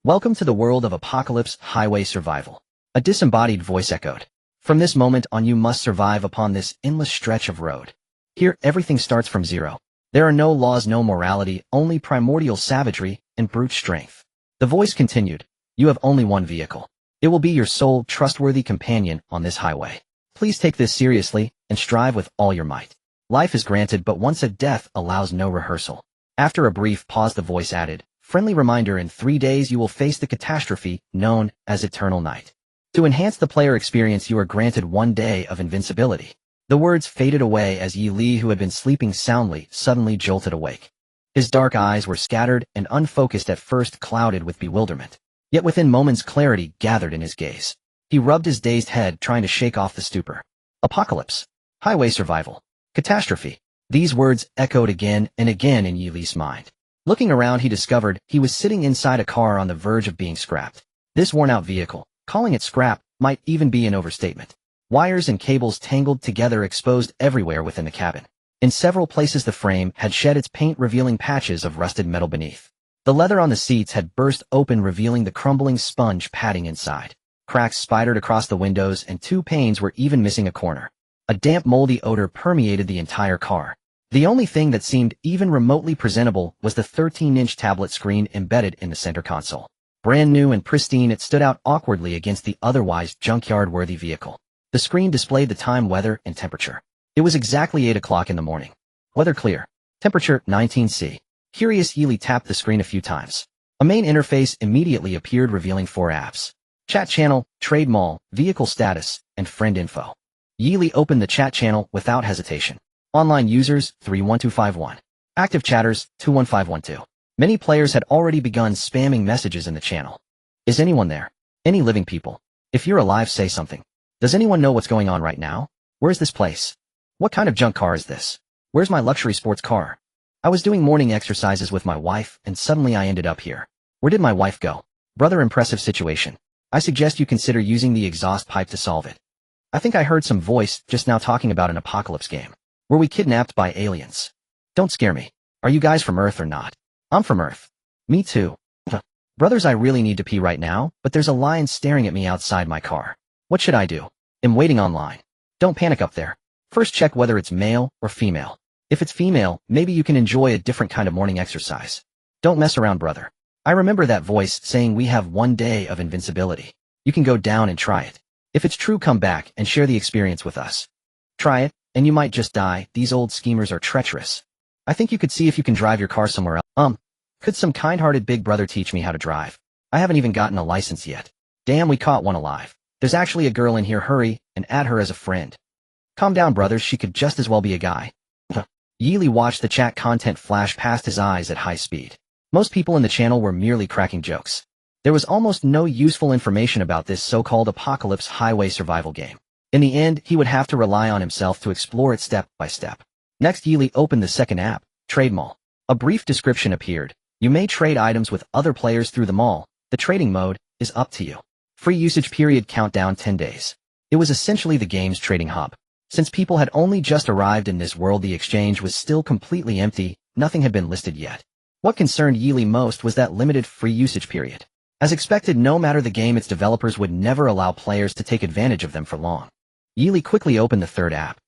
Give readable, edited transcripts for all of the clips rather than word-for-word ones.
Welcome to the world of apocalypse highway survival. A disembodied voice echoed. From this moment on you must survive upon this endless stretch of road. Here everything starts from zero. There are no laws, no morality, only primordial savagery and brute strength. The voice continued, you have only one vehicle. It will be your sole, trustworthy companion on this highway. Please take this seriously and strive with all your might. Life is granted, but once a death allows no rehearsal. After a brief pause the voice added, friendly reminder, in 3 days you will face the catastrophe known as eternal night. To enhance the player experience you are granted 1 day of invincibility. The words faded away as Yi Li, who had been sleeping soundly, suddenly jolted awake. His dark eyes were scattered and unfocused, at first clouded with bewilderment. Yet within moments clarity gathered in his gaze. He rubbed his dazed head, trying to shake off the stupor. Apocalypse. Highway survival. Catastrophe. These words echoed again and again in Yi Li's mind. Looking around he discovered he was sitting inside a car on the verge of being scrapped. This worn-out vehicle, calling it scrap, might even be an overstatement. Wires and cables tangled together exposed everywhere within the cabin. In several places the frame had shed its paint, revealing patches of rusted metal beneath. The leather on the seats had burst open, revealing the crumbling sponge padding inside. Cracks spidered across the windows, and 2 panes were even missing a corner. A damp, moldy odor permeated the entire car. The only thing that seemed even remotely presentable was the 13-inch tablet screen embedded in the center console. Brand new and pristine, it stood out awkwardly against the otherwise junkyard-worthy vehicle. The screen displayed the time, weather, and temperature. It was exactly 8 o'clock in the morning. Weather clear. Temperature 19°C. Curious, Yi Li tapped the screen a few times. A main interface immediately appeared, revealing 4 apps. Chat channel, trade mall, vehicle status, and friend info. Yi Li opened the chat channel without hesitation. Online users 31251. Active chatters 21512. Many players had already begun spamming messages in the channel. Is anyone there? Any living people? If you're alive, say something. Does anyone know what's going on right now? Where's this place? What kind of junk car is this? Where's my luxury sports car? I was doing morning exercises with my wife and suddenly I ended up here. Where did my wife go? Brother, impressive situation. I suggest you consider using the exhaust pipe to solve it. I think I heard some voice just now talking about an apocalypse game. Were we kidnapped by aliens? Don't scare me. Are you guys from Earth or not? I'm from Earth. Me too. Brothers, I really need to pee right now, but there's a lion staring at me outside my car. What should I do? I'm waiting online. Don't panic up there. First check whether it's male or female. If it's female, maybe you can enjoy a different kind of morning exercise. Don't mess around, brother. I remember that voice saying we have 1 day of invincibility. You can go down and try it. If it's true, come back and share the experience with us. Try it, and you might just die. These old schemers are treacherous. I think you could see if you can drive your car somewhere else. Could some kind-hearted big brother teach me how to drive? I haven't even gotten a license yet. Damn, we caught one alive. There's actually a girl in here. Hurry and add her as a friend. Calm down, brothers. She could just as well be a guy. Yi Li watched the chat content flash past his eyes at high speed. Most people in the channel were merely cracking jokes. There was almost no useful information about this so-called apocalypse highway survival game. In the end, he would have to rely on himself to explore it step by step. Next, Yi Li opened the second app, Trade Mall. A brief description appeared. You may trade items with other players through the mall. The trading mode is up to you. Free usage period countdown 10 days. It was essentially the game's trading hub. Since people had only just arrived in this world, the exchange was still completely empty. Nothing had been listed yet. What concerned Yi Li most was that limited free usage period. As expected, no matter the game, its developers would never allow players to take advantage of them for long. Yi Li quickly opened the third app.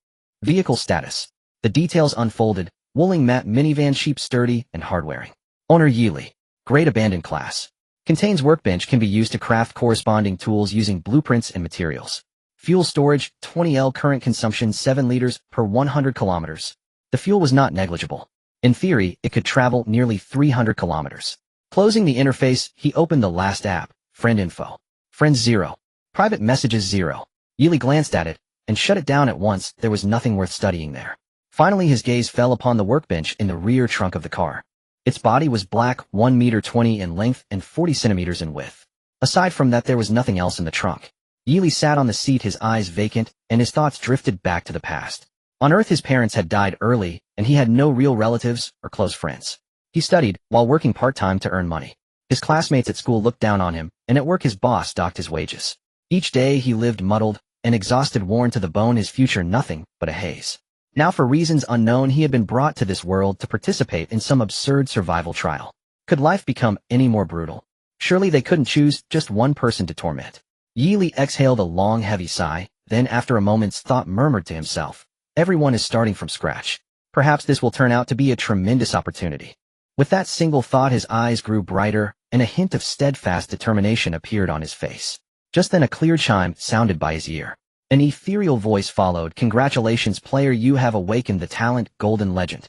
Vehicle status. The details unfolded. Wooling matte minivan, cheap, sturdy, and hard-wearing. Owner Yi Li. Grade abandoned class. Contains workbench, can be used to craft corresponding tools using blueprints and materials. Fuel storage 20L, current consumption 7 liters per 100 kilometers. The fuel was not negligible. In theory, it could travel nearly 300 kilometers. Closing the interface, he opened the last app, Friend Info. Friends 0. Private messages 0. Yi Li glanced at it and shut it down at once. There was nothing worth studying there. Finally, his gaze fell upon the workbench in the rear trunk of the car. Its body was black, 1 meter 20 in length and 40 centimeters in width. Aside from that, there was nothing else in the trunk. Yi Li sat on the seat, his eyes vacant, and his thoughts drifted back to the past. On Earth, his parents had died early, and he had no real relatives or close friends. He studied while working part-time to earn money. His classmates at school looked down on him, and at work his boss docked his wages. Each day he lived muddled and exhausted, worn to the bone, his future nothing but a haze. Now, for reasons unknown, he had been brought to this world to participate in some absurd survival trial. Could life become any more brutal? Surely they couldn't choose just one person to torment. Yili exhaled a long, heavy sigh, then after a moment's thought murmured to himself, everyone is starting from scratch. Perhaps this will turn out to be a tremendous opportunity. With that single thought his eyes grew brighter, and a hint of steadfast determination appeared on his face. Just then a clear chime sounded by his ear. An ethereal voice followed, "Congratulations player, you have awakened the talent, Golden Legend."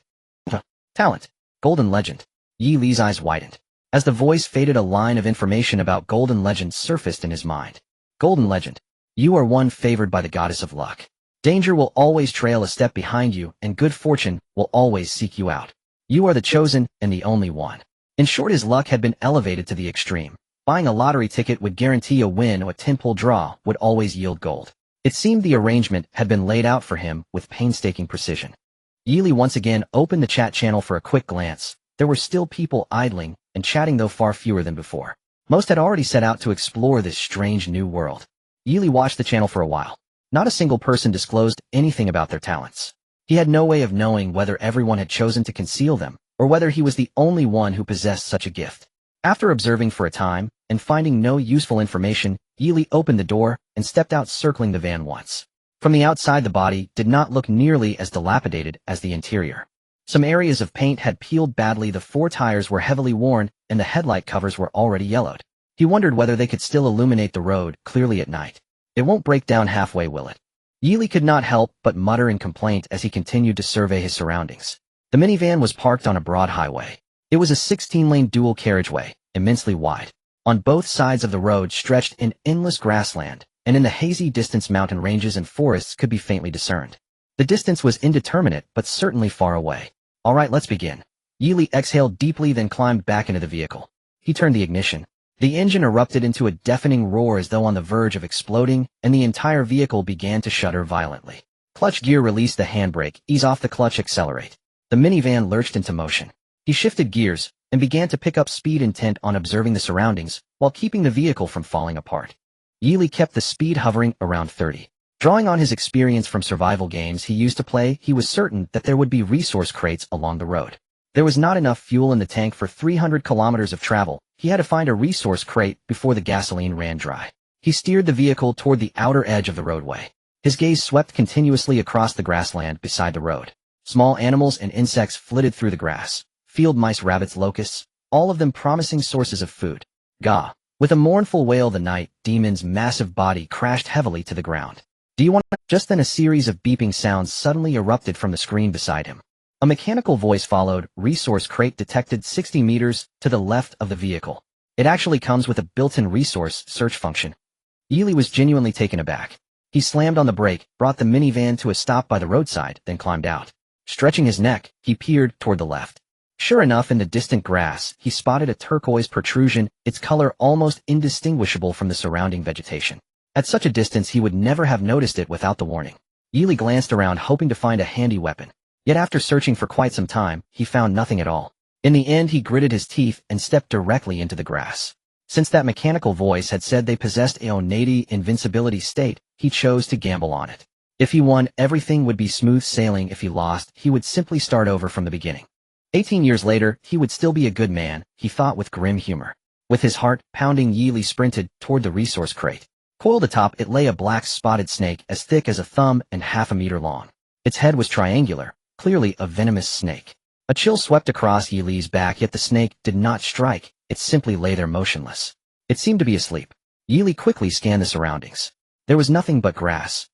Talent. Golden Legend. Yi Li's eyes widened. As the voice faded a line of information about Golden Legend surfaced in his mind. Golden Legend. You are one favored by the goddess of luck. Danger will always trail a step behind you, and good fortune will always seek you out. You are the chosen and the only one. In short, his luck had been elevated to the extreme. Buying a lottery ticket would guarantee a win, or a 10-pull draw would always yield gold. It seemed the arrangement had been laid out for him with painstaking precision. Yili once again opened the chat channel for a quick glance. There were still people idling and chatting, though far fewer than before. Most had already set out to explore this strange new world. Yili watched the channel for a while. Not a single person disclosed anything about their talents. He had no way of knowing whether everyone had chosen to conceal them, or whether he was the only one who possessed such a gift. After observing for a time, and finding no useful information, Yili opened the door and stepped out, circling the van once. From the outside the body did not look nearly as dilapidated as the interior. Some areas of paint had peeled badly, the 4 tires were heavily worn, and the headlight covers were already yellowed. He wondered whether they could still illuminate the road clearly at night. It won't break down halfway, will it? Yili could not help but mutter in complaint as he continued to survey his surroundings. The minivan was parked on a broad highway. It was a 16-lane dual carriageway, immensely wide. On both sides of the road stretched an endless grassland, and in the hazy distance mountain ranges and forests could be faintly discerned. The distance was indeterminate, but certainly far away. All right, let's begin. Yili exhaled deeply, then climbed back into the vehicle. He turned the ignition. The engine erupted into a deafening roar as though on the verge of exploding, and the entire vehicle began to shudder violently. Clutch gear released, the handbrake, ease off the clutch, accelerate. The minivan lurched into motion. He shifted gears and began to pick up speed, intent on observing the surroundings while keeping the vehicle from falling apart. Yili kept the speed hovering around 30. Drawing on his experience from survival games he used to play, he was certain that there would be resource crates along the road. There was not enough fuel in the tank for 300 kilometers of travel. He had to find a resource crate before the gasoline ran dry. He steered the vehicle toward the outer edge of the roadway. His gaze swept continuously across the grassland beside the road. Small animals and insects flitted through the grass. Field mice, rabbits, locusts, all of them promising sources of food. Gah! With a mournful wail, the night demon's massive body crashed heavily to the ground. Do you want to? Just then a series of beeping sounds suddenly erupted from the screen beside him. A mechanical voice followed. Resource crate detected 60 meters to the left of the vehicle. It actually comes with a built-in resource search function. Yili was genuinely taken aback. He slammed on the brake, brought the minivan to a stop by the roadside, then climbed out. Stretching his neck, he peered toward the left. Sure enough, in the distant grass, he spotted a turquoise protrusion, its color almost indistinguishable from the surrounding vegetation. At such a distance he would never have noticed it without the warning. Yili glanced around, hoping to find a handy weapon. Yet after searching for quite some time, he found nothing at all. In the end he gritted his teeth and stepped directly into the grass. Since that mechanical voice had said they possessed a Onady invincibility state, he chose to gamble on it. If he won, everything would be smooth sailing. If he lost, he would simply start over from the beginning. 18 years later, he would still be a good man, he thought with grim humor. With his heart pounding, Yili sprinted toward the resource crate. Coiled atop it lay a black spotted snake as thick as a thumb and half a meter long. Its head was triangular, clearly a venomous snake. A chill swept across Yili's back, yet the snake did not strike, it simply lay there motionless. It seemed to be asleep. Yili quickly scanned the surroundings. There was nothing but grass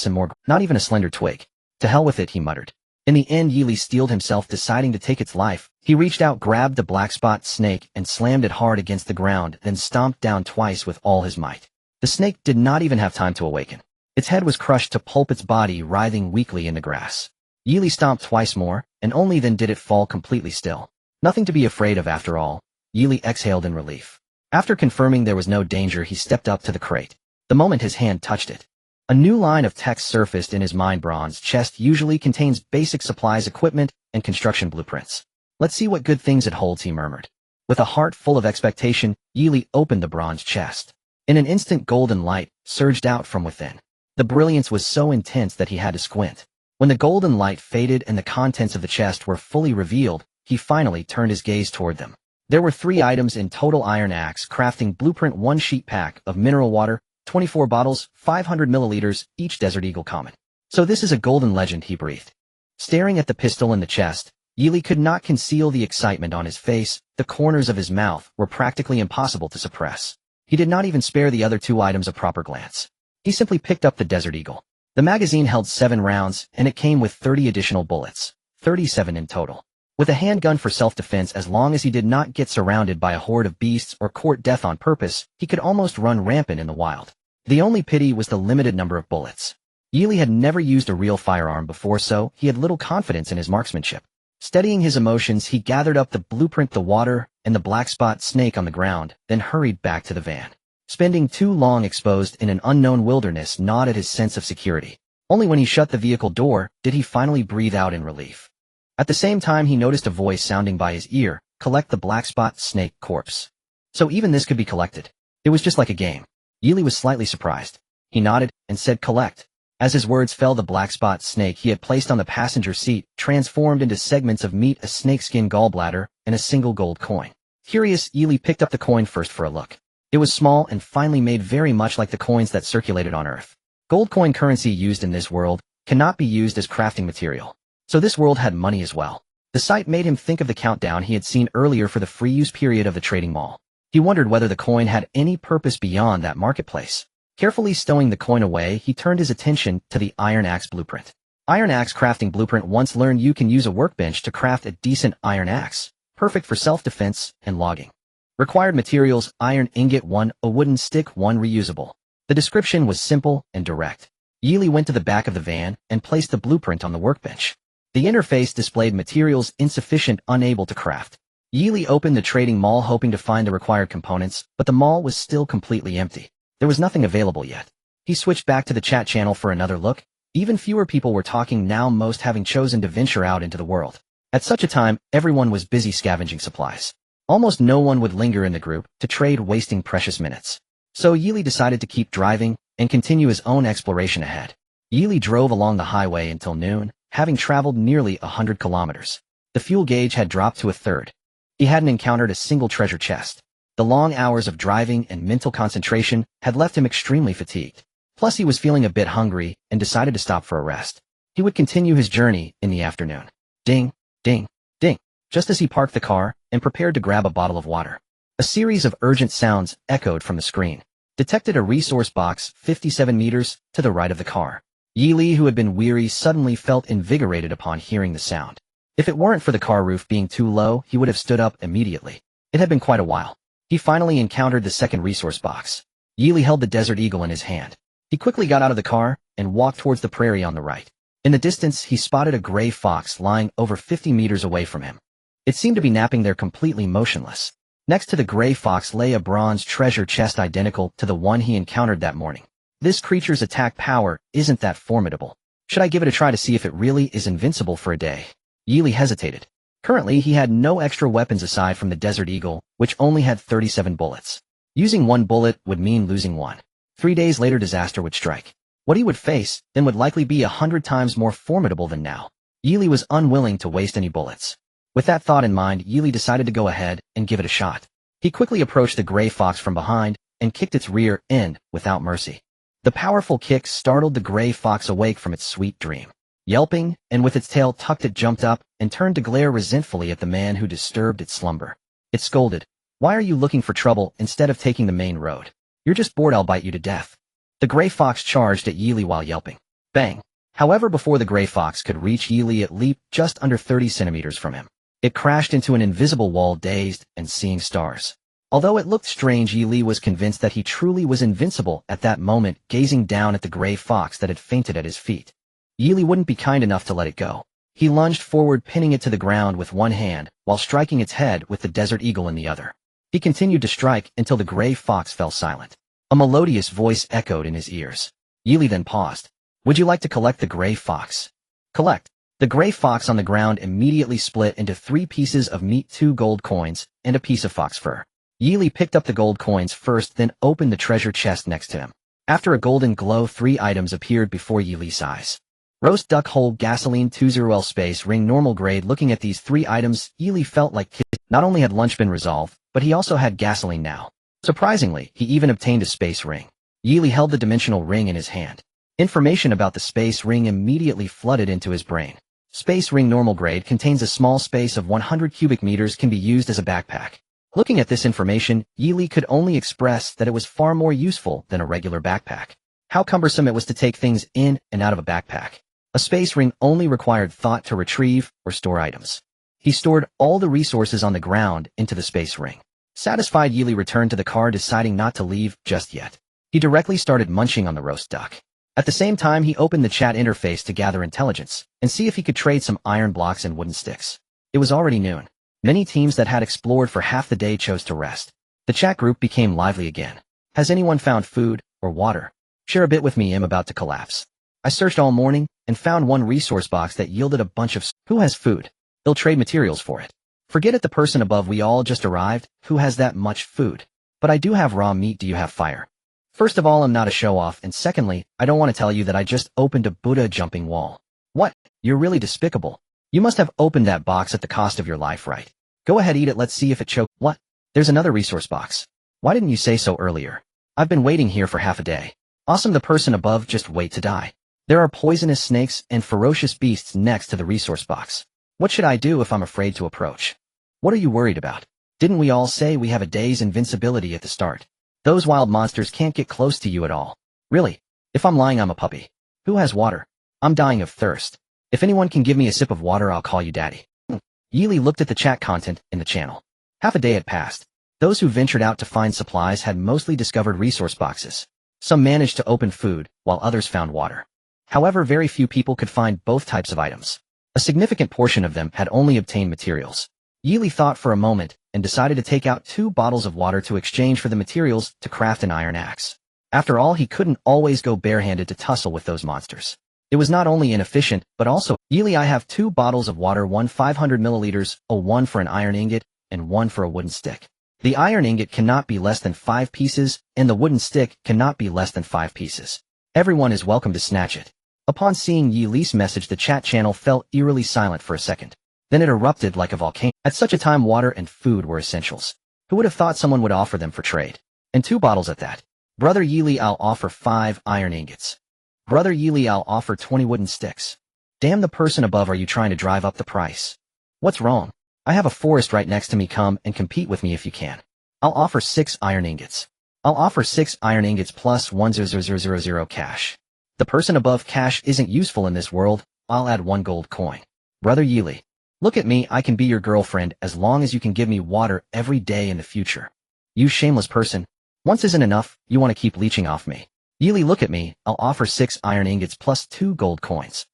and more, not even a slender twig. To hell with it, he muttered. In the end, Yili steeled himself, deciding to take its life. He reached out, grabbed the black spot snake, and slammed it hard against the ground, then stomped down twice with all his might. The snake did not even have time to awaken. Its head was crushed to pulp, its body writhing weakly in the grass. Yili stomped twice more, and only then did it fall completely still. Nothing to be afraid of after all. Yili exhaled in relief. After confirming there was no danger, he stepped up to the crate. The moment his hand touched it, a new line of text surfaced in his mind. Bronze chest usually contains basic supplies, equipment, and construction blueprints. Let's see what good things it holds, he murmured. With a heart full of expectation, Yili opened the bronze chest. In an instant, golden light surged out from within. The brilliance was so intense that he had to squint. When the golden light faded and the contents of the chest were fully revealed, he finally turned his gaze toward them. There were 3 items in total: iron axe, crafting blueprint, 1 sheet pack of mineral water, 24 bottles, 500 milliliters, each Desert Eagle common. So this is a golden legend, he breathed. Staring at the pistol in the chest, Yili could not conceal the excitement on his face. The corners of his mouth were practically impossible to suppress. He did not even spare the other 2 items a proper glance. He simply picked up the Desert Eagle. The magazine held 7 rounds, and it came with 30 additional bullets, 37 in total. With a handgun for self-defense, as long as he did not get surrounded by a horde of beasts or court death on purpose, he could almost run rampant in the wild. The only pity was the limited number of bullets. Yili had never used a real firearm before, so he had little confidence in his marksmanship. Steadying his emotions, he gathered up the blueprint, the water, and the black spot snake on the ground, then hurried back to the van. Spending too long exposed in an unknown wilderness gnawed at his sense of security. Only when he shut the vehicle door did he finally breathe out in relief. At the same time, he noticed a voice sounding by his ear: collect the black spot snake corpse. So even this could be collected. It was just like a game. Yili was slightly surprised. He nodded and said collect. As his words fell, the black spot snake he had placed on the passenger seat transformed into segments of meat, a snakeskin gallbladder, and a single gold coin. Curious, Yili picked up the coin first for a look. It was small and finely made, very much like the coins that circulated on Earth. Gold coin currency used in this world cannot be used as crafting material. So this world had money as well. The sight made him think of the countdown he had seen earlier for the free use period of the trading mall. He wondered whether the coin had any purpose beyond that marketplace. Carefully stowing the coin away, he turned his attention to the iron axe blueprint. Iron axe crafting blueprint. Once learned, you can use a workbench to craft a decent iron axe, perfect for self-defense and logging. Required materials: iron ingot 1, a wooden stick 1, reusable. The description was simple and direct. Yili went to the back of the van and placed the blueprint on the workbench. The interface displayed materials insufficient, unable to craft. Yili opened the trading mall hoping to find the required components, but the mall was still completely empty. There was nothing available yet. He switched back to the chat channel for another look. Even fewer people were talking now, most having chosen to venture out into the world. At such a time, everyone was busy scavenging supplies. Almost no one would linger in the group to trade, wasting precious minutes. So Yili decided to keep driving and continue his own exploration ahead. Yili drove along the highway until noon, having traveled nearly 100 kilometers. The fuel gauge had dropped to a third. He hadn't encountered a single treasure chest. The long hours of driving and mental concentration had left him extremely fatigued. Plus, he was feeling a bit hungry and decided to stop for a rest. He would continue his journey in the afternoon. Ding, ding, ding. Just as he parked the car and prepared to grab a bottle of water, a series of urgent sounds echoed from the screen. Detected a resource box 57 meters to the right of the car. Yili, who had been weary, suddenly felt invigorated upon hearing the sound. If it weren't for the car roof being too low, he would have stood up immediately. It had been quite a while. He finally encountered the second resource box. Yili held the Desert Eagle in his hand. He quickly got out of the car and walked towards the prairie on the right. In the distance, he spotted a gray fox lying over 50 meters away from him. It seemed to be napping there, completely motionless. Next to the gray fox lay a bronze treasure chest identical to the one he encountered that morning. This creature's attack power isn't that formidable. Should I give it a try to see if it really is invincible for a day? Yili hesitated. Currently, he had no extra weapons aside from the Desert Eagle, which only had 37 bullets. Using 1 bullet would mean losing 1. 3 days later, disaster would strike. What he would face then would likely be 100 times more formidable than now. Yili was unwilling to waste any bullets. With that thought in mind, Yili decided to go ahead and give it a shot. He quickly approached the gray fox from behind and kicked its rear end without mercy. The powerful kick startled the gray fox awake from its sweet dream. Yelping, and with its tail tucked, it jumped up and turned to glare resentfully at the man who disturbed its slumber. It scolded, "Why are you looking for trouble instead of taking the main road? You're just bored, I'll bite you to death." The gray fox charged at Yili while yelping. Bang! However, before the gray fox could reach Yili, it leaped just under 30 centimeters from him. It crashed into an invisible wall, dazed and seeing stars. Although it looked strange, Yili was convinced that he truly was invincible at that moment, gazing down at the gray fox that had fainted at his feet. Yili wouldn't be kind enough to let it go. He lunged forward, pinning it to the ground with one hand, while striking its head with the Desert Eagle in the other. He continued to strike until the gray fox fell silent. A melodious voice echoed in his ears. Yili then paused. "Would you like to collect the gray fox?" "Collect." The gray fox on the ground immediately split into 3 pieces of meat, 2 gold coins, and a piece of fox fur. Yili picked up the gold coins first, then opened the treasure chest next to him. After a golden glow, 3 items appeared before Yili's eyes. Roast duck whole, gasoline 20L, space ring normal grade. Looking at these 3 items, Yili felt like Not only had lunch been resolved, but he also had gasoline now. Surprisingly, he even obtained a space ring. Yili held the dimensional ring in his hand. Information about the space ring immediately flooded into his brain. Space ring normal grade contains a small space of 100 cubic meters, can be used as a backpack. Looking at this information, Yili could only express that it was far more useful than a regular backpack. How cumbersome it was to take things in and out of a backpack. A space ring only required thought to retrieve or store items. He stored all the resources on the ground into the space ring. Satisfied, Yili returned to the car, deciding not to leave just yet. He directly started munching on the roast duck. At the same time, he opened the chat interface to gather intelligence and see if he could trade some iron blocks and wooden sticks. It was already noon. Many teams that had explored for half the day chose to rest. The chat group became lively again. Has anyone found food or water? Share a bit with me, I'm about to collapse. I searched all morning and found one resource box that yielded a bunch of who has food? They'll trade materials for it. Forget it, the person above, we all just arrived, who has that much food? But I do have raw meat, do you have fire? First of all, I'm not a show-off, and secondly, I don't want to tell you that I just opened a Buddha jumping wall. What? You're really despicable. You must have opened that box at the cost of your life, right? Go ahead, eat it, let's see if it choke. What? There's another resource box. Why didn't you say so earlier? I've been waiting here for half a day. Awesome, the person above, just wait to die. There are poisonous snakes and ferocious beasts next to the resource box. What should I do if I'm afraid to approach? What are you worried about? Didn't we all say we have a day's invincibility at the start? Those wild monsters can't get close to you at all. Really? If I'm lying, I'm a puppy. Who has water? I'm dying of thirst. If anyone can give me a sip of water, I'll call you daddy. Yili looked at the chat content in the channel. Half a day had passed. Those who ventured out to find supplies had mostly discovered resource boxes. Some managed to open food, while others found water. However, very few people could find both types of items. A significant portion of them had only obtained materials. Yili thought for a moment and decided to take out 2 bottles of water to exchange for the materials to craft an iron axe. After all, he couldn't always go barehanded to tussle with those monsters. It was not only inefficient, but also, Yili, I have 2 bottles of water, one 500 milliliters, one for an iron ingot, and one for a wooden stick. The iron ingot cannot be less than 5 pieces, and the wooden stick cannot be less than 5 pieces. Everyone is welcome to snatch it. Upon seeing Yili's message, the chat channel fell eerily silent for a second. Then it erupted like a volcano. At such a time, water and food were essentials. Who would have thought someone would offer them for trade? And 2 bottles at that. Brother Yili, I'll offer 5 iron ingots. Brother Yili, I'll offer 20 wooden sticks. Damn, the person above, are you trying to drive up the price? What's wrong? I have a forest right next to me, come and compete with me if you can. I'll offer 6 iron ingots. I'll offer 6 iron ingots plus 10000 cash. The person above, cash isn't useful in this world, I'll add 1 gold coin. Brother Yili, look at me, I can be your girlfriend as long as you can give me water every day in the future. You shameless person. Once isn't enough, you want to keep leeching off me. Yili, look at me, I'll offer 6 iron ingots plus 2 gold coins.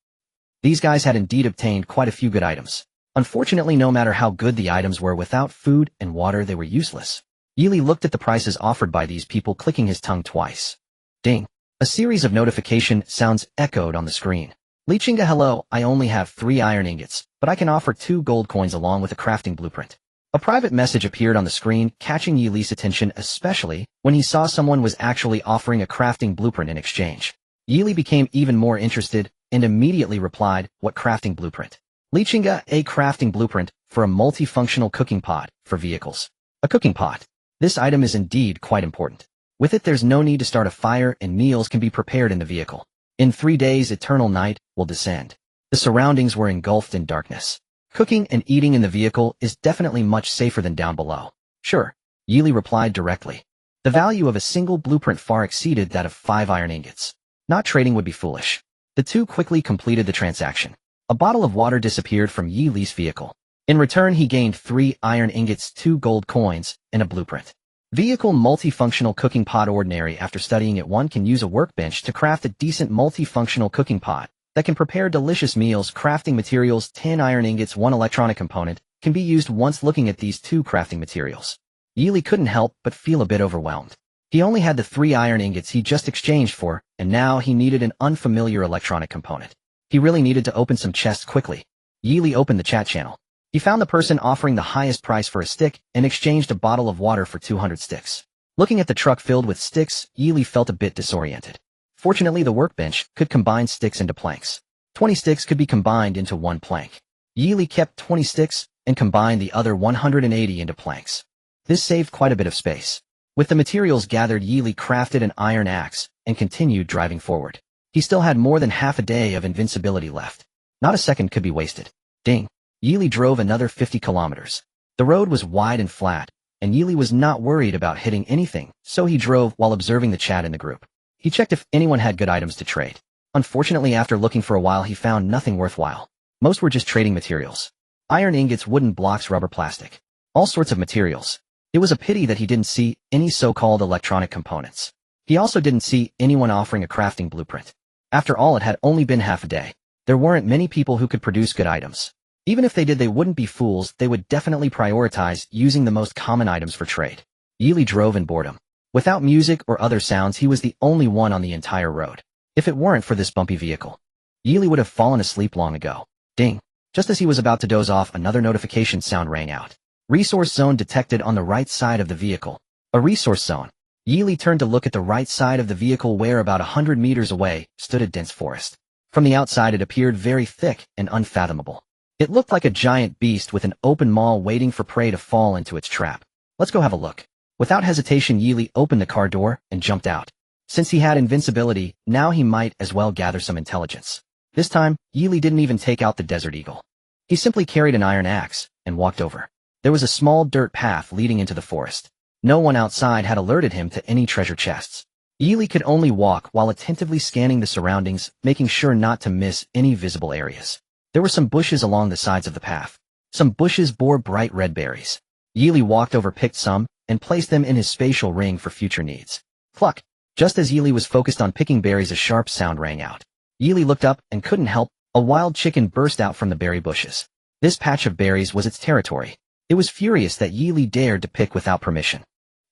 These guys had indeed obtained quite a few good items. Unfortunately, no matter how good the items were, without food and water they were useless. Yili looked at the prices offered by these people, clicking his tongue twice. Ding. A series of notification sounds echoed on the screen. Leechinga, hello, I only have 3 iron ingots, but I can offer 2 gold coins along with a crafting blueprint. A private message appeared on the screen, catching Yili's attention, especially when he saw someone was actually offering a crafting blueprint in exchange. Yili became even more interested and immediately replied, what crafting blueprint? Leechinga, a crafting blueprint for a multifunctional cooking pot for vehicles. A cooking pot. This item is indeed quite important. With it, there's no need to start a fire and meals can be prepared in the vehicle. In 3 days, eternal night will descend. The surroundings were engulfed in darkness. Cooking and eating in the vehicle is definitely much safer than down below. Sure, Yili replied directly. The value of a single blueprint far exceeded that of 5 iron ingots. Not trading would be foolish. The two quickly completed the transaction. A bottle of water disappeared from Yili's vehicle. In return, he gained 3 iron ingots, 2 gold coins, and a blueprint. Vehicle multifunctional cooking pot ordinary. After studying it, one can use a workbench to craft a decent multifunctional cooking pot that can prepare delicious meals. Crafting materials, 10 iron ingots, 1 electronic component, can be used. Once looking at these 2 crafting materials, Yili couldn't help but feel a bit overwhelmed. He only had the 3 iron ingots he just exchanged for, and now he needed an unfamiliar electronic component. He really needed to open some chests quickly. Yili opened the chat channel. He found the person offering the highest price for a stick and exchanged a bottle of water for 200 sticks. Looking at the truck filled with sticks, Yili felt a bit disoriented. Fortunately, the workbench could combine sticks into planks. 20 sticks could be combined into 1 plank. Yili kept 20 sticks and combined the other 180 into planks. This saved quite a bit of space. With the materials gathered, Yili crafted an iron axe and continued driving forward. He still had more than half a day of invincibility left. Not a second could be wasted. Ding! Yili drove another 50 kilometers. The road was wide and flat, and Yili was not worried about hitting anything, so he drove while observing the chat in the group. He checked if anyone had good items to trade. Unfortunately, after looking for a while, he found nothing worthwhile. Most were just trading materials. Iron ingots, wooden blocks, rubber, plastic. All sorts of materials. It was a pity that he didn't see any so-called electronic components. He also didn't see anyone offering a crafting blueprint. After all, it had only been half a day. There weren't many people who could produce good items. Even if they did, they wouldn't be fools. They would definitely prioritize using the most common items for trade. Yili drove in boredom. Without music or other sounds, he was the only one on the entire road. If it weren't for this bumpy vehicle, Yili would have fallen asleep long ago. Ding! Just as he was about to doze off, another notification sound rang out. Resource zone detected on the right side of the vehicle. A resource zone. Yili turned to look at the right side of the vehicle, where about 100 meters away stood a dense forest. From the outside, it appeared very thick and unfathomable. It looked like a giant beast with an open maw waiting for prey to fall into its trap. Let's go have a look. Without hesitation, Yili opened the car door and jumped out. Since he had invincibility, now he might as well gather some intelligence. This time, Yili didn't even take out the Desert Eagle. He simply carried an iron axe and walked over. There was a small dirt path leading into the forest. No one outside had alerted him to any treasure chests. Yili could only walk while attentively scanning the surroundings, making sure not to miss any visible areas. There were some bushes along the sides of the path. Some bushes bore bright red berries. Yili walked over, picked some, and placed them in his spatial ring for future needs. Cluck! Just as Yili was focused on picking berries, a sharp sound rang out. Yili looked up and couldn't help. A wild chicken burst out from the berry bushes. This patch of berries was its territory. It was furious that Yili dared to pick without permission.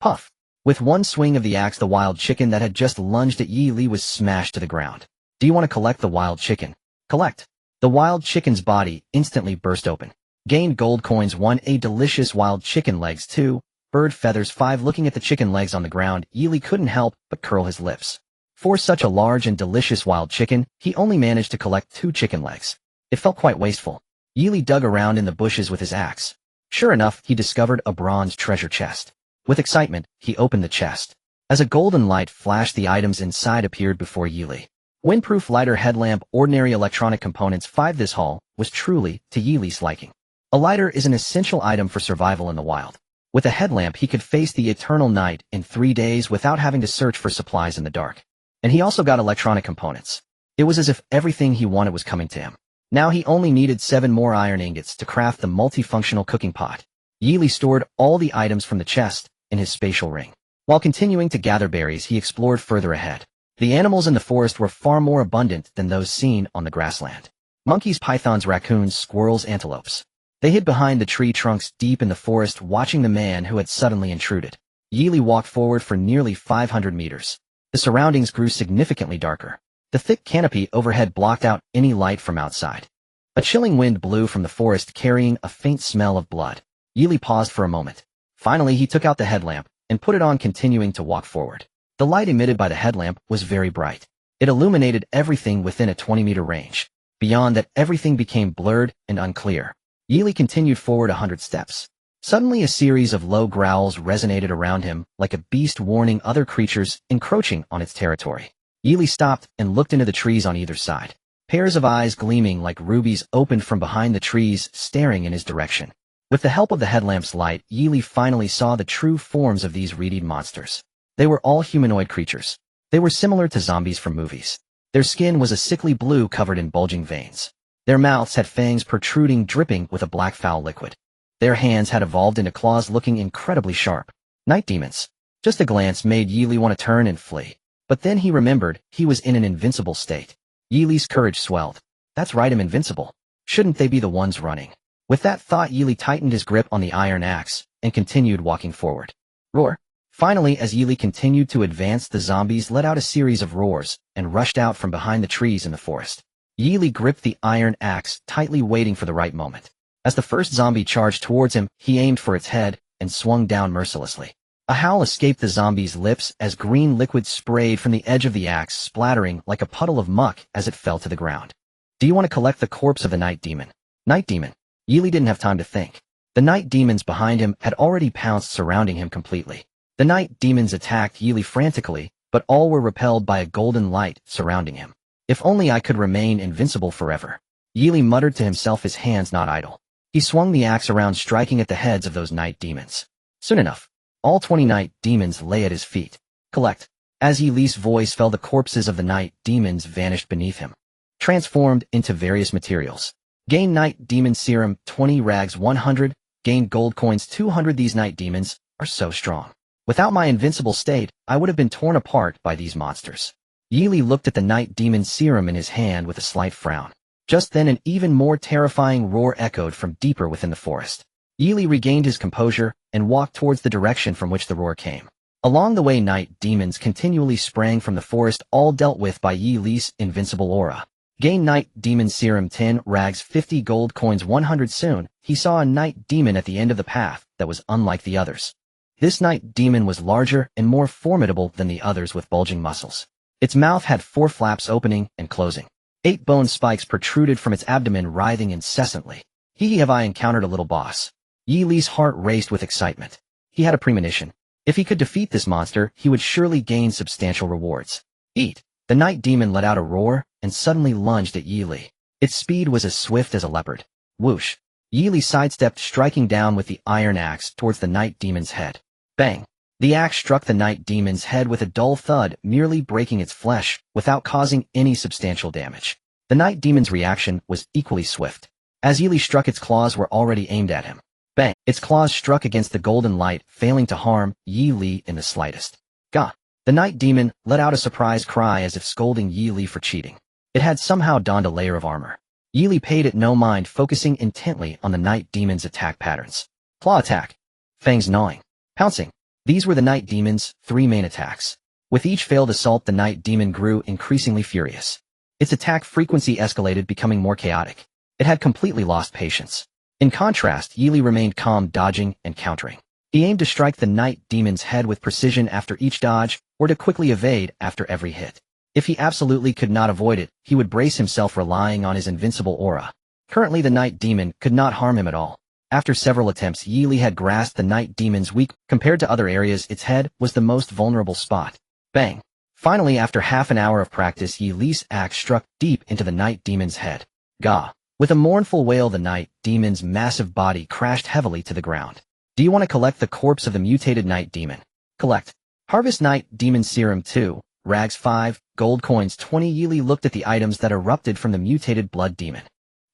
Puff! With one swing of the axe, the wild chicken that had just lunged at Yili was smashed to the ground. Do you want to collect the wild chicken? Collect. The wild chicken's body instantly burst open. Gained gold coins 1. A delicious wild chicken legs 2. Bird feathers 5. Looking at the chicken legs on the ground, Yili couldn't help but curl his lips. For such a large and delicious wild chicken, he only managed to collect 2 chicken legs. It felt quite wasteful. Yili dug around in the bushes with his axe. Sure enough, he discovered a bronze treasure chest. With excitement, he opened the chest. As a golden light flashed, the items inside appeared before Yili. Windproof lighter, headlamp, ordinary electronic components 5. This haul was truly to Yili's liking. A lighter is an essential item for survival in the wild. With a headlamp, he could face the eternal night in 3 days without having to search for supplies in the dark. And he also got electronic components. It was as if everything he wanted was coming to him. Now he only needed 7 more iron ingots to craft the multifunctional cooking pot. Yili stored all the items from the chest in his spatial ring. While continuing to gather berries, he explored further ahead. The animals in the forest were far more abundant than those seen on the grassland. Monkeys, pythons, raccoons, squirrels, antelopes. They hid behind the tree trunks deep in the forest, watching the man who had suddenly intruded. Yili walked forward for nearly 500 meters. The surroundings grew significantly darker. The thick canopy overhead blocked out any light from outside. A chilling wind blew from the forest, carrying a faint smell of blood. Yili paused for a moment. Finally, he took out the headlamp and put it on, continuing to walk forward. The light emitted by the headlamp was very bright. It illuminated everything within a 20-meter range. Beyond that, everything became blurred and unclear. Yili continued forward 100 steps. Suddenly, a series of low growls resonated around him, like a beast warning other creatures encroaching on its territory. Yili stopped and looked into the trees on either side. Pairs of eyes gleaming like rubies opened from behind the trees, staring in his direction. With the help of the headlamp's light, Yili finally saw the true forms of these reed monsters. They were all humanoid creatures. They were similar to zombies from movies. Their skin was a sickly blue covered in bulging veins. Their mouths had fangs protruding, dripping with a black foul liquid. Their hands had evolved into claws, looking incredibly sharp. Night demons. Just a glance made Yili want to turn and flee. But then he remembered he was in an invincible state. Yili's courage swelled. That's right, I'm invincible. Shouldn't they be the ones running? With that thought, Yili tightened his grip on the iron axe and continued walking forward. Roar! Finally, as Yili continued to advance, the zombies let out a series of roars and rushed out from behind the trees in the forest. Yili gripped the iron axe tightly, waiting for the right moment. As the first zombie charged towards him, he aimed for its head and swung down mercilessly. A howl escaped the zombie's lips as green liquid sprayed from the edge of the axe, splattering like a puddle of muck as it fell to the ground. Do you want to collect the corpse of the night demon? Night demon. Yili didn't have time to think. The night demons behind him had already pounced, surrounding him completely. The night demons attacked Yi Li frantically, but all were repelled by a golden light surrounding him. If only I could remain invincible forever. Yi Li muttered to himself, his hands not idle. He swung the axe around, striking at the heads of those night demons. Soon enough, all 20 night demons lay at his feet. Collect. As Yi Li's voice fell, the corpses of the night demons vanished beneath him, transformed into various materials. Gain night demon serum 20 rags 100, gain gold coins 200. These night demons are so strong. Without my invincible state, I would have been torn apart by these monsters. Yi Li looked at the night demon serum in his hand with a slight frown. Just then an even more terrifying roar echoed from deeper within the forest. Yi Li regained his composure and walked towards the direction from which the roar came. Along the way, night demons continually sprang from the forest, all dealt with by Yi Li's invincible aura. Gain night demon serum 10 rags 50 gold coins 100. Soon, he saw a night demon at the end of the path that was unlike the others. This night demon was larger and more formidable than the others, with bulging muscles. Its mouth had 4 flaps opening and closing. 8 bone spikes protruded from its abdomen, writhing incessantly. Have I encountered a little boss? Yi Li's heart raced with excitement. He had a premonition. If he could defeat this monster, he would surely gain substantial rewards. Eat! The night demon let out a roar and suddenly lunged at Yi Li. Its speed was as swift as a leopard. Whoosh! Yi Li sidestepped, striking down with the iron axe towards the night demon's head. Bang! The axe struck the night demon's head with a dull thud, merely breaking its flesh without causing any substantial damage. The night demon's reaction was equally swift. As Yi Li struck, its claws were already aimed at him. Bang! Its claws struck against the golden light, failing to harm Yi Li in the slightest. Gah! The night demon let out a surprised cry as if scolding Yi Li for cheating. It had somehow donned a layer of armor. Yi Li paid it no mind, focusing intently on the night demon's attack patterns. Claw attack. Fangs gnawing. Pouncing. These were the night demon's 3 main attacks. With each failed assault, the night demon grew increasingly furious. Its attack frequency escalated, becoming more chaotic. It had completely lost patience. In contrast, Yi Li remained calm, dodging and countering. He aimed to strike the night demon's head with precision after each dodge, or to quickly evade after every hit. If he absolutely could not avoid it, he would brace himself, relying on his invincible aura. Currently, the night demon could not harm him at all. After several attempts, Yi Li had grasped the night demon's weak. Compared to other areas, its head was the most vulnerable spot. Bang! Finally, after half an hour of practice, Yi Li's axe struck deep into the night demon's head. Gah! With a mournful wail, the night demon's massive body crashed heavily to the ground. Do you want to collect the corpse of the mutated night demon? Collect. Harvest night demon serum 2, rags 5, gold coins 20. Yi Li looked at the items that erupted from the mutated blood demon.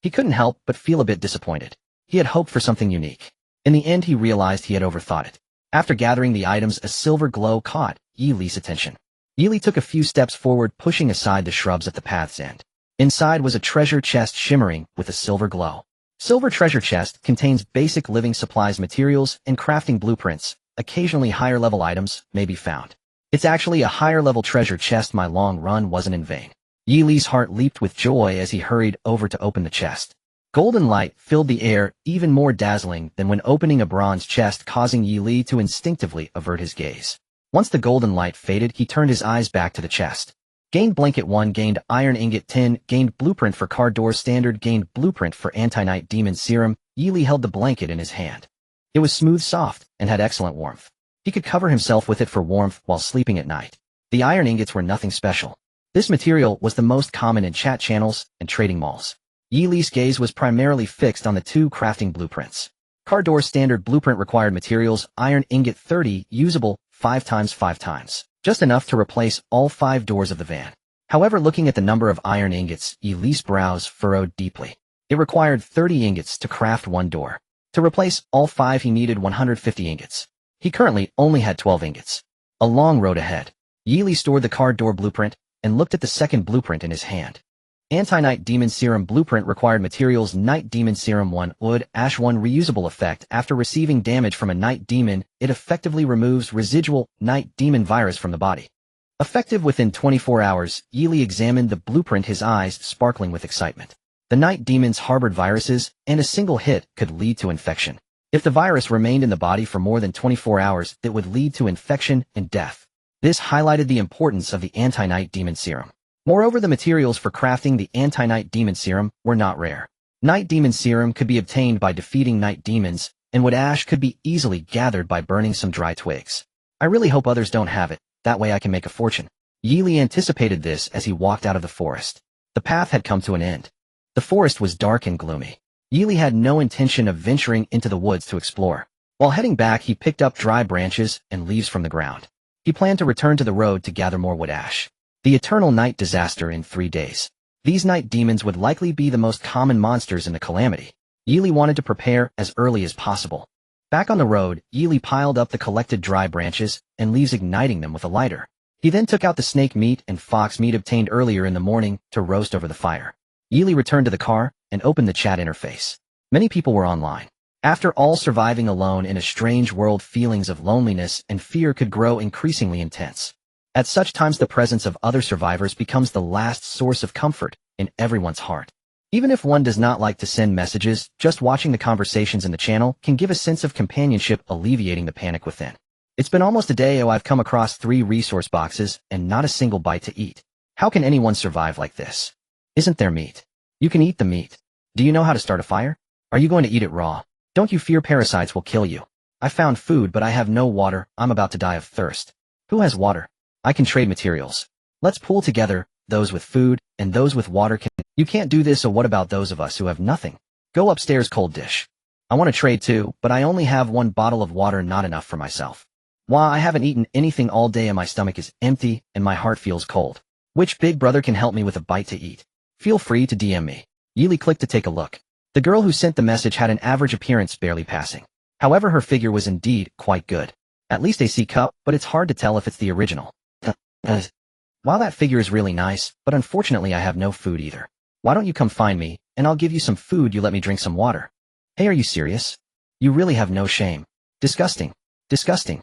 He couldn't help but feel a bit disappointed. He had hoped for something unique. In the end, he realized he had overthought it. After gathering the items, a silver glow caught Yi Li's attention. Yi Li took a few steps forward, pushing aside the shrubs at the path's end. Inside was a treasure chest shimmering with a silver glow. Silver treasure chest contains basic living supplies, materials, and crafting blueprints. Occasionally higher-level items may be found. It's actually a higher-level treasure chest. My long run wasn't in vain. Yi Li's heart leaped with joy as he hurried over to open the chest. Golden light filled the air, even more dazzling than when opening a bronze chest, causing Yi Li to instinctively avert his gaze. Once the golden light faded, he turned his eyes back to the chest. Gained blanket 1, gained iron ingot 10, gained blueprint for car door standard, gained blueprint for anti-night demon serum. Yi Li held the blanket in his hand. It was smooth, soft, and had excellent warmth. He could cover himself with it for warmth while sleeping at night. The iron ingots were nothing special. This material was the most common in chat channels and trading malls. Yi Li's gaze was primarily fixed on the 2 crafting blueprints. Car door standard blueprint required materials, iron ingot 30, usable 5 times 5 times. Just enough to replace all 5 doors of the van. However, looking at the number of iron ingots, Yi Li's brows furrowed deeply. It required 30 ingots to craft 1 door. To replace all 5, he needed 150 ingots. He currently only had 12 ingots. A long road ahead. Yi Li stored the car door blueprint and looked at the second blueprint in his hand. Anti-Night Demon Serum Blueprint required materials: Night Demon Serum 1, Wood, Ash 1. Reusable effect. After receiving damage from a Night Demon, it effectively removes residual Night Demon virus from the body. Effective within 24 hours, Yi Li examined the blueprint, his eyes sparkling with excitement. The Night Demons harbored viruses, and a single hit could lead to infection. If the virus remained in the body for more than 24 hours, it would lead to infection and death. This highlighted the importance of the Anti-Night Demon Serum. Moreover, the materials for crafting the Anti-Night Demon Serum were not rare. Night Demon Serum could be obtained by defeating Night Demons, and wood ash could be easily gathered by burning some dry twigs. I really hope others don't have it, that way I can make a fortune. Yili anticipated this as he walked out of the forest. The path had come to an end. The forest was dark and gloomy. Yili had no intention of venturing into the woods to explore. While heading back, he picked up dry branches and leaves from the ground. He planned to return to the road to gather more wood ash. The eternal night disaster in 3 days. These night demons would likely be the most common monsters in the calamity. Yili wanted to prepare as early as possible. Back on the road, Yili piled up the collected dry branches and leaves, igniting them with a lighter. He then took out the snake meat and fox meat obtained earlier in the morning to roast over the fire. Yili returned to the car and opened the chat interface. Many people were online. After all, surviving alone in a strange world, feelings of loneliness and fear could grow increasingly intense. At such times, the presence of other survivors becomes the last source of comfort in everyone's heart. Even if one does not like to send messages, just watching the conversations in the channel can give a sense of companionship, alleviating the panic within. It's been almost a day. I've come across 3 resource boxes and not a single bite to eat. How can anyone survive like this? Isn't there meat? You can eat the meat. Do you know how to start a fire? Are you going to eat it raw? Don't you fear parasites will kill you? I found food, but I have no water. I'm about to die of thirst. Who has water? I can trade materials. Let's pool together. Those with food and those with water can. You can't do this, so what about those of us who have nothing? Go upstairs, cold dish. I want to trade too, but I only have 1 bottle of water, not enough for myself. Why, I haven't eaten anything all day and my stomach is empty and my heart feels cold. Which big brother can help me with a bite to eat? Feel free to DM me. Yili clicked to take a look. The girl who sent the message had an average appearance, barely passing. However, her figure was indeed quite good. At least a C cup, but it's hard to tell if it's the original. While that figure is really nice, but unfortunately I have no food either. Why don't you come find me, and I'll give you some food, you let me drink some water. Hey, are you serious? You really have no shame. Disgusting. Disgusting.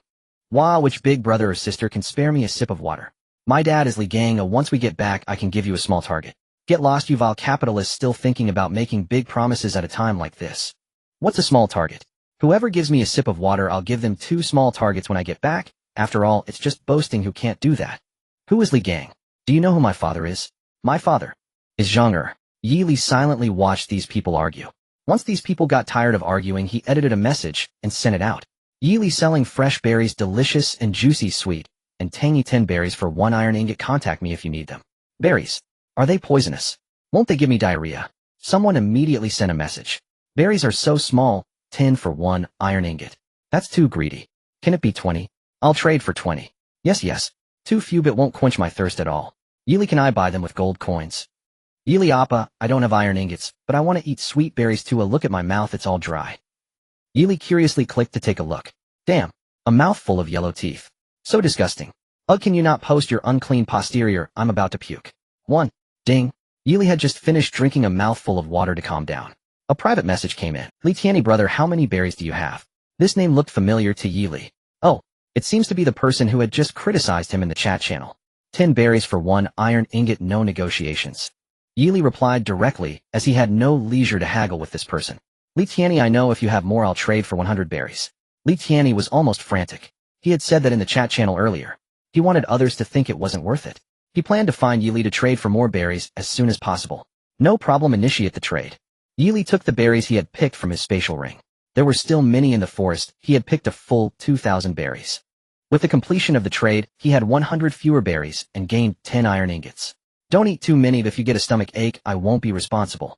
Wow, which big brother or sister can spare me a sip of water? My dad is Li Gang. Once we get back, I can give you a small target. Get lost, you vile capitalist, still thinking about making big promises at a time like this. What's a small target? Whoever gives me a sip of water, I'll give them 2 small targets when I get back. After all, it's just boasting who can't do that. Who is Li Gang? Do you know who my father is? My father is Zhang. Yili silently watched these people argue. Once these people got tired of arguing, he edited a message and sent it out. Yili selling fresh berries, delicious and juicy, sweet and tangy. 10 berries for 1 iron ingot. Contact me if you need them. Berries. Are they poisonous? Won't they give me diarrhea? Someone immediately sent a message. Berries are so small. 10 for 1 iron ingot. That's too greedy. Can it be 20? I'll trade for 20. Yes. Too few, but won't quench my thirst at all. Yili, can I buy them with gold coins? Yili, Appa, I don't have iron ingots, but I want to eat sweet berries too. Look at my mouth, it's all dry. Yili curiously clicked to take a look. Damn, a mouthful of yellow teeth. So disgusting. Ugh, can you not post your unclean posterior? I'm about to puke. 1. Ding. Yili had just finished drinking a mouthful of water to calm down. A private message came in. Li Tianyi, brother, how many berries do you have? This name looked familiar to Yili. Oh, it seems to be the person who had just criticized him in the chat channel. 10 berries for 1 iron ingot, no negotiations. Yili replied directly, as he had no leisure to haggle with this person. Li Tianyi, I know if you have more I'll trade for 100 berries. Li Tianyi was almost frantic. He had said that in the chat channel earlier. He wanted others to think it wasn't worth it. He planned to find Yili to trade for more berries as soon as possible. No problem, initiate the trade. Yili took the berries he had picked from his spatial ring. There were still many in the forest. He had picked a full 2,000 berries. With the completion of the trade, he had 100 fewer berries and gained 10 iron ingots. Don't eat too many. If you get a stomach ache, I won't be responsible.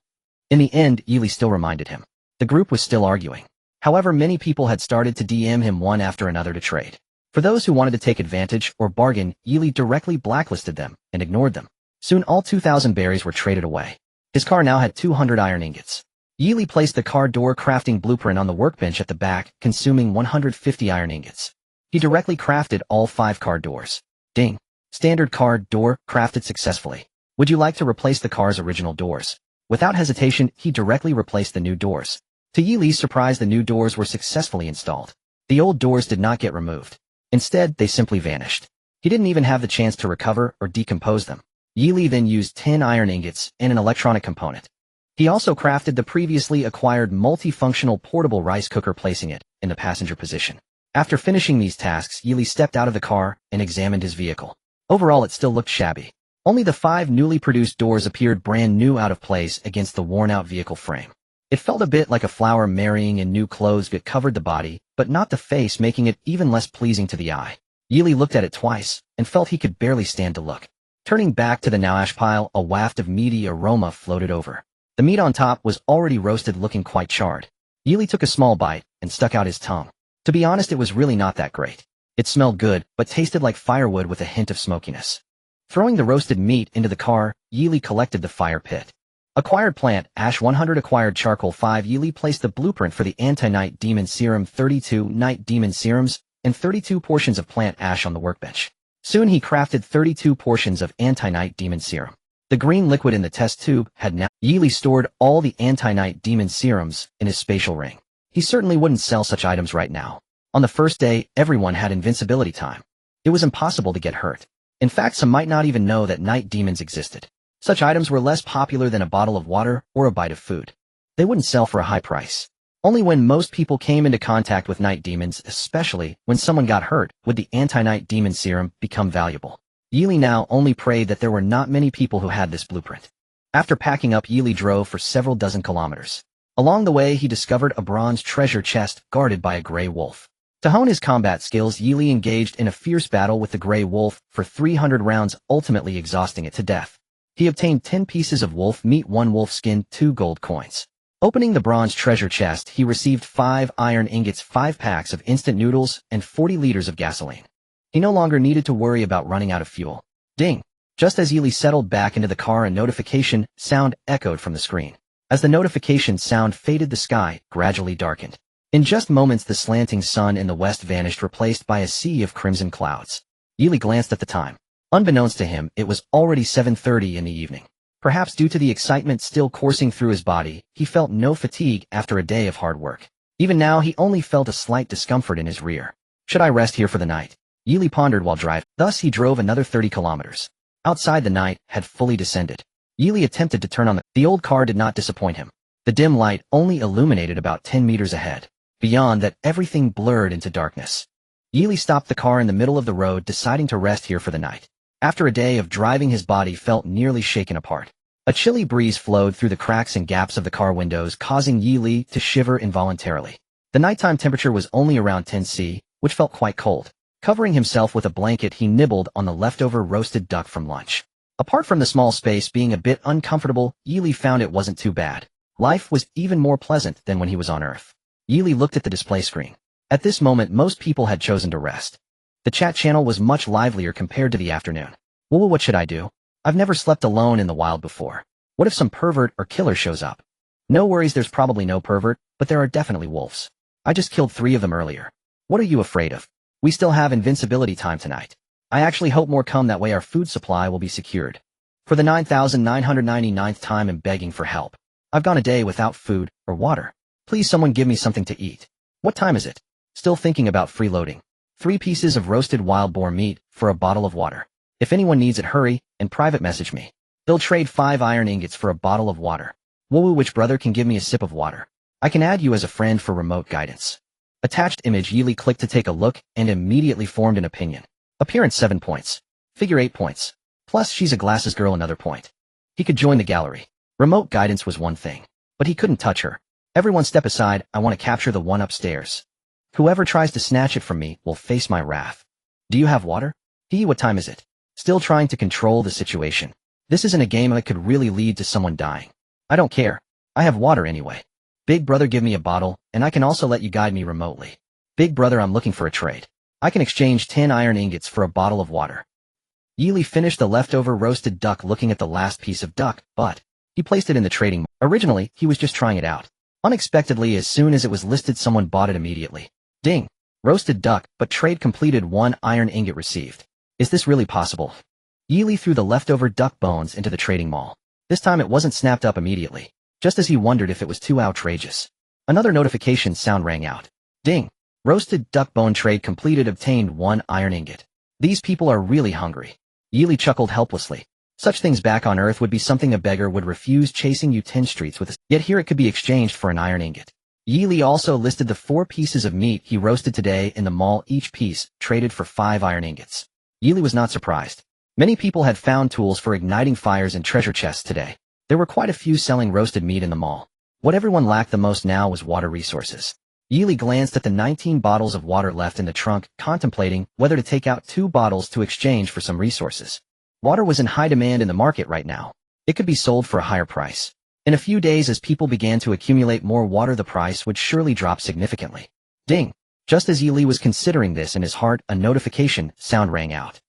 In the end, Yili still reminded him. The group was still arguing. However, many people had started to DM him one after another to trade. For those who wanted to take advantage or bargain, Yili directly blacklisted them and ignored them. Soon all 2,000 berries were traded away. His car now had 200 iron ingots. Yili placed the car door crafting blueprint on the workbench at the back, consuming 150 iron ingots. He directly crafted all 5 car doors. Ding. Standard car door crafted successfully. Would you like to replace the car's original doors? Without hesitation, he directly replaced the new doors. To Yili's surprise, the new doors were successfully installed. The old doors did not get removed. Instead, they simply vanished. He didn't even have the chance to recover or decompose them. Yili then used 10 iron ingots and an electronic component. He also crafted the previously acquired multifunctional portable rice cooker, placing it in the passenger position. After finishing these tasks, Yili stepped out of the car and examined his vehicle. Overall, it still looked shabby. Only the 5 newly produced doors appeared brand new, out of place against the worn-out vehicle frame. It felt a bit like a flower marrying in new clothes that covered the body, but not the face, making it even less pleasing to the eye. Yili looked at it twice, and felt he could barely stand to look. Turning back to the now ash pile, a waft of meaty aroma floated over. The meat on top was already roasted, looking quite charred. Yili took a small bite, and stuck out his tongue. To be honest, it was really not that great. It smelled good, but tasted like firewood with a hint of smokiness. Throwing the roasted meat into the car, Yili collected the fire pit. Acquired plant, ash 100. Acquired charcoal 5. Yili placed the blueprint for the anti-night demon serum, 32 night demon serums, and 32 portions of plant ash on the workbench. Soon he crafted 32 portions of anti-night demon serum. The green liquid in the test tube had now. Yili stored all the anti-night demon serums in his spatial ring. He certainly wouldn't sell such items right now. On the first day, everyone had invincibility time. It was impossible to get hurt. In fact, some might not even know that night demons existed. Such items were less popular than a bottle of water or a bite of food. They wouldn't sell for a high price. Only when most people came into contact with night demons, especially when someone got hurt, would the anti-night demon serum become valuable. Yili now only prayed that there were not many people who had this blueprint. After packing up, Yili drove for several dozen kilometers. Along the way, he discovered a bronze treasure chest guarded by a gray wolf. To hone his combat skills, Yili engaged in a fierce battle with the gray wolf for 300 rounds, ultimately exhausting it to death. He obtained 10 pieces of wolf meat, 1 wolf skin, 2 gold coins. Opening the bronze treasure chest, he received 5 iron ingots, 5 packs of instant noodles, and 40 liters of gasoline. He no longer needed to worry about running out of fuel. Ding! Just as Yili settled back into the car, a notification sound echoed from the screen. As the notification sound faded, the sky gradually darkened. In just moments, the slanting sun in the west vanished, replaced by a sea of crimson clouds. Yili glanced at the time. Unbeknownst to him, it was already 7:30 in the evening. Perhaps due to the excitement still coursing through his body, he felt no fatigue after a day of hard work. Even now, he only felt a slight discomfort in his rear. Should I rest here for the night? Yili pondered while driving. Thus, he drove another 30 kilometers. Outside, the night had fully descended. Yili attempted to turn on the old car did not disappoint him. The dim light only illuminated about 10 meters ahead. Beyond that, everything blurred into darkness. Yili stopped the car in the middle of the road, deciding to rest here for the night. After a day of driving, his body felt nearly shaken apart. A chilly breeze flowed through the cracks and gaps of the car windows, causing Yili to shiver involuntarily. The nighttime temperature was only around 10 C, which felt quite cold. Covering himself with a blanket, he nibbled on the leftover roasted duck from lunch. Apart from the small space being a bit uncomfortable, Yili found it wasn't too bad. Life was even more pleasant than when he was on Earth. Yili looked at the display screen. At this moment, most people had chosen to rest. The chat channel was much livelier compared to the afternoon. Well, what should I do? I've never slept alone in the wild before. What if some pervert or killer shows up? No worries, there's probably no pervert, but there are definitely wolves. I just killed 3 of them earlier. What are you afraid of? We still have invincibility time tonight. I actually hope more come, that way our food supply will be secured. For the 9,999th time, I'm begging for help. I've gone a day without food or water. Please, someone give me something to eat. What time is it? Still thinking about freeloading. 3 pieces of roasted wild boar meat for a bottle of water. If anyone needs it, hurry and private message me. They'll trade 5 iron ingots for a bottle of water. Woo, which brother can give me a sip of water? I can add you as a friend for remote guidance. Attached image. Yili clicked to take a look and immediately formed an opinion. Appearance 7 points. Figure 8 points. Plus she's a glasses girl, another point. He could join the gallery. Remote guidance was one thing, but he couldn't touch her. Everyone step aside, I want to capture the one upstairs. Whoever tries to snatch it from me will face my wrath. Do you have water? What time is it? Still trying to control the situation. This isn't a game that could really lead to someone dying. I don't care. I have water anyway. Big brother, give me a bottle, and I can also let you guide me remotely. Big brother, I'm looking for a trade. I can exchange 10 iron ingots for a bottle of water. Yili finished the leftover roasted duck, looking at the last piece of duck, but he placed it in the trading. Originally, he was just trying it out. Unexpectedly, as soon as it was listed, someone bought it immediately. Ding! Roasted duck, but trade completed, 1 iron ingot received. Is this really possible? Yili threw the leftover duck bones into the trading mall. This time it wasn't snapped up immediately, just as he wondered if it was too outrageous. Another notification sound rang out. Ding! Roasted duck bone trade completed, obtained 1 iron ingot. These people are really hungry. Yili chuckled helplessly. Such things back on Earth would be something a beggar would refuse, chasing you 10 streets with, yet here it could be exchanged for an iron ingot. Yili also listed the 4 pieces of meat he roasted today in the mall, each piece traded for 5 iron ingots. Yili was not surprised. Many people had found tools for igniting fires in treasure chests today. There were quite a few selling roasted meat in the mall. What everyone lacked the most now was water resources. Yili glanced at the 19 bottles of water left in the trunk, contemplating whether to take out 2 bottles to exchange for some resources. Water was in high demand in the market right now. It could be sold for a higher price. In a few days, as people began to accumulate more water, the price would surely drop significantly. Ding! Just as Yili was considering this in his heart, a notification sound rang out.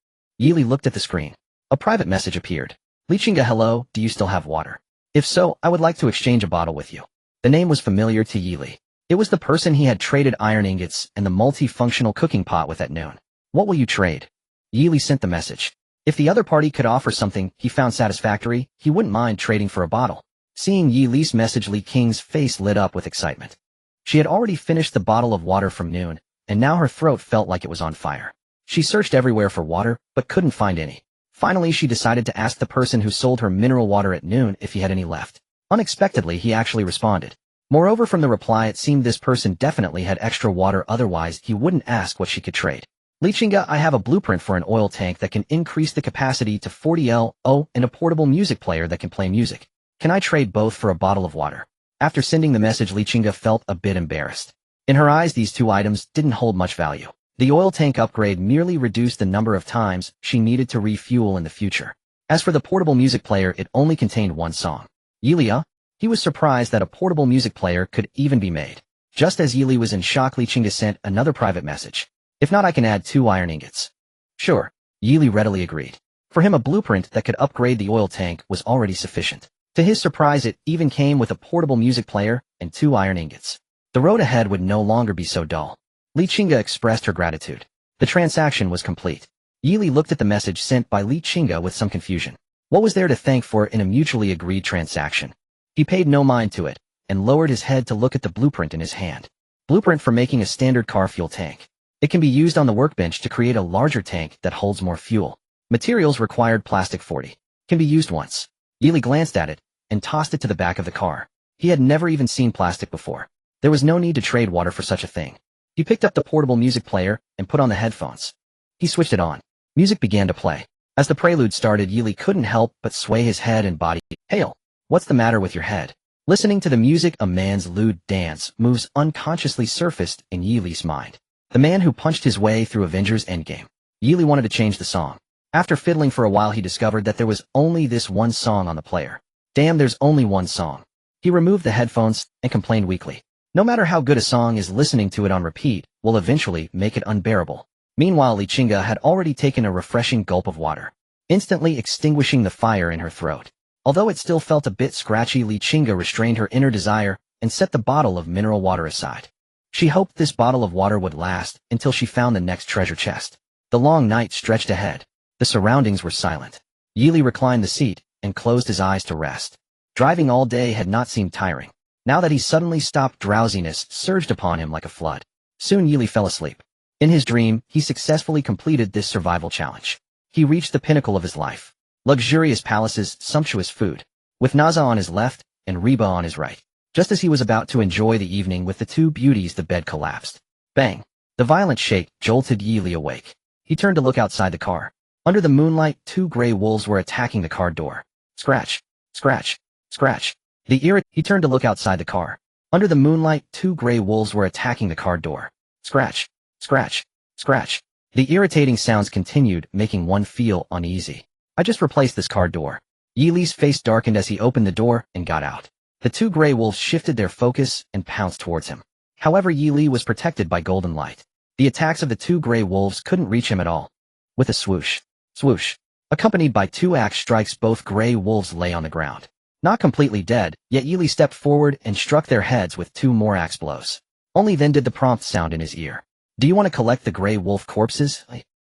Yili looked at the screen. A private message appeared. Lichinga, hello, do you still have water? If so, I would like to exchange a bottle with you. The name was familiar to Yili. It was the person he had traded iron ingots and the multifunctional cooking pot with at noon. What will you trade? Yili sent the message. If the other party could offer something he found satisfactory, he wouldn't mind trading for a bottle. Seeing Yili's message, Li Qing's face lit up with excitement. She had already finished the bottle of water from noon, and now her throat felt like it was on fire. She searched everywhere for water, but couldn't find any. Finally, she decided to ask the person who sold her mineral water at noon if he had any left. Unexpectedly, he actually responded. Moreover, from the reply, it seemed this person definitely had extra water, otherwise he wouldn't ask what she could trade. Lichinga, I have a blueprint for an oil tank that can increase the capacity to 40 L, and a portable music player that can play music. Can I trade both for a bottle of water? After sending the message, Lichinga felt a bit embarrassed. In her eyes, these 2 items didn't hold much value. The oil tank upgrade merely reduced the number of times she needed to refuel in the future. As for the portable music player, it only contained 1 song. Yilia? He was surprised that a portable music player could even be made. Just as Yili was in shock, Lichinga sent another private message. If not, I can add 2 iron ingots. Sure. Yili readily agreed. For him, a blueprint that could upgrade the oil tank was already sufficient. To his surprise, it even came with a portable music player and 2 iron ingots. The road ahead would no longer be so dull. Lichinga expressed her gratitude. The transaction was complete. Yili looked at the message sent by Lichinga with some confusion. What was there to thank for in a mutually agreed transaction? He paid no mind to it, and lowered his head to look at the blueprint in his hand. Blueprint for making a standard car fuel tank. It can be used on the workbench to create a larger tank that holds more fuel. Materials required: plastic 40. Can be used once. Yili glanced at it, and tossed it to the back of the car. He had never even seen plastic before. There was no need to trade water for such a thing. He picked up the portable music player, and put on the headphones. He switched it on. Music began to play. As the prelude started, Yili couldn't help but sway his head and body. Hail! What's the matter with your head? Listening to the music, a man's lewd dance moves unconsciously surfaced in Yili's mind. The man who punched his way through Avengers Endgame. Yili wanted to change the song. After fiddling for a while, he discovered that there was only this 1 song on the player. Damn, there's only 1 song. He removed the headphones and complained weakly. No matter how good a song is, listening to it on repeat will eventually make it unbearable. Meanwhile, Lichinga had already taken a refreshing gulp of water, instantly extinguishing the fire in her throat. Although it still felt a bit scratchy, Lichinga restrained her inner desire and set the bottle of mineral water aside. She hoped this bottle of water would last until she found the next treasure chest. The long night stretched ahead. The surroundings were silent. Yili reclined the seat and closed his eyes to rest. Driving all day had not seemed tiring. Now that he suddenly stopped, drowsiness surged upon him like a flood. Soon Yili fell asleep. In his dream, he successfully completed this survival challenge. He reached the pinnacle of his life. Luxurious palaces, sumptuous food, with Naza on his left and Reba on his right. Just as he was about to enjoy the evening with the 2 beauties, the bed collapsed. Bang! The violent shake jolted Yili awake. He turned to look outside the car. Under the moonlight, 2 gray wolves were attacking the car door. Scratch! Scratch! Scratch! He turned to look outside the car. Under the moonlight, 2 gray wolves were attacking the car door. Scratch! Scratch! Scratch! The irritating sounds continued, making one feel uneasy. I just replaced this car door. Yili's face darkened as he opened the door and got out. The 2 gray wolves shifted their focus and pounced towards him. However, Yili was protected by golden light. The attacks of the 2 gray wolves couldn't reach him at all. With a swoosh, swoosh, accompanied by 2 axe strikes, both gray wolves lay on the ground. Not completely dead, yet Yili stepped forward and struck their heads with 2 more axe blows. Only then did the prompt sound in his ear. Do you want to collect the gray wolf corpses?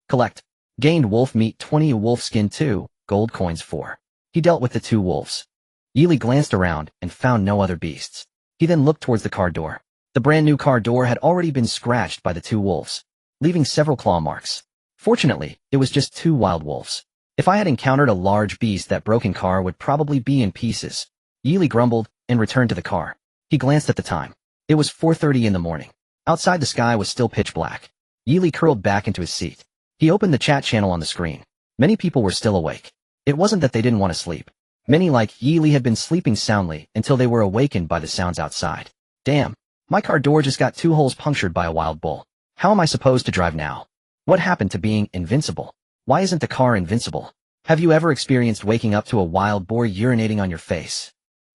Collect. Gained wolf meat 20, wolf skin 2, gold coins 4. He dealt with the 2 wolves. Yili glanced around and found no other beasts. He then looked towards the car door. The brand new car door had already been scratched by the 2 wolves, leaving several claw marks. Fortunately, it was just 2 wild wolves. If I had encountered a large beast, that broken car would probably be in pieces. Yili grumbled and returned to the car. He glanced at the time. It was 4:30 in the morning. Outside, the sky was still pitch black. Yili curled back into his seat. He opened the chat channel on the screen. Many people were still awake. It wasn't that they didn't want to sleep. Many like Yili had been sleeping soundly until they were awakened by the sounds outside. Damn, my car door just got 2 holes punctured by a wild bull. How am I supposed to drive now? What happened to being invincible? Why isn't the car invincible? Have you ever experienced waking up to a wild boar urinating on your face?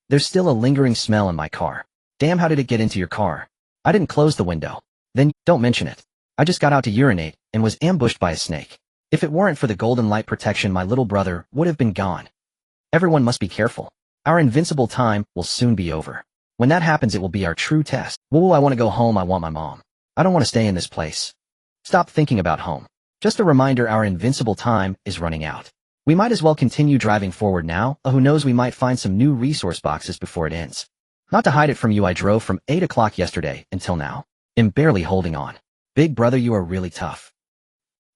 There's still a lingering smell in my car. Damn, how did it get into your car? I didn't close the window. Then, don't mention it. I just got out to urinate and was ambushed by a snake. If it weren't for the golden light protection, my little brother would have been gone. Everyone must be careful. Our invincible time will soon be over. When that happens, it will be our true test. Whoa, I want to go home. I want my mom. I don't want to stay in this place. Stop thinking about home. Just a reminder, our invincible time is running out. We might as well continue driving forward now. Who knows, we might find some new resource boxes before it ends. Not to hide it from you, I drove from 8 o'clock yesterday until now. I'm barely holding on. Big brother, you are really tough.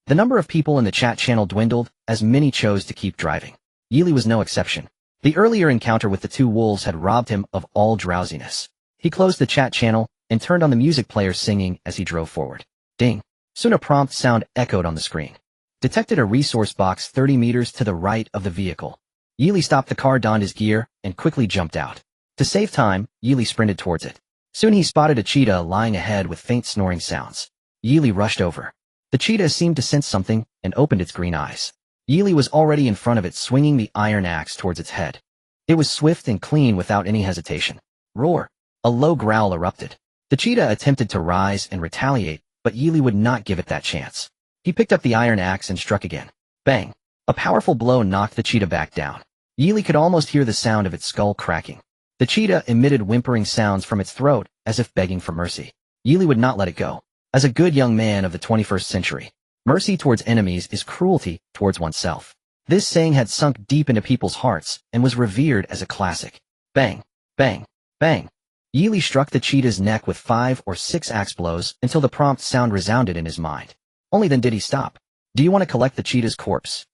The number of people in the chat channel dwindled as many chose to keep driving. Yili was no exception. The earlier encounter with the 2 wolves had robbed him of all drowsiness. He closed the chat channel and turned on the music player, singing as he drove forward. Ding. Soon a prompt sound echoed on the screen. Detected a resource box 30 meters to the right of the vehicle. Yili stopped the car, donned his gear, and quickly jumped out. To save time, Yili sprinted towards it. Soon he spotted a cheetah lying ahead with faint snoring sounds. Yili rushed over. The cheetah seemed to sense something and opened its green eyes. Yili was already in front of it, swinging the iron axe towards its head. It was swift and clean without any hesitation. Roar! A low growl erupted. The cheetah attempted to rise and retaliate, but Yili would not give it that chance. He picked up the iron axe and struck again. Bang! A powerful blow knocked the cheetah back down. Yili could almost hear the sound of its skull cracking. The cheetah emitted whimpering sounds from its throat, as if begging for mercy. Yili would not let it go. As a good young man of the 21st century, mercy towards enemies is cruelty towards oneself. This saying had sunk deep into people's hearts and was revered as a classic. Bang! Bang! Bang! Yili struck the cheetah's neck with 5 or 6 axe blows until the prompt sound resounded in his mind. Only then did he stop. Do you want to collect the cheetah's corpse?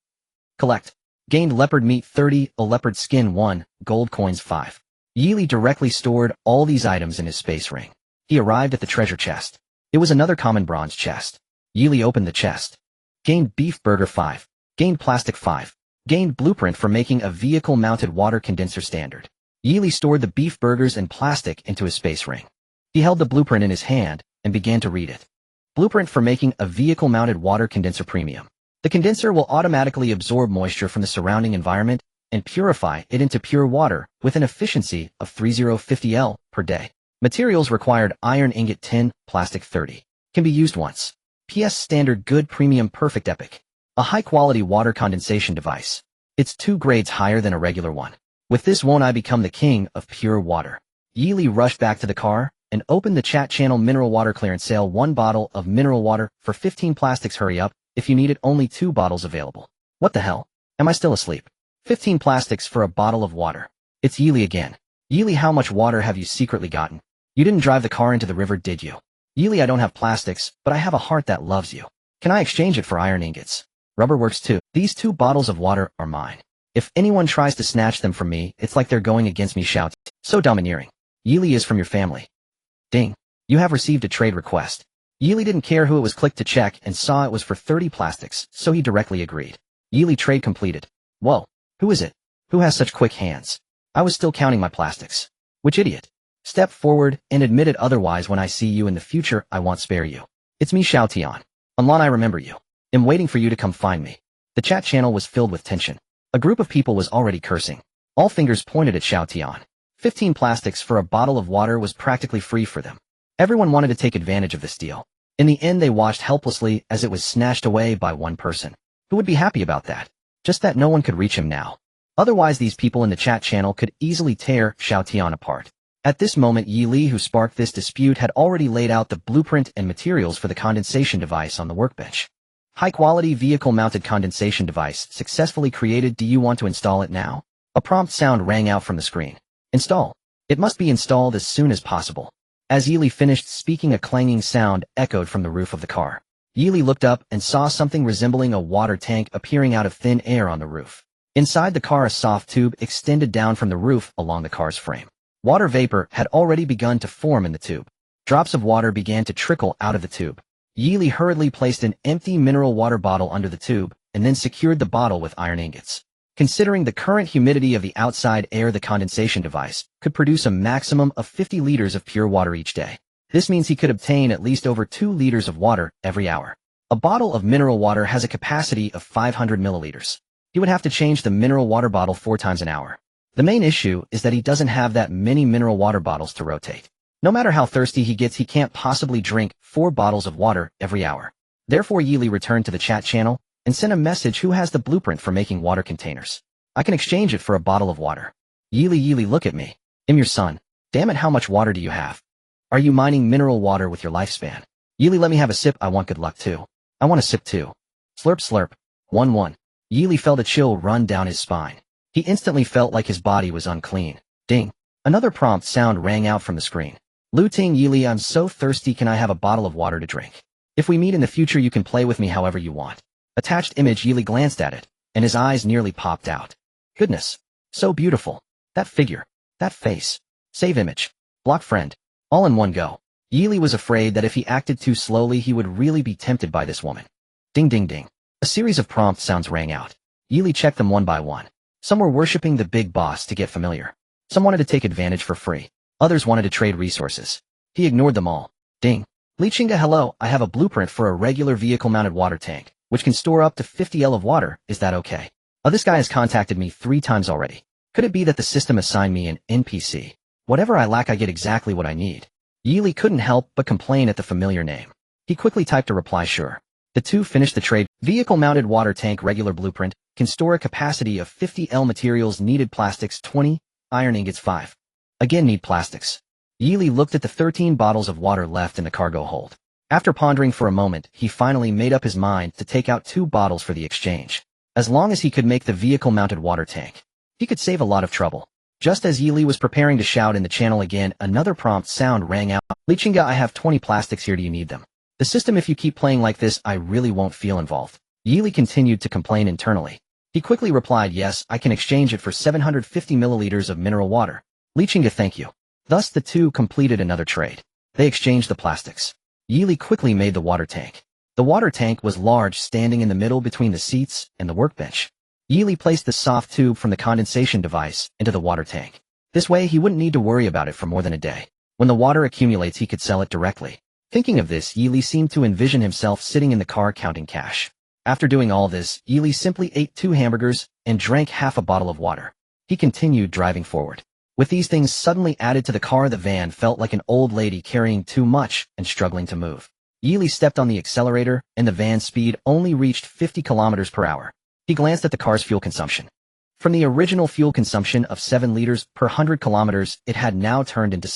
Collect. Gained leopard meat 30, a leopard skin 1, gold coins 5. Yili directly stored all these items in his space ring. He arrived at the treasure chest. It was another common bronze chest. Yili opened the chest. Gained beef burger 5. Gained plastic 5. Gained blueprint for making a vehicle-mounted water condenser standard. Yili stored the beef burgers and plastic into his space ring. He held the blueprint in his hand and began to read it. Blueprint for making a vehicle-mounted water condenser premium. The condenser will automatically absorb moisture from the surrounding environment and purify it into pure water with an efficiency of 3050 L per day. Materials required: iron ingot 10, plastic 30. Can be used once. PS standard good premium perfect epic. A high-quality water condensation device. It's 2 grades higher than a regular one. With this, won't I become the king of pure water? Yili rushed back to the car and opened the chat channel. Mineral water clearance sale: 1 bottle of mineral water for 15 plastics. Hurry up, if you need it, only 2 bottles available. What the hell? Am I still asleep? 15 plastics for a bottle of water. It's Yili again. Yili, how much water have you secretly gotten? You didn't drive the car into the river, did you? Yili, I don't have plastics, but I have a heart that loves you. Can I exchange it for iron ingots? Rubber works too. These 2 bottles of water are mine. If anyone tries to snatch them from me, it's like they're going against me. Shout. So domineering. Yili is from your family. Ding. You have received a trade request. Yili didn't care who it was, clicked to check and saw it was for 30 plastics, so he directly agreed. Yili, trade completed. Whoa. Who is it? Who has such quick hands? I was still counting my plastics. Which idiot? Step forward and admit it, otherwise when I see you in the future I won't spare you. It's me, Xiao Tian. Unlan, I remember you. I'm waiting for you to come find me. The chat channel was filled with tension. A group of people was already cursing. All fingers pointed at Xiao Tian. 15 plastics for a bottle of water was practically free for them. Everyone wanted to take advantage of this deal. In the end, they watched helplessly as it was snatched away by one person. Who would be happy about that? Just that no one could reach him now. Otherwise, these people in the chat channel could easily tear Xiao Tian apart. At this moment, Yili, who sparked this dispute, had already laid out the blueprint and materials for the condensation device on the workbench. High-quality vehicle-mounted condensation device successfully created. Do you want to install it now? A prompt sound rang out from the screen. Install. It must be installed as soon as possible. As Yili finished speaking, a clanging sound echoed from the roof of the car. Yili looked up and saw something resembling a water tank appearing out of thin air on the roof. Inside the car, a soft tube extended down from the roof along the car's frame. Water vapor had already begun to form in the tube. Drops of water began to trickle out of the tube. Yili hurriedly placed an empty mineral water bottle under the tube and then secured the bottle with iron ingots. Considering the current humidity of the outside air, the condensation device could produce a maximum of 50 liters of pure water each day. This means he could obtain at least over 2 liters of water every hour. A bottle of mineral water has a capacity of 500 milliliters. He would have to change the mineral water bottle 4 times an hour. The main issue is that he doesn't have that many mineral water bottles to rotate. No matter how thirsty he gets, he can't possibly drink 4 bottles of water every hour. Therefore, Yili returned to the chat channel and sent a message: who has the blueprint for making water containers? I can exchange it for a bottle of water. Yili, look at me. I'm your son. Damn it, how much water do you have? Are you mining mineral water with your lifespan? Yili, let me have a sip. I want good luck too. I want a sip too. Slurp slurp. 1-1. Yili felt a chill run down his spine. He instantly felt like his body was unclean. Ding. Another prompt sound rang out from the screen. Lu Ting, Yili, I'm so thirsty, can I have a bottle of water to drink? If we meet in the future, you can play with me however you want. Attached image. Yili glanced at it, and his eyes nearly popped out. Goodness. So beautiful. That figure. That face. Save image. Block friend. All in one go. Yili was afraid that if he acted too slowly, he would really be tempted by this woman. Ding ding ding. A series of prompt sounds rang out. Yili checked them one by one. Some were worshipping the big boss to get familiar. Some wanted to take advantage for free. Others wanted to trade resources. He ignored them all. Ding. Lichinga, hello, I have a blueprint for a regular vehicle-mounted water tank, which can store up to 50 L of water. Is that okay? This guy has contacted me 3 times already. Could it be that the system assigned me an NPC? Whatever I lack, I get exactly what I need. Yili couldn't help but complain at the familiar name. He quickly typed a reply: sure. The two finished the trade. Vehicle-mounted water tank, regular blueprint, can store a capacity of 50 L. Materials needed: plastics 20, iron ingots 5. Again, need plastics. Yili looked at the 13 bottles of water left in the cargo hold. After pondering for a moment, he finally made up his mind to take out 2 bottles for the exchange. As long as he could make the vehicle-mounted water tank, he could save a lot of trouble. Just as Yili was preparing to shout in the channel again, another prompt sound rang out. Lichinga, I have 20 plastics here, do you need them? The system, if you keep playing like this, I really won't feel involved. Yili continued to complain internally. He quickly replied, yes, I can exchange it for 750 milliliters of mineral water. Lichinga, thank you. Thus the two completed another trade. They exchanged the plastics. Yili quickly made the water tank. The water tank was large, standing in the middle between the seats and the workbench. Yili placed the soft tube from the condensation device into the water tank. This way he wouldn't need to worry about it for more than a day. When the water accumulates, he could sell it directly. Thinking of this, Yili seemed to envision himself sitting in the car counting cash. After doing all this, Yili simply ate 2 hamburgers and drank half a bottle of water. He continued driving forward. With these things suddenly added to the car, the van felt like an old lady carrying too much and struggling to move. Yili stepped on the accelerator, and the van's speed only reached 50 kilometers per hour. He glanced at the car's fuel consumption. From the original fuel consumption of 7 liters per 100 kilometers, it had now turned into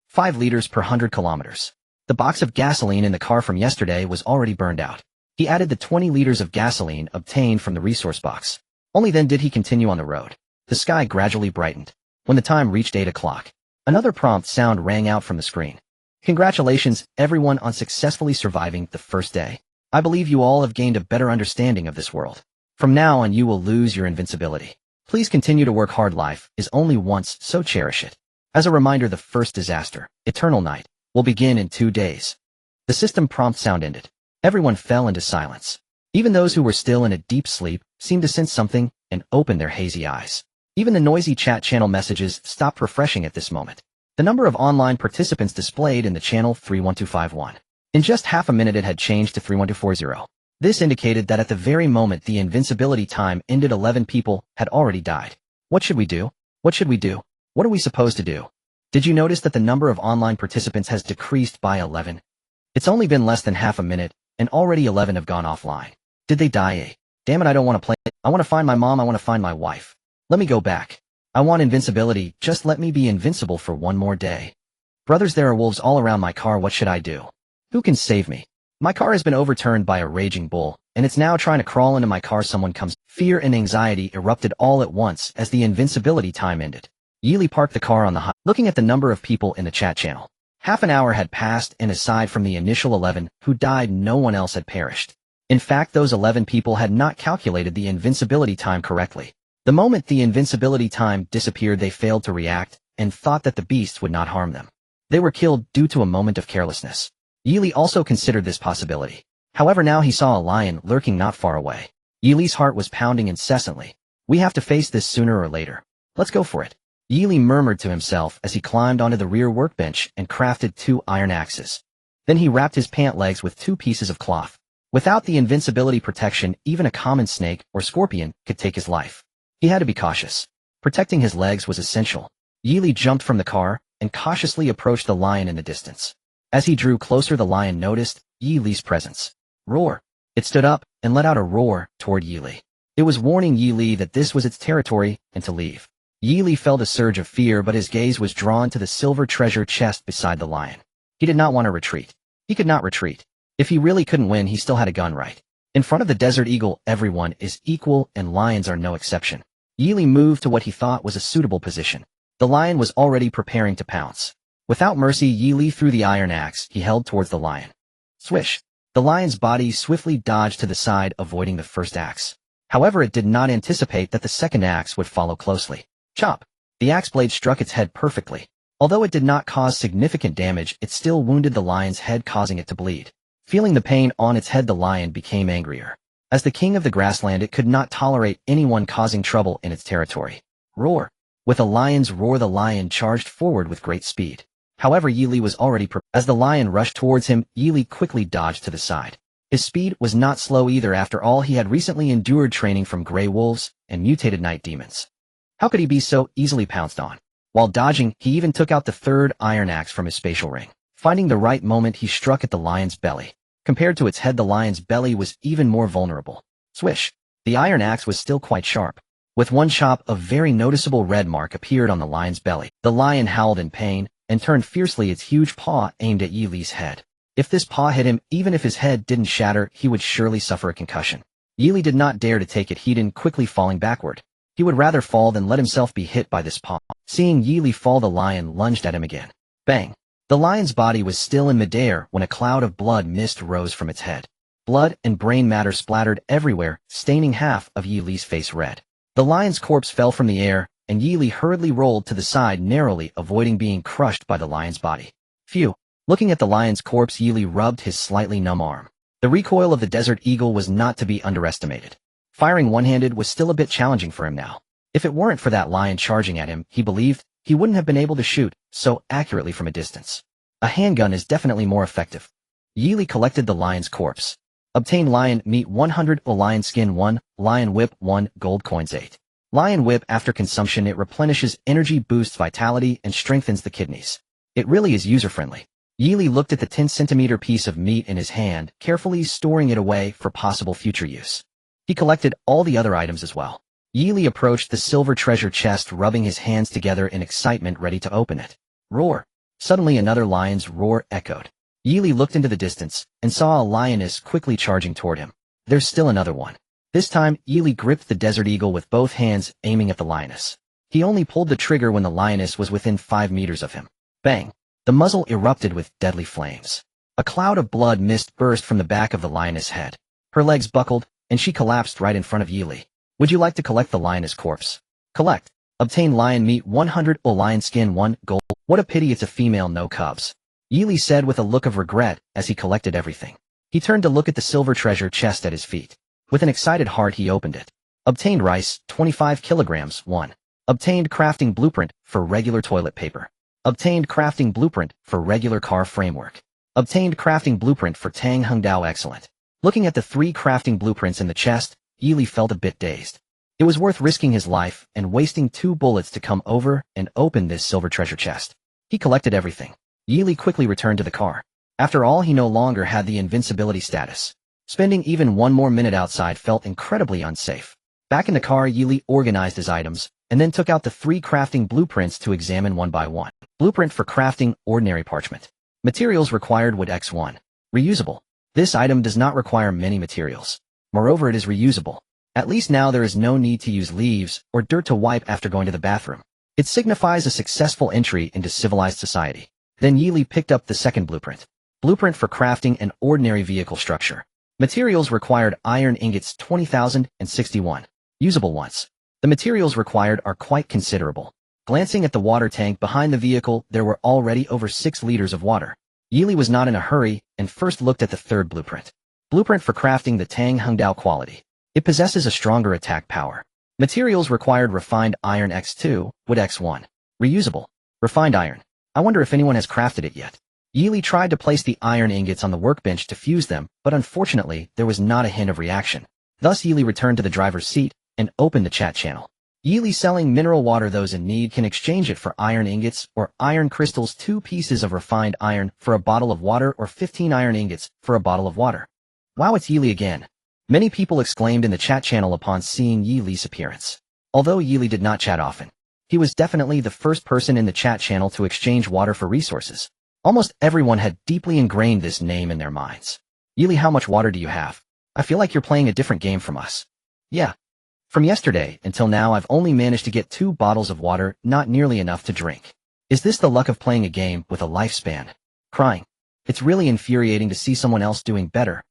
5 liters per 100 kilometers. The box of gasoline in the car from yesterday was already burned out. He added the 20 liters of gasoline obtained from the resource box. Only then did he continue on the road. The sky gradually brightened. When the time reached 8 o'clock, another prompt sound rang out from the screen. Congratulations, everyone, on successfully surviving the first day. I believe you all have gained a better understanding of this world. From now on, you will lose your invincibility. Please continue to work hard. Life is only once, so cherish it. As a reminder, the first disaster, Eternal Night, will begin in 2 days. The system prompt sound ended. Everyone fell into silence. Even those who were still in a deep sleep seemed to sense something and opened their hazy eyes. Even the noisy chat channel messages stopped refreshing at this moment. The number of online participants displayed in the channel 31251. In just half a minute, it had changed to 31240. This indicated that at the very moment the invincibility time ended, 11 people had already died. What should we do? What should we do? What are we supposed to do? Did you notice that the number of online participants has decreased by 11? It's only been less than half a minute, and already 11 have gone offline. Did they die? Damn it, I don't want to play. I want to find my mom, I want to find my wife. Let me go back. I want invincibility, just let me be invincible for one more day. Brothers, there are wolves all around my car, what should I do? Who can save me? My car has been overturned by a raging bull, and it's now trying to crawl into my car. Someone comes. Fear and anxiety erupted all at once as the invincibility time ended. Yili parked the car on the looking at the number of people in the chat channel. Half an hour had passed, and aside from the initial 11 who died, no one else had perished. In fact, those 11 people had not calculated the invincibility time correctly. The moment the invincibility time disappeared, they failed to react and thought that the beast would not harm them. They were killed due to a moment of carelessness. Yili also considered this possibility. However, now he saw a lion lurking not far away. Yili's heart was pounding incessantly. We have to face this sooner or later. Let's go for it. Yili murmured to himself as he climbed onto the rear workbench and crafted 2 iron axes. Then he wrapped his pant legs with 2 pieces of cloth. Without the invincibility protection, even a common snake or scorpion could take his life. He had to be cautious. Protecting his legs was essential. Yili jumped from the car and cautiously approached the lion in the distance. As he drew closer, the lion noticed Yili's presence. Roar! It stood up and let out a roar toward Yili. It was warning Yili that this was its territory and to leave. Yili felt a surge of fear, but his gaze was drawn to the silver treasure chest beside the lion. He did not want to retreat. He could not retreat. If he really couldn't win, he still had a gun, right? In front of the desert eagle, everyone is equal and lions are no exception. Yili moved to what he thought was a suitable position. The lion was already preparing to pounce. Without mercy, Yili threw the iron axe he held towards the lion. Swish! The lion's body swiftly dodged to the side, avoiding the first axe. However, it did not anticipate that the second axe would follow closely. Chop! The axe blade struck its head perfectly. Although it did not cause significant damage, it still wounded the lion's head, causing it to bleed. Feeling the pain on its head, the lion became angrier. As the king of the grassland, it could not tolerate anyone causing trouble in its territory. Roar! With a lion's roar, the lion charged forward with great speed. However, Yili was already prepared. As the lion rushed towards him, Yili quickly dodged to the side. His speed was not slow either. After all, he had recently endured training from gray wolves and mutated night demons. How could he be so easily pounced on? While dodging, he even took out the third iron axe from his spatial ring. Finding the right moment, he struck at the lion's belly. Compared to its head, the lion's belly was even more vulnerable. Swish! The iron axe was still quite sharp. With one chop, a very noticeable red mark appeared on the lion's belly. The lion howled in pain and turned fiercely, its huge paw aimed at Yili's head. If this paw hit him, even if his head didn't shatter, he would surely suffer a concussion. Yili did not dare to take it, Hedon quickly falling backward. He would rather fall than let himself be hit by this paw. Seeing Yili fall, the lion lunged at him again. Bang! The lion's body was still in midair when a cloud of blood mist rose from its head. Blood and brain matter splattered everywhere, staining half of Yili's face red. The lion's corpse fell from the air, and Yili hurriedly rolled to the side, narrowly avoiding being crushed by the lion's body. Phew! Looking at the lion's corpse, Yili rubbed his slightly numb arm. The recoil of the desert eagle was not to be underestimated. Firing one-handed was still a bit challenging for him now. If it weren't for that lion charging at him, he believed he wouldn't have been able to shoot so accurately from a distance. A handgun is definitely more effective. Yili collected the lion's corpse. Obtained lion meat 100, lion skin 1, lion whip 1, gold coins 8. Lion whip, after consumption, it replenishes energy, boosts vitality, and strengthens the kidneys. It really is user-friendly. Yili looked at the 10-centimeter piece of meat in his hand, carefully storing it away for possible future use. He collected all the other items as well. Yili approached the silver treasure chest, rubbing his hands together in excitement, ready to open it. Roar! Suddenly another lion's roar echoed. Yili looked into the distance and saw a lioness quickly charging toward him. There's still another one. This time, Yili gripped the desert eagle with both hands, aiming at the lioness. He only pulled the trigger when the lioness was within 5 meters of him. Bang! The muzzle erupted with deadly flames. A cloud of blood mist burst from the back of the lioness' head. Her legs buckled, and she collapsed right in front of Yili. Would you like to collect the lioness corpse? Collect. Obtain lion meat 100, lion skin 1, gold. What a pity it's a female, no cubs. Yili said with a look of regret as he collected everything. He turned to look at the silver treasure chest at his feet. With an excited heart, he opened it. Obtained rice, 25 kilograms, 1. Obtained crafting blueprint for regular toilet paper. Obtained crafting blueprint for regular car framework. Obtained crafting blueprint for Tang Hung Dao. Excellent. Looking at the 3 crafting blueprints in the chest, Yili felt a bit dazed. It was worth risking his life and wasting 2 bullets to come over and open this silver treasure chest. He collected everything. Yili quickly returned to the car. After all, he no longer had the invincibility status. Spending even 1 more minute outside felt incredibly unsafe. Back in the car, Yili organized his items and then took out the 3 crafting blueprints to examine one by one. Blueprint for crafting ordinary parchment. Materials required wood X1. Reusable. This item does not require many materials. Moreover, it is reusable. At least now there is no need to use leaves or dirt to wipe after going to the bathroom. It signifies a successful entry into civilized society. Then Yili picked up the second blueprint. Blueprint for crafting an ordinary vehicle structure. Materials required iron ingots 20,061. Usable ones. The materials required are quite considerable. Glancing at the water tank behind the vehicle, there were already over 6 liters of water. Yili was not in a hurry and first looked at the third blueprint. Blueprint for crafting the Tang Hung Dao quality. It possesses a stronger attack power. Materials required refined iron X2, wood X1. Reusable. Refined iron. I wonder if anyone has crafted it yet. Yeely tried to place the iron ingots on the workbench to fuse them, but unfortunately, there was not a hint of reaction. Thus Yeely returned to the driver's seat and opened the chat channel. Yeely selling mineral water. Those in need can exchange it for iron ingots or iron crystals, 2 pieces of refined iron for a bottle of water, or 15 iron ingots for a bottle of water. Wow, it's Yeely again. Many people exclaimed in the chat channel upon seeing Yeely's appearance. Although Yeely did not chat often, he was definitely the first person in the chat channel to exchange water for resources. Almost everyone had deeply ingrained this name in their minds. Yeely, how much water do you have? I feel like you're playing a different game from us. Yeah. From yesterday until now I've only managed to get 2 bottles of water, not nearly enough to drink. Is this the luck of playing a game with a lifespan? Crying. It's really infuriating to see someone else doing better.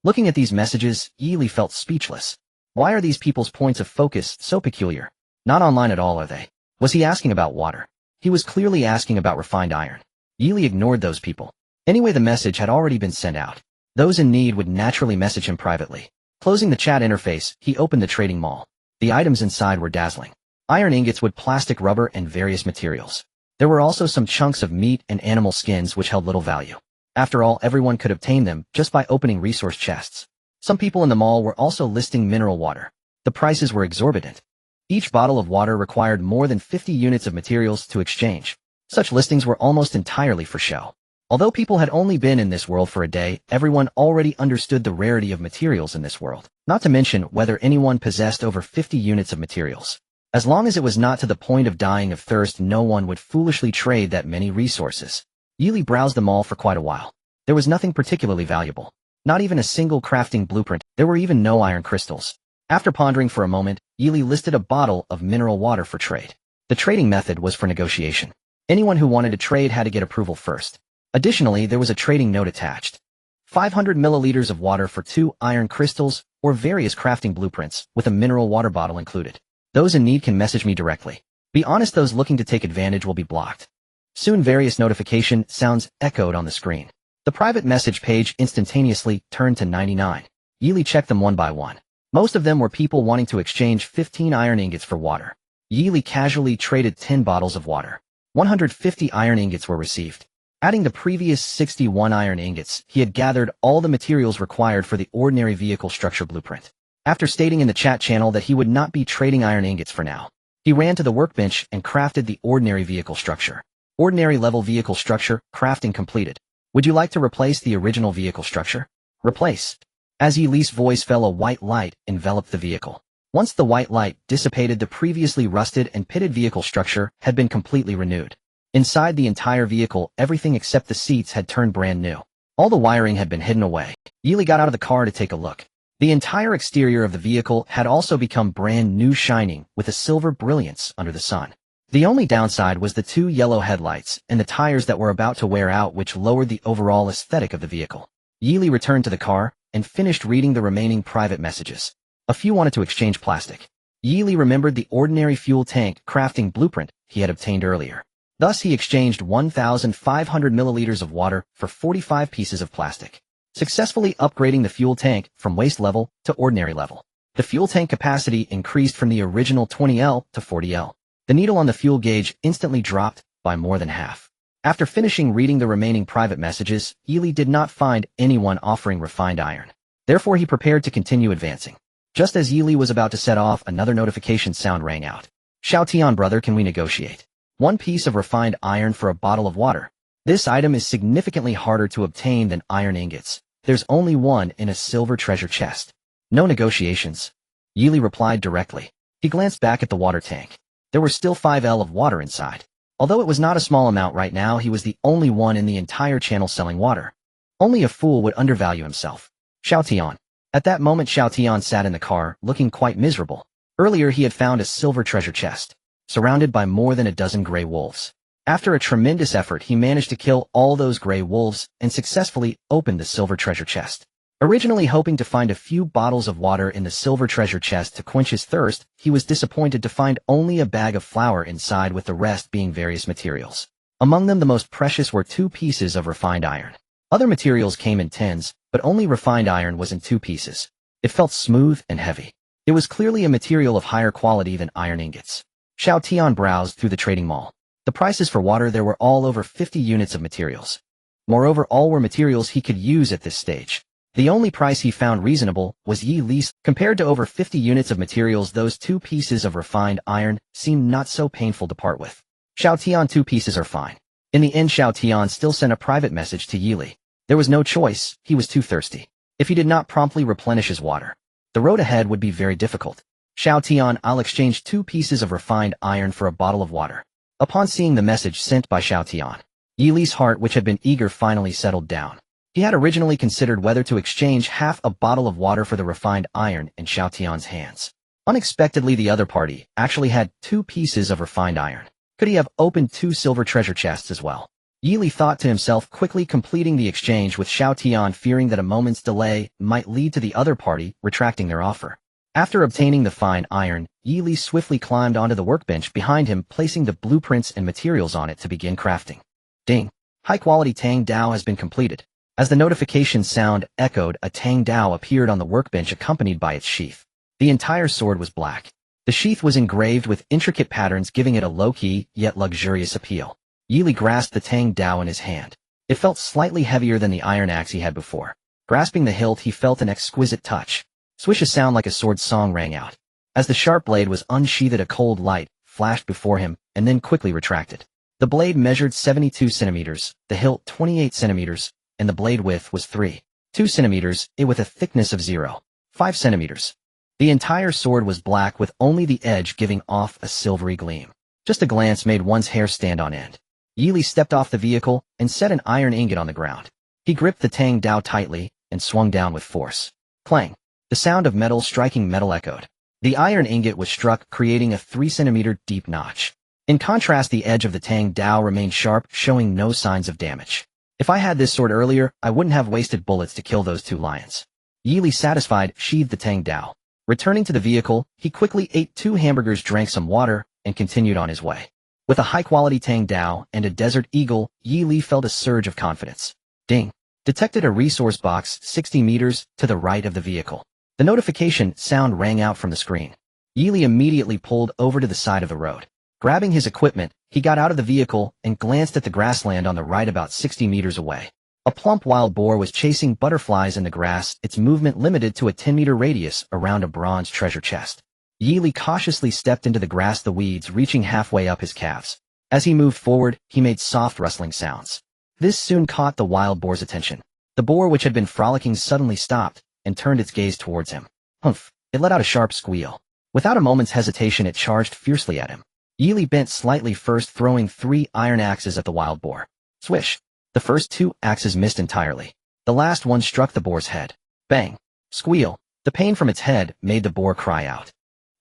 Looking at these messages, Yeely felt speechless. Why are these people's points of focus so peculiar? Not online at all, are they? Was he asking about water? He was clearly asking about refined iron. Yeely ignored those people. Anyway, the message had already been sent out. Those in need would naturally message him privately. Closing the chat interface, he opened the trading mall. The items inside were dazzling. Iron ingots, wood, plastic, rubber, and various materials. There were also some chunks of meat and animal skins which held little value. After all, everyone could obtain them just by opening resource chests. Some people in the mall were also listing mineral water. The prices were exorbitant. Each bottle of water required more than 50 units of materials to exchange. Such listings were almost entirely for show. Although people had only been in this world for a day, everyone already understood the rarity of materials in this world, not to mention whether anyone possessed over 50 units of materials. As long as it was not to the point of dying of thirst, no one would foolishly trade that many resources. Yeely browsed the mall for quite a while. There was nothing particularly valuable. Not even a single crafting blueprint. There were even no iron crystals. After pondering for a moment, Yeely listed a bottle of mineral water for trade. The trading method was for negotiation. Anyone who wanted to trade had to get approval first. Additionally, there was a trading note attached. 500 milliliters of water for 2 iron crystals or various crafting blueprints, with a mineral water bottle included. Those in need can message me directly. Be honest, those looking to take advantage will be blocked. Soon various notification sounds echoed on the screen. The private message page instantaneously turned to 99. Yeely checked them one by one. Most of them were people wanting to exchange 15 iron ingots for water. Yeely casually traded 10 bottles of water. 150 iron ingots were received. Adding the previous 61 iron ingots, he had gathered all the materials required for the ordinary vehicle structure blueprint. After stating in the chat channel that he would not be trading iron ingots for now, he ran to the workbench and crafted the ordinary vehicle structure. Ordinary level vehicle structure, crafting completed. Would you like to replace the original vehicle structure? Replace. As Yeely's voice fell, a white light enveloped the vehicle. Once the white light dissipated, the previously rusted and pitted vehicle structure had been completely renewed. Inside the entire vehicle, everything except the seats had turned brand new. All the wiring had been hidden away. Yeely got out of the car to take a look. The entire exterior of the vehicle had also become brand new, shining with a silver brilliance under the sun. The only downside was the 2 yellow headlights and the tires that were about to wear out, which lowered the overall aesthetic of the vehicle. Yeely returned to the car and finished reading the remaining private messages. A few wanted to exchange plastic. Yeely remembered the ordinary fuel tank crafting blueprint he had obtained earlier. Thus he exchanged 1,500 milliliters of water for 45 pieces of plastic, successfully upgrading the fuel tank from waste level to ordinary level. The fuel tank capacity increased from the original 20L to 40L. The needle on the fuel gauge instantly dropped by more than half. After finishing reading the remaining private messages, Yeely did not find anyone offering refined iron. Therefore, he prepared to continue advancing. Just as Yeely was about to set off, another notification sound rang out. Xiao Tian, brother, can we negotiate? 1 piece of refined iron for a bottle of water. This item is significantly harder to obtain than iron ingots. There's only one in a silver treasure chest. No negotiations. Yeely replied directly. He glanced back at the water tank. There were still 5L of water inside. Although it was not a small amount right now, he was the only one in the entire channel selling water. Only a fool would undervalue himself. Xiao Tian. At that moment, Xiao Tian sat in the car, looking quite miserable. Earlier he had found a silver treasure chest, surrounded by more than a dozen gray wolves. After a tremendous effort, he managed to kill all those gray wolves and successfully opened the silver treasure chest. Originally hoping to find a few bottles of water in the silver treasure chest to quench his thirst, he was disappointed to find only a bag of flour inside, with the rest being various materials. Among them, the most precious were 2 pieces of refined iron. Other materials came in tins, but only refined iron was in 2 pieces. It felt smooth and heavy. It was clearly a material of higher quality than iron ingots. Xiao Tian browsed through the trading mall. The prices for water there were all over 50 units of materials. Moreover, all were materials he could use at this stage. The only price he found reasonable was Yi Li's. Compared to over 50 units of materials, those 2 pieces of refined iron seemed not so painful to part with. Xiao Tian, 2 pieces are fine. In the end, Xiao Tian still sent a private message to Yi Li. There was no choice, he was too thirsty. If he did not promptly replenish his water, the road ahead would be very difficult. Xiao Tian, I'll exchange 2 pieces of refined iron for a bottle of water. Upon seeing the message sent by Xiao Tian, Yi Li's heart, which had been eager, finally settled down. He had originally considered whether to exchange half a bottle of water for the refined iron in Xiao Tian's hands. Unexpectedly, the other party actually had 2 pieces of refined iron. Could he have opened 2 silver treasure chests as well? Yi Li thought to himself, quickly completing the exchange with Xiao Tian, fearing that a moment's delay might lead to the other party retracting their offer. After obtaining the fine iron, Yi Li swiftly climbed onto the workbench behind him, placing the blueprints and materials on it to begin crafting. Ding! High-quality Tang Dao has been completed. As the notification sound echoed, a Tang Dao appeared on the workbench accompanied by its sheath. The entire sword was black. The sheath was engraved with intricate patterns, giving it a low-key, yet luxurious appeal. Yi Li grasped the Tang Dao in his hand. It felt slightly heavier than the iron axe he had before. Grasping the hilt, he felt an exquisite touch. Swish! A sound like a sword song rang out. As the sharp blade was unsheathed, a cold light flashed before him, and then quickly retracted. The blade measured 72 centimeters, the hilt 28 centimeters, and the blade width was 3.2 centimeters, it with a thickness of 0.5 centimeters. The entire sword was black, with only the edge giving off a silvery gleam. Just a glance made one's hair stand on end. Yi Li stepped off the vehicle and set an iron ingot on the ground. He gripped the Tang Dao tightly and swung down with force. Clang! The sound of metal striking metal echoed. The iron ingot was struck, creating a 3-centimeter deep notch. In contrast, the edge of the Tang Dao remained sharp, showing no signs of damage. If I had this sword earlier, I wouldn't have wasted bullets to kill those 2 lions. Yi Li, satisfied, sheathed the Tang Dao. Returning to the vehicle, he quickly ate 2 hamburgers, drank some water, and continued on his way. With a high-quality Tang Dao and a Desert Eagle, Yi Li felt a surge of confidence. Ding! Detected a resource box 60 meters to the right of the vehicle. The notification sound rang out from the screen. Yi Li immediately pulled over to the side of the road. Grabbing his equipment, he got out of the vehicle and glanced at the grassland on the right about 60 meters away. A plump wild boar was chasing butterflies in the grass, its movement limited to a 10-meter radius around a bronze treasure chest. Yi Li cautiously stepped into the grass, the weeds reaching halfway up his calves. As he moved forward, he made soft rustling sounds. This soon caught the wild boar's attention. The boar, which had been frolicking, suddenly stopped and turned its gaze towards him. Humph! It let out a sharp squeal. Without a moment's hesitation, it charged fiercely at him. Yi Li bent slightly first, throwing 3 iron axes at the wild boar. Swish! The first 2 axes missed entirely. The last one struck the boar's head. Bang! Squeal! The pain from its head made the boar cry out.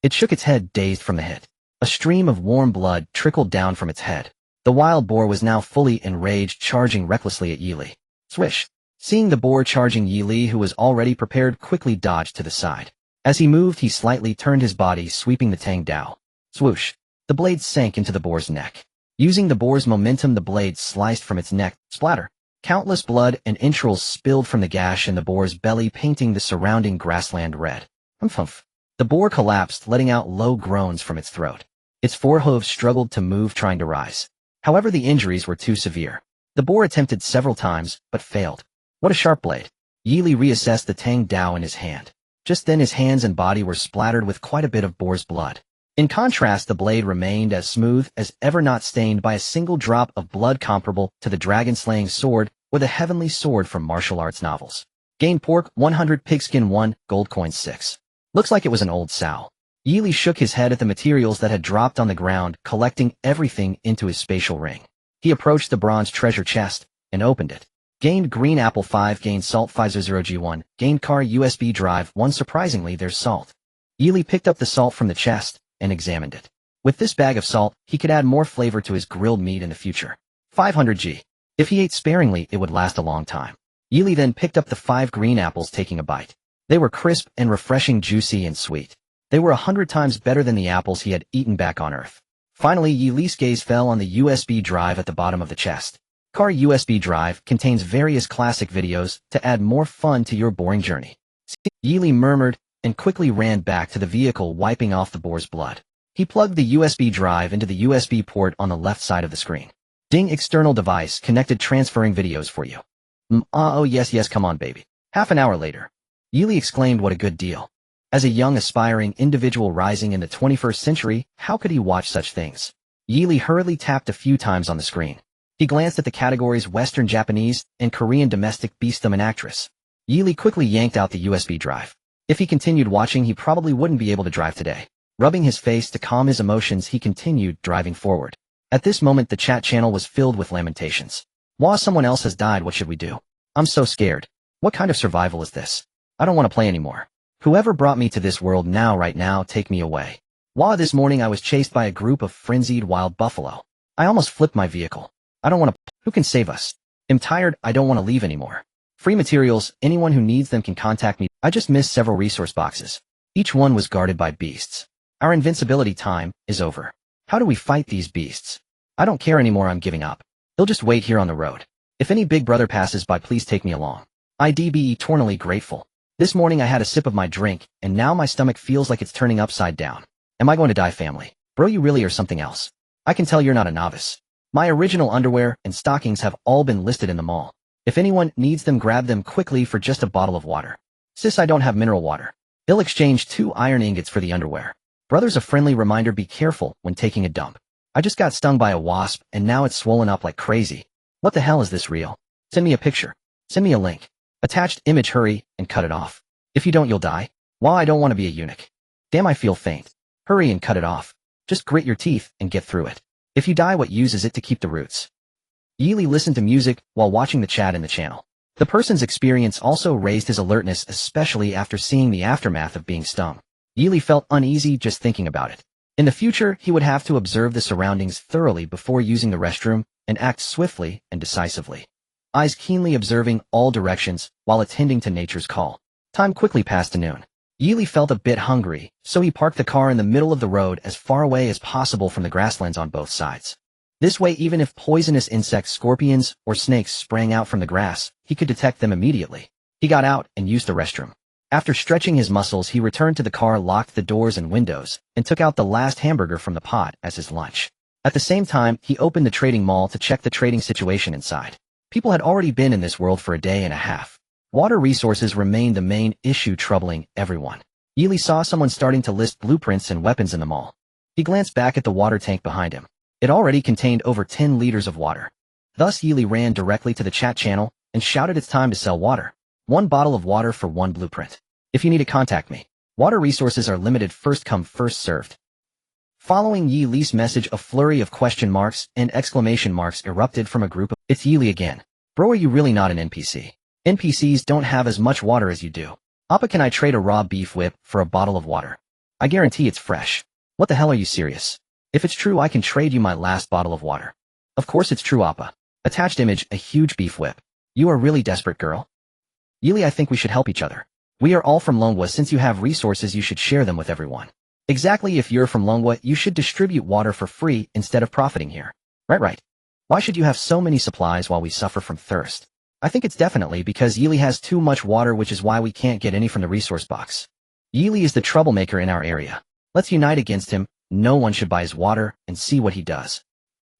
It shook its head, dazed from the hit. A stream of warm blood trickled down from its head. The wild boar was now fully enraged, charging recklessly at Yi Li. Swish! Seeing the boar charging, Yi Li, who was already prepared, quickly dodged to the side. As he moved, he slightly turned his body, sweeping the Tang Dao. Swoosh! The blade sank into the boar's neck. Using the boar's momentum, the blade sliced from its neck. Splatter! Countless blood and entrails spilled from the gash in the boar's belly, painting the surrounding grassland red. Humph humph! The boar collapsed, letting out low groans from its throat. Its forehooves struggled to move, trying to rise. However, the injuries were too severe. The boar attempted several times, but failed. What a sharp blade! Yi Li reassessed the Tang Dao in his hand. Just then his hands and body were splattered with quite a bit of boar's blood. In contrast, the blade remained as smooth as ever, not stained by a single drop of blood, comparable to the dragon-slaying sword or the heavenly sword from martial arts novels. Gain pork 100, pigskin 1, gold coins 6. Looks like it was an old sow. Yi Li shook his head at the materials that had dropped on the ground, collecting everything into his spatial ring. He approached the bronze treasure chest and opened it. Gained green apple 5, gained salt 50G1, gained car USB drive 1. Surprisingly, there's salt. Yi Li picked up the salt from the chest and examined it. With this bag of salt, he could add more flavor to his grilled meat in the future. 500G. If he ate sparingly, it would last a long time. Yi Li then picked up the 5 green apples, taking a bite. They were crisp and refreshing, juicy and sweet. They were 100 times better than the apples he had eaten back on Earth. Finally, Yi Li's gaze fell on the USB drive at the bottom of the chest. Car USB drive contains various classic videos to add more fun to your boring journey. Yi Li murmured, and quickly ran back to the vehicle, wiping off the boar's blood. He plugged the USB drive into the USB port on the left side of the screen. Ding, external device connected, transferring videos for you. Oh yes, come on baby. Half an hour later. Yili exclaimed, what a good deal. As a young aspiring individual rising in the 21st century, how could he watch such things? Yili hurriedly tapped a few times on the screen. He glanced at the categories Western Japanese and Korean domestic beastum and actress. Yili quickly yanked out the USB drive. If he continued watching, he probably wouldn't be able to drive today. Rubbing his face to calm his emotions, he continued driving forward. At this moment, the chat channel was filled with lamentations. Wow, someone else has died, what should we do? I'm so scared. What kind of survival is this? I don't want to play anymore. Whoever brought me to this world now, right now, take me away. Wow, this morning I was chased by a group of frenzied wild buffalo. I almost flipped my vehicle. I don't want to. Who can save us? I'm tired, I don't want to leave anymore. Free materials, anyone who needs them can contact me. I just missed several resource boxes. Each one was guarded by beasts. Our invincibility time is over. How do we fight these beasts? I don't care anymore, I'm giving up. They'll just wait here on the road. If any big brother passes by, please take me along. I'd be eternally grateful. This morning I had a sip of my drink, and now my stomach feels like it's turning upside down. Am I going to die, family? Bro, you really are something else. I can tell you're not a novice. My original underwear and stockings have all been listed in the mall. If anyone needs them, grab them quickly for just a bottle of water. Sis, I don't have mineral water. He'll exchange 2 iron ingots for the underwear. Brother's a friendly reminder, be careful when taking a dump. I just got stung by a wasp, and now it's swollen up like crazy. What the hell is this real? Send me a picture. Send me a link. Attached image, hurry, and cut it off. If you don't, you'll die. Wow, I don't want to be a eunuch. Damn, I feel faint. Hurry and cut it off. Just grit your teeth and get through it. If you die, what use is it to keep the roots? Yili listened to music while watching the chat in the channel. The person's experience also raised his alertness, especially after seeing the aftermath of being stung. Yili felt uneasy just thinking about it. In the future, he would have to observe the surroundings thoroughly before using the restroom and act swiftly and decisively. Eyes keenly observing all directions while attending to nature's call. Time quickly passed to noon. Yili felt a bit hungry, so he parked the car in the middle of the road as far away as possible from the grasslands on both sides. This way, even if poisonous insects, scorpions, or snakes sprang out from the grass, he could detect them immediately. He got out and used the restroom. After stretching his muscles, he returned to the car, locked the doors and windows, and took out the last hamburger from the pot as his lunch. At the same time, he opened the trading mall to check the trading situation inside. People had already been in this world for a day and a half. Water resources remained the main issue troubling everyone. Yili saw someone starting to list blueprints and weapons in the mall. He glanced back at the water tank behind him. It already contained over 10 liters of water. Thus, Yili ran directly to the chat channel and shouted it's time to sell water. 1 bottle of water for 1 blueprint. If you need to contact me. Water resources are limited, first come, first served. Following Yili's message, a flurry of question marks and exclamation marks erupted from a group of, it's Yili again. Bro, are you really not an NPC? NPCs don't have as much water as you do. Appa, can I trade a raw beef whip for a bottle of water? I guarantee it's fresh. What the hell, are you serious? If it's true, I can trade you my last bottle of water. Of course it's true, Appa. Attached image, a huge beef whip. You are really desperate, girl. Yili, I think we should help each other. We are all from Longwa. Since you have resources, you should share them with everyone. Exactly, if you're from Longwa, you should distribute water for free instead of profiting here. Right. Why should you have so many supplies while we suffer from thirst? I think it's definitely because Yili has too much water, which is why we can't get any from the resource box. Yili is the troublemaker in our area. Let's unite against him. No one should buy his water and see what he does.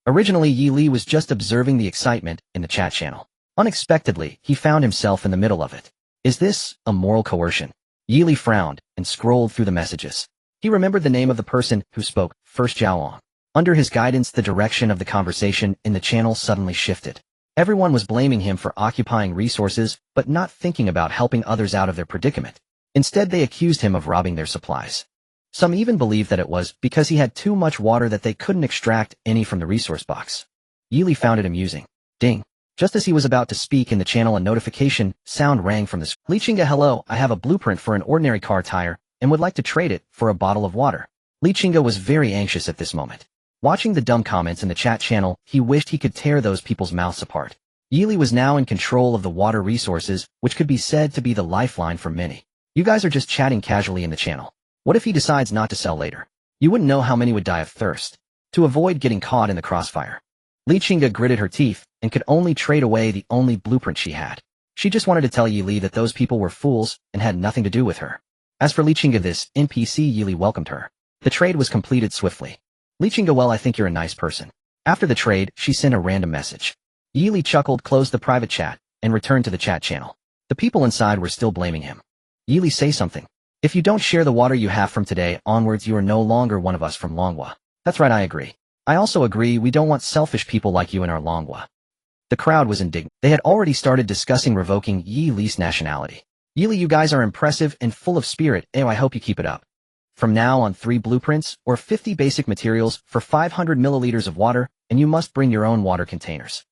Originally, Yili was just observing the excitement in the chat channel. Unexpectedly, he found himself in the middle of it. Is this a moral coercion? Yili frowned and scrolled through the messages. He remembered the name of the person who spoke, first Zhao. Under his guidance, the direction of the conversation in the channel suddenly shifted. Everyone was blaming him for occupying resources, but not thinking about helping others out of their predicament. Instead, they accused him of robbing their supplies. Some even believed that it was because he had too much water that they couldn't extract any from the resource box. Yili found it amusing. Ding. Just as he was about to speak in the channel, a notification sound rang from the screen. Lichinga, hello, I have a blueprint for an ordinary car tire and would like to trade it for a bottle of water. Lichinga was very anxious at this moment. Watching the dumb comments in the chat channel, he wished he could tear those people's mouths apart. Yili was now in control of the water resources, which could be said to be the lifeline for many. You guys are just chatting casually in the channel. What if he decides not to sell later? You wouldn't know how many would die of thirst. To avoid getting caught in the crossfire, Lichinga gritted her teeth and could only trade away the only blueprint she had. She just wanted to tell Yili that those people were fools and had nothing to do with her. As for Lichinga, this NPC Yili welcomed her. The trade was completed swiftly. Lichinga, well, I think you're a nice person. After the trade, she sent a random message. Yili chuckled, closed the private chat, and returned to the chat channel. The people inside were still blaming him. Yili, say something. If you don't share the water you have from today onwards, you are no longer one of us from Longwa. That's right, I agree. I also agree, we don't want selfish people like you in our Longwa. The crowd was indignant. They had already started discussing revoking Yili's nationality. Yili, you guys are impressive and full of spirit, I hope you keep it up. From now on, 3 blueprints, or 50 basic materials, for 500 milliliters of water, and you must bring your own water containers.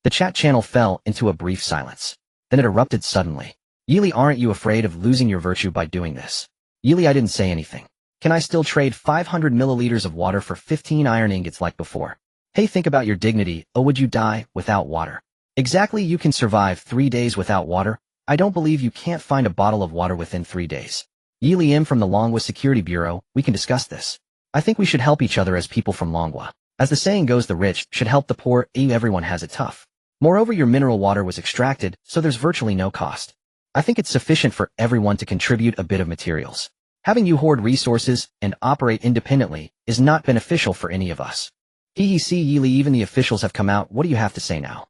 The chat channel fell into a brief silence. Then it erupted suddenly. Yili, aren't you afraid of losing your virtue by doing this? Yili, I didn't say anything. Can I still trade 500 milliliters of water for 15 iron ingots like before? Hey, think about your dignity. Oh, would you die without water? Exactly, you can survive 3 days without water. I don't believe you can't find a bottle of water within 3 days. Yili M from the Longwa Security Bureau, we can discuss this. I think we should help each other as people from Longwa. As the saying goes, the rich should help the poor, everyone has it tough. Moreover, your mineral water was extracted, so there's virtually no cost. I think it's sufficient for everyone to contribute a bit of materials. Having you hoard resources and operate independently is not beneficial for any of us. See, Yili, even the officials have come out. What do you have to say now?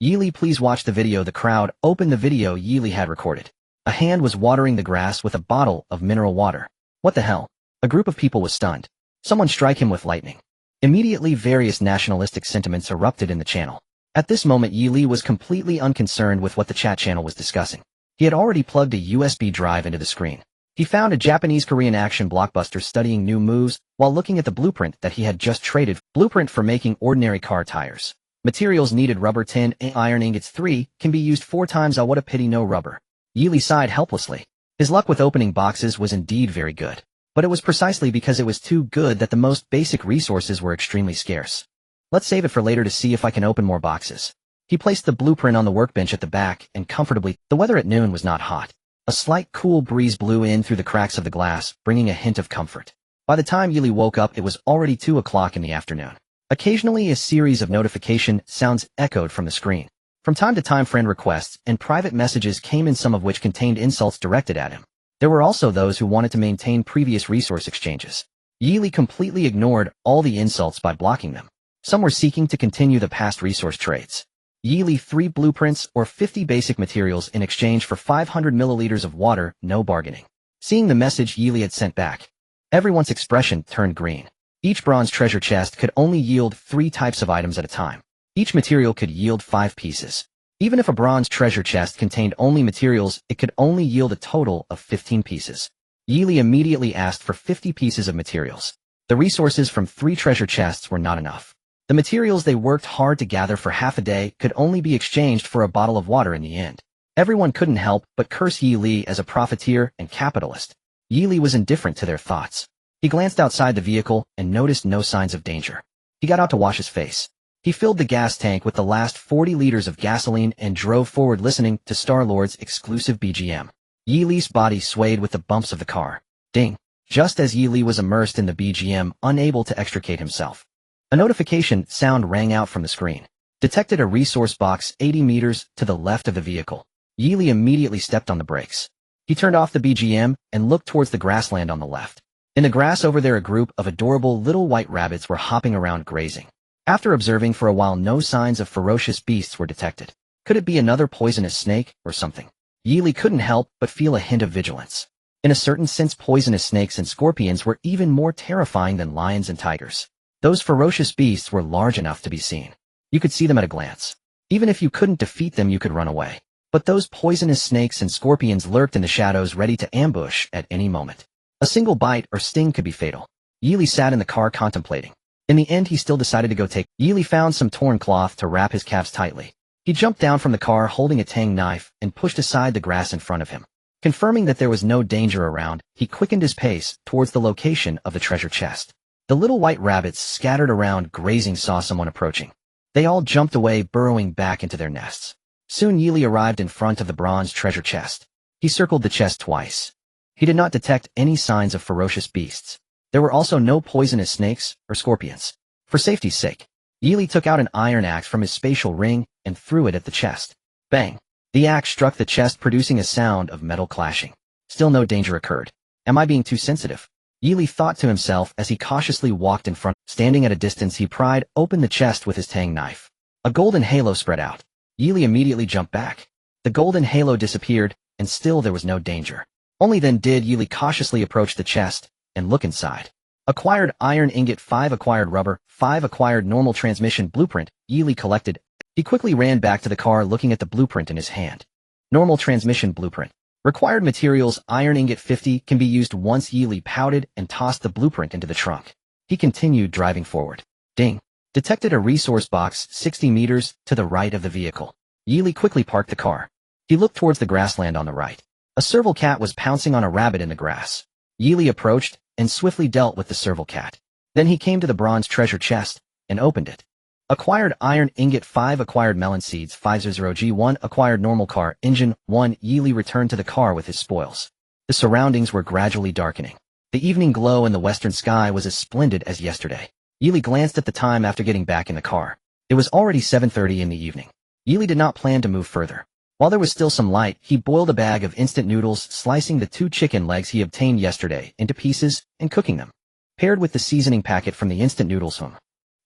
Yili, please watch the video. The crowd opened the video Yili had recorded. A hand was watering the grass with a bottle of mineral water. What the hell? A group of people was stunned. Someone strike him with lightning. Immediately, various nationalistic sentiments erupted in the channel. At this moment, Yili was completely unconcerned with what the chat channel was discussing. He had already plugged a USB drive into the screen. He found a Japanese-Korean action blockbuster studying new moves while looking at the blueprint that he had just traded. Blueprint for making ordinary car tires. Materials needed: rubber, 10 iron ingots, 3 can be used 4 times. Oh, what a pity, no rubber. Yili sighed helplessly. His luck with opening boxes was indeed very good. But it was precisely because it was too good that the most basic resources were extremely scarce. Let's save it for later to see if I can open more boxes. He placed the blueprint on the workbench at the back and comfortably. The weather at noon was not hot. A slight cool breeze blew in through the cracks of the glass, bringing a hint of comfort. By the time Yili woke up, it was already 2 o'clock in the afternoon. Occasionally, a series of notification sounds echoed from the screen. From time to time, friend requests and private messages came in, some of which contained insults directed at him. There were also those who wanted to maintain previous resource exchanges. Yili completely ignored all the insults by blocking them. Some were seeking to continue the past resource trades. Yili, 3 blueprints or 50 basic materials in exchange for 500 milliliters of water, no bargaining. Seeing the message Yili had sent back, everyone's expression turned green. Each bronze treasure chest could only yield 3 types of items at a time. Each material could yield 5 pieces. Even if a bronze treasure chest contained only materials, it could only yield a total of 15 pieces. Yili immediately asked for 50 pieces of materials. The resources from 3 treasure chests were not enough. The materials they worked hard to gather for half a day could only be exchanged for a bottle of water in the end. Everyone couldn't help but curse Yili as a profiteer and capitalist. Yili was indifferent to their thoughts. He glanced outside the vehicle and noticed no signs of danger. He got out to wash his face. He filled the gas tank with the last 40 liters of gasoline and drove forward, listening to Star-Lord's exclusive BGM. Yili's body swayed with the bumps of the car. Ding! Just as Yili was immersed in the BGM, unable to extricate himself, a notification sound rang out from the screen. Detected a resource box 80 meters to the left of the vehicle. Yili immediately stepped on the brakes. He turned off the BGM and looked towards the grassland on the left. In the grass over there, a group of adorable little white rabbits were hopping around grazing. After observing for a while, no signs of ferocious beasts were detected. Could it be another poisonous snake or something? Yili couldn't help but feel a hint of vigilance. In a certain sense, poisonous snakes and scorpions were even more terrifying than lions and tigers. Those ferocious beasts were large enough to be seen. You could see them at a glance. Even if you couldn't defeat them, you could run away. But those poisonous snakes and scorpions lurked in the shadows, ready to ambush at any moment. A single bite or sting could be fatal. Yili sat in the car contemplating. In the end, he still decided to go take. Yili found some torn cloth to wrap his calves tightly. He jumped down from the car holding a tang knife and pushed aside the grass in front of him. Confirming that there was no danger around, he quickened his pace towards the location of the treasure chest. The little white rabbits scattered around grazing saw someone approaching. They all jumped away, burrowing back into their nests. Soon Yili arrived in front of the bronze treasure chest. He circled the chest twice. He did not detect any signs of ferocious beasts. There were also no poisonous snakes or scorpions. For safety's sake, Yili took out an iron axe from his spatial ring and threw it at the chest. Bang! The axe struck the chest, producing a sound of metal clashing. Still no danger occurred. Am I being too sensitive? Yili thought to himself as he cautiously walked in front. Standing at a distance, he pried open the chest with his tang knife. A golden halo spread out. Yili immediately jumped back. The golden halo disappeared, and still there was no danger. Only then did Yili cautiously approach the chest and look inside. Acquired iron ingot 5, acquired rubber 5, acquired normal transmission blueprint. Yili collected. He quickly ran back to the car looking at the blueprint in his hand. Normal transmission blueprint. Required materials iron ingot 50 can be used once. Yili pouted and tossed the blueprint into the trunk. He continued driving forward. Ding. Detected a resource box 60 meters to the right of the vehicle. Yili quickly parked the car. He looked towards the grassland on the right. A serval cat was pouncing on a rabbit in the grass. Yili approached and swiftly dealt with the serval cat. Then he came to the bronze treasure chest and opened it. Acquired iron ingot 5, acquired melon seeds 500G1, acquired normal car engine 1. Yili returned to the car with his spoils. The surroundings were gradually darkening. The evening glow in the western sky was as splendid as yesterday. Yili glanced at the time after getting back in the car. It was already 7:30 in the evening. Yili did not plan to move further. While there was still some light, he boiled a bag of instant noodles, slicing the 2 chicken legs he obtained yesterday into pieces and cooking them. Paired with the seasoning packet from the instant noodles home.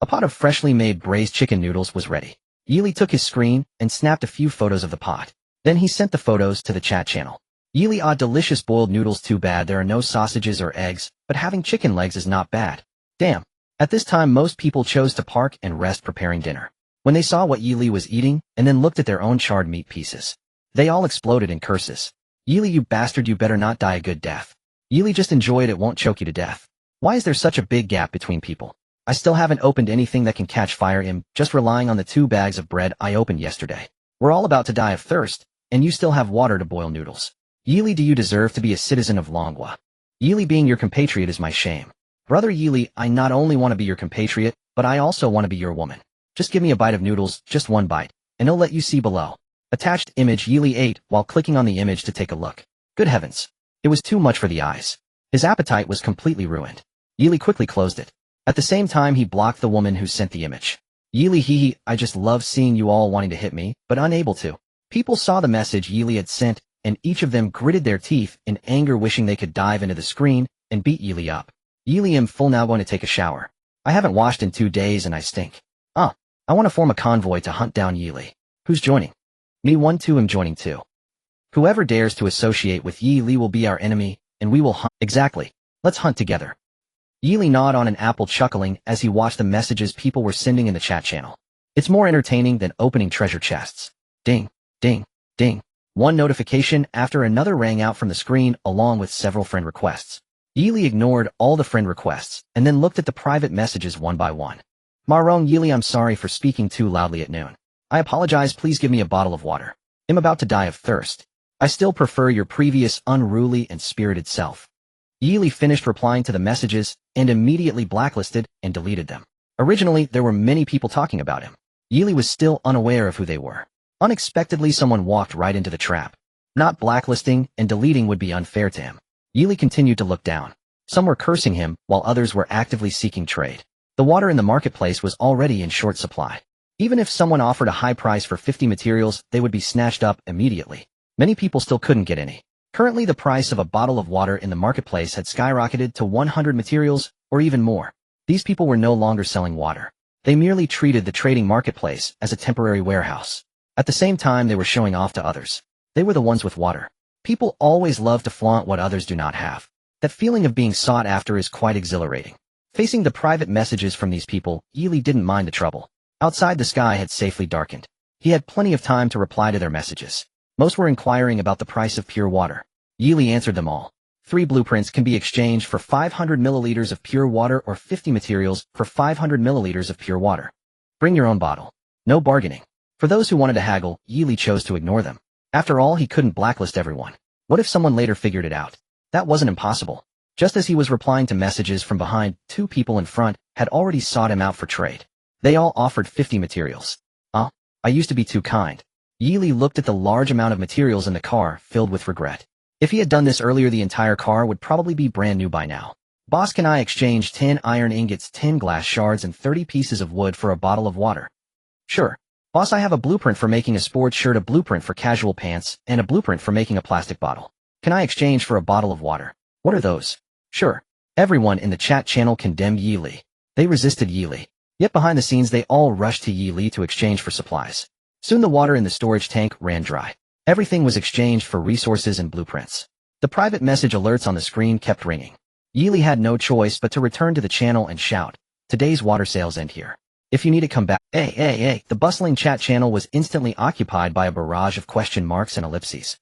A pot of freshly made braised chicken noodles was ready. Yili took his screen and snapped a few photos of the pot. Then he sent the photos to the chat channel. Yili, delicious boiled noodles. Too bad there are no sausages or eggs, but having chicken legs is not bad. Damn. At this time most people chose to park and rest preparing dinner. When they saw what Yili was eating and then looked at their own charred meat pieces, they all exploded in curses. Yili, you bastard, you better not die a good death. Yili, just enjoy it, it won't choke you to death. Why is there such a big gap between people? I still haven't opened anything that can catch fire. I'm just relying on the 2 bags of bread I opened yesterday. We're all about to die of thirst, and you still have water to boil noodles. Yili, do you deserve to be a citizen of Longwa? Yili, being your compatriot is my shame. Brother Yili, I not only want to be your compatriot, but I also want to be your woman. Just give me a bite of noodles, just 1 bite, and I'll let you see below. Attached image. Yili ate while clicking on the image to take a look. Good heavens. It was too much for the eyes. His appetite was completely ruined. Yili quickly closed it. At the same time he blocked the woman who sent the image. Yili, hee, I just love seeing you all wanting to hit me, but unable to. People saw the message Yili had sent, and each of them gritted their teeth in anger, wishing they could dive into the screen and beat Yili up. Yili, I'm full now, going to take a shower. I haven't washed in 2 days and I stink. I want to form a convoy to hunt down Yili. Who's joining? Me 1-2 am joining too. Whoever dares to associate with Yili will be our enemy, and we will hunt. Exactly. Let's hunt together. Yili gnawed on an apple, chuckling as he watched the messages people were sending in the chat channel. It's more entertaining than opening treasure chests. Ding, ding, ding. One notification after another rang out from the screen along with several friend requests. Yili ignored all the friend requests and then looked at the private messages one by one. Marong, Yili, I'm sorry for speaking too loudly at noon. I apologize, please give me a bottle of water. I'm about to die of thirst. I still prefer your previous unruly and spirited self. Yili finished replying to the messages and immediately blacklisted and deleted them. Originally, there were many people talking about him. Yili was still unaware of who they were. Unexpectedly, someone walked right into the trap. Not blacklisting and deleting would be unfair to him. Yili continued to look down. Some were cursing him, while others were actively seeking trade. The water in the marketplace was already in short supply. Even if someone offered a high price for 50 materials, they would be snatched up immediately. Many people still couldn't get any. Currently, the price of a bottle of water in the marketplace had skyrocketed to 100 materials, or even more. These people were no longer selling water. They merely treated the trading marketplace as a temporary warehouse. At the same time, they were showing off to others. They were the ones with water. People always love to flaunt what others do not have. That feeling of being sought after is quite exhilarating. Facing the private messages from these people, Yili didn't mind the trouble. Outside, the sky had safely darkened. He had plenty of time to reply to their messages. Most were inquiring about the price of pure water. Yili answered them all. 3 blueprints can be exchanged for 500 milliliters of pure water or 50 materials for 500 milliliters of pure water. Bring your own bottle. No bargaining. For those who wanted to haggle, Yili chose to ignore them. After all, he couldn't blacklist everyone. What if someone later figured it out? That wasn't impossible. Just as he was replying to messages from behind, 2 people in front had already sought him out for trade. They all offered 50 materials. I used to be too kind. Yili looked at the large amount of materials in the car, filled with regret. If he had done this earlier, the entire car would probably be brand new by now. Boss, can I exchange 10 iron ingots, 10 glass shards, and 30 pieces of wood for a bottle of water? Sure. Boss, I have a blueprint for making a sport shirt, a blueprint for casual pants, and a blueprint for making a plastic bottle. Can I exchange for a bottle of water? What are those? Sure. Everyone in the chat channel condemned Yi Li. They resisted Yi Li. Yet behind the scenes they all rushed to Yi Li to exchange for supplies. Soon the water in the storage tank ran dry. Everything was exchanged for resources and blueprints. The private message alerts on the screen kept ringing. Yi Li had no choice but to return to the channel and shout, "Today's water sales end here. If you need it, come back." Hey. The bustling chat channel was instantly occupied by a barrage of question marks and ellipses.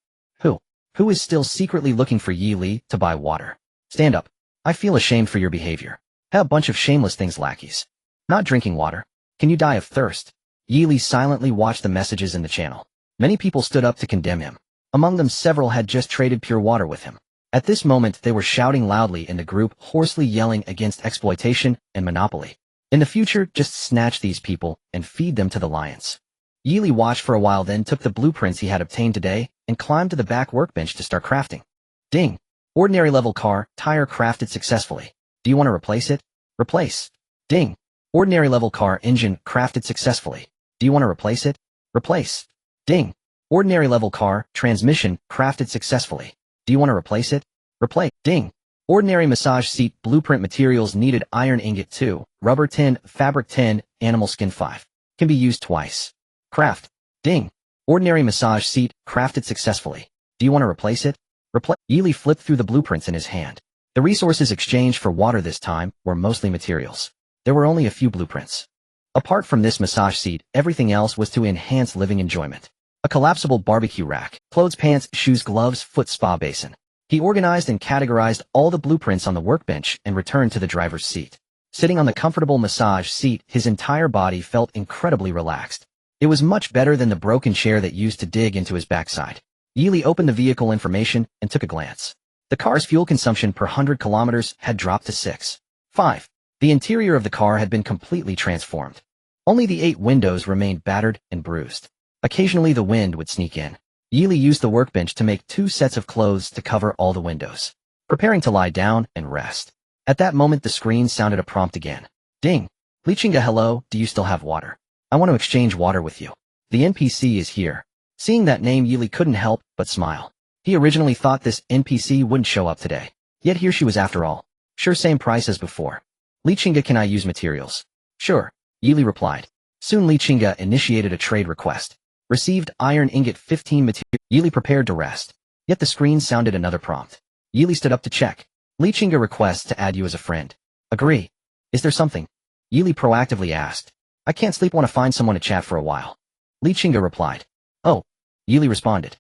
Who is still secretly looking for Yi Li to buy water? Stand up. I feel ashamed for your behavior. A bunch of shameless things lackeys. Not drinking water. Can you die of thirst? Yi Li silently watched the messages in the channel. Many people stood up to condemn him. Among them several had just traded pure water with him. At this moment they were shouting loudly in the group, hoarsely yelling against exploitation and monopoly. In the future, just snatch these people and feed them to the lions. Yi Li watched for a while, then took the blueprints he had obtained today and climbed to the back workbench to start crafting. Ding! Ordinary level car, tire crafted successfully. Do you want to replace it? Replace. Ding! Ordinary level car, engine crafted successfully. Do you want to replace it? Replace. Ding! Ordinary level car, transmission crafted successfully. Do you want to replace it? Replace. Ding! Ordinary massage seat, blueprint materials needed: iron ingot 2, rubber 10, fabric 10, animal skin 5. Can be used twice. Craft. Ding! Ordinary massage seat, crafted successfully. Do you want to replace it? Replace. Yi Li flipped through the blueprints in his hand. The resources exchanged for water this time were mostly materials. There were only a few blueprints. Apart from this massage seat, everything else was to enhance living enjoyment. A collapsible barbecue rack, clothes, pants, shoes, gloves, foot spa basin. He organized and categorized all the blueprints on the workbench and returned to the driver's seat. Sitting on the comfortable massage seat, his entire body felt incredibly relaxed. It was much better than the broken chair that used to dig into his backside. Yi Li opened the vehicle information and took a glance. The car's fuel consumption per 100 kilometers had dropped to 6.5. The interior of the car had been completely transformed. Only the 8 windows remained battered and bruised. Occasionally the wind would sneak in. Yi Li used the workbench to make 2 sets of clothes to cover all the windows, preparing to lie down and rest. At that moment the screen sounded a prompt again. Ding! Lichinga, hello, do you still have water? I want to exchange water with you. The NPC is here. Seeing that name, Yi Li couldn't help but smile. He originally thought this NPC wouldn't show up today. Yet here she was after all. Sure, same price as before. Lichinga, can I use materials? Sure, Yi Li replied. Soon Lichinga initiated a trade request. Received iron ingot 15 material. Yi Li prepared to rest. Yet the screen sounded another prompt. Yi Li stood up to check. Lichinga requests to add you as a friend. Agree. Is there something? Yi Li proactively asked. I can't sleep, want to find someone to chat for a while. Lichinga replied. Oh, Yi Li responded.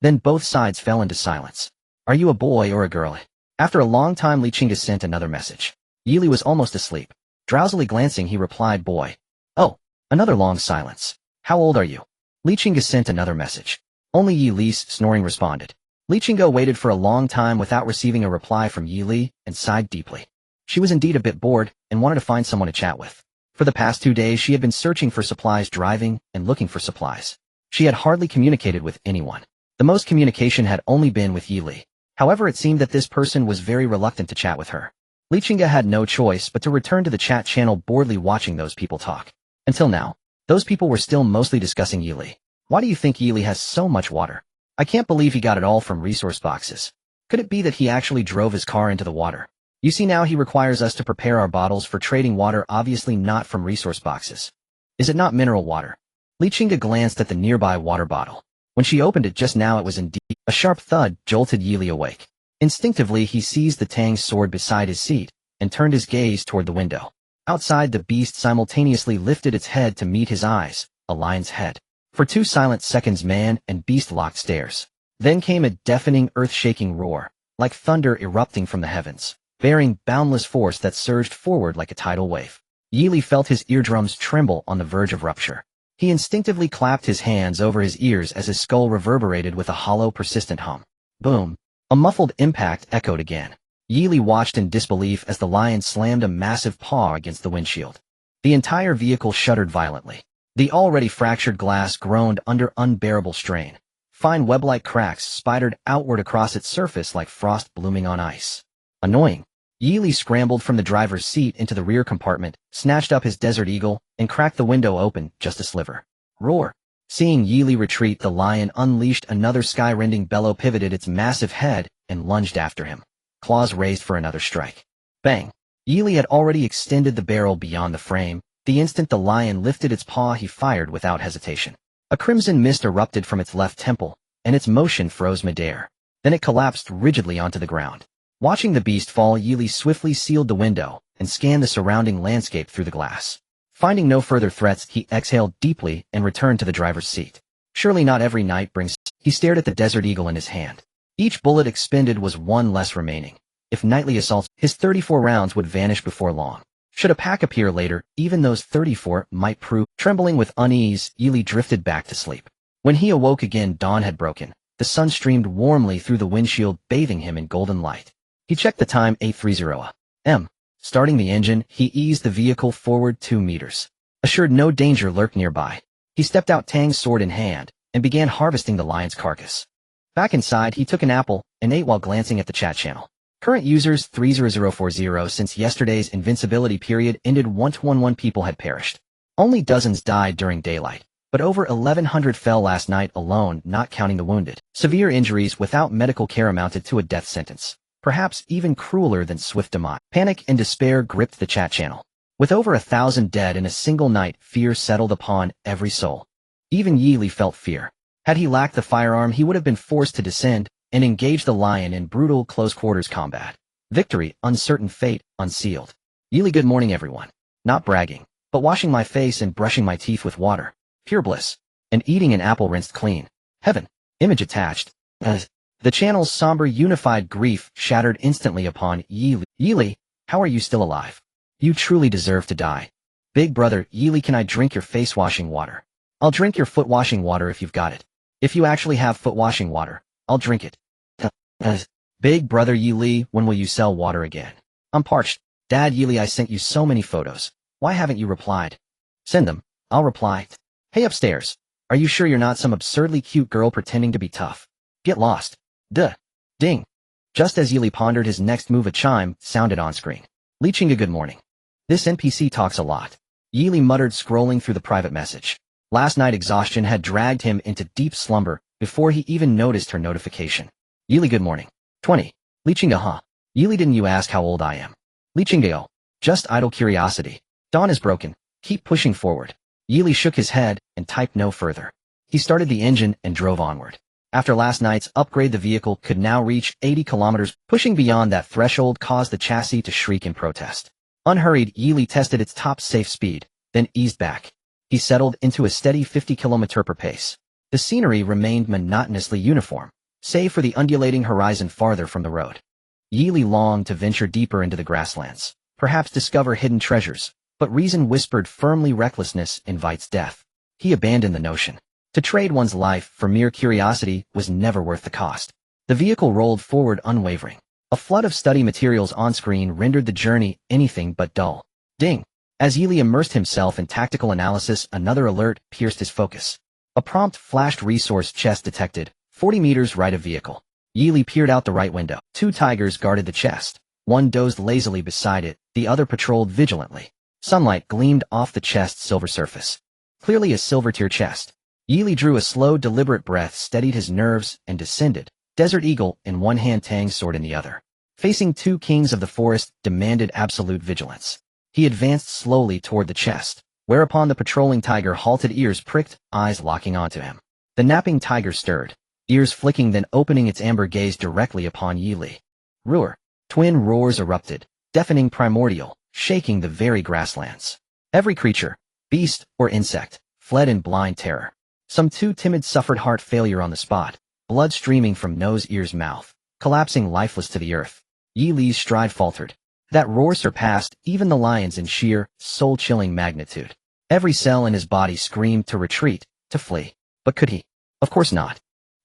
Then both sides fell into silence. Are you a boy or a girl? After a long time Lichinga sent another message. Yi Li was almost asleep. Drowsily glancing he replied, boy. Oh, another long silence. How old are you? Lichinga sent another message. Only Yi Li's snoring responded. Lichinga waited for a long time without receiving a reply from Yi Li and sighed deeply. She was indeed a bit bored and wanted to find someone to chat with. For the past 2 days she had been searching for supplies, driving and looking for supplies. She had hardly communicated with anyone. The most communication had only been with Yi Li. However, it seemed that this person was very reluctant to chat with her. Lichinga had no choice but to return to the chat channel, boredly watching those people talk. Until now, those people were still mostly discussing Yi Li. Why do you think Yi Li has so much water? I can't believe he got it all from resource boxes. Could it be that he actually drove his car into the water? You see, now he requires us to prepare our bottles for trading water, obviously not from resource boxes. Is it not mineral water? Lichinga glanced at the nearby water bottle. When she opened it just now, it was indeed. A sharp thud jolted Yi Li awake. Instinctively he seized the Tang's sword beside his seat and turned his gaze toward the window. Outside, the beast simultaneously lifted its head to meet his eyes, a lion's head. For 2 silent seconds man and beast locked stares. Then came a deafening, earth-shaking roar, like thunder erupting from the heavens, bearing boundless force that surged forward like a tidal wave. Yi Li felt his eardrums tremble on the verge of rupture. He instinctively clapped his hands over his ears as his skull reverberated with a hollow, persistent hum. Boom! A muffled impact echoed again. Yi Li watched in disbelief as the lion slammed a massive paw against the windshield. The entire vehicle shuddered violently. The already fractured glass groaned under unbearable strain. Fine web-like cracks spidered outward across its surface like frost blooming on ice. Annoying. Yi Li scrambled from the driver's seat into the rear compartment, snatched up his Desert Eagle, and cracked the window open just a sliver. Roar! Seeing Yili retreat, the lion unleashed another sky-rending bellow, pivoted its massive head, and lunged after him. Claws raised for another strike. Bang! Yili had already extended the barrel beyond the frame. The instant the lion lifted its paw, he fired without hesitation. A crimson mist erupted from its left temple, and its motion froze midair. Then it collapsed rigidly onto the ground. Watching the beast fall, Yili swiftly sealed the window and scanned the surrounding landscape through the glass. Finding no further threats, he exhaled deeply and returned to the driver's seat. Surely not every night brings... He stared at the Desert Eagle in his hand. Each bullet expended was one less remaining. If nightly assaults, his 34 rounds would vanish before long. Should a pack appear later, even those 34 might prove... Trembling with unease, Yili drifted back to sleep. When he awoke again, dawn had broken. The sun streamed warmly through the windshield, bathing him in golden light. He checked the time, 8:30 a.m. Starting the engine, he eased the vehicle forward 2 meters. Assured no danger lurked nearby, he stepped out, Tang's sword in hand, and began harvesting the lion's carcass. Back inside, he took an apple and ate while glancing at the chat channel. Current users 30040. Since yesterday's invincibility period ended, 111 people had perished. Only dozens died during daylight, but over 1,100 fell last night alone, not counting the wounded. Severe injuries without medical care amounted to a death sentence. Perhaps even crueler than swift demise. Panic and despair gripped the chat channel. With over 1,000 dead in a single night, fear settled upon every soul. Even Yili felt fear. Had he lacked the firearm, he would have been forced to descend and engage the lion in brutal close-quarters combat. Victory, uncertain fate, unsealed. Yili, good morning everyone. Not bragging, but washing my face and brushing my teeth with water. Pure bliss. And eating an apple rinsed clean. Heaven. Image attached. The channel's somber, unified grief shattered instantly upon Yili. Yili, how are you still alive? You truly deserve to die. Big brother, Yili, can I drink your face-washing water? I'll drink your foot-washing water if you've got it. If you actually have foot-washing water, I'll drink it. Big brother Yili, when will you sell water again? I'm parched. Dad Yili, I sent you so many photos. Why haven't you replied? Send them. I'll reply. Hey upstairs. Are you sure you're not some absurdly cute girl pretending to be tough? Get lost. Duh. Ding. Just as Yili pondered his next move, a chime sounded on screen. Lichinga, good morning. This NPC talks a lot. Yili muttered, scrolling through the private message. Last night exhaustion had dragged him into deep slumber before he even noticed her notification. Yili, good morning. 20. Lichinga, huh? Yili, didn't you ask how old I am? Lichinga, oh. Just idle curiosity. Dawn is broken. Keep pushing forward. Yili shook his head and typed no further. He started the engine and drove onward. After last night's upgrade, the vehicle could now reach 80 kilometers. Pushing beyond that threshold caused the chassis to shriek in protest. Unhurried, Yili tested its top safe speed, then eased back. He settled into a steady 50 km per pace. The scenery remained monotonously uniform, save for the undulating horizon farther from the road. Yili longed to venture deeper into the grasslands, perhaps discover hidden treasures, but reason whispered firmly recklessness invites death. He abandoned the notion. To trade one's life for mere curiosity was never worth the cost. The vehicle rolled forward unwavering. A flood of study materials on screen rendered the journey anything but dull. Ding! As Yili immersed himself in tactical analysis, another alert pierced his focus. A prompt flashed: resource chest detected, 40 meters right of vehicle. Yili peered out the right window. 2 tigers guarded the chest. One dozed lazily beside it, the other patrolled vigilantly. Sunlight gleamed off the chest's silver surface. Clearly a silver-tier chest. Yili drew a slow, deliberate breath, steadied his nerves, and descended. Desert Eagle in one hand, Tang's sword in the other. Facing 2 kings of the forest demanded absolute vigilance. He advanced slowly toward the chest, whereupon the patrolling tiger halted, ears pricked, eyes locking onto him. The napping tiger stirred, ears flicking, then opening its amber gaze directly upon Yili. Roar. Twin roars erupted, deafening, primordial, shaking the very grasslands. Every creature, beast or insect, fled in blind terror. Some 2 timid suffered heart failure on the spot, blood streaming from nose, ears, mouth, collapsing lifeless to the earth. Yili's stride faltered. That roar surpassed even the lions in sheer, soul-chilling magnitude. Every cell in his body screamed to retreat, to flee. But could he? Of course not.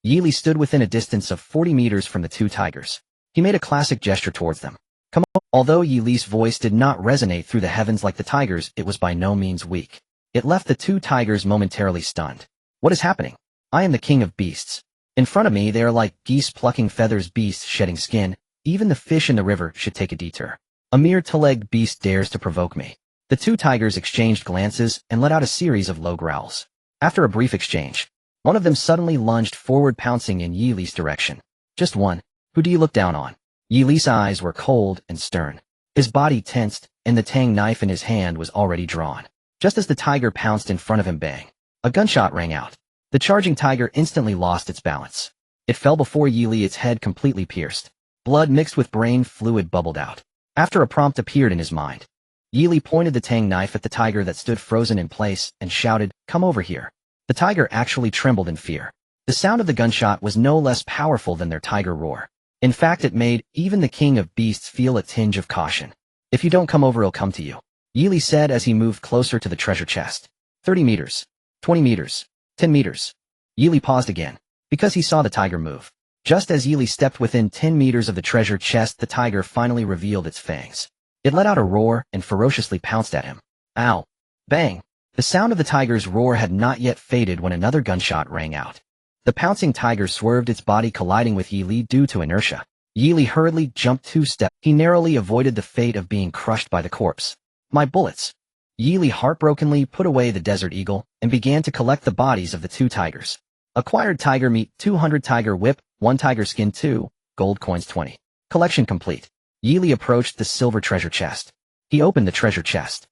Yili stood within a distance of 40 meters from the 2 tigers. He made a classic gesture towards them. Come on. Although Yili's voice did not resonate through the heavens like the tigers, it was by no means weak. It left the 2 tigers momentarily stunned. What is happening? I am the king of beasts. In front of me they are like geese plucking feathers, beasts shedding skin. Even the fish in the river should take a detour. A mere 2-legged beast dares to provoke me. The 2 tigers exchanged glances and let out a series of low growls. After a brief exchange, one of them suddenly lunged forward, pouncing in Yi Li's direction. Just one. Who do you look down on? Yi Li's eyes were cold and stern. His body tensed, and the tang knife in his hand was already drawn. Just as the tiger pounced in front of him, bang! A gunshot rang out. The charging tiger instantly lost its balance. It fell before Yi Li, its head completely pierced. Blood mixed with brain fluid bubbled out. After a prompt appeared in his mind, Yi Li pointed the tang knife at the tiger that stood frozen in place and shouted, "Come over here." The tiger actually trembled in fear. The sound of the gunshot was no less powerful than their tiger roar. In fact, it made even the king of beasts feel a tinge of caution. "If you don't come over, I'll come to you," Yi Li said as he moved closer to the treasure chest. 30 meters. 20 meters. 10 meters. Yi Li paused again, because he saw the tiger move. Just as Yi Li stepped within 10 meters of the treasure chest, the tiger finally revealed its fangs. It let out a roar and ferociously pounced at him. Ow! Bang! The sound of the tiger's roar had not yet faded when another gunshot rang out. The pouncing tiger swerved, its body colliding with Yi Li due to inertia. Yi Li hurriedly jumped 2 steps. He narrowly avoided the fate of being crushed by the corpse. "My bullets!" Yi Li heartbrokenly put away the desert eagle and began to collect the bodies of the 2 tigers. Acquired tiger meat 200, tiger whip 1, tiger skin 2, gold coins 20. Collection complete. Yi Li approached the silver treasure chest. He opened the treasure chest.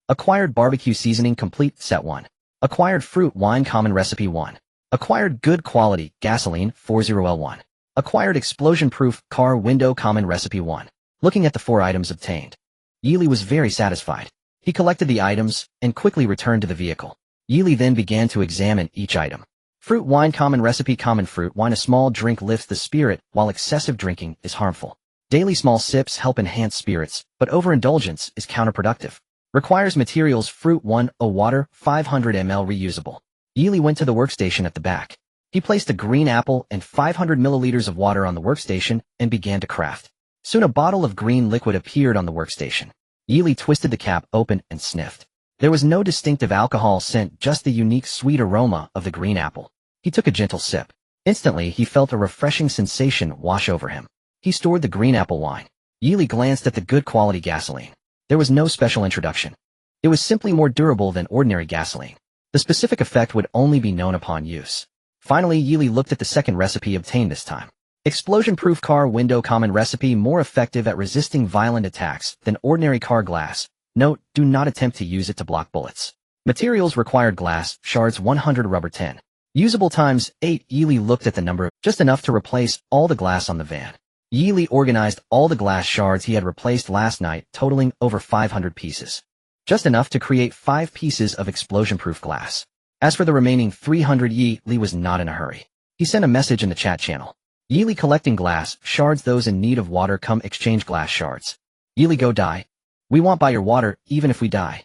Acquired barbecue seasoning complete, set 1. Acquired fruit wine common recipe 1. Acquired good quality gasoline 40L1. Acquired explosion-proof car window common recipe 1. Looking at the 4 items obtained, Yi Li was very satisfied. He collected the items and quickly returned to the vehicle. Yi Li then began to examine each item. Fruit wine common recipe, common fruit wine, a small drink lifts the spirit while excessive drinking is harmful. Daily small sips help enhance spirits, but overindulgence is counterproductive. Requires materials fruit 1, water 500 ml reusable. Yi Li went to the workstation at the back. He placed a green apple and 500 milliliters of water on the workstation and began to craft. Soon a bottle of green liquid appeared on the workstation. Yi Li twisted the cap open and sniffed. There was no distinctive alcohol scent, just the unique sweet aroma of the green apple. He took a gentle sip. Instantly, he felt a refreshing sensation wash over him. He stored the green apple wine. Yi Li glanced at the good quality gasoline. There was no special introduction. It was simply more durable than ordinary gasoline. The specific effect would only be known upon use. Finally, Yi Li looked at the second recipe obtained this time. Explosion-proof car window common recipe, more effective at resisting violent attacks than ordinary car glass. Note, do not attempt to use it to block bullets. Materials required glass, shards 100, rubber 10. Usable times 8. Yi Li looked at the number, just enough to replace all the glass on the van. Yi Li organized all the glass shards he had replaced last night, totaling over 500 pieces. Just enough to create 5 pieces of explosion-proof glass. As for the remaining 300, Yi Li was not in a hurry. He sent a message in the chat channel. Yi Li collecting glass shards, those in need of water come exchange glass shards. Yi Li go die. We want buy your water, even if we die.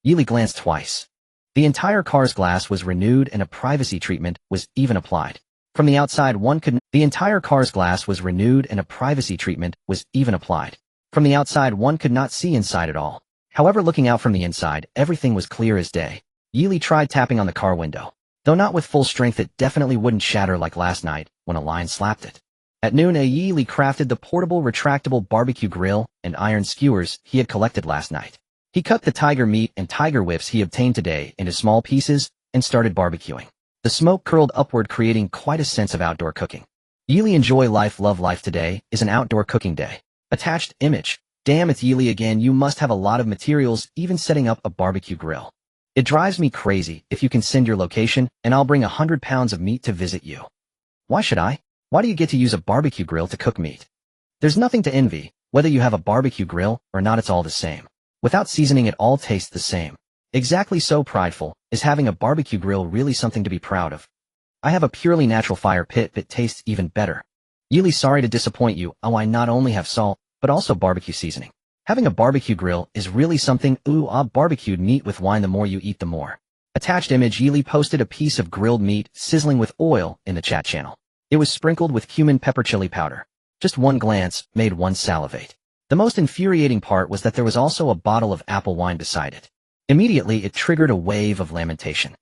Yi Li glanced twice. The entire car's glass was renewed and a privacy treatment was even applied. From the outside one could The entire car's glass was renewed and a privacy treatment was even applied. From the outside one could not see inside at all. However, looking out from the inside, everything was clear as day. Yi Li tried tapping on the car window. Though not with full strength, it definitely wouldn't shatter like last night when a lion slapped it. At noon, Yi Li crafted the portable retractable barbecue grill and iron skewers he had collected last night. He cut the tiger meat and tiger whips he obtained today into small pieces and started barbecuing. The smoke curled upward, creating quite a sense of outdoor cooking. Yi Li enjoy life, love life. Today is an outdoor cooking day. Attached image. Damn, it's Yi Li again. You must have a lot of materials, even setting up a barbecue grill. It drives me crazy. If you can send your location, and I'll bring 100 pounds of meat to visit you. Why should I? Why do you get to use a barbecue grill to cook meat? There's nothing to envy. Whether you have a barbecue grill or not, it's all the same. Without seasoning, it all tastes the same. Exactly, so prideful. Is having a barbecue grill really something to be proud of? I have a purely natural fire pit that tastes even better. Yi Li, sorry to disappoint you. Oh, I not only have salt, but also barbecue seasoning. Having a barbecue grill is really something. Ooh, barbecued meat with wine, the more you eat the more. Attached image. Yi Li posted a piece of grilled meat sizzling with oil in the chat channel. It was sprinkled with cumin pepper chili powder. Just one glance made one salivate. The most infuriating part was that there was also a bottle of apple wine beside it. Immediately, it triggered a wave of lamentation.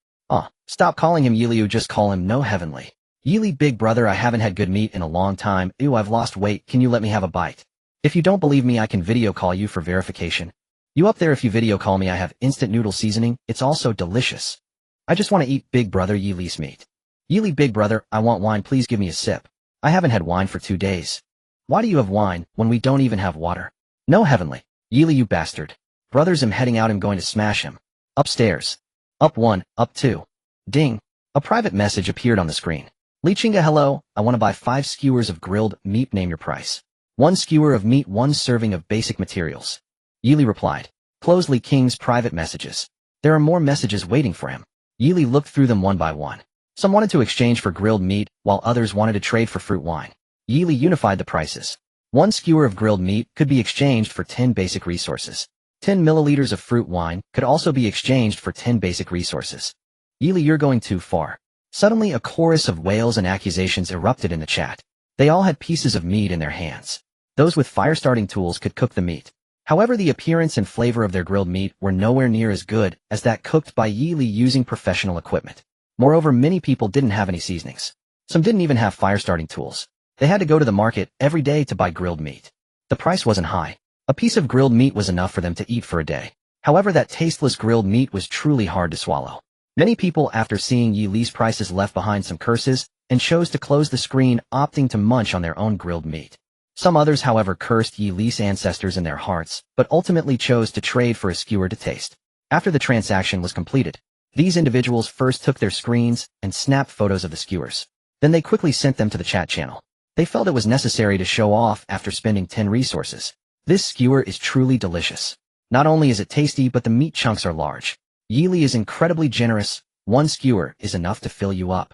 Stop calling him Yi Li, just call him No Heavenly. Yi Li, big brother, I haven't had good meat in a long time. Ew, I've lost weight. Can you let me have a bite? If you don't believe me, I can video call you for verification. You up there, if you video call me, I have instant noodle seasoning. It's also delicious. I just want to eat Big Brother Yili's meat. Yili Big Brother, I want wine, please give me a sip. I haven't had wine for 2 days. Why do you have wine when we don't even have water? No, heavenly. Yili, you bastard. Brothers, I'm heading out, I'm going to smash him. Upstairs. Up 1, up 2. Ding. A private message appeared on the screen. Lichinga, hello, I want to buy 5 skewers of grilled meat, name your price. 1 skewer of meat, 1 serving of basic materials. Yili replied. Close Li King's private messages. There are more messages waiting for him. Yili looked through them one by one. Some wanted to exchange for grilled meat, while others wanted to trade for fruit wine. Yili unified the prices. 1 skewer of grilled meat could be exchanged for 10 basic resources. 10 milliliters of fruit wine could also be exchanged for 10 basic resources. Yili, you're going too far. Suddenly a chorus of wails and accusations erupted in the chat. They all had pieces of meat in their hands. Those with fire-starting tools could cook the meat. However, the appearance and flavor of their grilled meat were nowhere near as good as that cooked by Yili using professional equipment. Moreover, many people didn't have any seasonings. Some didn't even have fire-starting tools. They had to go to the market every day to buy grilled meat. The price wasn't high. A piece of grilled meat was enough for them to eat for a day. However, that tasteless grilled meat was truly hard to swallow. Many people, after seeing Yili's prices, left behind some curses and chose to close the screen, opting to munch on their own grilled meat. Some others, however, cursed Yili's ancestors in their hearts, but ultimately chose to trade for a skewer to taste. After the transaction was completed, these individuals first took their screens and snapped photos of the skewers. Then they quickly sent them to the chat channel. They felt it was necessary to show off after spending 10 resources. This skewer is truly delicious. Not only is it tasty, but the meat chunks are large. Yili is incredibly generous. 1 skewer is enough to fill you up.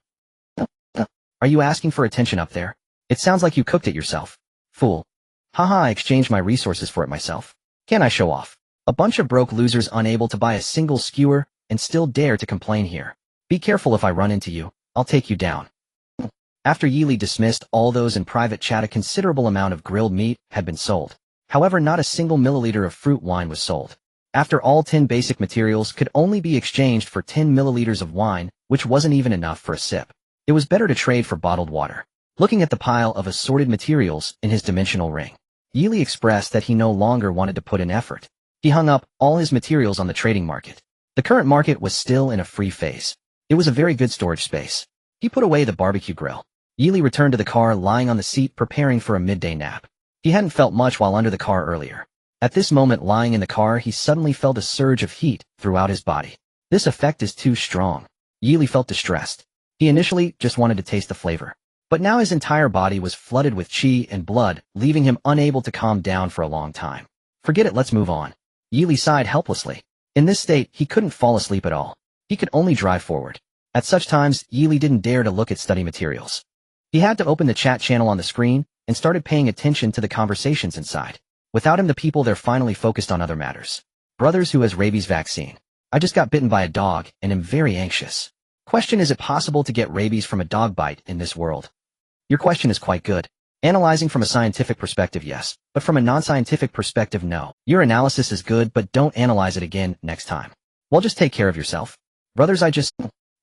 Are you asking for attention up there? It sounds like you cooked it yourself. Fool. Haha, I exchanged my resources for it myself. Can I show off? A bunch of broke losers unable to buy a single skewer and still dare to complain here. Be careful, if I run into you, I'll take you down. After Yili dismissed all those in private chat, a considerable amount of grilled meat had been sold. However, not a single milliliter of fruit wine was sold. After all, 10 basic materials could only be exchanged for 10 milliliters of wine, which wasn't even enough for a sip. It was better to trade for bottled water. Looking at the pile of assorted materials in his dimensional ring, Yili expressed that he no longer wanted to put in effort. He hung up all his materials on the trading market. The current market was still in a free phase. It was a very good storage space. He put away the barbecue grill. Yili returned to the car, lying on the seat preparing for a midday nap. He hadn't felt much while under the car earlier. At this moment, lying in the car, he suddenly felt a surge of heat throughout his body. This effect is too strong. Yili felt distressed. He initially just wanted to taste the flavor. But now his entire body was flooded with chi and blood, leaving him unable to calm down for a long time. Forget it, let's move on. Yili sighed helplessly. In this state, he couldn't fall asleep at all. He could only drive forward. At such times, Yili didn't dare to look at study materials. He had to open the chat channel on the screen and started paying attention to the conversations inside. Without him, the people there finally focused on other matters. Brothers, who has rabies vaccine? I just got bitten by a dog and am very anxious. Question, is it possible to get rabies from a dog bite in this world? Your question is quite good. Analyzing from a scientific perspective, yes, but from a non-scientific perspective, no. Your analysis is good, but don't analyze it again next time. Well, just take care of yourself. Brothers,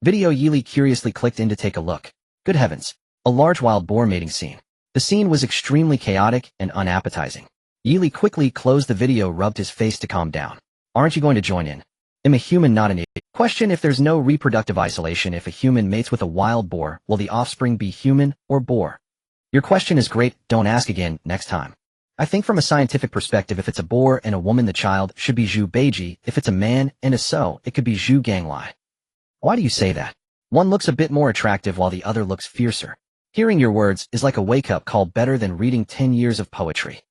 Video. Yili curiously clicked in to take a look. Good heavens. A large wild boar mating scene. The scene was extremely chaotic and unappetizing. Yili quickly closed the video, rubbed his face to calm down. Aren't you going to join in? I'm a human, not an idiot. Question, if there's no reproductive isolation, if a human mates with a wild boar, will the offspring be human or boar? Your question is great, don't ask again next time. I think from a scientific perspective, if it's a boar and a woman, the child should be Zhu Beiji. If it's a man and a so, it could be Zhu Ganglai. Why do you say that? One looks a bit more attractive while the other looks fiercer. Hearing your words is like a wake-up call, better than reading 10 years of poetry.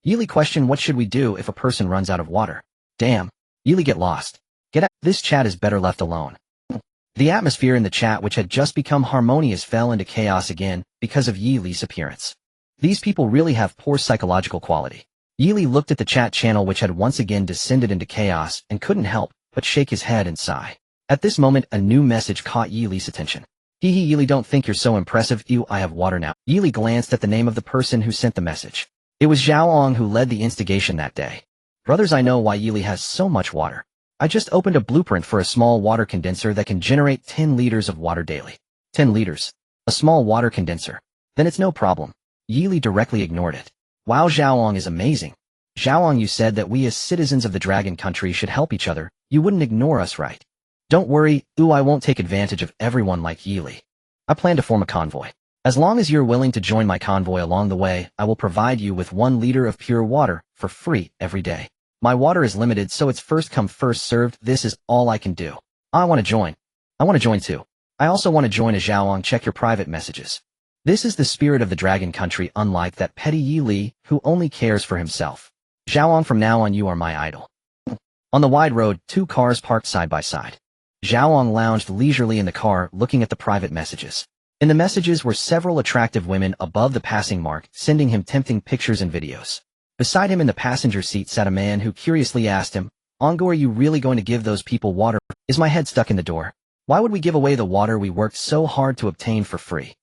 Yili question, what should we do if a person runs out of water? Damn. Yili, get lost. Get out. This chat is better left alone. The atmosphere in the chat, which had just become harmonious, fell into chaos again because of Yili's appearance. These people really have poor psychological quality. Yili looked at the chat channel, which had once again descended into chaos, and couldn't help but shake his head and sigh. At this moment, a new message caught Yili's attention. Hee, Yili, don't think you're so impressive. Ew, I have water now. Yili glanced at the name of the person who sent the message. It was Zhaoong, who led the instigation that day. Brothers, I know why Yili has so much water. I just opened a blueprint for a small water condenser that can generate 10 liters of water daily. 10 liters. A small water condenser. Then it's no problem. Yili directly ignored it. Wow, Zhaoong is amazing. Zhaoong, you said that we as citizens of the Dragon Country should help each other. You wouldn't ignore us, right? Don't worry, I won't take advantage of everyone like Yili. I plan to form a convoy. As long as you're willing to join my convoy along the way, I will provide you with 1 liter of pure water for free every day. My water is limited, so it's first come first served. This is all I can do. I want to join. I want to join too. I also want to join a Zhaoang. Check your private messages. This is the spirit of the dragon country, unlike that petty Yili, who only cares for himself. Zhaoang, from now on you are my idol. On the wide road, 2 cars parked side by side. Zhaoang lounged leisurely in the car, looking at the private messages. In the messages were several attractive women above the passing mark, sending him tempting pictures and videos. Beside him in the passenger seat sat a man who curiously asked him, "Ongo, are you really going to give those people water? Is my head stuck in the door? Why would we give away the water we worked so hard to obtain for free?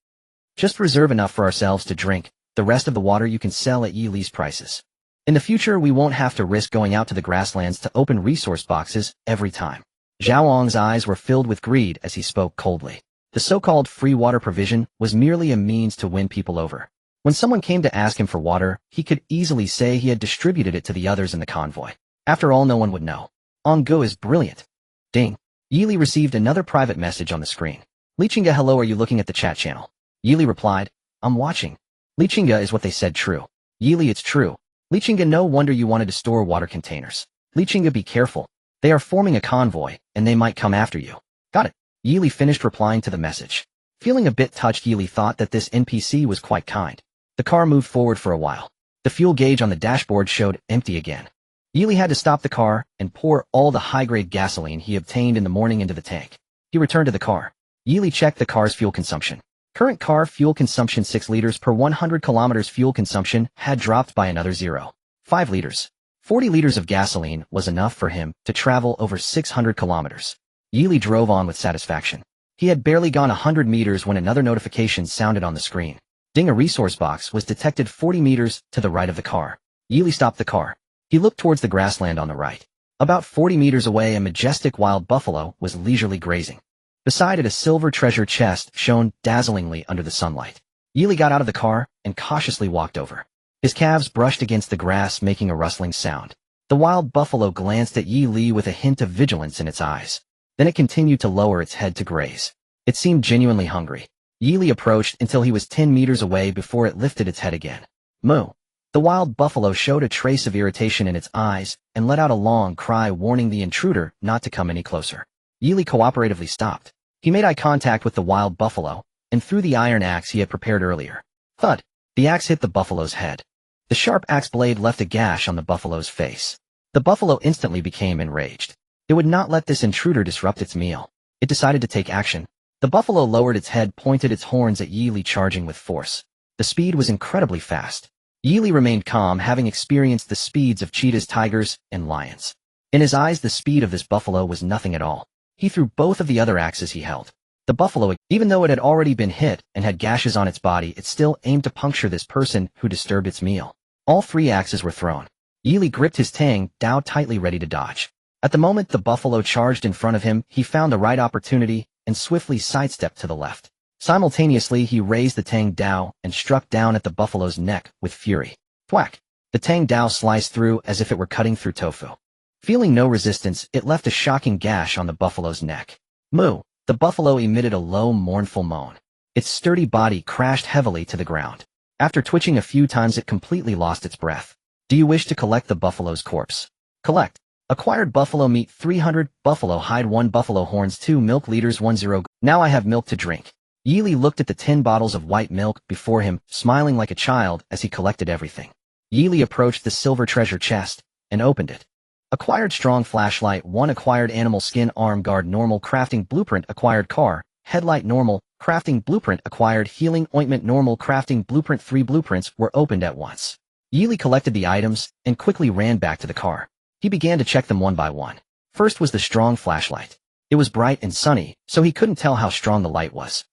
Just reserve enough for ourselves to drink. The rest of the water you can sell at Yili's prices. In the future, we won't have to risk going out to the grasslands to open resource boxes every time." Zhaoang's eyes were filled with greed as he spoke coldly. The so-called free water provision was merely a means to win people over. When someone came to ask him for water, he could easily say he had distributed it to the others in the convoy. After all, no one would know. Ongo is brilliant. Ding. Yili received another private message on the screen. Lichinga, hello, are you looking at the chat channel? Yili replied, I'm watching. Lichinga, is what they said true? Yili, it's true. Lichinga, no wonder you wanted to store water containers. Lichinga, be careful. They are forming a convoy, and they might come after you. Got it. Yili finished replying to the message. Feeling a bit touched, Yili thought that this NPC was quite kind. The car moved forward for a while. The fuel gauge on the dashboard showed empty again. Yili had to stop the car and pour all the high-grade gasoline he obtained in the morning into the tank. He returned to the car. Yili checked the car's fuel consumption. Current car fuel consumption 6 liters per 100 kilometers. Fuel consumption had dropped by another 0.5 liters. 40 liters of gasoline was enough for him to travel over 600 kilometers. Yili drove on with satisfaction. He had barely gone 100 meters when another notification sounded on the screen. Ding, a resource box was detected 40 meters to the right of the car. Yili stopped the car. He looked towards the grassland on the right. About 40 meters away, a majestic wild buffalo was leisurely grazing. Beside it, a silver treasure chest shone dazzlingly under the sunlight. Yili got out of the car and cautiously walked over. His calves brushed against the grass, making a rustling sound. The wild buffalo glanced at Yili with a hint of vigilance in its eyes. Then it continued to lower its head to graze. It seemed genuinely hungry. Yili approached until he was 10 meters away before it lifted its head again. Moo. The wild buffalo showed a trace of irritation in its eyes and let out a long cry, warning the intruder not to come any closer. Yili cooperatively stopped. He made eye contact with the wild buffalo and threw the iron axe he had prepared earlier. Thud! The axe hit the buffalo's head. The sharp axe blade left a gash on the buffalo's face. The buffalo instantly became enraged. It would not let this intruder disrupt its meal. It decided to take action. The buffalo lowered its head, pointed its horns at Yili, charging with force. The speed was incredibly fast. Yili remained calm, having experienced the speeds of cheetahs, tigers, and lions. In his eyes, the speed of this buffalo was nothing at all. He threw both of the other axes he held. The buffalo, even though it had already been hit and had gashes on its body, it still aimed to puncture this person who disturbed its meal. All 3 axes were thrown. Yili gripped his tang dao tightly, ready to dodge. At the moment the buffalo charged in front of him, he found the right opportunity and swiftly sidestepped to the left. Simultaneously, he raised the tang dao and struck down at the buffalo's neck with fury. Thwack! The tang dao sliced through as if it were cutting through tofu. Feeling no resistance, it left a shocking gash on the buffalo's neck. Moo! The buffalo emitted a low, mournful moan. Its sturdy body crashed heavily to the ground. After twitching a few times, it completely lost its breath. Do you wish to collect the buffalo's corpse? Collect. Acquired buffalo meat 300, buffalo hide 1, buffalo horns 2, milk liters 10. Now I have milk to drink. Yili looked at the 10 bottles of white milk before him, smiling like a child as he collected everything. Yili approached the silver treasure chest and opened it. Acquired strong flashlight 1, acquired animal skin arm guard normal, crafting blueprint, acquired car headlight normal, crafting blueprint, acquired healing ointment normal, crafting blueprint. 3 blueprints were opened at once. Yili collected the items and quickly ran back to the car. He began to check them one by one. First was the strong flashlight. It was bright and sunny, so he couldn't tell how strong the light was.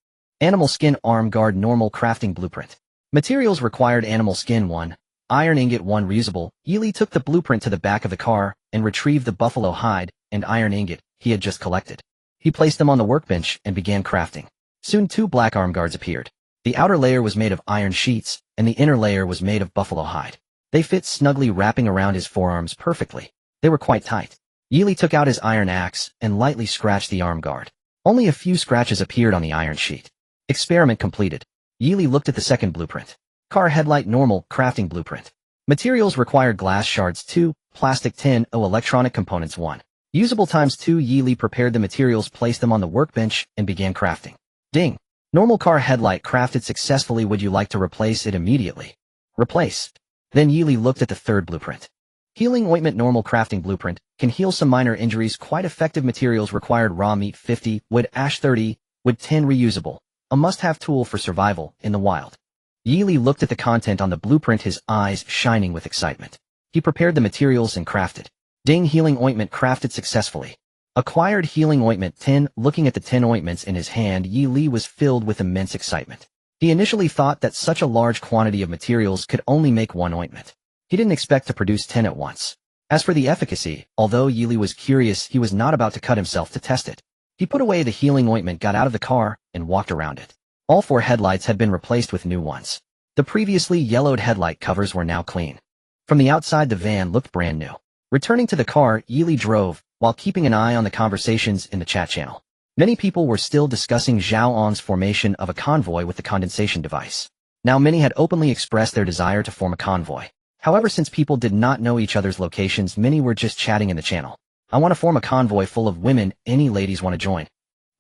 Animal skin arm guard normal, crafting blueprint. Materials required animal skin 1, iron ingot 1 reusable. Yili took the blueprint to the back of the car and retrieved the buffalo hide and iron ingot he had just collected. He placed them on the workbench and began crafting. Soon 2 black arm guards appeared. The outer layer was made of iron sheets and the inner layer was made of buffalo hide. They fit snugly, wrapping around his forearms perfectly. They were quite tight. Yili took out his iron axe and lightly scratched the arm guard. Only a few scratches appeared on the iron sheet. Experiment completed. Yili looked at the second blueprint. Car headlight normal, crafting blueprint. Materials required glass shards 2, plastic 10, electronic components 1. Usable times 2. Yili prepared the materials, placed them on the workbench, and began crafting. Ding. Normal car headlight crafted successfully. Would you like to replace it immediately? Replace. Then Yili looked at the third blueprint. Healing ointment normal crafting blueprint, can heal some minor injuries. Quite effective. Materials required raw meat 50, wood ash 30, wood 10. Reusable. A must-have tool for survival in the wild. Yili looked at the content on the blueprint, his eyes shining with excitement. He prepared the materials and crafted. Ding. Healing ointment crafted successfully. Acquired healing ointment 10. Looking at the 10 ointments in his hand, Yili was filled with immense excitement. He initially thought that such a large quantity of materials could only make one ointment. He didn't expect to produce 10 at once. As for the efficacy, although Yili was curious, he was not about to cut himself to test it. He put away the healing ointment, got out of the car, and walked around it. All 4 headlights had been replaced with new ones. The previously yellowed headlight covers were now clean. From the outside, the van looked brand new. Returning to the car, Yili drove, while keeping an eye on the conversations in the chat channel. Many people were still discussing Zhao On's formation of a convoy with the condensation device. Now many had openly expressed their desire to form a convoy. However, since people did not know each other's locations, many were just chatting in the channel. I want to form a convoy full of women. Any ladies want to join?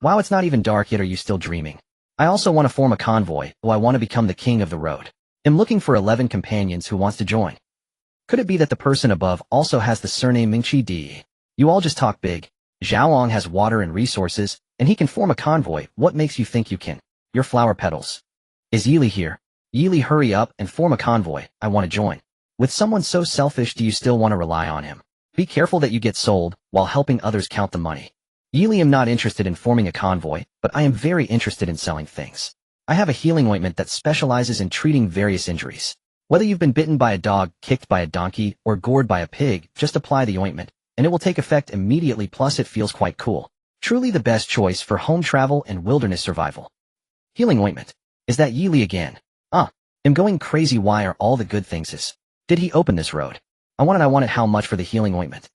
Wow, it's not even dark yet. Are you still dreaming? I also want to form a convoy, though I want to become the king of the road. I'm looking for 11 companions who wants to join. Could it be that the person above also has the surname Mingqi D? You all just talk big. Zhaoong has water and resources, and he can form a convoy. What makes you think you can? Your flower petals. Is Yili here? Yili, hurry up and form a convoy. I want to join. With someone so selfish, do you still want to rely on him? Be careful that you get sold, while helping others count the money. Yili, am not interested in forming a convoy, but I am very interested in selling things. I have a healing ointment that specializes in treating various injuries. Whether you've been bitten by a dog, kicked by a donkey, or gored by a pig, just apply the ointment, and it will take effect immediately, plus it feels quite cool. Truly the best choice for home travel and wilderness survival. Healing ointment. Is that Yili again? I'm going crazy. Why are all the good things? Did he open this road? I want it. How much for the healing ointment?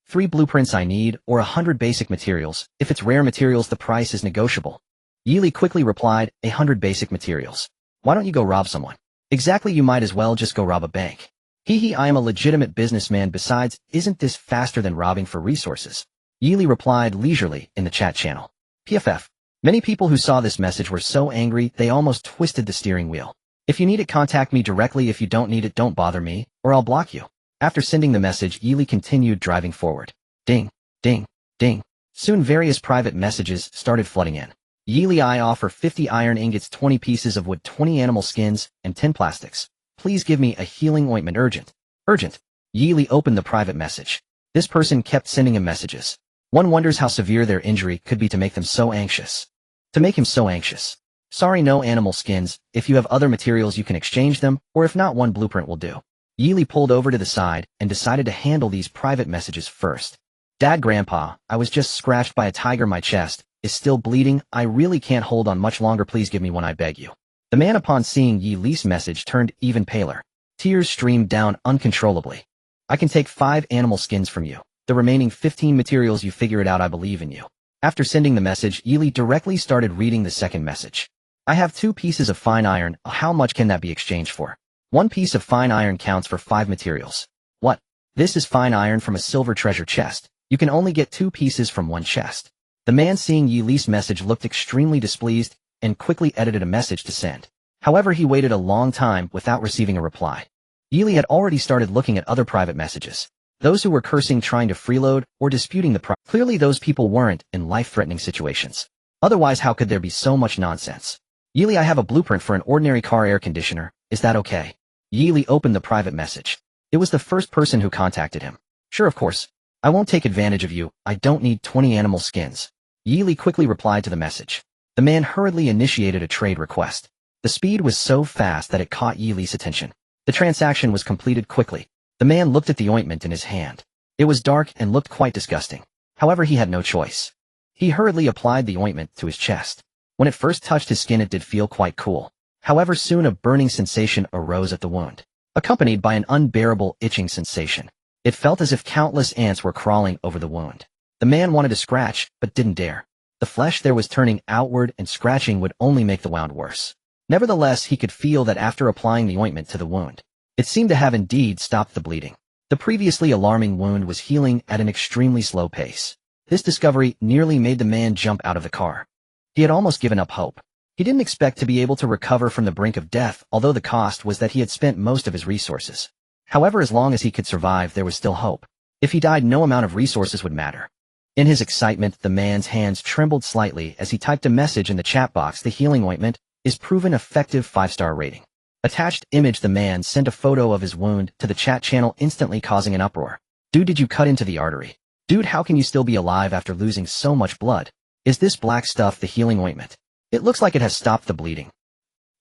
3 blueprints I need, or 100 basic materials. If it's rare materials, the price is negotiable. Yili quickly replied, 100 basic materials. Why don't you go rob someone? Exactly, you might as well just go rob a bank. Hee, I am a legitimate businessman. Besides, isn't this faster than robbing for resources? Yili replied leisurely in the chat channel. PFF. Many people who saw this message were so angry they almost twisted the steering wheel. If you need it, contact me directly. If you don't need it, don't bother me, or I'll block you. After sending the message, Yili continued driving forward. Ding, ding, ding. Soon various private messages started flooding in. Yili, I offer 50 iron ingots, 20 pieces of wood, 20 animal skins, and 10 plastics. Please give me a healing ointment urgent. Urgent. Yili opened the private message. This person kept sending him messages. One wonders how severe their injury could be to make them so anxious. To make him so anxious. Sorry, no animal skins. If you have other materials, you can exchange them, or if not, one blueprint will do. Yili pulled over to the side and decided to handle these private messages first. Dad, Grandpa, I was just scratched by a tiger. My chest is still bleeding. I really can't hold on much longer. Please give me one, I beg you. The man, upon seeing Yili's message, turned even paler. Tears streamed down uncontrollably. I can take 5 animal skins from you. The remaining 15 materials, you figure it out. I believe in you. After sending the message, Yili directly started reading the second message. I have 2 pieces of fine iron. How much can that be exchanged for? 1 piece of fine iron counts for 5 materials. What? This is fine iron from a silver treasure chest. You can only get 2 pieces from 1 chest. The man, seeing Yili's message, looked extremely displeased and quickly edited a message to send. However, he waited a long time without receiving a reply. Yili had already started looking at other private messages. Those who were cursing, trying to freeload, or disputing the price. Clearly those people weren't in life-threatening situations. Otherwise, how could there be so much nonsense? Yili, I have a blueprint for an ordinary car air conditioner. Is that okay? Yili opened the private message. It was the first person who contacted him. Sure, of course. I won't take advantage of you. I don't need 20 animal skins. Yili quickly replied to the message. The man hurriedly initiated a trade request. The speed was so fast that it caught Yili's attention. The transaction was completed quickly. The man looked at the ointment in his hand. It was dark and looked quite disgusting. However, he had no choice. He hurriedly applied the ointment to his chest. When it first touched his skin, it did feel quite cool. However, soon a burning sensation arose at the wound, accompanied by an unbearable itching sensation. It felt as if countless ants were crawling over the wound. The man wanted to scratch, but didn't dare. The flesh there was turning outward, and scratching would only make the wound worse. Nevertheless, he could feel that after applying the ointment to the wound, it seemed to have indeed stopped the bleeding. The previously alarming wound was healing at an extremely slow pace. This discovery nearly made the man jump out of the car. He had almost given up hope. He didn't expect to be able to recover from the brink of death, although the cost was that he had spent most of his resources. However, as long as he could survive, there was still hope. If he died, no amount of resources would matter. In his excitement, the man's hands trembled slightly as he typed a message in the chat box. The healing ointment is proven effective, 5-star rating. Attached image. The man sent a photo of his wound to the chat channel, instantly causing an uproar. Dude, did you cut into the artery? Dude, how can you still be alive after losing so much blood? Is this black stuff the healing ointment? It looks like it has stopped the bleeding.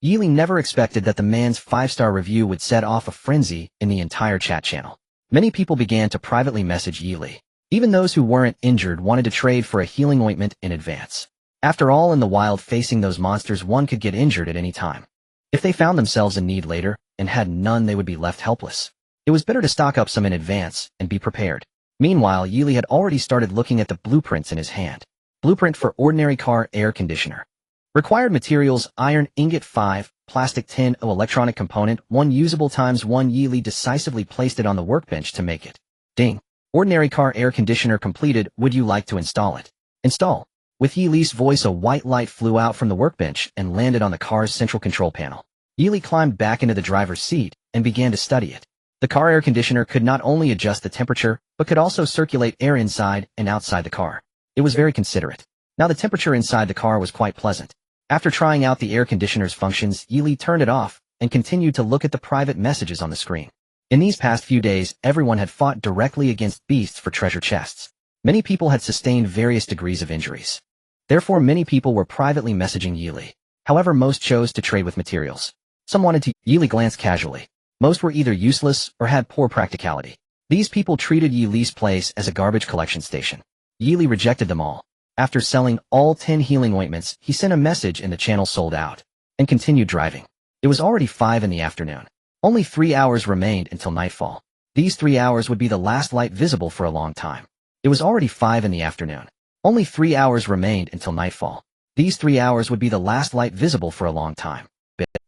Yili never expected that the man's 5-star review would set off a frenzy in the entire chat channel. Many people began to privately message Yili. Even those who weren't injured wanted to trade for a healing ointment in advance. After all, in the wild, facing those monsters, one could get injured at any time. If they found themselves in need later, and had none, they would be left helpless. It was better to stock up some in advance and be prepared. Meanwhile, Yili had already started looking at the blueprints in his hand. Blueprint for ordinary car air conditioner. Required materials: iron ingot 5, plastic tin, electronic component 1, usable times 1. Yili decisively placed it on the workbench to make it. Ding. Ordinary car air conditioner completed. Would you like to install it? Install. With Yili's voice, a white light flew out from the workbench and landed on the car's central control panel. Yili climbed back into the driver's seat and began to study it. The car air conditioner could not only adjust the temperature, but could also circulate air inside and outside the car. It was very considerate. Now the temperature inside the car was quite pleasant. After trying out the air conditioner's functions, Yili turned it off and continued to look at the private messages on the screen. In these past few days, everyone had fought directly against beasts for treasure chests. Many people had sustained various degrees of injuries. Therefore, many people were privately messaging Yili. However, most chose to trade with materials. Some wanted to. Yili glanced casually. Most were either useless or had poor practicality. These people treated Yili's place as a garbage collection station. Yili rejected them all. After selling all 10 healing ointments, he sent a message in the channel sold out, and continued driving. It was already 5 in the afternoon. Only 3 hours remained until nightfall. These 3 hours would be the last light visible for a long time. It was already 5 in the afternoon. Only 3 hours remained until nightfall. These 3 hours would be the last light visible for a long time.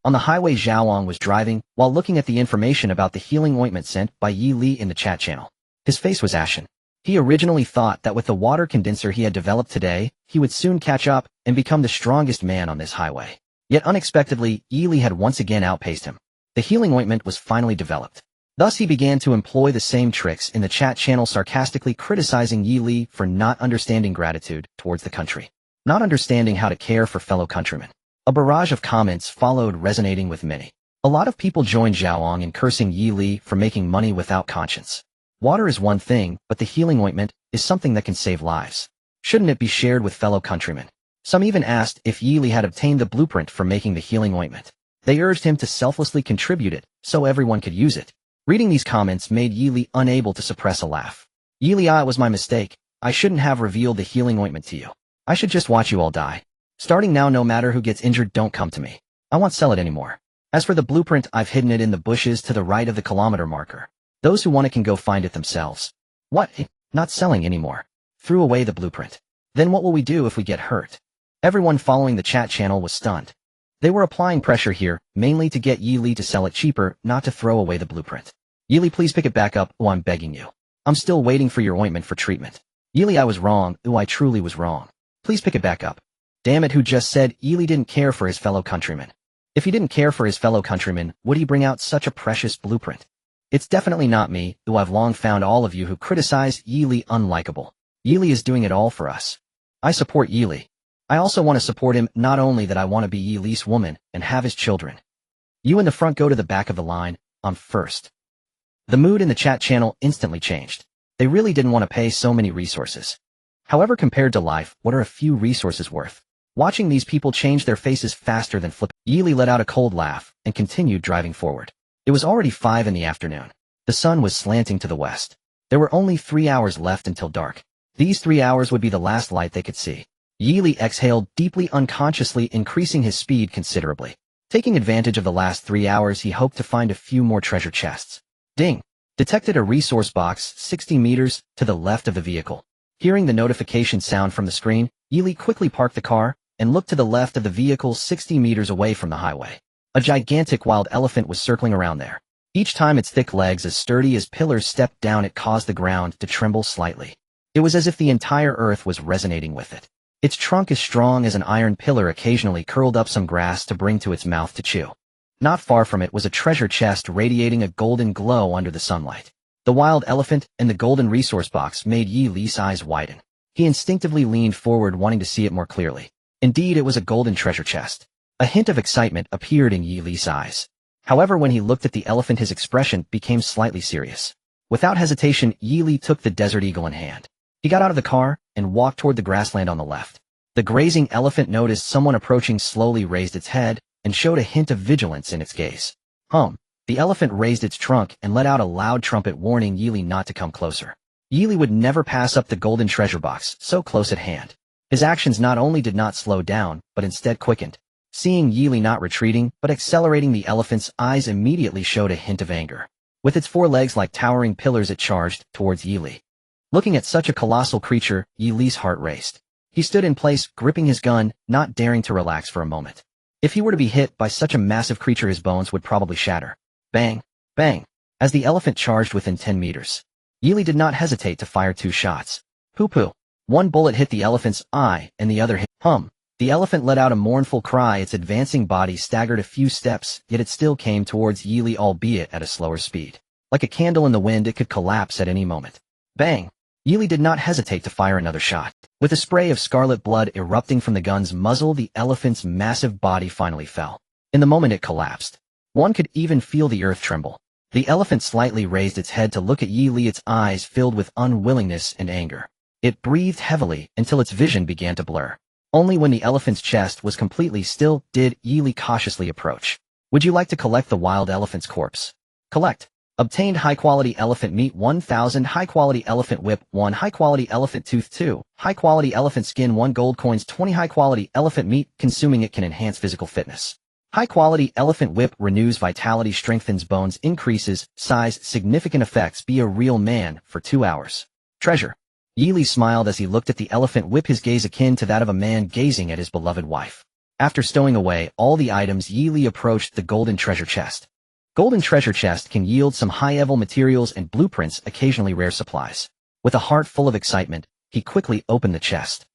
On the highway, Zhaoang was driving while looking at the information about the healing ointment sent by Yili in the chat channel. His face was ashen. He originally thought that with the water condenser he had developed today, he would soon catch up and become the strongest man on this highway. Yet unexpectedly, Yili had once again outpaced him. The healing ointment was finally developed. Thus he began to employ the same tricks in the chat channel, sarcastically criticizing Yili for not understanding gratitude towards the country, not understanding how to care for fellow countrymen. A barrage of comments followed, resonating with many. A lot of people joined Zhaoang in cursing Yili for making money without conscience. Water is one thing, but the healing ointment is something that can save lives. Shouldn't it be shared with fellow countrymen? Some even asked if Yili had obtained the blueprint for making the healing ointment. They urged him to selflessly contribute it, so everyone could use it. Reading these comments made Yili unable to suppress a laugh. Yili, it was my mistake. I shouldn't have revealed the healing ointment to you. I should just watch you all die. Starting now, no matter who gets injured, don't come to me. I won't sell it anymore. As for the blueprint, I've hidden it in the bushes to the right of the kilometer marker. Those who want it can go find it themselves. What? Not selling anymore. Threw away the blueprint. Then what will we do if we get hurt? Everyone following the chat channel was stunned. They were applying pressure here, mainly to get Yili to sell it cheaper, not to throw away the blueprint. Yili, please pick it back up. Oh, I'm begging you. I'm still waiting for your ointment for treatment. Yili, I was wrong. Oh, I truly was wrong. Please pick it back up. Damn it, who just said Yili didn't care for his fellow countrymen? If he didn't care for his fellow countrymen, would he bring out such a precious blueprint? It's definitely not me, though I've long found all of you who criticize Yili unlikable. Yili is doing it all for us. I support Yili. I also want to support him, not only that I want to be Yili's woman and have his children. You in the front go to the back of the line, I'm first. The mood in the chat channel instantly changed. They really didn't want to pay so many resources. However, compared to life, what are a few resources worth? Watching these people change their faces faster than flip, Yili let out a cold laugh and continued driving forward. It was already 5 in the afternoon. The sun was slanting to the west. There were only 3 hours left until dark. These 3 hours would be the last light they could see. Yili exhaled deeply, unconsciously increasing his speed considerably. Taking advantage of the last 3 hours, he hoped to find a few more treasure chests. Ding! detected a resource box 60 meters to the left of the vehicle. Hearing the notification sound from the screen, Yili quickly parked the car and looked to the left of the vehicle 60 meters away from the highway. A gigantic wild elephant was circling around there. Each time its thick legs as sturdy as pillars stepped down, it caused the ground to tremble slightly. It was as if the entire earth was resonating with it. Its trunk as strong as an iron pillar occasionally curled up some grass to bring to its mouth to chew. Not far from it was a treasure chest radiating a golden glow under the sunlight. The wild elephant and the golden resource box made Yi Li's eyes widen. He instinctively leaned forward, wanting to see it more clearly. Indeed, it was a golden treasure chest. A hint of excitement appeared in Yi Li's eyes. However, when he looked at the elephant, his expression became slightly serious. Without hesitation, Yi Li took the desert eagle in hand. He got out of the car and walked toward the grassland on the left. The grazing elephant noticed someone approaching, slowly raised its head and showed a hint of vigilance in its gaze. The elephant raised its trunk and let out a loud trumpet, warning Yi Li not to come closer. Yi Li would never pass up the golden treasure box, so close at hand. His actions not only did not slow down, but instead quickened. Seeing Yi Li not retreating, but accelerating, the elephant's eyes immediately showed a hint of anger. With its 4 legs like towering pillars, it charged towards Yi Li. Looking at such a colossal creature, Yi Li's heart raced. He stood in place, gripping his gun, not daring to relax for a moment. If he were to be hit by such a massive creature, his bones would probably shatter. Bang! Bang! As the elephant charged within 10 meters. Yi Li did not hesitate to fire 2 shots. Poo-poo! One bullet hit the elephant's eye, and the other hit The elephant let out a mournful cry. Its advancing body staggered a few steps, yet it still came towards Yi Li, albeit at a slower speed. Like a candle in the wind, it could collapse at any moment. Bang! Yi Li did not hesitate to fire another shot. With a spray of scarlet blood erupting from the gun's muzzle, the elephant's massive body finally fell. In the moment it collapsed. One could even feel the earth tremble. The elephant slightly raised its head to look at Yi Li, its eyes filled with unwillingness and anger. It breathed heavily until its vision began to blur. Only when the elephant's chest was completely still did Yi Li cautiously approach. Would you like to collect the wild elephant's corpse? Collect. Obtained high-quality elephant meat 1,000, high-quality elephant whip 1, high-quality elephant tooth 2, high-quality elephant skin 1, gold coins 20, high-quality elephant meat. Consuming it can enhance physical fitness. High-quality elephant whip renews vitality, strengthens bones, increases size, significant effects. Be a real man for 2 hours. Treasure. Yi Li smiled as he looked at the elephant whip, his gaze akin to that of a man gazing at his beloved wife. After stowing away all the items, Yi Li approached the golden treasure chest. Golden treasure chest can yield some high-level materials and blueprints, occasionally rare supplies. With a heart full of excitement, he quickly opened the chest.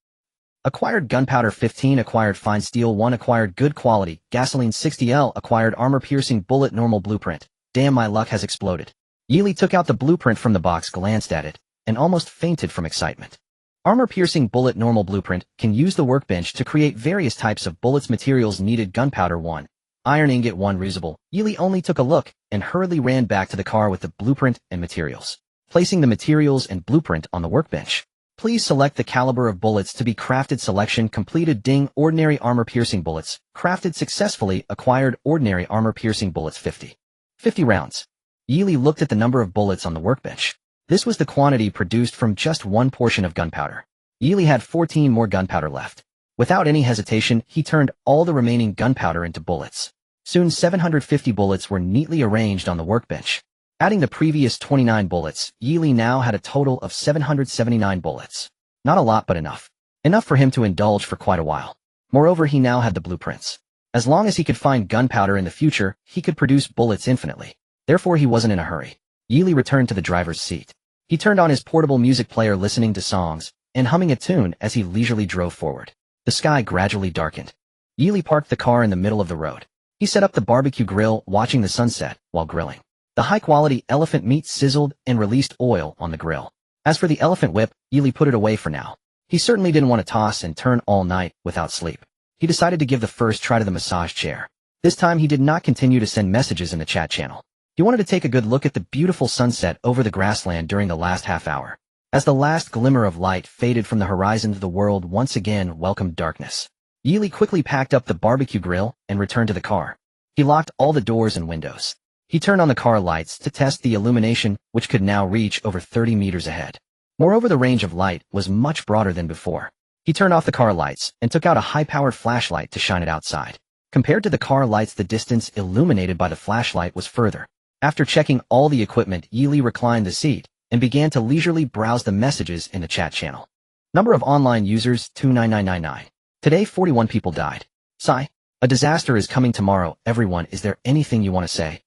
Acquired gunpowder 15, acquired fine steel 1, acquired good quality gasoline 60L, acquired armor-piercing bullet normal blueprint. Damn, my luck has exploded. Yi Li took out the blueprint from the box, glanced at it, and almost fainted from excitement. Armor-piercing bullet normal blueprint can use the workbench to create various types of bullets. Materials needed: gunpowder 1. Iron ingot 1, reusable. Yi Li only took a look and hurriedly ran back to the car with the blueprint and materials. Placing the materials and blueprint on the workbench. Please select the caliber of bullets to be crafted. Selection completed. Ding. Ordinary armor-piercing bullets. Crafted successfully. Acquired ordinary armor-piercing bullets 50. 50 rounds. Yi Li looked at the number of bullets on the workbench. This was the quantity produced from just 1 portion of gunpowder. Yi Li had 14 more gunpowder left. Without any hesitation, he turned all the remaining gunpowder into bullets. Soon 750 bullets were neatly arranged on the workbench. Adding the previous 29 bullets, Yi Li now had a total of 779 bullets. Not a lot, but enough. Enough for him to indulge for quite a while. Moreover, he now had the blueprints. As long as he could find gunpowder in the future, he could produce bullets infinitely. Therefore, he wasn't in a hurry. Yi Li returned to the driver's seat. He turned on his portable music player, listening to songs and humming a tune as he leisurely drove forward. The sky gradually darkened. Yi Li parked the car in the middle of the road. He set up the barbecue grill, watching the sunset while grilling. The high-quality elephant meat sizzled and released oil on the grill. As for the elephant whip, Yi Li put it away for now. He certainly didn't want to toss and turn all night without sleep. He decided to give the first try to the massage chair. This time he did not continue to send messages in the chat channel. He wanted to take a good look at the beautiful sunset over the grassland during the last half hour. As the last glimmer of light faded from the horizon, the world once again welcomed darkness. Yi Li quickly packed up the barbecue grill and returned to the car. He locked all the doors and windows. He turned on the car lights to test the illumination, which could now reach over 30 meters ahead. Moreover, the range of light was much broader than before. He turned off the car lights and took out a high-powered flashlight to shine it outside. Compared to the car lights, the distance illuminated by the flashlight was further. After checking all the equipment, Yili reclined the seat and began to leisurely browse the messages in the chat channel. Number of online users, 29999. Today 41 people died. Sigh. A disaster is coming tomorrow. Everyone, is there anything you want to say?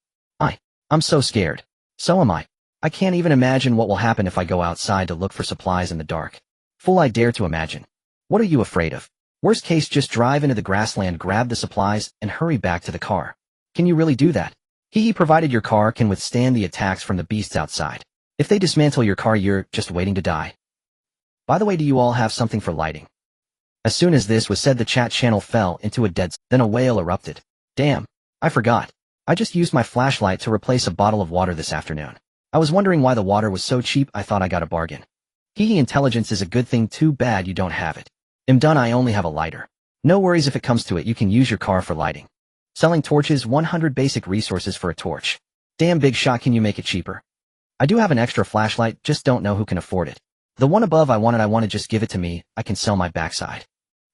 I'm so scared. So am I. I can't even imagine what will happen if I go outside to look for supplies in the dark. Fool, I dare to imagine. What are you afraid of? Worst case, just drive into the grassland, grab the supplies, and hurry back to the car. Can you really do that? Provided your car can withstand the attacks from the beasts outside. If they dismantle your car, you're just waiting to die. By the way, do you all have something for lighting? As soon as this was said, the chat channel fell into a dead silence. Then a wail erupted. Damn, I forgot. I just used my flashlight to replace a bottle of water this afternoon. I was wondering why the water was so cheap. I thought I got a bargain. Intelligence is a good thing, too bad you don't have it. I'm done, I only have a lighter. No worries, if it comes to it, you can use your car for lighting. Selling torches, 100 basic resources for a torch. Damn, big shot, can you make it cheaper? I do have an extra flashlight, just don't know who can afford it. The one above I wanted, just give it to me, I can sell my backside.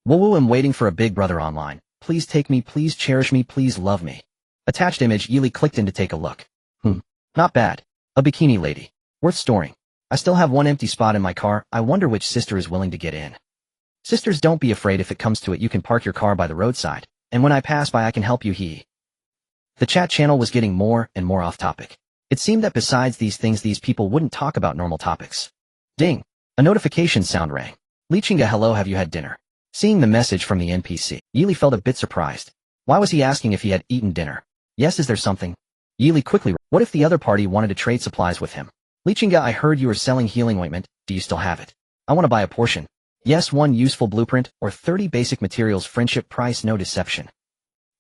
Woo, I'm waiting for a big brother online. Please take me, please cherish me, please love me. Attached image. Yili clicked in to take a look. Not bad. A bikini lady. Worth storing. I still have one empty spot in my car. I wonder which sister is willing to get in. Sisters, don't be afraid, if it comes to it, you can park your car by the roadside, and when I pass by I can help you. The chat channel was getting more and more off topic. It seemed that besides these things, these people wouldn't talk about normal topics. Ding. A notification sound rang. Lichinga, hello, have you had dinner? Seeing the message from the NPC, Yili felt a bit surprised. Why was he asking if he had eaten dinner? Yes, is there something? Yili quickly, what if the other party wanted to trade supplies with him? Lichinga, I heard you were selling healing ointment, do you still have it? I want to buy a portion. Yes, 1 useful blueprint, or 30 basic materials, friendship price, no deception.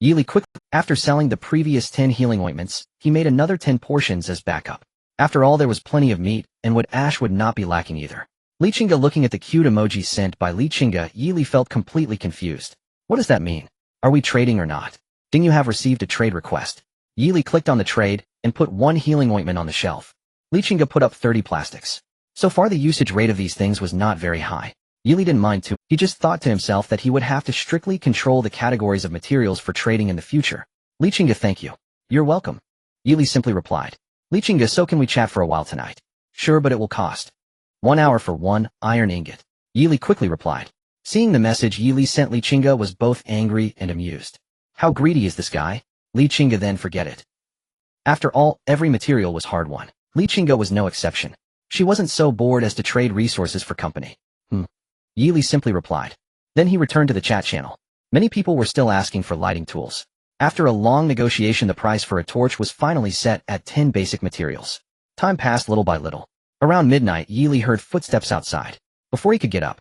Yili quickly, after selling the previous 10 healing ointments, he made another 10 portions as backup. After all, there was plenty of meat, and wood ash would not be lacking either. Lichinga, looking at the cute emoji sent by Lichinga, Yili felt completely confused. What does that mean? Are we trading or not? Ding, you have received a trade request. Yili clicked on the trade, and put 1 healing ointment on the shelf. Lichinga put up 30 plastics. So far the usage rate of these things was not very high. Yili didn't mind too. He just thought to himself that he would have to strictly control the categories of materials for trading in the future. Lichinga, thank you. You're welcome. Yili simply replied. Lichinga, so can we chat for a while tonight? Sure, but it will cost 1 hour for 1 iron ingot. Yili quickly replied. Seeing the message Yili sent, Lichinga was both angry and amused. How greedy is this guy? Lichinga, then forget it. After all, every material was hard won. Lichinga was no exception. She wasn't so bored as to trade resources for company. Yili simply replied. Then he returned to the chat channel. Many people were still asking for lighting tools. After a long negotiation, the price for a torch was finally set at 10 basic materials. Time passed little by little. Around midnight, Yili heard footsteps outside. Before he could get up,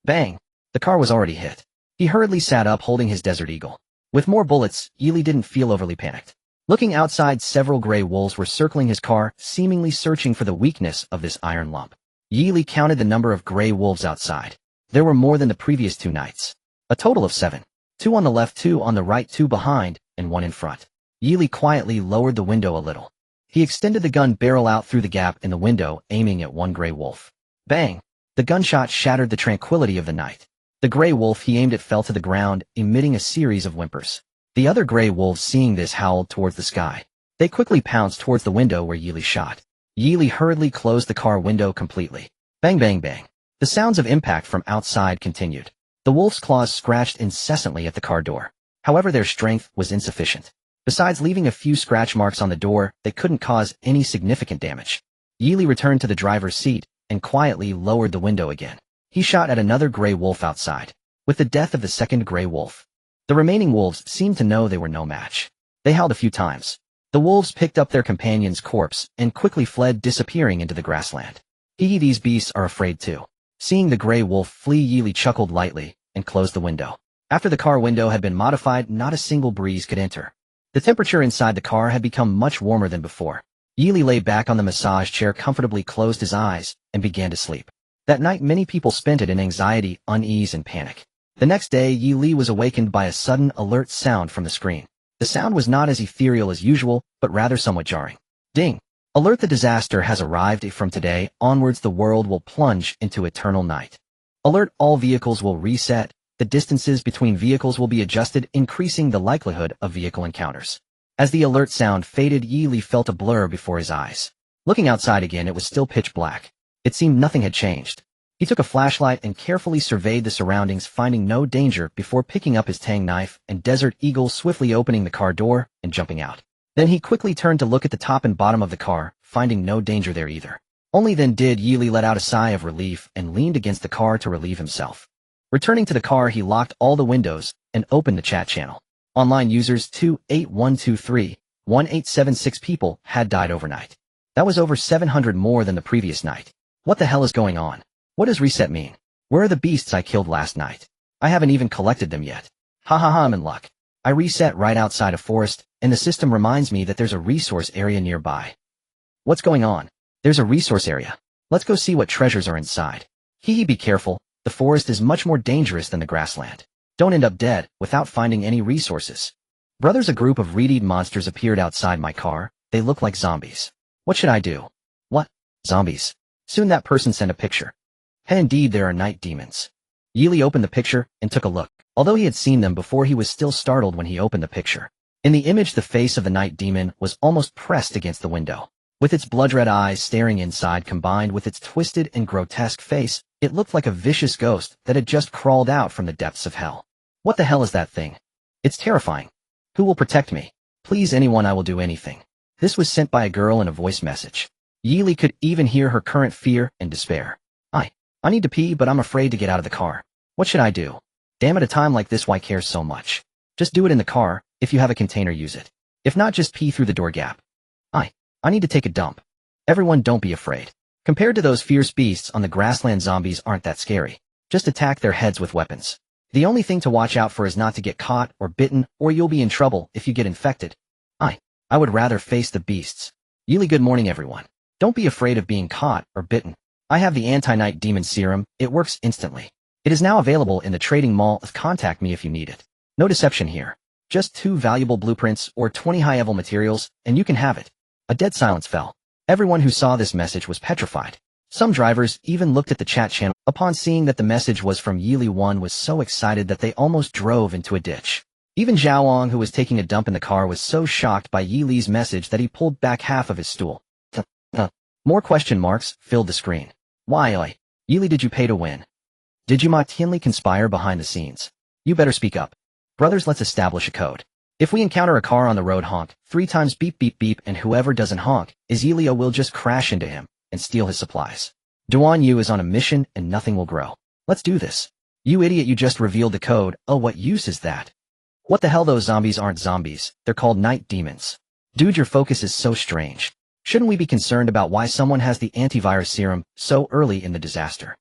bang! The car was already hit. He hurriedly sat up, holding his Desert Eagle. With more bullets, Yili didn't feel overly panicked. Looking outside, several gray wolves were circling his car, seemingly searching for the weakness of this iron lump. Yili counted the number of gray wolves outside. There were more than the previous 2 nights. A total of 7. 2 on the left, 2 on the right, 2 behind, and 1 in front. Yili quietly lowered the window a little. He extended the gun barrel out through the gap in the window, aiming at one gray wolf. Bang! The gunshot shattered the tranquility of the night. The gray wolf he aimed at fell to the ground, emitting a series of whimpers. The other gray wolves, seeing this, howled towards the sky. They quickly pounced towards the window where Yili shot. Yili hurriedly closed the car window completely. Bang, bang, bang. The sounds of impact from outside continued. The wolf's claws scratched incessantly at the car door. However, their strength was insufficient. Besides leaving a few scratch marks on the door, they couldn't cause any significant damage. Yili returned to the driver's seat and quietly lowered the window again. He shot at another gray wolf outside. With the death of the second gray wolf, the remaining wolves seemed to know they were no match. They howled a few times. The wolves picked up their companion's corpse and quickly fled, disappearing into the grassland. These beasts are afraid too. Seeing the gray wolf flee, Yili chuckled lightly and closed the window. After the car window had been modified, not a single breeze could enter. The temperature inside the car had become much warmer than before. Yili lay back on the massage chair, comfortably closed his eyes, and began to sleep. That night, many people spent it in anxiety, unease, and panic. The next day, Yili was awakened by a sudden alert sound from the screen. The sound was not as ethereal as usual, but rather somewhat jarring. Ding! Alert, the disaster has arrived. From today onwards, the world will plunge into eternal night. Alert, all vehicles will reset. The distances between vehicles will be adjusted, increasing the likelihood of vehicle encounters. As the alert sound faded, Yi felt a blur before his eyes. Looking outside again, it was still pitch black. It seemed nothing had changed. He took a flashlight and carefully surveyed the surroundings, finding no danger before picking up his tang knife and Desert Eagle, swiftly opening the car door and jumping out. Then he quickly turned to look at the top and bottom of the car, finding no danger there either. Only then did Yi let out a sigh of relief and leaned against the car to relieve himself. Returning to the car, he locked all the windows and opened the chat channel. Online users 28123-1876 people had died overnight. That was over 700 more than the previous night. What the hell is going on? What does reset mean? Where are the beasts I killed last night? I haven't even collected them yet. Ha ha ha, I'm in luck. I reset right outside a forest, and the system reminds me that there's a resource area nearby. What's going on? There's a resource area. Let's go see what treasures are inside. Hee, be careful. The forest is much more dangerous than the grassland. Don't end up dead without finding any resources. Brothers, a group of reed monsters appeared outside my car. They look like zombies. What should I do? What? Zombies. Soon that person sent a picture. Hey, indeed there are night demons. Yi opened the picture and took a look. Although he had seen them before, he was still startled when he opened the picture. In the image, the face of the night demon was almost pressed against the window. With its blood-red eyes staring inside combined with its twisted and grotesque face, it looked like a vicious ghost that had just crawled out from the depths of hell. What the hell is that thing? It's terrifying. Who will protect me? Please, anyone, I will do anything. This was sent by a girl in a voice message. Yi could even hear her current fear and despair. I need to pee, but I'm afraid to get out of the car. What should I do? Damn, at a time like this, why care so much? Just do it in the car. If you have a container, use it. If not, just pee through the door gap. I need to take a dump. Everyone, don't be afraid. Compared to those fierce beasts on the grassland, zombies aren't that scary. Just attack their heads with weapons. The only thing to watch out for is not to get caught or bitten, or you'll be in trouble if you get infected. I would rather face the beasts. Yi, good morning, everyone. Don't be afraid of being caught or bitten. I have the anti-night demon serum. It works instantly. It is now available in the trading mall. Contact me if you need it. No deception here. Just 2 valuable blueprints or 20 high-level materials, and you can have it. A dead silence fell. Everyone who saw this message was petrified. Some drivers even looked at the chat channel. Upon seeing that the message was from Yi, one was so excited that they almost drove into a ditch. Even Zhaoong, who was taking a dump in the car, was so shocked by Yi's message that he pulled back half of his stool. More question marks filled the screen. Why, Yi, did you pay to win? Did you cunningly conspire behind the scenes? You better speak up. Brothers, let's establish a code. If we encounter a car on the road, honk 3 times, beep beep beep, and whoever doesn't honk is Yi, will just crash into him and steal his supplies. Duan Yu is on a mission and nothing will grow. Let's do this. You idiot, you just revealed the code. Oh, what use is that? What the hell, those zombies aren't zombies. They're called night demons. Dude, your focus is so strange. Shouldn't we be concerned about why someone has the antivirus serum so early in the disaster?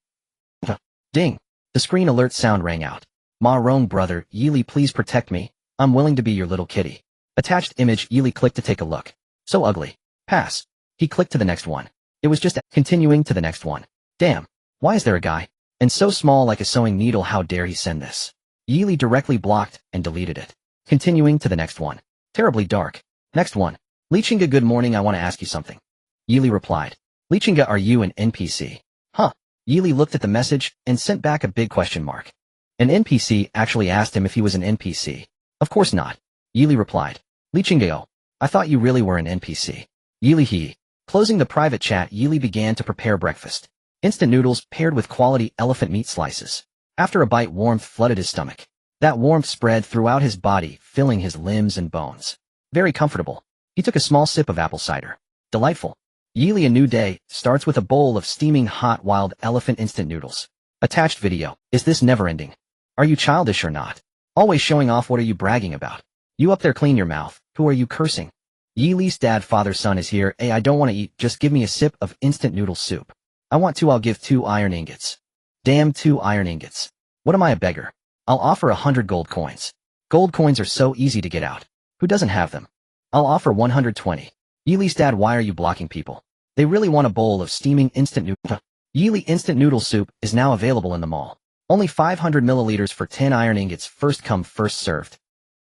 Ding. The screen alert sound rang out. Ma Rong, brother, Yi, please protect me. I'm willing to be your little kitty. Attached image. Yi clicked to take a look. So ugly. Pass. He clicked to the next one. It was just continuing to the next one. Damn. Why is there a guy? And so small like a sewing needle, how dare he send this? Yi directly blocked and deleted it. Continuing to the next one. Terribly dark. Next one. Lichinga, good morning, I want to ask you something. Yi replied. Lichinga, are you an NPC? Huh. Yi looked at the message and sent back a big question mark. An NPC actually asked him if he was an NPC. Of course not. Yi replied. Lichinga, oh, I thought you really were an NPC. Yi. Closing the private chat, Yi began to prepare breakfast. Instant noodles paired with quality elephant meat slices. After a bite, warmth flooded his stomach. That warmth spread throughout his body, filling his limbs and bones. Very comfortable. He took a small sip of apple cider. Delightful. Yi, a new day starts with a bowl of steaming hot wild elephant instant noodles. Attached video. Is this never ending? Are you childish or not? Always showing off. What are you bragging about? You up there, clean your mouth. Who are you cursing? Yi's dad, father, son is here. Hey, I don't want to eat. Just give me a sip of instant noodle soup. I want to. I'll give 2 iron ingots. Damn, 2 iron ingots. What am I, a beggar? I'll offer 100 gold coins. Gold coins are so easy to get out. Who doesn't have them? I'll offer 120. Yi's dad, why are you blocking people? They really want a bowl of steaming instant noodle. Yi instant noodle soup is now available in the mall. Only 500 milliliters for 10 iron ingots, first come, first served.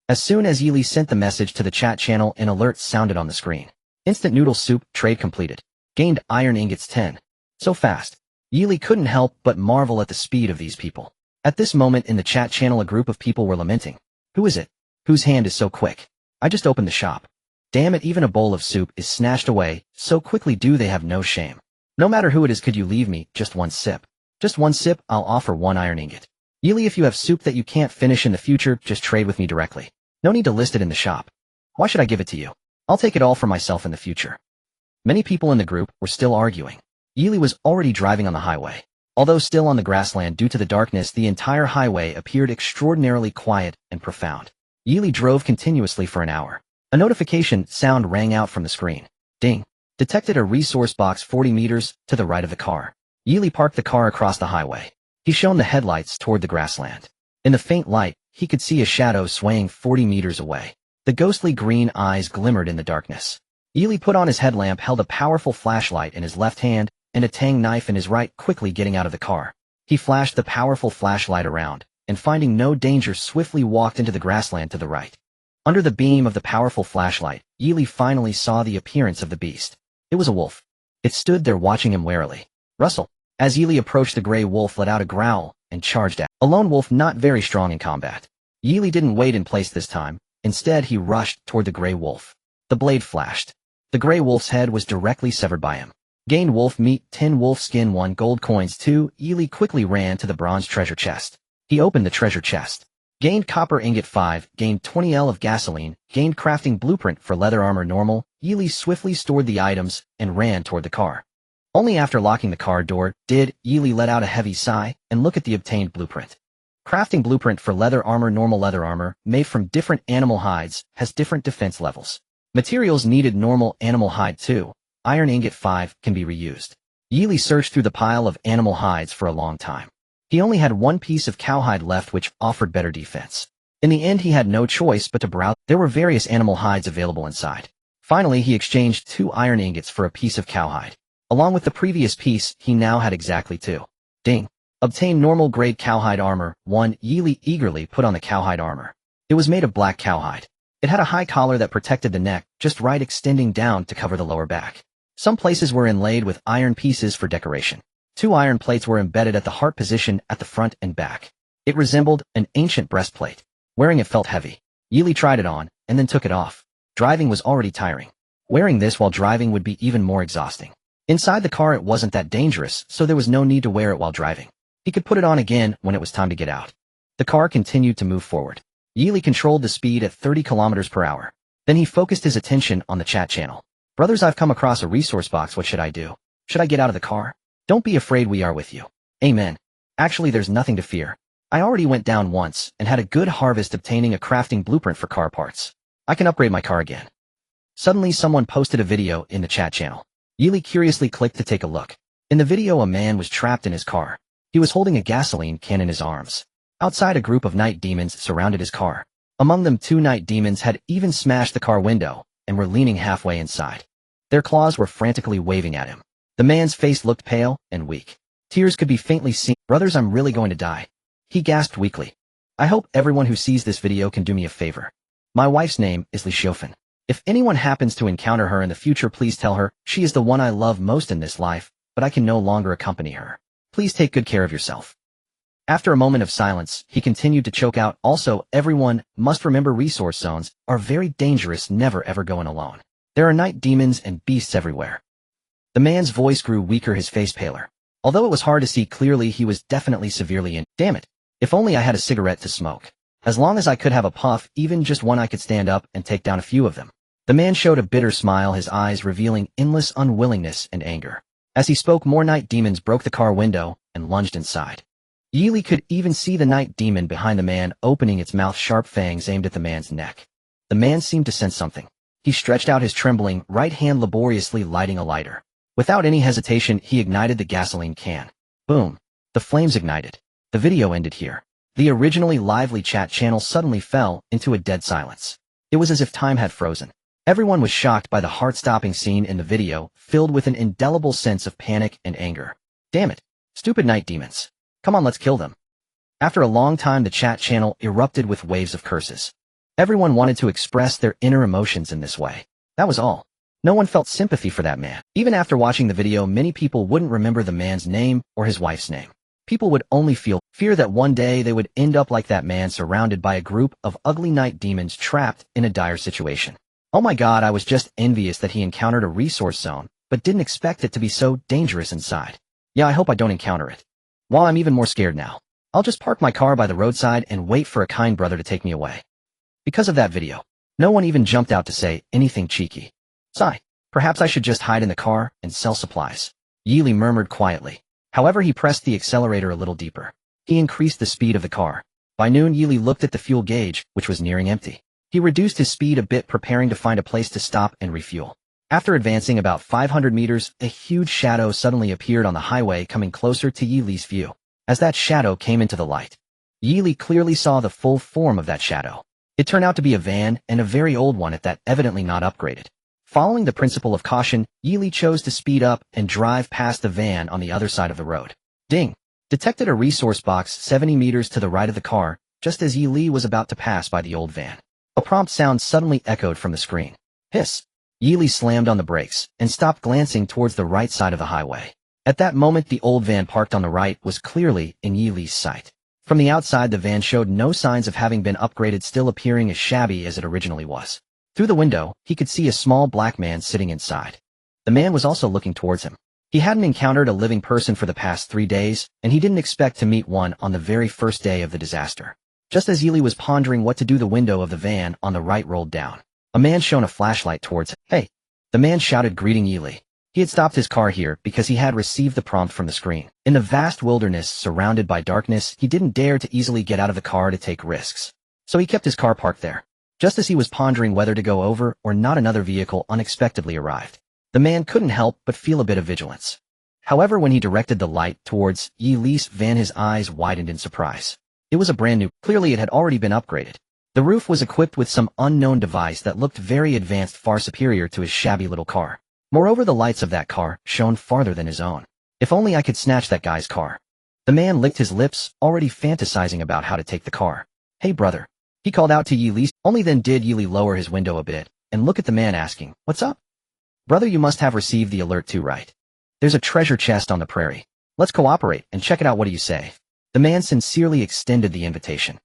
As soon as Yi sent the message to the chat channel, an alert sounded on the screen. Instant noodle soup, trade completed. Gained iron ingots 10. So fast. Yi couldn't help but marvel at the speed of these people. At this moment in the chat channel, a group of people were lamenting. Who is it? Whose hand is so quick? I just opened the shop. Damn it, even a bowl of soup is snatched away, so quickly do they have no shame. No matter who it is, could you leave me just one sip? Just one sip, I'll offer 1 iron ingot. Yeely, if you have soup that you can't finish in the future, just trade with me directly. No need to list it in the shop. Why should I give it to you? I'll take it all for myself in the future. Many people in the group were still arguing. Yeely was already driving on the highway. Although still on the grassland due to the darkness, the entire highway appeared extraordinarily quiet and profound. Yeely drove continuously for an hour. A notification sound rang out from the screen. Ding. Detected a resource box 40 meters to the right of the car. Yeely parked the car across the highway. He shone the headlights toward the grassland. In the faint light, he could see a shadow swaying 40 meters away. The ghostly green eyes glimmered in the darkness. Yeely put on his headlamp, held a powerful flashlight in his left hand, and a tang knife in his right, quickly getting out of the car. He flashed the powerful flashlight around, and finding no danger, swiftly walked into the grassland to the right. Under the beam of the powerful flashlight, Yeely finally saw the appearance of the beast. It was a wolf. It stood there watching him warily. Rustle. As Yeely approached, the gray wolf let out a growl and charged at a lone wolf not very strong in combat. Yeely didn't wait in place this time. Instead, he rushed toward the gray wolf. The blade flashed. The gray wolf's head was directly severed by him. Gained wolf meat 10 wolf skin 1 gold coins 2. Yeely quickly ran to the bronze treasure chest. He opened the treasure chest. Gained copper ingot 5, gained 20 L of gasoline, gained crafting blueprint for leather armor normal. Yeely swiftly stored the items and ran toward the car. Only after locking the car door did Yeely let out a heavy sigh and look at the obtained blueprint. Crafting blueprint for leather armor normal leather armor, made from different animal hides, has different defense levels. Materials needed normal animal hide 2. Iron ingot 5 can be reused. Yeely searched through the pile of animal hides for a long time. He only had 1 piece of cowhide left which offered better defense. In the end, he had no choice but to browse. There were various animal hides available inside. Finally, he exchanged 2 iron ingots for a piece of cowhide. Along with the previous piece, he now had exactly 2. Ding. Obtain normal grade cowhide armor 1. Yeely eagerly put on the cowhide armor. It was made of black cowhide. It had a high collar that protected the neck, just right, extending down to cover the lower back. Some places were inlaid with iron pieces for decoration. 2 iron plates were embedded at the heart position at the front and back. It resembled an ancient breastplate. Wearing it felt heavy. Yeely tried it on, and then took it off. Driving was already tiring. Wearing this while driving would be even more exhausting. Inside the car it wasn't that dangerous, so there was no need to wear it while driving. He could put it on again when it was time to get out. The car continued to move forward. Yeely controlled the speed at 30 kilometers per hour. Then he focused his attention on the chat channel. Brothers, I've come across a resource box. What should I do? Should I get out of the car? Don't be afraid, we are with you. Amen. Actually, there's nothing to fear. I already went down once and had a good harvest obtaining a crafting blueprint for car parts. I can upgrade my car again. Suddenly someone posted a video in the chat channel. Yeely curiously clicked to take a look. In the video, a man was trapped in his car. He was holding a gasoline can in his arms. Outside, a group of night demons surrounded his car. Among them, 2 night demons had even smashed the car window and were leaning halfway inside. Their claws were frantically waving at him. The man's face looked pale and weak. Tears could be faintly seen. Brothers, I'm really going to die. He gasped weakly. I hope everyone who sees this video can do me a favor. My wife's name is Li Xiofan. If anyone happens to encounter her in the future, please tell her she is the one I love most in this life, but I can no longer accompany her. Please take good care of yourself. After a moment of silence, he continued to choke out, also, everyone must remember resource zones are very dangerous, never ever go in alone. There are night demons and beasts everywhere. The man's voice grew weaker, his face paler. Although it was hard to see clearly, he was definitely severely in. Damn it. If only I had a cigarette to smoke. As long as I could have a puff, even just one, I could stand up and take down a few of them. The man showed a bitter smile, his eyes revealing endless unwillingness and anger. As he spoke, more night demons broke the car window and lunged inside. Yeely could even see the night demon behind the man opening its mouth, sharp fangs aimed at the man's neck. The man seemed to sense something. He stretched out his trembling right hand, laboriously lighting a lighter. Without any hesitation, he ignited the gasoline can. Boom. The flames ignited. The video ended here. The originally lively chat channel suddenly fell into a dead silence. It was as if time had frozen. Everyone was shocked by the heart-stopping scene in the video, filled with an indelible sense of panic and anger. Damn it. Stupid night demons. Come on, let's kill them. After a long time, the chat channel erupted with waves of curses. Everyone wanted to express their inner emotions in this way. That was all. No one felt sympathy for that man. Even after watching the video, many people wouldn't remember the man's name or his wife's name. People would only feel fear that one day they would end up like that man, surrounded by a group of ugly night demons trapped in a dire situation. Oh my god, I was just envious that he encountered a resource zone, but didn't expect it to be so dangerous inside. Yeah, I hope I don't encounter it. Well, I'm even more scared now. I'll just park my car by the roadside and wait for a kind brother to take me away. Because of that video, no one even jumped out to say anything cheeky. Sigh. Perhaps I should just hide in the car and sell supplies. Yili murmured quietly. However, he pressed the accelerator a little deeper. He increased the speed of the car. By noon, Yili looked at the fuel gauge, which was nearing empty. He reduced his speed a bit, preparing to find a place to stop and refuel. After advancing about 500 meters, a huge shadow suddenly appeared on the highway, coming closer to Yili's view. As that shadow came into the light, Yili clearly saw the full form of that shadow. It turned out to be a van, and a very old one at that, evidently not upgraded. Following the principle of caution, Yili chose to speed up and drive past the van on the other side of the road. Ding! Detected a resource box 70 meters to the right of the car, just as Yili was about to pass by the old van. A prompt sound suddenly echoed from the screen. Hiss! Yili slammed on the brakes and stopped, glancing towards the right side of the highway. At that moment, the old van parked on the right was clearly in Yili's sight. From the outside, the van showed no signs of having been upgraded, still appearing as shabby as it originally was. Through the window, he could see a small black man sitting inside. The man was also looking towards him. He hadn't encountered a living person for the past 3 days, and he didn't expect to meet one on the very first day of the disaster. Just as Yili was pondering what to do, the window of the van on the right rolled down. A man shone a flashlight towards him. Hey! The man shouted, greeting Yili. He had stopped his car here because he had received the prompt from the screen. In the vast wilderness surrounded by darkness, he didn't dare to easily get out of the car to take risks. So he kept his car parked there. Just as he was pondering whether to go over or not, another vehicle unexpectedly arrived. The man couldn't help but feel a bit of vigilance. However, when he directed the light towards Yili's van, his eyes widened in surprise. It was a brand new, clearly it had already been upgraded. The roof was equipped with some unknown device that looked very advanced, far superior to his shabby little car. Moreover, the lights of that car shone farther than his own. If only I could snatch that guy's car. The man licked his lips, already fantasizing about how to take the car. Hey brother. He called out to Yili. Only then did Yili lower his window a bit and look at the man, asking, what's up? Brother, you must have received the alert too, right? There's a treasure chest on the prairie. Let's cooperate and check it out. What do you say? The man sincerely extended the invitation.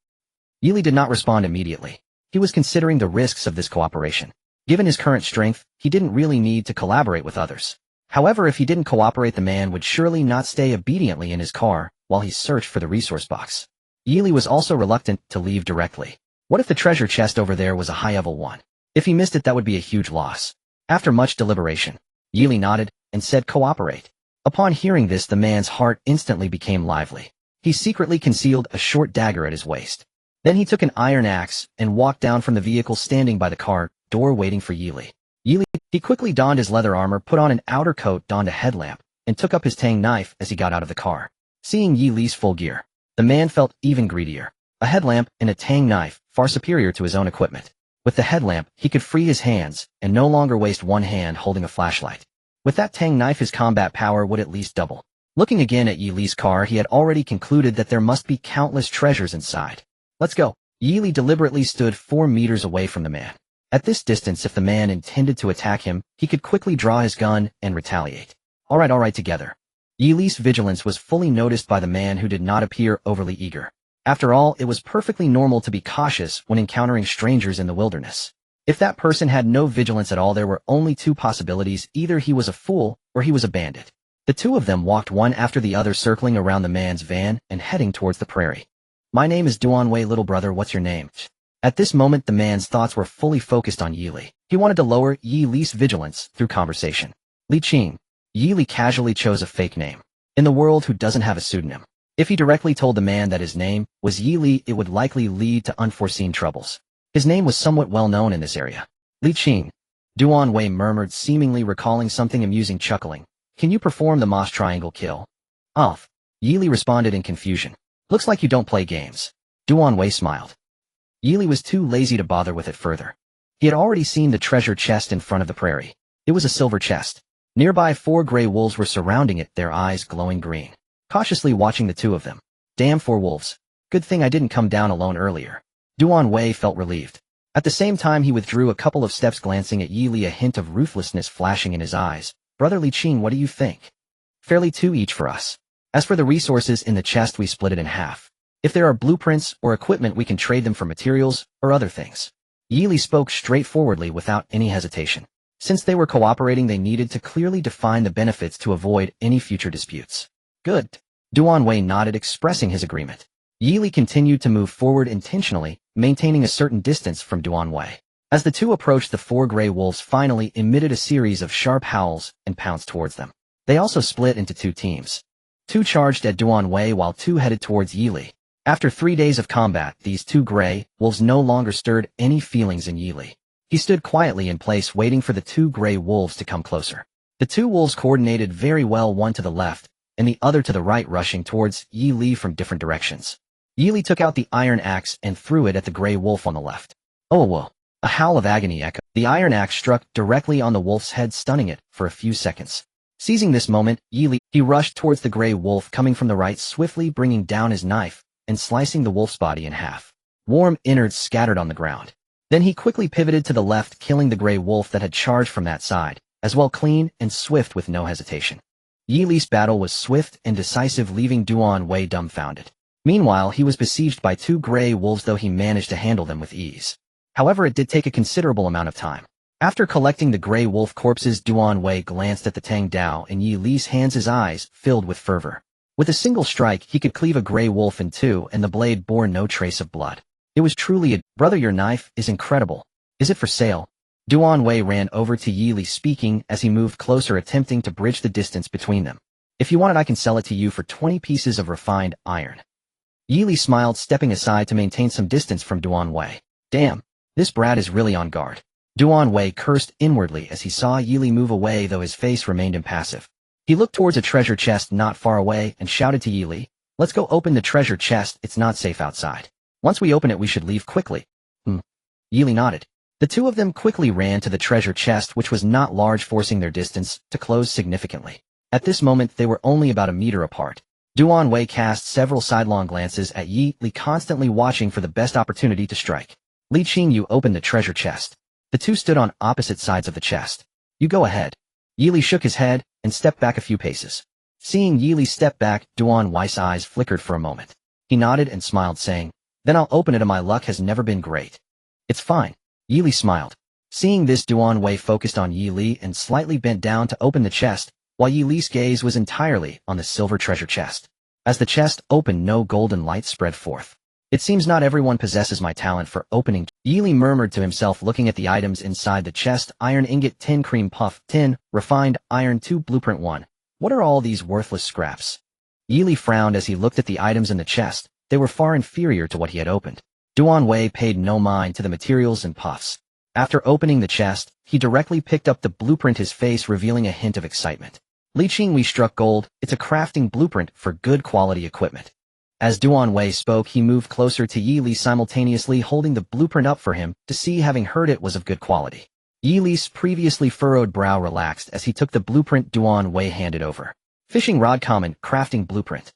Yili did not respond immediately. He was considering the risks of this cooperation. Given his current strength, he didn't really need to collaborate with others. However, if he didn't cooperate, the man would surely not stay obediently in his car while he searched for the resource box. Yili was also reluctant to leave directly. What if the treasure chest over there was a high-level one? If he missed it, that would be a huge loss. After much deliberation, Yili nodded and said, cooperate. Upon hearing this, the man's heart instantly became lively. He secretly concealed a short dagger at his waist. Then he took an iron axe and walked down from the vehicle, standing by the car door waiting for Yili. He quickly donned his leather armor, put on an outer coat, donned a headlamp, and took up his tang knife as he got out of the car. Seeing Yili's full gear, the man felt even greedier. A headlamp and a tang knife, far superior to his own equipment. With the headlamp, he could free his hands and no longer waste one hand holding a flashlight. With that tang knife, his combat power would at least double. Looking again at Yili's car, he had already concluded that there must be countless treasures inside. Let's go. Yili deliberately stood 4 meters away from the man. At this distance, if the man intended to attack him, he could quickly draw his gun and retaliate. All right, together. Yili's vigilance was fully noticed by the man, who did not appear overly eager. After all, it was perfectly normal to be cautious when encountering strangers in the wilderness. If that person had no vigilance at all, there were only 2 possibilities: either he was a fool or he was a bandit. The 2 of them walked one after the other, circling around the man's van and heading towards the prairie. My name is Duanwei, little brother. What's your name? At this moment, the man's thoughts were fully focused on Yili. He wanted to lower Yili's vigilance through conversation. Li Qing. Yili casually chose a fake name. In the world, who doesn't have a pseudonym? If he directly told the man that his name was Yili, it would likely lead to unforeseen troubles. His name was somewhat well known in this area. Li Qing. Duanwei murmured, seemingly recalling something amusing, chuckling. Can you perform the Moss Triangle kill? Off. Yili responded in confusion. Looks like you don't play games. Duanwei smiled. Yili was too lazy to bother with it further. He had already seen the treasure chest in front of the prairie. It was a silver chest. Nearby, 4 gray wolves were surrounding it, their eyes glowing green, cautiously watching the 2 of them. Damn 4 wolves. Good thing I didn't come down alone earlier. Duanwei felt relieved. At the same time, he withdrew a couple of steps, glancing at Yili, a hint of ruthlessness flashing in his eyes. Brother Li Qing, what do you think? Fairly 2 each for us. As for the resources in the chest, we split it in half. If there are blueprints or equipment, we can trade them for materials or other things. Yi Li spoke straightforwardly without any hesitation. Since they were cooperating, they needed to clearly define the benefits to avoid any future disputes. Good. Duan Wei nodded, expressing his agreement. Yi Li continued to move forward intentionally, maintaining a certain distance from Duan Wei. As the two approached, the four gray wolves finally emitted a series of sharp howls and pounced towards them. They also split into two teams. Two charged at Duan Wei while two headed towards Yi Li. After 3 days of combat, these two gray wolves no longer stirred any feelings in Yi Li. He stood quietly in place waiting for the two gray wolves to come closer. The two wolves coordinated very well, one to the left and the other to the right, rushing towards Yi Li from different directions. Yi Li took out the iron axe and threw it at the gray wolf on the left. Oh, whoa. A howl of agony echoed. The iron axe struck directly on the wolf's head, stunning it for a few seconds. Seizing this moment, he rushed towards the gray wolf coming from the right, swiftly bringing down his knife and slicing the wolf's body in half. Warm innards scattered on the ground. Then he quickly pivoted to the left, killing the gray wolf that had charged from that side, as well, clean and swift with no hesitation. Yi Li's battle was swift and decisive, leaving Duan Wei dumbfounded. Meanwhile, he was besieged by two gray wolves, though he managed to handle them with ease. However, it did take a considerable amount of time. After collecting the gray wolf corpses, Duan Wei glanced at the Tang Dao in Yi Li's hands, his eyes filled with fervor. With a single strike, he could cleave a gray wolf in two, and the blade bore no trace of blood. It was truly a brother. Your knife is incredible. Is it for sale? Duan Wei ran over to Yi Li, speaking as he moved closer, attempting to bridge the distance between them. If you want it, I can sell it to you for 20 pieces of refined iron. Yi Li smiled, stepping aside to maintain some distance from Duan Wei. Damn, this brat is really on guard. Duan Wei cursed inwardly as he saw Yi Li move away, though his face remained impassive. He looked towards a treasure chest not far away and shouted to Yi Li, "Let's go open the treasure chest. It's not safe outside. Once we open it, we should leave quickly." Yi Li nodded. The two of them quickly ran to the treasure chest, which was not large, forcing their distance to close significantly. At this moment, they were only about a meter apart. Duan Wei cast several sidelong glances at Yi Li, constantly watching for the best opportunity to strike. Li Qing, you open the treasure chest. The two stood on opposite sides of the chest. You go ahead. Yi Li shook his head and stepped back a few paces. Seeing Yi Li step back, Duan Wei's eyes flickered for a moment. He nodded and smiled, saying, "Then I'll open it, and my luck has never been great." "It's fine." Yi Li smiled. Seeing this, Duan Wei focused on Yi Li and slightly bent down to open the chest, while Yi Li's gaze was entirely on the silver treasure chest. As the chest opened, no golden light spread forth. "It seems not everyone possesses my talent for opening," Yi Li murmured to himself, looking at the items inside the chest. Iron ingot 10, cream puff 10, refined iron 2, blueprint 1. What are all these worthless scraps? Yi Li frowned as he looked at the items in the chest. They were far inferior to what he had opened. Duan Wei paid no mind to the materials and puffs. After opening the chest, he directly picked up the blueprint, his face revealing a hint of excitement. "Li Qing, we struck gold. It's a crafting blueprint for good quality equipment." As Duan Wei spoke, he moved closer to Yi Li, simultaneously holding the blueprint up for him to see, having heard it was of good quality. Yi Li's previously furrowed brow relaxed as he took the blueprint Duan Wei handed over. Fishing rod, common, crafting blueprint.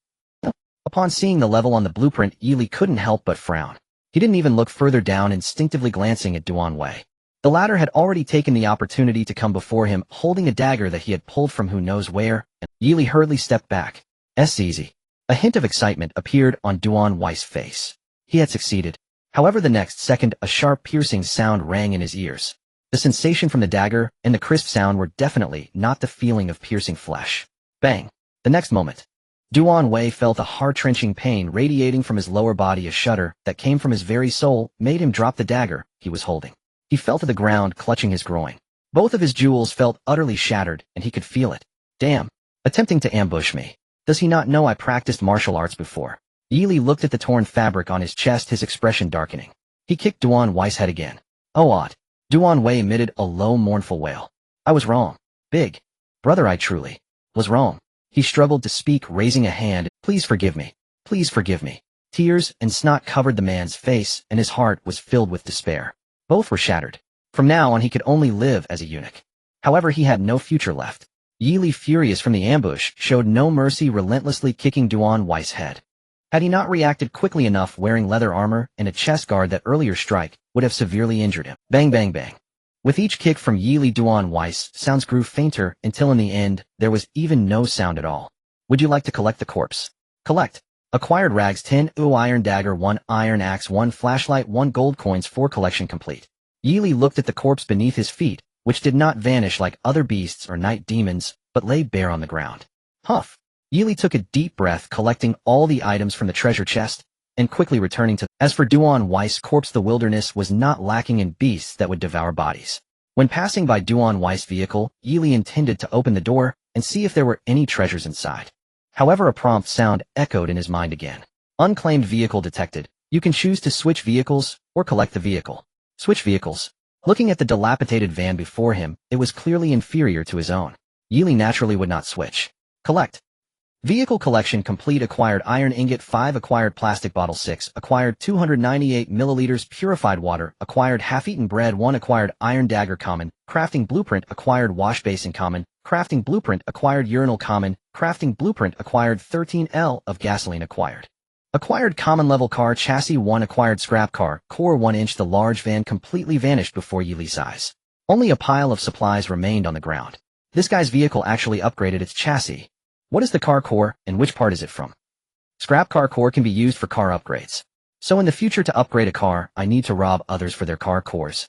Upon seeing the level on the blueprint, Yi Li couldn't help but frown. He didn't even look further down, instinctively glancing at Duan Wei. The latter had already taken the opportunity to come before him, holding a dagger that he had pulled from who knows where, and Yi Li hurriedly stepped back. Easy. A hint of excitement appeared on Duan Wei's face. He had succeeded. However, the next second, a sharp, piercing sound rang in his ears. The sensation from the dagger and the crisp sound were definitely not the feeling of piercing flesh. Bang! The next moment, Duan Wei felt a heart-wrenching pain radiating from his lower body. A shudder that came from his very soul made him drop the dagger he was holding. He fell to the ground, clutching his groin. Both of his jewels felt utterly shattered, and he could feel it. Damn! Attempting to ambush me. Does he not know I practiced martial arts before? Yi Li looked at the torn fabric on his chest, his expression darkening. He kicked Duan Wei's head again. "Oh, odd." Duan Wei emitted a low, mournful wail. "I was wrong. Big brother, I truly was wrong." He struggled to speak, raising a hand. "Please forgive me. Please forgive me." Tears and snot covered the man's face, and his heart was filled with despair. Both were shattered. From now on, he could only live as a eunuch. However, he had no future left. Yi Li, furious from the ambush, showed no mercy, relentlessly kicking Duan Wei's head. Had he not reacted quickly enough, wearing leather armor and a chest guard, that earlier strike would have severely injured him. Bang, bang, bang. With each kick from Yi Li, Duan Wei's sounds grew fainter until in the end, there was even no sound at all. "Would you like to collect the corpse?" "Collect." Acquired rags 10, iron dagger 1, iron axe 1, flashlight 1, gold coins 4, collection complete. Yili looked at the corpse beneath his feet, which did not vanish like other beasts or night demons, but lay bare on the ground. Huff. Yili took a deep breath, collecting all the items from the treasure chest, and quickly returning to. As for Duan Weiss's corpse, the wilderness was not lacking in beasts that would devour bodies. When passing by Duan Weiss's vehicle, Yili intended to open the door and see if there were any treasures inside. However, a prompt sound echoed in his mind again. Unclaimed vehicle detected. You can choose to switch vehicles or collect the vehicle. Switch vehicles. Looking at the dilapidated van before him, it was clearly inferior to his own. Yili naturally would not switch. Collect. Vehicle collection complete. Acquired iron ingot 5, acquired plastic bottle 6, acquired 298 milliliters purified water, acquired half-eaten bread 1, acquired iron dagger common, crafting blueprint, acquired wash basin common, crafting blueprint, acquired urinal common, crafting blueprint, acquired 13L of gasoline acquired. Acquired common level car chassis 1, acquired scrap car, core 1 inch. The large van completely vanished before Yili's eyes. Only a pile of supplies remained on the ground. This guy's vehicle actually upgraded its chassis. What is the car core, and which part is it from? Scrap car core can be used for car upgrades. So in the future, to upgrade a car, I need to rob others for their car cores.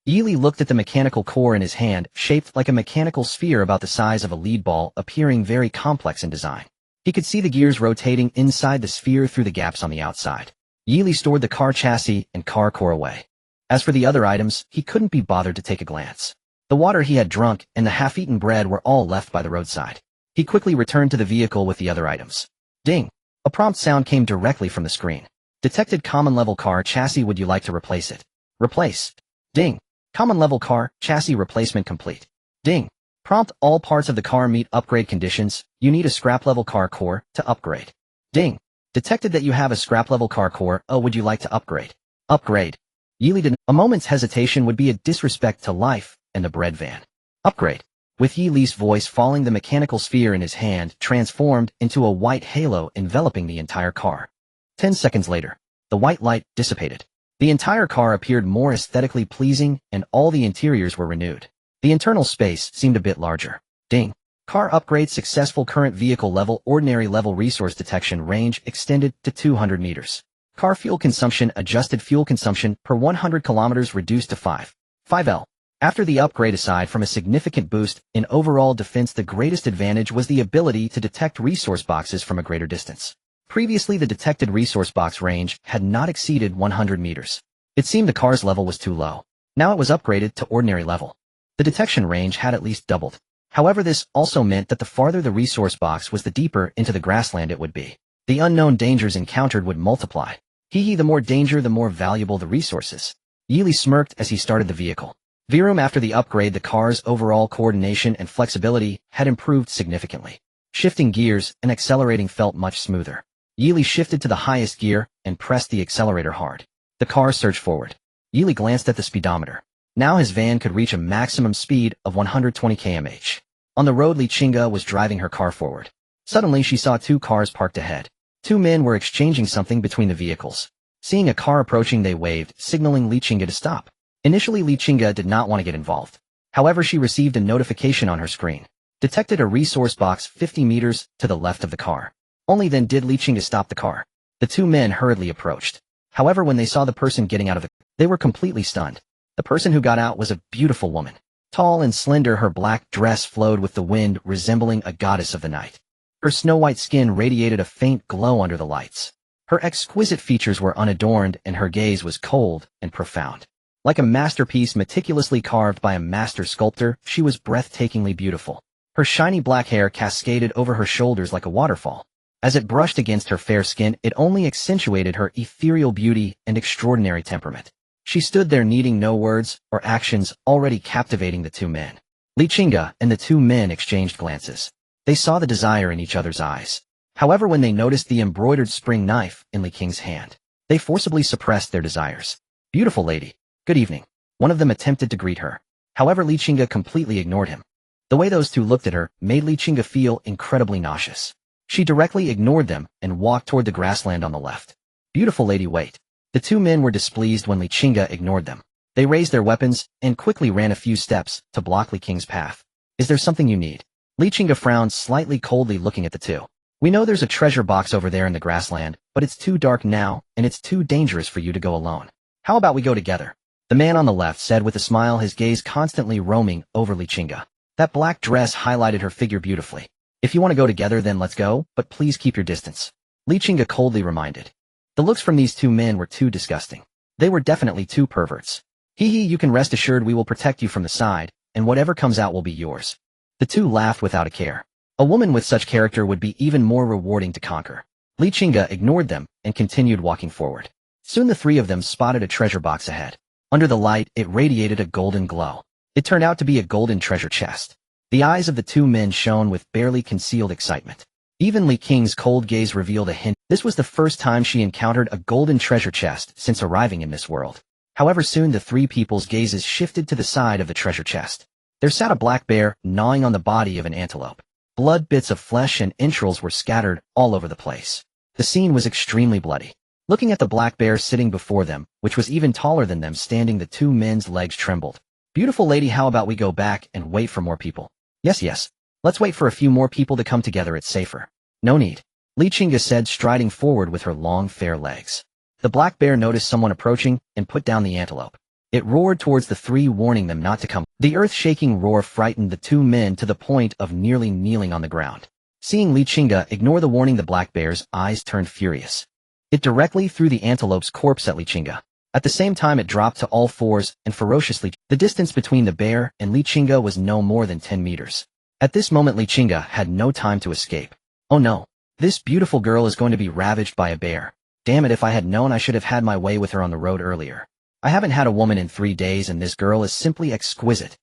Yili looked at the mechanical core in his hand, shaped like a mechanical sphere about the size of a lead ball, appearing very complex in design. He could see the gears rotating inside the sphere through the gaps on the outside. Yili stored the car chassis and car core away. As for the other items, he couldn't be bothered to take a glance. The water he had drunk and the half-eaten bread were all left by the roadside. He quickly returned to the vehicle with the other items. Ding! A prompt sound came directly from the screen. Detected common level car chassis. Would you like to replace it? Replace. Ding! Common level car chassis replacement complete. Ding! Prompt: all parts of the car meet upgrade conditions. You need a scrap level car core to upgrade. Ding! Detected that you have a scrap level car core. Oh, would you like to upgrade? Upgrade. Yili didn't. A moment's hesitation would be a disrespect to life and the bread van. Upgrade. With Yili's voice falling, the mechanical sphere in his hand transformed into a white halo enveloping the entire car. 10 seconds later, the white light dissipated. The entire car appeared more aesthetically pleasing, and all the interiors were renewed. The internal space seemed a bit larger. Ding! Car upgrade successful. Current vehicle level ordinary level. Resource detection range extended to 200 meters. Car fuel consumption adjusted. Fuel consumption per 100 kilometers reduced to 5L. After the upgrade, aside from a significant boost in overall defense, the greatest advantage was the ability to detect resource boxes from a greater distance. Previously, the detected resource box range had not exceeded 100 meters. It seemed the car's level was too low. Now it was upgraded to ordinary level. The detection range had at least doubled. However, this also meant that the farther the resource box was, the deeper into the grassland it would be. The unknown dangers encountered would multiply. The more danger, the more valuable the resources. Yili smirked as he started the vehicle. Virum. After the upgrade, the car's overall coordination and flexibility had improved significantly. Shifting gears and accelerating felt much smoother. Yili shifted to the highest gear and pressed the accelerator hard. The car surged forward. Yili glanced at the speedometer. Now his van could reach a maximum speed of 120 km/h. On the road, Li Qingge was driving her car forward. Suddenly, she saw two cars parked ahead. Two men were exchanging something between the vehicles. Seeing a car approaching, they waved, signaling Li Qingge to stop. Initially, Li Qingge did not want to get involved. However, she received a notification on her screen. Detected a resource box 50 meters to the left of the car. Only then did Li Qingge stop the car. The two men hurriedly approached. However, when they saw the person getting out of the car, they were completely stunned. The person who got out was a beautiful woman. Tall and slender, her black dress flowed with the wind, resembling a goddess of the night. Her snow-white skin radiated a faint glow under the lights. Her exquisite features were unadorned, and her gaze was cold and profound. Like a masterpiece meticulously carved by a master sculptor, she was breathtakingly beautiful. Her shiny black hair cascaded over her shoulders like a waterfall. As it brushed against her fair skin, it only accentuated her ethereal beauty and extraordinary temperament. She stood there, needing no words or actions, already captivating the two men. Li Qingge and the two men exchanged glances. They saw the desire in each other's eyes. However, when they noticed the embroidered spring knife in Li Qing's hand, they forcibly suppressed their desires. Beautiful lady. Good evening. One of them attempted to greet her. However, Li Qingge completely ignored him. The way those two looked at her made Li Qingge feel incredibly nauseous. She directly ignored them and walked toward the grassland on the left. Beautiful lady, wait. The two men were displeased when Li Qingge ignored them. They raised their weapons and quickly ran a few steps to block Li Qing's path. Is there something you need? Li Qingge frowned slightly, coldly looking at the two. We know there's a treasure box over there in the grassland, but it's too dark now, and it's too dangerous for you to go alone. How about we go together? The man on the left said with a smile, his gaze constantly roaming over Li Qingge. That black dress highlighted her figure beautifully. If you want to go together, then let's go, but please keep your distance. Li Qingge coldly reminded. The looks from these two men were too disgusting. They were definitely two perverts. Hee, you can rest assured we will protect you from the side, and whatever comes out will be yours. The two laughed without a care. A woman with such character would be even more rewarding to conquer. Li Qingge ignored them and continued walking forward. Soon the three of them spotted a treasure box ahead. Under the light, it radiated a golden glow. It turned out to be a golden treasure chest. The eyes of the two men shone with barely concealed excitement. Even Li Qing's cold gaze revealed a hint. This was the first time she encountered a golden treasure chest since arriving in this world. However, soon the three people's gazes shifted to the side of the treasure chest. There sat a black bear gnawing on the body of an antelope. Blood, bits of flesh, and entrails were scattered all over the place. The scene was extremely bloody. Looking at the black bear sitting before them, which was even taller than them standing, the two men's legs trembled. Beautiful lady, how about we go back and wait for more people? Yes. Let's wait for a few more people to come together, it's safer. No need. Li Qingge said, striding forward with her long, fair legs. The black bear noticed someone approaching and put down the antelope. It roared towards the three, warning them not to come. The earth-shaking roar frightened the two men to the point of nearly kneeling on the ground. Seeing Li Qingge ignore the warning, the black bear's eyes turned furious. It directly threw the antelope's corpse at Li Qingge. At the same time, it dropped to all fours and ferociously. The distance between the bear and Li Qingge was no more than 10 meters. At this moment, Li Qingge had no time to escape. Oh no. This beautiful girl is going to be ravaged by a bear. Damn it, if I had known, I should have had my way with her on the road earlier. I haven't had a woman in 3 days, and this girl is simply exquisite.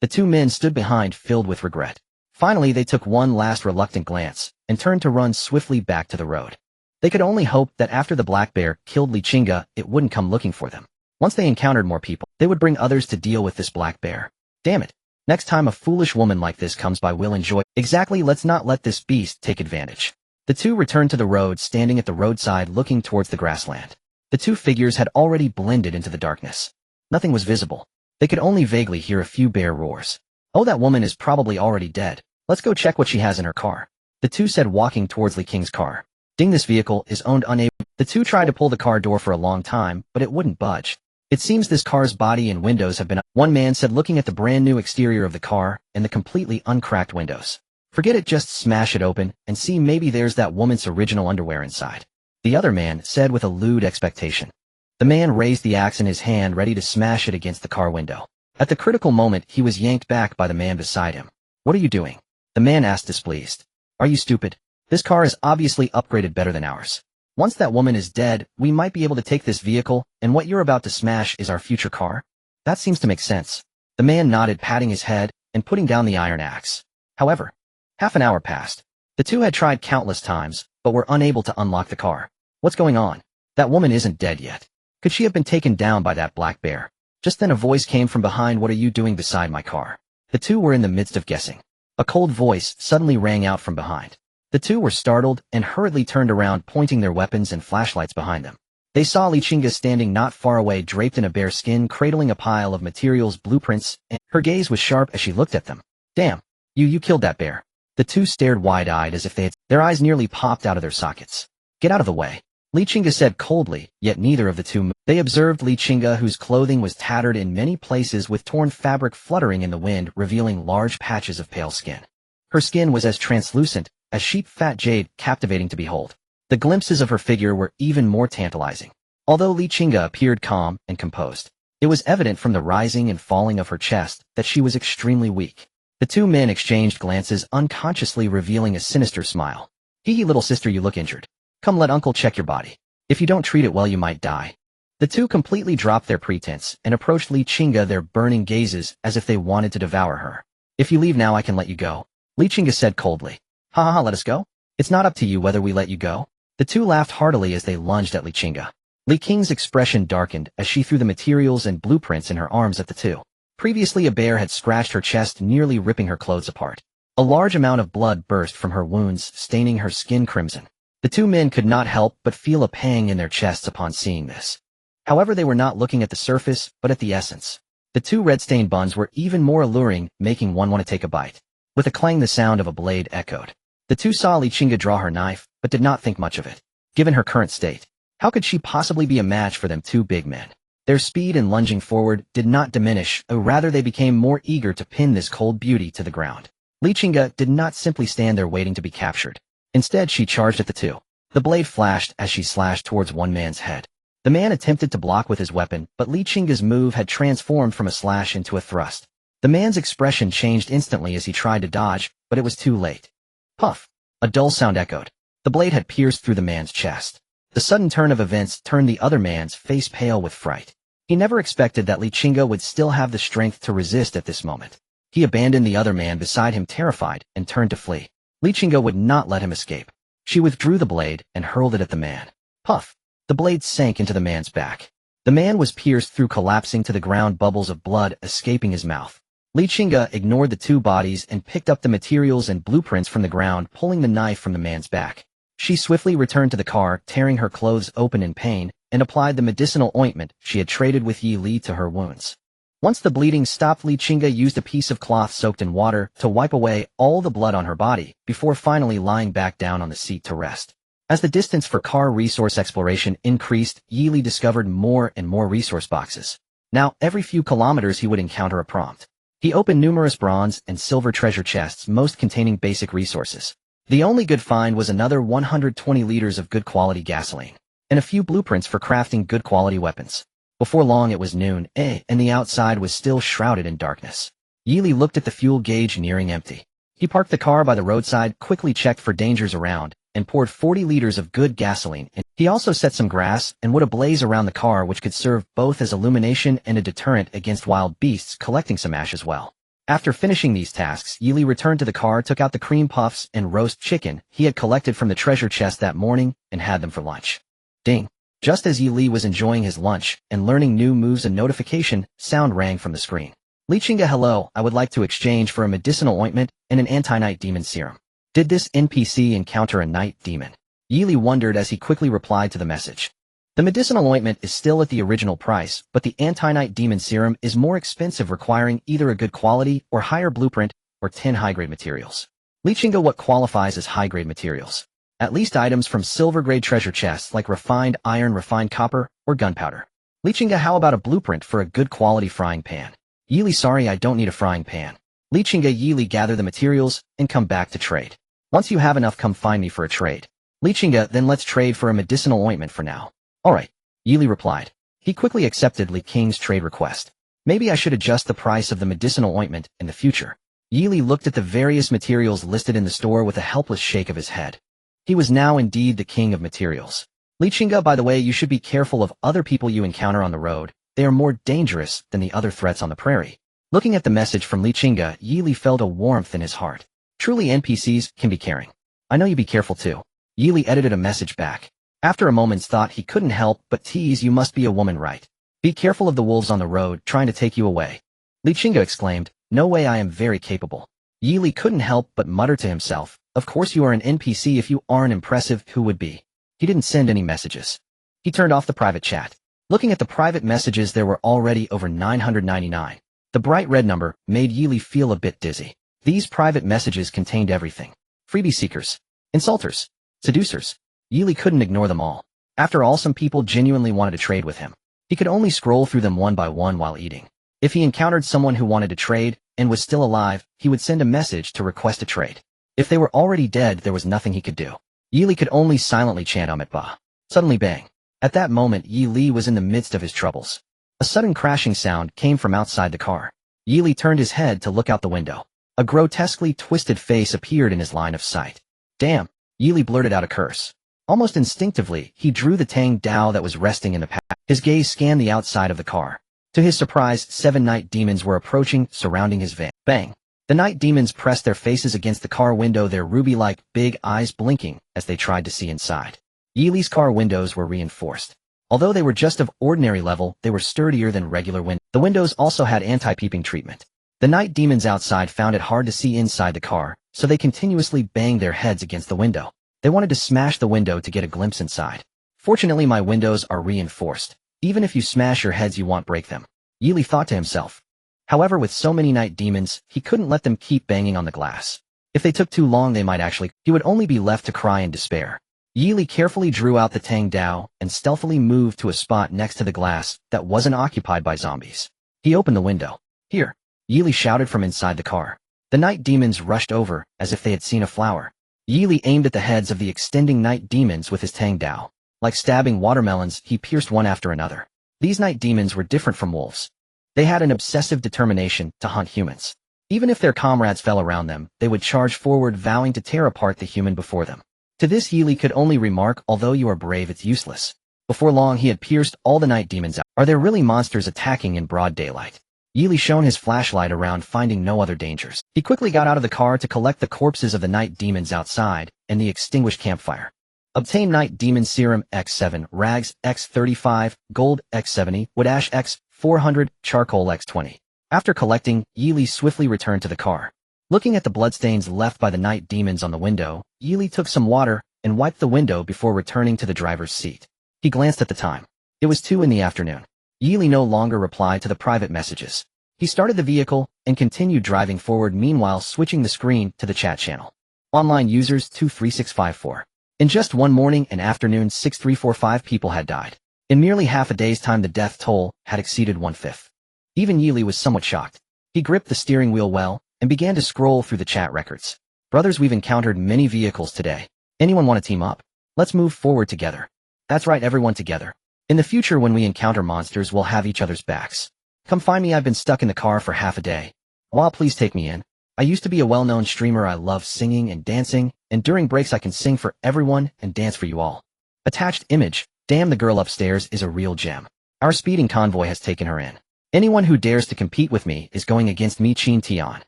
The two men stood behind, filled with regret. Finally, they took one last reluctant glance and turned to run swiftly back to the road. They could only hope that after the black bear killed Li Qingge, it wouldn't come looking for them. Once they encountered more people, they would bring others to deal with this black bear. Damn it. Next time a foolish woman like this comes by, we'll enjoy. Exactly, let's not let this beast take advantage. The two returned to the road, standing at the roadside looking towards the grassland. The two figures had already blended into the darkness. Nothing was visible. They could only vaguely hear a few bear roars. Oh, that woman is probably already dead. Let's go check what she has in her car. The two said, walking towards Li Qing's car. Ding, this vehicle is owned unable. The two tried to pull the car door for a long time, but it wouldn't budge. It seems this car's body and windows have been. One man said, looking at the brand new exterior of the car and the completely uncracked windows. Forget it, just smash it open and see, maybe there's that woman's original underwear inside. The other man said with a lewd expectation. The man raised the axe in his hand, ready to smash it against the car window. At the critical moment, he was yanked back by the man beside him. What are you doing? The man asked, displeased. Are you stupid? This car is obviously upgraded better than ours. Once that woman is dead, we might be able to take this vehicle, and what you're about to smash is our future car? That seems to make sense. The man nodded, patting his head and putting down the iron axe. However, half an hour passed. The two had tried countless times, but were unable to unlock the car. What's going on? That woman isn't dead yet. Could she have been taken down by that black bear? Just then a voice came from behind. What are you doing beside my car? The two were in the midst of guessing. A cold voice suddenly rang out from behind. The two were startled and hurriedly turned around, pointing their weapons and flashlights behind them. They saw Li Qingge standing not far away, draped in a bear skin, cradling a pile of materials, blueprints, and her gaze was sharp as she looked at them. Damn, you killed that bear. The two stared wide-eyed as if their eyes nearly popped out of their sockets. Get out of the way, Li Qingge said coldly, yet neither of the two moved. They observed Li Qingge, whose clothing was tattered in many places with torn fabric fluttering in the wind, revealing large patches of pale skin. Her skin was as translucent as sheep fat jade, captivating to behold. The glimpses of her figure were even more tantalizing. Although Li Qingge appeared calm and composed, it was evident from the rising and falling of her chest that she was extremely weak. The two men exchanged glances, unconsciously revealing a sinister smile. Hee, little sister, you look injured. Come, let uncle check your body. If you don't treat it well, you might die. The two completely dropped their pretense and approached Li Qingge, their burning gazes as if they wanted to devour her. If you leave now, I can let you go, Li Qingge said coldly. Ha, let us go? It's not up to you whether we let you go. The two laughed heartily as they lunged at Li Qingge. Li Qing's expression darkened as she threw the materials and blueprints in her arms at the two. Previously, a bear had scratched her chest, nearly ripping her clothes apart. A large amount of blood burst from her wounds, staining her skin crimson. The two men could not help but feel a pang in their chests upon seeing this. However, they were not looking at the surface, but at the essence. The two red-stained buns were even more alluring, making one want to take a bite. With a clang, the sound of a blade echoed. The two saw Li Qingge draw her knife, but did not think much of it. Given her current state, how could she possibly be a match for them two big men? Their speed in lunging forward did not diminish, or rather they became more eager to pin this cold beauty to the ground. Lichinga did not simply stand there waiting to be captured. Instead, she charged at the two. The blade flashed as she slashed towards one man's head. The man attempted to block with his weapon, but Lichinga's move had transformed from a slash into a thrust. The man's expression changed instantly as he tried to dodge, but it was too late. Puff! A dull sound echoed. The blade had pierced through the man's chest. The sudden turn of events turned the other man's face pale with fright. He never expected that Lichinga would still have the strength to resist at this moment. He abandoned the other man beside him terrified and turned to flee. Lichinga would not let him escape. She withdrew the blade and hurled it at the man. Puff! The blade sank into the man's back. The man was pierced through, collapsing to the ground, bubbles of blood escaping his mouth. Lichinga ignored the two bodies and picked up the materials and blueprints from the ground, pulling the knife from the man's back. She swiftly returned to the car, tearing her clothes open in pain, and applied the medicinal ointment she had traded with Yi Li to her wounds. Once the bleeding stopped, Lichinga used a piece of cloth soaked in water to wipe away all the blood on her body, before finally lying back down on the seat to rest. As the distance for car resource exploration increased, Yi Li discovered more and more resource boxes. Now, every few kilometers he would encounter a prompt. He opened numerous bronze and silver treasure chests, most containing basic resources. The only good find was another 120 liters of good quality gasoline, and a few blueprints for crafting good quality weapons. Before long it was noon, and the outside was still shrouded in darkness. Yi Li looked at the fuel gauge nearing empty. He parked the car by the roadside, quickly checked for dangers around, and poured 40 liters of good gasoline in. He also set some grass and wood ablaze around the car, which could serve both as illumination and a deterrent against wild beasts, collecting some ash as well. After finishing these tasks, Yi Li returned to the car, took out the cream puffs and roast chicken he had collected from the treasure chest that morning, and had them for lunch. Ding! Just as Yi Li was enjoying his lunch and learning new moves, a notification sound rang from the screen. Lichinga, hello, I would like to exchange for a medicinal ointment and an anti-night demon serum. Did this NPC encounter a night demon? Yi Li wondered as he quickly replied to the message. The medicinal ointment is still at the original price, but the anti-night demon serum is more expensive, requiring either a good quality or higher blueprint or 10 high-grade materials. Lichinga, what qualifies as high-grade materials? At least items from silver-grade treasure chests like refined iron, refined copper, or gunpowder. Lichinga, how about a blueprint for a good quality frying pan? Yi Li, sorry, I don't need a frying pan. Lichinga, Yi Li, gather the materials and come back to trade. Once you have enough, come find me for a trade. Lichinga, then let's trade for a medicinal ointment for now. Alright, Yi Li replied. He quickly accepted Li King's trade request. Maybe I should adjust the price of the medicinal ointment in the future. Yi Li looked at the various materials listed in the store with a helpless shake of his head. He was now indeed the king of materials. Lichinga, by the way, you should be careful of other people you encounter on the road. They are more dangerous than the other threats on the prairie. Looking at the message from Lichinga, Yi Li felt a warmth in his heart. Truly, NPCs can be caring. I know you, be careful too. Yi Li edited a message back. After a moment's thought, he couldn't help but tease, you must be a woman, right? Be careful of the wolves on the road trying to take you away. Lichinga exclaimed, no way, I am very capable. Yi Li couldn't help but mutter to himself, of course you are an NPC, if you aren't impressive, who would be? He didn't send any messages. He turned off the private chat. Looking at the private messages, there were already over 999. The bright red number made Yi Li feel a bit dizzy. These private messages contained everything. Freebie seekers, insulters, seducers. Yi Li couldn't ignore them all. After all, some people genuinely wanted to trade with him. He could only scroll through them one by one while eating. If he encountered someone who wanted to trade and was still alive, he would send a message to request a trade. If they were already dead, there was nothing he could do. Yi Li could only silently chant Amit Ba. Suddenly, bang. At that moment, Yi Li was in the midst of his troubles. A sudden crashing sound came from outside the car. Yi Li turned his head to look out the window. A grotesquely twisted face appeared in his line of sight. Damn! Yi Li blurted out a curse. Almost instinctively, he drew the Tang Dao that was resting in the path. His gaze scanned the outside of the car. To his surprise, 7 night demons were approaching, surrounding his van. Bang! The night demons pressed their faces against the car window, their ruby-like big eyes blinking as they tried to see inside. Yi Li's car windows were reinforced. Although they were just of ordinary level, they were sturdier than regular windows. The windows also had anti-peeping treatment. The night demons outside found it hard to see inside the car, so they continuously banged their heads against the window. They wanted to smash the window to get a glimpse inside. Fortunately, my windows are reinforced. Even if you smash your heads, you won't break them. Yi Li thought to himself. However, with so many night demons, he couldn't let them keep banging on the glass. If they took too long, they might actually. He would only be left to cry in despair. Yili carefully drew out the Tang Dao and stealthily moved to a spot next to the glass that wasn't occupied by zombies. He opened the window. Here, Yili shouted from inside the car. The night demons rushed over as if they had seen a flower. Yili aimed at the heads of the extending night demons with his Tang Dao. Like stabbing watermelons, he pierced one after another. These night demons were different from wolves. They had an obsessive determination to hunt humans. Even if their comrades fell around them, they would charge forward, vowing to tear apart the human before them. To this Yili could only remark, although you are brave, it's useless. Before long he had pierced all the night demons out. Are there really monsters attacking in broad daylight? Yili shone his flashlight around, finding no other dangers. He quickly got out of the car to collect the corpses of the night demons outside and the extinguished campfire. Obtain Night Demon Serum X7, Rags X35, Gold X70, Wood Ash X400, Charcoal X20. After collecting, Yili swiftly returned to the car. Looking at the bloodstains left by the night demons on the window, Yili took some water and wiped the window before returning to the driver's seat. He glanced at the time. It was 2 in the afternoon. Yili no longer replied to the private messages. He started the vehicle and continued driving forward, meanwhile switching the screen to the chat channel. Online users 23654. In just one morning and afternoon, 6345 people had died. In merely half a day's time, the death toll had exceeded 1/5. Even Yili was somewhat shocked. He gripped the steering wheel well and began to scroll through the chat records. Brothers, we've encountered many vehicles today. Anyone want to team up? Let's move forward together. That's right, everyone together. In the future, when we encounter monsters, we'll have each other's backs. Come find me, I've been stuck in the car for half a day. Wow, please take me in. I used to be a well-known streamer. I love singing and dancing, and during breaks I can sing for everyone and dance for you all. Attached image. Damn, the girl upstairs is a real gem. Our speeding convoy has taken her in. Anyone who dares to compete with me is going against me, Chin Tian.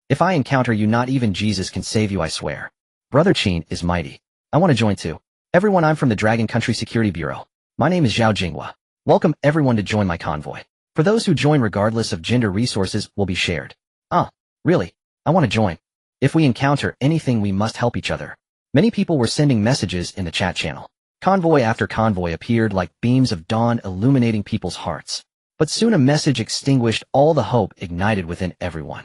If I encounter you, not even Jesus can save you, I swear. Brother Chin is mighty. I want to join too. Everyone, I'm from the Dragon Country Security Bureau. My name is Zhao Jinghua. Welcome everyone to join my convoy. For those who join, regardless of gender, resources will be shared. Really? I want to join. If we encounter anything, we must help each other. Many people were sending messages in the chat channel. Convoy after convoy appeared like beams of dawn, illuminating people's hearts. But soon a message extinguished all the hope ignited within everyone.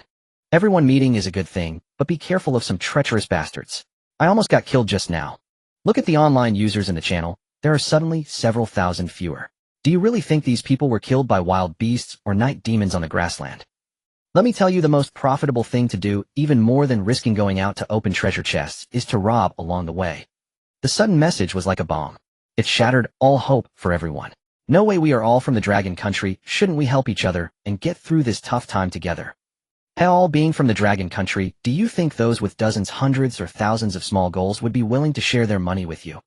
Everyone meeting is a good thing, but be careful of some treacherous bastards. I almost got killed just now. Look at the online users in the channel. There are suddenly several thousand fewer. Do you really think these people were killed by wild beasts or night demons on the grassland? Let me tell you, the most profitable thing to do, even more than risking going out to open treasure chests, is to rob along the way. The sudden message was like a bomb. It shattered all hope for everyone. No way, we are all from the Dragon Country. Shouldn't we help each other and get through this tough time together? Hell, being from the Dragon Country, do you think those with dozens, hundreds, or thousands of small goals would be willing to share their money with you?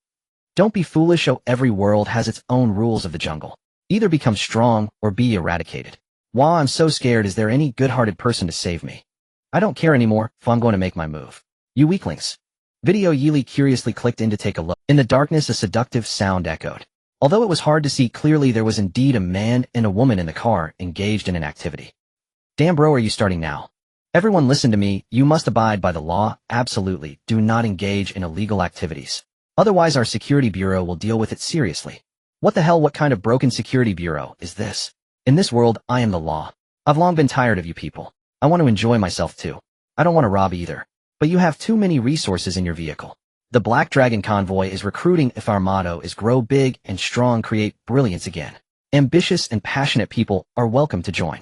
Don't be foolish. Oh, every world has its own rules of the jungle. Either become strong or be eradicated. Wow, I'm so scared. Is there any good-hearted person to save me? I don't care anymore, for I'm going to make my move. You weaklings. Video. Yili curiously clicked in to take a look. In the darkness, a seductive sound echoed. Although it was hard to see clearly, there was indeed a man and a woman in the car, engaged in an activity. Damn bro, are you starting now? Everyone listen to me, you must abide by the law. Absolutely, do not engage in illegal activities. Otherwise our security bureau will deal with it seriously. What the hell, what kind of broken security bureau is this? In this world, I am the law. I've long been tired of you people. I want to enjoy myself too. I don't want to rob either. But you have too many resources in your vehicle. The Black Dragon Convoy is recruiting. If our motto is grow big and strong, create brilliance again. Ambitious and passionate people are welcome to join.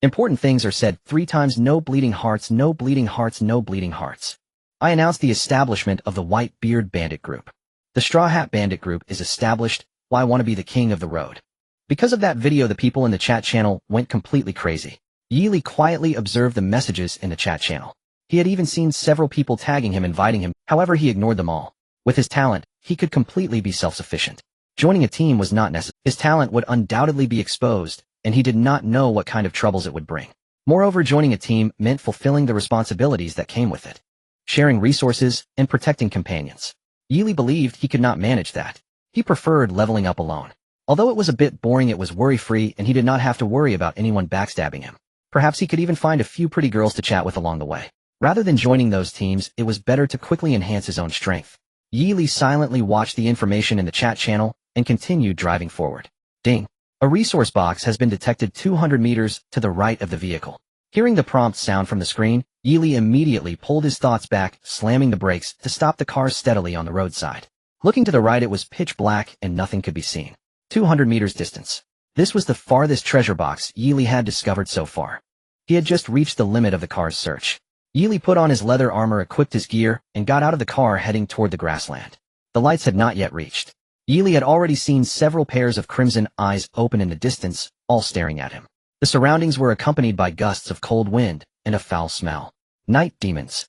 Important things are said 3 times. No bleeding hearts, no bleeding hearts, no bleeding hearts. I announce the establishment of the White Beard Bandit Group. The Straw Hat Bandit Group is established. Why, I want to be the king of the road. Because of that video, the people in the chat channel went completely crazy. Yili quietly observed the messages in the chat channel. He had even seen several people tagging him, inviting him. However, he ignored them all. With his talent, he could completely be self-sufficient. Joining a team was not necessary. His talent would undoubtedly be exposed, and he did not know what kind of troubles it would bring. Moreover, joining a team meant fulfilling the responsibilities that came with it. Sharing resources and protecting companions. Yili believed he could not manage that. He preferred leveling up alone. Although it was a bit boring, it was worry-free and he did not have to worry about anyone backstabbing him. Perhaps he could even find a few pretty girls to chat with along the way. Rather than joining those teams, it was better to quickly enhance his own strength. Yili silently watched the information in the chat channel and continued driving forward. Ding! A resource box has been detected 200 meters to the right of the vehicle. Hearing the prompt sound from the screen, Yili immediately pulled his thoughts back, slamming the brakes to stop the car steadily on the roadside. Looking to the right, it was pitch black and nothing could be seen. 200 meters distance. This was the farthest treasure box Yili had discovered so far. He had just reached the limit of the car's search. Yili put on his leather armor, equipped his gear, and got out of the car heading toward the grassland. The lights had not yet reached. Yili had already seen several pairs of crimson eyes open in the distance, all staring at him. The surroundings were accompanied by gusts of cold wind and a foul smell. Night demons.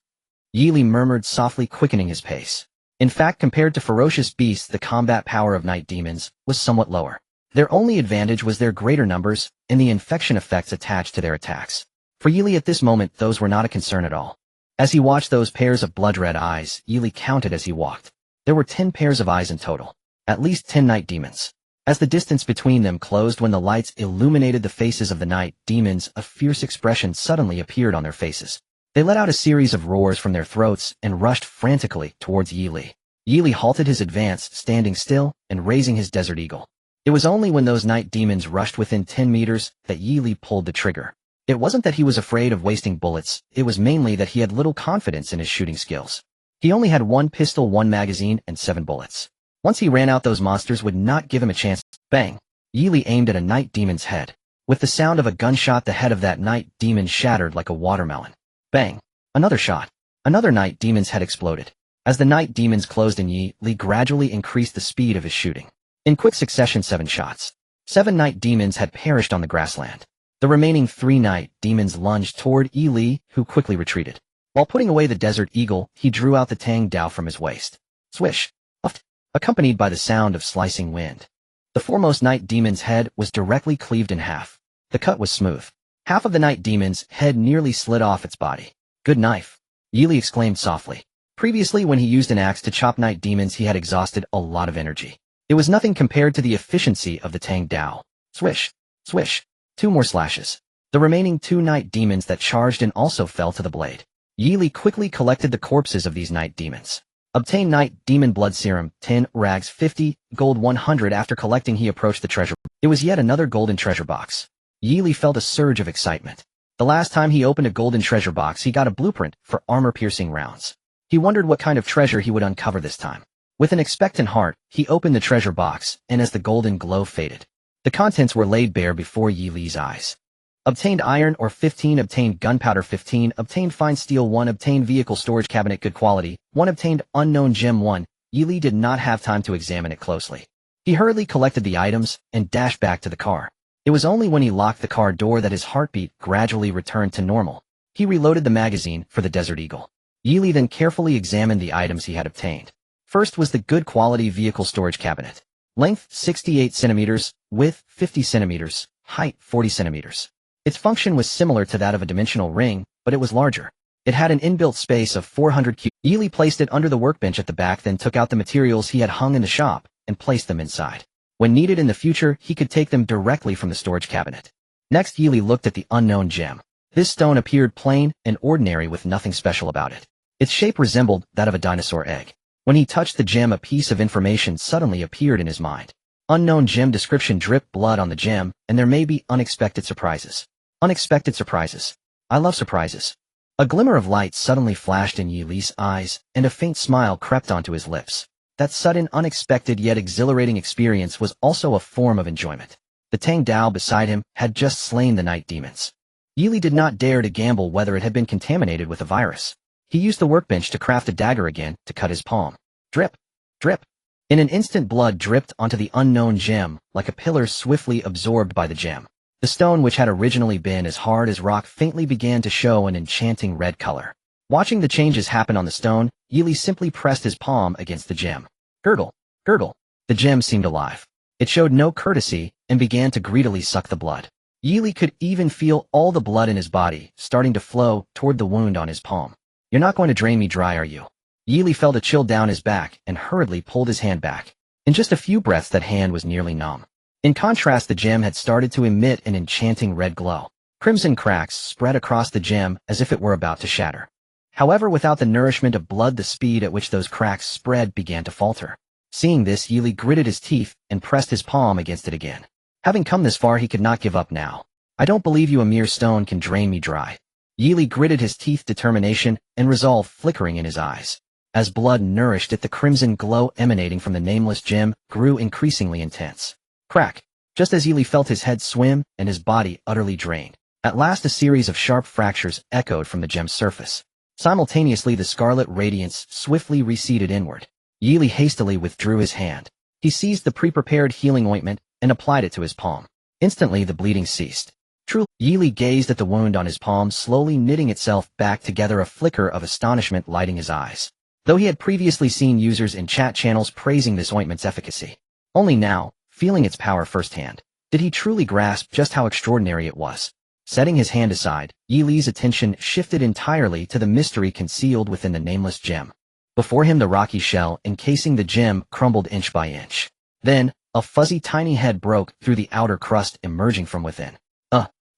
Yili murmured softly, quickening his pace. In fact, compared to ferocious beasts, the combat power of night demons was somewhat lower. Their only advantage was their greater numbers and the infection effects attached to their attacks. For Yili at this moment, those were not a concern at all. As he watched those pairs of blood-red eyes, Yili counted as he walked. There were 10 pairs of eyes in total. At least 10 night demons. As the distance between them closed, when the lights illuminated the faces of the night demons, a fierce expression suddenly appeared on their faces. They let out a series of roars from their throats and rushed frantically towards Yili. Yili halted his advance, standing still and raising his desert eagle. It was only when those night demons rushed within 10 meters that Yili pulled the trigger. It wasn't that he was afraid of wasting bullets, it was mainly that he had little confidence in his shooting skills. He only had 1 pistol, 1 magazine, and 7 bullets. Once he ran out, those monsters would not give him a chance. Bang! Yili aimed at a night demon's head. With the sound of a gunshot, the head of that night demon shattered like a watermelon. Bang! Another shot. Another night demon's head exploded. As the night demons closed in, Yili gradually increased the speed of his shooting. In quick succession, 7 shots. 7 night demons had perished on the grassland. The remaining 3 night demons lunged toward Yili, who quickly retreated. While putting away the desert eagle, he drew out the Tang Dao from his waist. Swish! Puffed! Accompanied by the sound of slicing wind. The foremost night demon's head was directly cleaved in half. The cut was smooth. Half of the night demon's head nearly slid off its body. Good knife! Yili exclaimed softly. Previously, when he used an axe to chop night demons, he had exhausted a lot of energy. It was nothing compared to the efficiency of the Tang Dao. Swish! Swish! 2 more slashes. The remaining 2 night demons that charged in also fell to the blade. Yili quickly collected the corpses of these night demons. Obtain night demon blood serum, 10 rags, 50, gold 100. After collecting, he approached the treasure. It was yet another golden treasure box. Yili felt a surge of excitement. The last time he opened a golden treasure box, he got a blueprint for armor-piercing rounds. He wondered what kind of treasure he would uncover this time. With an expectant heart, he opened the treasure box, and as the golden glow faded, the contents were laid bare before Yili's eyes. Obtained iron ore 15, obtained gunpowder 15, obtained fine steel 1, obtained vehicle storage cabinet good quality 1, obtained unknown gem 1. Yili did not have time to examine it closely. He hurriedly collected the items and dashed back to the car. It was only when he locked the car door that his heartbeat gradually returned to normal. He reloaded the magazine for the Desert Eagle. Yili then carefully examined the items he had obtained. First was the good quality vehicle storage cabinet. Length 68 centimeters, width 50 centimeters, height 40 centimeters. Its function was similar to that of a dimensional ring, but it was larger. It had an inbuilt space of 400 cubes. Yili placed it under the workbench at the back, then took out the materials he had hung in the shop and placed them inside. When needed in the future, he could take them directly from the storage cabinet. Next, Yili looked at the unknown gem. This stone appeared plain and ordinary with nothing special about it. Its shape resembled that of a dinosaur egg. When he touched the gem, a piece of information suddenly appeared in his mind. Unknown gem description: dripped blood on the gem, and there may be unexpected surprises. Unexpected surprises. I love surprises. A glimmer of light suddenly flashed in Yili's eyes, and a faint smile crept onto his lips. That sudden, unexpected yet exhilarating experience was also a form of enjoyment. The Tang Dao beside him had just slain the night demons. Yili did not dare to gamble whether it had been contaminated with a virus. He used the workbench to craft a dagger again to cut his palm. Drip! Drip! In an instant, blood dripped onto the unknown gem, like a pillar swiftly absorbed by the gem. The stone, which had originally been as hard as rock, faintly began to show an enchanting red color. Watching the changes happen on the stone, Yili simply pressed his palm against the gem. Gurgle! Gurgle! The gem seemed alive. It showed no courtesy and began to greedily suck the blood. Yili could even feel all the blood in his body starting to flow toward the wound on his palm. You're not going to drain me dry, are you? Yili felt a chill down his back and hurriedly pulled his hand back. In just a few breaths, that hand was nearly numb. In contrast, the gem had started to emit an enchanting red glow. Crimson cracks spread across the gem as if it were about to shatter. However, without the nourishment of blood, the speed at which those cracks spread began to falter. Seeing this, Yili gritted his teeth and pressed his palm against it again. Having come this far, he could not give up now. I don't believe you, a mere stone can drain me dry. Yili gritted his teeth, determination and resolve flickering in his eyes. As blood nourished it, the crimson glow emanating from the nameless gem grew increasingly intense. Crack! Just as Yili felt his head swim and his body utterly drained. At last a series of sharp fractures echoed from the gem's surface. Simultaneously the scarlet radiance swiftly receded inward. Yili hastily withdrew his hand. He seized the pre-prepared healing ointment and applied it to his palm. Instantly the bleeding ceased. Truly, Yili gazed at the wound on his palm slowly knitting itself back together, a flicker of astonishment lighting his eyes. Though he had previously seen users in chat channels praising this ointment's efficacy, only now, feeling its power firsthand, did he truly grasp just how extraordinary it was. Setting his hand aside, Yili's attention shifted entirely to the mystery concealed within the nameless gem. Before him the rocky shell encasing the gem crumbled inch by inch. Then, a fuzzy tiny head broke through the outer crust emerging from within.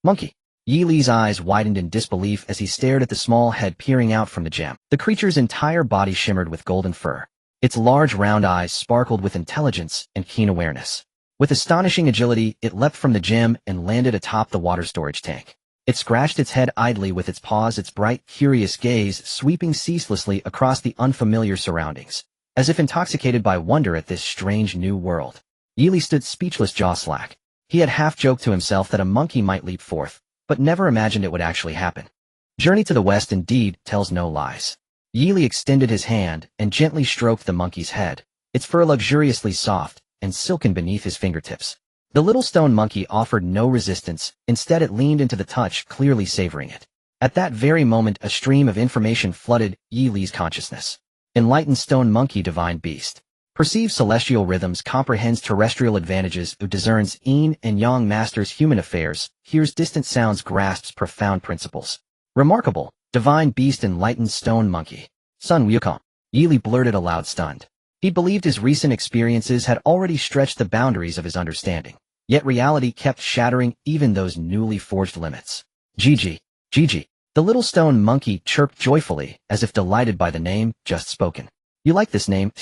Monkey! Yili's eyes widened in disbelief as he stared at the small head peering out from the gem. The creature's entire body shimmered with golden fur. Its large round eyes sparkled with intelligence and keen awareness. With astonishing agility, it leapt from the gem and landed atop the water storage tank. It scratched its head idly with its paws, its bright, curious gaze sweeping ceaselessly across the unfamiliar surroundings, as if intoxicated by wonder at this strange new world. Yili stood speechless, jaw slack. He had half-joked to himself that a monkey might leap forth, but never imagined it would actually happen. Journey to the West indeed tells no lies. Yili extended his hand and gently stroked the monkey's head, its fur luxuriously soft and silken beneath his fingertips. The little stone monkey offered no resistance, instead it leaned into the touch, clearly savoring it. At that very moment a stream of information flooded Yili's consciousness. Enlightened stone monkey, divine beast. Perceives celestial rhythms, comprehends terrestrial advantages, who discerns yin and yang, masters human affairs, hears distant sounds, grasps profound principles. Remarkable, divine beast, enlightened stone monkey. Sun Wukong. Yili blurted aloud, stunned. He believed his recent experiences had already stretched the boundaries of his understanding. Yet reality kept shattering even those newly forged limits. Gigi. Gigi. The little stone monkey chirped joyfully, as if delighted by the name just spoken. You like this name?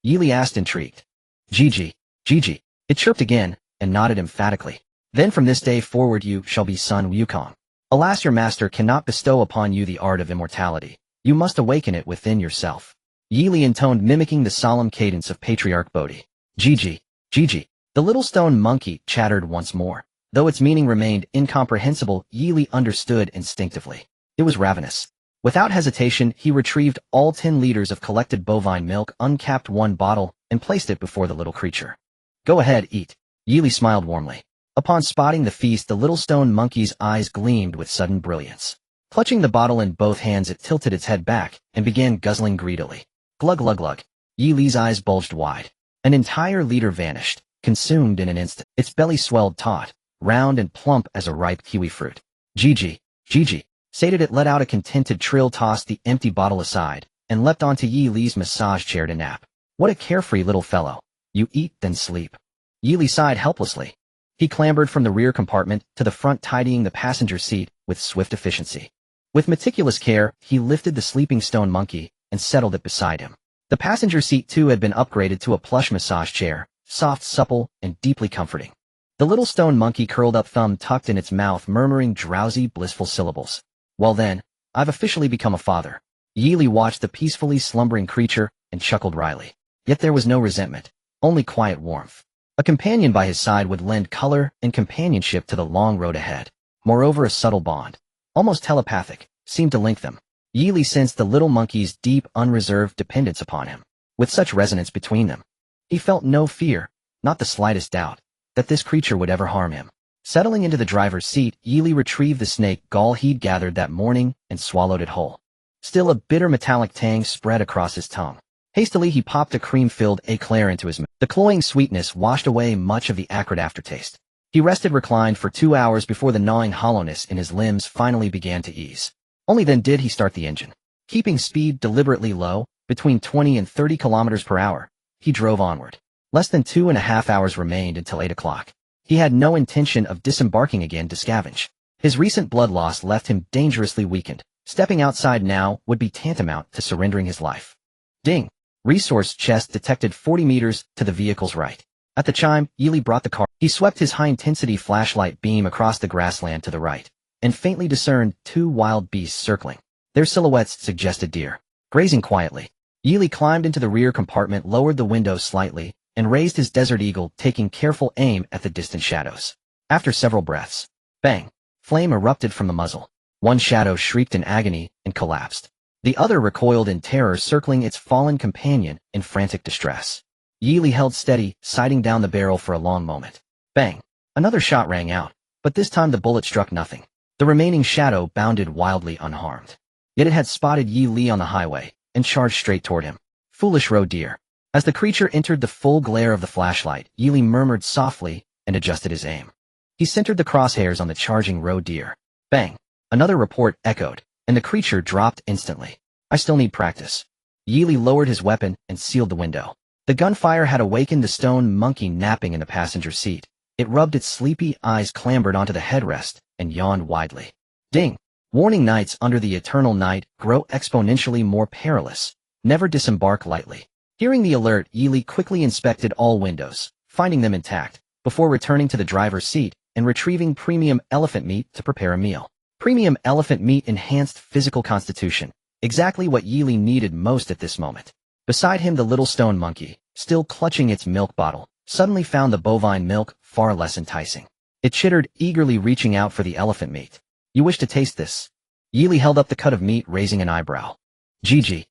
Yili asked, intrigued. Gigi. Gigi. It chirped again, and nodded emphatically. Then from this day forward you shall be Sun Wukong. Alas, your master cannot bestow upon you the art of immortality. You must awaken it within yourself. Yili intoned, mimicking the solemn cadence of Patriarch Bodhi. Gigi. Gigi. The little stone monkey chattered once more. Though its meaning remained incomprehensible, Yili understood instinctively. It was ravenous. Without hesitation, he retrieved all 10 liters of collected bovine milk, uncapped one bottle, and placed it before the little creature. Go ahead, eat. Yili smiled warmly. Upon spotting the feast, the little stone monkey's eyes gleamed with sudden brilliance. Clutching the bottle in both hands, it tilted its head back and began guzzling greedily. Glug glug glug. Yili's eyes bulged wide. An entire liter vanished, consumed in an instant. Its belly swelled taut, round and plump as a ripe kiwi fruit. Gigi. Gigi. Sated, it let out a contented trill, tossed the empty bottle aside, and leapt onto Yili's massage chair to nap. What a carefree little fellow. You eat, then sleep. Yili sighed helplessly. He clambered from the rear compartment to the front, tidying the passenger seat with swift efficiency. With meticulous care, he lifted the sleeping stone monkey and settled it beside him. The passenger seat too had been upgraded to a plush massage chair, soft, supple, and deeply comforting. The little stone monkey curled up, thumb tucked in its mouth, murmuring drowsy, blissful syllables. Well then, I've officially become a father. Yili watched the peacefully slumbering creature and chuckled wryly. Yet there was no resentment, only quiet warmth. A companion by his side would lend color and companionship to the long road ahead. Moreover, a subtle bond, almost telepathic, seemed to link them. Yili sensed the little monkey's deep, unreserved dependence upon him. With such resonance between them, he felt no fear, not the slightest doubt, that this creature would ever harm him. Settling into the driver's seat, Yili retrieved the snake gall he'd gathered that morning and swallowed it whole. Still, a bitter metallic tang spread across his tongue. Hastily, he popped a cream-filled eclair into his mouth. The cloying sweetness washed away much of the acrid aftertaste. He rested reclined for 2 hours before the gnawing hollowness in his limbs finally began to ease. Only then did he start the engine. Keeping speed deliberately low, between 20 and 30 kilometers per hour, he drove onward. Less than 2.5 hours remained until 8 o'clock. He had no intention of disembarking again to Scavenge. His recent blood loss left him dangerously weakened. Stepping outside now would be tantamount to surrendering his life. Ding! Resource chest detected 40 meters to the vehicle's right. At the chime, Yili brought the car. He swept his high-intensity flashlight beam across the grassland to the right, and faintly discerned 2 wild beasts circling. Their silhouettes suggested deer, grazing quietly. Yi Li climbed into the rear compartment, lowered the window slightly, and raised his Desert Eagle, taking careful aim at the distant shadows. After several breaths, bang! Flame erupted from the muzzle. One shadow shrieked in agony and collapsed. The other recoiled in terror, circling its fallen companion in frantic distress. Yi Li held steady, sighting down the barrel for a long moment. Bang! Another shot rang out, but this time the bullet struck nothing. The remaining shadow bounded wildly unharmed. Yet it had spotted Yi Li on the highway and charged straight toward him. Foolish roe deer. As the creature entered the full glare of the flashlight, Yi Li murmured softly and adjusted his aim. He centered the crosshairs on the charging roe deer. Bang! Another report echoed, and the creature dropped instantly. I still need practice. Yi Li lowered his weapon and sealed the window. The gunfire had awakened the stone monkey napping in the passenger seat. It rubbed its sleepy eyes, clambered onto the headrest, and yawned widely. Ding! Warning: nights under the eternal night grow exponentially more perilous. Never disembark lightly. Hearing the alert, Yi Li quickly inspected all windows, finding them intact, before returning to the driver's seat and retrieving premium elephant meat to prepare a meal. Premium elephant meat enhanced physical constitution, exactly what Yi Li needed most at this moment. Beside him, the little stone monkey, still clutching its milk bottle, suddenly found the bovine milk far less enticing. It chittered, eagerly reaching out for the elephant meat. You wish to taste this? Yi Li held up the cut of meat, raising an eyebrow. Gigi.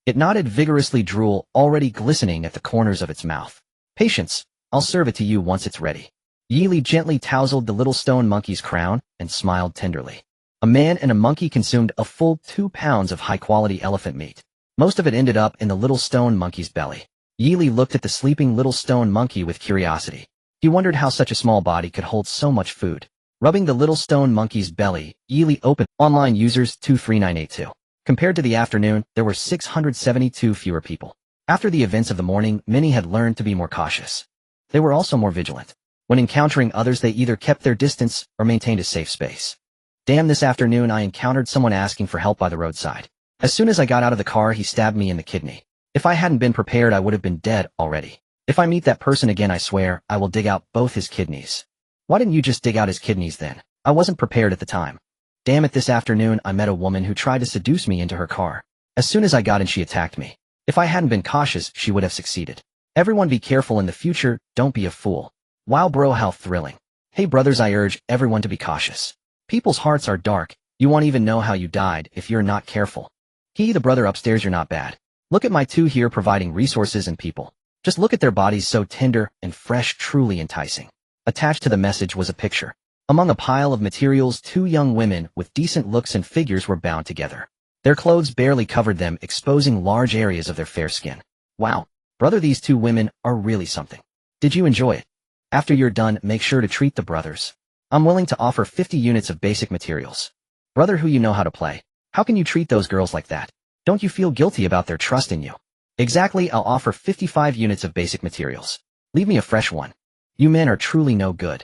It nodded vigorously, drool already glistening at the corners of its mouth. Patience, I'll serve it to you once it's ready. Yi Li gently tousled the little stone monkey's crown and smiled tenderly. A man and a monkey consumed a full 2 pounds of high-quality elephant meat. Most of it ended up in the little stone monkey's belly. Yi Li looked at the sleeping little stone monkey with curiosity. He wondered how such a small body could hold so much food. Rubbing the little stone monkey's belly, Yi Li opened online users 23982. Compared to the afternoon, there were 672 fewer people. After the events of the morning, many had learned to be more cautious. They were also more vigilant. When encountering others, they either kept their distance or maintained a safe space. Damn, this afternoon I encountered someone asking for help by the roadside. As soon as I got out of the car, he stabbed me in the kidney. If I hadn't been prepared, I would have been dead already. If I meet that person again, I swear, I will dig out both his kidneys. Why didn't you just dig out his kidneys then? I wasn't prepared at the time. Damn it, this afternoon I met a woman who tried to seduce me into her car. As soon as I got in, she attacked me. If I hadn't been cautious, she would have succeeded. Everyone be careful in the future, don't be a fool. Wow bro, how thrilling. Hey brothers, I urge everyone to be cautious. People's hearts are dark, you won't even know how you died if you're not careful. The brother upstairs, you're not bad. Look at my two here providing resources and people. Just look at their bodies, so tender and fresh, truly enticing. Attached to the message was a picture. Among a pile of materials, 2 young women with decent looks and figures were bound together. Their clothes barely covered them, exposing large areas of their fair skin. Wow, brother, these 2 women are really something. Did you enjoy it? After you're done, make sure to treat the brothers. I'm willing to offer 50 units of basic materials. Brother, who you know how to play. How can you treat those girls like that? Don't you feel guilty about their trust in you? Exactly, I'll offer 55 units of basic materials. Leave me a fresh one. You men are truly no good.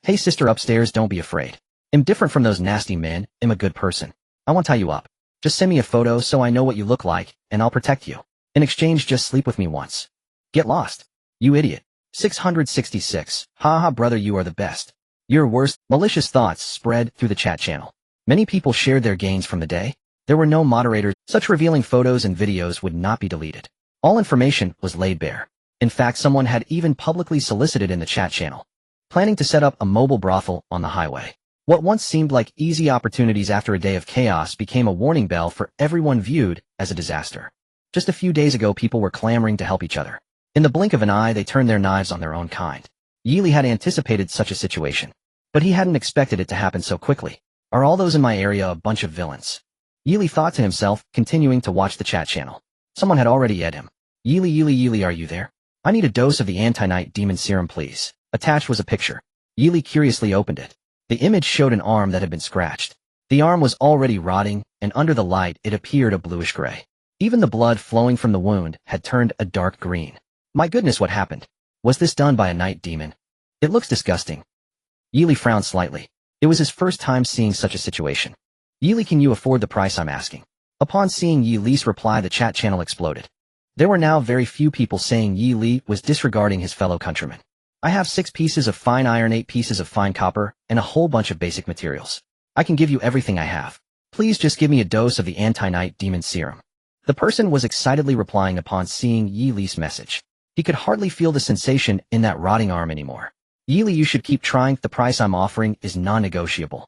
Hey sister upstairs, don't be afraid. I'm different from those nasty men, I'm a good person. I won't tie you up. Just send me a photo so I know what you look like, and I'll protect you. In exchange, just sleep with me once. Get lost. You idiot. 666. Haha brother, you are the best. Your worst. Malicious thoughts spread through the chat channel. Many people shared their gains from the day. There were no moderators. Such revealing photos and videos would not be deleted. All information was laid bare. In fact, someone had even publicly solicited in the chat channel, planning to set up a mobile brothel on the highway. What once seemed like easy opportunities after a day of chaos became a warning bell for everyone viewed as a disaster. Just a few days ago, people were clamoring to help each other. In the blink of an eye, they turned their knives on their own kind. Yi Li had anticipated such a situation, but he hadn't expected it to happen so quickly. Are all those in my area a bunch of villains? Yi Li thought to himself, continuing to watch the chat channel. Someone had already ed him. Yi Li, are you there? I need a dose of the anti-night demon serum, please. Attached was a picture. Yi Li curiously opened it. The image showed an arm that had been scratched. The arm was already rotting, and under the light it appeared a bluish gray. Even the blood flowing from the wound had turned a dark green. My goodness, what happened? Was this done by a night demon? It looks disgusting. Yi Li frowned slightly. It was his first time seeing such a situation. Yi Li, can you afford the price I'm asking? Upon seeing Yi Li's reply, the chat channel exploded. There were now very few people saying Yi Li was disregarding his fellow countrymen. I have 6 pieces of fine iron, 8 pieces of fine copper, and a whole bunch of basic materials. I can give you everything I have. Please just give me a dose of the anti-night demon serum. The person was excitedly replying upon seeing Yi Li's message. He could hardly feel the sensation in that rotting arm anymore. Yi Li, you should keep trying. The price I'm offering is non-negotiable.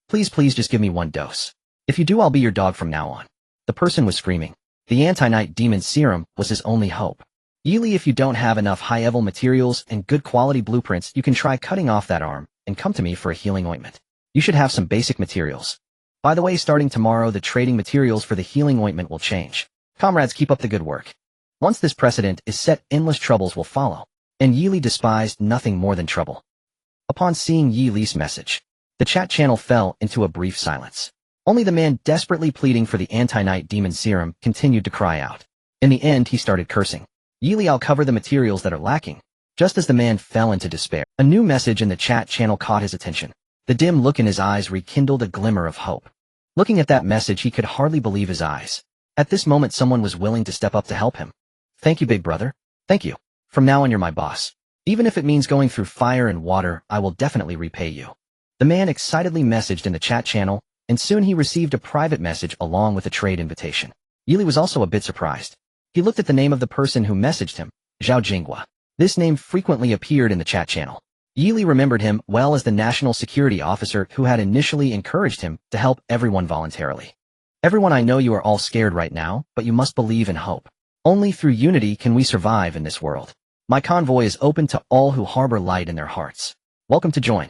Please just give me one dose. If you do, I'll be your dog from now on. The person was screaming. The anti-night demon serum was his only hope. Yi Li, if you don't have enough high-level materials and good quality blueprints, you can try cutting off that arm and come to me for a healing ointment. You should have some basic materials. By the way, starting tomorrow, the trading materials for the healing ointment will change. Comrades, keep up the good work. Once this precedent is set, endless troubles will follow. And Yi Li despised nothing more than trouble. Upon seeing Yi Li's message, the chat channel fell into a brief silence. Only the man desperately pleading for the anti-night demon serum continued to cry out. In the end, he started cursing. Yi Li, I'll cover the materials that are lacking. Just as the man fell into despair, a new message in the chat channel caught his attention. The dim look in his eyes rekindled a glimmer of hope. Looking at that message, he could hardly believe his eyes. At this moment, someone was willing to step up to help him. Thank you, big brother. Thank you. From now on, you're my boss. Even if it means going through fire and water, I will definitely repay you. The man excitedly messaged in the chat channel, and soon he received a private message along with a trade invitation. Yi Li was also a bit surprised. He looked at the name of the person who messaged him, Zhao Jinghua. This name frequently appeared in the chat channel. Yi Li remembered him well as the national security officer who had initially encouraged him to help everyone voluntarily. Everyone, I know you are all scared right now, but you must believe in hope. Only through unity can we survive in this world. My convoy is open to all who harbor light in their hearts. Welcome to join.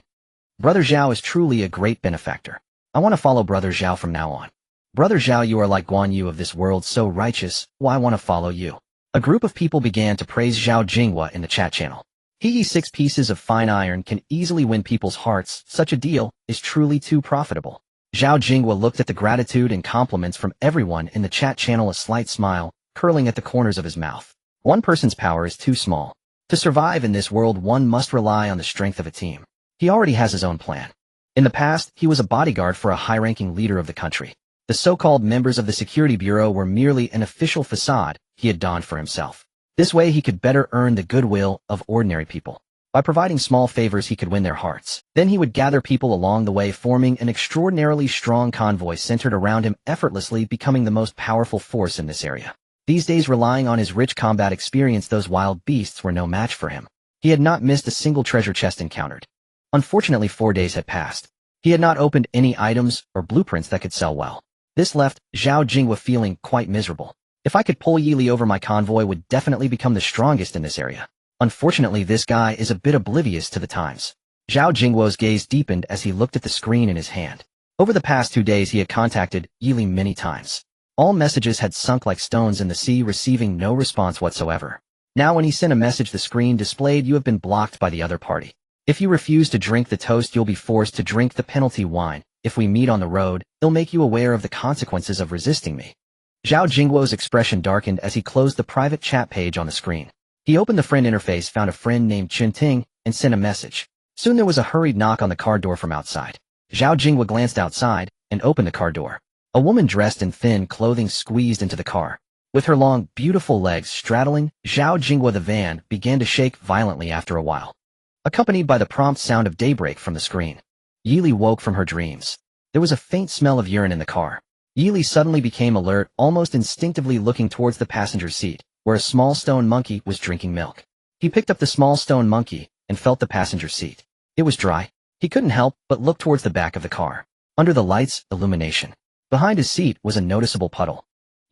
Brother Zhao is truly a great benefactor. I want to follow Brother Zhao from now on. Brother Zhao, you are like Guan Yu of this world, so righteous, why I want to follow you. A group of people began to praise Zhao Jinghua in the chat channel. 6 pieces of fine iron can easily win people's hearts. Such a deal is truly too profitable. Zhao Jinghua looked at the gratitude and compliments from everyone in the chat channel, a slight smile curling at the corners of his mouth. One person's power is too small. To survive in this world, one must rely on the strength of a team. He already has his own plan. In the past, he was a bodyguard for a high-ranking leader of the country. The so-called members of the security bureau were merely an official facade he had donned for himself. This way he could better earn the goodwill of ordinary people. By providing small favors, he could win their hearts. Then he would gather people along the way, forming an extraordinarily strong convoy centered around him, effortlessly becoming the most powerful force in this area. These days, relying on his rich combat experience, those wild beasts were no match for him. He had not missed a single treasure chest encountered. Unfortunately, 4 days had passed. He had not opened any items or blueprints that could sell well. This left Zhao Jinghua feeling quite miserable. If I could pull Yi Li over, my convoy would definitely become the strongest in this area. Unfortunately, this guy is a bit oblivious to the times. Zhao Jinghuo's gaze deepened as he looked at the screen in his hand. Over the past 2 days, he had contacted Yi Li many times. All messages had sunk like stones in the sea, receiving no response whatsoever. Now when he sent a message, the screen displayed, "You have been blocked by the other party. If you refuse to drink the toast, you'll be forced to drink the penalty wine. If we meet on the road, they'll make you aware of the consequences of resisting me." Zhao Jinghuo's expression darkened as he closed the private chat page on the screen. He opened the friend interface, found a friend named Chun Ting, and sent a message. Soon there was a hurried knock on the car door from outside. Zhao Jinghua glanced outside and opened the car door. A woman dressed in thin clothing squeezed into the car. With her long, beautiful legs straddling Zhao Jinghua, the van began to shake violently after a while, accompanied by the prompt sound of daybreak from the screen. Yi Li woke from her dreams. There was a faint smell of urine in the car. Yi Li suddenly became alert, almost instinctively looking towards the passenger seat, where a small stone monkey was drinking milk. He picked up the small stone monkey and felt the passenger seat. It was dry. He couldn't help but look towards the back of the car. Under the lights, illumination. Behind his seat was a noticeable puddle.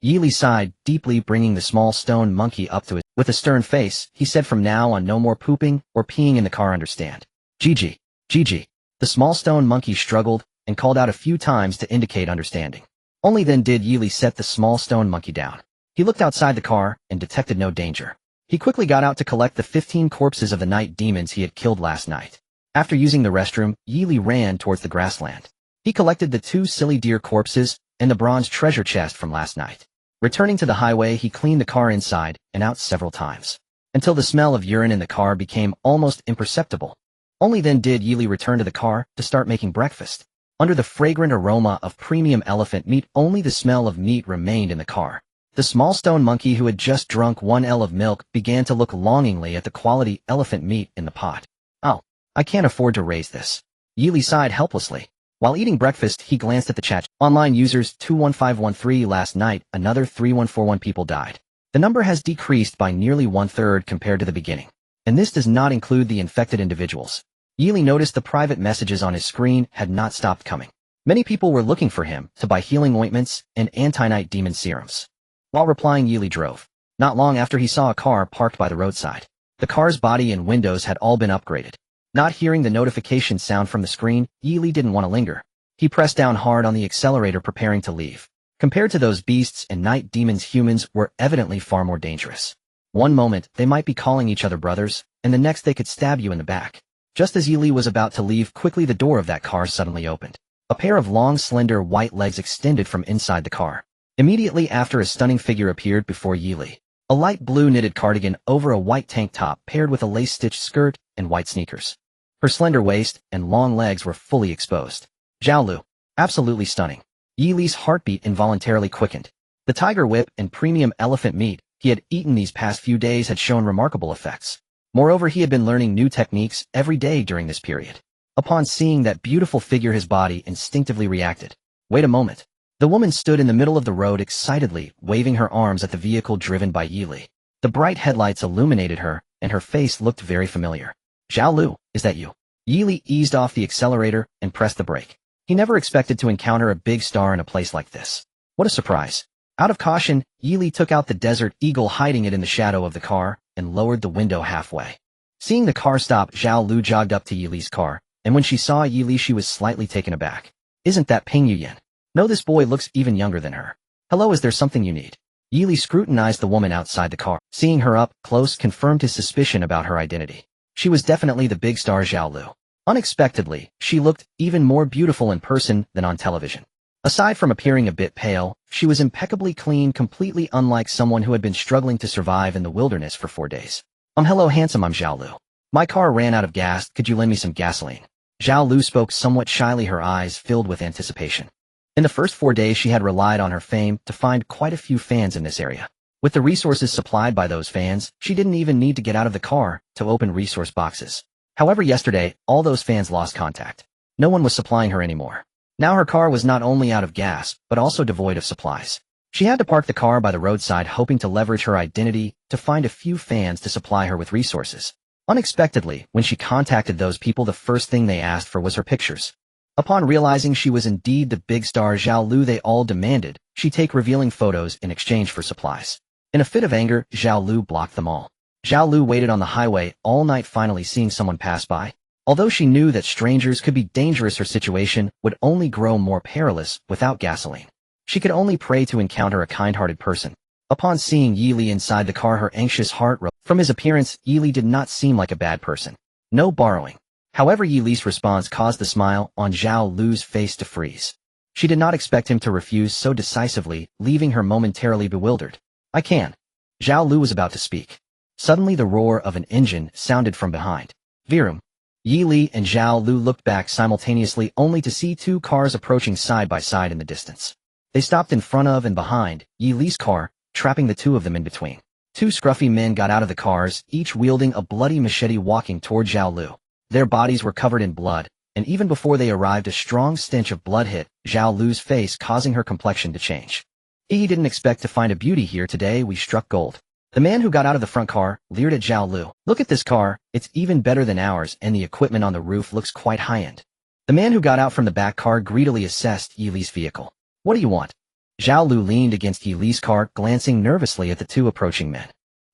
Yi Li sighed deeply, bringing the small stone monkey up to it. With a stern face, he said, "From now on, no more pooping or peeing in the car, understand?" "Gigi, Gigi." The small stone monkey struggled and called out a few times to indicate understanding. Only then did Yi Li set the small stone monkey down. He looked outside the car and detected no danger. He quickly got out to collect the 15 corpses of the night demons he had killed last night. After using the restroom, Yi Li ran towards the grassland. He collected the 2 silly deer corpses and the bronze treasure chest from last night. Returning to the highway, he cleaned the car inside and out several times, until the smell of urine in the car became almost imperceptible. Only then did Yi Li return to the car to start making breakfast. Under the fragrant aroma of premium elephant meat, only the smell of meat remained in the car. The small stone monkey, who had just drunk 1 L of milk, began to look longingly at the quality elephant meat in the pot. "Oh, I can't afford to raise this." Yi Li sighed helplessly. While eating breakfast, he glanced at the chat. Online users 21513 last night, another 3141 people died. The number has decreased by nearly one-third compared to the beginning. And this does not include the infected individuals. Yili noticed the private messages on his screen had not stopped coming. Many people were looking for him to buy healing ointments and anti-night demon serums. While replying, Yili drove. Not long after, he saw a car parked by the roadside. The car's body and windows had all been upgraded. Not hearing the notification sound from the screen, Yili didn't want to linger. He pressed down hard on the accelerator, preparing to leave. Compared to those beasts and night demons, humans were evidently far more dangerous. One moment, they might be calling each other brothers, and the next they could stab you in the back. Just as Yili was about to leave, quickly the door of that car suddenly opened. A pair of long, slender, white legs extended from inside the car. Immediately after, a stunning figure appeared before Yili. A light blue knitted cardigan over a white tank top paired with a lace-stitched skirt and white sneakers. Her slender waist and long legs were fully exposed. Xiaolu. Absolutely stunning. Yili's heartbeat involuntarily quickened. The tiger whip and premium elephant meat he had eaten these past few days had shown remarkable effects. Moreover, he had been learning new techniques every day during this period. Upon seeing that beautiful figure, his body instinctively reacted. Wait a moment. The woman stood in the middle of the road excitedly, waving her arms at the vehicle driven by Yili. The bright headlights illuminated her, and her face looked very familiar. Xiaolu, is that you? Yili eased off the accelerator and pressed the brake. He never expected to encounter a big star in a place like this. What a surprise. Out of caution, Yili took out the Desert Eagle, hiding it in the shadow of the car, and lowered the window halfway. Seeing the car stop, Xiaolu jogged up to Yili's car, and when she saw Yili, she was slightly taken aback. Isn't that Ping Yuyan? No, this boy looks even younger than her. Hello, is there something you need? Yili scrutinized the woman outside the car. Seeing her up close confirmed his suspicion about her identity. She was definitely the big star Xiaolu. Unexpectedly, she looked even more beautiful in person than on television. Aside from appearing a bit pale, she was impeccably clean, completely unlike someone who had been struggling to survive in the wilderness for 4 days. Hello handsome, I'm Xiaolu. My car ran out of gas, could you lend me some gasoline? Xiaolu spoke somewhat shyly, her eyes filled with anticipation. In the first 4 days, she had relied on her fame to find quite a few fans in this area. With the resources supplied by those fans, she didn't even need to get out of the car to open resource boxes. However, yesterday, all those fans lost contact. No one was supplying her anymore. Now her car was not only out of gas, but also devoid of supplies. She had to park the car by the roadside, hoping to leverage her identity to find a few fans to supply her with resources. Unexpectedly, when she contacted those people, the first thing they asked for was her pictures. Upon realizing she was indeed the big star Xiaolu, they all demanded she take revealing photos in exchange for supplies. In a fit of anger, Xiaolu blocked them all. Xiaolu waited on the highway all night, finally seeing someone pass by. Although she knew that strangers could be dangerous, her situation would only grow more perilous without gasoline. She could only pray to encounter a kind-hearted person. Upon seeing Yili inside the car, her anxious heart rose. From his appearance, Yili did not seem like a bad person. No borrowing. However, Yili's response caused the smile on Xiaolu's face to freeze. She did not expect him to refuse so decisively, leaving her momentarily bewildered. I can. Xiaolu was about to speak. Suddenly the roar of an engine sounded from behind. Virum. Yili and Xiaolu looked back simultaneously, only to see 2 cars approaching side by side in the distance. They stopped in front of and behind Yili's car, trapping the 2 of them in between. 2 scruffy men got out of the cars, each wielding a bloody machete, walking toward Xiaolu. Their bodies were covered in blood, and even before they arrived, a strong stench of blood hit Xiaolu's face, causing her complexion to change. He didn't expect to find a beauty here today. We struck gold. The man who got out of the front car leered at Xiaolu. Look at this car, it's even better than ours, and the equipment on the roof looks quite high-end. The man who got out from the back car greedily assessed Yili's vehicle. What do you want? Xiaolu leaned against Yili's car, glancing nervously at the 2 approaching men.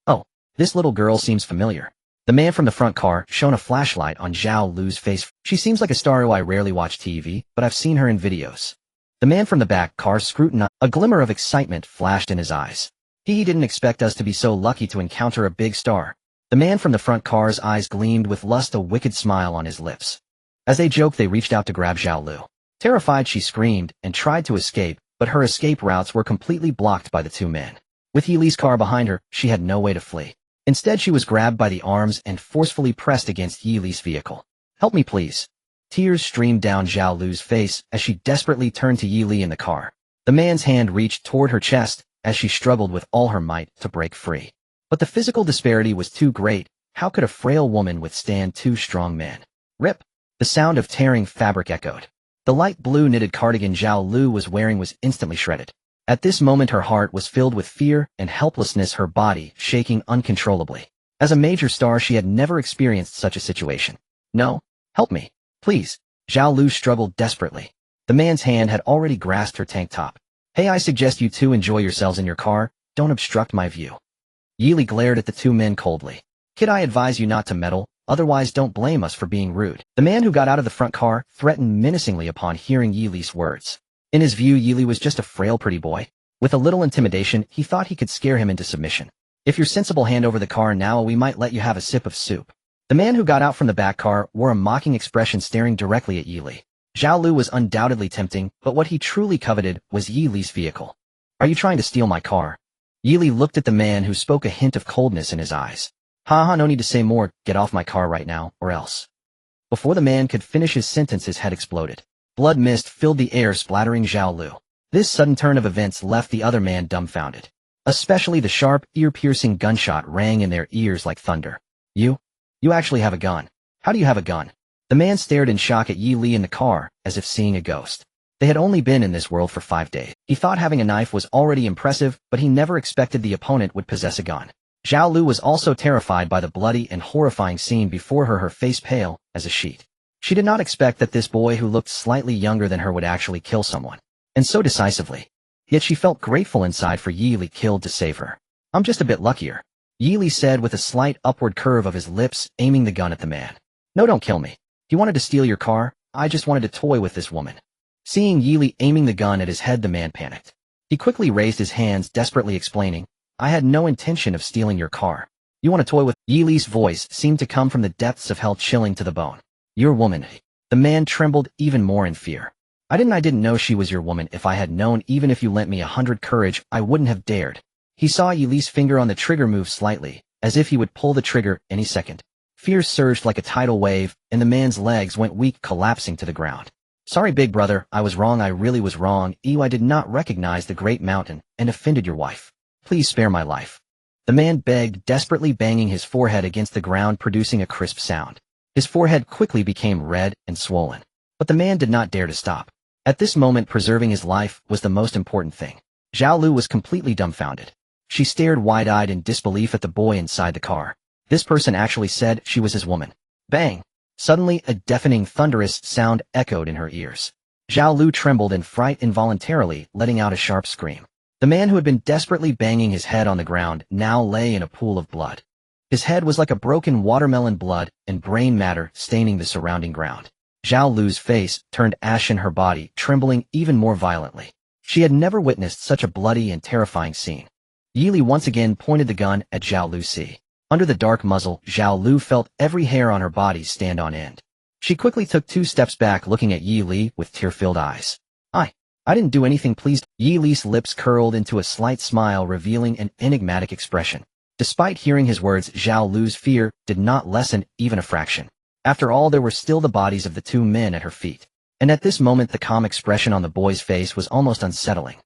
Oh, this little girl seems familiar. The man from the front car shone a flashlight on Xiaolu's face. She seems like a star who I rarely watch TV, but I've seen her in videos. The man from the back car scrutinized. A glimmer of excitement flashed in his eyes. He didn't expect us to be so lucky to encounter a big star. The man from the front car's eyes gleamed with lust, a wicked smile on his lips. As they joked, they reached out to grab Xiaolu. Terrified, she screamed and tried to escape, but her escape routes were completely blocked by the 2 men. With Yili's car behind her, she had no way to flee. Instead, she was grabbed by the arms and forcefully pressed against Yili's vehicle. Help me, please. Tears streamed down Xiaolu's face as she desperately turned to Yili in the car. The man's hand reached toward her chest as she struggled with all her might to break free. But the physical disparity was too great. How could a frail woman withstand 2 strong men? Rip! The sound of tearing fabric echoed. The light blue knitted cardigan Zhao Lu was wearing was instantly shredded. At this moment her heart was filled with fear and helplessness, her body shaking uncontrollably. As a major star she had never experienced such a situation. No, help me, please. Zhao Lu struggled desperately. The man's hand had already grasped her tank top. Hey, I suggest you two enjoy yourselves in your car, don't obstruct my view. Yili glared at the two men coldly. Kid, I advise you not to meddle, otherwise don't blame us for being rude. The man who got out of the front car threatened menacingly upon hearing Yili's words. In his view, Yili was just a frail pretty boy. With a little intimidation, he thought he could scare him into submission. If you're sensible, hand over the car now, we might let you have a sip of soup. The man who got out from the back car wore a mocking expression, staring directly at Yili. Zhao Lu was undoubtedly tempting, but what he truly coveted was Yili's vehicle. Are you trying to steal my car? Yili looked at the man who spoke, a hint of coldness in his eyes. Haha, no need to say more, get off my car right now, or else. Before the man could finish his sentence, his head exploded. Blood mist filled the air, splattering Zhao Lu. This sudden turn of events left the other man dumbfounded. Especially the sharp, ear-piercing gunshot rang in their ears like thunder. You actually have a gun. How do you have a gun? The man stared in shock at Yi Li in the car, as if seeing a ghost. They had only been in this world for 5 days. He thought having a knife was already impressive, but he never expected the opponent would possess a gun. Zhao Lu was also terrified by the bloody and horrifying scene before her, face pale as a sheet. She did not expect that this boy who looked slightly younger than her would actually kill someone. And so decisively. Yet she felt grateful inside for Yi Li killed to save her. I'm just a bit luckier, Yi Li said with a slight upward curve of his lips, aiming the gun at the man. No, don't kill me. He wanted to steal your car, I just wanted to toy with this woman. Seeing Yi Li aiming the gun at his head, the man panicked. He quickly raised his hands, desperately explaining, I had no intention of stealing your car. You want to toy with? Yi Li's voice seemed to come from the depths of hell, chilling to the bone. Your woman. The man trembled even more in fear. I didn't know she was your woman. If I had known, even if you lent me 100 courage, I wouldn't have dared. He saw Yi Li's finger on the trigger move slightly, as if he would pull the trigger any second. Fear surged like a tidal wave, and the man's legs went weak, collapsing to the ground. Sorry, big brother, I was wrong, I really was wrong. I did not recognize the great mountain, and offended your wife. Please spare my life. The man begged, desperately banging his forehead against the ground, producing a crisp sound. His forehead quickly became red and swollen. But the man did not dare to stop. At this moment, preserving his life was the most important thing. Zhao Lu was completely dumbfounded. She stared wide-eyed in disbelief at the boy inside the car. This person actually said she was his woman. Bang! Suddenly, a deafening, thunderous sound echoed in her ears. Zhao Lu trembled in fright, involuntarily letting out a sharp scream. The man who had been desperately banging his head on the ground now lay in a pool of blood. His head was like a broken watermelon, blood and brain matter staining the surrounding ground. Zhao Lu's face turned ashen, her body trembling even more violently. She had never witnessed such a bloody and terrifying scene. Yi Li once again pointed the gun at Zhao Lu. Under the dark muzzle, Zhao Lu felt every hair on her body stand on end. She quickly took 2 steps back, looking at Yi Li with tear-filled eyes. I didn't do anything, please. Yi Li's lips curled into a slight smile, revealing an enigmatic expression. Despite hearing his words, Zhao Lu's fear did not lessen even a fraction. After all, there were still the bodies of the 2 men at her feet. And at this moment, the calm expression on the boy's face was almost unsettling.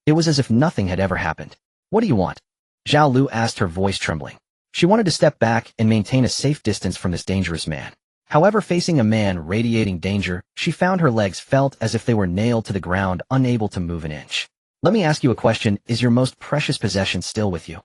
It was as if nothing had ever happened. What do you want? Zhao Lu asked, her voice trembling. She wanted to step back and maintain a safe distance from this dangerous man. However, facing a man radiating danger, she found her legs felt as if they were nailed to the ground, unable to move an inch. Let me ask you a question, is your most precious possession still with you?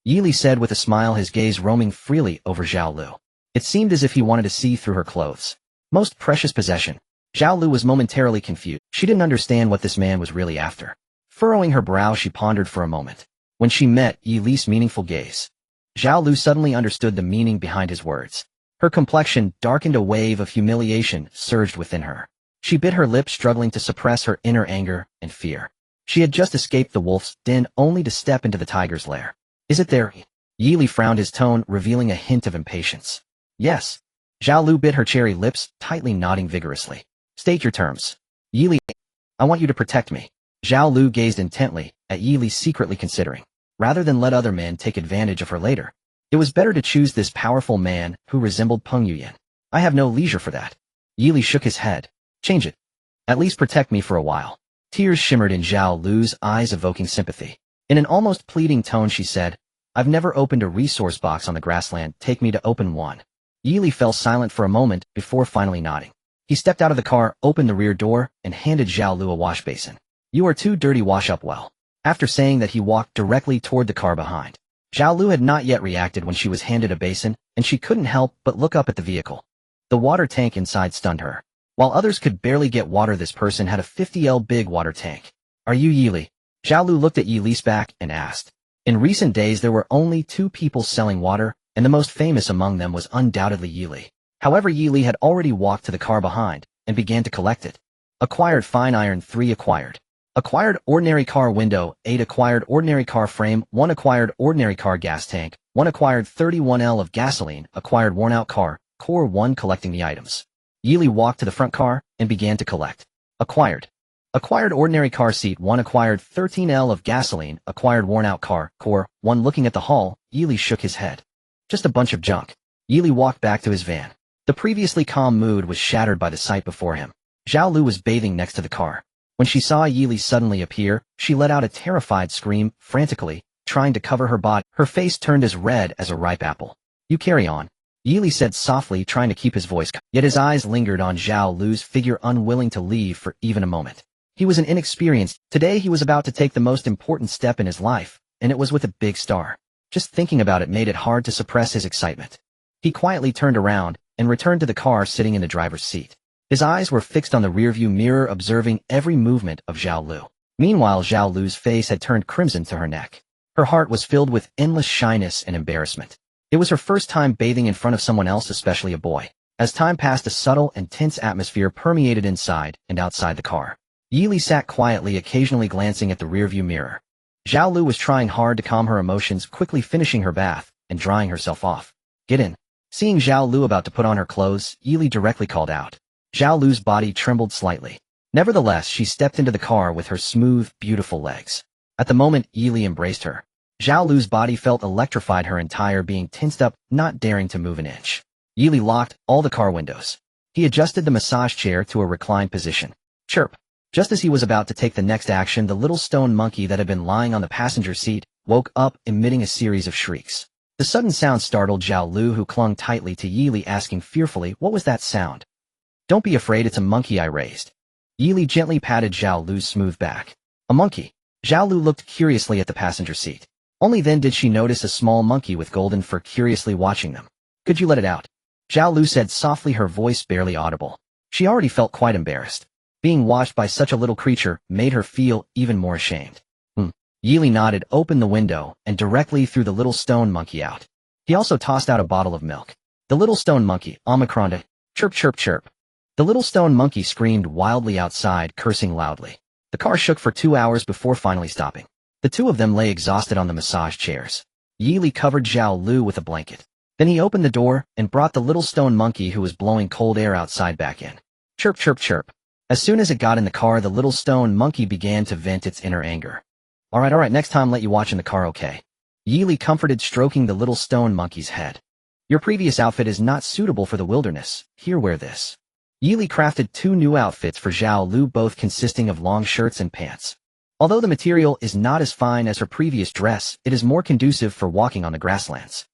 Yi Li said with a smile, his gaze roaming freely over Zhao Lu. It seemed as if he wanted to see through her clothes. Most precious possession. Zhao Lu was momentarily confused. She didn't understand what this man was really after. Furrowing her brow, she pondered for a moment. When she met Yi Li's meaningful gaze, Zhao Lu suddenly understood the meaning behind his words. Her complexion darkened, a wave of humiliation surged within her. She bit her lip, struggling to suppress her inner anger and fear. She had just escaped the wolf's den, only to step into the tiger's lair. Is it there? Yi Li frowned, his tone revealing a hint of impatience. Yes. Zhao Lu bit her cherry lips, tightly nodding vigorously. State your terms. Yi Li, I want you to protect me. Zhao Lu gazed intently at Yi Li, secretly considering. Rather than let other men take advantage of her later, it was better to choose this powerful man who resembled Peng Yuyan. I have no leisure for that. Yi Li shook his head. Change it. At least protect me for a while. Tears shimmered in Zhao Lu's eyes, evoking sympathy. In an almost pleading tone, she said, I've never opened a resource box on the grassland, take me to open one. Yi Li fell silent for a moment before finally nodding. He stepped out of the car, opened the rear door, and handed Zhao Lu a wash basin. "You are too dirty, wash up well." After saying that, he walked directly toward the car behind. Zhao Lu had not yet reacted when she was handed a basin, and she couldn't help but look up at the vehicle. The water tank inside stunned her. While others could barely get water, this person had a 50L big water tank. "Are you Yili?" Zhao Lu looked at Yili's back and asked. In recent days there were only 2 people selling water, and the most famous among them was undoubtedly Yili. However, Yili had already walked to the car behind and began to collect it. Acquired fine iron 3 acquired. Acquired ordinary car window 8 acquired ordinary car frame 1 acquired ordinary car gas tank 1 acquired 31L of gasoline acquired worn out car core 1 collecting the items. Yili walked to the front car and began to collect. Acquired. Acquired ordinary car seat 1 acquired 13L of gasoline acquired worn out car core 1. Looking at the haul, Yili shook his head. Just a bunch of junk. Yili walked back to his van. The previously calm mood was shattered by the sight before him. Zhao Lu was bathing next to the car. When she saw Yili suddenly appear, she let out a terrified scream, frantically, trying to cover her body. Her face turned as red as a ripe apple. "You carry on," Yili said softly, trying to keep his voice calm. Yet his eyes lingered on Zhao Lu's figure, unwilling to leave for even a moment. He was an inexperienced. Today he was about to take the most important step in his life, and it was with a big star. Just thinking about it made it hard to suppress his excitement. He quietly turned around and returned to the car, sitting in the driver's seat. His eyes were fixed on the rearview mirror, observing every movement of Zhao Lu. Meanwhile, Zhao Lu's face had turned crimson to her neck. Her heart was filled with endless shyness and embarrassment. It was her first time bathing in front of someone else, especially a boy. As time passed, a subtle and tense atmosphere permeated inside and outside the car. Yili sat quietly, occasionally glancing at the rearview mirror. Zhao Lu was trying hard to calm her emotions, quickly finishing her bath and drying herself off. "Get in." Seeing Zhao Lu about to put on her clothes, Yili directly called out. Zhao Lu's body trembled slightly. Nevertheless, she stepped into the car with her smooth, beautiful legs. At the moment, Yili embraced her. Zhao Lu's body felt electrified, her entire being tensed up, not daring to move an inch. Yili locked all the car windows. He adjusted the massage chair to a reclined position. Chirp. Just as he was about to take the next action, the little stone monkey that had been lying on the passenger seat woke up, emitting a series of shrieks. The sudden sound startled Zhao Lu, who clung tightly to Yili, asking fearfully, "What was that sound?" "Don't be afraid, it's a monkey I raised." Yili gently patted Zhao Lu's smooth back. "A monkey?" Zhao Lu looked curiously at the passenger seat. Only then did she notice a small monkey with golden fur curiously watching them. "Could you let it out?" Zhao Lu said softly, her voice barely audible. She already felt quite embarrassed. Being watched by such a little creature made her feel even more ashamed. Yili nodded, opened the window, and directly threw the little stone monkey out. He also tossed out a bottle of milk. The little stone monkey, Omicronda, chirp chirp chirp. The little stone monkey screamed wildly outside, cursing loudly. The car shook for 2 hours before finally stopping. The two of them lay exhausted on the massage chairs. Yili covered Zhao Lu with a blanket. Then he opened the door and brought the little stone monkey, who was blowing cold air outside, back in. Chirp chirp chirp. As soon as it got in the car, the little stone monkey began to vent its inner anger. All right, next time let you watch in the car, okay? Yili comforted, stroking the little stone monkey's head. Your previous outfit is not suitable for the wilderness. Here, wear this. Yili crafted 2 new outfits for Zhao Lu, both consisting of long shirts and pants. Although the material is not as fine as her previous dress, it is more conducive for walking on the grasslands.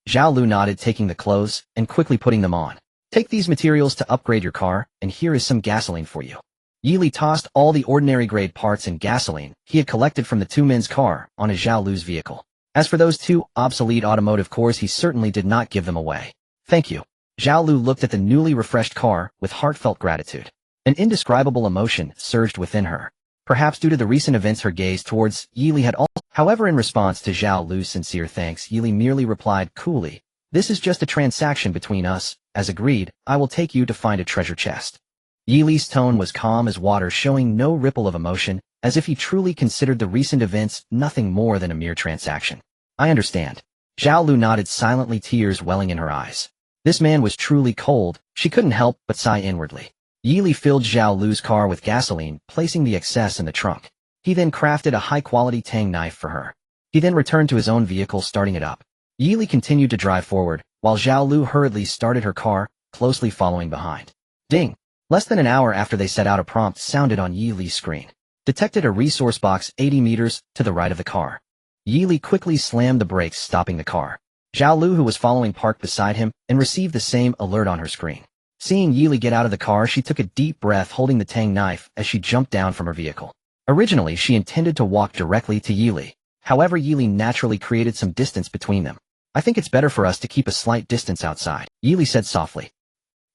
Zhao Lu nodded, taking the clothes and quickly putting them on. Take these materials to upgrade your car, and here is some gasoline for you. Yili tossed all the ordinary grade parts and gasoline he had collected from the 2 men's car onto Zhao Lu's vehicle. As for those 2 obsolete automotive cores, he certainly did not give them away. Thank you. Zhao Lu looked at the newly refreshed car with heartfelt gratitude. An indescribable emotion surged within her. Perhaps due to the recent events, her gaze towards Yili had also. However, in response to Zhao Lu's sincere thanks, Yili merely replied coolly, "This is just a transaction between us. As agreed, I will take you to find a treasure chest." Yili's tone was calm as water, showing no ripple of emotion, as if he truly considered the recent events nothing more than a mere transaction. "I understand." Zhao Lu nodded silently, tears welling in her eyes. This man was truly cold. She couldn't help but sigh inwardly. Yili filled Zhao Lu's car with gasoline, placing the excess in the trunk. He then crafted a high-quality tang knife for her. He then returned to his own vehicle, starting it up. Yili continued to drive forward, while Zhao Lu hurriedly started her car, closely following behind. Ding! Less than an hour after they set out, a prompt sounded on Yili's screen. Detected a resource box 80 meters to the right of the car. Yili quickly slammed the brakes, stopping the car. Zhao Lu, who was following, parked beside him and received the same alert on her screen. Seeing Yili get out of the car, she took a deep breath holding the tang knife as she jumped down from her vehicle. Originally, she intended to walk directly to Yili. However, Yili naturally created some distance between them. I think it's better for us to keep a slight distance outside, Yili said softly.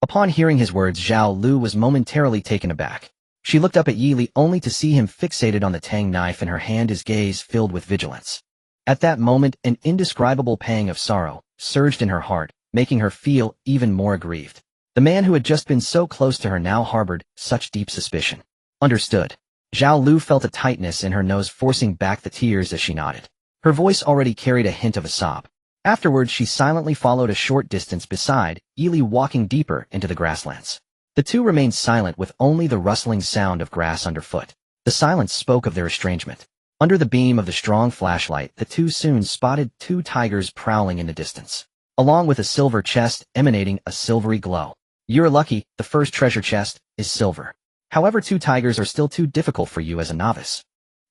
Upon hearing his words, Zhao Lu was momentarily taken aback. She looked up at Yili only to see him fixated on the tang knife in her hand, his gaze filled with vigilance. At that moment, an indescribable pang of sorrow surged in her heart, making her feel even more aggrieved. The man who had just been so close to her now harbored such deep suspicion. Understood. Zhao Lu felt a tightness in her nose forcing back the tears as she nodded. Her voice already carried a hint of a sob. Afterwards, she silently followed a short distance beside Yili, walking deeper into the grasslands. The two remained silent with only the rustling sound of grass underfoot. The silence spoke of their estrangement. Under the beam of the strong flashlight, the two soon spotted two tigers prowling in the distance, along with a silver chest emanating a silvery glow. You're lucky, the first treasure chest is silver. However, two tigers are still too difficult for you as a novice.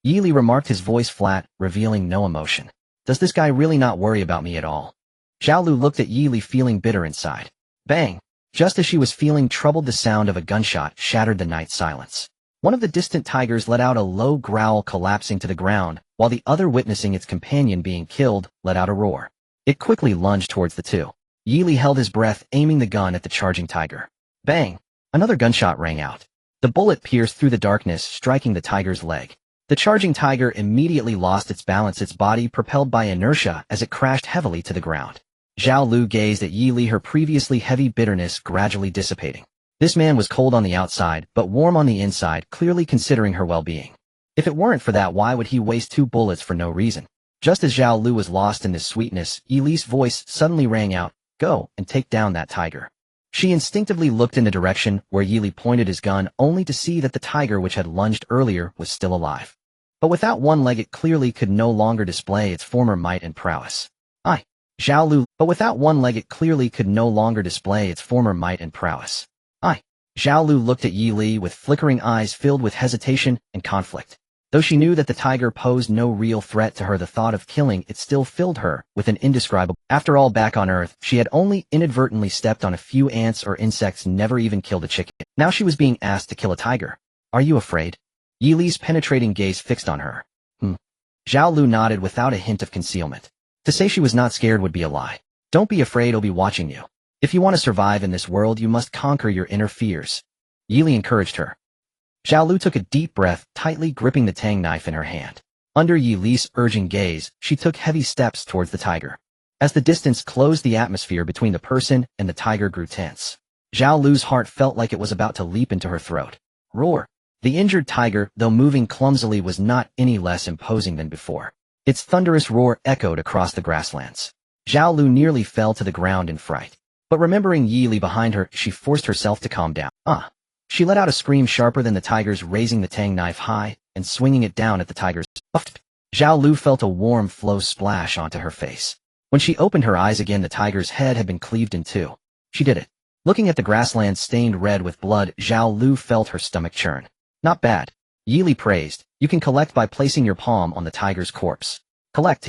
Yili remarked, his voice flat, revealing no emotion. Does this guy really not worry about me at all? Zhao Lu looked at Yili, feeling bitter inside. Bang! Just as she was feeling troubled, the sound of a gunshot shattered the night silence. One of the distant tigers let out a low growl, collapsing to the ground, while the other, witnessing its companion being killed, let out a roar. It quickly lunged towards the two. Yili held his breath, aiming the gun at the charging tiger. Bang! Another gunshot rang out. The bullet pierced through the darkness, striking the tiger's leg. The charging tiger immediately lost its balance, its body propelled by inertia as it crashed heavily to the ground. Zhao Lu gazed at Yili, her previously heavy bitterness gradually dissipating. This man was cold on the outside, but warm on the inside, clearly considering her well-being. If it weren't for that, why would he waste two bullets for no reason? Just as Zhao Lu was lost in this sweetness, Yili's voice suddenly rang out, "Go and take down that tiger." She instinctively looked in the direction where Yili pointed his gun, only to see that the tiger which had lunged earlier was still alive. But without one leg, it clearly could no longer display its former might and prowess. But without one leg, it clearly could no longer display its former might and prowess. Zhao Lu looked at Yili with flickering eyes filled with hesitation and conflict. Though she knew that the tiger posed no real threat to her, the thought of killing it still filled her with an indescribable. After all, back on Earth, she had only inadvertently stepped on a few ants or insects, never even killed a chicken. Now she was being asked to kill a tiger. Are you afraid? Yili's penetrating gaze fixed on her. Zhao Lu nodded without a hint of concealment. To say she was not scared would be a lie. Don't be afraid, I'll be watching you. If you want to survive in this world, you must conquer your inner fears. Yili encouraged her. Zhao Lu took a deep breath, tightly gripping the tang knife in her hand. Under Yili's urging gaze, she took heavy steps towards the tiger. As the distance closed, the atmosphere between the person and the tiger grew tense. Zhao Lu's heart felt like it was about to leap into her throat. Roar! The injured tiger, though moving clumsily, was not any less imposing than before. Its thunderous roar echoed across the grasslands. Zhao Lu nearly fell to the ground in fright. But remembering Yili behind her, she forced herself to calm down. She let out a scream sharper than the tiger's, raising the tang knife high and swinging it down at the tiger's. Zhao Lu felt a warm flow splash onto her face. When she opened her eyes again, the tiger's head had been cleaved in two. She did it. Looking at the grassland stained red with blood, Zhao Lu felt her stomach churn. Not bad. Yili praised. You can collect by placing your palm on the tiger's corpse. Collect,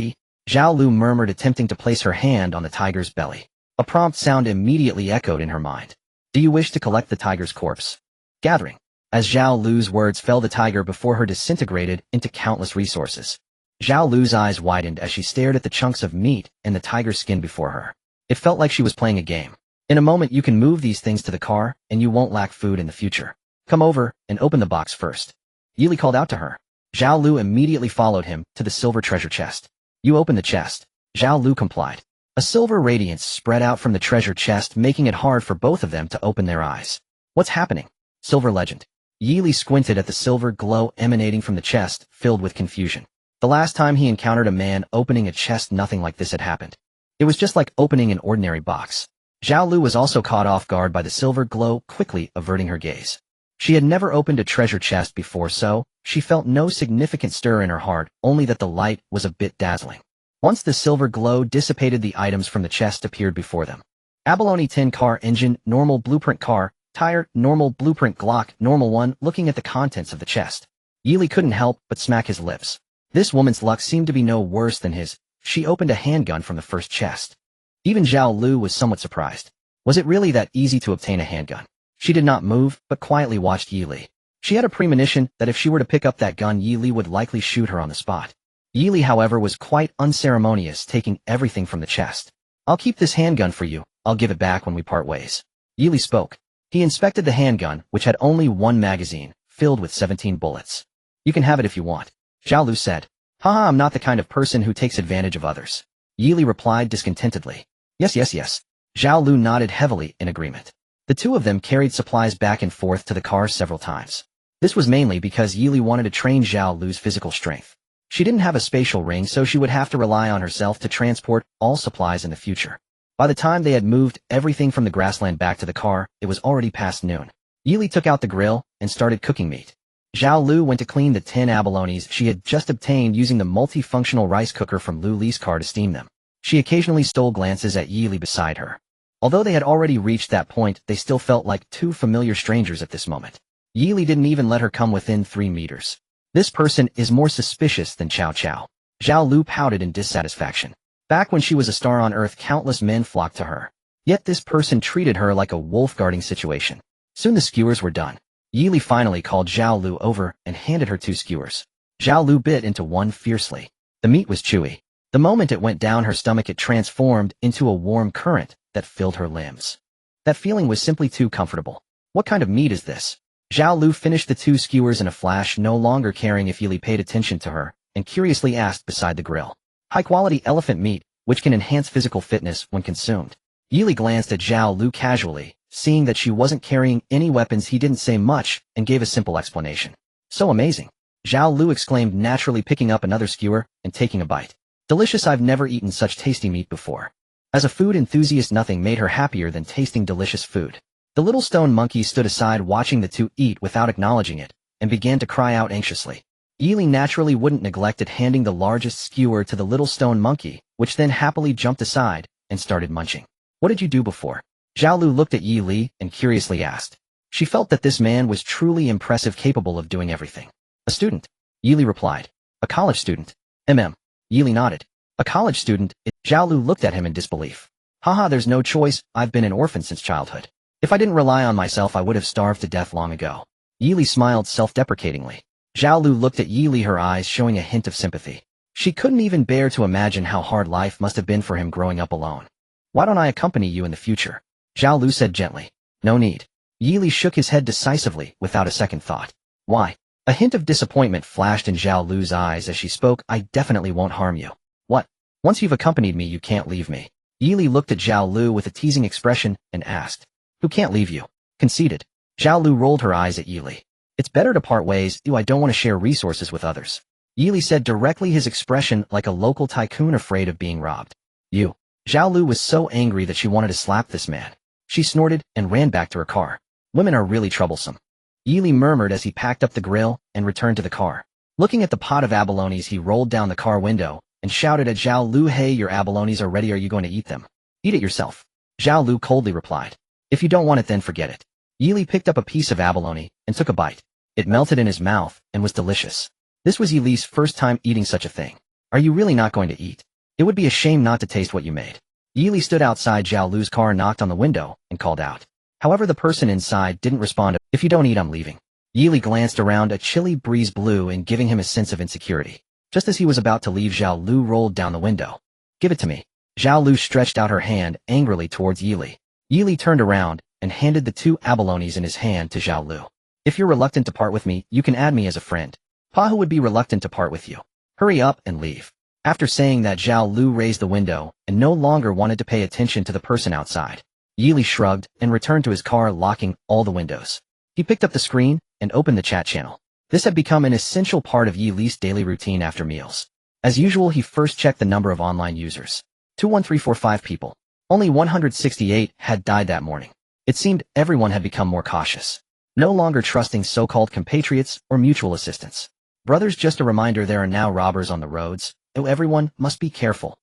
Zhao Lu murmured, attempting to place her hand on the tiger's belly. A prompt sound immediately echoed in her mind. Do you wish to collect the tiger's corpse? Gathering. As Zhao Lu's words fell, the tiger before her disintegrated into countless resources. Zhao Lu's eyes widened as she stared at the chunks of meat and the tiger's skin before her. It felt like she was playing a game. In a moment, you can move these things to the car, and you won't lack food in the future. Come over and open the box first. Yili called out to her. Zhao Lu immediately followed him to the silver treasure chest. You open the chest. Zhao Lu complied. A silver radiance spread out from the treasure chest, making it hard for both of them to open their eyes. What's happening? Silver legend. Yili squinted at the silver glow emanating from the chest, filled with confusion. The last time he encountered a man opening a chest, nothing like this had happened. It was just like opening an ordinary box. Zhao Lu was also caught off guard by the silver glow, quickly averting her gaze. She had never opened a treasure chest before, so she felt no significant stir in her heart, only that the light was a bit dazzling. Once the silver glow dissipated, the items from the chest appeared before them. Abalone tin car engine, normal blueprint car, tire, normal blueprint Glock, normal one. Looking at the contents of the chest, Yili couldn't help but smack his lips. This woman's luck seemed to be no worse than his. She opened a handgun from the first chest. Even Zhao Lu was somewhat surprised. Was it really that easy to obtain a handgun? She did not move, but quietly watched Yi Li. She had a premonition that if she were to pick up that gun, Yi Li would likely shoot her on the spot. Yi Li, however, was quite unceremonious, taking everything from the chest. I'll keep this handgun for you. I'll give it back when we part ways. Yi Li spoke. He inspected the handgun, which had only one magazine, filled with 17 bullets. You can have it if you want. Zhao Lu said. Haha, I'm not the kind of person who takes advantage of others. Yi Li replied discontentedly. Yes. Zhao Lu nodded heavily in agreement. The two of them carried supplies back and forth to the car several times. This was mainly because Yi Li wanted to train Zhao Lu's physical strength. She didn't have a spatial ring, so she would have to rely on herself to transport all supplies in the future. By the time they had moved everything from the grassland back to the car, it was already past noon. Yi Li took out the grill and started cooking meat. Zhao Lu went to clean the 10 abalones she had just obtained using the multifunctional rice cooker from Lu Li's car to steam them. She occasionally stole glances at Yi Li beside her. Although they had already reached that point, they still felt like two familiar strangers at this moment. Yi Li didn't even let her come within 3 meters. This person is more suspicious than Chow Chow. Zhao Lu pouted in dissatisfaction. Back when she was a star on Earth, countless men flocked to her. Yet this person treated her like a wolf guarding situation. Soon the skewers were done. Yi Li finally called Zhao Lu over and handed her 2 skewers. Zhao Lu bit into one fiercely. The meat was chewy. The moment it went down her stomach, it transformed into a warm current that filled her limbs. That feeling was simply too comfortable. What kind of meat is this? Zhao Lu finished the 2 skewers in a flash, no longer caring if Yi Li paid attention to her, and curiously asked beside the grill. High-quality elephant meat, which can enhance physical fitness when consumed. Yi Li glanced at Zhao Lu casually, seeing that she wasn't carrying any weapons. He didn't say much, and gave a simple explanation. So amazing. Zhao Lu exclaimed, naturally picking up another skewer and taking a bite. Delicious, I've never eaten such tasty meat before. As a food enthusiast, nothing made her happier than tasting delicious food. The little stone monkey stood aside watching the two eat without acknowledging it, and began to cry out anxiously. Yi Li naturally wouldn't neglect it, handing the largest skewer to the little stone monkey, which then happily jumped aside and started munching. What did you do before? Zhao Lu looked at Yi Li and curiously asked. She felt that this man was truly impressive, capable of doing everything. A student, Yi Li replied. A college student. Yi Li nodded. A college student. Zhao Lu looked at him in disbelief. Haha, there's no choice, I've been an orphan since childhood. If I didn't rely on myself, I would have starved to death long ago. Yi Li smiled self-deprecatingly. Zhao Lu looked at Yi Li, her eyes showing a hint of sympathy. She couldn't even bear to imagine how hard life must have been for him growing up alone. Why don't I accompany you in the future? Zhao Lu said gently. No need. Yi Li shook his head decisively, without a second thought. Why? A hint of disappointment flashed in Zhao Lu's eyes as she spoke. I definitely won't harm you. What? Once you've accompanied me, you can't leave me. Yi Li looked at Zhao Lu with a teasing expression and asked. Who can't leave you? Conceded. Zhao Lu rolled her eyes at Yi Li. It's better to part ways. I don't want to share resources with others. Yi Li said directly, his expression like a local tycoon afraid of being robbed. You. Zhao Lu was so angry that she wanted to slap this man. She snorted and ran back to her car. Women are really troublesome. Yi Li murmured as he packed up the grill and returned to the car. Looking at the pot of abalones, he rolled down the car window and shouted at Zhao Lu, hey, your abalones are ready. Are you going to eat them? Eat it yourself. Zhao Lu coldly replied. If you don't want it, then forget it. Yi Li picked up a piece of abalone and took a bite. It melted in his mouth and was delicious. This was Yi Li's first time eating such a thing. Are you really not going to eat? It would be a shame not to taste what you made. Yi Li stood outside Zhao Lu's car, knocked on the window, and called out. However, the person inside didn't respond. If you don't eat, I'm leaving. Yi Li glanced around. A chilly breeze blew in, giving him a sense of insecurity. Just as he was about to leave, Zhao Lu rolled down the window. Give it to me. Zhao Lu stretched out her hand angrily towards Yi Li. Yi Li turned around and handed the 2 abalones in his hand to Zhao Lu. If you're reluctant to part with me, you can add me as a friend. Pahu would be reluctant to part with you. Hurry up and leave. After saying that, Zhao Lu raised the window and no longer wanted to pay attention to the person outside. Yi Li shrugged and returned to his car, locking all the windows. He picked up the screen and opened the chat channel. This had become an essential part of Yi Li's daily routine after meals. As usual, he first checked the number of online users. 21345 people. Only 168 had died that morning. It seemed everyone had become more cautious, no longer trusting so-called compatriots or mutual assistance. Brothers, just a reminder, there are now robbers on the roads. Everyone must be careful.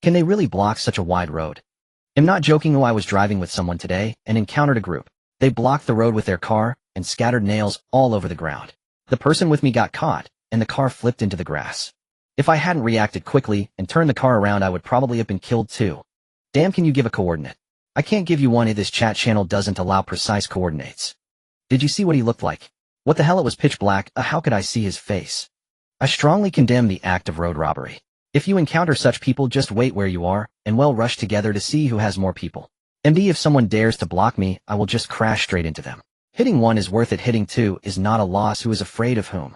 Can they really block such a wide road? I'm not joking. I was driving with someone today and encountered a group. They blocked the road with their car and scattered nails all over the ground. The person with me got caught and the car flipped into the grass. If I hadn't reacted quickly and turned the car around, I would probably have been killed too. Damn, can you give a coordinate? I can't give you one if this chat channel doesn't allow precise coordinates. Did you see what he looked like? What the hell, it was pitch black, how could I see his face? I strongly condemn the act of road robbery. If you encounter such people, just wait where you are, and well rush together to see who has more people. MD, if someone dares to block me, I will just crash straight into them. Hitting one is worth it, hitting two is not a loss. Who is afraid of whom?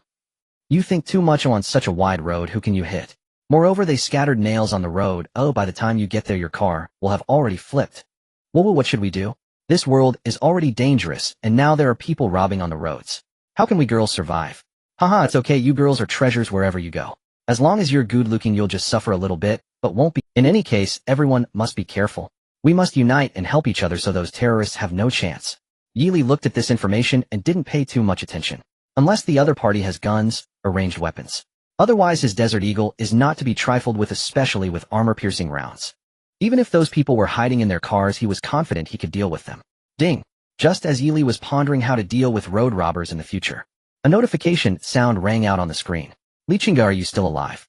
You think too much on such a wide road, who can you hit? Moreover, they scattered nails on the road. Oh, by the time you get there your car will have already flipped. Well, what should we do? This world is already dangerous, and now there are people robbing on the roads. How can we girls survive? Haha, it's okay, you girls are treasures wherever you go. As long as you're good looking, you'll just suffer a little bit, but won't be. In any case, everyone must be careful. We must unite and help each other so those terrorists have no chance. Yili looked at this information and didn't pay too much attention. Unless the other party has guns or ranged weapons. Otherwise, his Desert Eagle is not to be trifled with, especially with armor-piercing rounds. Even if those people were hiding in their cars, he was confident he could deal with them. Ding! Just as Yili was pondering how to deal with road robbers in the future, a notification sound rang out on the screen. Lichinga, are you still alive?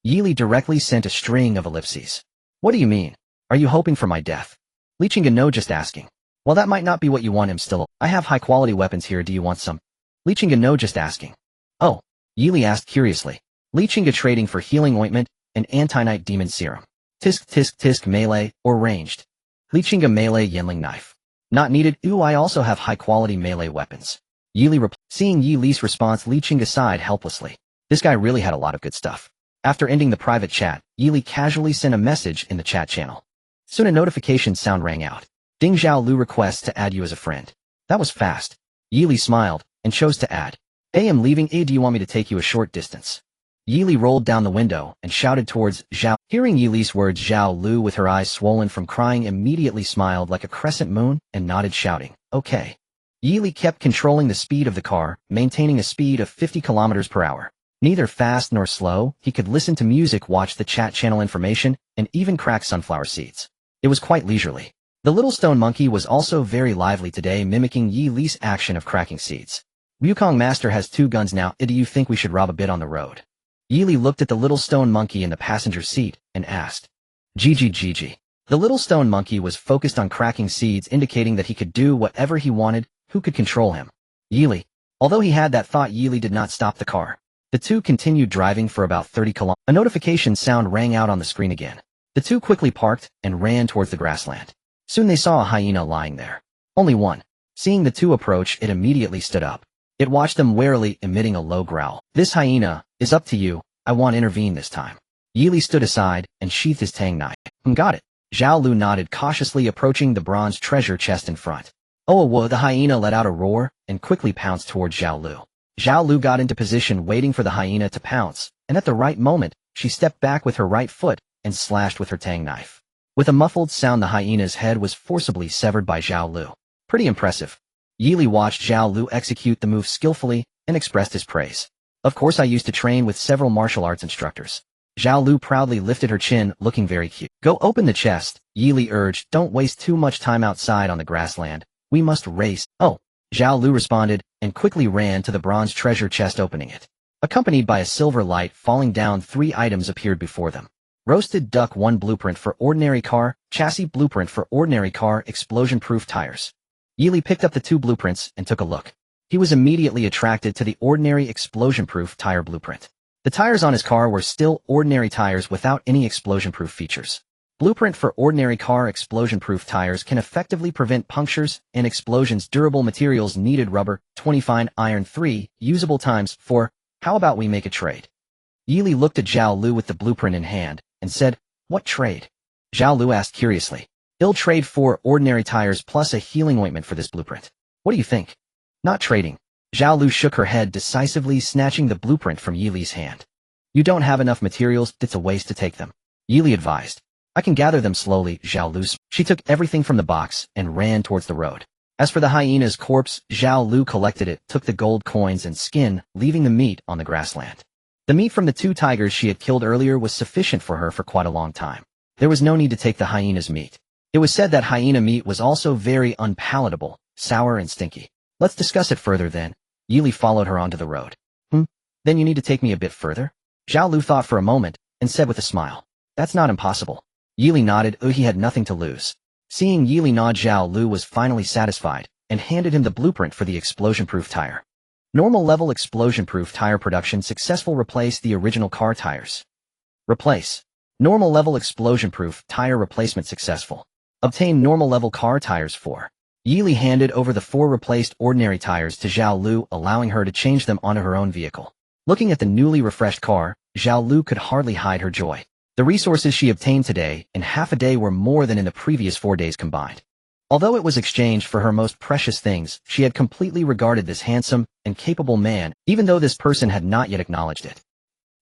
Yili directly sent a string of ellipses. What do you mean? Are you hoping for my death? Lichinga, no, just asking. Well, that might not be what you want. Him still. I have high-quality weapons here, do you want some? Lichinga, no, just asking. Oh, Yili asked curiously. Lichinga, trading for healing ointment and anti-night demon serum. Tisk tisk tisk, melee or ranged? Lichinga, melee Yenling knife. Not needed. Ooh, I also have high-quality melee weapons. Yili replied. Seeing Yili's response, Lichinga sighed helplessly. This guy really had a lot of good stuff. After ending the private chat, Yili casually sent a message in the chat channel. Soon a notification sound rang out. Ding, Zhao Lu requests to add you as a friend. That was fast. Yili smiled and chose to add. Hey, I'm leaving. Do you want me to take you a short distance? Yili rolled down the window and shouted towards Zhao. Hearing Yili's words, Zhao Lu, with her eyes swollen from crying, immediately smiled like a crescent moon and nodded, shouting, okay. Yili kept controlling the speed of the car, maintaining a speed of 50 kilometers per hour. Neither fast nor slow, he could listen to music, watch the chat channel information, and even crack sunflower seeds. It was quite leisurely. The little stone monkey was also very lively today, mimicking Yili's action of cracking seeds. Wukong Master has 2 guns now. Do you think we should rob a bit on the road? Yili looked at the little stone monkey in the passenger seat and asked. Gg. The little stone monkey was focused on cracking seeds, indicating that he could do whatever he wanted. Who could control him? Yili. Although he had that thought, Yili did not stop the car. The two continued driving for about 30 kilometers. A notification sound rang out on the screen again. The two quickly parked and ran towards the grassland. Soon they saw a hyena lying there. Only one. Seeing the two approach, it immediately stood up. It watched them warily, emitting a low growl. This hyena is up to you. I won't intervene this time. Yili stood aside and sheathed his tang knife. Got it. Zhao Lu nodded, cautiously approaching the bronze treasure chest in front. Oh, whoa! The hyena let out a roar and quickly pounced towards Zhao Lu. Zhao Lu got into position, waiting for the hyena to pounce, and at the right moment, she stepped back with her right foot and slashed with her tang knife. With a muffled sound, the hyena's head was forcibly severed by Zhao Lu. Pretty impressive. Yili watched Zhao Lu execute the move skillfully and expressed his praise. Of course, I used to train with several martial arts instructors. Zhao Lu proudly lifted her chin, looking very cute. Go open the chest, Yili urged. Don't waste too much time outside on the grassland. We must race. Oh, Zhao Lu responded and quickly ran to the bronze treasure chest, opening it. Accompanied by a silver light falling down, 3 items appeared before them. Roasted duck, 1 blueprint for ordinary car, chassis blueprint for ordinary car, explosion-proof tires. Yili picked up the 2 blueprints and took a look. He was immediately attracted to the ordinary explosion-proof tire blueprint. The tires on his car were still ordinary tires without any explosion-proof features. Blueprint for ordinary car, explosion-proof tires can effectively prevent punctures and explosions. Durable materials needed: rubber, 20, fine iron, 3, usable times 4. How about we make a trade? Yili looked at Zhao Lu with the blueprint in hand and said, what trade? Zhao Lu asked curiously. He'll trade 4 ordinary tires plus a healing ointment for this blueprint. What do you think? Not trading. Zhao Lu shook her head decisively, snatching the blueprint from Yili's hand. You don't have enough materials, it's a waste to take them. Yili advised. I can gather them slowly, Zhao Lu. She took everything from the box and ran towards the road. As for the hyena's corpse, Zhao Lu collected it, took the gold coins and skin, leaving the meat on the grassland. The meat from the 2 tigers she had killed earlier was sufficient for her for quite a long time. There was no need to take the hyena's meat. It was said that hyena meat was also very unpalatable, sour and stinky. Let's discuss it further then. Yili followed her onto the road. Then you need to take me a bit further? Zhao Lu thought for a moment and said with a smile. That's not impossible. Yili nodded. He had nothing to lose. Seeing Yi Li nod, Zhao Lu was finally satisfied and handed him the blueprint for the explosion-proof tire. Normal level explosion-proof tire production successful. Replace the original car tires. Replace. Normal level explosion-proof tire replacement successful. Obtain normal level car tires 4. Yi Li handed over the 4 replaced ordinary tires to Zhao Lu, allowing her to change them onto her own vehicle. Looking at the newly refreshed car, Zhao Lu could hardly hide her joy. The resources she obtained today in half a day were more than in the previous 4 days combined. Although it was exchanged for her most precious things, she had completely regarded this handsome and capable man, even though this person had not yet acknowledged it.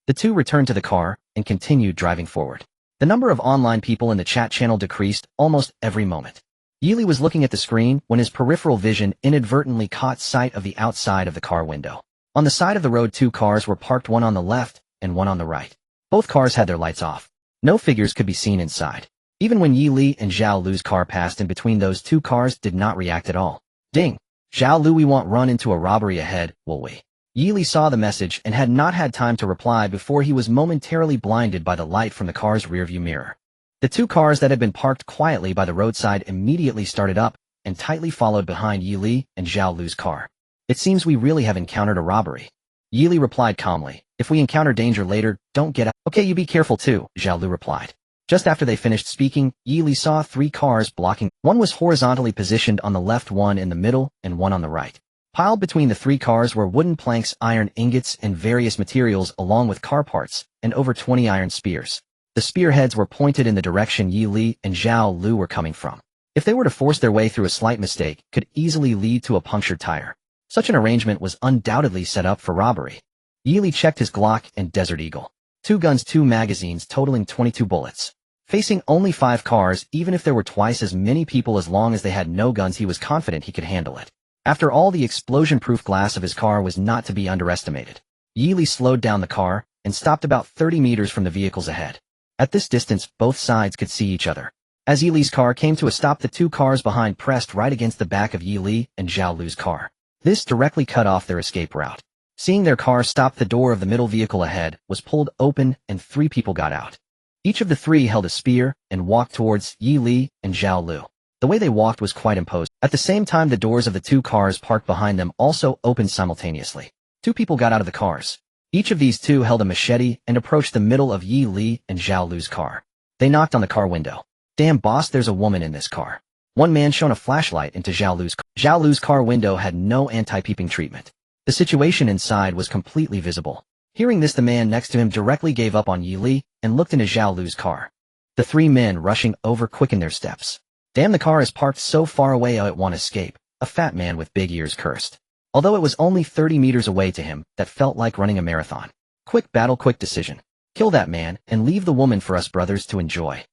The two returned to the car and continued driving forward. The number of online people in the chat channel decreased almost every moment. Yi Li was looking at the screen when his peripheral vision inadvertently caught sight of the outside of the car window. On the side of the road, 2 cars were parked, one on the left and one on the right. Both cars had their lights off. No figures could be seen inside. Even when Yi Li and Zhao Lu's car passed in between, those 2 cars did not react at all. Ding! Zhao Lu, we won't run into a robbery ahead, will we? Yi Li saw the message and had not had time to reply before he was momentarily blinded by the light from the car's rearview mirror. The 2 cars that had been parked quietly by the roadside immediately started up and tightly followed behind Yi Li and Zhao Lu's car. It seems we really have encountered a robbery. Yi Li replied calmly. If we encounter danger later, don't get out. Okay, you be careful too, Zhao Lu replied. Just after they finished speaking, Yi Li saw 3 cars blocking. One was horizontally positioned on the left, one in the middle, and one on the right. Piled between the 3 cars were wooden planks, iron ingots, and various materials along with car parts, and over 20 iron spears. The spearheads were pointed in the direction Yi Li and Zhao Lu were coming from. If they were to force their way through, a slight mistake could easily lead to a punctured tire. Such an arrangement was undoubtedly set up for robbery. Yi Li checked his Glock and Desert Eagle. 2 guns, 2 magazines totaling 22 bullets. Facing only 5 cars, even if there were twice as many people, as long as they had no guns, he was confident he could handle it. After all, the explosion-proof glass of his car was not to be underestimated. Yi Li slowed down the car and stopped about 30 meters from the vehicles ahead. At this distance, both sides could see each other. As Yi Li's car came to a stop, the 2 cars behind pressed right against the back of Yi Li and Zhao Lu's car. This directly cut off their escape route. Seeing their car stop, the door of the middle vehicle ahead was pulled open and 3 people got out. Each of the 3 held a spear and walked towards Yi Li and Zhao Lu. The way they walked was quite imposing. At the same time, the doors of the 2 cars parked behind them also opened simultaneously. 2 people got out of the cars. Each of these 2 held a machete and approached the middle of Yi Li and Zhao Lu's car. They knocked on the car window. Damn boss, there's a woman in this car. One man shone a flashlight into Zhao Lu's car. Zhao Lu's car window had no anti-peeping treatment. The situation inside was completely visible. Hearing this, the man next to him directly gave up on Yi Li and looked into Zhao Lu's car. The 3 men rushing over quickened their steps. Damn, the car is parked so far away it won't escape, a fat man with big ears cursed. Although it was only 30 meters away to him, that felt like running a marathon. Quick battle, quick decision. Kill that man and leave the woman for us brothers to enjoy.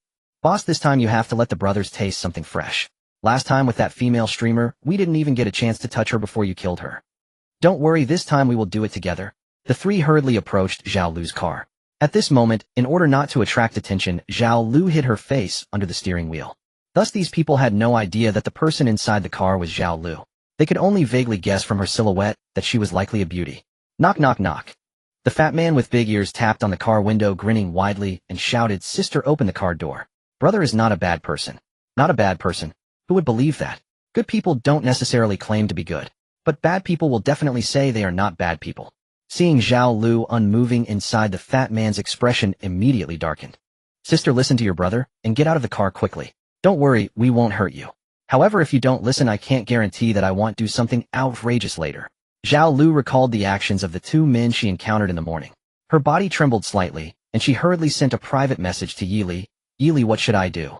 Boss, this time you have to let the brothers taste something fresh. Last time with that female streamer, we didn't even get a chance to touch her before you killed her. Don't worry, this time we will do it together. The 3 hurriedly approached Zhao Lu's car. At this moment, in order not to attract attention, Zhao Lu hid her face under the steering wheel. Thus these people had no idea that the person inside the car was Zhao Lu. They could only vaguely guess from her silhouette that she was likely a beauty. Knock, knock, knock. The fat man with big ears tapped on the car window, grinning widely, and shouted, "Sister, open the car door." Brother is not a bad person. Not a bad person. Who would believe that? Good people don't necessarily claim to be good, but bad people will definitely say they are not bad people. Seeing Zhao Lu unmoving inside, the fat man's expression immediately darkened. Sister, listen to your brother, and get out of the car quickly. Don't worry, we won't hurt you. However, if you don't listen, I can't guarantee that I won't do something outrageous later. Zhao Lu recalled the actions of the 2 men she encountered in the morning. Her body trembled slightly, and she hurriedly sent a private message to Yi Li. Yi Li, what should I do?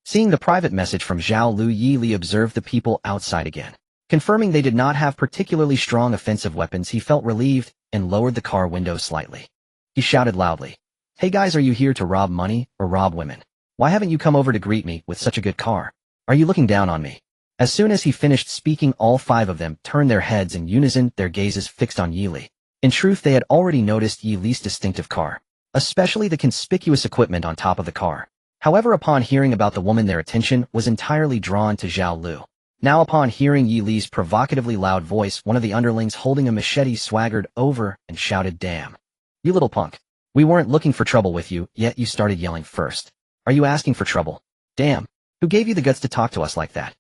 Seeing the private message from Zhao Lu, Yi Li observed the people outside again. Confirming they did not have particularly strong offensive weapons, he felt relieved and lowered the car window slightly. He shouted loudly, "Hey guys, are you here to rob money or rob women? Why haven't you come over to greet me with such a good car? Are you looking down on me?" As soon as he finished speaking, all 5 of them turned their heads in unison, their gazes fixed on Yi Li. In truth, they had already noticed Yi Li's distinctive car, especially the conspicuous equipment on top of the car. However, upon hearing about the woman, their attention was entirely drawn to Zhao Lu. Now, upon hearing Yi Li's provocatively loud voice, one of the underlings holding a machete swaggered over and shouted, "Damn. You little punk. We weren't looking for trouble with you, yet you started yelling first. Are you asking for trouble? Damn. Who gave you the guts to talk to us like that?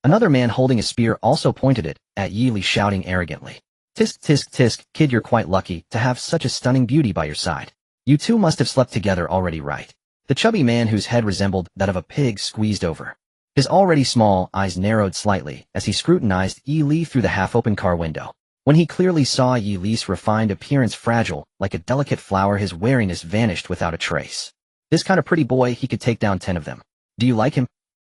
Another man holding a spear also pointed it at Yi Li, shouting arrogantly. Tisk tisk tisk, kid, you're quite lucky to have such a stunning beauty by your side. You two must have slept together already, right? The chubby man, whose head resembled that of a pig, squeezed over. His already small eyes narrowed slightly as he scrutinized Yi Li through the half-open car window. When he clearly saw Yi Li's refined appearance fragile, like a delicate flower, his wariness vanished without a trace. This kind of pretty boy, he could take down 10 of them. Do you like him?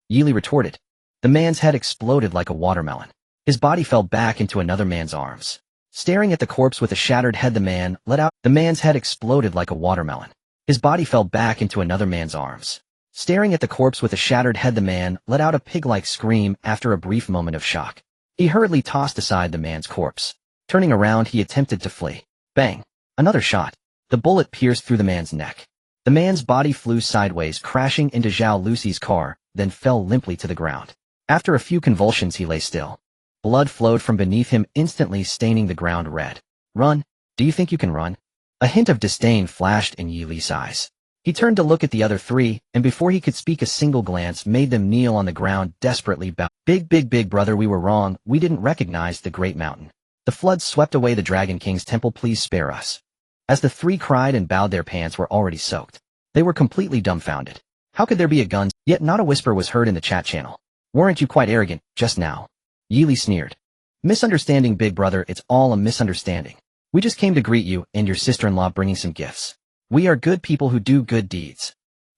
Yi Li retorted. The man's head exploded like a watermelon. His body fell back into another man's arms. Staring at the corpse with a shattered head, the man let out. The man's head exploded like a watermelon. His body fell back into another man's arms. Staring at the corpse with a shattered head, the man let out a pig-like scream after a brief moment of shock. He hurriedly tossed aside the man's corpse. Turning around, he attempted to flee. Bang! Another shot. The bullet pierced through the man's neck. The man's body flew sideways, crashing into Zhao Lucy's car, then fell limply to the ground. After a few convulsions, he lay still. Blood flowed from beneath him, instantly staining the ground red. Run? Do you think you can run? A hint of disdain flashed in Yi Li's eyes. He turned to look at the other three, and before he could speak, a single glance made them kneel on the ground, desperately bowed. Big brother, we were wrong. We didn't recognize the great mountain. The flood swept away the Dragon King's temple. Please spare us. As the three cried and bowed, their pants were already soaked. They were completely dumbfounded. How could there be a gun? Yet not a whisper was heard in the chat channel. Weren't you quite arrogant just now? Yi Li sneered. Misunderstanding, big brother, it's all a misunderstanding. We just came to greet you and your sister-in-law, bringing some gifts. We are good people who do good deeds.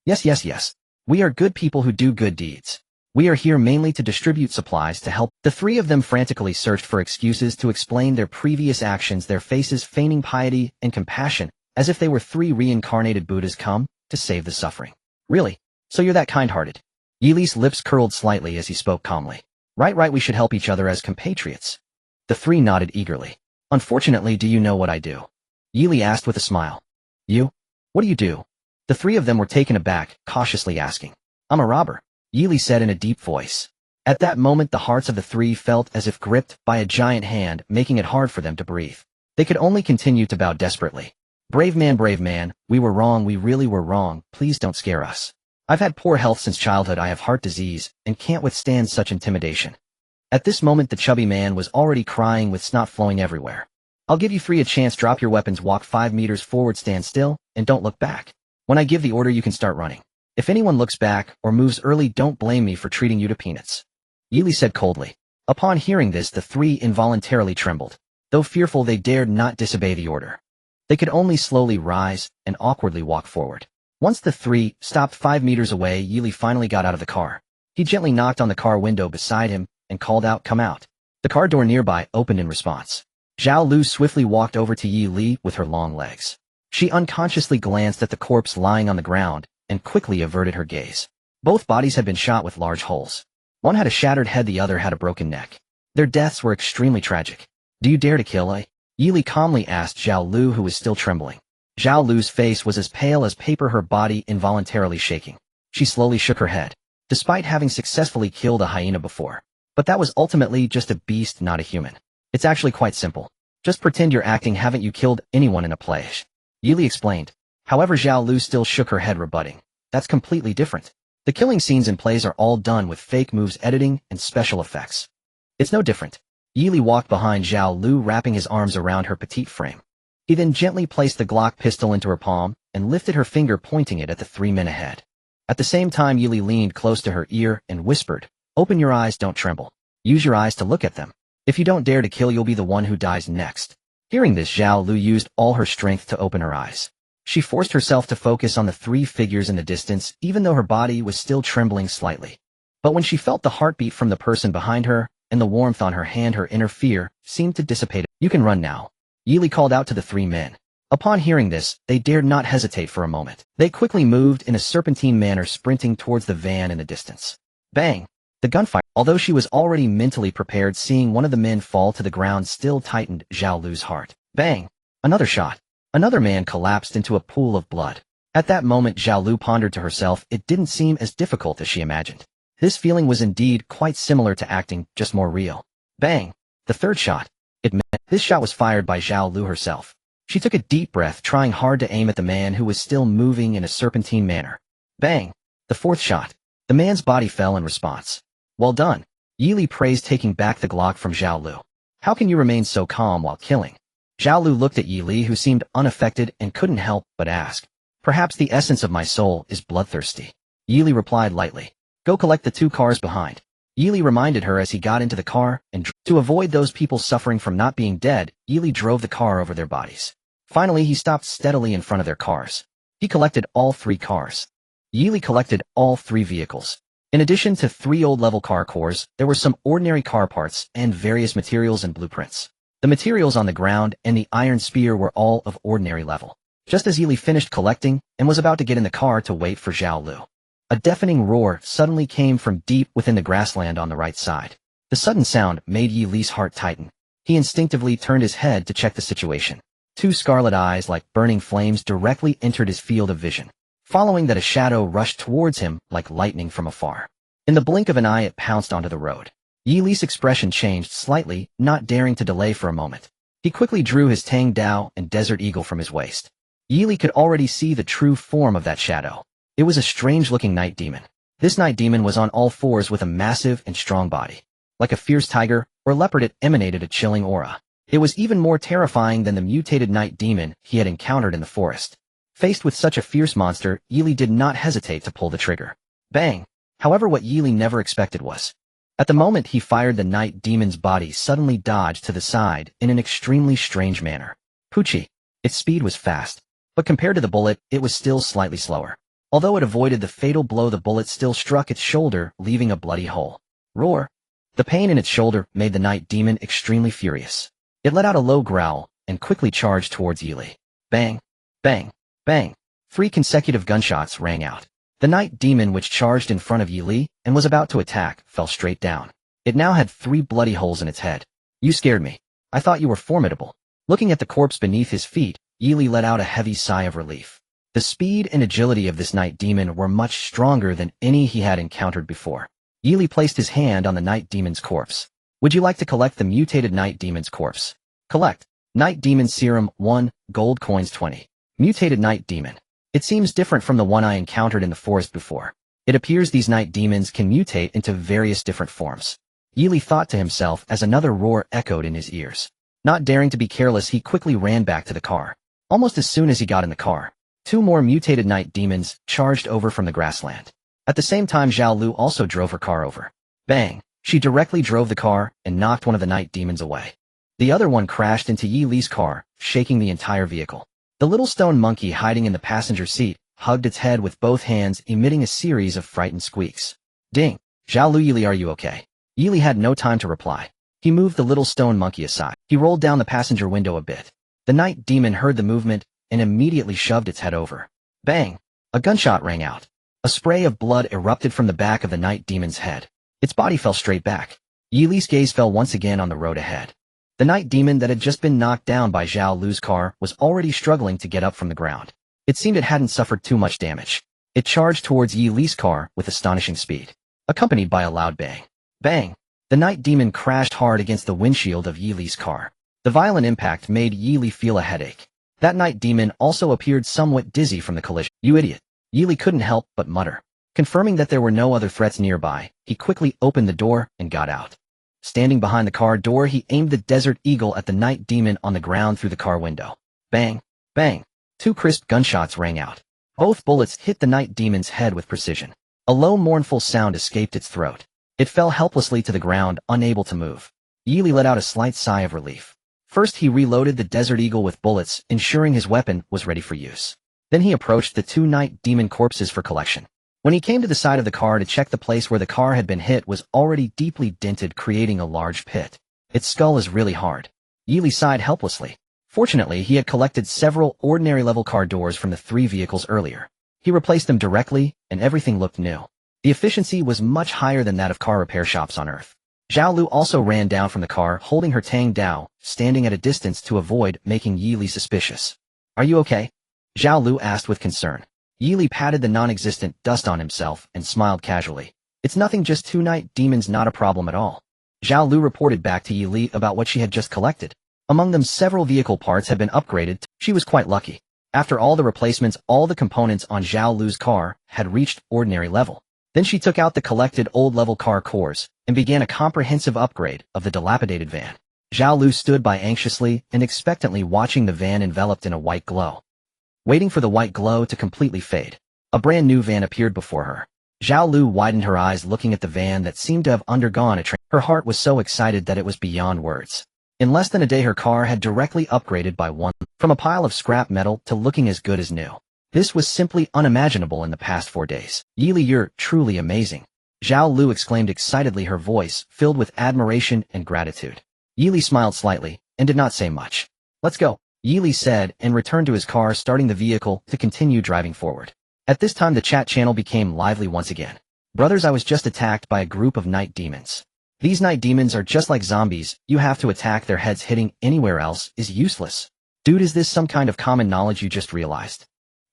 Yes. We are good people who do good deeds. We are here mainly to distribute supplies to help. The three of them frantically searched for excuses to explain their previous actions, their faces feigning piety and compassion, as if they were three reincarnated Buddhas come to save the suffering. Really? So you're that kind-hearted? Yi Li's lips curled slightly as he spoke calmly. Right, we should help each other as compatriots. The three nodded eagerly. Unfortunately, do you know what I do? Yi Li asked with a smile. You? What do you do? The three of them were taken aback, cautiously asking. I'm a robber, Yi Li said in a deep voice. At that moment, the hearts of the three felt as if gripped by a giant hand, making it hard for them to breathe. They could only continue to bow desperately. Brave man, we were wrong, we really were wrong, please don't scare us. I've had poor health since childhood, I have heart disease, and can't withstand such intimidation. At this moment, the chubby man was already crying with snot flowing everywhere. I'll give you three a chance. Drop your weapons, walk 5 meters forward, stand still, and don't look back. When I give the order, you can start running. If anyone looks back or moves early, don't blame me for treating you to peanuts. Yi Li said coldly. Upon hearing this, the three involuntarily trembled. Though fearful, they dared not disobey the order. They could only slowly rise and awkwardly walk forward. Once the three stopped 5 meters away, Yi Li finally got out of the car. He gently knocked on the car window beside him and called out, "Come out." The car door nearby opened in response. Zhao Lu swiftly walked over to Yi Li with her long legs. She unconsciously glanced at the corpse lying on the ground and quickly averted her gaze. Both bodies had been shot with large holes. One had a shattered head, the other had a broken neck. Their deaths were extremely tragic. Do you dare to kill a? Yi Li calmly asked Zhao Lu, who was still trembling. Zhao Lu's face was as pale as paper, her body involuntarily shaking. She slowly shook her head. Despite having successfully killed a hyena before. But that was ultimately just a beast, not a human. It's actually quite simple. Just pretend you're acting. Haven't you killed anyone in a play? Yi Li explained. However, Zhao Lu still shook her head, rebutting. That's completely different. The killing scenes in plays are all done with fake moves, editing, and special effects. It's no different. Yi Li walked behind Zhao Lu, wrapping his arms around her petite frame. He then gently placed the Glock pistol into her palm and lifted her finger, pointing it at the 3 men ahead. At the same time, Yi Li leaned close to her ear and whispered, "Open your eyes, don't tremble. Use your eyes to look at them. If you don't dare to kill, you'll be the one who dies next." Hearing this, Zhao Lu used all her strength to open her eyes. She forced herself to focus on the 3 figures in the distance, even though her body was still trembling slightly. But when she felt the heartbeat from the person behind her and the warmth on her hand, her inner fear seemed to dissipate. "You can run now," Yi Li called out to the 3 men. Upon hearing this, they dared not hesitate for a moment. They quickly moved in a serpentine manner, sprinting towards the van in the distance. Bang! The gunfire, although she was already mentally prepared, seeing one of the men fall to the ground still tightened Zhao Lu's heart. Bang! Another shot. Another man collapsed into a pool of blood. At that moment, Zhao Lu pondered to herself, it didn't seem as difficult as she imagined. This feeling was indeed quite similar to acting, just more real. Bang! The third shot. This shot was fired by Zhao Lu herself. She took a deep breath, trying hard to aim at the man who was still moving in a serpentine manner. Bang! The fourth shot. The man's body fell in response. Well done. Yili praised, taking back the Glock from Zhao Lu. How can you remain so calm while killing? Zhao Lu looked at Yili, who seemed unaffected and couldn't help but ask. Perhaps the essence of my soul is bloodthirsty. Yili replied lightly. Go collect the 2 cars behind. Yili reminded her as he got into the car, and to avoid those people suffering from not being dead, Yili drove the car over their bodies. Finally, he stopped steadily in front of their cars. He collected all 3 cars. Yili collected all 3 vehicles. In addition to 3 old-level car cores, there were some ordinary car parts and various materials and blueprints. The materials on the ground and the iron spear were all of ordinary level. Just as Yili finished collecting and was about to get in the car to wait for Zhao Lu, a deafening roar suddenly came from deep within the grassland on the right side. The sudden sound made Yili's heart tighten. He instinctively turned his head to check the situation. 2 scarlet eyes like burning flames directly entered his field of vision. Following that, a shadow rushed towards him like lightning from afar. In the blink of an eye, it pounced onto the road. Yili's expression changed slightly, not daring to delay for a moment. He quickly drew his Tang Dao and Desert Eagle from his waist. Yili could already see the true form of that shadow. It was a strange-looking night demon. This night demon was on all 4s with a massive and strong body. Like a fierce tiger or leopard, it emanated a chilling aura. It was even more terrifying than the mutated night demon he had encountered in the forest. Faced with such a fierce monster, Yili did not hesitate to pull the trigger. Bang! However, what Yili never expected was, at the moment he fired, the night demon's body suddenly dodged to the side in an extremely strange manner. Poochie! Its speed was fast, but compared to the bullet, it was still slightly slower. Although it avoided the fatal blow, the bullet still struck its shoulder, leaving a bloody hole. Roar! The pain in its shoulder made the night demon extremely furious. It let out a low growl and quickly charged towards Yili. Bang! Bang! Bang! 3 consecutive gunshots rang out. The night demon, which charged in front of Yili and was about to attack, fell straight down. It now had 3 bloody holes in its head. You scared me. I thought you were formidable. Looking at the corpse beneath his feet, Yili let out a heavy sigh of relief. The speed and agility of this night demon were much stronger than any he had encountered before. Yili placed his hand on the night demon's corpse. Would you like to collect the mutated night demon's corpse? Collect. Night demon serum 1, gold coins 20. Mutated night demon. It seems different from the one I encountered in the forest before. It appears these night demons can mutate into various different forms. Yili thought to himself as another roar echoed in his ears. Not daring to be careless, he quickly ran back to the car. Almost as soon as he got in the car, 2 more mutated night demons charged over from the grassland. At the same time, Zhao Lu also drove her car over. Bang! She directly drove the car and knocked one of the night demons away. The other one crashed into Yili's car, shaking the entire vehicle. The little stone monkey hiding in the passenger seat hugged its head with both hands, emitting a series of frightened squeaks. Ding! Zhao Lu, Yili, are you okay? Yili had no time to reply. He moved the little stone monkey aside. He rolled down the passenger window a bit. The night demon heard the movement and immediately shoved its head over. Bang! A gunshot rang out. A spray of blood erupted from the back of the night demon's head. Its body fell straight back. Yili's gaze fell once again on the road ahead. The night demon that had just been knocked down by Zhao Lu's car was already struggling to get up from the ground. It seemed it hadn't suffered too much damage. It charged towards Yili's car with astonishing speed, accompanied by a loud bang. Bang! The night demon crashed hard against the windshield of Yili's car. The violent impact made Yili feel a headache. That night demon also appeared somewhat dizzy from the collision. You idiot! Yili couldn't help but mutter. Confirming that there were no other threats nearby, he quickly opened the door and got out. Standing behind the car door, he aimed the Desert Eagle at the night demon on the ground through the car window. Bang! Bang! 2 crisp gunshots rang out. Both bullets hit the night demon's head with precision. A low mournful sound escaped its throat. It fell helplessly to the ground, unable to move. Yili let out a slight sigh of relief. First, he reloaded the Desert Eagle with bullets, ensuring his weapon was ready for use. Then he approached the 2 night demon corpses for collection. When he came to the side of the car to check, the place where the car had been hit was already deeply dented, creating a large pit. Its skull is really hard. Yili sighed helplessly. Fortunately, he had collected several ordinary-level car doors from the 3 vehicles earlier. He replaced them directly, and everything looked new. The efficiency was much higher than that of car repair shops on Earth. Zhao Lu also ran down from the car, holding her Tang Dao, standing at a distance to avoid making Yili suspicious. Are you okay? Zhao Lu asked with concern. Yili patted the non-existent dust on himself and smiled casually. It's nothing, just 2 night demons, not a problem at all. Zhao Lu reported back to Yili about what she had just collected. Among them, several vehicle parts had been upgraded. She was quite lucky. After all the replacements, all the components on Zhao Lu's car had reached ordinary level. Then she took out the collected old-level car cores and began a comprehensive upgrade of the dilapidated van. Zhao Lu stood by anxiously and expectantly watching the van enveloped in a white glow. Waiting for the white glow to completely fade, a brand new van appeared before her. Zhao Lu widened her eyes looking at the van that seemed to have undergone a transformation. Her heart was so excited that it was beyond words. In less than a day her car had directly upgraded by one, from a pile of scrap metal to looking as good as new. This was simply unimaginable in the past 4 days. Yili, you're truly amazing. Zhao Lu exclaimed excitedly, her voice filled with admiration and gratitude. Yili smiled slightly and did not say much. Let's go, Yili said and returned to his car, starting the vehicle to continue driving forward. At this time the chat channel became lively once again. Brothers, I was just attacked by a group of night demons. These night demons are just like zombies, you have to attack their heads, hitting anywhere else is useless. Dude, is this some kind of common knowledge you just realized?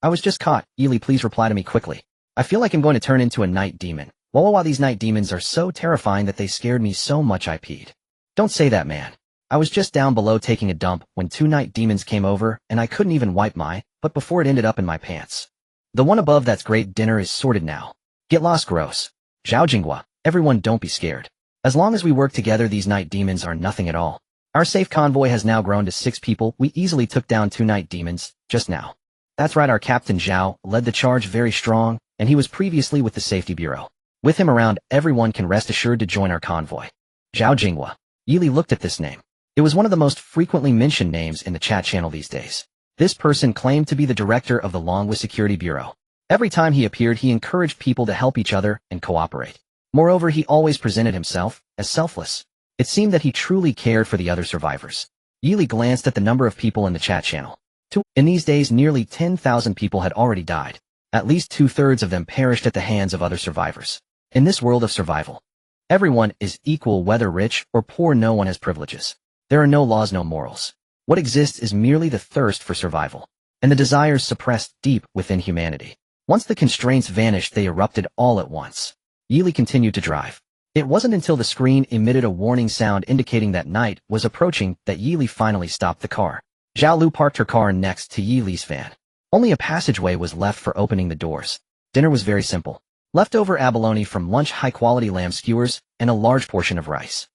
I was just caught, Yili, please reply to me quickly. I feel like I'm going to turn into a night demon. Wow, these night demons are so terrifying that they scared me so much I peed. Don't say that, man. I was just down below taking a dump when 2 night demons came over and I couldn't even wipe but before it ended up in my pants. The one above, that's great, dinner is sorted now. Get lost, gross. Zhao Jinghua, everyone don't be scared. As long as we work together, these night demons are nothing at all. Our safe convoy has now grown to 6 people. We easily took down 2 night demons just now. That's right, our Captain Zhao led the charge very strong, and he was previously with the Safety Bureau. With him around, everyone can rest assured to join our convoy. Zhao Jinghua. Yili looked at this name. It was one of the most frequently mentioned names in the chat channel these days. This person claimed to be the director of the Longwa Security Bureau. Every time he appeared, he encouraged people to help each other and cooperate. Moreover, he always presented himself as selfless. It seemed that he truly cared for the other survivors. Yili glanced at the number of people in the chat channel. In these days, nearly 10,000 people had already died. At least 2/3 of them perished at the hands of other survivors. In this world of survival, everyone is equal, whether rich or poor. No one has privileges. There are no laws, no morals. What exists is merely the thirst for survival, and the desires suppressed deep within humanity. Once the constraints vanished, they erupted all at once. Yili continued to drive. It wasn't until the screen emitted a warning sound indicating that night was approaching that Yili finally stopped the car. Zhao Lu parked her car next to Yili's van. Only a passageway was left for opening the doors. Dinner was very simple. Leftover abalone from lunch, high-quality lamb skewers, and a large portion of rice.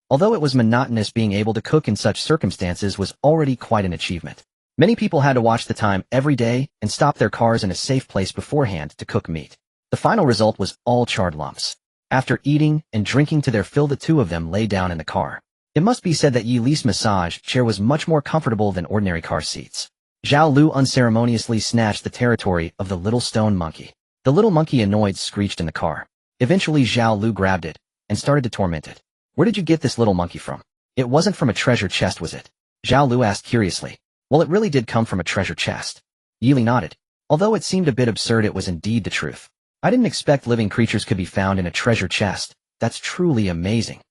Although it was monotonous, being able to cook in such circumstances was already quite an achievement. Many people had to watch the time every day and stop their cars in a safe place beforehand to cook meat. The final result was all charred lumps. After eating and drinking to their fill, the 2 of them lay down in the car. It must be said that Yili's massage chair was much more comfortable than ordinary car seats. Zhao Lu unceremoniously snatched the territory of the little stone monkey. The little monkey, annoyed, screeched in the car. Eventually Zhao Lu grabbed it and started to torment it. Where did you get this little monkey from? It wasn't from a treasure chest, was it? Zhao Lu asked curiously. Well, it really did come from a treasure chest. Yili nodded. Although it seemed a bit absurd, it was indeed the truth. I didn't expect living creatures could be found in a treasure chest. That's truly amazing.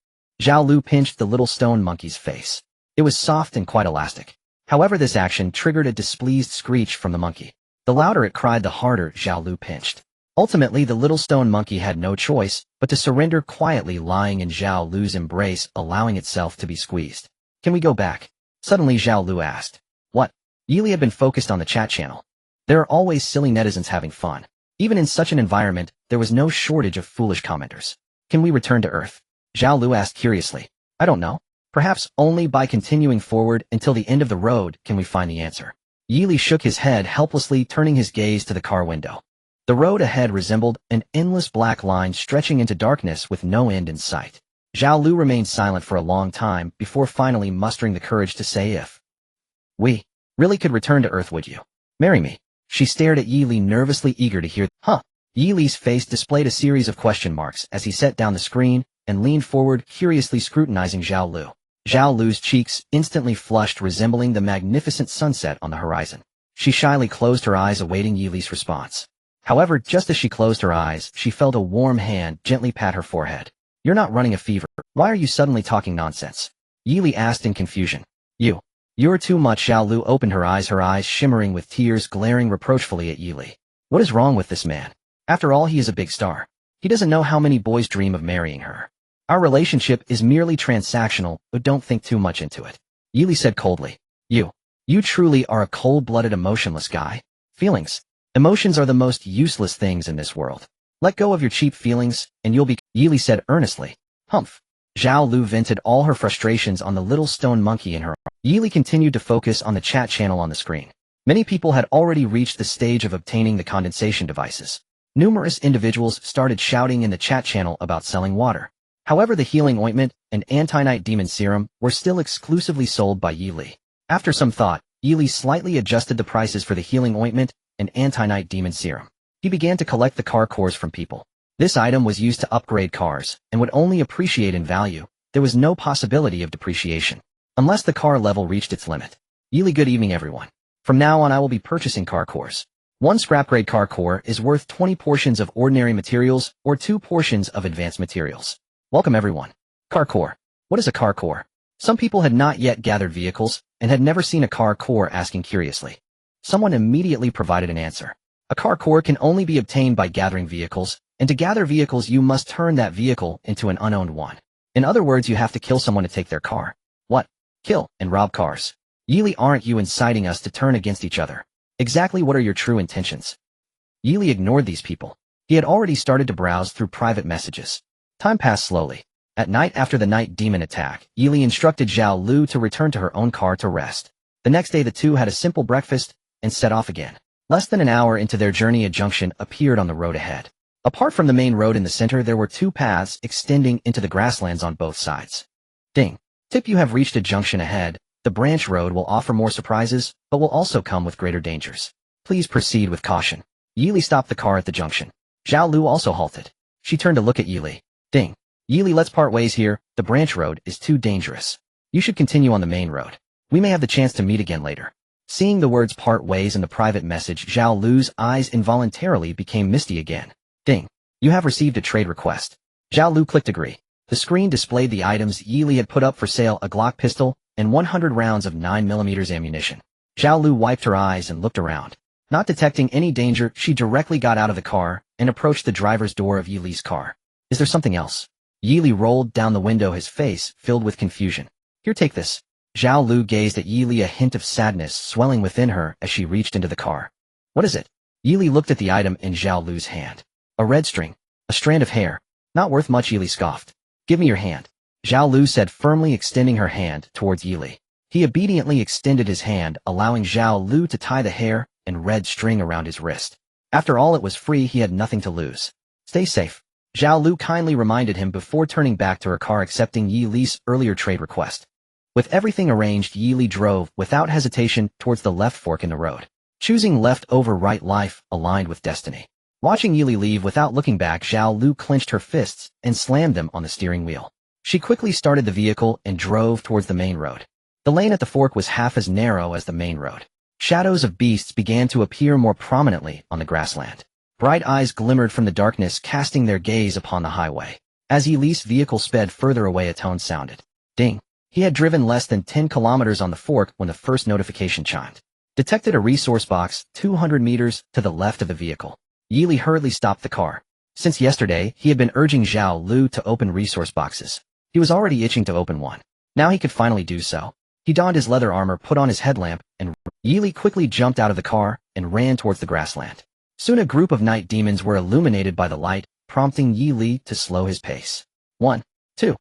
Zhao Lu pinched the little stone monkey's face. It was soft and quite elastic. However, this action triggered a displeased screech from the monkey. The louder it cried, the harder Zhao Lu pinched. Ultimately, the little stone monkey had no choice but to surrender, quietly lying in Zhao Lu's embrace, allowing itself to be squeezed. Can we go back? Suddenly Zhao Lu asked. What? Yili had been focused on the chat channel. There are always silly netizens having fun. Even in such an environment, there was no shortage of foolish commenters. Can we return to Earth? Zhao Lu asked curiously. I don't know. Perhaps only by continuing forward until the end of the road can we find the answer. Yili shook his head helplessly, turning his gaze to the car window. The road ahead resembled an endless black line stretching into darkness with no end in sight. Zhao Lu remained silent for a long time before finally mustering the courage to say, if we really could return to Earth, would you marry me? She stared at Yili, nervously eager to hear. Yili's face displayed a series of question marks as he set down the screen and leaned forward, curiously scrutinizing Zhao Lu. Zhao Lu's cheeks instantly flushed, resembling the magnificent sunset on the horizon. She shyly closed her eyes, awaiting Yili's response. However, just as she closed her eyes, she felt a warm hand gently pat her forehead. You're not running a fever. Why are you suddenly talking nonsense? Yili asked in confusion. You're too much. Zhao Lu opened her eyes shimmering with tears, glaring reproachfully at Yili. What is wrong with this man? After all, he is a big star. He doesn't know how many boys dream of marrying her. Our relationship is merely transactional, but don't think too much into it. Yili said coldly. You truly are a cold-blooded, emotionless guy. Emotions are the most useless things in this world. Let go of your cheap feelings, and you'll be, Yili said earnestly. Humph. Zhao Lu vented all her frustrations on the little stone monkey in her arm. Yili continued to focus on the chat channel on the screen. Many people had already reached the stage of obtaining the condensation devices. Numerous individuals started shouting in the chat channel about selling water. However, the healing ointment and anti-night demon serum were still exclusively sold by Yili. After some thought, Yili slightly adjusted the prices for the healing ointment and anti-night demon serum. He began to collect the car cores from people. This item was used to upgrade cars and would only appreciate in value. There was no possibility of depreciation, unless the car level reached its limit. Yili, good evening everyone. From now on I will be purchasing car cores. One scrap-grade car core is worth 20 portions of ordinary materials or 2 portions of advanced materials. Welcome everyone. Car core. What is a car core? Some people had not yet gathered vehicles and had never seen a car core, asking curiously. Someone immediately provided an answer. A car core can only be obtained by gathering vehicles, and to gather vehicles you must turn that vehicle into an unowned one. In other words, you have to kill someone to take their car. What? Kill and rob cars? Yili, aren't you inciting us to turn against each other? Exactly what are your true intentions? Yili ignored these people. He had already started to browse through private messages. Time passed slowly. At night after the night demon attack, Yili instructed Zhao Lu to return to her own car to rest. The next day the two had a simple breakfast and set off again. Less than an hour into their journey, a junction appeared on the road ahead. Apart from the main road in the center, there were 2 paths extending into the grasslands on both sides. Ding. Tip: you have reached a junction ahead. The branch road will offer more surprises, but will also come with greater dangers. Please proceed with caution. Yili stopped the car at the junction. Zhao Lu also halted. She turned to look at Yili. Ding. Yili, let's part ways here. The branch road is too dangerous. You should continue on the main road. We may have the chance to meet again later. Seeing the words part ways in the private message, Zhao Lu's eyes involuntarily became misty again. Ding. You have received a trade request. Zhao Lu clicked agree. The screen displayed the items Yili had put up for sale: a Glock pistol and 100 rounds of 9mm ammunition. Zhao Lu wiped her eyes and looked around. Not detecting any danger, she directly got out of the car and approached the driver's door of Yili's car. Is there something else? Yili rolled down the window, his face filled with confusion. Here, take this. Zhao Lu gazed at Yili, a hint of sadness swelling within her as she reached into the car. What is it? Yili looked at the item in Zhao Lu's hand. A red string. A strand of hair. Not worth much, Yili scoffed. Give me your hand. Zhao Lu said firmly, extending her hand towards Yili. He obediently extended his hand, allowing Zhao Lu to tie the hair and red string around his wrist. After all, it was free, he had nothing to lose. Stay safe. Zhao Lu kindly reminded him before turning back to her car, accepting Yili's earlier trade request. With everything arranged, Yili drove without hesitation towards the left fork in the road. Choosing left over right, life aligned with destiny. Watching Yili leave without looking back, Zhao Lu clenched her fists and slammed them on the steering wheel. She quickly started the vehicle and drove towards the main road. The lane at the fork was half as narrow as the main road. Shadows of beasts began to appear more prominently on the grassland. Bright eyes glimmered from the darkness, casting their gaze upon the highway. As Yili's vehicle sped further away, a tone sounded. Ding. He had driven less than 10 kilometers on the fork when the first notification chimed. Detected a resource box 200 meters to the left of the vehicle. Yili hurriedly stopped the car. Since yesterday, he had been urging Zhao Lu to open resource boxes. He was already itching to open one. Now he could finally do so. He donned his leather armor, put on his headlamp, and Yili quickly jumped out of the car and ran towards the grassland. Soon a group of night demons were illuminated by the light, prompting Yili to slow his pace. 1, 2.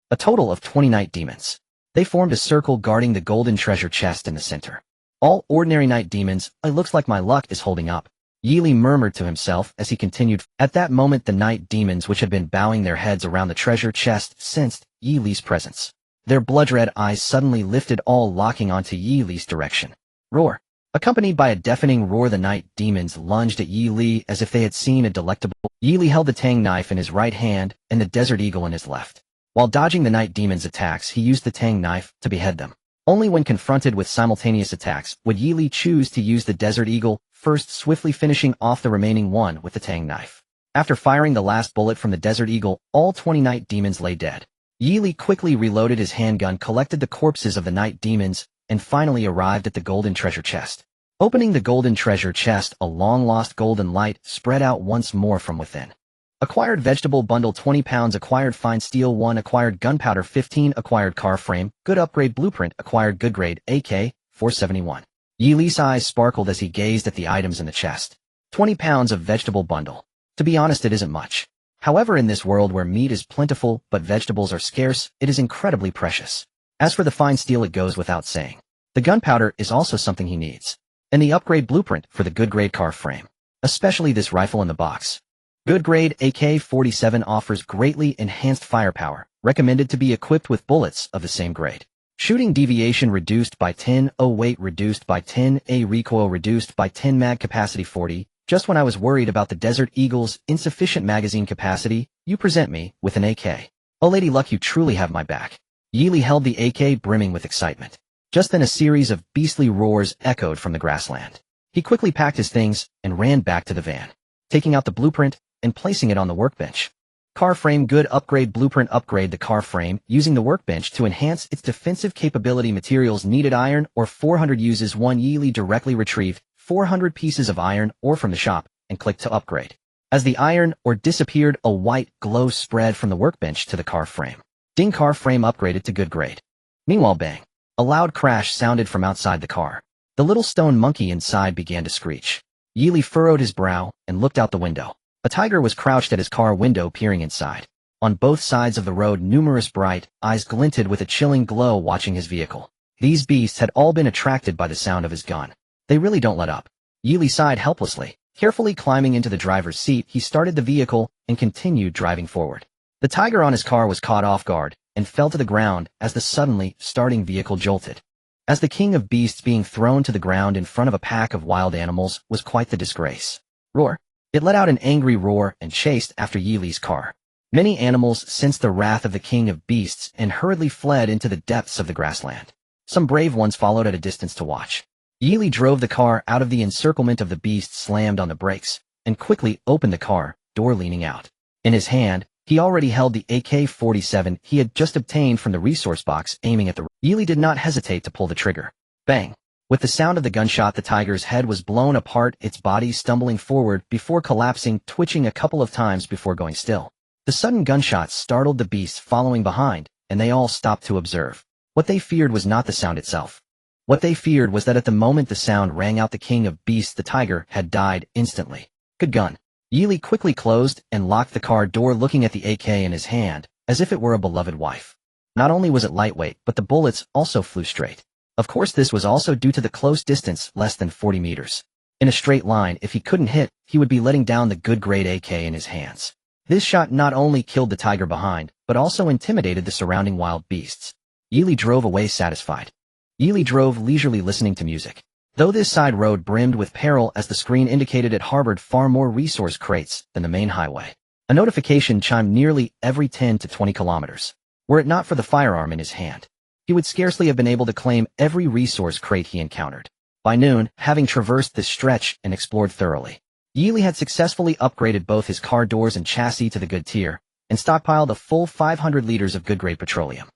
A total of 20 night demons. They formed a circle guarding the golden treasure chest in the center. All ordinary night demons. It looks like my luck is holding up, Yili murmured to himself as he continued. At that moment, the night demons, which had been bowing their heads around the treasure chest, sensed Yili's presence. Their blood-red eyes suddenly lifted, all locking onto Yili's direction. Roar. Accompanied by a deafening roar, the night demons lunged at Yili as if they had seen a delectable. Yili held the tang knife in his right hand and the desert eagle in his left. While dodging the night demons' attacks, he used the tang knife to behead them. Only when confronted with simultaneous attacks would Yili choose to use the desert eagle, first swiftly finishing off the remaining one with the tang knife. After firing the last bullet from the desert eagle, all 20 night demons lay dead. Yili quickly reloaded his handgun, collected the corpses of the night demons, and finally arrived at the golden treasure chest. Opening the golden treasure chest, a long-lost golden light spread out once more from within. Acquired vegetable bundle 20 pounds, acquired fine steel 1, acquired gunpowder 15, acquired car frame, good upgrade blueprint, acquired good grade AK-471. Yili's eyes sparkled as he gazed at the items in the chest. 20 pounds of vegetable bundle. To be honest, it isn't much. However, in this world where meat is plentiful but vegetables are scarce, it is incredibly precious. As for the fine steel, it goes without saying. The gunpowder is also something he needs. And the upgrade blueprint for the good grade car frame. Especially this rifle in the box. Good grade AK-47 offers greatly enhanced firepower, recommended to be equipped with bullets of the same grade. Shooting deviation reduced by 10, weight reduced by 10, recoil reduced by 10, mag capacity 40. Just when I was worried about the Desert Eagle's insufficient magazine capacity, you present me with an AK. Oh lady luck, you truly have my back. Yeely held the AK brimming with excitement. Just then a series of beastly roars echoed from the grassland. He quickly packed his things and ran back to the van, taking out the blueprint and placing it on the workbench. Car frame good upgrade blueprint upgrade the car frame using the workbench to enhance its defensive capability. Materials needed iron ore 400 uses 1 Yeely directly retrieved 400 pieces of iron ore from the shop and click to upgrade. As the iron ore disappeared, a white glow spread from the workbench to the car frame. Ding, car frame upgraded to good grade. Meanwhile, bang. A loud crash sounded from outside the car. The little stone monkey inside began to screech. Yeely furrowed his brow and looked out the window. A tiger was crouched at his car window peering inside. On both sides of the road, numerous bright eyes glinted with a chilling glow watching his vehicle. These beasts had all been attracted by the sound of his gun. They really don't let up. Yeely sighed helplessly. Carefully climbing into the driver's seat, he started the vehicle and continued driving forward. The tiger on his car was caught off guard and fell to the ground as the suddenly starting vehicle jolted. As the king of beasts being thrown to the ground in front of a pack of wild animals was quite the disgrace. Roar. It let out an angry roar and chased after Yeely's car. Many animals sensed the wrath of the king of beasts and hurriedly fled into the depths of the grassland. Some brave ones followed at a distance to watch. Yeely drove the car out of the encirclement of the beasts, slammed on the brakes, and quickly opened the car, door leaning out. In his hand, he already held the AK-47 he had just obtained from the resource box, aiming at the... Yeely did not hesitate to pull the trigger. Bang! With the sound of the gunshot, the tiger's head was blown apart, its body stumbling forward before collapsing, twitching a couple of times before going still. The sudden gunshot startled the beasts following behind, and they all stopped to observe. What they feared was not the sound itself. What they feared was that at the moment the sound rang out, the king of beasts, the tiger, had died instantly. Good gun. Yeely quickly closed and locked the car door, looking at the AK in his hand, as if it were a beloved wife. Not only was it lightweight, but the bullets also flew straight. Of course, this was also due to the close distance, less than 40 meters. In a straight line, if he couldn't hit, he would be letting down the good-grade AK in his hands. This shot not only killed the tiger behind, but also intimidated the surrounding wild beasts. Yeely drove away satisfied. Yeely drove leisurely, listening to music. Though this side road brimmed with peril, as the screen indicated, it harbored far more resource crates than the main highway. A notification chimed nearly every 10 to 20 kilometers. Were it not for the firearm in his hand, he would scarcely have been able to claim every resource crate he encountered. By noon, having traversed this stretch and explored thoroughly, Yeely had successfully upgraded both his car doors and chassis to the good tier, and stockpiled a full 500 liters of good-grade petroleum.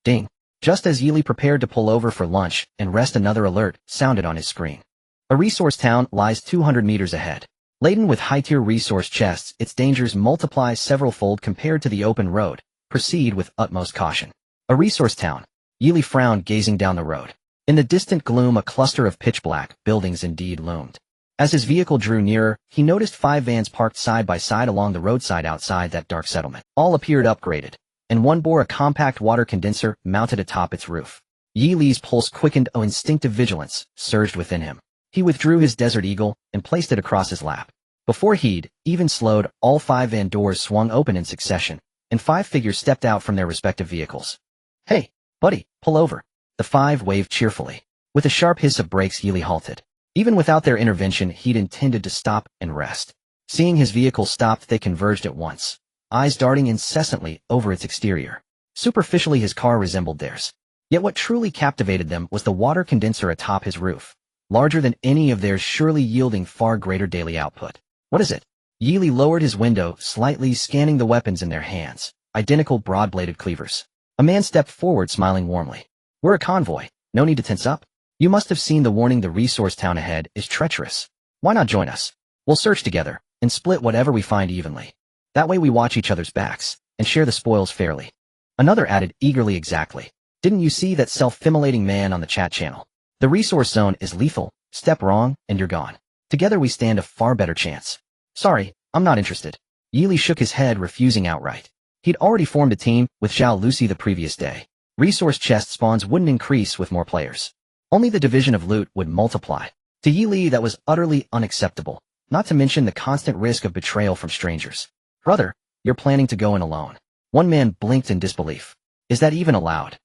Ding! Just as Yeely prepared to pull over for lunch and rest, another alert sounded on his screen. A resource town lies 200 meters ahead. Laden with high-tier resource chests, its dangers multiply several-fold compared to the open road. Proceed with utmost caution. A resource town. Yeely frowned, gazing down the road. In the distant gloom, a cluster of pitch-black buildings indeed loomed. As his vehicle drew nearer, he noticed 5 vans parked side by side along the roadside outside that dark settlement. All appeared upgraded, and one bore a compact water condenser mounted atop its roof. Yeely's pulse quickened, instinctive vigilance surged within him. He withdrew his Desert Eagle and placed it across his lap. Before he'd even slowed, all 5 van doors swung open in succession, and 5 figures stepped out from their respective vehicles. "Hey, buddy, pull over." The 5 waved cheerfully. With a sharp hiss of brakes, Yeely halted. Even without their intervention, he'd intended to stop and rest. Seeing his vehicle stopped, they converged at once, eyes darting incessantly over its exterior. Superficially, his car resembled theirs. Yet what truly captivated them was the water condenser atop his roof, larger than any of theirs, surely yielding far greater daily output. "What is it?" Yeely lowered his window, slightly scanning the weapons in their hands, identical broad-bladed cleavers. A man stepped forward, smiling warmly. "We're a convoy. No need to tense up. You must have seen the warning. The resource town ahead is treacherous. Why not join us? We'll search together and split whatever we find evenly. That way we watch each other's backs and share the spoils fairly." Another added eagerly, "Exactly. Didn't you see that self-immolating man on the chat channel? The resource zone is lethal. Step wrong and you're gone. Together we stand a far better chance." "Sorry, I'm not interested. Yili shook his head, refusing outright. He'd already formed a team with Zhao Lucy the previous day. Resource chest spawns wouldn't increase with more players. Only the division of loot would multiply. To Yili, that was utterly unacceptable, not to mention the constant risk of betrayal from strangers. Brother, you're planning to go in alone. One man blinked in disbelief. Is that even allowed?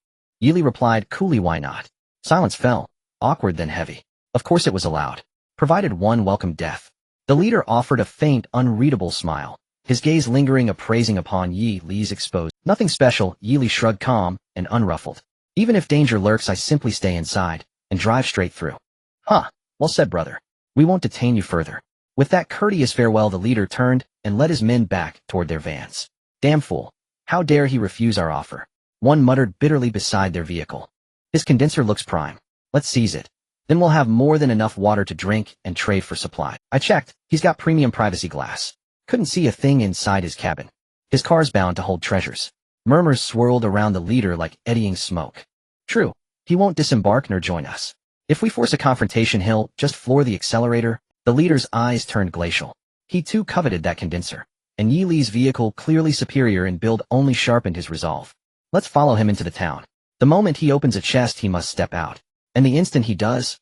Yili replied coolly, why not? Silence fell, awkward then heavy. Of course it was allowed, provided one welcomed death. The leader offered a faint, unreadable smile, his gaze lingering appraising upon Yi Li's exposed. Nothing special, Yili shrugged calm and unruffled. Even if danger lurks, I simply stay inside and drive straight through. Huh, well said, brother. We won't detain you further. With that courteous farewell, the leader turned and led his men back toward their vans. Damn fool. How dare he refuse our offer? One muttered bitterly beside their vehicle. His condenser looks prime. Let's seize it. Then we'll have more than enough water to drink and trade for supply. I checked. He's got premium privacy glass. Couldn't see a thing inside his cabin. His car's bound to hold treasures. Murmurs swirled around the leader like eddying smoke. True. He won't disembark nor join us. If we force a confrontation, he'll just floor the accelerator. The leader's eyes turned glacial. He too coveted that condenser. And Yi Li's vehicle, clearly superior in build, only sharpened his resolve. Let's follow him into the town. The moment he opens a chest, he must step out. And the instant he does,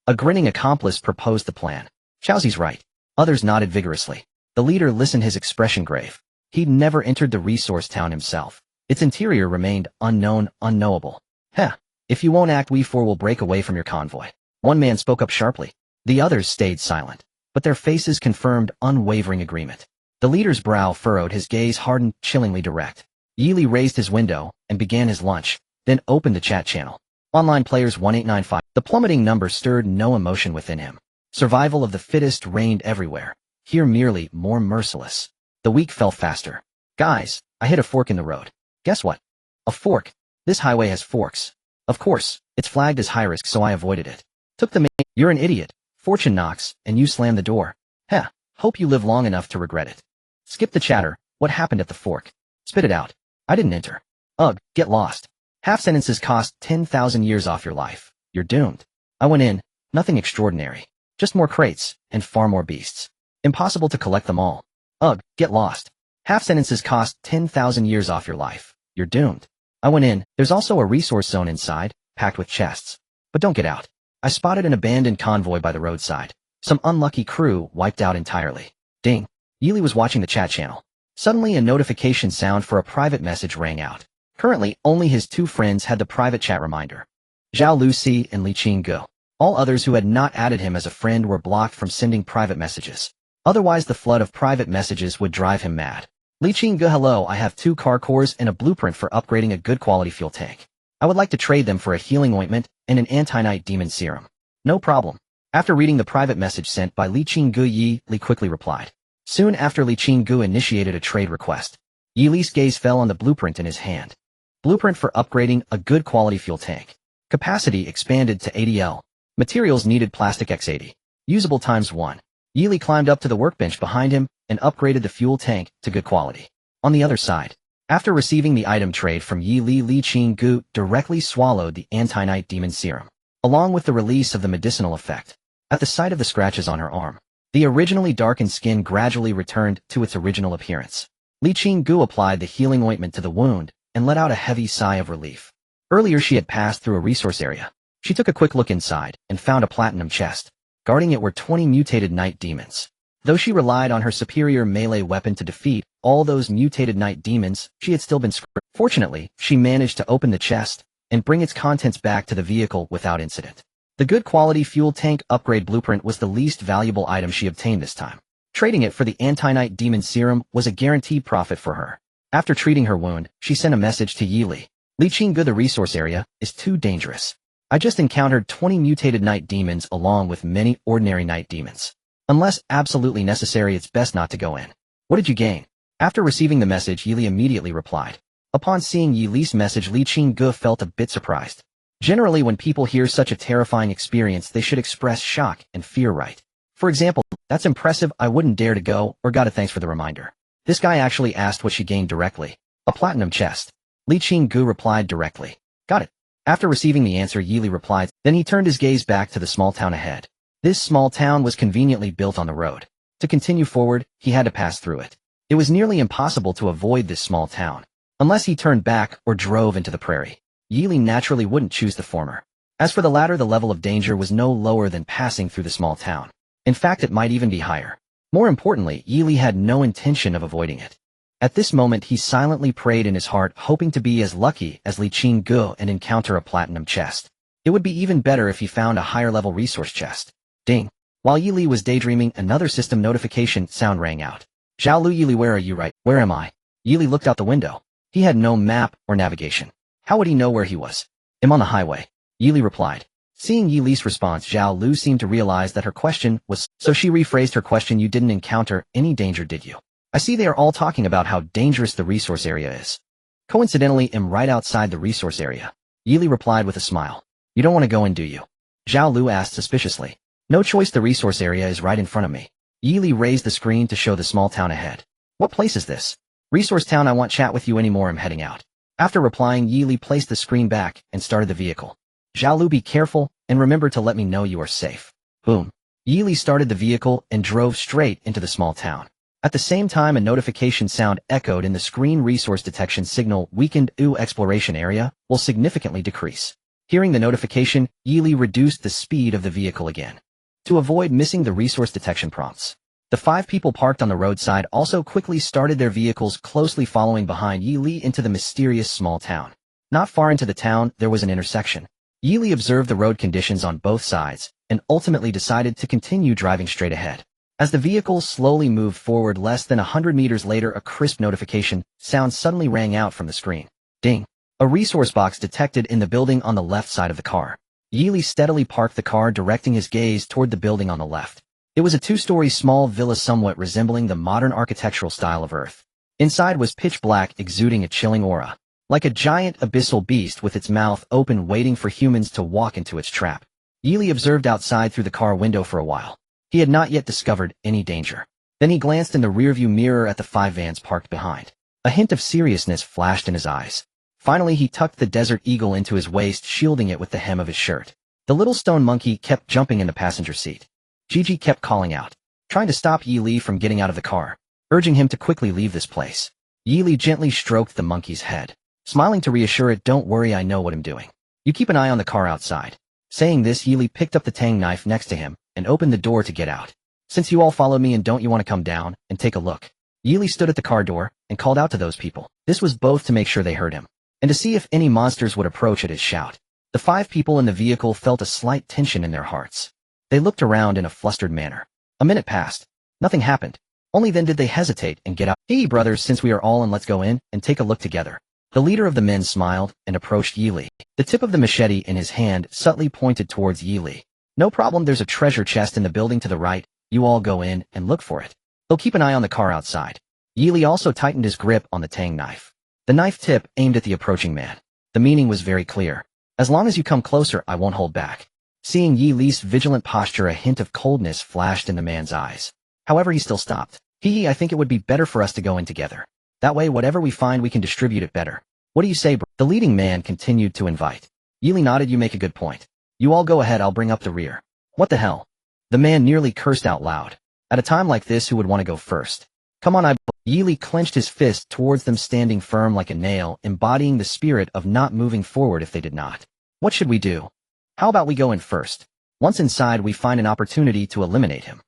A grinning accomplice proposed the plan. Chowzi's right. Others nodded vigorously. The leader listened, his expression grave. He'd never entered the resource town himself. Its interior remained unknown, unknowable. Heh, if you won't act, we four will break away from your convoy. One man spoke up sharply. The others stayed silent, but their faces confirmed unwavering agreement. The leader's brow furrowed, his gaze hardened, chillingly direct. Yili raised his window and began his lunch, then opened the chat channel. Online players 1895. The plummeting number stirred no emotion within him. Survival of the fittest reigned everywhere. Here merely more merciless. The weak fell faster. Guys, I hit a fork in the road. Guess what? A fork. This highway has forks. Of course, it's flagged as high risk, so I avoided it. Took the main. You're an idiot. Fortune knocks, and you slam the door. Heh, hope you live long enough to regret it. Skip the chatter. What happened at the fork? Spit it out. I didn't enter. Ugh, get lost. Half sentences cost 10,000 years off your life. You're doomed. I went in. Nothing extraordinary. Just more crates, and far more beasts. Impossible to collect them all. Ugh, get lost. Half sentences cost 10,000 years off your life. You're doomed. I went in. There's also a resource zone inside, packed with chests. But don't get out. I spotted an abandoned convoy by the roadside. Some unlucky crew wiped out entirely. Ding. Yili was watching the chat channel. Suddenly a notification sound for a private message rang out. Currently, only his two friends had the private chat reminder. Zhao Lucy and Li Qingge. All others who had not added him as a friend were blocked from sending private messages. Otherwise, the flood of private messages would drive him mad. Li Qingge, hello, I have 2 car cores and a blueprint for upgrading a good quality fuel tank. I would like to trade them for a healing ointment and an anti-night demon serum. No problem. After reading the private message sent by Li Qingge, Yi Li quickly replied. Soon after, Li Qingge initiated a trade request. Yi Li's gaze fell on the blueprint in his hand. Blueprint for upgrading a good quality fuel tank. Capacity expanded to 80L. Materials needed plastic X80. Usable ×1. Yi Li climbed up to the workbench behind him and upgraded the fuel tank to good quality. On the other side, after receiving the item trade from Yi Li, Li Qingge directly swallowed the anti-night demon serum, along with the release of the medicinal effect. At the sight of the scratches on her arm, the originally darkened skin gradually returned to its original appearance. Li Qingge applied the healing ointment to the wound and let out a heavy sigh of relief. Earlier she had passed through a resource area. She took a quick look inside and found a platinum chest. Guarding it were 20 mutated night demons. Though she relied on her superior melee weapon to defeat all those mutated night demons, she had still been screwed. Fortunately, she managed to open the chest and bring its contents back to the vehicle without incident. The good quality fuel tank upgrade blueprint was the least valuable item she obtained this time. Trading it for the anti-night demon serum was a guaranteed profit for her. After treating her wound, she sent a message to Yi Li. Li Qingge, the resource area is too dangerous. I just encountered 20 mutated night demons along with many ordinary night demons. Unless absolutely necessary, it's best not to go in. What did you gain? After receiving the message, Yi Li immediately replied. Upon seeing Yi Li's message, Li Qingge felt a bit surprised. Generally, when people hear such a terrifying experience, they should express shock and fear, right? For example, that's impressive, I wouldn't dare to go, or got it, thanks for the reminder. This guy actually asked what she gained directly. A platinum chest. Li Qingge replied directly. Got it. After receiving the answer, Yi Li replied, then he turned his gaze back to the small town ahead. This small town was conveniently built on the road. To continue forward, he had to pass through it. It was nearly impossible to avoid this small town. Unless he turned back or drove into the prairie. Yili naturally wouldn't choose the former. As for the latter, the level of danger was no lower than passing through the small town. In fact, it might even be higher. More importantly, Yili had no intention of avoiding it. At this moment, he silently prayed in his heart, hoping to be as lucky as Li Qinggu and encounter a platinum chest. It would be even better if he found a higher-level resource chest. Ding! While Yili was daydreaming, another system notification sound rang out. Zhao Lu, Yili, where are you? Right, where am I? Yili looked out the window. He had no map or navigation. How would he know where he was? I'm on the highway. Yili replied. Seeing Yili's response, Zhao Lu seemed to realize that her question was, so she rephrased her question, you didn't encounter any danger, did you? I see they are all talking about how dangerous the resource area is. Coincidentally, I'm right outside the resource area. Yili replied with a smile. You don't want to go in, do you? Zhao Lu asked suspiciously. No choice, the resource area is right in front of me. Yili raised the screen to show the small town ahead. What place is this? Resource town, I won't chat with you anymore, I'm heading out. After replying, Yili placed the screen back and started the vehicle. Zhao Lu, be careful, and remember to let me know you are safe. Boom. Yili started the vehicle and drove straight into the small town. At the same time, a notification sound echoed in the screen. Resource detection signal weakened. Exploration area will significantly decrease. Hearing the notification, Yili reduced the speed of the vehicle again. To avoid missing the resource detection prompts, the 5 people parked on the roadside also quickly started their vehicles, closely following behind Yili into the mysterious small town. Not far into the town, there was an intersection. Yili observed the road conditions on both sides, and ultimately decided to continue driving straight ahead. As the vehicle slowly moved forward, less than 100 meters later, a crisp notification sound suddenly rang out from the screen. Ding! A resource box detected in the building on the left side of the car. Yili steadily parked the car, directing his gaze toward the building on the left. It was a 2-story small villa somewhat resembling the modern architectural style of Earth. Inside was pitch black, exuding a chilling aura. Like a giant abyssal beast with its mouth open, waiting for humans to walk into its trap. Yili observed outside through the car window for a while. He had not yet discovered any danger. Then he glanced in the rearview mirror at the 5 vans parked behind. A hint of seriousness flashed in his eyes. Finally, he tucked the Desert Eagle into his waist, shielding it with the hem of his shirt. The little stone monkey kept jumping in the passenger seat. Gigi kept calling out, trying to stop Yili from getting out of the car, urging him to quickly leave this place. Yili gently stroked the monkey's head, smiling to reassure it, don't worry, I know what I'm doing. You keep an eye on the car outside. Saying this, Yili picked up the tang knife next to him and opened the door to get out. Since you all followed me, and don't you want to come down and take a look? Yili stood at the car door and called out to those people. This was both to make sure they heard him and to see if any monsters would approach at his shout. The 5 people in the vehicle felt a slight tension in their hearts. They looked around in a flustered manner. A minute passed. Nothing happened. Only then did they hesitate and get out. Hey, brothers, since we are all in, let's go in and take a look together. The leader of the men smiled and approached Yili. The tip of the machete in his hand subtly pointed towards Yili. No problem, there's a treasure chest in the building to the right. You all go in and look for it. They'll keep an eye on the car outside. Yili also tightened his grip on the tang knife. The knife tip aimed at the approaching man. The meaning was very clear. As long as you come closer, I won't hold back. Seeing Yili's vigilant posture, a hint of coldness flashed in the man's eyes. However, he still stopped. I think it would be better for us to go in together. That way, whatever we find, we can distribute it better. What do you say, bro? The leading man continued to invite. Yili nodded. You make a good point. You all go ahead, I'll bring up the rear. What the hell? The man nearly cursed out loud. At a time like this, who would want to go first? Come on, Yili clenched his fist towards them, standing firm like a nail, embodying the spirit of not moving forward if they did not. What should we do? How about we go in first? Once inside, we find an opportunity to eliminate him.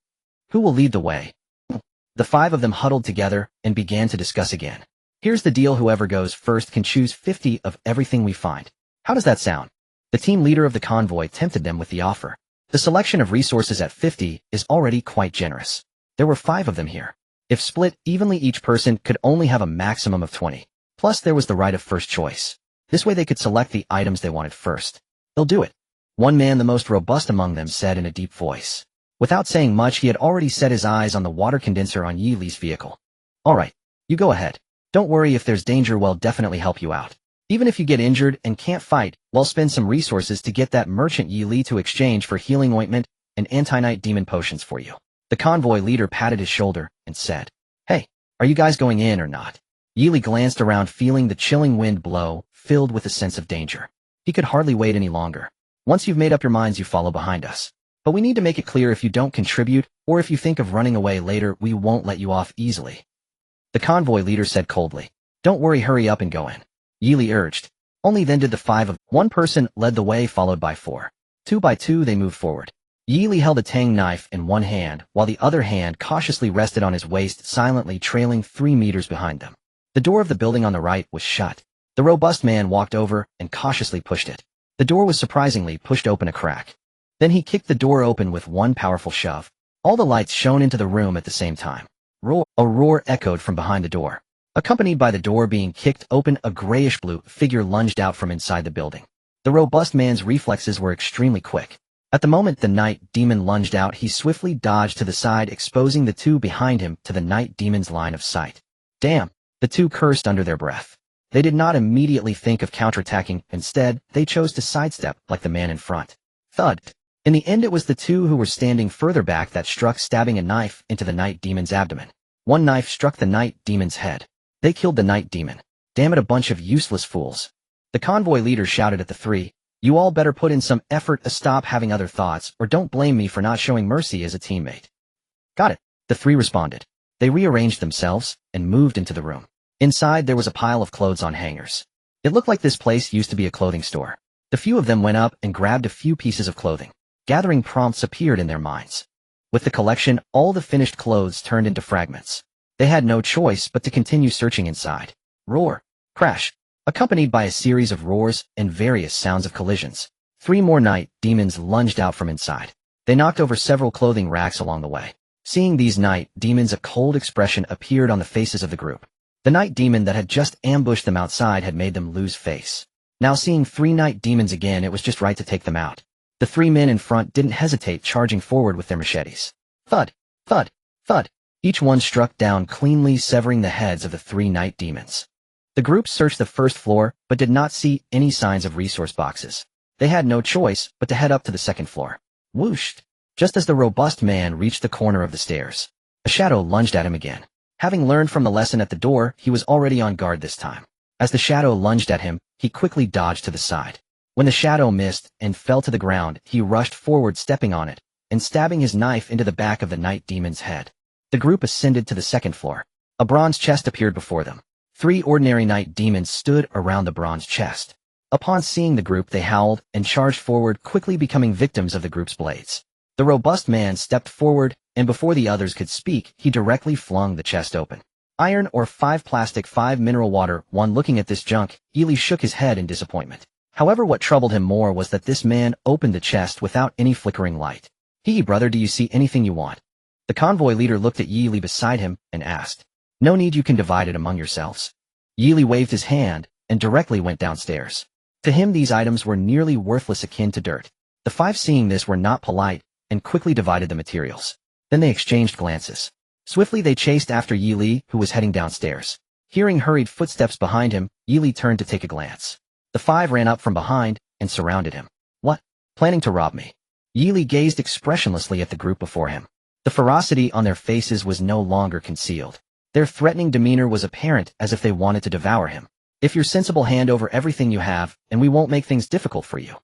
Who will lead the way? The 5 of them huddled together and began to discuss again. Here's the deal, whoever goes first can choose 50 of everything we find. How does that sound? The team leader of the convoy tempted them with the offer. The selection of resources at 50 is already quite generous. There were 5 of them here. If split evenly, each person could only have a maximum of 20. Plus, there was the right of first choice. This way they could select the items they wanted first. They'll do it. One man, the most robust among them, said in a deep voice. Without saying much, he had already set his eyes on the water condenser on Yili's vehicle. All right, you go ahead. Don't worry, if there's danger, we'll definitely help you out. Even if you get injured and can't fight, we'll spend some resources to get that merchant Yili to exchange for healing ointment and anti-night demon potions for you. The convoy leader patted his shoulder and said, Hey, are you guys going in or not? Yili glanced around, feeling the chilling wind blow, filled with a sense of danger. He could hardly wait any longer. Once you've made up your minds, you follow behind us. But we need to make it clear if you don't contribute, or if you think of running away later, we won't let you off easily. The convoy leader said coldly. Don't worry, hurry up and go in. Yili urged. Only then did the five of one person led the way, followed by four. Two by two they moved forward. Yili held a tang knife in one hand, while the other hand cautiously rested on his waist, silently trailing 3 meters behind them. The door of the building on the right was shut. The robust man walked over and cautiously pushed it. The door was surprisingly pushed open a crack. Then he kicked the door open with one powerful shove. All the lights shone into the room at the same time. A roar echoed from behind the door. Accompanied by the door being kicked open, a grayish-blue figure lunged out from inside the building. The robust man's reflexes were extremely quick. At the moment the night demon lunged out, he swiftly dodged to the side, exposing the two behind him to the night demon's line of sight. Damn! The two cursed under their breath. They did not immediately think of counterattacking. Instead, they chose to sidestep like the man in front. Thud! In the end, it was the two who were standing further back that struck, stabbing a knife into the night demon's abdomen. One knife struck the night demon's head. They killed the night demon. Damn it, a bunch of useless fools. The convoy leader shouted at the three. You all better put in some effort, stop having other thoughts, or don't blame me for not showing mercy as a teammate. Got it, the three responded. They rearranged themselves and moved into the room. Inside there was a pile of clothes on hangers. It looked like this place used to be a clothing store. The few of them went up and grabbed a few pieces of clothing. Gathering prompts appeared in their minds. With the collection, all the finished clothes turned into fragments. They had no choice but to continue searching inside. Roar. Crash. Accompanied by a series of roars and various sounds of collisions. 3 more night demons lunged out from inside. They knocked over several clothing racks along the way. Seeing these night demons, a cold expression appeared on the faces of the group. The night demon that had just ambushed them outside had made them lose face. Now seeing 3 night demons again, it was just right to take them out. The 3 men in front didn't hesitate, charging forward with their machetes. Thud, thud, thud. Each one struck down cleanly, severing the heads of the 3 night demons. The group searched the first floor, but did not see any signs of resource boxes. They had no choice but to head up to the second floor. Whoosh! Just as the robust man reached the corner of the stairs, a shadow lunged at him again. Having learned from the lesson at the door, he was already on guard this time. As the shadow lunged at him, he quickly dodged to the side. When the shadow missed and fell to the ground, he rushed forward, stepping on it, and stabbing his knife into the back of the night demon's head. The group ascended to the second floor. A bronze chest appeared before them. 3 ordinary night demons stood around the bronze chest. Upon seeing the group, they howled and charged forward, quickly becoming victims of the group's blades. The robust man stepped forward, and before the others could speak, he directly flung the chest open. Iron or 5 plastic, 5 mineral water. One looking at this junk, Ely shook his head in disappointment. However, what troubled him more was that this man opened the chest without any flickering light. Hey, brother, do you see anything you want? The convoy leader looked at Yili beside him and asked. No need, you can divide it among yourselves. Yili waved his hand and directly went downstairs. To him, these items were nearly worthless, akin to dirt. The 5, seeing this, were not polite and quickly divided the materials. Then they exchanged glances. Swiftly they chased after Yili, who was heading downstairs. Hearing hurried footsteps behind him, Yili turned to take a glance. The 5 ran up from behind and surrounded him. What? Planning to rob me? Yili gazed expressionlessly at the group before him. The ferocity on their faces was no longer concealed. Their threatening demeanor was apparent, as if they wanted to devour him. If you're sensible, hand over everything you have, and we won't make things difficult for you.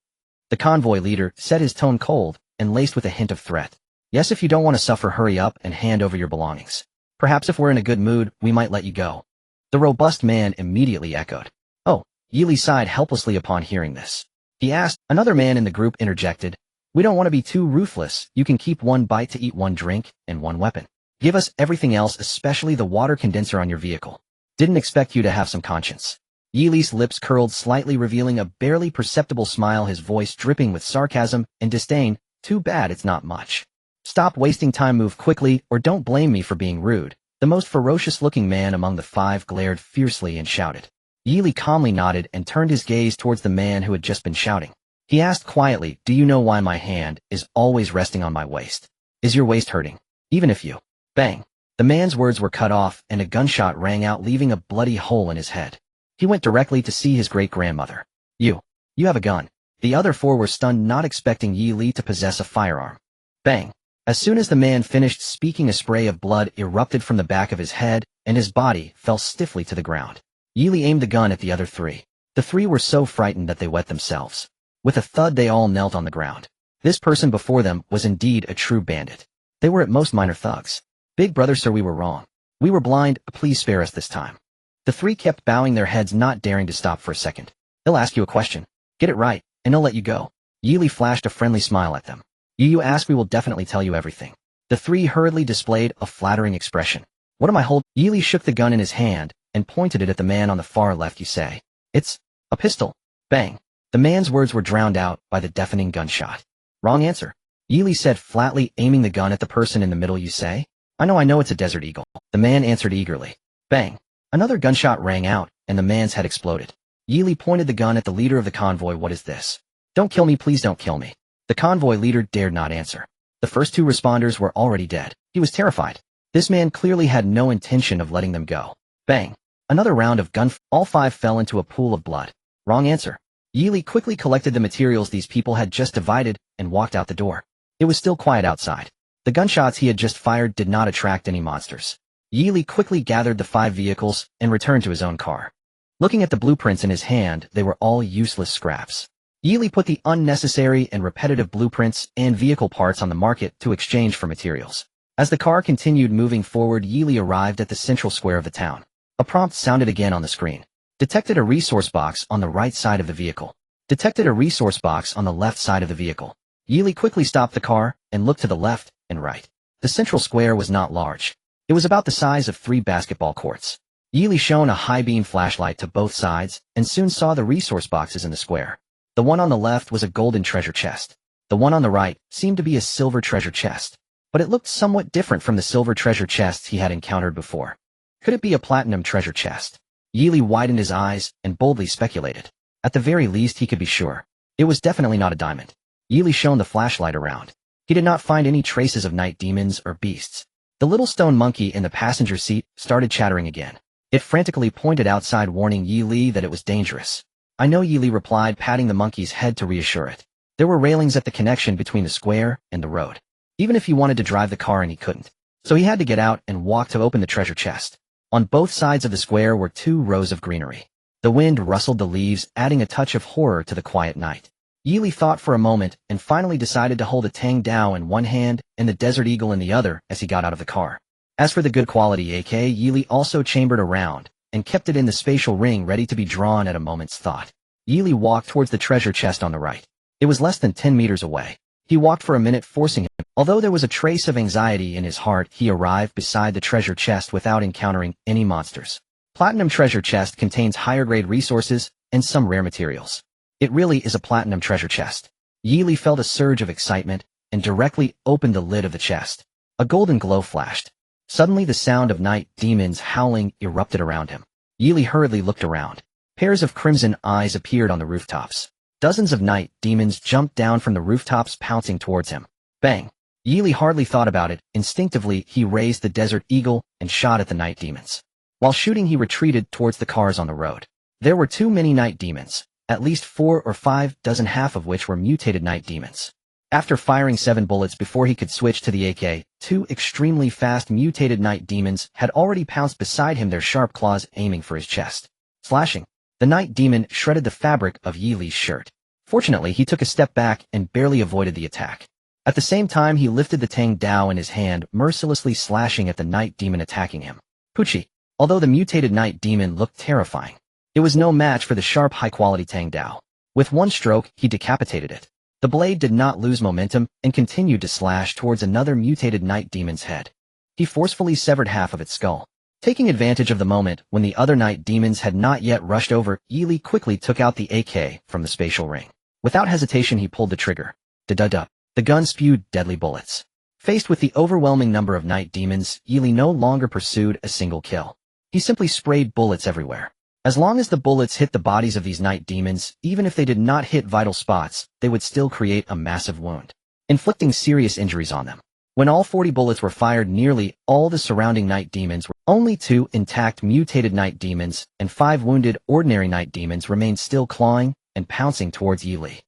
The convoy leader said, his tone cold and laced with a hint of threat. Yes, if you don't want to suffer, hurry up and hand over your belongings. Perhaps if we're in a good mood, we might let you go. The robust man immediately echoed. Oh, Yili sighed helplessly upon hearing this. He asked. Another man in the group interjected. We don't want to be too ruthless. You can keep 1 bite to eat, 1 drink, and 1 weapon. Give us everything else, especially the water condenser on your vehicle. Didn't expect you to have some conscience. Yili's lips curled slightly, revealing a barely perceptible smile, his voice dripping with sarcasm and disdain. Too bad it's not much. Stop wasting time, move quickly, or don't blame me for being rude. The most ferocious-looking man among the 5 glared fiercely and shouted. Yili calmly nodded and turned his gaze towards the man who had just been shouting. He asked quietly, do you know why my hand is always resting on my waist? Is your waist hurting? Even if you... Bang! The man's words were cut off, and a gunshot rang out, leaving a bloody hole in his head. He went directly to see his great-grandmother. You have a gun. The other 4 were stunned, not expecting Yi Li to possess a firearm. Bang! As soon as the man finished speaking, a spray of blood erupted from the back of his head, and his body fell stiffly to the ground. Yi Li aimed the gun at the other 3. The 3 were so frightened that they wet themselves. With a thud, they all knelt on the ground. This person before them was indeed a true bandit. They were at most minor thugs. Big brother, sir, we were wrong. We were blind, please spare us this time. The three kept bowing their heads, not daring to stop for a second. He'll ask you a question. Get it right, and he'll let you go. Yili flashed a friendly smile at them. You ask, we will definitely tell you everything. The three hurriedly displayed a flattering expression. What am I holding? Yili shook the gun in his hand and pointed it at the man on the far left. You say, it's a pistol. Bang. The man's words were drowned out by the deafening gunshot. Wrong answer. Yili said flatly, aiming the gun at the person in the middle. You say, I know it's a Desert Eagle. The man answered eagerly. Bang. Another gunshot rang out, and the man's head exploded. Yili pointed the gun at the leader of the convoy. What is this? Don't kill me, please don't kill me. The convoy leader dared not answer. The first two responders were already dead. He was terrified. This man clearly had no intention of letting them go. Bang. Another round of gun. All five fell into a pool of blood. Wrong answer. Yili quickly collected the materials these people had just divided and walked out the door. It was still quiet outside. The gunshots he had just fired did not attract any monsters. Yili quickly gathered the 5 vehicles and returned to his own car. Looking at the blueprints in his hand, they were all useless scraps. Yili put the unnecessary and repetitive blueprints and vehicle parts on the market to exchange for materials. As the car continued moving forward, Yili arrived at the central square of the town. A prompt sounded again on the screen. Detected a resource box on the right side of the vehicle. Detected a resource box on the left side of the vehicle. Yili quickly stopped the car and looked to the left and right. The central square was not large. It was about the size of 3 basketball courts. Yili shone a high-beam flashlight to both sides and soon saw the resource boxes in the square. The one on the left was a golden treasure chest. The one on the right seemed to be a silver treasure chest, but it looked somewhat different from the silver treasure chests he had encountered before. Could it be a platinum treasure chest? Yili widened his eyes and boldly speculated. At the very least, he could be sure. It was definitely not a diamond. Yili shone the flashlight around. He did not find any traces of night demons or beasts. The little stone monkey in the passenger seat started chattering again. It frantically pointed outside, warning Yili that it was dangerous. I know, Yili replied, patting the monkey's head to reassure it. There were railings at the connection between the square and the road. Even if he wanted to drive the car, and he couldn't. So he had to get out and walk to open the treasure chest. On both sides of the square were 2 rows of greenery. The wind rustled the leaves, adding a touch of horror to the quiet night. Yili thought for a moment and finally decided to hold a Tang Dao in one hand and the Desert Eagle in the other as he got out of the car. As for the good quality AK, Yili also chambered a round and kept it in the spatial ring ready to be drawn at a moment's thought. Yili walked towards the treasure chest on the right. It was less than 10 meters away. He walked for a minute, forcing him. Although there was a trace of anxiety in his heart, he arrived beside the treasure chest without encountering any monsters. Platinum treasure chest contains higher-grade resources and some rare materials. It really is a platinum treasure chest. Yili felt a surge of excitement and directly opened the lid of the chest. A golden glow flashed. Suddenly the sound of night demons howling erupted around him. Yili hurriedly looked around. Pairs of crimson eyes appeared on the rooftops. Dozens of night demons jumped down from the rooftops, pouncing towards him. Bang! Yili hardly thought about it. Instinctively, he raised the Desert Eagle and shot at the night demons. While shooting, he retreated towards the cars on the road. There were too many night demons, at least 4 or 5 dozen, half of which were mutated night demons. After firing 7 bullets before he could switch to the AK, 2 extremely fast mutated night demons had already pounced beside him, their sharp claws aiming for his chest. Slashing. The night demon shredded the fabric of Yili's shirt. Fortunately, he took a step back and barely avoided the attack. At the same time, he lifted the Tang Dao in his hand, mercilessly slashing at the night demon attacking him. Poochie. Although the mutated night demon looked terrifying, it was no match for the sharp, high-quality Tang Dao. With one stroke, he decapitated it. The blade did not lose momentum and continued to slash towards another mutated night demon's head. He forcefully severed half of its skull. Taking advantage of the moment when the other night demons had not yet rushed over, Yili quickly took out the AK from the spatial ring. Without hesitation, he pulled the trigger. Da-da-da. The gun spewed deadly bullets. Faced with the overwhelming number of night demons, Yili no longer pursued a single kill. He simply sprayed bullets everywhere. As long as the bullets hit the bodies of these night demons, even if they did not hit vital spots, they would still create a massive wound, inflicting serious injuries on them. When all 40 bullets were fired, nearly all the surrounding night demons were only 2 intact mutated night demons and 5 wounded ordinary night demons remained still, clawing and pouncing towards Yili.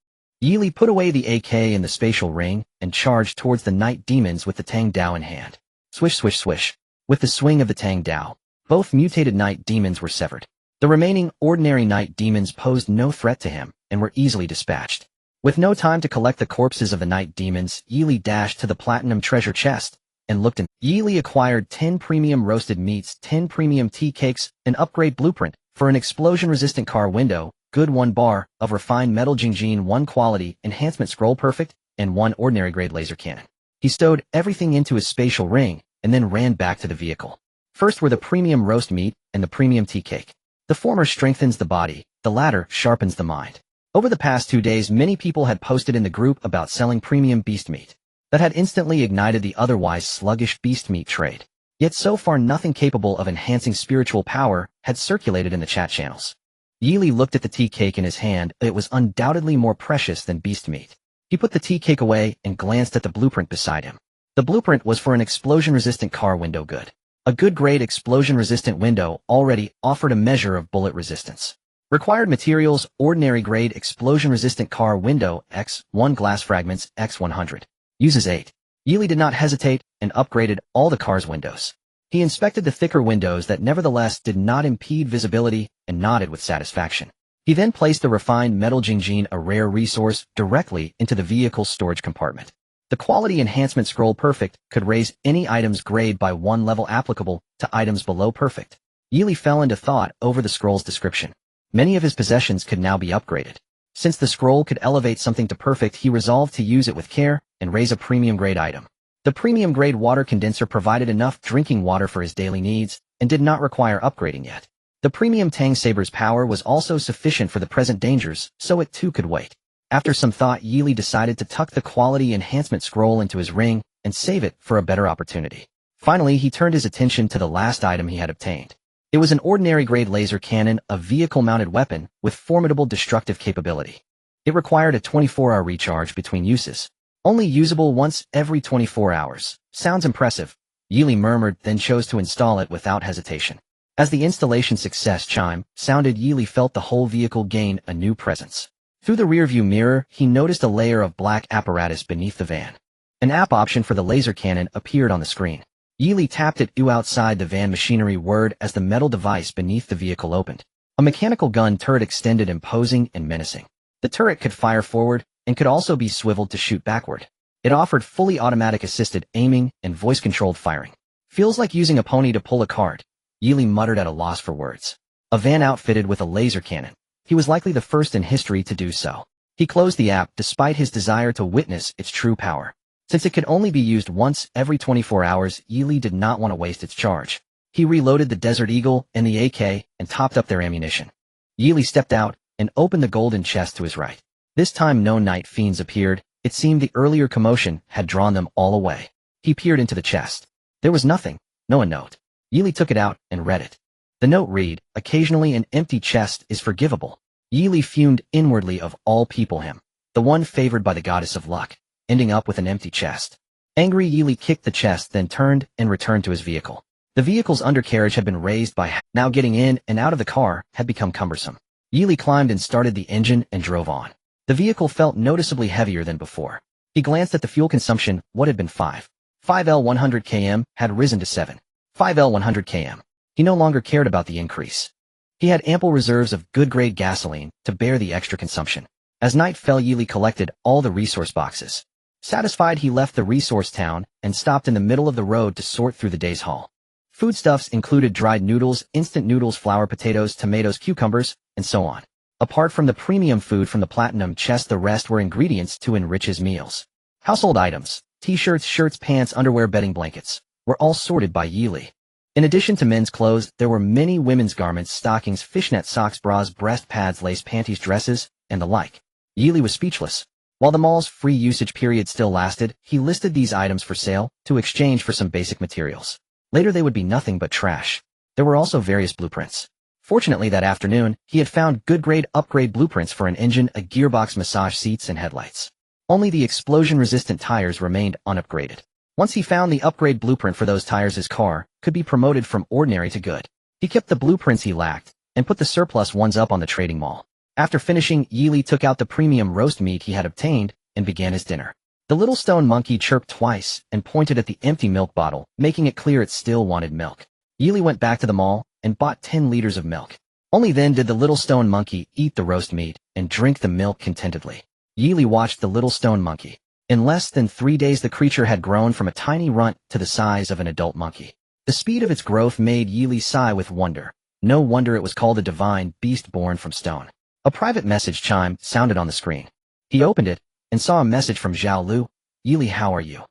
Yili put away the AK in the spatial ring and charged towards the night demons with the Tang Dao in hand. Swish, swish, swish. With the swing of the Tang Dao, both mutated night demons were severed. The remaining ordinary night demons posed no threat to him and were easily dispatched. With no time to collect the corpses of the night demons, Yeely dashed to the platinum treasure chest and looked in. Yeely acquired 10 premium roasted meats, 10 premium tea cakes, an upgrade blueprint for an explosion-resistant car window, good 1 bar of refined metal Jingjin, 1 quality enhancement scroll perfect, and 1 ordinary grade laser cannon. He stowed everything into his spatial ring and then ran back to the vehicle. First were the premium roast meat and the premium tea cake. The former strengthens the body, the latter sharpens the mind. Over the past 2 days, many people had posted in the group about selling premium beast meat. That had instantly ignited the otherwise sluggish beast meat trade. Yet so far nothing capable of enhancing spiritual power had circulated in the chat channels. Yeely looked at the tea cake in his hand. It was undoubtedly more precious than beast meat. He put the tea cake away and glanced at the blueprint beside him. The blueprint was for an explosion-resistant car window good. A good-grade explosion-resistant window already offered a measure of bullet resistance. Required materials: ordinary grade explosion-resistant car window x 1 glass fragments x 100. Uses 8. Yeely did not hesitate and upgraded all the car's windows. He inspected the thicker windows that nevertheless did not impede visibility and nodded with satisfaction. He then placed the refined metal Jingjin, a rare resource, directly into the vehicle's storage compartment. The quality enhancement scroll perfect could raise any item's grade by 1 level applicable to items below perfect. Yeely fell into thought over the scroll's description. Many of his possessions could now be upgraded. Since the scroll could elevate something to perfect, he resolved to use it with care and raise a premium grade item. The premium grade water condenser provided enough drinking water for his daily needs and did not require upgrading yet. The premium Tang Saber's power was also sufficient for the present dangers, so it too could wait. After some thought, Yeely decided to tuck the quality enhancement scroll into his ring and save it for a better opportunity. Finally, he turned his attention to the last item he had obtained. It was an ordinary grade laser cannon, a vehicle-mounted weapon with formidable destructive capability. It required a 24-hour recharge between uses. Only usable once every 24 hours. Sounds impressive, Yeely murmured, then chose to install it without hesitation. As the installation success chime sounded, Yeely felt the whole vehicle gain a new presence. Through the rearview mirror, he noticed a layer of black apparatus beneath the van. An app option for the laser cannon appeared on the screen. Yeely tapped it outside the van. Machinery word as the metal device beneath the vehicle opened. A mechanical gun turret extended, imposing and menacing. The turret could fire forward and could also be swiveled to shoot backward. It offered fully automatic assisted aiming and voice-controlled firing. Feels like using a pony to pull a cart, Yeely muttered at a loss for words. A van outfitted with a laser cannon. He was likely the first in history to do so. He closed the app despite his desire to witness its true power. Since it could only be used once every 24 hours, Yeely did not want to waste its charge. He reloaded the Desert Eagle and the AK and topped up their ammunition. Yeely stepped out and opened the golden chest to his right. This time no night fiends appeared. It seemed the earlier commotion had drawn them all away. He peered into the chest. There was nothing, no note. Yeely took it out and read it. The note read, "Occasionally an empty chest is forgivable." Yeely fumed inwardly. Of all people, him, the one favored by the goddess of luck, ending up with an empty chest. Angry, Yeely kicked the chest, then turned and returned to his vehicle. The vehicle's undercarriage had been raised by now getting in and out of the car had become cumbersome. Yeely climbed and started the engine and drove on. The vehicle felt noticeably heavier than before. He glanced at the fuel consumption. What had been 5L 100 km had risen to 5L 100 km. He no longer cared about the increase. He had ample reserves of good-grade gasoline to bear the extra consumption. As night fell, Yeely collected all the resource boxes. Satisfied, he left the resource town and stopped in the middle of the road to sort through the day's haul. Foodstuffs included dried noodles, instant noodles, flour, potatoes, tomatoes, cucumbers, and so on. Apart from the premium food from the platinum chest, the rest were ingredients to enrich his meals. Household items, t-shirts, shirts, pants, underwear, bedding, blankets, were all sorted by Yeely. In addition to men's clothes, there were many women's garments, stockings, fishnet socks, bras, breast pads, lace panties, dresses, and the like. Yeely was speechless. While the mall's free usage period still lasted, he listed these items for sale to exchange for some basic materials. Later they would be nothing but trash. There were also various blueprints. Fortunately, that afternoon, he had found good-grade upgrade blueprints for an engine, a gearbox, massage seats, and headlights. Only the explosion-resistant tires remained unupgraded. Once he found the upgrade blueprint for those tires, his car could be promoted from ordinary to good. He kept the blueprints he lacked and put the surplus ones up on the trading mall. After finishing, Yeely took out the premium roast meat he had obtained and began his dinner. The little stone monkey chirped twice and pointed at the empty milk bottle, making it clear it still wanted milk. Yeely went back to the mall and bought 10 liters of milk. Only then did the little stone monkey eat the roast meat and drink the milk contentedly. Yili watched the little stone monkey. In less than 3 days the creature had grown from a tiny runt to the size of an adult monkey. The speed of its growth made Yili sigh with wonder. No wonder it was called a divine beast born from stone. A private message chime sounded on the screen. He opened it and saw a message from Zhao Lu. Yili, how are you?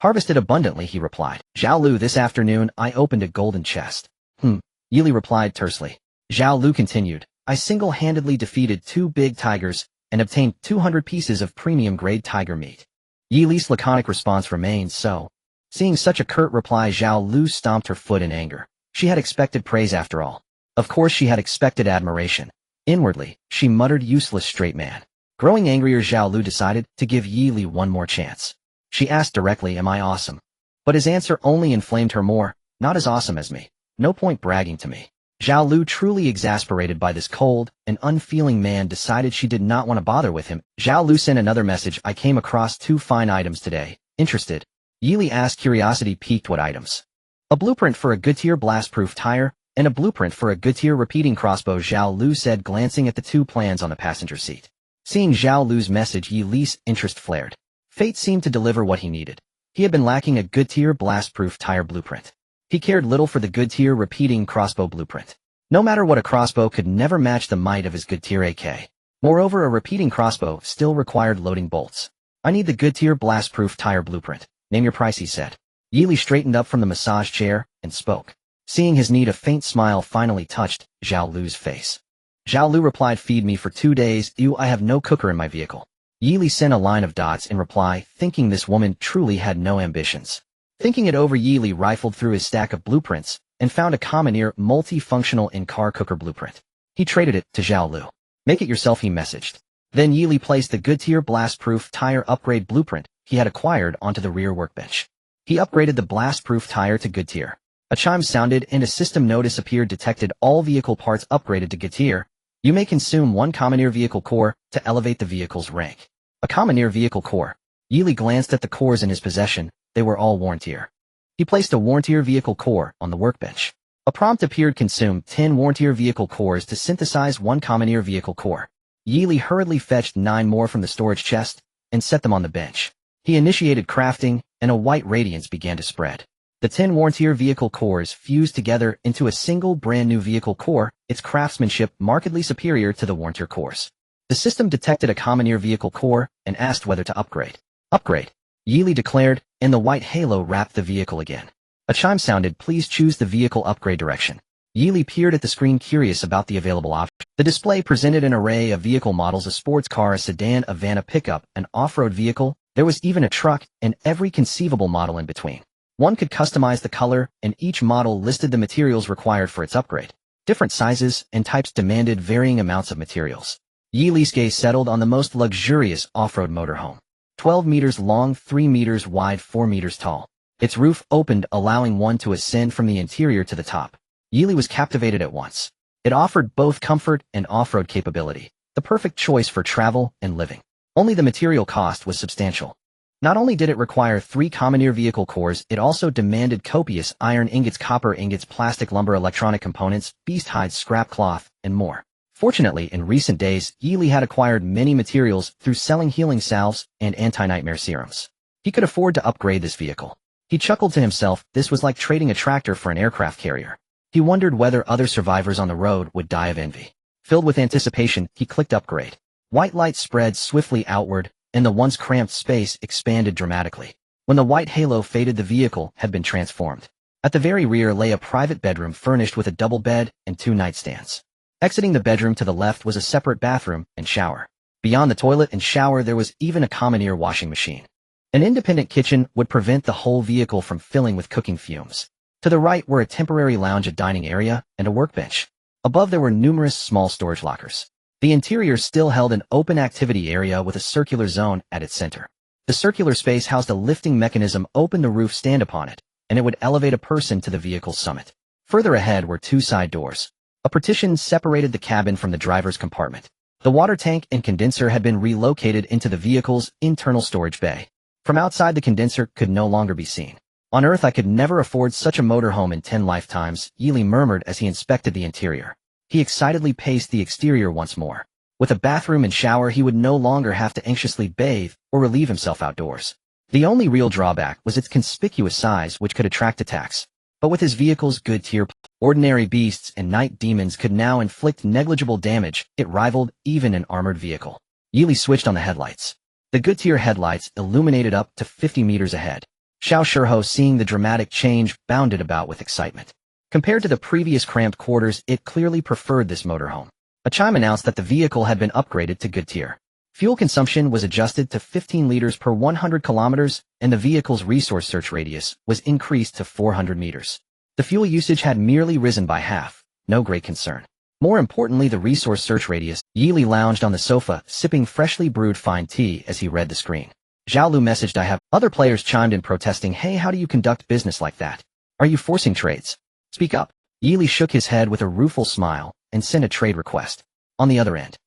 Harvested abundantly, he replied. Zhao Lu, this afternoon I opened a golden chest. Yili replied tersely. Zhao Lu continued. I single-handedly defeated 2 big tigers and obtained 200 pieces of premium-grade tiger meat. Yili's laconic response remained so. Seeing such a curt reply, Zhao Lu stomped her foot in anger. She had expected praise after all. Of course she had expected admiration. Inwardly, she muttered, useless straight man. Growing angrier, Zhao Lu decided to give Yili one more chance. She asked directly, am I awesome? But his answer only inflamed her more. Not as awesome as me. No point bragging to me. Zhao Lu, truly exasperated by this cold and unfeeling man, decided she did not want to bother with him. Zhao Lu sent another message. I came across 2 fine items today. Interested? Yili asked, curiosity piqued. What items? A blueprint for a good-tier blast-proof tire and a blueprint for a good-tier repeating crossbow, Zhao Lu said, glancing at the 2 plans on the passenger seat. Seeing Zhao Lu's message, Yili's interest flared. Fate seemed to deliver what he needed. He had been lacking a good-tier blast-proof tire blueprint. He cared little for the good-tier repeating crossbow blueprint. No matter what, a crossbow could never match the might of his good-tier AK. Moreover, a repeating crossbow still required loading bolts. I need the good-tier blast-proof tire blueprint. Name your price, he said. Yili straightened up from the massage chair and spoke. Seeing his need, a faint smile finally touched Zhao Lu's face. Zhao Lu replied, feed me for 2 days. I have no cooker in my vehicle. Yili sent a line of dots in reply, thinking this woman truly had no ambitions. Thinking it over, Yili rifled through his stack of blueprints and found a Commoneer multifunctional in-car cooker blueprint. He traded it to Zhao Lu. Make it yourself, he messaged. Then Yili placed the good-tier blast-proof tire upgrade blueprint he had acquired onto the rear workbench. He upgraded the blast-proof tire to good tier. A chime sounded and a system notice appeared, detected all vehicle parts upgraded to good tier. You may consume 1 Commoneer vehicle core to elevate the vehicle's rank. A Commoneer vehicle core. Yili glanced at the cores in his possession. They were all worn tier. He placed a worn tier vehicle core on the workbench. A prompt appeared, consume 10 worn tier vehicle cores to synthesize 1 Commoneer vehicle core. Yili hurriedly fetched 9 more from the storage chest and set them on the bench. He initiated crafting, and a white radiance began to spread. The 10 worn-tier vehicle cores fused together into a single brand-new vehicle core, its craftsmanship markedly superior to the worn-tier cores. The system detected a Commoneer vehicle core and asked whether to upgrade. Upgrade, Yili declared, and the white halo wrapped the vehicle again. A chime sounded, please choose the vehicle upgrade direction. Yili peered at the screen, curious about the available options. The display presented an array of vehicle models: a sports car, a sedan, a van, a pickup, an off-road vehicle. There was even a truck, and every conceivable model in between. One could customize the color, and each model listed the materials required for its upgrade. Different sizes and types demanded varying amounts of materials. Yili's gaze settled on the most luxurious off-road motorhome. 12 meters long, 3 meters wide, 4 meters tall. Its roof opened, allowing one to ascend from the interior to the top. Yili was captivated at once. It offered both comfort and off-road capability, the perfect choice for travel and living. Only the material cost was substantial. Not only did it require 3 Commoneer vehicle cores, it also demanded copious iron ingots, copper ingots, plastic lumber, electronic components, beast hides, scrap cloth, and more. Fortunately, in recent days, Yili had acquired many materials through selling healing salves and anti-nightmare serums. He could afford to upgrade this vehicle. He chuckled to himself. This was like trading a tractor for an aircraft carrier. He wondered whether other survivors on the road would die of envy. Filled with anticipation, he clicked upgrade. White light spread swiftly outward, and the once cramped space expanded dramatically. When the white halo faded, the vehicle had been transformed. At the very rear lay a private bedroom furnished with a double bed and 2 nightstands. Exiting the bedroom to the left was a separate bathroom and shower. Beyond the toilet and shower there was even a Commoneer washing machine. An independent kitchen would prevent the whole vehicle from filling with cooking fumes. To the right were a temporary lounge, a dining area, and a workbench. Above there were numerous small storage lockers. The interior still held an open activity area with a circular zone at its center. The circular space housed a lifting mechanism. Open the roof, stand upon it, and it would elevate a person to the vehicle's summit. Further ahead were 2 side doors. A partition separated the cabin from the driver's compartment. The water tank and condenser had been relocated into the vehicle's internal storage bay. From outside, the condenser could no longer be seen. On Earth I could never afford such a motorhome in 10 lifetimes, Yili murmured as he inspected the interior. He excitedly paced the exterior once more. With a bathroom and shower, he would no longer have to anxiously bathe or relieve himself outdoors. The only real drawback was its conspicuous size, which could attract attacks. But with his vehicle's good tier, ordinary beasts and night demons could now inflict negligible damage. It rivaled even an armored vehicle. Yili switched on the headlights. The good tier headlights illuminated up to 50 meters ahead. Xiao Shiho, seeing the dramatic change, bounded about with excitement. Compared to the previous cramped quarters, it clearly preferred this motorhome. A chime announced that the vehicle had been upgraded to good tier. Fuel consumption was adjusted to 15 liters per 100 kilometers, and the vehicle's resource search radius was increased to 400 meters. The fuel usage had merely risen by half, no great concern. More importantly, the resource search radius. Yili lounged on the sofa, sipping freshly brewed fine tea as he read the screen. Zhao Lu messaged, "I have." Other players chimed in protesting, "Hey, how do you conduct business like that? Are you forcing trades? Speak up." Yili shook his head with a rueful smile and sent a trade request. On the other end,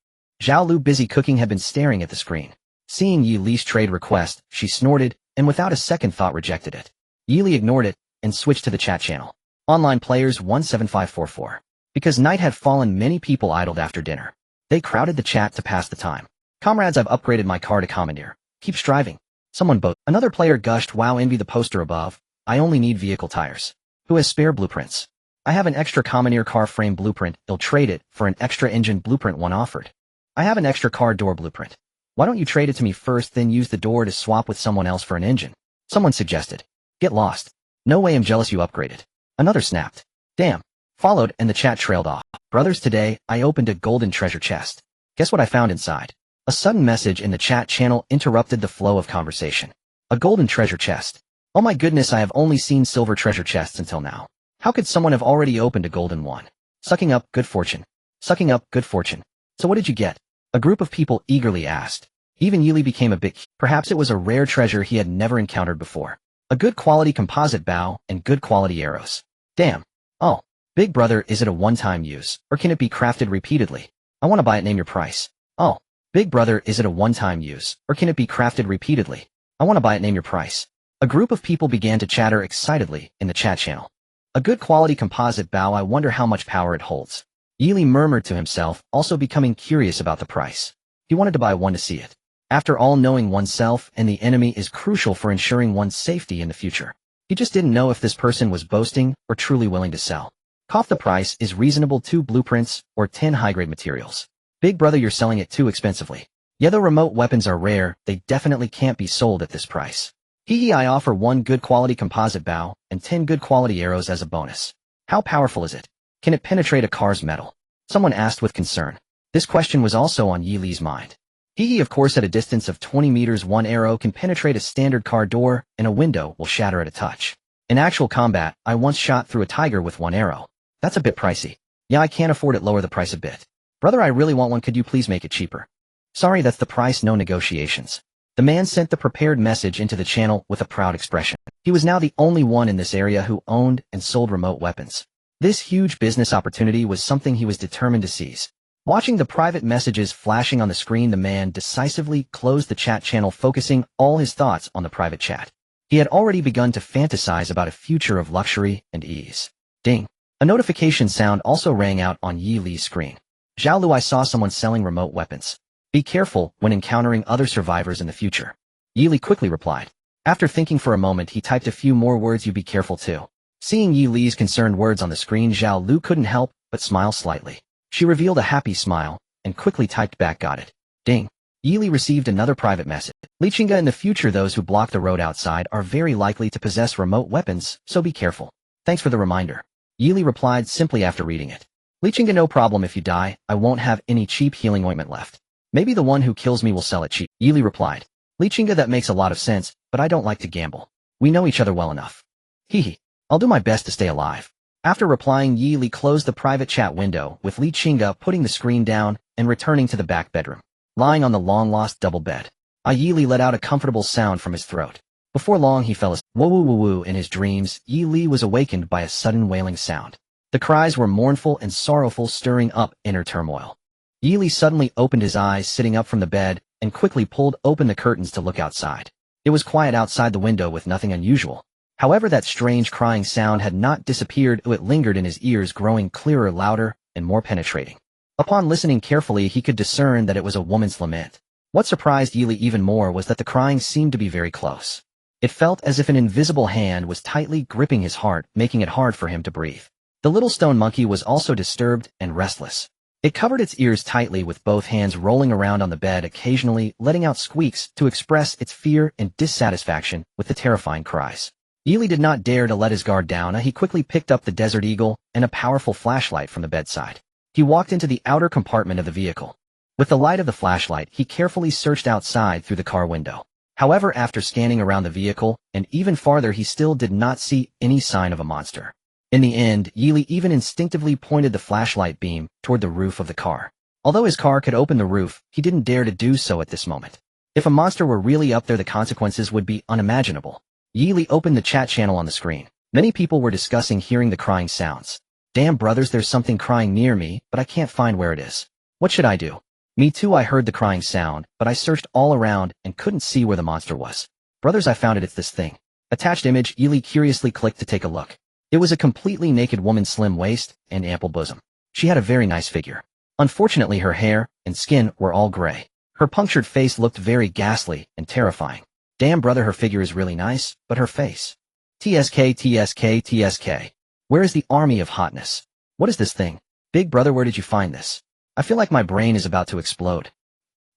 Zhao Lu, busy cooking, had been staring at the screen. Seeing Yi Li's trade request, she snorted and without a second thought rejected it. Yi Li ignored it and switched to the chat channel. Online players 17544. Because night had fallen, many people idled after dinner. They crowded the chat to pass the time. "Comrades, I've upgraded my car to Commandeer. Keep striving." Someone boasted. Another player gushed, "Wow, envy the poster above. I only need vehicle tires. Who has spare blueprints? I have an extra Commandeer car frame blueprint. He'll trade it for an extra engine blueprint one offered. I have an extra car door blueprint. Why don't you trade it to me first, then use the door to swap with someone else for an engine?" Someone suggested. "Get lost. No way, I'm jealous you upgraded." Another snapped. "Damn." Followed, and the chat trailed off. "Brothers, today, I opened a golden treasure chest. Guess what I found inside?" A sudden message in the chat channel interrupted the flow of conversation. "A golden treasure chest. Oh my goodness, I have only seen silver treasure chests until now. How could someone have already opened a golden one?" Sucking up good fortune. Sucking up good fortune. "So what did you get?" A group of people eagerly asked. Even Yili became a bit. Perhaps it was a rare treasure he had never encountered before. A good quality composite bow and good quality arrows. Damn. Oh. Big brother, is it a one-time use, or can it be crafted repeatedly? I want to buy it, name your price. Oh. Big brother, is it a one-time use, or can it be crafted repeatedly? I want to buy it, name your price. A group of people began to chatter excitedly in the chat channel. A good quality composite bow, I wonder how much power it holds. Yili murmured to himself, also becoming curious about the price. He wanted to buy one to see it. After all, knowing oneself and the enemy is crucial for ensuring one's safety in the future. He just didn't know if this person was boasting or truly willing to sell. Cough, the price is reasonable, 2 blueprints or 10 high-grade materials. Big brother, you're selling it too expensively. Yeah, though remote weapons are rare, they definitely can't be sold at this price. Hee, I offer 1 good quality composite bow and 10 good quality arrows as a bonus. How powerful is it? Can it penetrate a car's metal? Someone asked with concern. This question was also on Yi Li's mind. Hee, of course, at a distance of 20 meters, 1 arrow can penetrate a standard car door, and a window will shatter at a touch. In actual combat, I once shot through a tiger with 1 arrow. That's a bit pricey. Yeah, I can't afford it. Lower the price a bit. Brother, I really want one. Could you please make it cheaper? Sorry, that's the price, no negotiations. The man sent the prepared message into the channel with a proud expression. He was now the only one in this area who owned and sold remote weapons. This huge business opportunity was something he was determined to seize. Watching the private messages flashing on the screen, the man decisively closed the chat channel, focusing all his thoughts on the private chat. He had already begun to fantasize about a future of luxury and ease. Ding. A notification sound also rang out on Yi Li's screen. Zhao Lu, I saw someone selling remote weapons. Be careful when encountering other survivors in the future. Yi Li quickly replied. After thinking for a moment, he typed a few more words. You be careful too. Seeing Yi Li's concerned words on the screen, Zhao Lu couldn't help but smile slightly. She revealed a happy smile and quickly typed back, got it. Ding. Yi Li received another private message. Lichinga, in the future, those who block the road outside are very likely to possess remote weapons, so be careful. Thanks for the reminder. Yi Li replied simply after reading it. Lichinga, no problem. If you die, I won't have any cheap healing ointment left. Maybe the one who kills me will sell it cheap. Yi Li replied. Lichinga, that makes a lot of sense, but I don't like to gamble. We know each other well enough. Hehe. I'll do my best to stay alive. After replying, Yi Li closed the private chat window, with Lichinga putting the screen down and returning to the back bedroom. Lying on the long-lost double bed, Yi Li let out a comfortable sound from his throat. Before long, he fell asleep. Woo-woo-woo-woo. In his dreams, Yi Li was awakened by a sudden wailing sound. The cries were mournful and sorrowful, stirring up inner turmoil. Yi Li suddenly opened his eyes, sitting up from the bed, and quickly pulled open the curtains to look outside. It was quiet outside the window with nothing unusual. However, that strange crying sound had not disappeared. It lingered in his ears, growing clearer, louder, and more penetrating. Upon listening carefully, he could discern that it was a woman's lament. What surprised Yili even more was that the crying seemed to be very close. It felt as if an invisible hand was tightly gripping his heart, making it hard for him to breathe. The little stone monkey was also disturbed and restless. It covered its ears tightly with both hands, rolling around on the bed, occasionally letting out squeaks to express its fear and dissatisfaction with the terrifying cries. Yili did not dare to let his guard down. He quickly picked up the Desert Eagle and a powerful flashlight from the bedside. He walked into the outer compartment of the vehicle. With the light of the flashlight, he carefully searched outside through the car window. However, after scanning around the vehicle and even farther, he still did not see any sign of a monster. In the end, Yili even instinctively pointed the flashlight beam toward the roof of the car. Although his car could open the roof, he didn't dare to do so at this moment. If a monster were really up there, the consequences would be unimaginable. Yili opened the chat channel on the screen. Many people were discussing hearing the crying sounds. Damn brothers, there's something crying near me, but I can't find where it is. What should I do? Me too, I heard the crying sound, but I searched all around and couldn't see where the monster was. Brothers, I found it, it's this thing. Attached image. Yili curiously clicked to take a look. It was a completely naked woman's slim waist and ample bosom. She had a very nice figure. Unfortunately, her hair and skin were all gray. Her punctured face looked very ghastly and terrifying. Damn brother, her figure is really nice, but her face. TSK, TSK, TSK. Where is the army of hotness? What is this thing? Big brother, where did you find this? I feel like my brain is about to explode.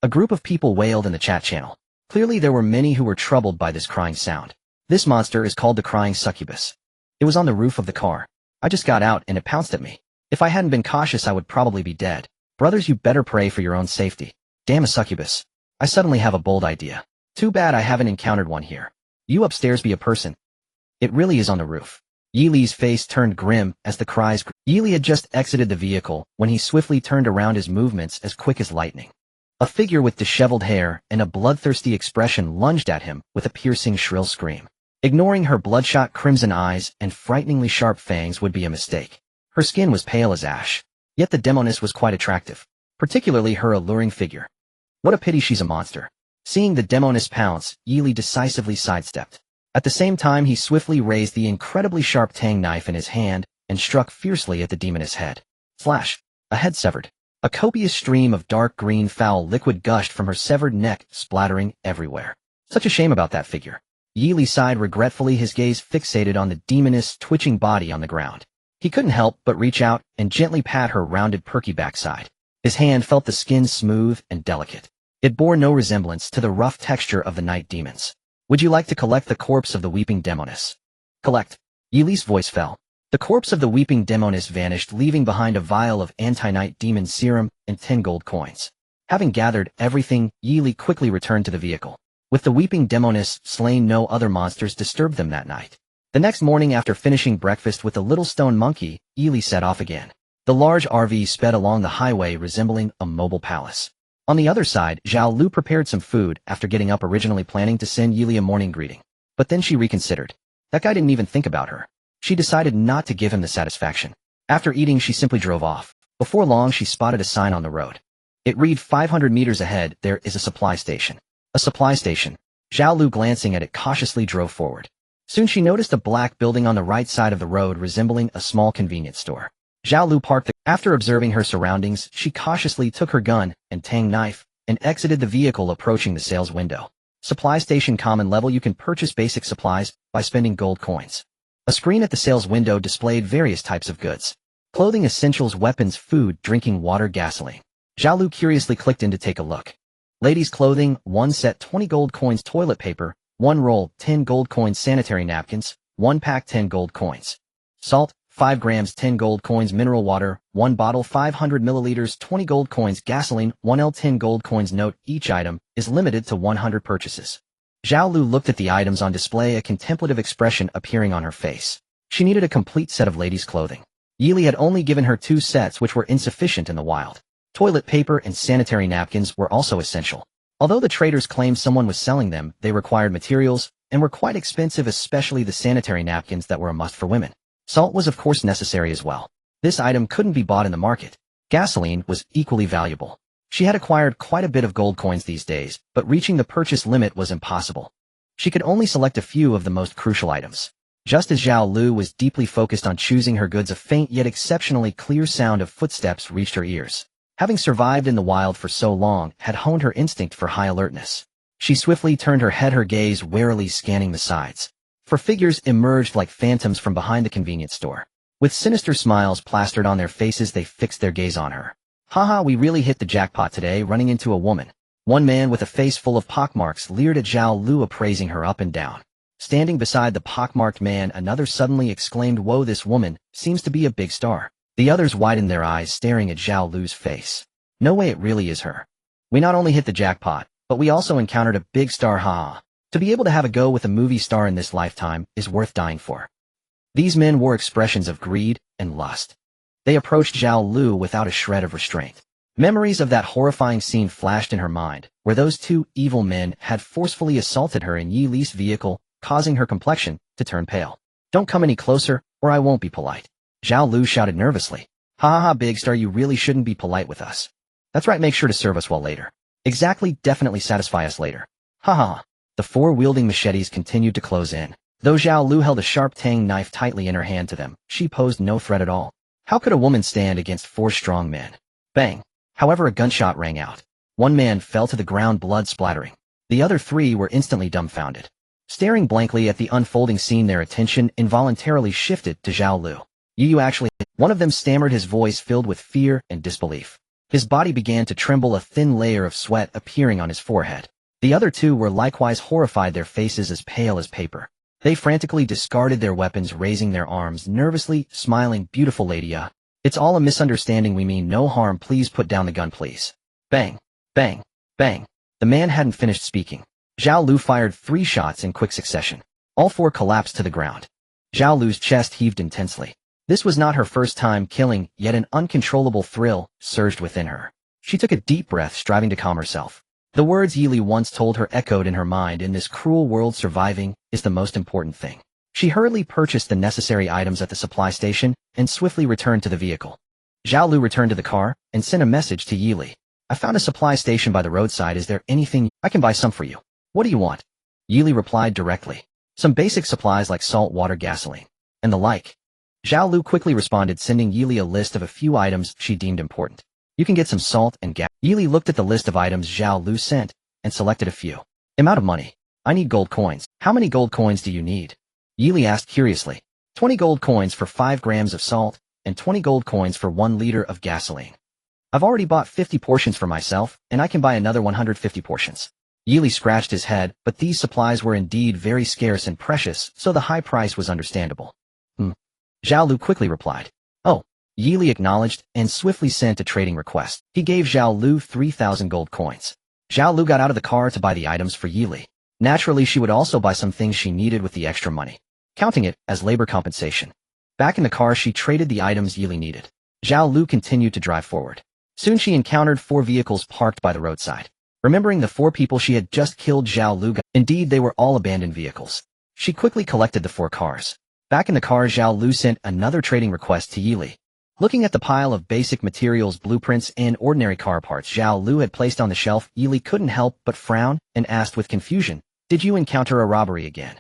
A group of people wailed in the chat channel. Clearly there were many who were troubled by this crying sound. This monster is called the crying succubus. It was on the roof of the car. I just got out and it pounced at me. If I hadn't been cautious, I would probably be dead. Brothers, you better pray for your own safety. Damn, a succubus. I suddenly have a bold idea. Too bad I haven't encountered one here. You upstairs, be a person. It really is on the roof. Yili's face turned grim as the cries grew. Yili had just exited the vehicle when he swiftly turned around, his movements as quick as lightning. A figure with disheveled hair and a bloodthirsty expression lunged at him with a piercing, shrill scream. Ignoring her bloodshot crimson eyes and frighteningly sharp fangs would be a mistake. Her skin was pale as ash. Yet the demoness was quite attractive, particularly her alluring figure. What a pity she's a monster. Seeing the demoness pounce, Yili decisively sidestepped. At the same time, he swiftly raised the incredibly sharp tang knife in his hand and struck fiercely at the demoness head. Slash! A head severed. A copious stream of dark green foul liquid gushed from her severed neck, splattering everywhere. Such a shame about that figure. Yili sighed regretfully, his gaze fixated on the demoness' twitching body on the ground. He couldn't help but reach out and gently pat her rounded, perky backside. His hand felt the skin smooth and delicate. It bore no resemblance to the rough texture of the night demons. Would you like to collect the corpse of the weeping demoness? Collect. Yili's voice fell. The corpse of the weeping demoness vanished, leaving behind a vial of anti-night demon serum and 10 gold coins. Having gathered everything, Yili quickly returned to the vehicle. With the weeping demoness slain, no other monsters disturbed them that night. The next morning, after finishing breakfast with the little stone monkey, Yili set off again. The large RV sped along the highway, resembling a mobile palace. On the other side, Zhao Lu prepared some food after getting up, originally planning to send Yili a morning greeting. But then she reconsidered. That guy didn't even think about her. She decided not to give him the satisfaction. After eating, she simply drove off. Before long, she spotted a sign on the road. It read, 500 meters ahead, there is a supply station. A supply station. Zhao Lu, glancing at it, cautiously drove forward. Soon she noticed a black building on the right side of the road, resembling a small convenience store. Zhao Lu parked. After observing her surroundings, she cautiously took her gun and tang knife and exited the vehicle, approaching the sales window. Supply station, common level. You can purchase basic supplies by spending gold coins. A screen at the sales window displayed various types of goods. Clothing, essentials, weapons, food, drinking water, gasoline. Zhao Lu curiously clicked in to take a look. Ladies' clothing, 1 set, 20 gold coins. Toilet paper, 1 roll, 10 gold coins. Sanitary napkins, 1 pack, 10 gold coins. Salt, 5 grams, 10 gold coins. Mineral water, 1 bottle, 500 milliliters, 20 gold coins. Gasoline, 1L, 10 gold coins. Note, each item is limited to 100 purchases. Zhao Lu looked at the items on display, a contemplative expression appearing on her face. She needed a complete set of ladies' clothing. Yili had only given her 2 sets, which were insufficient in the wild. Toilet paper and sanitary napkins were also essential. Although the traders claimed someone was selling them, they required materials and were quite expensive, especially the sanitary napkins that were a must for women. Salt was of course necessary as well. This item couldn't be bought in the market. Gasoline was equally valuable. She had acquired quite a bit of gold coins these days, but reaching the purchase limit was impossible. She could only select a few of the most crucial items. Just as Zhao Lu was deeply focused on choosing her goods, a faint yet exceptionally clear sound of footsteps reached her ears. having survived in the wild for so long, had honed her instinct for high alertness. She swiftly turned her head, her gaze warily scanning the sides. For figures emerged like phantoms from behind the convenience store. With sinister smiles plastered on their faces, they fixed their gaze on her. Haha, we really hit the jackpot today, running into a woman. One man with a face full of pockmarks leered at Zhao Lu, appraising her up and down. Standing beside the pockmarked man, another suddenly exclaimed, "Whoa, this woman seems to be a big star." The others widened their eyes, staring at Zhao Lu's face. No way, it really is her. We not only hit the jackpot, but we also encountered a big star, haha. To be able to have a go with a movie star in this lifetime is worth dying for. These men wore expressions of greed and lust. They approached Zhao Lu without a shred of restraint. Memories of that horrifying scene flashed in her mind, where those two evil men had forcefully assaulted her in Yi Li's vehicle, causing her complexion to turn pale. "Don't come any closer, or I won't be polite," Zhao Lu shouted nervously. "Ha ha ha, big star, you really shouldn't be polite with us. That's right, make sure to serve us well later. Exactly, definitely satisfy us later. Ha ha ha." The four wielding machetes continued to close in. Though Zhao Lu held a sharp tang knife tightly in her hand, to them, she posed no threat at all. How could a woman stand against four strong men? Bang! However, a gunshot rang out. One man fell to the ground, blood splattering. The other three were instantly dumbfounded. Staring blankly at the unfolding scene, their attention involuntarily shifted to Zhao Lu. "You actually..." One of them stammered, his voice filled with fear and disbelief. His body began to tremble, a thin layer of sweat appearing on his forehead. The other two were likewise horrified, their faces as pale as paper. They frantically discarded their weapons, raising their arms, nervously smiling. "Beautiful lady, it's all a misunderstanding, we mean no harm, please put down the gun, please." Bang! Bang! Bang! The man hadn't finished speaking. Zhao Lu fired 3 shots in quick succession. All 4 collapsed to the ground. Zhao Lu's chest heaved intensely. This was not her first time killing, yet an uncontrollable thrill surged within her. She took a deep breath, striving to calm herself. The words Yi Li once told her echoed in her mind, "In this cruel world, surviving is the most important thing." She hurriedly purchased the necessary items at the supply station and swiftly returned to the vehicle. Zhao Lu returned to the car and sent a message to Yi Li. "I found a supply station by the roadside. Is there anything I can buy some for you? What do you want?" Yi Li replied directly. "Some basic supplies like salt, water, gasoline, and the like." Zhao Lu quickly responded, sending Yi Li a list of a few items she deemed important. "You can get some salt and gas." Yi Li looked at the list of items Zhao Lu sent and selected a few. "I'm out of money. I need gold coins." "How many gold coins do you need?" Yi Li asked curiously. 20 gold coins for 5 grams of salt, and 20 gold coins for 1 liter of gasoline. I've already bought 50 portions for myself, and I can buy another 150 portions. Yi Li scratched his head, but these supplies were indeed very scarce and precious, so the high price was understandable. Zhao Lu quickly replied. "Oh." Yi Li acknowledged and swiftly sent a trading request. He gave Zhao Lu 3,000 gold coins. Zhao Lu got out of the car to buy the items for Yi Li. Naturally, she would also buy some things she needed with the extra money, counting it as labor compensation. Back in the car, she traded the items Yi Li needed. Zhao Lu continued to drive forward. Soon she encountered 4 vehicles parked by the roadside. Remembering the 4 people she had just killed, Zhao Lu indeed, they were all abandoned vehicles. She quickly collected the 4 cars. Back in the car, Zhao Lu sent another trading request to Yi Li. Looking at the pile of basic materials, blueprints, and ordinary car parts Zhao Lu had placed on the shelf, Yi Li couldn't help but frown and asked with confusion, "Did you encounter a robbery again?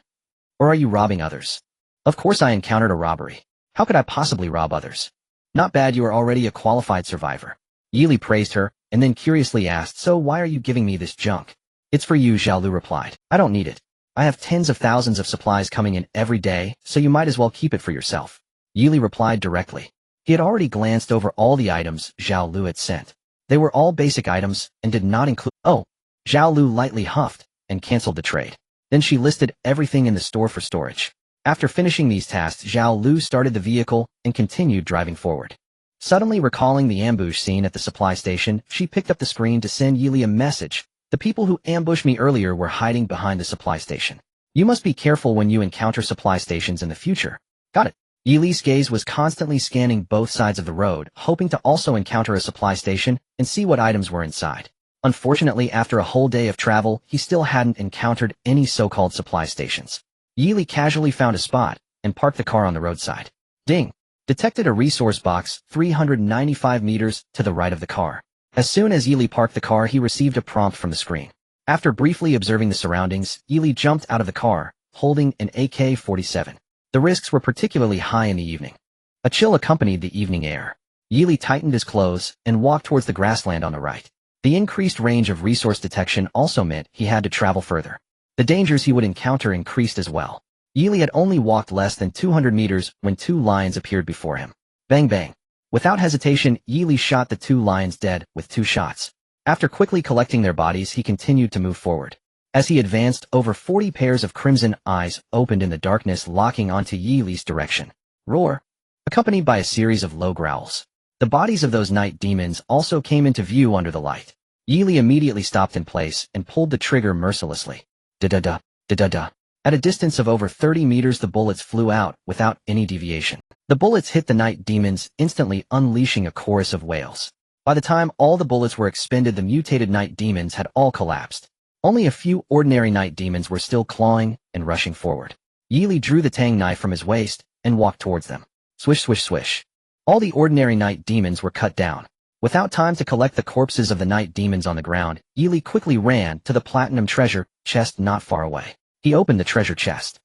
Or are you robbing others?" "Of course I encountered a robbery. How could I possibly rob others?" "Not bad, you are already a qualified survivor." Yi Li praised her, and then curiously asked, "So why are you giving me this junk?" "It's for you," Zhao Lu replied. "I don't need it. I have tens of thousands of supplies coming in every day, so you might as well keep it for yourself." Yi Li replied directly. He had already glanced over all the items Zhao Lu had sent. They were all basic items and did not include— "Oh." Zhao Lu lightly huffed and canceled the trade. Then she listed everything in the store for storage. After finishing these tasks, Zhao Lu started the vehicle and continued driving forward. Suddenly recalling the ambush scene at the supply station, she picked up the screen to send Yi Li a message. "The people who ambushed me earlier were hiding behind the supply station. You must be careful when you encounter supply stations in the future." "Got it." Yi Li's gaze was constantly scanning both sides of the road, hoping to also encounter a supply station and see what items were inside. Unfortunately, after a whole day of travel, he still hadn't encountered any so-called supply stations. Yi Li casually found a spot and parked the car on the roadside. Ding! Detected a resource box 395 meters to the right of the car. As soon as Yi Li parked the car, he received a prompt from the screen. After briefly observing the surroundings, Yi Li jumped out of the car, holding an AK-47. The risks were particularly high in the evening. A chill accompanied the evening air. Yili tightened his clothes and walked towards the grassland on the right. The increased range of resource detection also meant he had to travel further. The dangers he would encounter increased as well. Yili had only walked less than 200 meters when two lions appeared before him. Bang bang. Without hesitation, Yili shot the two lions dead with 2 shots. After quickly collecting their bodies, he continued to move forward. As he advanced, over 40 pairs of crimson eyes opened in the darkness, locking onto Yili's direction. Roar, accompanied by a series of low growls. The bodies of those night demons also came into view under the light. Yili immediately stopped in place and pulled the trigger mercilessly. Da-da-da, da-da-da. At a distance of over 30 meters, the bullets flew out without any deviation. The bullets hit the night demons, instantly unleashing a chorus of wails. By the time all the bullets were expended, the mutated night demons had all collapsed. Only a few ordinary night demons were still clawing and rushing forward. Yili drew the tang knife from his waist and walked towards them. Swish, swish, swish. All the ordinary night demons were cut down. Without time to collect the corpses of the night demons on the ground, Yili quickly ran to the platinum treasure chest not far away. He opened the treasure chest.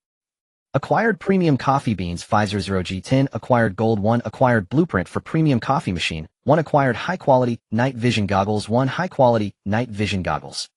Acquired premium coffee beans 500G10, acquired gold 1, acquired blueprint for premium coffee machine 1, acquired high-quality night vision goggles 1, high-quality night vision goggles.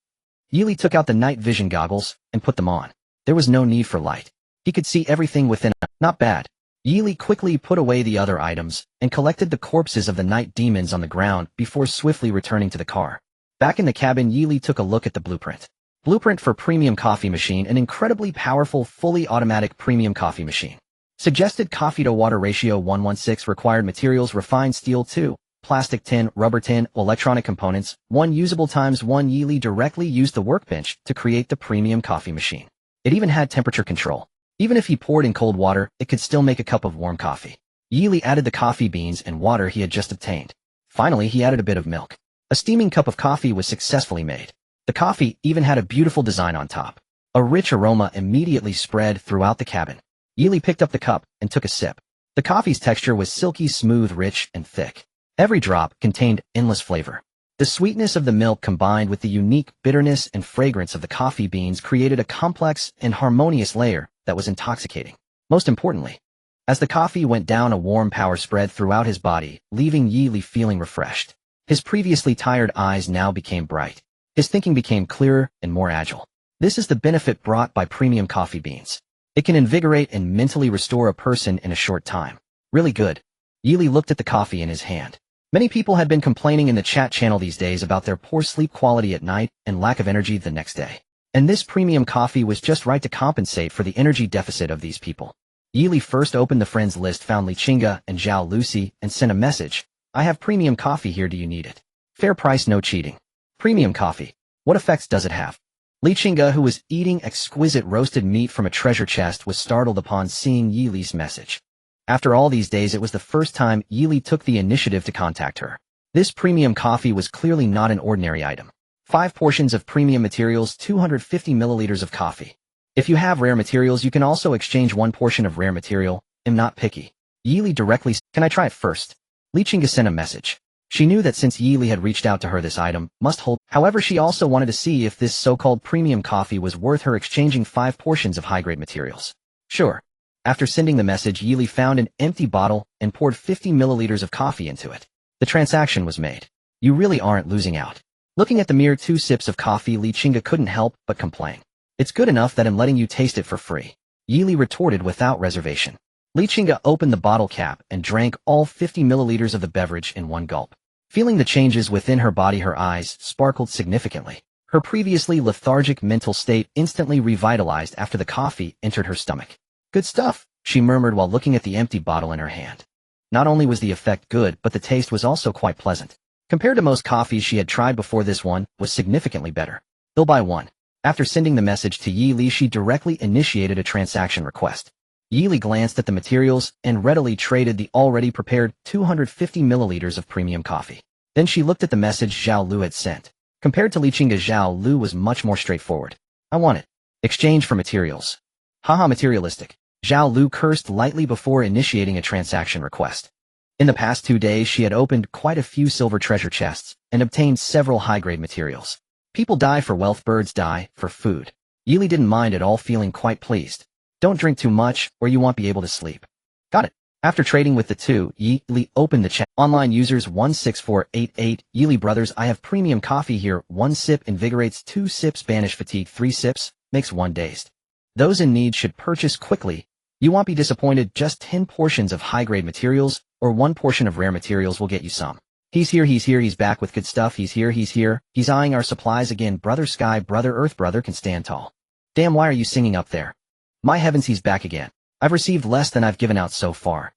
Yili took out the night vision goggles and put them on. There was no need for light. He could see everything within. Not bad. Yili quickly put away the other items and collected the corpses of the night demons on the ground before swiftly returning to the car. Back in the cabin, Yili took a look at the blueprint. Blueprint for premium coffee machine, an incredibly powerful, fully automatic premium coffee machine. Suggested coffee-to-water ratio 1:16, required materials refined steel 2, plastic tin, rubber tin, electronic components, 1 usable times 1. Yili directly used the workbench to create the premium coffee machine. It even had temperature control. Even if he poured in cold water, it could still make a cup of warm coffee. Yili added the coffee beans and water he had just obtained. Finally, he added a bit of milk. A steaming cup of coffee was successfully made. The coffee even had a beautiful design on top. A rich aroma immediately spread throughout the cabin. Yili picked up the cup and took a sip. The coffee's texture was silky smooth, rich, and thick. Every drop contained endless flavor. The sweetness of the milk combined with the unique bitterness and fragrance of the coffee beans created a complex and harmonious layer that was intoxicating. Most importantly, as the coffee went down, a warm power spread throughout his body, leaving Yili feeling refreshed. His previously tired eyes now became bright. His thinking became clearer and more agile. This is the benefit brought by premium coffee beans. It can invigorate and mentally restore a person in a short time. Really good. Yili looked at the coffee in his hand. Many people had been complaining in the chat channel these days about their poor sleep quality at night and lack of energy the next day. And this premium coffee was just right to compensate for the energy deficit of these people. Yili first opened the friends list, found Lichinga and Zhao Lucy, and sent a message. I have premium coffee here, do you need it? Fair price, no cheating. Premium coffee. What effects does it have? Lichinga, who was eating exquisite roasted meat from a treasure chest, was startled upon seeing Yili's message. After all these days, it was the first time Yili took the initiative to contact her. This premium coffee was clearly not an ordinary item. 5 portions of premium materials, 250 milliliters of coffee. If you have rare materials, you can also exchange 1 portion of rare material. I'm not picky. Yili directly said, can I try it first? Lichinga sent a message. She knew that since Yili had reached out to her, this item must hold. However, she also wanted to see if this so-called premium coffee was worth her exchanging 5 portions of high-grade materials. Sure. After sending the message, Yili found an empty bottle and poured 50 milliliters of coffee into it. The transaction was made. You really aren't losing out. Looking at the mere 2 sips of coffee, Lichinga couldn't help but complain. It's good enough that I'm letting you taste it for free. Yili retorted without reservation. Lichinga opened the bottle cap and drank all 50 milliliters of the beverage in one gulp. Feeling the changes within her body, her eyes sparkled significantly. Her previously lethargic mental state instantly revitalized after the coffee entered her stomach. Good stuff, she murmured while looking at the empty bottle in her hand. Not only was the effect good, but the taste was also quite pleasant. Compared to most coffees she had tried before, this one was significantly better. He'll buy one. After sending the message to Yili, she directly initiated a transaction request. Yili glanced at the materials and readily traded the already prepared 250 milliliters of premium coffee. Then she looked at the message Zhao Lu had sent. Compared to Lichinga, Zhao Lu was much more straightforward. I want it. Exchange for materials. Haha, materialistic. Zhao Lu cursed lightly before initiating a transaction request. In the past 2 days, she had opened quite a few silver treasure chests and obtained several high-grade materials. People die for wealth, birds die for food. Yili didn't mind at all, feeling quite pleased. Don't drink too much or you won't be able to sleep. Got it. After trading with the two, Yili opened the chat. Online users 16488, Yili brothers, I have premium coffee here. 1 sip invigorates, 2 sips banish fatigue, 3 sips makes 1 dazed. Those in need should purchase quickly. You won't be disappointed. Just 10 portions of high-grade materials or 1 portion of rare materials will get you some. He's here, he's back with good stuff. He's here. He's eyeing our supplies again. Brother Sky, Brother Earth, Brother can stand tall. Damn, why are you singing up there? My heavens, he's back again. I've received less than I've given out so far.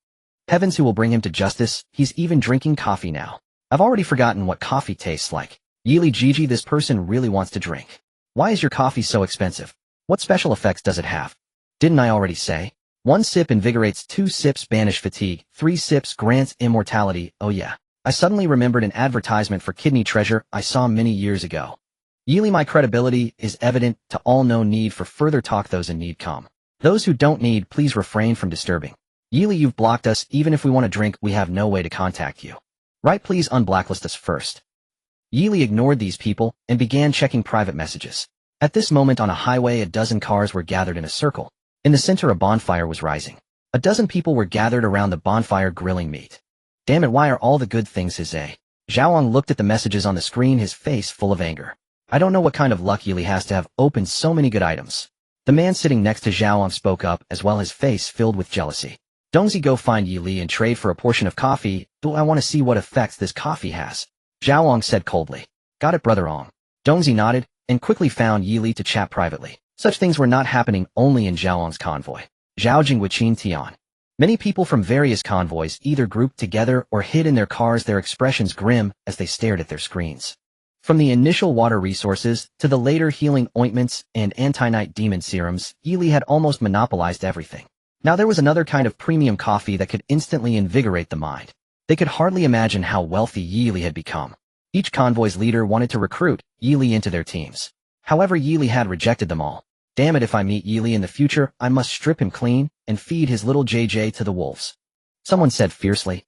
Heavens, who will bring him to justice? He's even drinking coffee now. I've already forgotten what coffee tastes like. Yili Gigi, this person really wants to drink. Why is your coffee so expensive? What special effects does it have? Didn't I already say? 1 sip invigorates, 2 sips banish fatigue, 3 sips grants immortality. Oh yeah. I suddenly remembered an advertisement for kidney treasure I saw many years ago. Yili, my credibility is evident to all. No need for further talk. Those in need come. Those who don't need, please refrain from disturbing. Yili, you've blocked us. Even if we want to drink, we have no way to contact you. Right, please unblacklist us first. Yili ignored these people and began checking private messages. At this moment on a highway, a dozen cars were gathered in a circle. In the center, a bonfire was rising. A dozen people were gathered around the bonfire grilling meat. Damn it, why are all the good things his? Zhaoang looked at the messages on the screen, his face full of anger. I don't know what kind of luck Yili has to have opened so many good items. The man sitting next to Zhaoang spoke up, as well, his face filled with jealousy. Dongzi, go find Yili and trade for a portion of coffee. I want to see what effects this coffee has. Zhaoang said coldly. Got it, Brother Ong. Dongzi nodded and quickly found Yili to chat privately. Such things were not happening only in Zhaoang's convoy. Zhaojing with Qin Tian. Many people from various convoys either grouped together or hid in their cars, their expressions grim as they stared at their screens. From the initial water resources to the later healing ointments and anti-night demon serums, Yili had almost monopolized everything. Now there was another kind of premium coffee that could instantly invigorate the mind. They could hardly imagine how wealthy Yili had become. Each convoy's leader wanted to recruit Yili into their teams. However, Yili had rejected them all. Damn it, if I meet Yili in the future, I must strip him clean and feed his little JJ to the wolves. Someone said fiercely.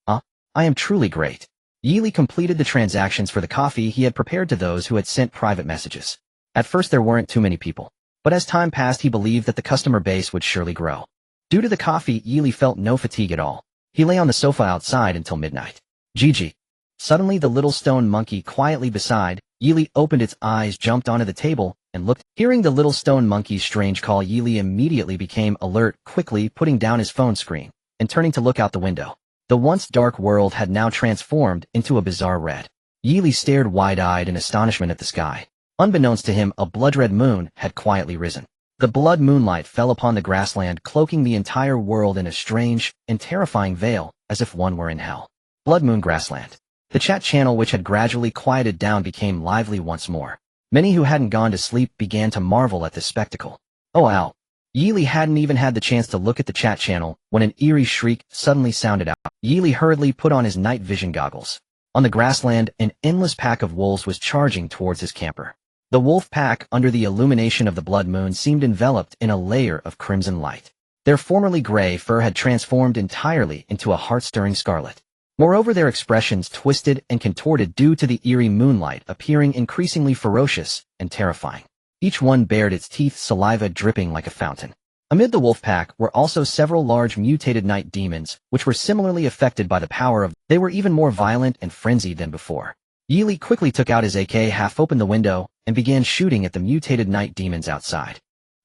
I am truly great. Yili completed the transactions for the coffee he had prepared to those who had sent private messages. At first there weren't too many people, but as time passed he believed that the customer base would surely grow. Due to the coffee, Yili felt no fatigue at all. He lay on the sofa outside until midnight. Gigi. Suddenly the little stone monkey quietly beside Yili opened its eyes, jumped onto the table, and looked. Hearing the little stone monkey's strange call, Yili immediately became alert, quickly putting down his phone screen and turning to look out the window. The once dark world had now transformed into a bizarre red. Yili stared wide-eyed in astonishment at the sky. Unbeknownst to him, a blood-red moon had quietly risen. The blood moonlight fell upon the grassland, cloaking the entire world in a strange and terrifying veil, as if one were in hell. Blood Moon Grassland. The chat channel, which had gradually quieted down, became lively once more. Many who hadn't gone to sleep began to marvel at this spectacle. Oh wow. Yili hadn't even had the chance to look at the chat channel when an eerie shriek suddenly sounded out. Yili hurriedly put on his night vision goggles. On the grassland, an endless pack of wolves was charging towards his camper. The wolf pack, under the illumination of the blood moon, seemed enveloped in a layer of crimson light. Their formerly gray fur had transformed entirely into a heart-stirring scarlet. Moreover, their expressions twisted and contorted due to the eerie moonlight, appearing increasingly ferocious and terrifying. Each one bared its teeth, saliva dripping like a fountain. Amid the wolf pack were also several large mutated night demons, which were similarly affected by the power of. They were even more violent and frenzied than before. Yili quickly took out his AK, half opened the window, and began shooting at the mutated night demons outside.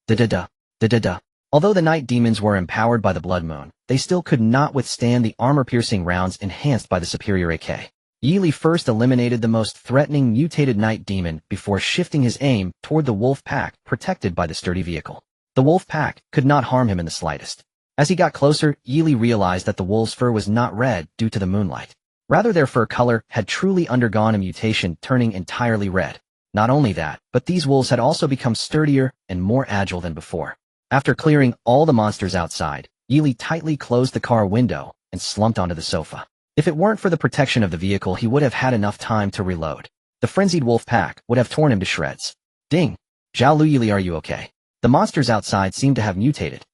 Da-da-da, da-da-da. Although the night demons were empowered by the blood moon, they still could not withstand the armor-piercing rounds enhanced by the superior AK. Yili first eliminated the most threatening mutated night demon before shifting his aim toward the wolf pack protected by the sturdy vehicle. The wolf pack could not harm him in the slightest. As he got closer, Yili realized that the wolf's fur was not red due to the moonlight. Rather, their fur color had truly undergone a mutation, turning entirely red. Not only that, but these wolves had also become sturdier and more agile than before. After clearing all the monsters outside, Yili tightly closed the car window and slumped onto the sofa. If it weren't for the protection of the vehicle, he would have had enough time to reload. The frenzied wolf pack would have torn him to shreds. Ding! Zhao Lu, Yili, are you okay? The monsters outside seem to have mutated.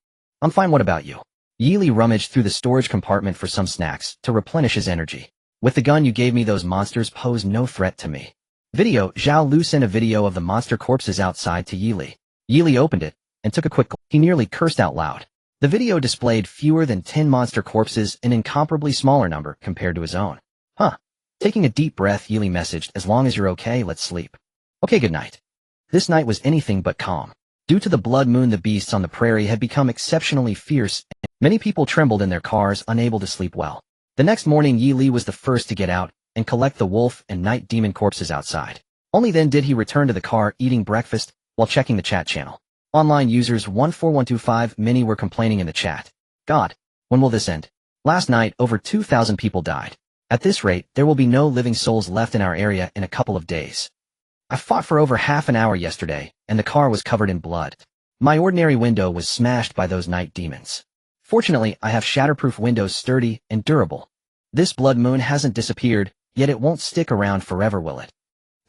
I'm fine, what about you? Yili rummaged through the storage compartment for some snacks to replenish his energy. With the gun you gave me, those monsters pose no threat to me. Video. Zhao Lu sent a video of the monster corpses outside to Yili. Yili opened it and took a quick look. He nearly cursed out loud. The video displayed fewer than 10 monster corpses, an incomparably smaller number compared to his own. Huh. Taking a deep breath, Yili messaged, "As long as you're okay, let's sleep." Okay, good night. This night was anything but calm. Due to the blood moon, the beasts on the prairie had become exceptionally fierce, and many people trembled in their cars, unable to sleep well. The next morning, Yili was the first to get out and collect the wolf and night demon corpses outside. Only then did he return to the car, eating breakfast while checking the chat channel. Online users 14125 many were complaining in the chat. God, when will this end? Last night, over 2,000 people died. At this rate, there will be no living souls left in our area in a couple of days. I fought for over half an hour yesterday, and the car was covered in blood. My ordinary window was smashed by those night demons. Fortunately, I have shatterproof windows, sturdy and durable. This blood moon hasn't disappeared, yet it won't stick around forever, will it?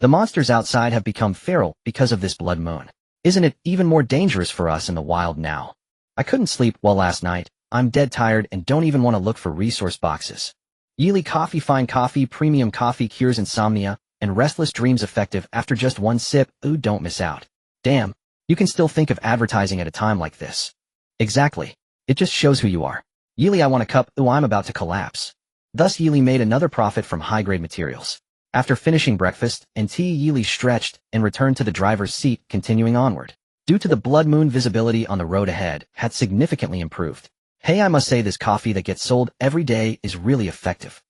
The monsters outside have become feral because of this blood moon. Isn't it even more dangerous for us in the wild now? I couldn't sleep well last night. I'm dead tired and don't even want to look for resource boxes. Yili coffee, fine coffee, premium coffee cures insomnia and restless dreams, effective after just one sip. Ooh, don't miss out. Damn, you can still think of advertising at a time like this. Exactly. It just shows who you are. Yili, I want a cup. Ooh, I'm about to collapse. Thus Yili made another profit from high-grade materials. After finishing breakfast and tea, Yili stretched and returned to the driver's seat, continuing onward. Due to the blood moon, visibility on the road ahead had significantly improved. Hey, I must say this coffee that gets sold every day is really effective.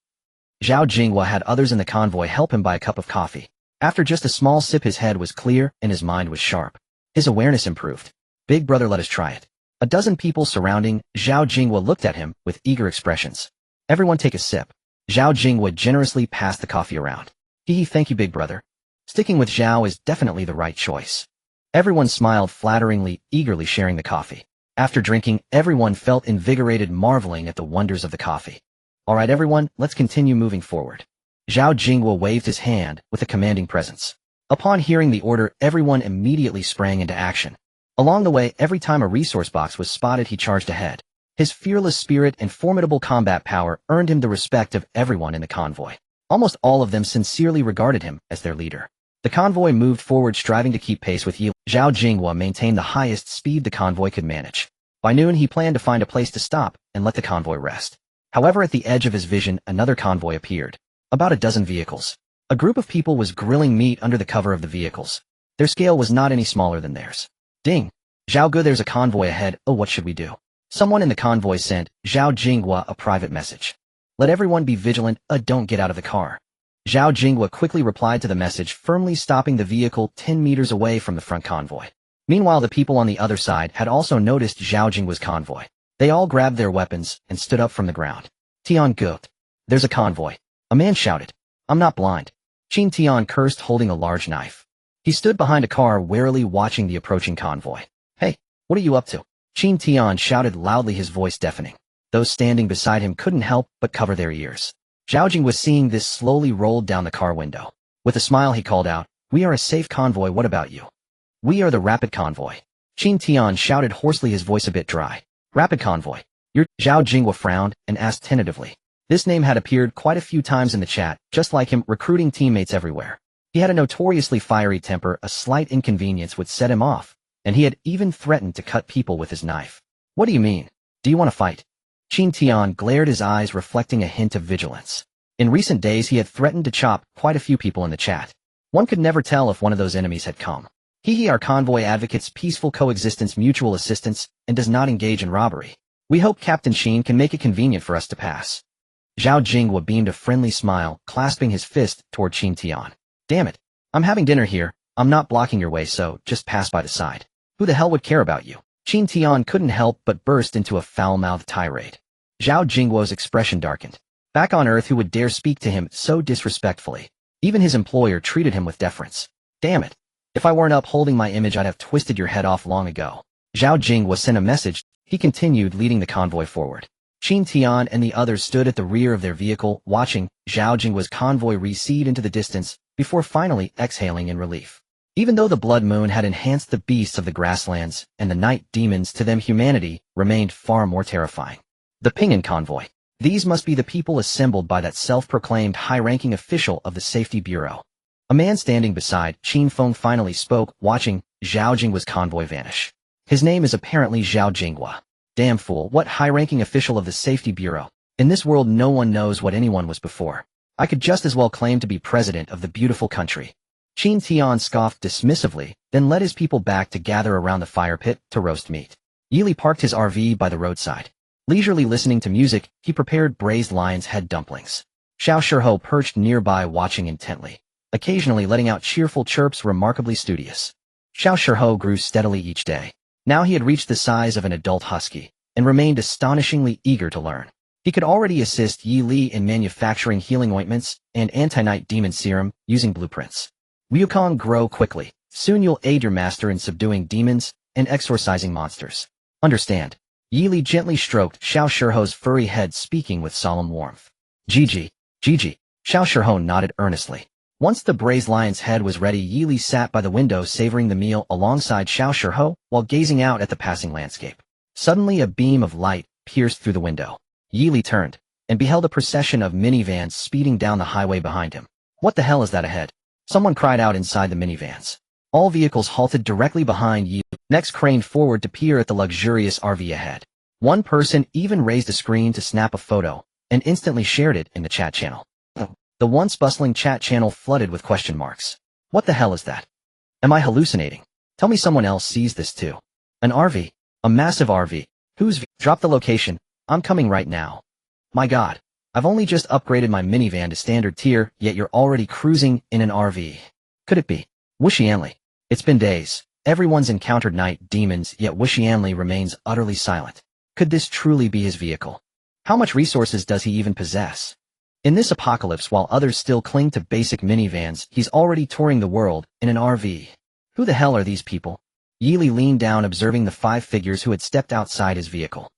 Zhao Jinghua had others in the convoy help him buy a cup of coffee. After just a small sip, his head was clear and his mind was sharp. His awareness improved. Big brother, let us try it. A dozen people surrounding Zhao Jinghua looked at him with eager expressions. Everyone take a sip. Zhao Jinghua generously passed the coffee around. Hee, thank you, big brother. Sticking with Zhao is definitely the right choice. Everyone smiled flatteringly, eagerly sharing the coffee. After drinking, everyone felt invigorated, marveling at the wonders of the coffee. All right, everyone, let's continue moving forward. Zhao Jinghua waved his hand with a commanding presence. Upon hearing the order, everyone immediately sprang into action. Along the way, every time a resource box was spotted, he charged ahead. His fearless spirit and formidable combat power earned him the respect of everyone in the convoy. Almost all of them sincerely regarded him as their leader. The convoy moved forward, striving to keep pace with Yili. Zhao Jinghua maintained the highest speed the convoy could manage. By noon, he planned to find a place to stop and let the convoy rest. However, at the edge of his vision, another convoy appeared. About a dozen vehicles. A group of people was grilling meat under the cover of the vehicles. Their scale was not any smaller than theirs. Ding! Zhao Gu, there's a convoy ahead. Oh, what should we do? Someone in the convoy sent Zhao Jinghua a private message. Let everyone be vigilant. Don't get out of the car. Zhao Jinghua quickly replied to the message, firmly stopping the vehicle 10 meters away from the front convoy. Meanwhile, the people on the other side had also noticed Zhao Jinghua's convoy. They all grabbed their weapons and stood up from the ground. Tian Gut. There's a convoy. A man shouted. I'm not blind. Qin Tian cursed, holding a large knife. He stood behind a car, warily watching the approaching convoy. Hey, what are you up to? Qin Tian shouted loudly, his voice deafening. Those standing beside him couldn't help but cover their ears. Zhao Jing was seeing this, slowly rolled down the car window. With a smile, he called out, "We are a safe convoy. What about you?" "We are the rapid convoy." Qin Tian shouted hoarsely, his voice a bit dry. "Rapid convoy. You're..." Zhao Jinghua frowned and asked tentatively. This name had appeared quite a few times in the chat, just like him, recruiting teammates everywhere. He had a notoriously fiery temper. A slight inconvenience would set him off, and he had even threatened to cut people with his knife. "What do you mean? Do you want to fight?" Qin Tian glared, his eyes reflecting a hint of vigilance. In recent days, he had threatened to chop quite a few people in the chat. One could never tell if one of those enemies had come. Our convoy advocates peaceful coexistence, mutual assistance, and does not engage in robbery. We hope Captain Qin can make it convenient for us to pass. Zhao Jinghua beamed a friendly smile, clasping his fist toward Qin Tian. "Damn it. I'm having dinner here. I'm not blocking your way, so just pass by the side. Who the hell would care about you?" Qin Tian couldn't help but burst into a foul-mouthed tirade. Zhao Jinghua's expression darkened. Back on Earth, who would dare speak to him so disrespectfully? Even his employer treated him with deference. "Damn it. If I weren't upholding my image, I'd have twisted your head off long ago." Zhao Jinghua sent a message. He continued, leading the convoy forward. Qin Tian and the others stood at the rear of their vehicle, watching Zhao Jinghua's convoy recede into the distance before finally exhaling in relief. Even though the blood moon had enhanced the beasts of the grasslands and the night demons, to them humanity remained far more terrifying. The Pingan convoy. These must be the people assembled by that self-proclaimed high-ranking official of the Safety Bureau. A man standing beside Qin Feng finally spoke, watching Zhao Jinghua's convoy vanish. His name is apparently Zhao Jinghua. Damn fool, what high-ranking official of the Safety Bureau? In this world no one knows what anyone was before. I could just as well claim to be president of the beautiful country. Qin Tian scoffed dismissively, then led his people back to gather around the fire pit to roast meat. Yili parked his RV by the roadside. Leisurely listening to music, he prepared braised lion's head dumplings. Xiao Shiho perched nearby watching intently, occasionally letting out cheerful chirps remarkably studious. Xiao Shiho grew steadily each day. Now he had reached the size of an adult husky, and remained astonishingly eager to learn. He could already assist Yi Li in manufacturing healing ointments and anti-night demon serum using blueprints. Wukong, grow quickly. Soon you'll aid your master in subduing demons and exorcising monsters. Understand? Yi Li gently stroked Xiao Shiho's furry head, speaking with solemn warmth. Gigi. Xiao Shiho nodded earnestly. Once the braised lion's head was ready, Yi Li sat by the window savoring the meal alongside Xiao Shiho while gazing out at the passing landscape. Suddenly a beam of light pierced through the window. Yi Li turned and beheld a procession of minivans speeding down the highway behind him. What the hell is that ahead? Someone cried out inside the minivans. All vehicles halted directly behind Yi Li, next craned forward to peer at the luxurious RV ahead. One person even raised a screen to snap a photo and instantly shared it in the chat channel. The once bustling chat channel flooded with question marks. What the hell is that? Am I hallucinating? Tell me someone else sees this too. An RV. A massive RV. Drop the location. I'm coming right now. My god. I've only just upgraded my minivan to standard tier, yet you're already cruising in an RV. Could it be? Wuxianli. It's been days. Everyone's encountered night demons, yet Wuxianli remains utterly silent. Could this truly be his vehicle? How much resources does he even possess? In this apocalypse, while others still cling to basic minivans, he's already touring the world in an RV. Who the hell are these people? Yi Li leaned down, observing the 5 figures who had stepped outside his vehicle.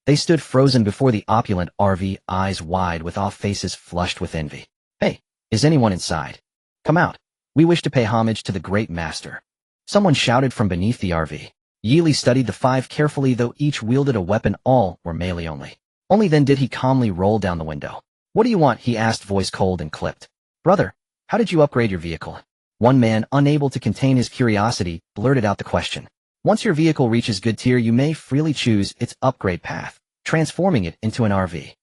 They stood frozen before the opulent RV, eyes wide with awe, faces flushed with envy. Hey, is anyone inside? Come out. We wish to pay homage to the great master. Someone shouted from beneath the RV. Yi Li studied the 5 carefully, though each wielded a weapon. All were melee only. Only then did he calmly roll down the window. What do you want? He asked, voice cold and clipped. Brother, how did you upgrade your vehicle? One man, unable to contain his curiosity, blurted out the question. Once your vehicle reaches good tier, you may freely choose its upgrade path, transforming it into an RV.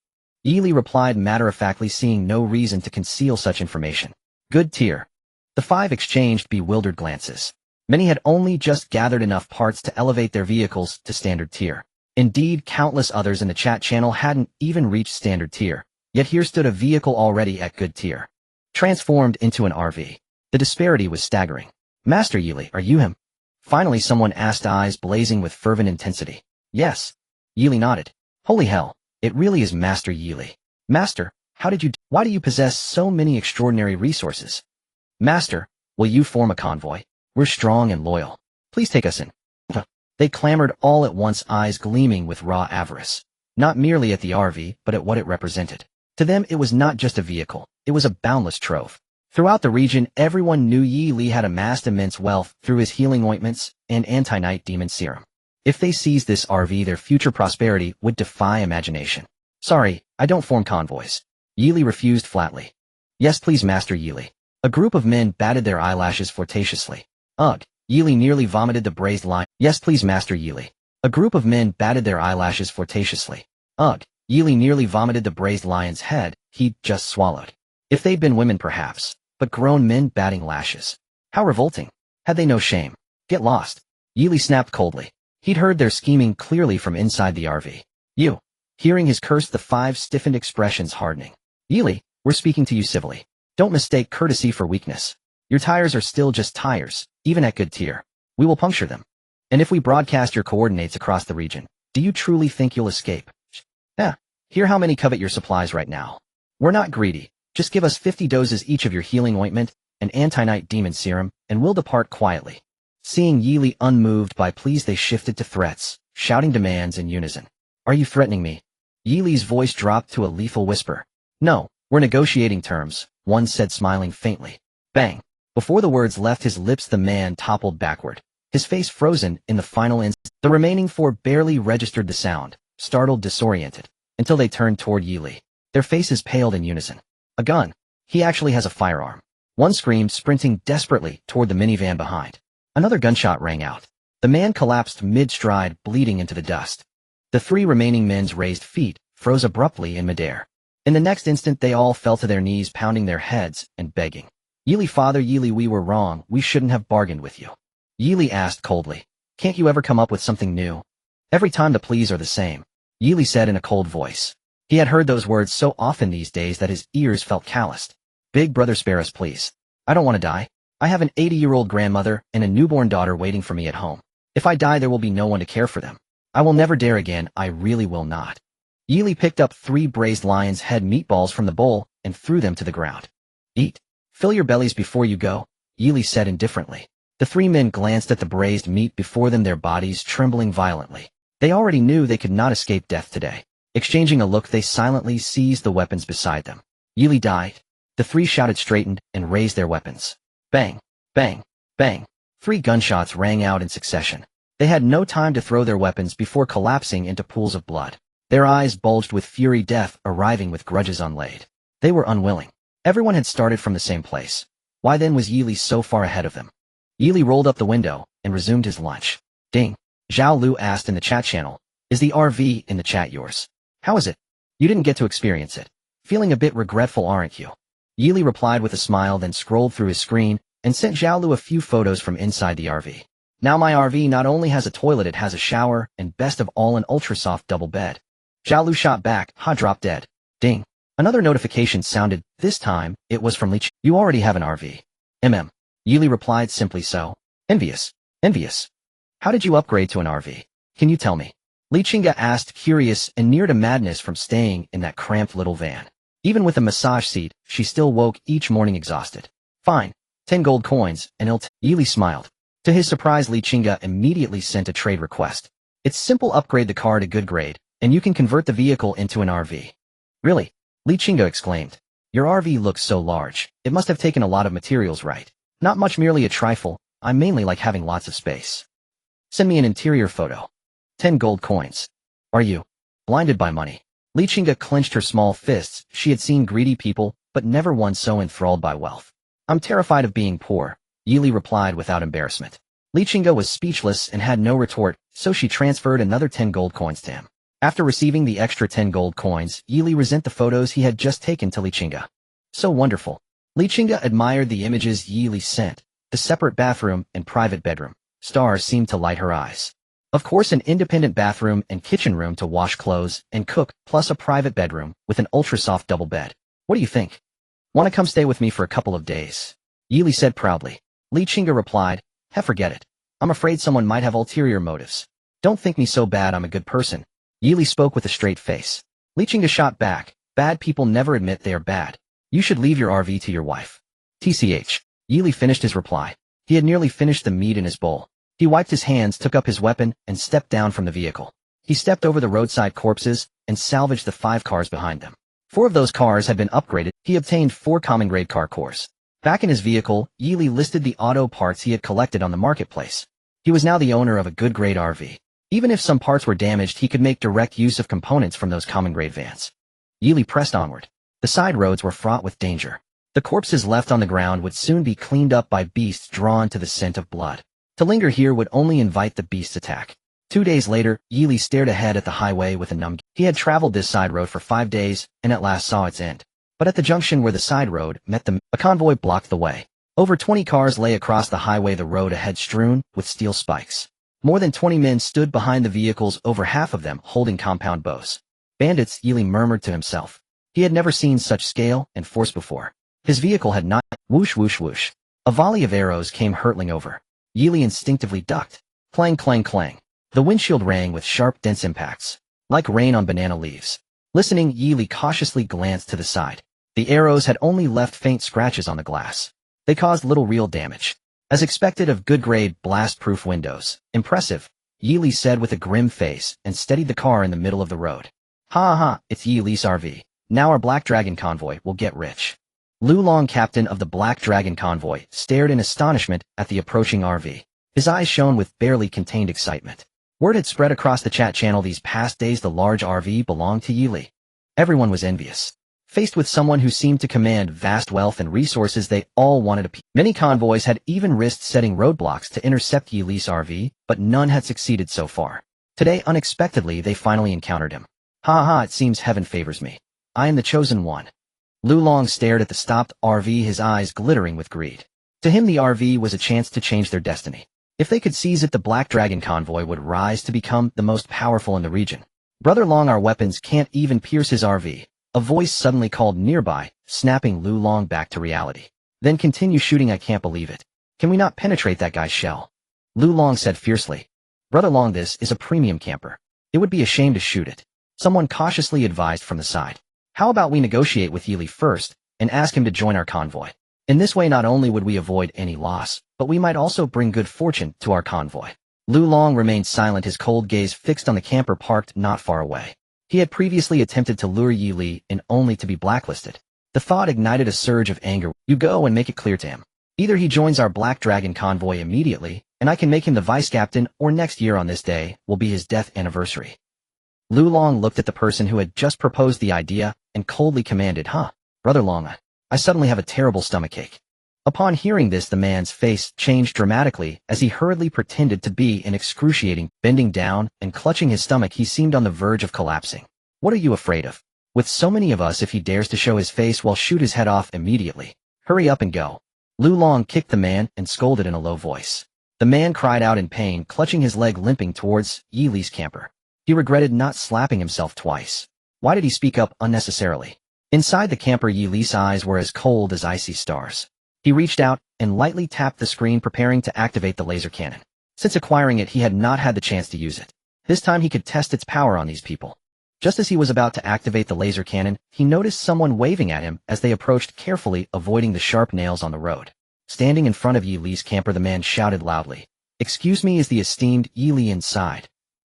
Yi Li replied matter-of-factly, seeing no reason to conceal such information. Good tier. The 5 exchanged bewildered glances. Many had only just gathered enough parts to elevate their vehicles to standard tier. Indeed, countless others in the chat channel hadn't even reached standard tier. Yet here stood a vehicle already at good tier, transformed into an RV. The disparity was staggering. Master Yi Li, are you him? Finally someone asked, eyes blazing with fervent intensity. Yes. Yi Li nodded. Holy hell, it really is Master Yi Li. Master, why do you possess so many extraordinary resources? Master, will you form a convoy? We're strong and loyal. Please take us in. They clamored all at once, eyes gleaming with raw avarice. Not merely at the RV, but at what it represented. To them, it was not just a vehicle, it was a boundless trove. Throughout the region, everyone knew Yi Li had amassed immense wealth through his healing ointments and anti-night demon serum. If they seized this RV, their future prosperity would defy imagination. Sorry, I don't form convoys. Yi Li refused flatly. Yes, please, Master Yi Li. A group of men batted their eyelashes flirtatiously. Ugh, Yi Li nearly vomited the braised lion. Yes, please, Master Yi Li. A group of men batted their eyelashes flirtatiously. Ugh. Yi Li nearly vomited the braised lion's head he'd just swallowed. If they'd been women perhaps, but grown men batting lashes. How revolting. Had they no shame? Get lost. Yi Li snapped coldly. He'd heard their scheming clearly from inside the RV. You. Hearing his curse, the 5 stiffened, expressions hardening. Yi Li, we're speaking to you civilly. Don't mistake courtesy for weakness. Your tires are still just tires, even at good tier. We will puncture them. And if we broadcast your coordinates across the region, do you truly think you'll escape? Hear how many covet your supplies right now. We're not greedy. Just give us 50 doses each of your healing ointment and anti-night demon serum, and we'll depart quietly. Seeing Yi Li unmoved by pleas, they shifted to threats, shouting demands in unison. Are you threatening me? Yi Li's voice dropped to a lethal whisper. No, we're negotiating terms, one said, smiling faintly. Bang. Before the words left his lips, the man toppled backward, his face frozen in the final instant. The remaining 4 barely registered the sound, startled, disoriented, until they turned toward Yi Li. Their faces paled in unison. A gun. He actually has a firearm. One screamed, sprinting desperately toward the minivan behind. Another gunshot rang out. The man collapsed mid-stride, bleeding into the dust. The 3 remaining men's raised feet froze abruptly in midair. In the next instant they all fell to their knees, pounding their heads and begging. "Yili, Father Yili, we were wrong, we shouldn't have bargained with you." Yili asked coldly. "Can't you ever come up with something new? Every time the pleas are the same," Yili said in a cold voice. He had heard those words so often these days that his ears felt calloused. "Big brother, spare us please. I don't want to die. I have an 80-year-old grandmother and a newborn daughter waiting for me at home. If I die there will be no one to care for them. I will never dare again, I really will not." Yili picked up 3 braised lion's head meatballs from the bowl and threw them to the ground. "Eat. Fill your bellies before you go," Yili said indifferently. The 3 men glanced at the braised meat before them, their bodies trembling violently. They already knew they could not escape death today. Exchanging a look, they silently seized the weapons beside them. "Yili died." The 3 shouted, straightened, and raised their weapons. Bang, bang, bang. 3 gunshots rang out in succession. They had no time to throw their weapons before collapsing into pools of blood. Their eyes bulged with fury, death arriving with grudges unlaid. They were unwilling. Everyone had started from the same place. Why then was Yili so far ahead of them? Yili rolled up the window and resumed his lunch. Ding. Zhao Lu asked in the chat channel, "Is the RV in the chat yours? How is it? You didn't get to experience it. Feeling a bit regretful, aren't you?" Yili replied with a smile, then scrolled through his screen and sent Zhao Lu a few photos from inside the RV. "Now my RV not only has a toilet, it has a shower, and best of all, an ultra-soft double bed." Zhao Lu shot back, "Ha, drop dead." Ding. Another notification sounded. This time, it was from Li. "You already have an RV." Yili replied simply, "So. Envious. Envious. How did you upgrade to an RV? Can you tell me?" Li Qingge asked, curious and near to madness from staying in that cramped little van. Even with a massage seat, she still woke each morning exhausted. "Fine. 10 gold coins, and Yili smiled. To his surprise, Li Qingge immediately sent a trade request. "It's simple, upgrade the car to good grade, and you can convert the vehicle into an RV." "Really?" Li Qingge exclaimed. "Your RV looks so large. It must have taken a lot of materials, right?" "Not much, merely a trifle. I mainly like having lots of space." "Send me an interior photo." 10 gold coins. "Are you blinded by money?" Li Qingge clenched her small fists. She had seen greedy people, but never one so enthralled by wealth. "I'm terrified of being poor," Yili replied without embarrassment. Li Qingge was speechless and had no retort, so she transferred another 10 gold coins to him. After receiving the extra 10 gold coins, Yili resent the photos he had just taken to Li Qingge. "So wonderful." Li Qingge admired the images Yili sent. The separate bathroom and private bedroom. Stars seemed to light her eyes. Of course, an independent bathroom and kitchen room to wash clothes and cook, plus a private bedroom with an ultra-soft double bed. "What do you think? Want to come stay with me for a couple of days?" Yili said proudly. Li Qingge replied, Forget it. I'm afraid someone might have ulterior motives. Don't think me so bad, I'm a good person." Yili spoke with a straight face. Li Qingge shot back, "Bad people never admit they are bad. You should leave your RV to your wife." TCH. Yili finished his reply. He had nearly finished the meat in his bowl. He wiped his hands, took up his weapon, and stepped down from the vehicle. He stepped over the roadside corpses and salvaged the 5 cars behind them. 4 of those cars had been upgraded. He obtained 4 common-grade car cores. Back in his vehicle, Yili listed the auto parts he had collected on the marketplace. He was now the owner of a good-grade RV. Even if some parts were damaged, he could make direct use of components from those common-grade vans. Yili pressed onward. The side roads were fraught with danger. The corpses left on the ground would soon be cleaned up by beasts drawn to the scent of blood. To linger here would only invite the beast's attack. 2 days later, Yili stared ahead at the highway with a numb. He had traveled this side road for 5 days, and at last saw its end. But at the junction where the side road met them, a convoy blocked the way. Over 20 cars lay across the highway, the road ahead strewn with steel spikes. More than 20 men stood behind the vehicles, over half of them holding compound bows. "Bandits," Yili murmured to himself. He had never seen such scale and force before. His vehicle had not. Whoosh, whoosh, whoosh. A volley of arrows came hurtling over. Yili instinctively ducked. Clang, clang, clang. The windshield rang with sharp, dense impacts, like rain on banana leaves. Listening, Yili cautiously glanced to the side. The arrows had only left faint scratches on the glass. They caused little real damage. As expected of good-grade, blast-proof windows. "Impressive," Yili said with a grim face and steadied the car in the middle of the road. "Ha ha, it's Yili's RV. Now our Black Dragon convoy will get rich." Lu Long, captain of the Black Dragon convoy, stared in astonishment at the approaching RV. His eyes shone with barely contained excitement. Word had spread across the chat channel these past days the large RV belonged to Yili. Everyone was envious. Faced with someone who seemed to command vast wealth and resources, they all wanted a piece. Many convoys had even risked setting roadblocks to intercept Yili's RV, but none had succeeded so far. Today, unexpectedly, they finally encountered him. Ha ha, it seems heaven favors me. I am the chosen one. Lu Long stared at the stopped RV, his eyes glittering with greed. To him, the RV was a chance to change their destiny. If they could seize it, the Black Dragon convoy would rise to become the most powerful in the region. Brother Long, our weapons can't even pierce his RV. A voice suddenly called nearby, snapping Lu Long back to reality. Then continue shooting, I can't believe it. Can we not penetrate that guy's shell? Lu Long said fiercely. Brother Long, this is a premium camper. It would be a shame to shoot it. Someone cautiously advised from the side. How about we negotiate with Yili first, and ask him to join our convoy? In this way, not only would we avoid any loss, but we might also bring good fortune to our convoy. Lu Long remained silent, his cold gaze fixed on the camper parked not far away. He had previously attempted to lure Yi Li in only to be blacklisted. The thought ignited a surge of anger. You go and make it clear to him. Either he joins our Black Dragon convoy immediately, and I can make him the vice captain, or next year on this day will be his death anniversary. Lu Long looked at the person who had just proposed the idea and coldly commanded, Brother Long, I suddenly have a terrible stomachache. Upon hearing this, the man's face changed dramatically as he hurriedly pretended to be in excruciating, bending down and clutching his stomach. He seemed on the verge of collapsing. What are you afraid of? With so many of us, if he dares to show his face, we'll shoot his head off immediately. Hurry up and go. Lu Long kicked the man and scolded in a low voice. The man cried out in pain, clutching his leg, limping towards Yi Li's camper. He regretted not slapping himself twice. Why did he speak up unnecessarily? Inside the camper, Yi Li's eyes were as cold as icy stars. He reached out and lightly tapped the screen, preparing to activate the laser cannon. Since acquiring it, he had not had the chance to use it. This time he could test its power on these people. Just as he was about to activate the laser cannon, he noticed someone waving at him as they approached, carefully avoiding the sharp nails on the road. Standing in front of Yi Li's camper, the man shouted loudly. Excuse me, is the esteemed Yi Li inside?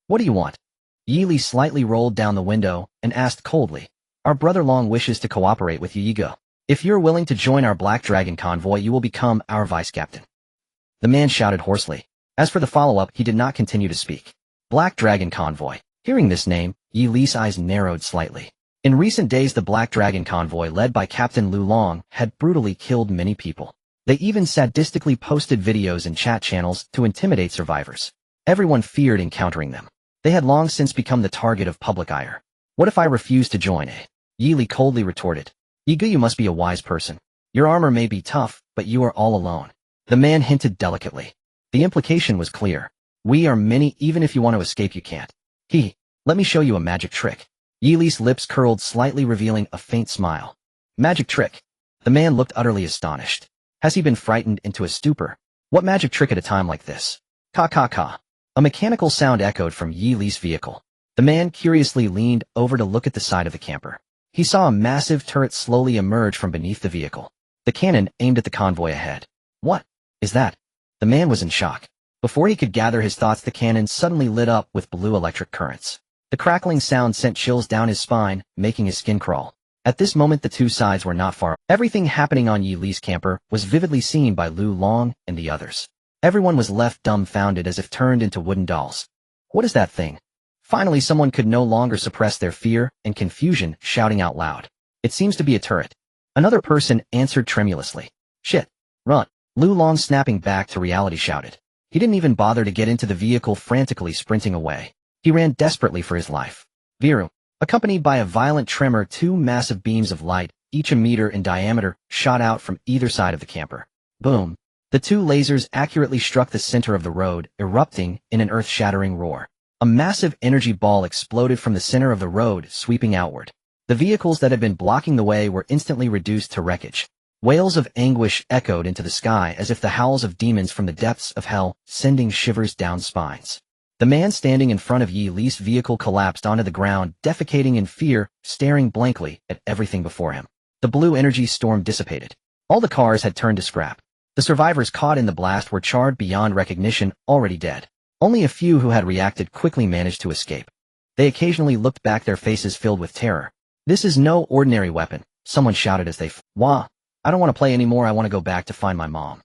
What do you want? Yi Li slightly rolled down the window and asked coldly. Our brother Long wishes to cooperate with you. Go. If you're willing to join our Black Dragon convoy, you will become our vice captain. The man shouted hoarsely. As for the follow-up, he did not continue to speak. Black Dragon convoy. Hearing this name, Yi Li's eyes narrowed slightly. In recent days, the Black Dragon convoy, led by Captain Lu Long, had brutally killed many people. They even sadistically posted videos in chat channels to intimidate survivors. Everyone feared encountering them. They had long since become the target of public ire. What if I refuse to join? Yi Li coldly retorted. Yiga, you must be a wise person. Your armor may be tough, but you are all alone. The man hinted delicately. The implication was clear. We are many, even if you want to escape you can't. Let me show you a magic trick. Yi Li's lips curled slightly, revealing a faint smile. Magic trick? The man looked utterly astonished. Has he been frightened into a stupor? What magic trick at a time like this? Ka. A mechanical sound echoed from Yi Li's vehicle. The man curiously leaned over to look at the side of the camper. He saw a massive turret slowly emerge from beneath the vehicle. The cannon aimed at the convoy ahead. What is that? The man was in shock. Before he could gather his thoughts, the cannon suddenly lit up with blue electric currents. The crackling sound sent chills down his spine, making his skin crawl. At this moment, the two sides were not far. Everything happening on Yi Li's camper was vividly seen by Lu Long and the others. Everyone was left dumbfounded, as if turned into wooden dolls. What is that thing? Finally, someone could no longer suppress their fear and confusion, shouting out loud. It seems to be a turret. Another person answered tremulously. Shit. Run. Lu Long, snapping back to reality, shouted. He didn't even bother to get into the vehicle, frantically sprinting away. He ran desperately for his life. Viru. Accompanied by a violent tremor, two massive beams of light, each a meter in diameter, shot out from either side of the camper. Boom. The two lasers accurately struck the center of the road, erupting in an earth-shattering roar. A massive energy ball exploded from the center of the road, sweeping outward. The vehicles that had been blocking the way were instantly reduced to wreckage. Wails of anguish echoed into the sky as if the howls of demons from the depths of hell, sending shivers down spines. The man standing in front of Yi Li's vehicle collapsed onto the ground, defecating in fear, staring blankly at everything before him. The blue energy storm dissipated. All the cars had turned to scrap. The survivors caught in the blast were charred beyond recognition, already dead. Only a few who had reacted quickly managed to escape. They occasionally looked back, their faces filled with terror. This is no ordinary weapon, someone shouted as they Wah! I don't want to play anymore, I want to go back to find my mom.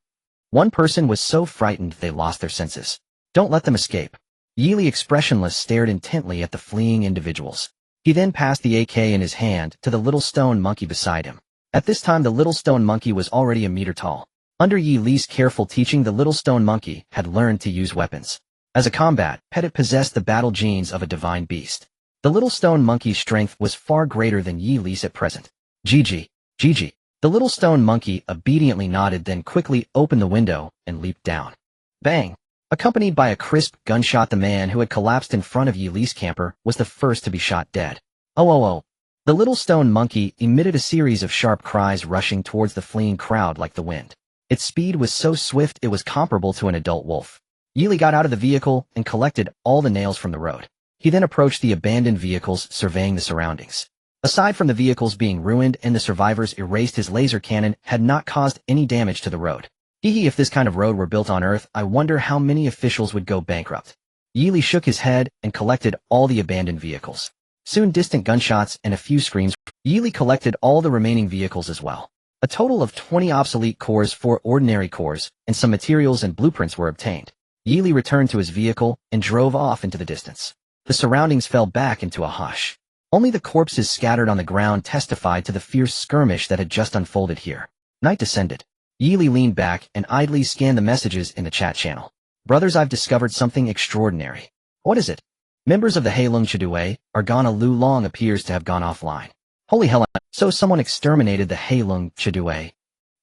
One person was so frightened they lost their senses. Don't let them escape. Yi Li, expressionless, stared intently at the fleeing individuals. He then passed the AK in his hand to the little stone monkey beside him. At this time, the little stone monkey was already a meter tall. Under Yi Li's careful teaching, the little stone monkey had learned to use weapons. As a combat pet, it possessed the battle genes of a divine beast. The little stone monkey's strength was far greater than Yi Li's at present. Gigi. Gigi. The little stone monkey obediently nodded, then quickly opened the window and leaped down. Bang! Accompanied by a crisp gunshot, the man who had collapsed in front of Yi Li's camper was the first to be shot dead. Oh oh oh! The little stone monkey emitted a series of sharp cries, rushing towards the fleeing crowd like the wind. Its speed was so swift it was comparable to an adult wolf. Yi Li got out of the vehicle and collected all the nails from the road. He then approached the abandoned vehicles, surveying the surroundings. Aside from the vehicles being ruined and the survivors erased, his laser cannon had not caused any damage to the road. Hee, if this kind of road were built on Earth, I wonder how many officials would go bankrupt. Yi Li shook his head and collected all the abandoned vehicles. Soon distant gunshots and a few screams. Yi Li collected all the remaining vehicles as well. A total of 20 obsolete cores, 4 ordinary cores, and some materials and blueprints were obtained. Yi Li returned to his vehicle and drove off into the distance. The surroundings fell back into a hush. Only the corpses scattered on the ground testified to the fierce skirmish that had just unfolded here. Night descended. Yi Li leaned back and idly scanned the messages in the chat channel. Brothers, I've discovered something extraordinary. What is it? Members of the Heilung Chidue, Argana Lu Long appears to have gone offline. Holy hell, so someone exterminated the Heilung Chidue.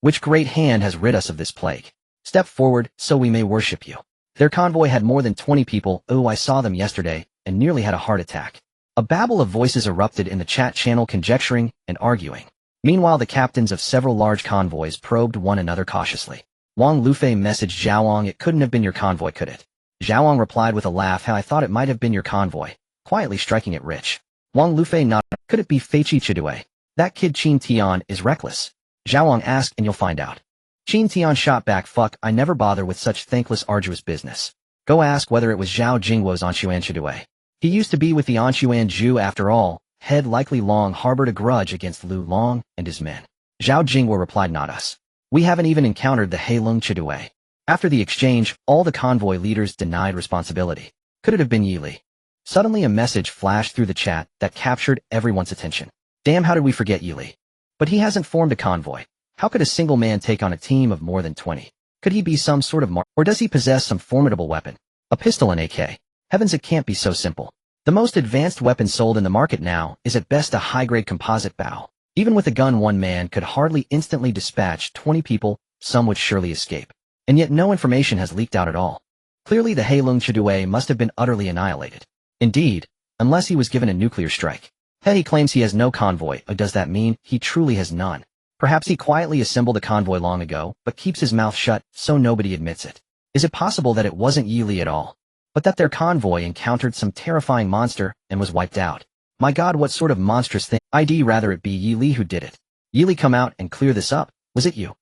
Which great hand has rid us of this plague? Step forward, so we may worship you. Their convoy had more than 20 people. Oh, I saw them yesterday, and nearly had a heart attack. A babble of voices erupted in the chat channel, conjecturing and arguing. Meanwhile, the captains of several large convoys probed one another cautiously. Wang Lufei messaged Zhaoang, it couldn't have been your convoy, could it? Zhaoang replied with a laugh, how I thought it might have been your convoy, quietly striking it rich. Wang Lufei nodded, could it be Feiqi Chidue? That kid Qin Tian is reckless. Zhaoang asked, and you'll find out. Qin Tian shot back, fuck, I never bother with such thankless arduous business. Go ask whether it was Zhao Jingwo's Anshuan Chidue. He used to be with the Anshuan Zhu after all. Head likely Long harbored a grudge against Lu Long and his men. Zhao Jingwo replied, not us. We haven't even encountered the Heilung Chidue. After the exchange, all the convoy leaders denied responsibility. Could it have been Yi Li? Suddenly a message flashed through the chat that captured everyone's attention. Damn, how did we forget Yi Li? But he hasn't formed a convoy. How could a single man take on a team of more than 20? Could he be some sort of or does he possess some formidable weapon? A pistol and AK? Heavens, it can't be so simple. The most advanced weapon sold in the market now is at best a high-grade composite bow. Even with a gun, one man could hardly instantly dispatch 20 people. Some would surely escape. And yet no information has leaked out at all. Clearly the Heilung Chidue must have been utterly annihilated. Indeed, unless he was given a nuclear strike. He claims he has no convoy, or does that mean he truly has none? Perhaps he quietly assembled a convoy long ago, but keeps his mouth shut, so nobody admits it. Is it possible that it wasn't Yi Li at all, but that their convoy encountered some terrifying monster and was wiped out? My god, what sort of monstrous thing? I'd rather it be Yi Li who did it. Yi Li, come out and clear this up. Was it you?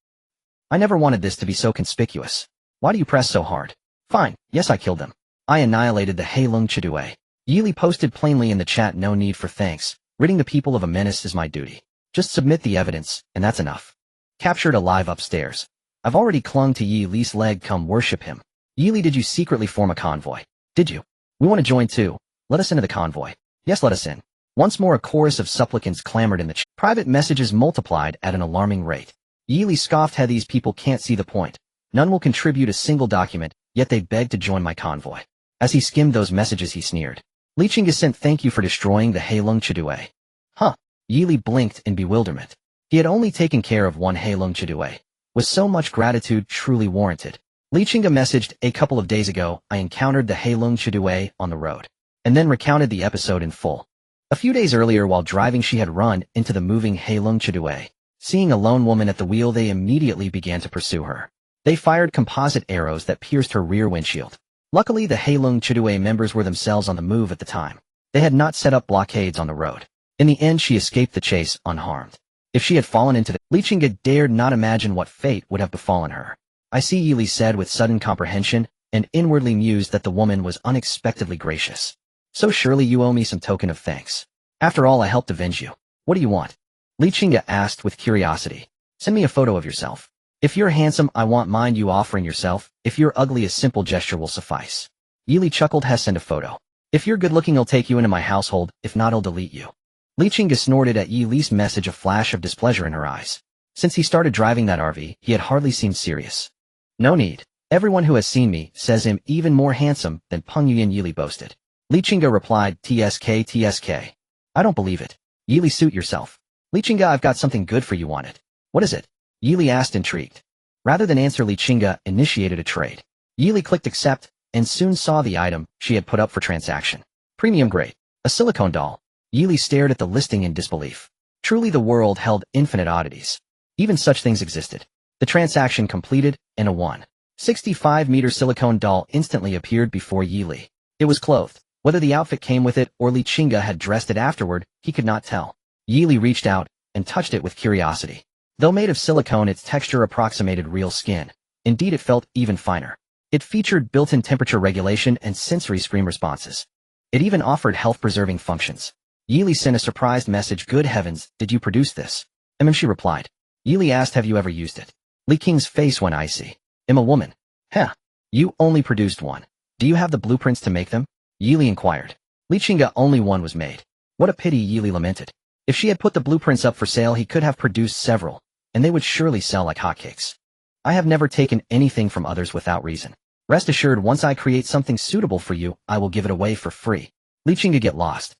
I never wanted this to be so conspicuous. Why do you press so hard? Fine, yes, I killed them. I annihilated the Heilung Chidue. Yi Li posted plainly in the chat, no need for thanks. Ridding the people of a menace is my duty. Just submit the evidence, and that's enough. Captured alive upstairs. I've already clung to Yi Li's leg, come worship him. Yi Li, did you secretly form a convoy? Did you? We want to join too. Let us into the convoy. Yes, let us in. Once more a chorus of supplicants clamored in the chat. Private messages multiplied at an alarming rate. Yi Li scoffed, these people can't see the point. None will contribute a single document, yet they beg to join my convoy. As he skimmed those messages, he sneered. Li Qingge sent thank you for destroying the Heilung Chidue. Huh. Yi Li blinked in bewilderment. He had only taken care of one Heilung Chidue. Was so much gratitude truly warranted? Li Qingge messaged, a couple of days ago, I encountered the Heilung Chidue on the road. And then recounted the episode in full. A few days earlier, while driving, she had run into the moving Heilung Chidue. Seeing a lone woman at the wheel, they immediately began to pursue her. They fired composite arrows that pierced her rear windshield. Luckily, the Heilung Chidue members were themselves on the move at the time. They had not set up blockades on the road. In the end, she escaped the chase unharmed. If she had fallen into the... Li Qingge dared not imagine what fate would have befallen her. I see, Yi Li said with sudden comprehension, and inwardly mused that the woman was unexpectedly gracious. So surely you owe me some token of thanks. After all, I helped avenge you. What do you want? Li Qingge asked with curiosity. Send me a photo of yourself. If you're handsome, I want mind you offering yourself. If you're ugly, a simple gesture will suffice. Yi Li chuckled, send a photo. If you're good looking, I'll take you into my household. If not, I'll delete you. Li Qingge snorted at Yi Li's message, a flash of displeasure in her eyes. Since he started driving that RV, he had hardly seemed serious. No need. Everyone who has seen me says I'm even more handsome than Peng Yuyan, Yili boasted. Li Qingge replied, TSK, TSK. I don't believe it. Yili, suit yourself. Li Qingge, I've got something good for you, want it? What is it? Yili asked, intrigued. Rather than answer, Li Qingge initiated a trade. Yili clicked accept, and soon saw the item she had put up for transaction. Premium grade. A silicone doll. Yili stared at the listing in disbelief. Truly the world held infinite oddities. Even such things existed. The transaction completed, and a 1.65-meter silicone doll instantly appeared before Yili. It was clothed. Whether the outfit came with it or Li Qingge had dressed it afterward, he could not tell. Yili reached out and touched it with curiosity. Though made of silicone, its texture approximated real skin. Indeed, it felt even finer. It featured built-in temperature regulation and sensory scream responses. It even offered health-preserving functions. Yili sent a surprised message. Good heavens, did you produce this? She replied. Yili asked, have you ever used it? Li Qing's face went icy. I'm a woman. Heh. You only produced one. Do you have the blueprints to make them? Yili inquired. Li Qingge, only one was made. What a pity, Yili lamented. If she had put the blueprints up for sale, he could have produced several, and they would surely sell like hotcakes. I have never taken anything from others without reason. Rest assured, once I create something suitable for you, I will give it away for free. Li Qingge, get lost.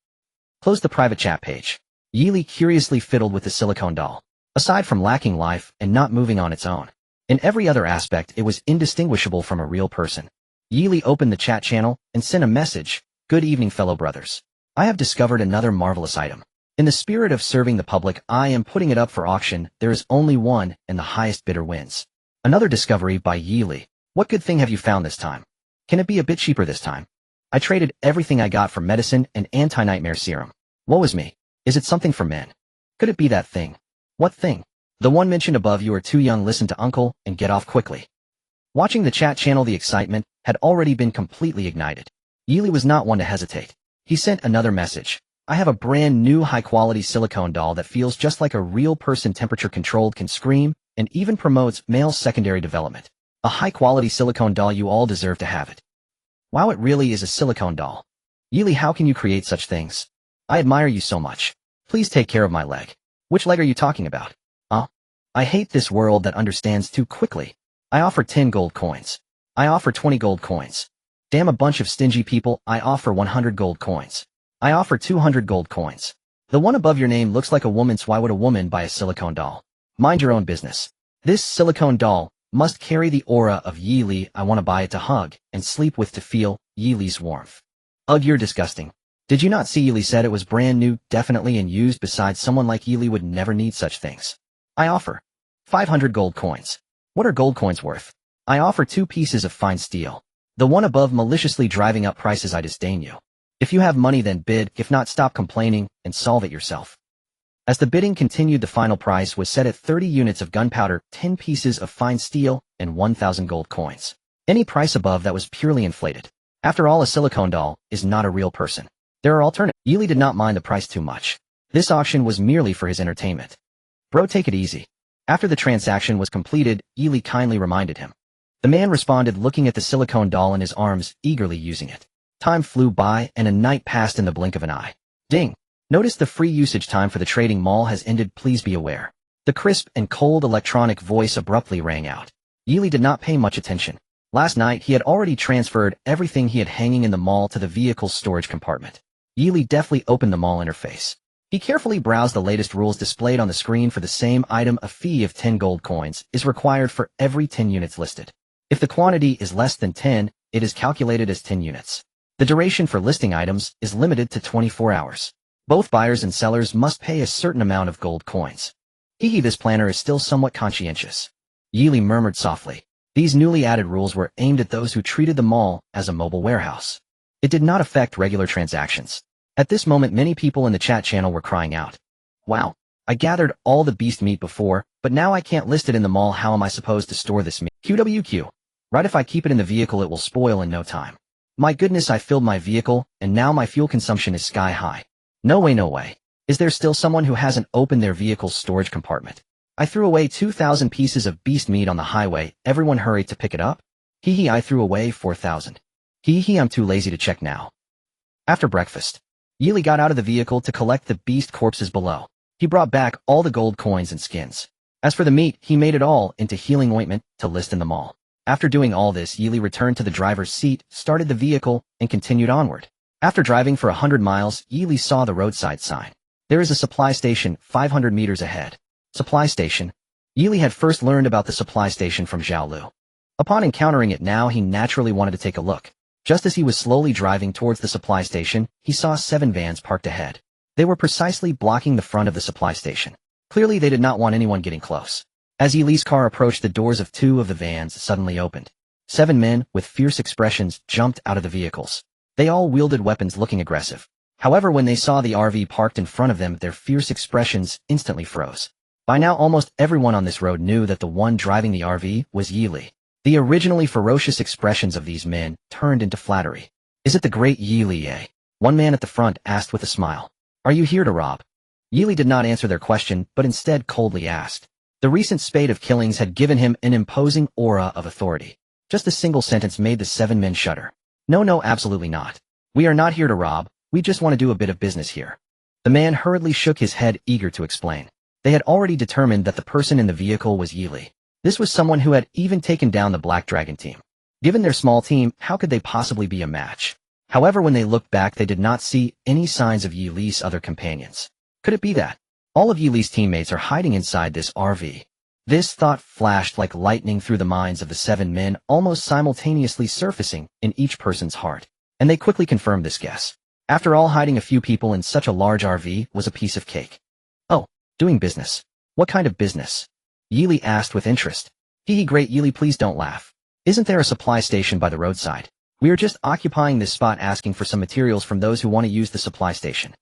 Close the private chat page. Yili curiously fiddled with the silicone doll. Aside from lacking life and not moving on its own, in every other aspect it was indistinguishable from a real person. Yili opened the chat channel and sent a message. Good evening, fellow brothers. I have discovered another marvelous item. In the spirit of serving the public, I am putting it up for auction. There is only one, and the highest bidder wins. Another discovery by Yili. What good thing have you found this time? Can it be a bit cheaper this time? I traded everything I got for medicine and anti-nightmare serum. Woe is me. Is it something for men? Could it be that thing? What thing? The one mentioned above. You are too young. Listen to uncle and get off quickly. Watching the chat channel, the excitement had already been completely ignited. Yili was not one to hesitate. He sent another message. I have a brand new high-quality silicone doll that feels just like a real person, temperature-controlled, can scream, and even promotes male secondary development. A high-quality silicone doll, you all deserve to have it. Wow, it really is a silicone doll. Yili, how can you create such things? I admire you so much. Please take care of my leg. Which leg are you talking about? I hate this world that understands too quickly. I offer 10 gold coins. I offer 20 gold coins. Damn, a bunch of stingy people. I offer 100 gold coins. I offer 200 gold coins. The one above your name looks like a woman, so why would a woman buy a silicone doll? Mind your own business. This silicone doll must carry the aura of Yili. I want to buy it to hug and sleep with, to feel Yili's warmth. Ugh, you're disgusting. Did you not see Yili said it was brand new, definitely, and used? Besides, someone like Yili would never need such things. I offer 500 gold coins. What are gold coins worth? I offer 2 pieces of fine steel. The one above maliciously driving up prices. I disdain you. If you have money, then bid. If not, stop complaining and solve it yourself. As the bidding continued, the final price was set at 30 units of gunpowder, 10 pieces of fine steel, and 1,000 gold coins. Any price above that was purely inflated. After all, a silicone doll is not a real person. There are alternatives. Yili did not mind the price too much. This auction was merely for his entertainment. Bro, take it easy. After the transaction was completed, Yili kindly reminded him. The man responded, looking at the silicone doll in his arms, eagerly using it. Time flew by, and a night passed in the blink of an eye. Ding! Notice the free usage time for the trading mall has ended. Please be aware. The crisp and cold electronic voice abruptly rang out. Yili did not pay much attention. Last night, he had already transferred everything he had hanging in the mall to the vehicle's storage compartment. Yili deftly opened the mall interface. He carefully browsed the latest rules displayed on the screen. For the same item, a fee of 10 gold coins is required for every 10 units listed. If the quantity is less than 10, it is calculated as 10 units. The duration for listing items is limited to 24 hours. Both buyers and sellers must pay a certain amount of gold coins. Hehe, this planner is still somewhat conscientious. Yili murmured softly. These newly added rules were aimed at those who treated the mall as a mobile warehouse. It did not affect regular transactions. At this moment, many people in the chat channel were crying out. Wow, I gathered all the beast meat before, but now I can't list it in the mall. How am I supposed to store this meat? QWQ. Right, if I keep it in the vehicle, it will spoil in no time. My goodness, I filled my vehicle, and now my fuel consumption is sky high. No way, no way. Is there still someone who hasn't opened their vehicle's storage compartment? I threw away 2,000 pieces of beast meat on the highway. Everyone hurried to pick it up. Hehe, I threw away 4,000. Hehe, I'm too lazy to check now. After breakfast, Yili got out of the vehicle to collect the beast corpses below. He brought back all the gold coins and skins. As for the meat, he made it all into healing ointment to list in the mall. After doing all this, Yili returned to the driver's seat, started the vehicle, and continued onward. After driving for 100 miles, Yili saw the roadside sign. There is a supply station 500 meters ahead. Supply station? Yili had first learned about the supply station from Zhao Lu. Upon encountering it now, he naturally wanted to take a look. Just as he was slowly driving towards the supply station, he saw 7 vans parked ahead. They were precisely blocking the front of the supply station. Clearly, they did not want anyone getting close. As Yili's car approached, the doors of 2 of the vans suddenly opened. 7 men, with fierce expressions, jumped out of the vehicles. They all wielded weapons looking aggressive. However, when they saw the RV parked in front of them, their fierce expressions instantly froze. By now, almost everyone on this road knew that the one driving the RV was Yili. The originally ferocious expressions of these men turned into flattery. "Is it the great Yili, eh?" One man at the front asked with a smile. "Are you here to rob?" Yili did not answer their question, but instead coldly asked. The recent spate of killings had given him an imposing aura of authority. Just a single sentence made the 7 men shudder. No, absolutely not. We are not here to rob, we just want to do a bit of business here." The man hurriedly shook his head, eager to explain. They had already determined that the person in the vehicle was Yili. This was someone who had even taken down the Black Dragon team. Given their small team, how could they possibly be a match? However, when they looked back, they did not see any signs of Yili's other companions. Could it be that all of Yili's teammates are hiding inside this RV? This thought flashed like lightning through the minds of the 7 men, almost simultaneously surfacing in each person's heart. And they quickly confirmed this guess. After all, hiding a few people in such a large RV was a piece of cake. "Oh, doing business. What kind of business?" Yili asked with interest. Great Yili, please don't laugh. Isn't there a supply station by the roadside? We are just occupying this spot asking for some materials from those who want to use the supply station.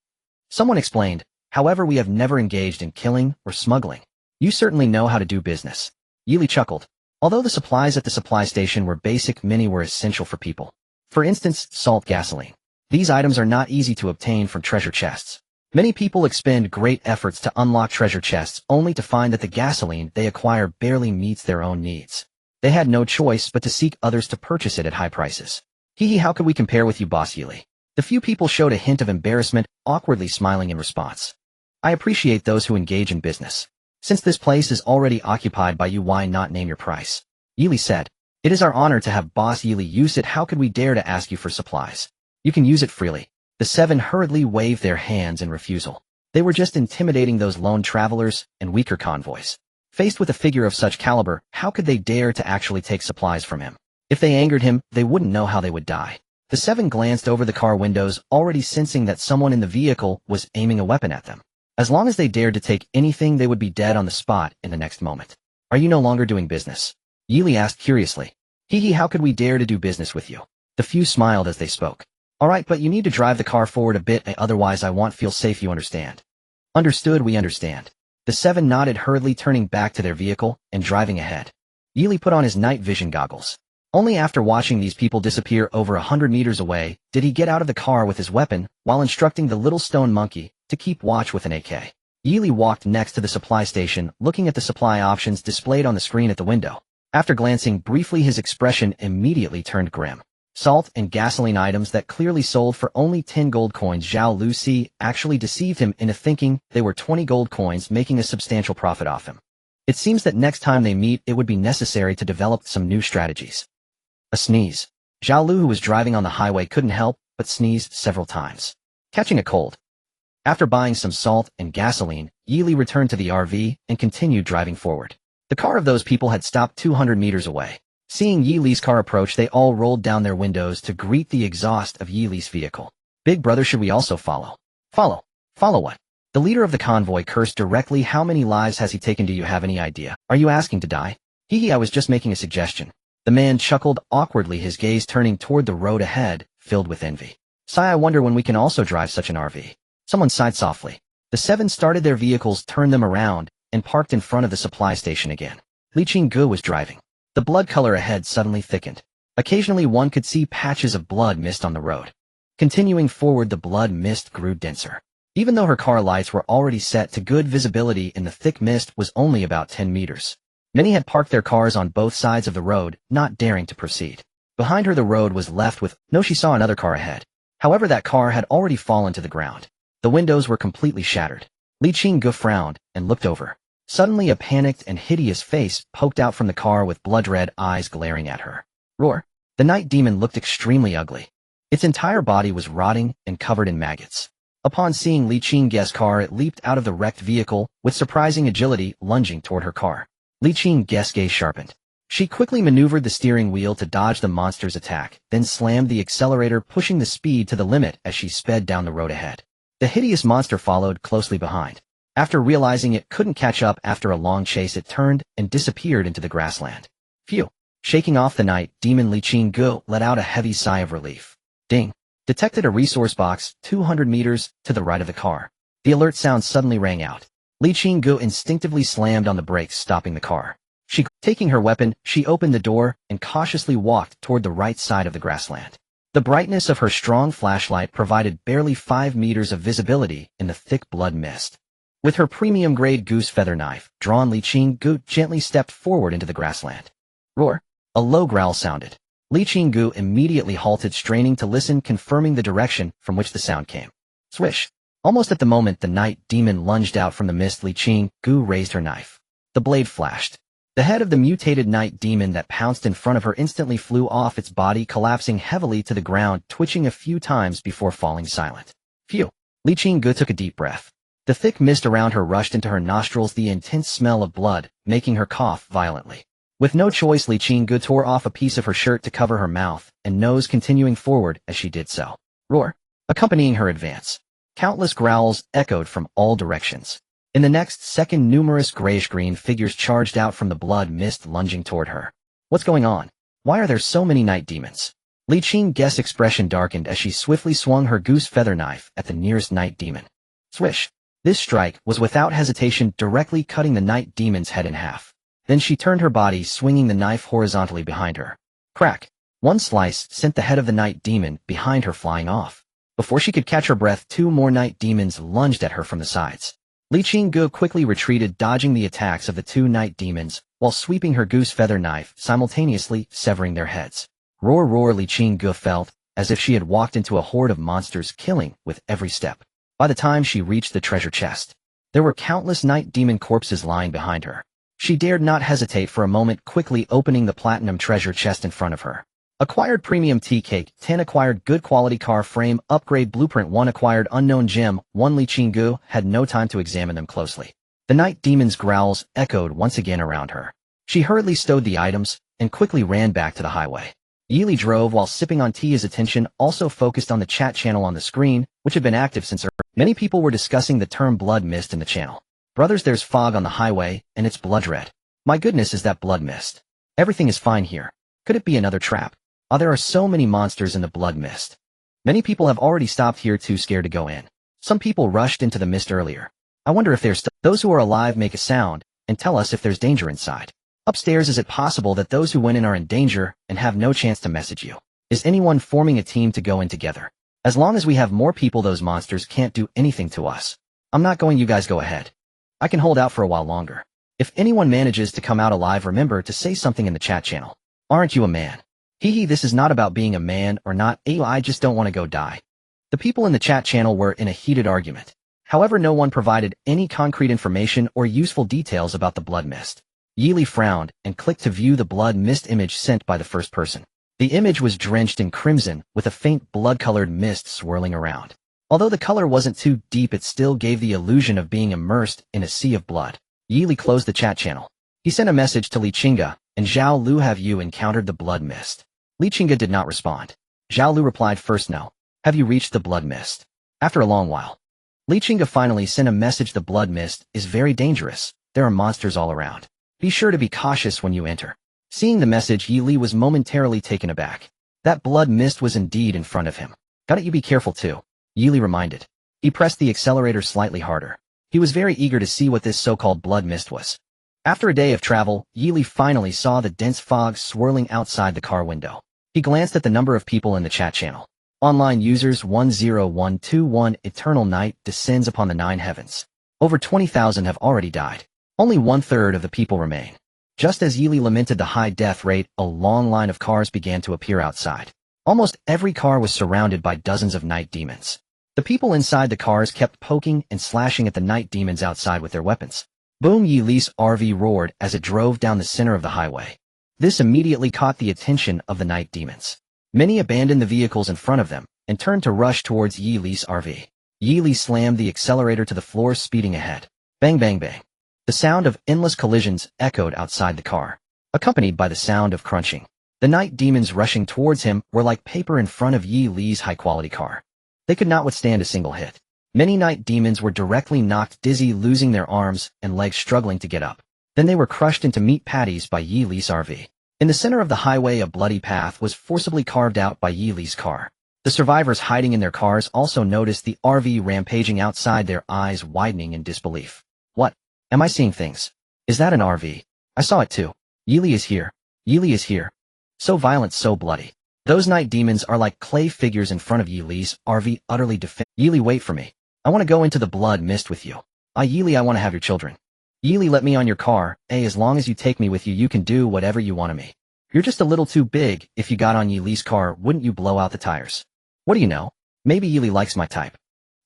Someone explained. However, we have never engaged in killing or smuggling. You certainly know how to do business. Yili chuckled. Although the supplies at the supply station were basic, many were essential for people. For instance, salt, gasoline. These items are not easy to obtain from treasure chests. Many people expend great efforts to unlock treasure chests only to find that the gasoline they acquire barely meets their own needs. They had no choice but to seek others to purchase it at high prices. How could we compare with you, boss Yili? The few people showed a hint of embarrassment, awkwardly smiling in response. I appreciate those who engage in business. Since this place is already occupied by you, why not name your price? Yili said. It is our honor to have boss Yili use it. How could we dare to ask you for supplies? You can use it freely. The 7 hurriedly waved their hands in refusal. They were just intimidating those lone travelers and weaker convoys. Faced with a figure of such caliber, how could they dare to actually take supplies from him? If they angered him, they wouldn't know how they would die. The 7 glanced over the car windows, already sensing that someone in the vehicle was aiming a weapon at them. As long as they dared to take anything, they would be dead on the spot in the next moment. Are you no longer doing business? Yili asked curiously. How could we dare to do business with you? The few smiled as they spoke. All right, but you need to drive the car forward a bit, otherwise I won't feel safe, you understand? Understood, we understand. The 7 nodded, hurriedly turning back to their vehicle and driving ahead. Yili put on his night vision goggles. Only after watching these people disappear over 100 meters away did he get out of the car with his weapon while instructing the little stone monkey to keep watch with an AK. Yili walked next to the supply station, looking at the supply options displayed on the screen at the window. After glancing briefly, his expression immediately turned grim. Salt and gasoline items that clearly sold for only 10 gold coins. Zhao Lu actually deceived him into thinking they were 20 gold coins, making a substantial profit off him. It seems that next time they meet, it would be necessary to develop some new strategies. A sneeze. Zhao Lu, who was driving on the highway, couldn't help but sneeze several times. Catching a cold. After buying some salt and gasoline, Yili returned to the RV and continued driving forward. The car of those people had stopped 200 meters away. Seeing Yili's car approach, they all rolled down their windows to greet the exhaust of Yili's vehicle. Big brother, should we also follow? Follow? Follow what? The leader of the convoy cursed directly. How many lives has he taken? Do you have any idea? Are you asking to die? I was just making a suggestion. The man chuckled awkwardly, his gaze turning toward the road ahead, filled with envy. Sigh, I wonder when we can also drive such an RV. Someone sighed softly. The 7 started their vehicles, turned them around, and parked in front of the supply station again. Li Qingge was driving. The blood color ahead suddenly thickened. Occasionally one could see patches of blood mist on the road. Continuing forward, the blood mist grew denser. Even though her car lights were already set to good visibility and the thick mist was only about 10 meters. Many had parked their cars on both sides of the road, not daring to proceed. Behind her, the road was left with no. She saw another car ahead. However, that car had already fallen to the ground. The windows were completely shattered. Li Qingge frowned and looked over. Suddenly a panicked and hideous face poked out from the car with blood-red eyes glaring at her. Roar! The night demon looked extremely ugly. Its entire body was rotting and covered in maggots. Upon seeing Li Qing's car, it leaped out of the wrecked vehicle with surprising agility, lunging toward her car. Li Qing's gaze sharpened. She quickly maneuvered the steering wheel to dodge the monster's attack, then slammed the accelerator, pushing the speed to the limit as she sped down the road ahead. The hideous monster followed closely behind. After realizing it couldn't catch up after a long chase, it turned and disappeared into the grassland. Phew! Shaking off the night demon, Li Qinggu let out a heavy sigh of relief. Ding! Detected a resource box 200 meters to the right of the car. The alert sound suddenly rang out. Li Qinggu instinctively slammed on the brakes, stopping the car. Taking her weapon, she opened the door and cautiously walked toward the right side of the grassland. The brightness of her strong flashlight provided barely 5 meters of visibility in the thick blood mist. With her premium-grade goose feather knife drawn, Li Qinggu gently stepped forward into the grassland. Roar! A low growl sounded. Li Qinggu immediately halted, straining to listen, confirming the direction from which the sound came. Swish! Almost at the moment the night demon lunged out from the mist, Li Qinggu raised her knife. The blade flashed. The head of the mutated night demon that pounced in front of her instantly flew off its body, collapsing heavily to the ground, twitching a few times before falling silent. Phew! Li Qinggu took a deep breath. The thick mist around her rushed into her nostrils, the intense smell of blood making her cough violently. With no choice, Li Qinggu tore off a piece of her shirt to cover her mouth and nose, continuing forward as she did so. Roar! Accompanying her advance. Countless growls echoed from all directions. In the next second, numerous grayish-green figures charged out from the blood mist, lunging toward her. What's going on? Why are there so many night demons? Li Qing's expression darkened as she swiftly swung her goose feather knife at the nearest night demon. Swish! This strike was without hesitation, directly cutting the night demon's head in half. Then she turned her body, swinging the knife horizontally behind her. Crack! One slice sent the head of the night demon behind her flying off. Before she could catch her breath, 2 more night demons lunged at her from the sides. Li Qinggu quickly retreated, dodging the attacks of the 2 night demons, while sweeping her goose feather knife, simultaneously severing their heads. Roar! Roar! Li Qinggu felt as if she had walked into a horde of monsters, killing with every step. By the time she reached the treasure chest, there were countless night demon corpses lying behind her. She dared not hesitate for a moment, quickly opening the platinum treasure chest in front of her. Acquired premium tea cake 10, acquired good quality car frame upgrade blueprint 1, acquired unknown gem 1. Li Qinggu had no time to examine them closely. The night demon's growls echoed once again around her. She hurriedly stowed the items and quickly ran back to the highway. Yili drove while sipping on tea. His attention also focused on the chat channel on the screen, which had been active since earlier. Many people were discussing the term blood mist in the channel. Brothers, there's fog on the highway and it's blood red. My goodness, is that blood mist? Everything is fine here. Could it be another trap? There are so many monsters in the blood mist. Many people have already stopped here, too scared to go in. Some people rushed into the mist earlier. I wonder if there's still. Those who are alive, make a sound and tell us if there's danger inside. Upstairs, is it possible that those who went in are in danger and have no chance to message you? Is anyone forming a team to go in together? As long as we have more people, those monsters can't do anything to us. I'm not going, you guys go ahead. I can hold out for a while longer. If anyone manages to come out alive, remember to say something in the chat channel. Aren't you a man? Hee, this is not about being a man or not. I just don't want to go die. The people in the chat channel were in a heated argument. However, no one provided any concrete information or useful details about the blood mist. Yili frowned and clicked to view the blood mist image sent by the first person. The image was drenched in crimson with a faint blood-colored mist swirling around. Although the color wasn't too deep, it still gave the illusion of being immersed in a sea of blood. Yili closed the chat channel. He sent a message to Li Qingga and Zhao Lu. Have you encountered the blood mist? Li Qingga did not respond. Zhao Lu replied first, no. Have you reached the blood mist? After a long while, Li Qingga finally sent a message. The blood mist is very dangerous. There are monsters all around. Be sure to be cautious when you enter. Seeing the message, Yi Li was momentarily taken aback. That blood mist was indeed in front of him. Gotta you be careful too, Yi Li reminded. He pressed the accelerator slightly harder. He was very eager to see what this so-called blood mist was. After a day of travel, Yi Li finally saw the dense fog swirling outside the car window. He glanced at the number of people in the chat channel. Online users 10121. Eternal night descends upon the 9 heavens. Over 20,000 have already died. Only 1/3 of the people remain. Just as Yi Li lamented the high death rate, a long line of cars began to appear outside. Almost every car was surrounded by dozens of night demons. The people inside the cars kept poking and slashing at the night demons outside with their weapons. Boom! Yi-Lee's RV roared as it drove down the center of the highway. This immediately caught the attention of the night demons. Many abandoned the vehicles in front of them and turned to rush towards Yi-Lee's RV. Yi-Lee slammed the accelerator to the floor, speeding ahead. Bang bang bang. The sound of endless collisions echoed outside the car, accompanied by the sound of crunching. The night demons rushing towards him were like paper in front of Yi-Lee's high-quality car. They could not withstand a single hit. Many night demons were directly knocked dizzy, losing their arms and legs, struggling to get up. Then they were crushed into meat patties by Yi-Lee's RV. In the center of the highway, a bloody path was forcibly carved out by Yi-Lee's car. The survivors hiding in their cars also noticed the RV rampaging outside, their eyes widening in disbelief. What? Am I seeing things? Is that an RV? I saw it too. Yi-Lee is here. Yi-Lee is here. So violent, so bloody. Those night demons are like clay figures in front of Yi-Lee's RV, utterly defeated. Yi-Lee, wait for me. I want to go into the blood mist with you. Yi-Lee, I want to have your children. Yi-Lee, let me on your car. As long as you take me with you, you can do whatever you want of me. You're just a little too big. If you got on Yi-Lee's car, wouldn't you blow out the tires? What do you know? Maybe Yi-Lee likes my type.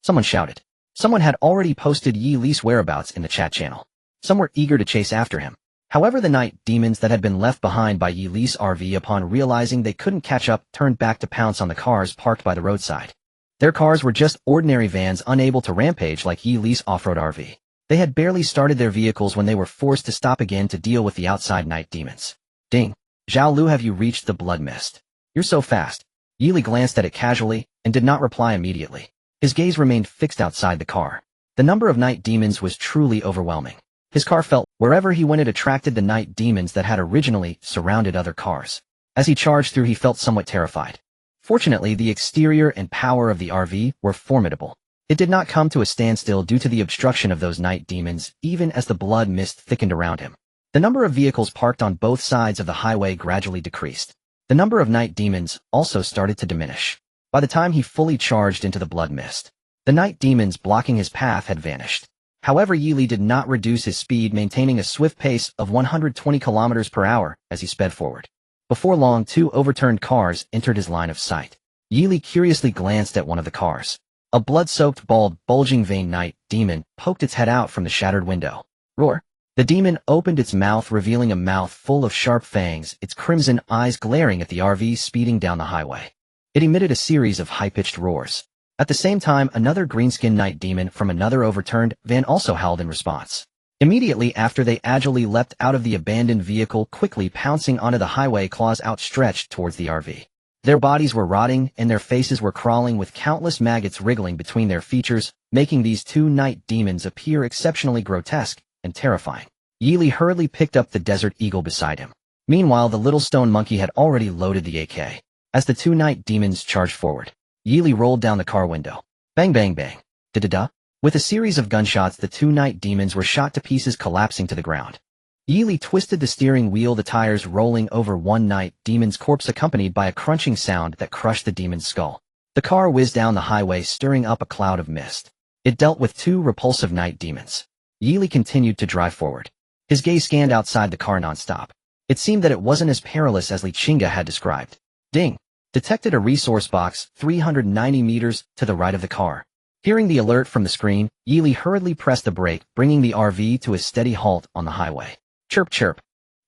Someone shouted. Someone had already posted Yi-Lee's whereabouts in the chat channel. Some were eager to chase after him. However, the night demons that had been left behind by Yi-Lee's RV, upon realizing they couldn't catch up, turned back to pounce on the cars parked by the roadside. Their cars were just ordinary vans, unable to rampage like Yi-Lee's off-road RV. They had barely started their vehicles when they were forced to stop again to deal with the outside night demons. Ding. Zhao Lu, have you reached the blood mist? You're so fast. Yi-Lee glanced at it casually and did not reply immediately. His gaze remained fixed outside the car. The number of night demons was truly overwhelming. His car felt wherever he went, it attracted the night demons that had originally surrounded other cars. As he charged through, he felt somewhat terrified. Fortunately, the exterior and power of the RV were formidable. It did not come to a standstill due to the obstruction of those night demons, even as the blood mist thickened around him. The number of vehicles parked on both sides of the highway gradually decreased. The number of night demons also started to diminish. By the time he fully charged into the blood mist, the night demons blocking his path had vanished. However, Yi-Lee did not reduce his speed, maintaining a swift pace of 120 kilometers per hour as he sped forward. Before long, two overturned cars entered his line of sight. Yi-Lee curiously glanced at one of the cars. A blood-soaked, bald, bulging vein night demon poked its head out from the shattered window. Roar! The demon opened its mouth, revealing a mouth full of sharp fangs, its crimson eyes glaring at the RV speeding down the highway. It emitted a series of high-pitched roars. At the same time, another green-skinned night demon from another overturned van also howled in response. Immediately after, they agilely leapt out of the abandoned vehicle, quickly pouncing onto the highway, claws outstretched towards the RV. Their bodies were rotting, and their faces were crawling with countless maggots wriggling between their features, making these two night demons appear exceptionally grotesque and terrifying. Yi-Lee hurriedly picked up the Desert Eagle beside him. Meanwhile, the little stone monkey had already loaded the AK. As the two night demons charged forward, Yi-Lee rolled down the car window. Bang bang bang. Da-da-da. With a series of gunshots, the two night demons were shot to pieces, collapsing to the ground. Yi-Lee twisted the steering wheel, the tires rolling over one night demon's corpse, accompanied by a crunching sound that crushed the demon's skull. The car whizzed down the highway, stirring up a cloud of mist. It dealt with two repulsive night demons. Yi-Lee continued to drive forward. His gaze scanned outside the car non-stop. It seemed that it wasn't as perilous as Li Chinga had described. Ding! Detected a resource box 390 meters to the right of the car. Hearing the alert from the screen, Yi-Lee hurriedly pressed the brake, bringing the RV to a steady halt on the highway. Chirp chirp.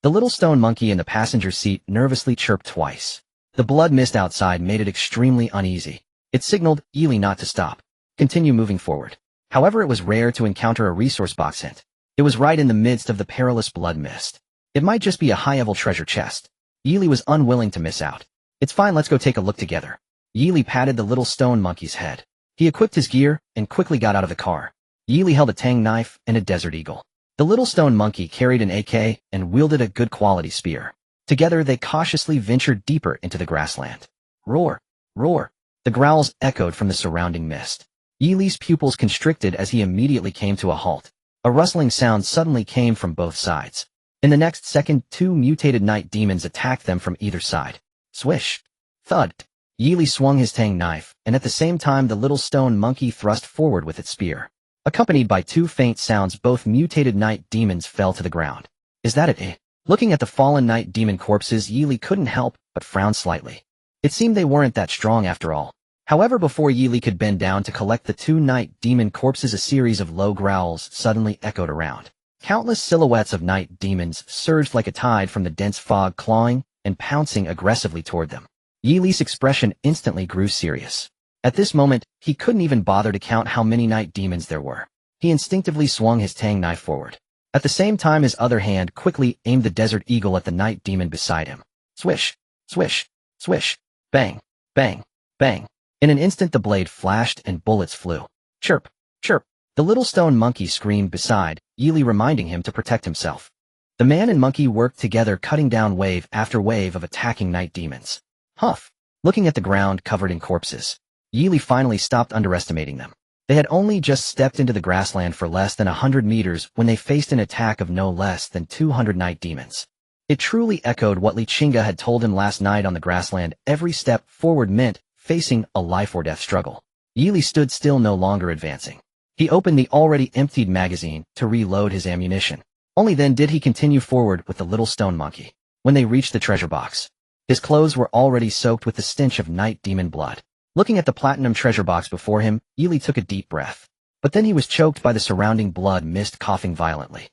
The little stone monkey in the passenger seat nervously chirped twice. The blood mist outside made it extremely uneasy. It signaled Yi-Lee not to stop. Continue moving forward. However, it was rare to encounter a resource box hint. It was right in the midst of the perilous blood mist. It might just be a high-level treasure chest. Yi-Lee was unwilling to miss out. It's fine, let's go take a look together. Yi-Lee patted the little stone monkey's head. He equipped his gear and quickly got out of the car. Yi-Lee held a tang knife and a Desert Eagle. The little stone monkey carried an AK and wielded a good quality spear. Together, they cautiously ventured deeper into the grassland. Roar! Roar! The growls echoed from the surrounding mist. Yi-Lee's pupils constricted as he immediately came to a halt. A rustling sound suddenly came from both sides. In the next second, two mutated night demons attacked them from either side. Swish! Thud! Yi-Lee swung his tang knife, and at the same time the little stone monkey thrust forward with its spear. Accompanied by two faint sounds, both mutated night demons fell to the ground. Is that it? Looking at the fallen night demon corpses, Yi-Lee couldn't help but frown slightly. It seemed they weren't that strong after all. However, before Yi-Lee could bend down to collect the two night demon corpses, a series of low growls suddenly echoed around. Countless silhouettes of night demons surged like a tide from the dense fog, clawing and pouncing aggressively toward them. Yi Li's expression instantly grew serious. At this moment, he couldn't even bother to count how many night demons there were. He instinctively swung his tang knife forward. At the same time, his other hand quickly aimed the desert eagle at the night demon beside him. Swish, swish, swish, bang, bang, bang. In an instant the blade flashed and bullets flew. Chirp, chirp. The little stone monkey screamed beside Yi Li, reminding him to protect himself. The man and monkey worked together, cutting down wave after wave of attacking night demons. Huff. Looking at the ground covered in corpses, Yi Li finally stopped underestimating them. They had only just stepped into the grassland for less than 100 meters when they faced an attack of no less than 200 night demons. It truly echoed what Li Chinga had told him last night on the grassland. Every step forward meant facing a life-or-death struggle. Yi Li stood still, no longer advancing. He opened the already emptied magazine to reload his ammunition. Only then did he continue forward with the little stone monkey. When they reached the treasure box, his clothes were already soaked with the stench of night demon blood. Looking at the platinum treasure box before him, Yi Li took a deep breath. But then he was choked by the surrounding blood mist, coughing violently.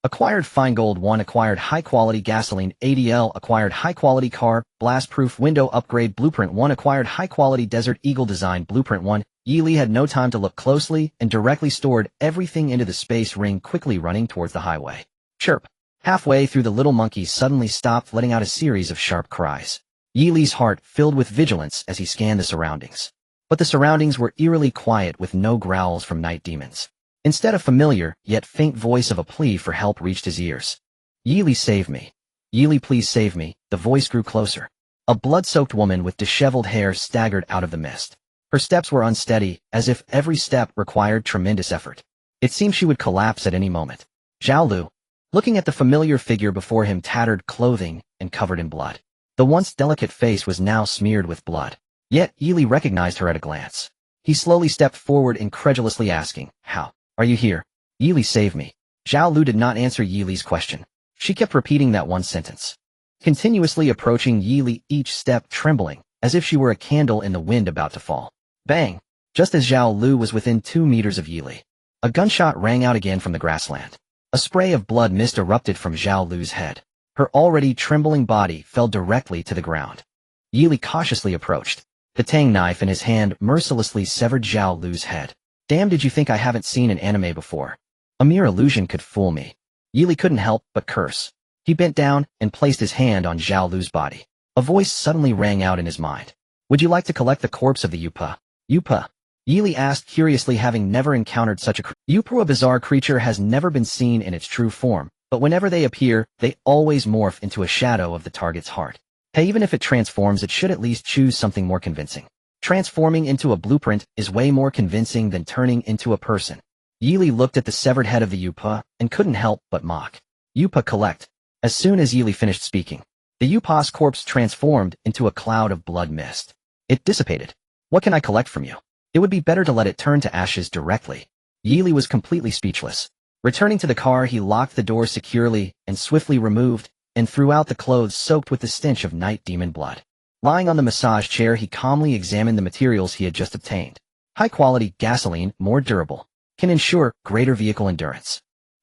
Acquired fine gold 1. Acquired high-quality gasoline ADL. Acquired high-quality car, blast-proof window upgrade blueprint 1. Acquired high-quality Desert Eagle design blueprint 1. Yi Li had no time to look closely and directly stored everything into the space ring, quickly running towards the highway. Chirp. Halfway through, the little monkey suddenly stopped, letting out a series of sharp cries. Yi Li's heart filled with vigilance as he scanned the surroundings. But the surroundings were eerily quiet, with no growls from night demons. Instead, a familiar, yet faint voice of a plea for help reached his ears. Yi Li, save me. Yi Li, please save me. The voice grew closer. A blood-soaked woman with disheveled hair staggered out of the mist. Her steps were unsteady, as if every step required tremendous effort. It seemed she would collapse at any moment. Zhao Lu, looking at the familiar figure before him, tattered clothing and covered in blood. The once delicate face was now smeared with blood. Yet Yi Li recognized her at a glance. He slowly stepped forward, incredulously asking, "How are you here? Yi Li, save me." Zhao Lu did not answer Yi Li's question. She kept repeating that one sentence, continuously approaching Yi Li, each step trembling, as if she were a candle in the wind about to fall. Bang! Just as Zhao Lu was within 2 meters of Yi Li, a gunshot rang out again from the grassland. A spray of blood mist erupted from Zhao Lu's head. Her already trembling body fell directly to the ground. Yi Li cautiously approached. The tang knife in his hand mercilessly severed Zhao Lu's head. Damn, did you think I haven't seen an anime before? A mere illusion could fool me. Yi Li couldn't help but curse. He bent down and placed his hand on Zhao Lu's body. A voice suddenly rang out in his mind. Would you like to collect the corpse of the Yupa? Yupa? Yi Li asked curiously, having never encountered such a creature. Yupa, a bizarre creature, has never been seen in its true form, but whenever they appear, they always morph into a shadow of the target's heart. Hey, even if it transforms, it should at least choose something more convincing. Transforming into a blueprint is way more convincing than turning into a person. Yi Li looked at the severed head of the Yupa and couldn't help but mock. Yupa, collect. As soon as Yi Li finished speaking, the Yupa's corpse transformed into a cloud of blood mist. It dissipated. What can I collect from you? It would be better to let it turn to ashes directly. Yi Li was completely speechless. Returning to the car, he locked the door securely and swiftly removed and threw out the clothes soaked with the stench of night demon blood. Lying on the massage chair, he calmly examined the materials he had just obtained. High-quality gasoline, more durable, can ensure greater vehicle endurance.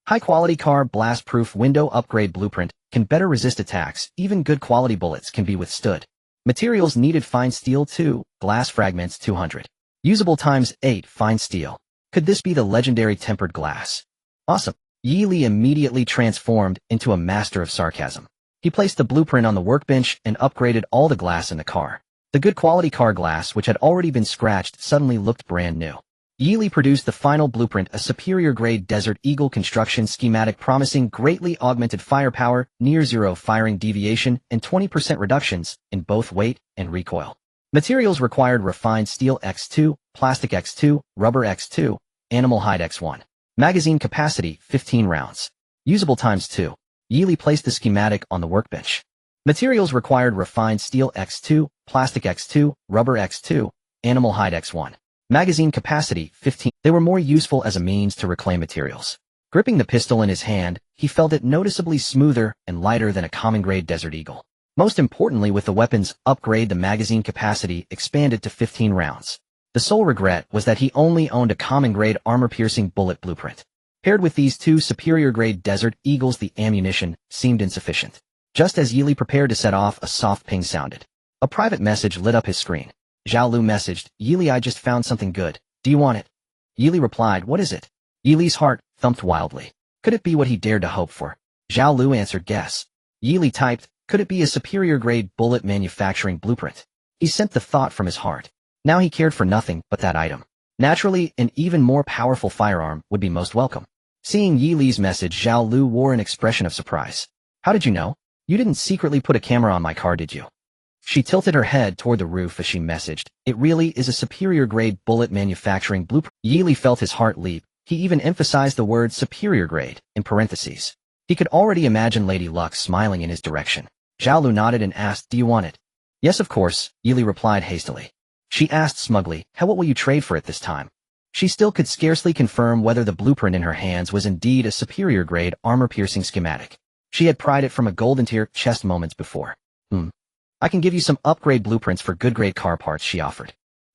High-quality car, blast-proof window upgrade blueprint, can better resist attacks. Even good quality bullets can be withstood. Materials needed: fine steel 2, glass fragments 200. Usable times 8, fine steel. Could this be the legendary tempered glass? Awesome. Yi Li immediately transformed into a master of sarcasm. He placed the blueprint on the workbench and upgraded all the glass in the car. The good quality car glass, which had already been scratched, suddenly looked brand new. Yi Li produced the final blueprint, a superior grade Desert Eagle construction schematic promising greatly augmented firepower, near zero firing deviation, and 20% reductions in both weight and recoil. Materials required: refined steel X2, plastic X2, rubber X2, animal hide X1. Magazine capacity 15 rounds. Usable times 2. Yi Li placed the schematic on the workbench. Materials required: refined steel X2, plastic X2, rubber X2, animal hide X1. Magazine capacity 15. They were more useful as a means to reclaim materials. Gripping the pistol in his hand, he felt it noticeably smoother and lighter than a common-grade Desert Eagle. Most importantly, with the weapon's upgrade, the magazine capacity expanded to 15 rounds. The sole regret was that he only owned a common-grade armor-piercing bullet blueprint. Paired with these two superior-grade Desert Eagles, the ammunition seemed insufficient. Just as Yili prepared to set off, a soft ping sounded. A private message lit up his screen. Zhao Lu messaged, "Yili, I just found something good. Do you want it?" Yili replied, "What is it?" Yili's heart thumped wildly. Could it be what he dared to hope for? Zhao Lu answered, "Guess." Yili typed, "Could it be a superior-grade bullet manufacturing blueprint?" He sent the thought from his heart. Now he cared for nothing but that item. Naturally, an even more powerful firearm would be most welcome. Seeing Yili's message, Zhao Lu wore an expression of surprise. "How did you know? You didn't secretly put a camera on my car, did you?" She tilted her head toward the roof as she messaged, "It really is a superior-grade bullet manufacturing blueprint." Yili felt his heart leap. He even emphasized the word superior grade, in parentheses. He could already imagine Lady Luck smiling in his direction. Zhao Lu nodded and asked, "Do you want it?" "Yes, of course," Yili replied hastily. She asked smugly, "What will you trade for it this time?" She still could scarcely confirm whether the blueprint in her hands was indeed a superior-grade armor-piercing schematic. She had pried it from a golden tier chest moments before. "I can give you some upgrade blueprints for good-grade car parts," she offered.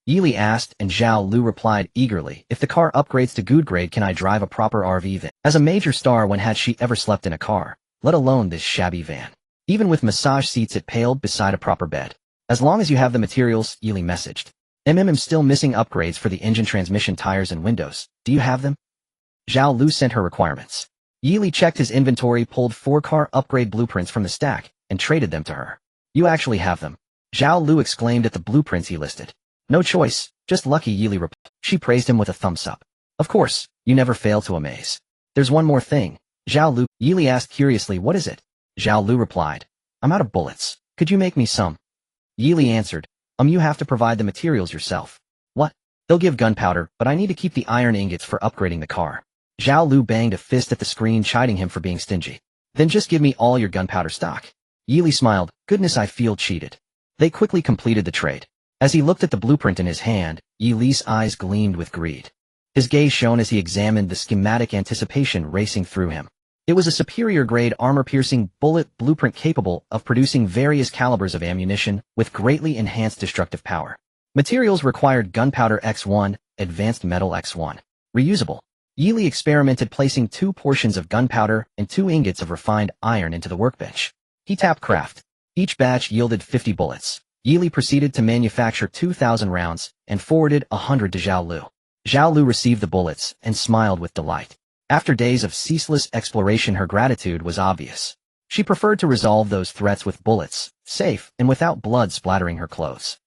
Yili asked, and Zhao Lu replied eagerly, "If the car upgrades to good grade, can I drive a proper RV then?" As a major star, when had she ever slept in a car, let alone this shabby van? Even with massage seats, it paled beside a proper bed. "As long as you have the materials," Yili messaged. "I'm still missing upgrades for the engine, transmission, tires, and windows. Do you have them?" Zhao Lu sent her requirements. Yili checked his inventory, pulled 4 car upgrade blueprints from the stack, and traded them to her. "You actually have them?" Zhao Lu exclaimed at the blueprints he listed. "No choice, just lucky," Yili replied. She praised him with a thumbs up. "Of course, you never fail to amaze." "There's one more thing." Yili asked curiously, "What is it?" Zhao Lu replied, "I'm out of bullets. Could you make me some?" Yili answered, You have to provide the materials yourself." "What?" "They'll give gunpowder, but I need to keep the iron ingots for upgrading the car." Zhao Lu banged a fist at the screen, chiding him for being stingy. "Then just give me all your gunpowder stock." Yili smiled, "Goodness, I feel cheated." They quickly completed the trade. As he looked at the blueprint in his hand, Yili's eyes gleamed with greed. His gaze shone as he examined the schematic, anticipation racing through him. It was a superior-grade armor-piercing bullet blueprint capable of producing various calibers of ammunition with greatly enhanced destructive power. Materials required gunpowder X1, advanced metal X1. Reusable. Yili experimented placing 2 portions of gunpowder and 2 ingots of refined iron into the workbench. He tapped craft. Each batch yielded 50 bullets. Yili proceeded to manufacture 2,000 rounds and forwarded 100 to Zhao Lu. Zhao Lu received the bullets and smiled with delight. After days of ceaseless exploration, her gratitude was obvious. She preferred to resolve those threats with bullets, safe and without blood splattering her clothes.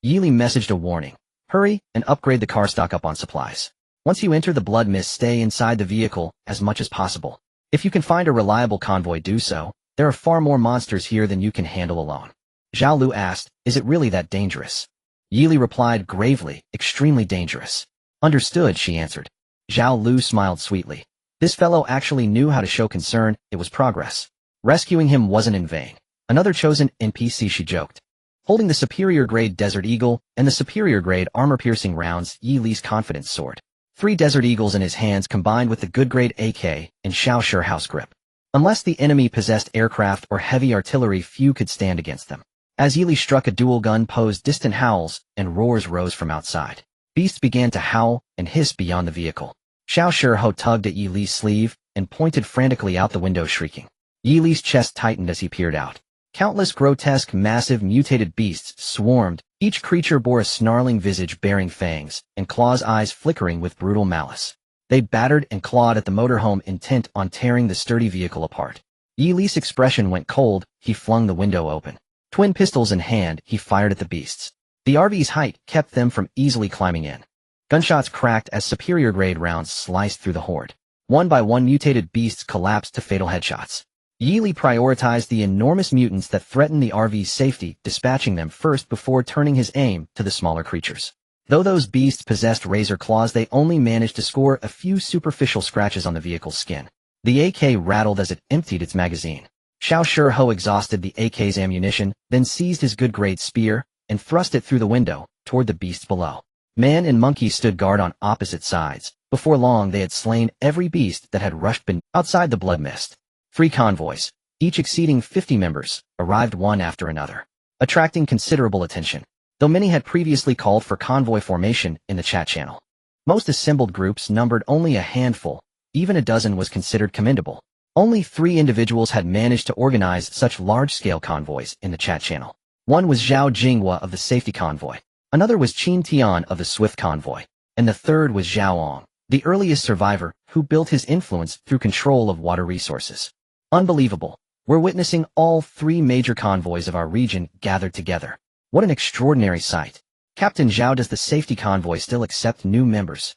Yili messaged a warning. "Hurry and upgrade the car, stock up on supplies. Once you enter the blood mist, stay inside the vehicle as much as possible. If you can find a reliable convoy, do so. There are far more monsters here than you can handle alone." Zhao Lu asked, "Is it really that dangerous?" Yili replied gravely, "Extremely dangerous." "Understood," she answered. Zhao Lu smiled sweetly. This fellow actually knew how to show concern. It was progress. Rescuing him wasn't in vain. Another chosen NPC, she joked. Holding the superior-grade Desert Eagle and the superior-grade armor-piercing rounds, Yili's confidence soared. 3 Desert Eagles in his hands combined with the good-grade AK and Xiaoshe house grip. Unless the enemy possessed aircraft or heavy artillery, few could stand against them. As Yili struck a dual gun pose, distant howls and roars rose from outside. Beasts began to howl and hiss beyond the vehicle. Xiaoshe tugged at Yili's sleeve and pointed frantically out the window, shrieking. Yili's chest tightened as he peered out. Countless grotesque, massive, mutated beasts swarmed. Each creature bore a snarling visage bearing fangs, and claws, eyes flickering with brutal malice. They battered and clawed at the motorhome, intent on tearing the sturdy vehicle apart. Yili's expression went cold. He flung the window open. Twin pistols in hand, he fired at the beasts. The RV's height kept them from easily climbing in. Gunshots cracked as superior-grade rounds sliced through the horde. One by one, mutated beasts collapsed to fatal headshots. Yili prioritized the enormous mutants that threatened the RV's safety, dispatching them first before turning his aim to the smaller creatures. Though those beasts possessed razor claws, they only managed to score a few superficial scratches on the vehicle's skin. The AK rattled as it emptied its magazine. Xiaoshe exhausted the AK's ammunition, then seized his good-grade spear and thrust it through the window toward the beasts below. Man and monkey stood guard on opposite sides. Before long, they had slain every beast that had rushed outside the blood mist. 3 convoys, each exceeding 50 members, arrived one after another, attracting considerable attention, though many had previously called for convoy formation in the chat channel. Most assembled groups numbered only a handful, even a dozen was considered commendable. Only 3 individuals had managed to organize such large-scale convoys in the chat channel. One was Zhao Jinghua of the Safety Convoy, another was Qin Tian of the Swift Convoy, and the third was Zhao Ong, the earliest survivor who built his influence through control of water resources. Unbelievable. We're witnessing all 3 major convoys of our region gathered together. What an extraordinary sight. Captain Zhao, does the Safety Convoy still accept new members?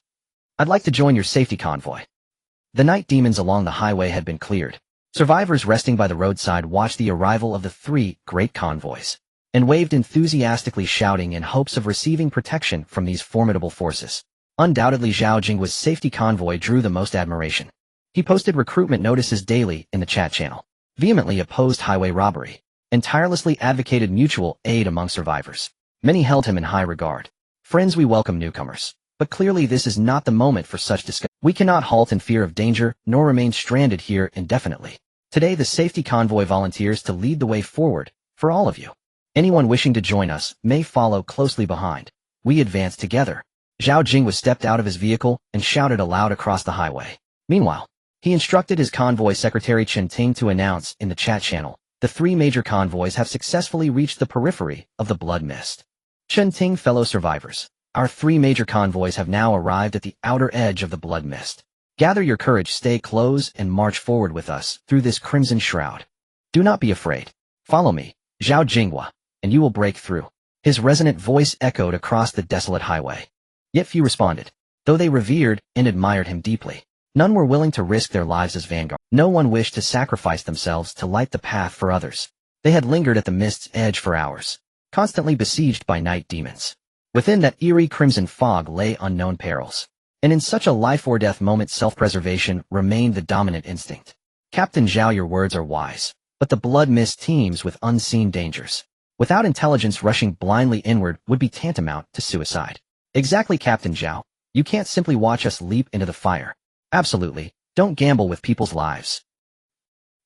I'd like to join your Safety Convoy. The night demons along the highway had been cleared. Survivors resting by the roadside watched the arrival of the 3 great convoys and waved enthusiastically, shouting in hopes of receiving protection from these formidable forces. Undoubtedly, Zhao Jinghua's Safety Convoy drew the most admiration. He posted recruitment notices daily in the chat channel, vehemently opposed highway robbery, and tirelessly advocated mutual aid among survivors. Many held him in high regard. Friends, we welcome newcomers, but clearly this is not the moment for such discussion. We cannot halt in fear of danger, nor remain stranded here indefinitely. Today the Safety Convoy volunteers to lead the way forward for all of you. Anyone wishing to join us may follow closely behind. We advance together. Zhao Jinghua stepped out of his vehicle and shouted aloud across the highway. Meanwhile, he instructed his convoy secretary Chen Ting to announce in the chat channel, the 3 major convoys have successfully reached the periphery of the Blood Mist. Chen Ting, fellow survivors, our 3 major convoys have now arrived at the outer edge of the Blood Mist. Gather your courage, stay close, and march forward with us through this crimson shroud. Do not be afraid. Follow me, Zhao Jinghua, and you will break through. His resonant voice echoed across the desolate highway. Yet few responded. Though they revered and admired him deeply, none were willing to risk their lives as vanguard. No one wished to sacrifice themselves to light the path for others. They had lingered at the mist's edge for hours, constantly besieged by night demons. Within that eerie crimson fog lay unknown perils. And in such a life-or-death moment, self-preservation remained the dominant instinct. Captain Zhao, your words are wise, but the Blood Mist teems with unseen dangers. Without intelligence, rushing blindly inward would be tantamount to suicide. Exactly, Captain Zhao. You can't simply watch us leap into the fire. Absolutely. Don't gamble with people's lives.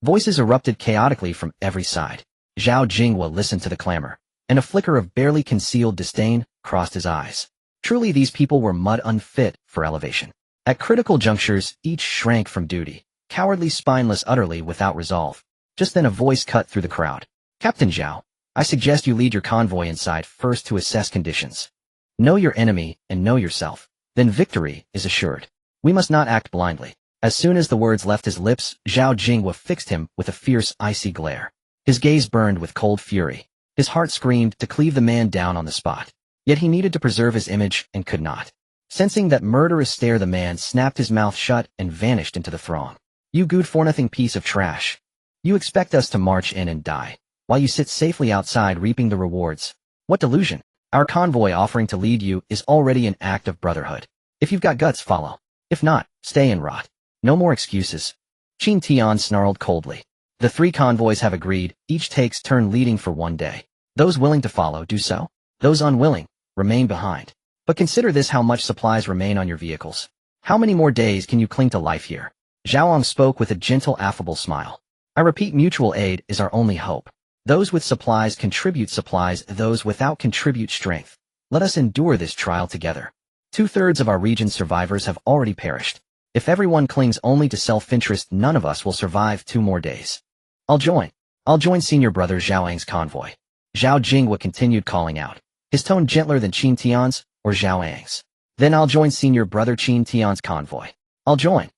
Voices erupted chaotically from every side. Zhao Jinghua listened to the clamor, and a flicker of barely concealed disdain crossed his eyes. Truly, these people were mud unfit for elevation. At critical junctures, each shrank from duty, cowardly, spineless, utterly without resolve. Just then a voice cut through the crowd. Captain Zhao, I suggest you lead your convoy inside first to assess conditions. Know your enemy and know yourself. Then victory is assured. We must not act blindly. As soon as the words left his lips, Zhao Jinghua fixed him with a fierce, icy glare. His gaze burned with cold fury. His heart screamed to cleave the man down on the spot. Yet he needed to preserve his image and could not. Sensing that murderous stare, the man snapped his mouth shut and vanished into the throng. You good-for-nothing piece of trash. You expect us to march in and die, while you sit safely outside reaping the rewards. What delusion! Our convoy offering to lead you is already an act of brotherhood. If you've got guts, follow. If not, stay and rot. No more excuses. Qin Tian snarled coldly. The 3 convoys have agreed, each takes turn leading for 1 day. Those willing to follow, do so. Those unwilling, remain behind. But consider this: how much supplies remain on your vehicles. How many more days can you cling to life here? Zhaoong spoke with a gentle, affable smile. I repeat, mutual aid is our only hope. Those with supplies contribute supplies, those without contribute strength. Let us endure this trial together. 2/3 of our region's survivors have already perished. If everyone clings only to self-interest, none of us will survive 2 more days. I'll join senior brother Zhaoang's convoy. Zhao Jinghua continued, calling out, his tone gentler than Qin Tian's or Zhaoang's. Then I'll join senior brother Qin Tian's convoy. I'll join.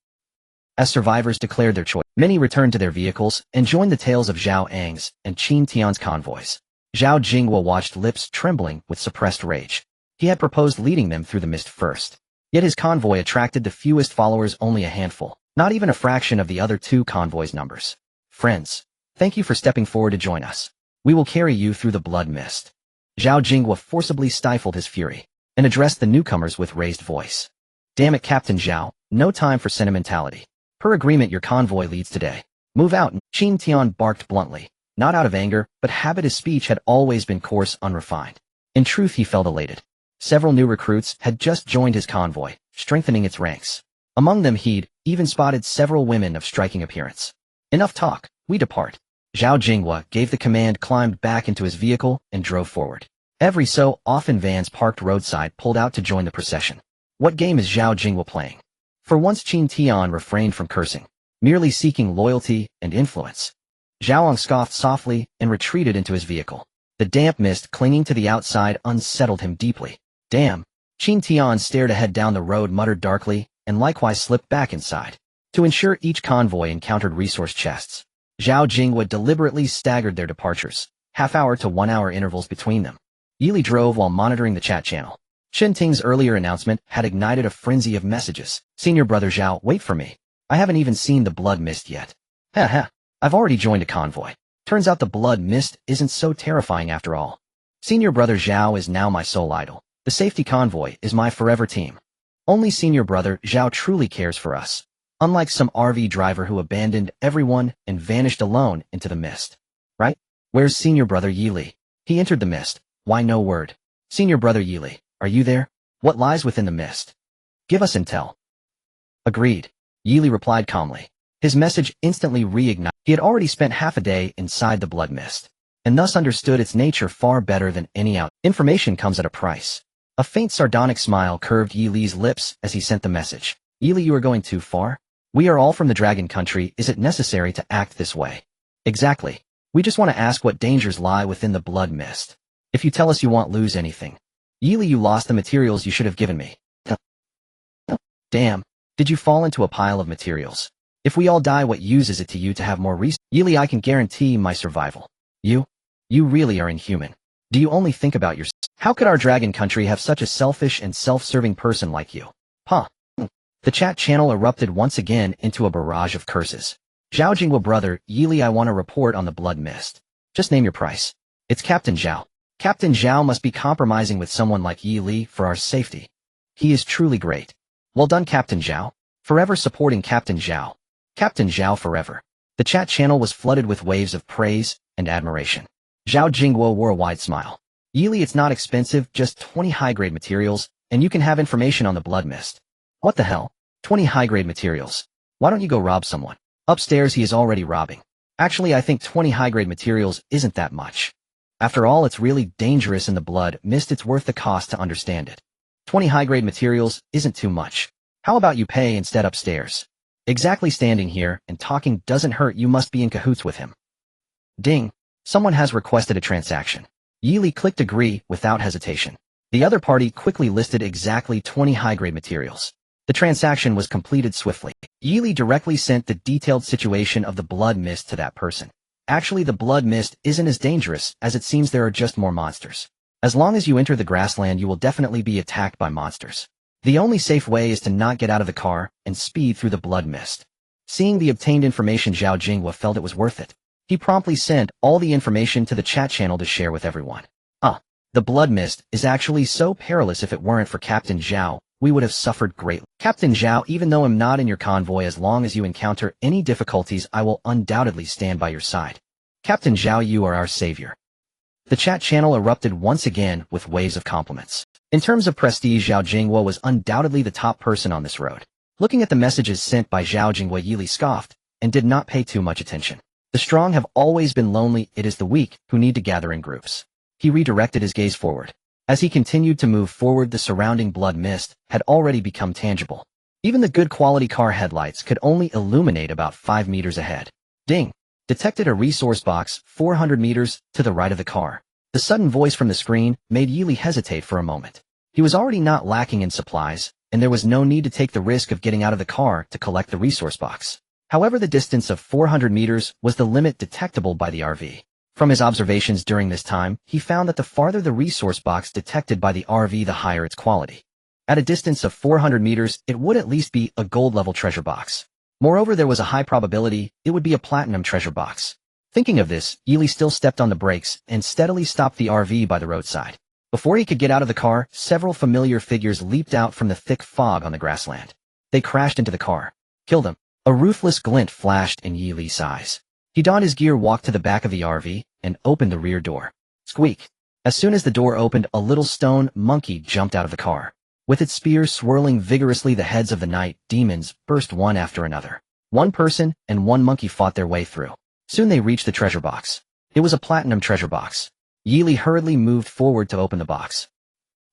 As survivors declared their choice, many returned to their vehicles and joined the tails of Zhao Ang's and Qin Tian's convoys. Zhao Jinghua watched, lips trembling with suppressed rage. He had proposed leading them through the mist first. Yet his convoy attracted the fewest followers, only a handful, not even a fraction of the other 2 convoys' numbers. Friends, thank you for stepping forward to join us. We will carry you through the blood mist. Zhao Jinghua forcibly stifled his fury and addressed the newcomers with raised voice. Damn it, Captain Zhao, no time for sentimentality. Per agreement, your convoy leads today. Move out. Qin Tian barked bluntly, not out of anger, but habit. His speech had always been coarse, unrefined. In truth, he felt elated. Several new recruits had just joined his convoy, strengthening its ranks. Among them he'd even spotted several women of striking appearance. Enough talk, we depart. Zhao Jinghua gave the command, climbed back into his vehicle, and drove forward. Every so often vans parked roadside pulled out to join the procession. What game is Zhao Jinghua playing? For once Qin Tian refrained from cursing, merely seeking loyalty and influence. Zhaoang scoffed softly and retreated into his vehicle. The damp mist clinging to the outside unsettled him deeply. Damn. Qin Tian stared ahead down the road, muttered darkly, and likewise slipped back inside. To ensure each convoy encountered resource chests, Zhao Jingwa deliberately staggered their departures, half-hour to 1-hour intervals between them. Yili drove while monitoring the chat channel. Shen Ting's earlier announcement had ignited a frenzy of messages. Senior Brother Zhao, wait for me. I haven't even seen the blood mist yet. Ha. I've already joined a convoy. Turns out the blood mist isn't so terrifying after all. Senior Brother Zhao is now my sole idol. The safety convoy is my forever team. Only Senior Brother Zhao truly cares for us. Unlike some RV driver who abandoned everyone and vanished alone into the mist. Right? Where's Senior Brother Yili? He entered the mist. Why no word? Senior Brother Yili, are you there? What lies within the mist? Give us intel. Agreed. Yili replied calmly. His message instantly reignited. He had already spent half a day inside the blood mist, and thus understood its nature far better than any out. Information comes at a price. A faint sardonic smile curved Yili's lips as he sent the message. Yili, you are going too far? We are all from the Dragon Country. Is it necessary to act this way? Exactly. We just want to ask what dangers lie within the blood mist. If you tell us, you won't lose anything. Yili, you lost the materials you should have given me. Damn. Did you fall into a pile of materials? If we all die, what use is it to you to have more resources? Yili, I can guarantee my survival. You really are inhuman. Do you only think about yourself? How could our Dragon Country have such a selfish and self-serving person like you? Huh. The chat channel erupted once again into a barrage of curses. Zhao Jingwa, brother, Yili, I want to report on the blood mist. Just name your price. It's Captain Zhao. Captain Zhao must be compromising with someone like Yili for our safety. He is truly great. Well done, Captain Zhao. Forever supporting Captain Zhao. Captain Zhao forever. The chat channel was flooded with waves of praise and admiration. Zhao Jingwo wore a wide smile. Yili, it's not expensive, just 20 high-grade materials, and you can have information on the blood mist. What the hell? 20 high-grade materials. Why don't you go rob someone? Upstairs he is already robbing. Actually, I think 20 high-grade materials isn't that much. After all, it's really dangerous in the blood mist. It's worth the cost to understand it. 20 high-grade materials isn't too much. How about you pay instead upstairs? Exactly, standing here and talking doesn't hurt. You must be in cahoots with him. Ding. Someone has requested a transaction. Yili clicked agree without hesitation. The other party quickly listed exactly 20 high-grade materials. The transaction was completed swiftly. Yili directly sent the detailed situation of the blood mist to that person. Actually, the blood mist isn't as dangerous as it seems. There are just more monsters. As long as you enter the grassland, you will definitely be attacked by monsters. The only safe way is to not get out of the car and speed through the blood mist. Seeing the obtained information, Zhao Jingwa felt it was worth it. He promptly sent all the information to the chat channel to share with everyone. The blood mist is actually so perilous. If it weren't for Captain Zhao, we would have suffered greatly. Captain Zhao, even though I'm not in your convoy, as long as you encounter any difficulties, I will undoubtedly stand by your side. Captain Zhao, you are our savior. The chat channel erupted once again with waves of compliments. In terms of prestige, Zhao Jingwa was undoubtedly the top person on this road. Looking at the messages sent by Zhao Jingwa, Yili scoffed and did not pay too much attention. The strong have always been lonely. It is the weak who need to gather in groups. He redirected his gaze forward. As he continued to move forward, the surrounding blood mist had already become tangible. Even the good quality car headlights could only illuminate about 5 meters ahead. Ding! Detected a resource box 400 meters to the right of the car. The sudden voice from the screen made Yili hesitate for a moment. He was already not lacking in supplies, and there was no need to take the risk of getting out of the car to collect the resource box. However, the distance of 400 meters was the limit detectable by the RV. From his observations during this time, he found that the farther the resource box detected by the RV, the higher its quality. At a distance of 400 meters, it would at least be a gold-level treasure box. Moreover, there was a high probability it would be a platinum treasure box. Thinking of this, Yili still stepped on the brakes and steadily stopped the RV by the roadside. Before he could get out of the car, several familiar figures leaped out from the thick fog on the grassland. They crashed into the car. Killed him. A ruthless glint flashed in Yili's eyes. He donned his gear, walked to the back of the RV, and opened the rear door. Squeak! As soon as the door opened, a little stone monkey jumped out of the car. With its spear swirling vigorously, the heads of the night demons burst one after another. One person and one monkey fought their way through. Soon they reached the treasure box. It was a platinum treasure box. Yili hurriedly moved forward to open the box.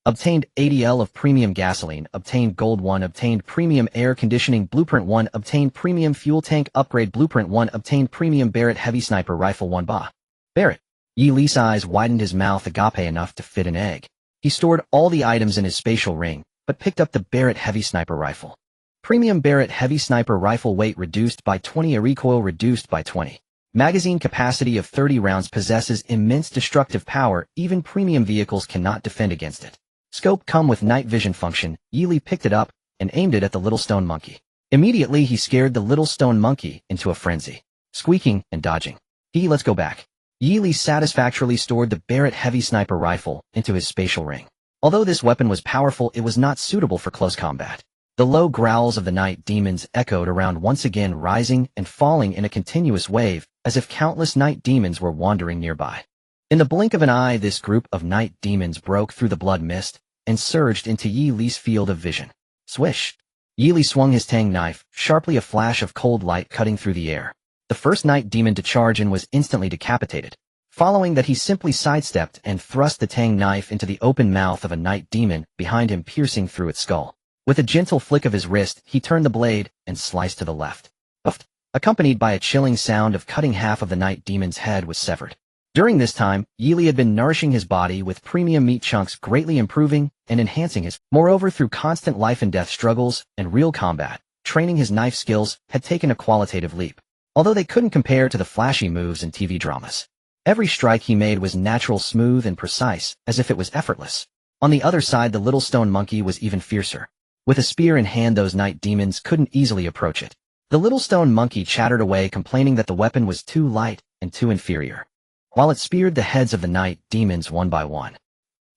Obtained 80L of premium gasoline. Obtained gold 1. Obtained premium air conditioning blueprint 1. Obtained premium fuel tank upgrade blueprint 1. Obtained premium Barrett heavy sniper rifle 1. Bah. Barrett. Yi Li's eyes widened, his mouth agape enough to fit an egg. He stored all the items in his spatial ring, but picked up the Barrett heavy sniper rifle. Premium Barrett heavy sniper rifle, weight reduced by 20, recoil reduced by 20. Magazine capacity of 30 rounds, possesses immense destructive power, even premium vehicles cannot defend against it. Scope come with night vision function. Yi Li picked it up and aimed it at the little stone monkey. Immediately he scared the little stone monkey into a frenzy, squeaking and dodging. Let's go back. Yi Li satisfactorily stored the Barrett heavy sniper rifle into his spatial ring. Although this weapon was powerful, it was not suitable for close combat. The low growls of the night demons echoed around, once again rising and falling in a continuous wave, as if countless night demons were wandering nearby. In the blink of an eye, this group of night demons broke through the blood mist and surged into Yi Li's field of vision. Swish! Yi Li swung his tang knife, sharply, a flash of cold light cutting through the air. The first night demon to charge in was instantly decapitated. Following that, he simply sidestepped and thrust the tang knife into the open mouth of a night demon behind him, piercing through its skull. With a gentle flick of his wrist, he turned the blade and sliced to the left. Puffed, accompanied by a chilling sound of cutting. Half of the night demon's head was severed. During this time, Yi Li had been nourishing his body with premium meat chunks, greatly improving and enhancing his. Moreover, through constant life and death struggles and real combat, training his knife skills had taken a qualitative leap. Although they couldn't compare to the flashy moves in TV dramas. Every strike he made was natural, smooth and precise, as if it was effortless. On the other side, the little stone monkey was even fiercer. With a spear in hand, those night demons couldn't easily approach it. The little stone monkey chattered away, complaining that the weapon was too light and too inferior, while it speared the heads of the night demons one by one.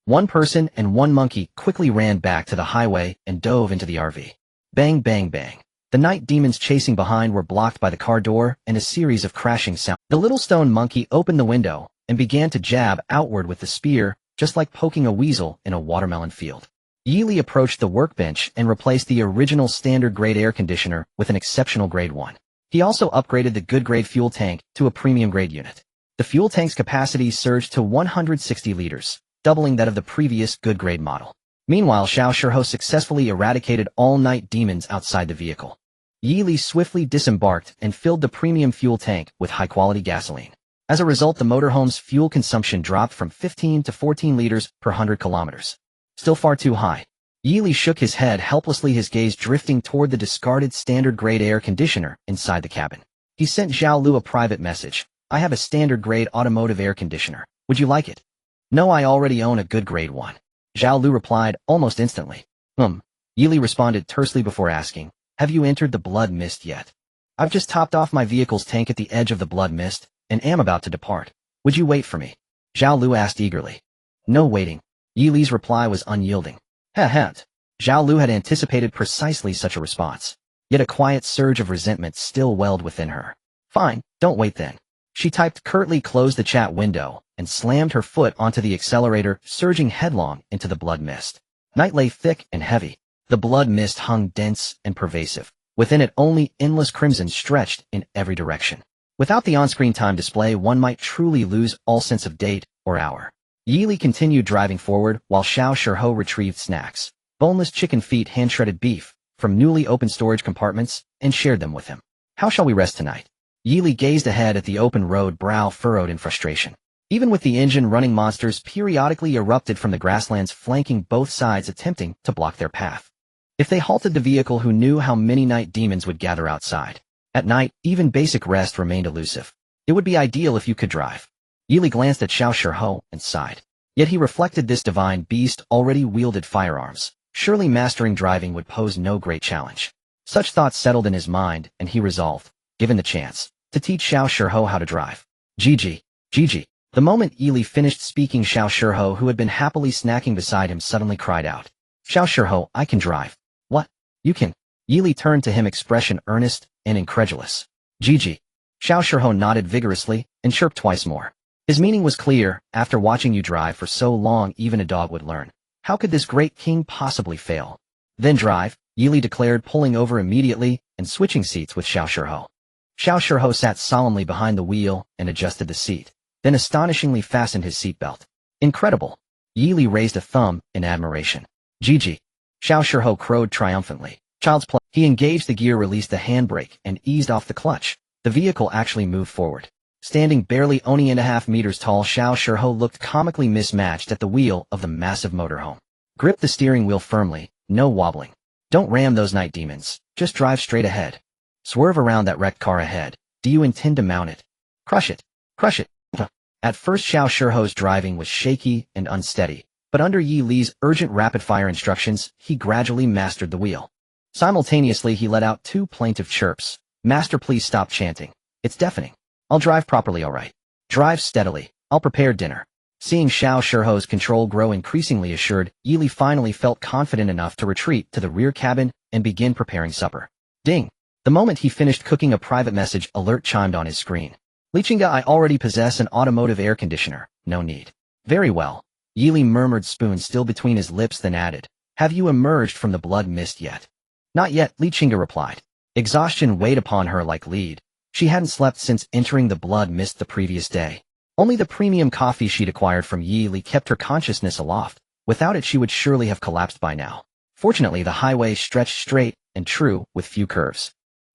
One person and one monkey quickly ran back to the highway and dove into the RV. Bang, bang, bang. The night demons chasing behind were blocked by the car door and a series of crashing sounds. The little stone monkey opened the window and began to jab outward with the spear, just like poking a weasel in a watermelon field. Yi Li approached the workbench and replaced the original standard grade air conditioner with an exceptional grade 1. He also upgraded the good grade fuel tank to a premium grade unit. The fuel tank's capacity surged to 160 liters, doubling that of the previous good grade model. Meanwhile, Xiao Shiho successfully eradicated all night demons outside the vehicle. Yi Li swiftly disembarked and filled the premium fuel tank with high-quality gasoline. As a result, the motorhome's fuel consumption dropped from 15 to 14 liters per 100 kilometers. Still far too high. Yi Li shook his head helplessly, his gaze drifting toward the discarded standard-grade air conditioner inside the cabin. He sent Zhao Lu a private message. "I have a standard-grade automotive air conditioner. Would you like it?" "No, I already own a good grade one." Zhao Lu replied almost instantly. Yi Li responded tersely before asking, "Have you entered the blood mist yet?" "I've just topped off my vehicle's tank at the edge of the blood mist and am about to depart. Would you wait for me?" Zhao Lu asked eagerly. "No waiting." Yi Li's reply was unyielding. Zhao Lu had anticipated precisely such a response. Yet a quiet surge of resentment still welled within her. "Fine, don't wait then." She typed curtly, closed the chat window, and slammed her foot onto the accelerator, surging headlong into the blood mist. Night lay thick and heavy. The blood mist hung dense and pervasive. Within it, only endless crimson stretched in every direction. Without the on-screen time display, one might truly lose all sense of date or hour. Yi Li continued driving forward while Xiao Shiho retrieved snacks, boneless chicken feet, hand-shredded beef, from newly opened storage compartments, and shared them with him. "How shall we rest tonight?" Yi Li gazed ahead at the open road, brow furrowed in frustration. Even with the engine running, monsters periodically erupted from the grasslands, flanking both sides, attempting to block their path. If they halted the vehicle, who knew how many night demons would gather outside? At night, even basic rest remained elusive. It would be ideal if you could drive. Yi Li glanced at Xiao Shiho and sighed. Yet he reflected, this divine beast already wielded firearms. Surely mastering driving would pose no great challenge. Such thoughts settled in his mind, and he resolved, given the chance, to teach Xiao Shiho how to drive. Gigi. The moment Yi Li finished speaking, Xiao Shiho, who had been happily snacking beside him, suddenly cried out, "Xiao Shiho, I can drive." "What? You can?" Yi Li turned to him, expression earnest and incredulous. "Gigi." Xiao Shiho nodded vigorously and chirped twice more. His meaning was clear. "After watching you drive for so long, even a dog would learn. How could this great king possibly fail?" "Then drive," Yi Li declared, pulling over immediately and switching seats with Xiao Shiho. Xiao Shiho sat solemnly behind the wheel and adjusted the seat, then astonishingly fastened his seatbelt. Incredible. Yi Li raised a thumb in admiration. Gigi. Xiao Shiho crowed triumphantly. Child's play. He engaged the gear, released the handbrake, and eased off the clutch. The vehicle actually moved forward. Standing barely only 1.5 meters tall, Xiao Shiho looked comically mismatched at the wheel of the massive motorhome. Grip the steering wheel firmly, no wobbling. Don't ram those night demons, just drive straight ahead. Swerve around that wrecked car ahead. Do you intend to mount it? Crush it. Crush it. At first Xiao Shiho's driving was shaky and unsteady, but under Yi Li's urgent rapid-fire instructions, he gradually mastered the wheel. Simultaneously he let out 2 plaintive chirps. Master, please stop chanting. It's deafening. I'll drive properly, alright. Drive steadily. I'll prepare dinner. Seeing Xiao Shiho's control grow increasingly assured, Yi Li finally felt confident enough to retreat to the rear cabin and begin preparing supper. Ding! The moment he finished cooking, a private message alert chimed on his screen. Lichinga, I already possess an automotive air conditioner. No need. Very well. Yi Li murmured, spoon still between his lips, then added, have you emerged from the blood mist yet? Not yet, Lichinga replied. Exhaustion weighed upon her like lead. She hadn't slept since entering the blood mist the previous day. Only the premium coffee she'd acquired from Yi Li kept her consciousness aloft. Without it she would surely have collapsed by now. Fortunately the highway stretched straight and true with few curves.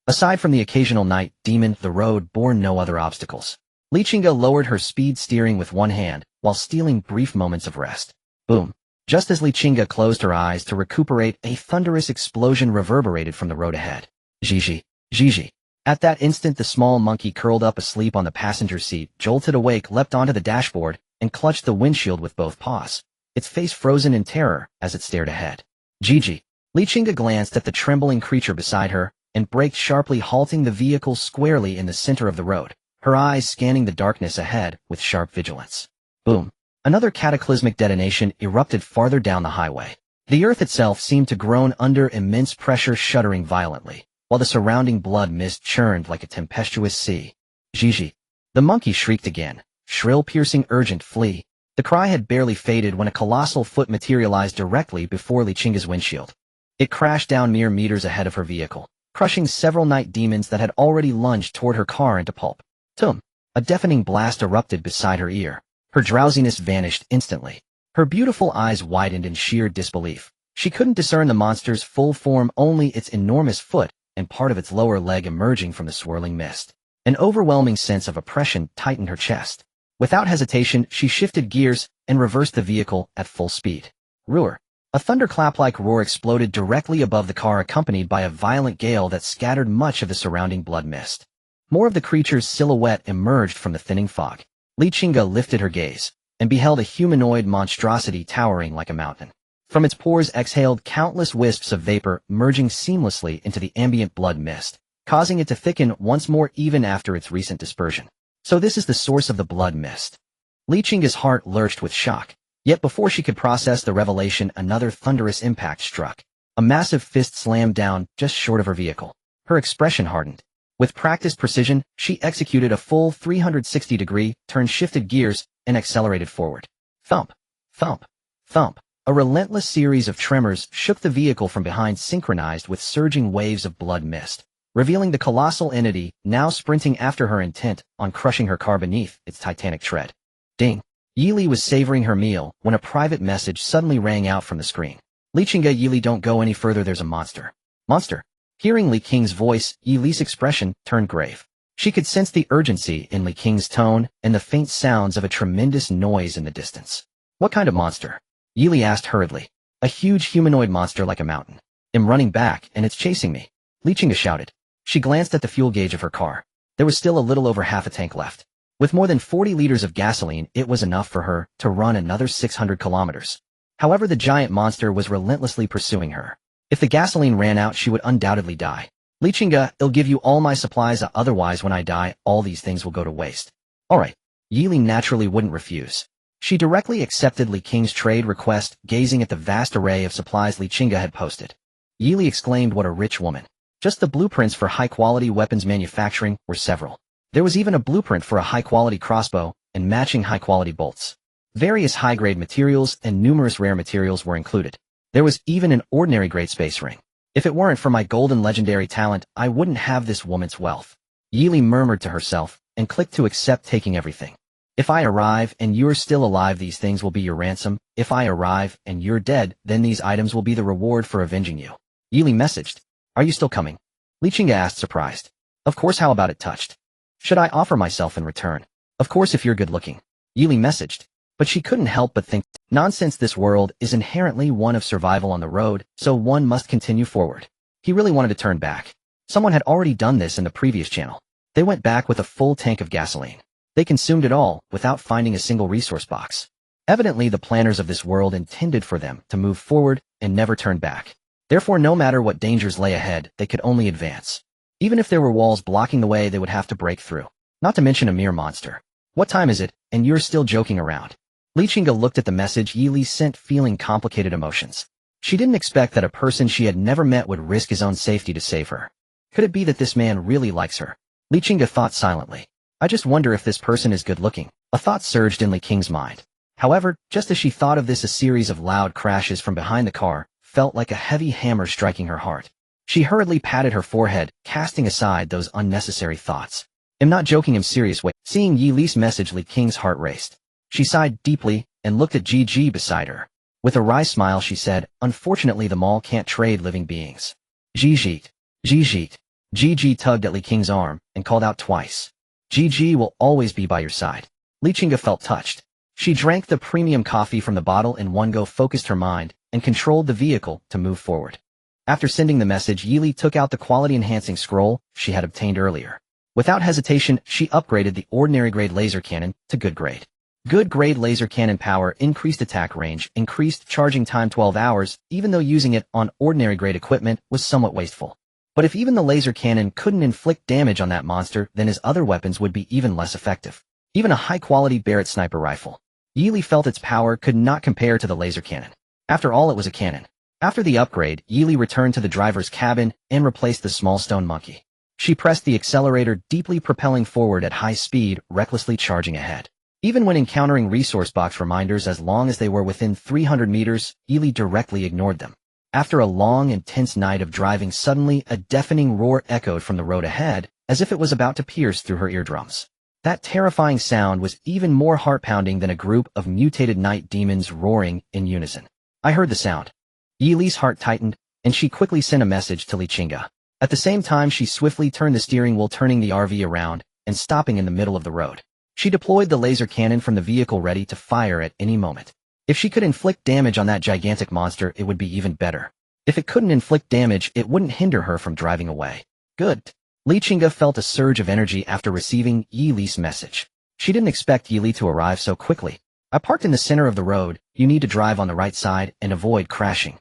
Aside from the occasional night demon, the road bore no other obstacles. Lichinga lowered her speed steering with one hand, while stealing brief moments of rest. Boom. Just as Lichinga closed her eyes to recuperate, a thunderous explosion reverberated from the road ahead. Gigi. Gigi. At that instant the small monkey curled up asleep on the passenger seat, jolted awake, leapt onto the dashboard, and clutched the windshield with both paws. Its face frozen in terror as it stared ahead. Gigi. Lichinga glanced at the trembling creature beside her, and braked sharply, halting the vehicle squarely in the center of the road, her eyes scanning the darkness ahead with sharp vigilance. Boom. Another cataclysmic detonation erupted farther down the highway. The earth itself seemed to groan under immense pressure, shuddering violently, while the surrounding blood mist churned like a tempestuous sea. Gigi. The monkey shrieked again, shrill, piercing, urgent, flee. The cry had barely faded when a colossal foot materialized directly before Lichinga's windshield. It crashed down mere meters ahead of her vehicle, crushing several night demons that had already lunged toward her car into pulp. Tum! A deafening blast erupted beside her ear. Her drowsiness vanished instantly. Her beautiful eyes widened in sheer disbelief. She couldn't discern the monster's full form, only its enormous foot and part of its lower leg emerging from the swirling mist. An overwhelming sense of oppression tightened her chest. Without hesitation, she shifted gears and reversed the vehicle at full speed. Roar! A thunderclap-like roar exploded directly above the car, accompanied by a violent gale that scattered much of the surrounding blood mist. More of the creature's silhouette emerged from the thinning fog. Lichinga lifted her gaze and beheld a humanoid monstrosity towering like a mountain. From its pores exhaled countless wisps of vapor, merging seamlessly into the ambient blood mist, causing it to thicken once more even after its recent dispersion. So this is the source of the blood mist. Lichinga's heart lurched with shock. Yet before she could process the revelation, another thunderous impact struck. A massive fist slammed down just short of her vehicle. Her expression hardened. With practiced precision, she executed a full 360-degree turn, shifted gears, and accelerated forward. Thump! Thump! Thump! A relentless series of tremors shook the vehicle from behind, synchronized with surging waves of blood mist, revealing the colossal entity now sprinting after her, intent on crushing her car beneath its titanic tread. Ding! Yi Li was savoring her meal when a private message suddenly rang out from the screen. Lichinga, Yi Li, don't go any further, there's a monster. Monster? Hearing Li Qing's voice, Yi Li's expression turned grave. She could sense the urgency in Li Qing's tone and the faint sounds of a tremendous noise in the distance. What kind of monster? Yi Li asked hurriedly. A huge humanoid monster like a mountain. I'm running back and it's chasing me. Lichinga shouted. She glanced at the fuel gauge of her car. There was still a little over half a tank left. With more than 40 liters of gasoline, it was enough for her to run another 600 kilometers. However, the giant monster was relentlessly pursuing her. If the gasoline ran out, she would undoubtedly die. Lichinga, I'll give you all my supplies, otherwise when I die, all these things will go to waste. Alright. Yi Li naturally wouldn't refuse. She directly accepted Li Qing's trade request, gazing at the vast array of supplies Lichinga had posted. Yi Li exclaimed, what a rich woman. Just the blueprints for high-quality weapons manufacturing were several. There was even a blueprint for a high-quality crossbow and matching high-quality bolts. Various high-grade materials and numerous rare materials were included. There was even an ordinary great space ring. If it weren't for my golden legendary talent, I wouldn't have this woman's wealth. Yi Li murmured to herself and clicked to accept, taking everything. If I arrive and you're still alive, these things will be your ransom. If I arrive and you're dead, then these items will be the reward for avenging you. Yili messaged. Are you still coming? Li Qingge asked, surprised. Of course, how about it? Touched. Should I offer myself in return? Of course, if you're good looking. Yili messaged. But she couldn't help but think, nonsense, this world is inherently one of survival on the road, so one must continue forward. He really wanted to turn back. Someone had already done this in the previous channel. They went back with a full tank of gasoline. They consumed it all, without finding a single resource box. Evidently, the planners of this world intended for them to move forward and never turn back. Therefore, no matter what dangers lay ahead, they could only advance. Even if there were walls blocking the way, they would have to break through. Not to mention a mere monster. What time is it, and you're still joking around? Li Qingge looked at the message Yili sent, feeling complicated emotions. She didn't expect that a person she had never met would risk his own safety to save her. Could it be that this man really likes her? Li Qingge thought silently. I just wonder if this person is good looking. A thought surged in Li Qing's mind. However, just as she thought of this, a series of loud crashes from behind the car felt like a heavy hammer striking her heart. She hurriedly patted her forehead, casting aside those unnecessary thoughts. I'm not joking, I'm serious. Wait. Seeing Yili's message, Li Qing's heart raced. She sighed deeply and looked at Gigi beside her. With a wry smile, she said, unfortunately the mall can't trade living beings. Gigi. Gigi tugged at Li Qing's arm and called out twice. Gigi will always be by your side. Li Qingge felt touched. She drank the premium coffee from the bottle in one go, focused her mind, and controlled the vehicle to move forward. After sending the message, Yili took out the quality-enhancing scroll she had obtained earlier. Without hesitation, she upgraded the ordinary grade laser cannon to good grade. Good grade laser cannon power, increased attack range, increased charging time 12 hours, even though using it on ordinary grade equipment was somewhat wasteful. But if even the laser cannon couldn't inflict damage on that monster, then his other weapons would be even less effective. Even a high-quality Barrett sniper rifle. Yili felt its power could not compare to the laser cannon. After all, it was a cannon. After the upgrade, Yili returned to the driver's cabin and replaced the small stone monkey. She pressed the accelerator, deeply propelling forward at high speed, recklessly charging ahead. Even when encountering resource box reminders, as long as they were within 300 meters, Yili directly ignored them. After a long, intense night of driving, suddenly a deafening roar echoed from the road ahead, as if it was about to pierce through her eardrums. That terrifying sound was even more heart-pounding than a group of mutated night demons roaring in unison. I heard the sound. Yili's heart tightened, and she quickly sent a message to Li Qingge. At the same time, she swiftly turned the steering wheel, turning the RV around and stopping in the middle of the road. She deployed the laser cannon from the vehicle, ready to fire at any moment. If she could inflict damage on that gigantic monster, it would be even better. If it couldn't inflict damage, it wouldn't hinder her from driving away. Good. Li Qingge felt a surge of energy after receiving Yili's message. She didn't expect Yili to arrive so quickly. I parked in the center of the road. You need to drive on the right side and avoid crashing.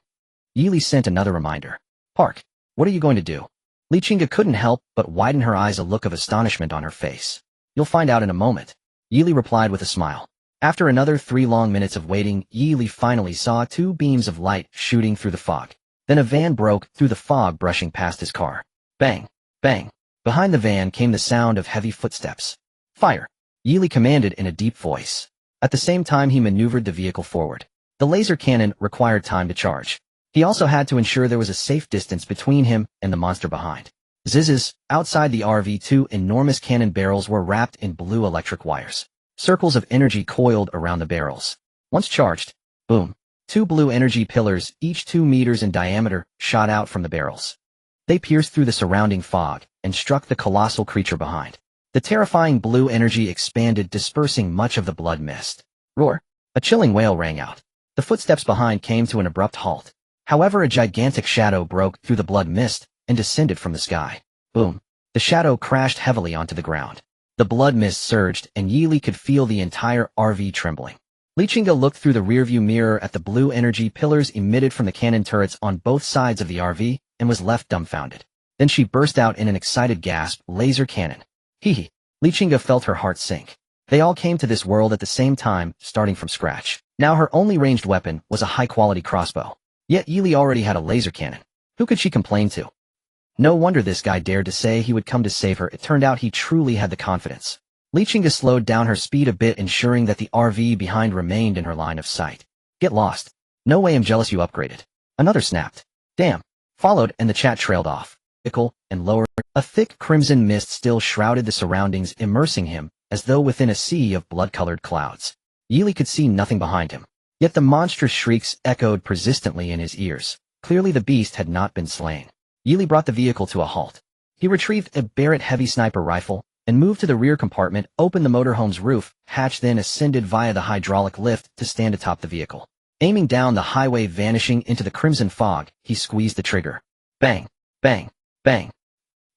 Yili sent another reminder. Park. What are you going to do? Li Qingge couldn't help but widen her eyes, a look of astonishment on her face. You'll find out in a moment. Yili replied with a smile. After another 3 long minutes of waiting, Yili finally saw 2 beams of light shooting through the fog. Then a van broke through the fog, brushing past his car. Bang! Bang! Behind the van came the sound of heavy footsteps. Fire! Yili commanded in a deep voice. At the same time, he maneuvered the vehicle forward. The laser cannon required time to charge. He also had to ensure there was a safe distance between him and the monster behind. Zizzes! Outside the RV, 2 enormous cannon barrels were wrapped in blue electric wires. Circles of energy coiled around the barrels. Once charged, boom! 2 blue energy pillars, each 2 meters in diameter, shot out from the barrels. They pierced through the surrounding fog and struck the colossal creature behind. The terrifying blue energy expanded, dispersing much of the blood mist. Roar! A chilling wail rang out. The footsteps behind came to an abrupt halt. However, a gigantic shadow broke through the blood mist and descended from the sky. Boom! The shadow crashed heavily onto the ground. The blood mist surged, and Yili could feel the entire RV trembling. Li Qingge looked through the rearview mirror at the blue energy pillars emitted from the cannon turrets on both sides of the RV and was left dumbfounded. Then she burst out in an excited gasp. Laser cannon. Hee. Li Qingge felt her heart sink. They all came to this world at the same time, starting from scratch. Now her only ranged weapon was a high-quality crossbow. Yet Yili already had a laser cannon. Who could she complain to? No wonder this guy dared to say he would come to save her. It turned out he truly had the confidence. Li Qingge slowed down her speed a bit, ensuring that the RV behind remained in her line of sight. Get lost. No way, I'm jealous you upgraded. Another snapped. Damn. Followed, and the chat trailed off. Ickle and lower. A thick crimson mist still shrouded the surroundings, immersing him as though within a sea of blood-colored clouds. Yili could see nothing behind him. Yet the monstrous shrieks echoed persistently in his ears. Clearly the beast had not been slain. Yili brought the vehicle to a halt. He retrieved a Barrett heavy sniper rifle and moved to the rear compartment, opened the motorhome's roof, hatch, then ascended via the hydraulic lift to stand atop the vehicle. Aiming down the highway, vanishing into the crimson fog, he squeezed the trigger. Bang, bang, bang.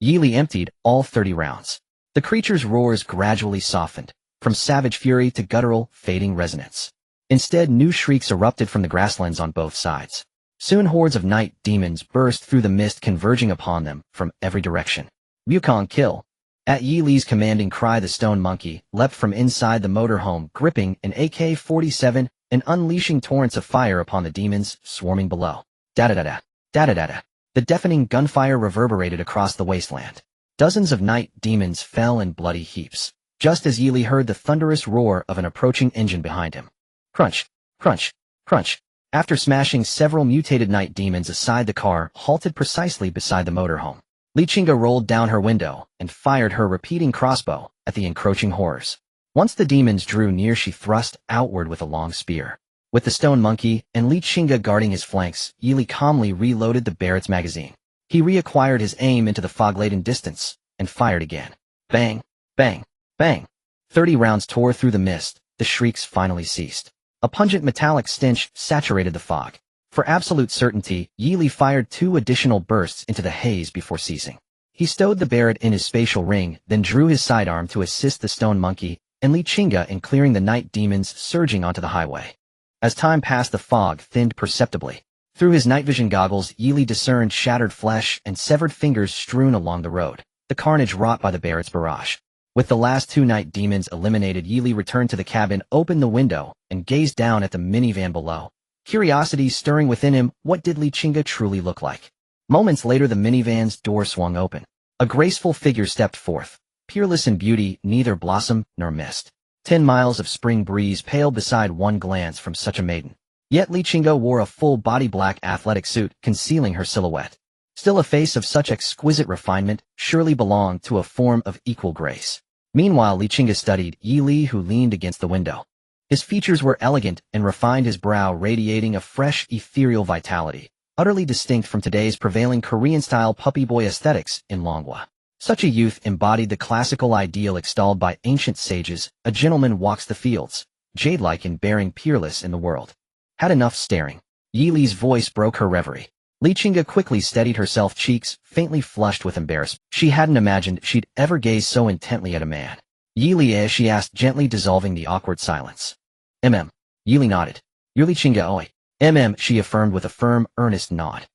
Yili emptied all 30 rounds. The creature's roars gradually softened, from savage fury to guttural, fading resonance. Instead, new shrieks erupted from the grasslands on both sides. Soon hordes of night demons burst through the mist, converging upon them from every direction. Wukong kill. At Yili's commanding cry, the stone monkey leapt from inside the motorhome, gripping an AK-47 and unleashing torrents of fire upon the demons swarming below. Da-da-da-da, da-da-da-da. The deafening gunfire reverberated across the wasteland. Dozens of night demons fell in bloody heaps, just as Yili heard the thunderous roar of an approaching engine behind him. Crunch, crunch, crunch. After smashing several mutated night demons aside, the car halted precisely beside the motorhome. Lichinga rolled down her window and fired her repeating crossbow at the encroaching horrors. Once the demons drew near, she thrust outward with a long spear. With the stone monkey and Lichinga guarding his flanks, Yili calmly reloaded the Barrett's magazine. He reacquired his aim into the fog-laden distance and fired again. Bang, bang, bang. 30 rounds tore through the mist. The shrieks finally ceased. A pungent metallic stench saturated the fog. For absolute certainty, Yili fired 2 additional bursts into the haze before ceasing. He stowed the Barrett in his spatial ring, then drew his sidearm to assist the stone monkey and Lichinga in clearing the night demons surging onto the highway. As time passed, the fog thinned perceptibly. Through his night vision goggles, Yili discerned shattered flesh and severed fingers strewn along the road, the carnage wrought by the Barrett's barrage. With the last 2 night demons eliminated, Yili returned to the cabin, opened the window, and gazed down at the minivan below. Curiosity stirring within him, what did Lichinga truly look like? Moments later, the minivan's door swung open. A graceful figure stepped forth, peerless in beauty, neither blossom nor mist. 10 miles of spring breeze paled beside one glance from such a maiden. Yet Lichinga wore a full-body black athletic suit, concealing her silhouette. Still, a face of such exquisite refinement surely belonged to a form of equal grace. Meanwhile, Lichinga studied Yili, who leaned against the window. His features were elegant and refined, his brow radiating a fresh, ethereal vitality, utterly distinct from today's prevailing Korean-style puppy boy aesthetics in Longwa. Such a youth embodied the classical ideal extolled by ancient sages: a gentleman walks the fields, jade-like and bearing, peerless in the world. Had enough staring. Yili's voice broke her reverie. Lichinga quickly steadied herself, cheeks faintly flushed with embarrassment. She hadn't imagined she'd ever gaze so intently at a man. Yili, she asked, gently dissolving the awkward silence. Yili nodded. You're Lichinga, oi. She affirmed with a firm, earnest nod.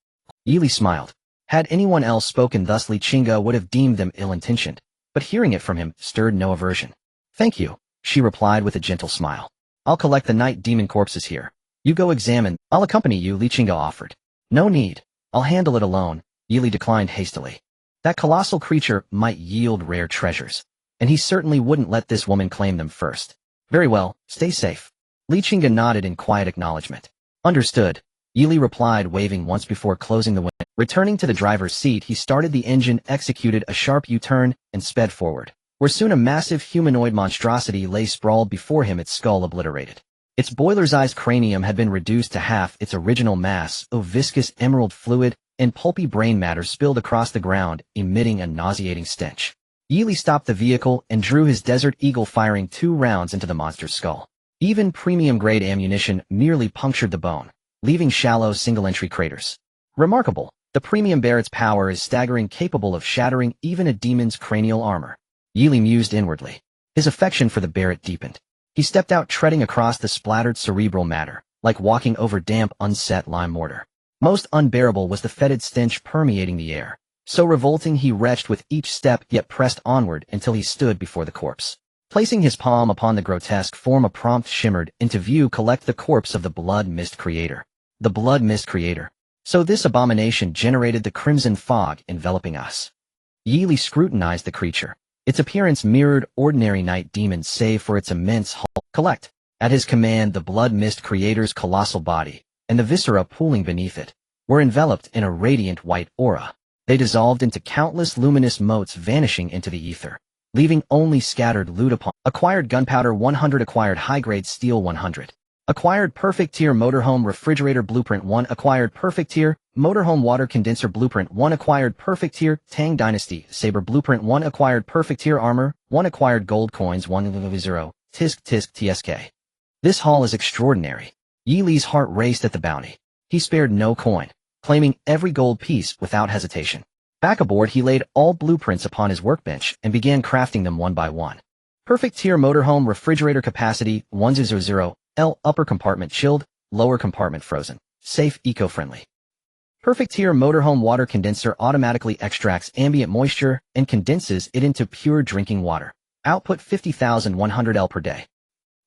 Yili smiled. Had anyone else spoken thus, Lichinga would have deemed them ill-intentioned, but hearing it from him stirred no aversion. Thank you, she replied with a gentle smile. I'll collect the night demon corpses here. You go examine. I'll accompany you, Lichinga offered. No need. I'll handle it alone, Yili declined hastily. That colossal creature might yield rare treasures, and he certainly wouldn't let this woman claim them first. Very well, stay safe. Lichinga nodded in quiet acknowledgement. Understood, Yili replied, waving once before closing the window. Returning to the driver's seat, he started the engine, executed a sharp U-turn, and sped forward, where soon a massive humanoid monstrosity lay sprawled before him, its skull obliterated. Its boiler-sized cranium had been reduced to half its original mass of viscous emerald fluid, and pulpy brain matter spilled across the ground, emitting a nauseating stench. Yili stopped the vehicle and drew his Desert Eagle, firing 2 rounds into the monster's skull. Even premium-grade ammunition merely punctured the bone, leaving shallow single-entry craters. Remarkable, the premium Barrett's power is staggering, capable of shattering even a demon's cranial armor. Yili mused inwardly. His affection for the Barrett deepened. He stepped out, treading across the splattered cerebral matter, like walking over damp, unset lime mortar. Most unbearable was the fetid stench permeating the air. So revolting, he retched with each step, yet pressed onward until he stood before the corpse. Placing his palm upon the grotesque form, a prompt shimmered into view. Collect the corpse of the blood mist creator. The blood mist creator. So this abomination generated the crimson fog enveloping us. Yili scrutinized the creature. Its appearance mirrored ordinary night demons, save for its immense hull. Collect. At his command, the blood mist creator's colossal body, and the viscera pooling beneath it, were enveloped in a radiant white aura. They dissolved into countless luminous motes, vanishing into the ether. leaving only scattered loot upon. Acquired gunpowder 100. Acquired high-grade steel 100. Acquired perfect tier motorhome refrigerator blueprint 1. Acquired perfect tier motorhome water condenser blueprint 1. Acquired perfect tier Tang Dynasty saber blueprint 1. Acquired perfect tier armor 1. Acquired gold coins 1. 0. Tisk tsk. This haul is extraordinary. Yi Li's heart raced at the bounty. He spared no coin, claiming every gold piece without hesitation. Back aboard, he laid all blueprints upon his workbench and began crafting them one by one. Perfect tier motorhome refrigerator capacity 100. L. Upper compartment chilled, lower compartment frozen. Safe, eco-friendly. Perfect tier motorhome water condenser automatically extracts ambient moisture and condenses it into pure drinking water. Output 50,100 L per day.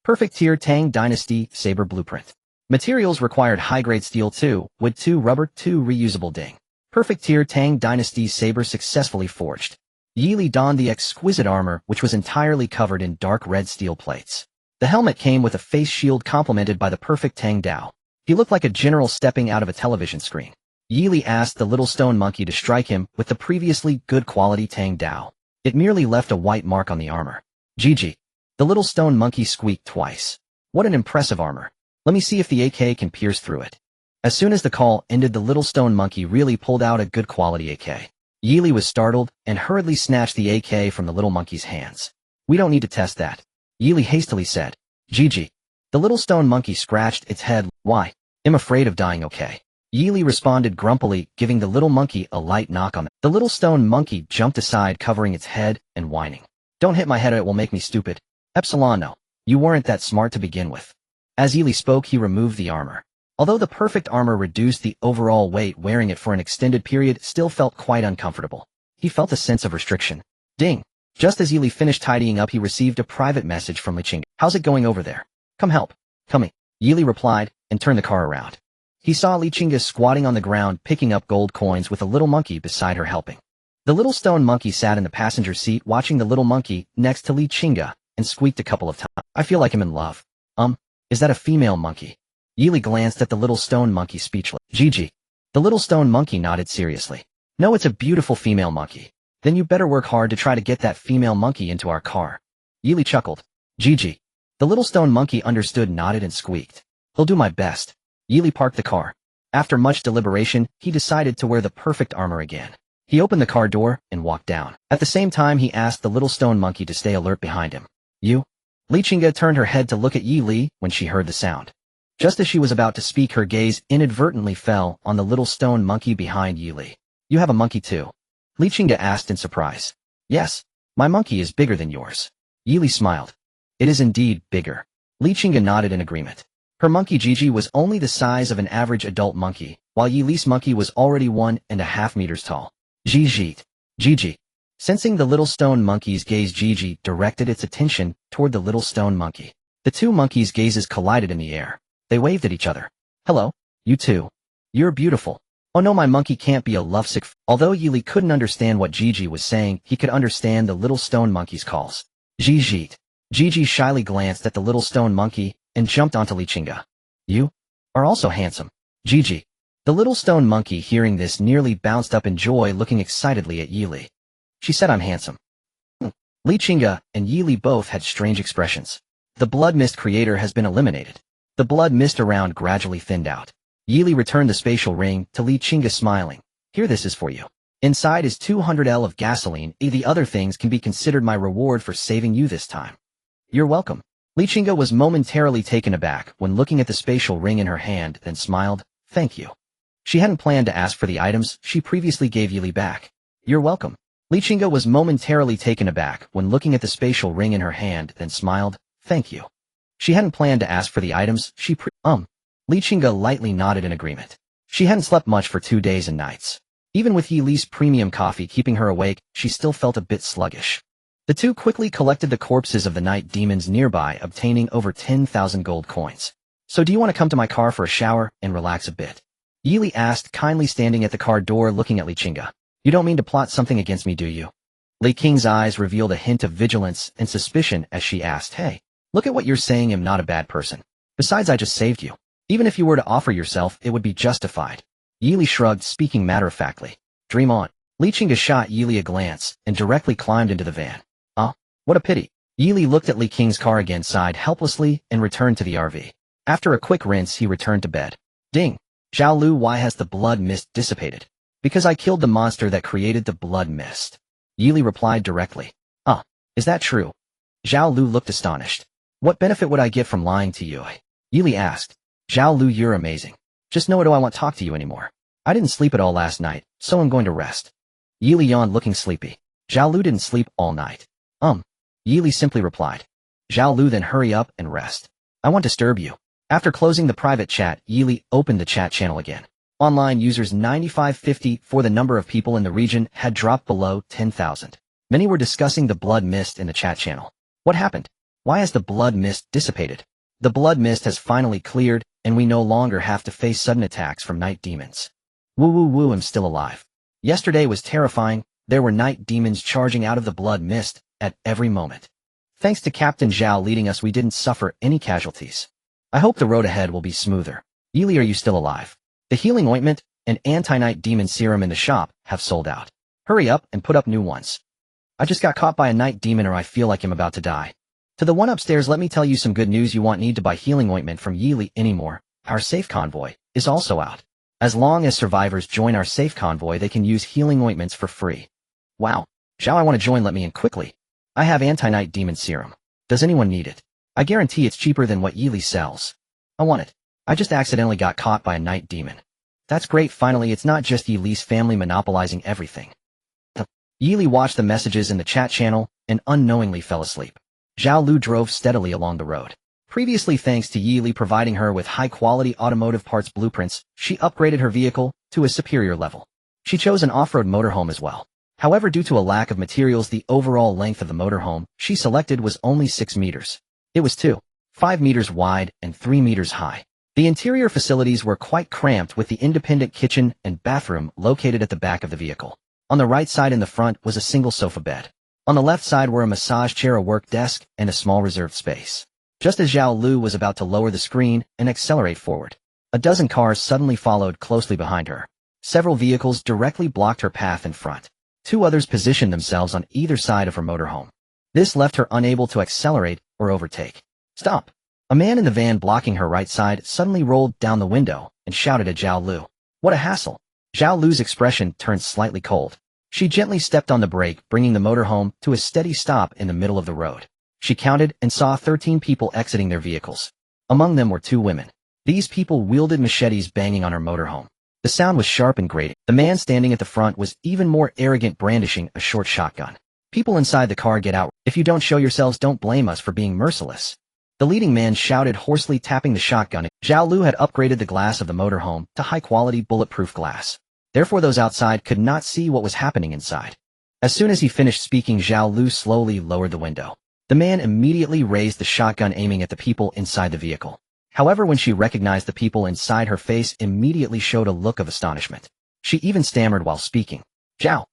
Perfect tier Tang Dynasty saber blueprint. Materials required high-grade steel 2, wood 2, rubber 2, reusable ding. Perfect tier Tang Dynasty saber successfully forged. Yi Li donned the exquisite armor, which was entirely covered in dark red steel plates. The helmet came with a face shield complemented by the perfect Tang Dao. He looked like a general stepping out of a television screen. Yi Li asked the little stone monkey to strike him with the previously good quality Tang Dao. It merely left a white mark on the armor. GG. The little stone monkey squeaked twice. What an impressive armor. Let me see if the AK can pierce through it. As soon as the call ended, the little stone monkey really pulled out a good quality AK. Yi Li was startled and hurriedly snatched the AK from the little monkey's hands. We don't need to test that. Yi Li hastily said. GG. The little stone monkey scratched its head. Why? I'm afraid of dying, okay? Yi Li responded grumpily, giving the little monkey a light knock on the little stone monkey jumped aside, covering its head and whining. Don't hit my head, it will make me stupid. Epsilon, no. You weren't that smart to begin with. As Yi Li spoke, he removed the armor. Although the perfect armor reduced the overall weight, wearing it for an extended period still felt quite uncomfortable. He felt a sense of restriction. Ding. Just as Yi Li finished tidying up, he received a private message from Lichinga. How's it going over there? Come help. Coming. Yi Li replied, and turned the car around. He saw Lichinga squatting on the ground picking up gold coins with a little monkey beside her helping. The little stone monkey sat in the passenger seat watching the little monkey next to Lichinga and squeaked a couple of times. I feel like I'm in love. Is that a female monkey? Yi Li glanced at the little stone monkey, speechless. GG. The little stone monkey nodded seriously. No, it's a beautiful female monkey. Then you better work hard to try to get that female monkey into our car. Yi Li chuckled. GG. The little stone monkey understood, nodded and squeaked. He'll do my best. Yi Li parked the car. After much deliberation, he decided to wear the perfect armor again. He opened the car door and walked down. At the same time, he asked the little stone monkey to stay alert behind him. You? Lichinga turned her head to look at Yi Li when she heard the sound. Just as she was about to speak, her gaze inadvertently fell on the little stone monkey behind Yi Li. You have a monkey too? Lichinga asked in surprise. Yes. My monkey is bigger than yours. Yi Li smiled. It is indeed bigger. Lichinga nodded in agreement. Her monkey Gigi was only the size of an average adult monkey, while Yi Li's monkey was already 1.5 meters tall. Gigi. Sensing the little stone monkey's gaze, Gigi directed its attention toward the little stone monkey. The two monkeys' gazes collided in the air. They waved at each other. Hello, you two. You're beautiful. Oh no, my monkey can't be a lovesick Although Yi Li couldn't understand what Gigi was saying, he could understand the little stone monkey's calls. Gigi shyly glanced at the little stone monkey and jumped onto Lichinga. You are also handsome. Gigi. The little stone monkey, hearing this, nearly bounced up in joy, looking excitedly at Yi Li. She said, I'm handsome. Lichinga and Yi Li both had strange expressions. The blood mist creator has been eliminated. The blood mist around gradually thinned out. Yi Li returned the spatial ring to Lichinga, smiling. Here, this is for you. Inside is 200 L of gasoline. The other things can be considered my reward for saving you this time. You're welcome. Lichinga was momentarily taken aback when looking at the spatial ring in her hand, then smiled. Thank you. She hadn't planned to ask for the items she previously gave Yi Li back. You're welcome. Lichinga was momentarily taken aback when looking at the spatial ring in her hand, then smiled. Thank you. She hadn't planned to ask for the items she Lichinga lightly nodded in agreement. She hadn't slept much for 2 days and nights. Even with Yi Li's premium coffee keeping her awake, she still felt a bit sluggish. The two quickly collected the corpses of the night demons nearby, obtaining over 10,000 gold coins. So do you want to come to my car for a shower and relax a bit? Yi Li asked, kindly standing at the car door looking at Lichinga. You don't mean to plot something against me, do you? Li Qing's eyes revealed a hint of vigilance and suspicion as she asked, Hey, look at what you're saying, I'm not a bad person. Besides, I just saved you. Even if you were to offer yourself, it would be justified. Yi Li shrugged, speaking matter-of-factly. Dream on. Lichinga shot Yi Li a glance and directly climbed into the van. What a pity. Yili looked at Li King's car again, sighed helplessly, and returned to the RV. After a quick rinse, he returned to bed. Ding. Zhao Lu, why has the blood mist dissipated? Because I killed the monster that created the blood mist. Yili replied directly. Is that true? Zhao Lu looked astonished. What benefit would I get from lying to you? Yili asked. Zhao Lu, you're amazing. Just know, do I want to talk to you anymore? I didn't sleep at all last night, so I'm going to rest. Yili yawned, looking sleepy. Zhao Lu didn't sleep all night. Yili simply replied. Zhao Lu, then hurry up and rest. I won't disturb you. After closing the private chat, Yili opened the chat channel again. Online users 9550 for the number of people in the region had dropped below 10,000. Many were discussing the blood mist in the chat channel. What happened? Why has the blood mist dissipated? The blood mist has finally cleared, and we no longer have to face sudden attacks from night demons. Woo woo woo, I'm still alive. Yesterday was terrifying. There were night demons charging out of the blood mist at every moment. Thanks to Captain Zhao leading us, we didn't suffer any casualties. I hope the road ahead will be smoother. Yili, are you still alive? The healing ointment and anti-night demon serum in the shop have sold out. Hurry up and put up new ones. I just got caught by a night demon, or I feel like I'm about to die. To the one upstairs, let me tell you some good news. You won't need to buy healing ointment from Yili anymore. Our safe convoy is also out. As long as survivors join our safe convoy, they can use healing ointments for free. Wow. Zhao, I want to join. Let me in quickly. I have anti-night demon serum. Does anyone need it? I guarantee it's cheaper than what Yili sells. I want it. I just accidentally got caught by a night demon. That's great. Finally, it's not just Yili's family monopolizing everything. Yili watched the messages in the chat channel and unknowingly fell asleep. Zhao Lu drove steadily along the road. Previously, thanks to Yili providing her with high-quality automotive parts blueprints, she upgraded her vehicle to a superior level. She chose an off-road motorhome as well. However, due to a lack of materials, the overall length of the motorhome she selected was only 6 meters. It was 5 meters wide and 3 meters high. The interior facilities were quite cramped, with the independent kitchen and bathroom located at the back of the vehicle. On the right side in the front was a single sofa bed. On the left side were a massage chair, a work desk, and a small reserved space. Just as Zhao Lu was about to lower the screen and accelerate forward, a dozen cars suddenly followed closely behind her. Several vehicles directly blocked her path in front. 2 others positioned themselves on either side of her motorhome. This left her unable to accelerate or overtake. Stop! A man in the van blocking her right side suddenly rolled down the window and shouted at Zhao Lu. What a hassle! Zhao Lu's expression turned slightly cold. She gently stepped on the brake, bringing the motorhome to a steady stop in the middle of the road. She counted and saw 13 people exiting their vehicles. Among them were 2 women. These people wielded machetes, banging on her motorhome. The sound was sharp and grating. The man standing at the front was even more arrogant, brandishing a short shotgun. People inside the car, get out. If you don't show yourselves, don't blame us for being merciless. The leading man shouted hoarsely, tapping the shotgun. Zhao Lu had upgraded the glass of the motorhome to high-quality bulletproof glass. Therefore, those outside could not see what was happening inside. As soon as he finished speaking, Zhao Lu slowly lowered the window. The man immediately raised the shotgun, aiming at the people inside the vehicle. However, when she recognized the people inside, her face immediately showed a look of astonishment. She even stammered while speaking. Zhao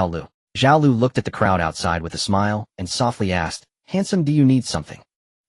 Lu. Zhao Lu looked at the crowd outside with a smile and softly asked, Handsome, do you need something?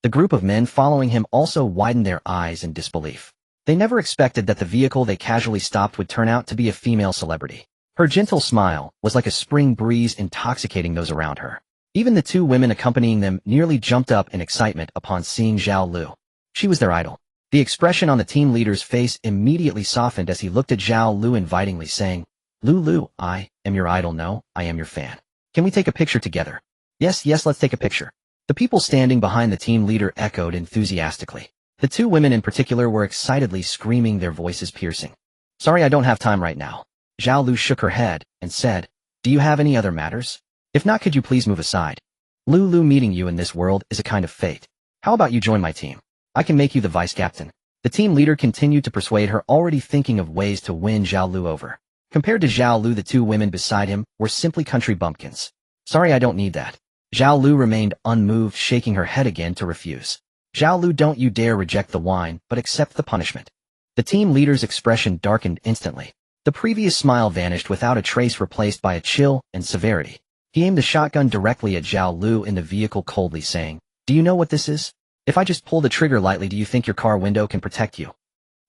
The group of men following him also widened their eyes in disbelief. They never expected that the vehicle they casually stopped would turn out to be a female celebrity. Her gentle smile was like a spring breeze, intoxicating those around her. Even the 2 women accompanying them nearly jumped up in excitement upon seeing Zhao Lu. She was their idol. The expression on the team leader's face immediately softened as he looked at Zhao Lu invitingly, saying, Lu, I am your idol. No, I am your fan. Can we take a picture together? Yes, let's take a picture. The people standing behind the team leader echoed enthusiastically. The 2 women in particular were excitedly screaming, their voices piercing. Sorry, I don't have time right now. Zhao Lu shook her head and said, Do you have any other matters? If not, could you please move aside? Lu, meeting you in this world is a kind of fate. How about you join my team? I can make you the vice captain. The team leader continued to persuade her, already thinking of ways to win Zhao Lu over. Compared to Zhao Lu, the 2 women beside him were simply country bumpkins. Sorry, I don't need that. Zhao Lu remained unmoved, shaking her head again to refuse. Zhao Lu, don't you dare reject the wine, but accept the punishment. The team leader's expression darkened instantly. The previous smile vanished without a trace, replaced by a chill and severity. He aimed the shotgun directly at Zhao Lu in the vehicle, coldly saying, Do you know what this is? If I just pull the trigger lightly, do you think your car window can protect you?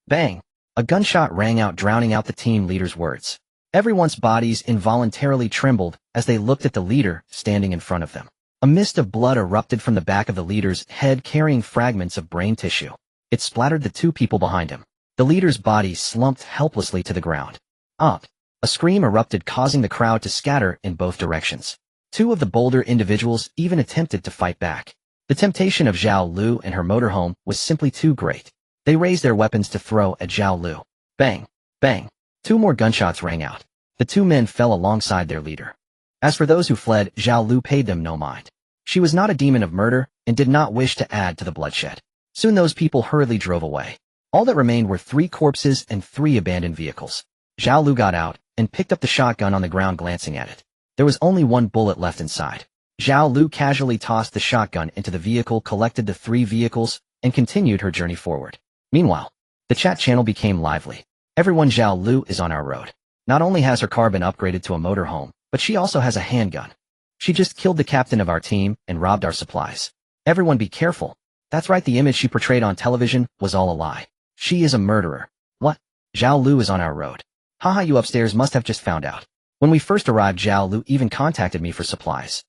Bang! A gunshot rang out, drowning out the team leader's words. Everyone's bodies involuntarily trembled as they looked at the leader standing in front of them. A mist of blood erupted from the back of the leader's head, carrying fragments of brain tissue. It splattered the two people behind him. The leader's body slumped helplessly to the ground. Up! A scream erupted, causing the crowd to scatter in both directions. Two of the bolder individuals even attempted to fight back. The temptation of Zhao Lu and her motorhome was simply too great. They raised their weapons to throw at Zhao Lu. Bang! Bang! Two more gunshots rang out. The two men fell alongside their leader. As for those who fled, Zhao Lu paid them no mind. She was not a demon of murder and did not wish to add to the bloodshed. Soon those people hurriedly drove away. All that remained were 3 corpses and 3 abandoned vehicles. Zhao Lu got out and picked up the shotgun on the ground, glancing at it. There was only 1 bullet left inside. Zhao Lu casually tossed the shotgun into the vehicle, collected the 3 vehicles, and continued her journey forward. Meanwhile, the chat channel became lively. Everyone, Zhao Lu is on our road. Not only has her car been upgraded to a motorhome, but she also has a handgun. She just killed the captain of our team and robbed our supplies. Everyone be careful. That's right, the image she portrayed on television was all a lie. She is a murderer. What? Zhao Lu is on our road. Haha, you upstairs must have just found out. When we first arrived, Zhao Lu even contacted me for supplies.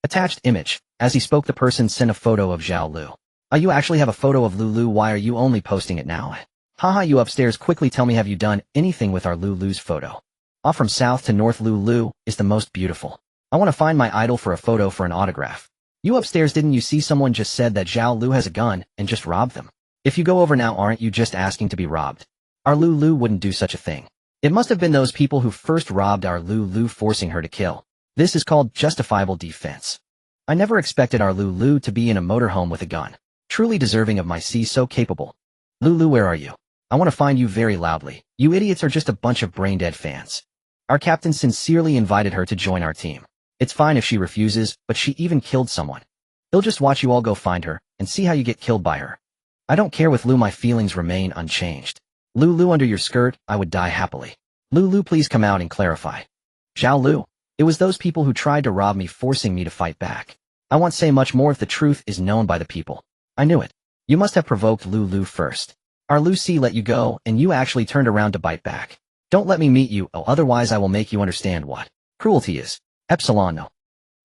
Attached image. As he spoke, the person sent a photo of Zhao Lu. You actually have a photo of Lulu, why are you only posting it now? Haha, you upstairs, quickly tell me, have you done anything with our Lulu's photo? From south to north, Lulu is the most beautiful. I want to find my idol for a photo for an autograph. You upstairs, didn't you see someone just said that Zhao Lu has a gun and just robbed them? If you go over now, aren't you just asking to be robbed? Our Lulu wouldn't do such a thing. It must have been those people who first robbed our Lulu, forcing her to kill. This is called justifiable defense. I never expected our Lulu to be in a motorhome with a gun. Truly deserving of my C, so capable. Lulu, where are you? I want to find you very loudly. You idiots are just a bunch of brain-dead fans. Our captain sincerely invited her to join our team. It's fine if she refuses, but she even killed someone. He'll just watch you all go find her and see how you get killed by her. I don't care with Lu, my feelings remain unchanged. Lulu, under your skirt, I would die happily. Lulu, please come out and clarify. Zhao Lu, it was those people who tried to rob me, forcing me to fight back. I won't say much more if the truth is known by the people. I knew it. You must have provoked Lulu first. Our Lucy let you go, and you actually turned around to bite back. Don't let me meet you, otherwise I will make you understand what cruelty is. Epsilon no.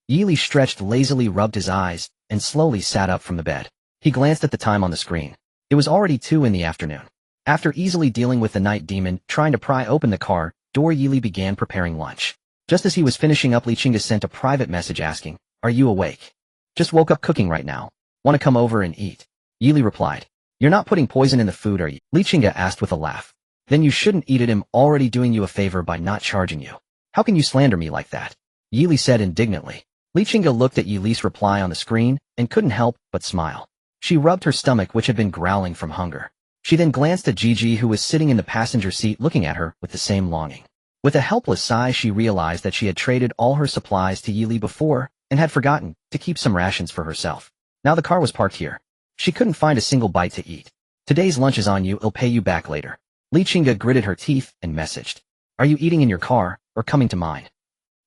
Yili stretched lazily, rubbed his eyes, and slowly sat up from the bed. He glanced at the time on the screen. It was already 2 in the afternoon. After easily dealing with the night demon trying to pry open the car door, Yili began preparing lunch. Just as he was finishing up, Li Chinga sent a private message asking, "Are you awake? Just woke up, cooking right now. Want to come over and eat?" Yili replied, "You're not putting poison in the food, are you?" Li Chinga asked with a laugh. "Then you shouldn't eat it. I'm already doing you a favor by not charging you. How can you slander me like that?" Yili said indignantly. Li Chinga looked at Yili's reply on the screen and couldn't help but smile. She rubbed her stomach, which had been growling from hunger. She then glanced at Gigi, who was sitting in the passenger seat looking at her with the same longing. With a helpless sigh, she realized that she had traded all her supplies to Yili before and had forgotten to keep some rations for herself. Now the car was parked here. She couldn't find a single bite to eat. "Today's lunch is on you, I'll pay you back later." Li Chinga gritted her teeth and messaged, "Are you eating in your car or coming to mine?"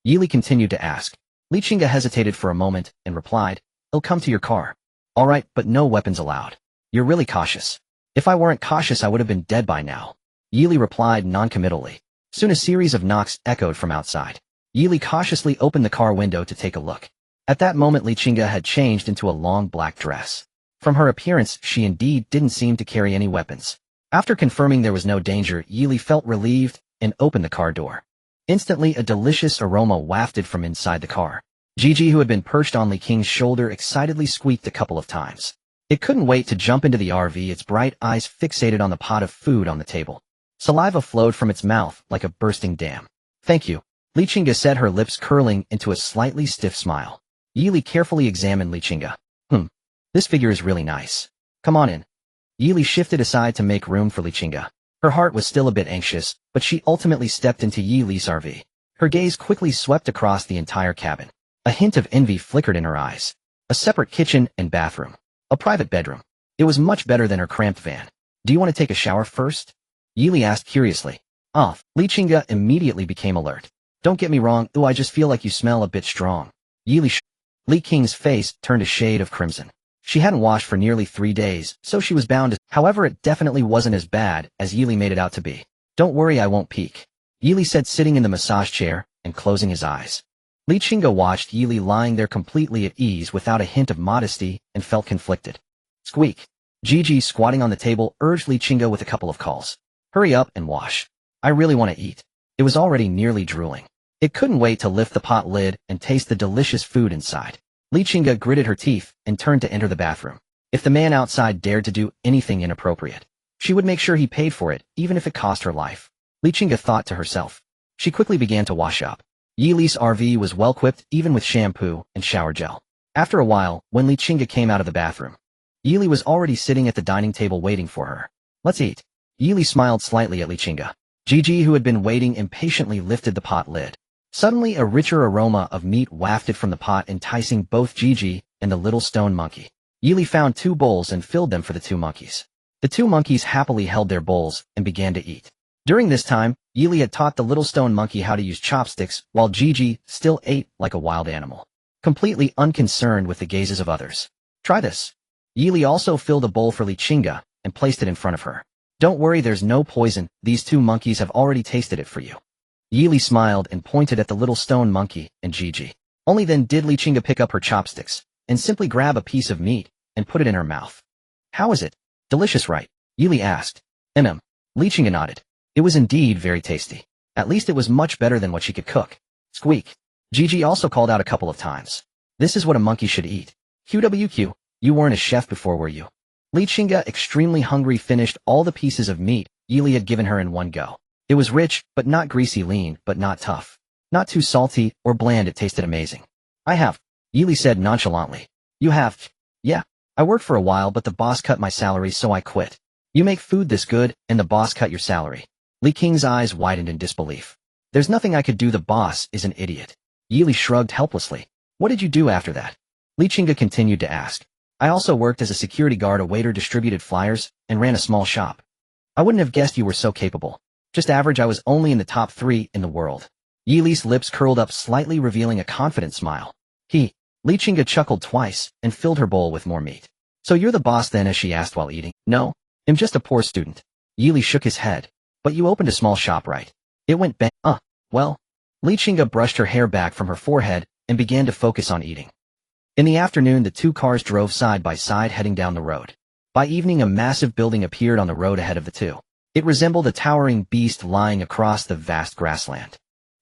Yili continued to ask. Li Chinga hesitated for a moment and replied, "I'll come to your car." "All right, but no weapons allowed. You're really cautious." "If I weren't cautious, I would have been dead by now," Yili replied noncommittally. Soon a series of knocks echoed from outside. Yili cautiously opened the car window to take a look. At that moment, Li Chinga had changed into a long black dress. From her appearance, she indeed didn't seem to carry any weapons. After confirming there was no danger, Yili felt relieved and opened the car door. Instantly, a delicious aroma wafted from inside the car. Gigi, who had been perched on Li King's shoulder, excitedly squeaked a couple of times. It couldn't wait to jump into the RV, its bright eyes fixated on the pot of food on the table. Saliva flowed from its mouth like a bursting dam. "Thank you," Li Chinga said, her lips curling into a slightly stiff smile. Yili carefully examined Li Chinga. This figure is really nice. Come on in." Yili shifted aside to make room for Li Chinga. Her heart was still a bit anxious, but she ultimately stepped into Yili's RV. Her gaze quickly swept across the entire cabin. A hint of envy flickered in her eyes. A separate kitchen and bathroom. A private bedroom. It was much better than her cramped van. "Do you want to take a shower first?" Yili asked curiously. Li Chinga immediately became alert. "Don't get me wrong, I just feel like you smell a bit strong." Li King's face turned a shade of crimson. She hadn't washed for nearly 3 days, so she was bound to. However, it definitely wasn't as bad as Yili made it out to be. "Don't worry, I won't peek," Yili said, sitting in the massage chair and closing his eyes. Li Qingge watched Yili lying there completely at ease without a hint of modesty and felt conflicted. Squeak. Gigi, squatting on the table, urged Li Qingge with a couple of calls. Hurry up and wash. I really want to eat. It was already nearly drooling. It couldn't wait to lift the pot lid and taste the delicious food inside. Li Qingge gritted her teeth and turned to enter the bathroom. If the man outside dared to do anything inappropriate, she would make sure he paid for it, even if it cost her life. Li Qingge thought to herself. She quickly began to wash up. Yili's RV was well-equipped even with shampoo and shower gel. After a while, when Li Qingge came out of the bathroom, Yili was already sitting at the dining table waiting for her. Let's eat. Yili smiled slightly at Li Qingge. Gigi, who had been waiting impatiently, lifted the pot lid. Suddenly, a richer aroma of meat wafted from the pot, enticing both Gigi and the little stone monkey. Yili found 2 bowls and filled them for the 2 monkeys. The 2 monkeys happily held their bowls and began to eat. During this time, Yili had taught the little stone monkey how to use chopsticks, while Gigi still ate like a wild animal, completely unconcerned with the gazes of others. Try this. Yili also filled a bowl for Li Qingge and placed it in front of her. Don't worry, there's no poison. These 2 monkeys have already tasted it for you. Yili smiled and pointed at the little stone monkey and Gigi. Only then did Li Qingge pick up her chopsticks and simply grab a piece of meat and put it in her mouth. How is it? Delicious, right? Yili asked. Li Qingge nodded. It was indeed very tasty. At least it was much better than what she could cook. Squeak. Gigi also called out a couple of times. This is what a monkey should eat. QWQ, you weren't a chef before, were you? Li Qingge, extremely hungry, finished all the pieces of meat Yili had given her in one go. It was rich, but not greasy, lean, but not tough. Not too salty or bland, it tasted amazing. I have, Yili said nonchalantly. You have? Yeah. I worked for a while, but the boss cut my salary, so I quit. You make food this good, and the boss cut your salary. Li Qing's eyes widened in disbelief. There's nothing I could do, the boss is an idiot. Yili shrugged helplessly. What did you do after that? Li Qingge continued to ask. I also worked as a security guard, a waiter, distributed flyers, and ran a small shop. I wouldn't have guessed you were so capable. Just average, I was only in the top 3 in the world. Yili's lips curled up slightly, revealing a confident smile. Li Qingge chuckled twice and filled her bowl with more meat. So you're the boss then, as she asked while eating. No, I'm just a poor student. Yili shook his head. But you opened a small shop, right? It went bang. Well. Li Qingge brushed her hair back from her forehead and began to focus on eating. In the afternoon, the 2 cars drove side by side heading down the road. By evening, a massive building appeared on the road ahead of the 2. It resembled a towering beast lying across the vast grassland,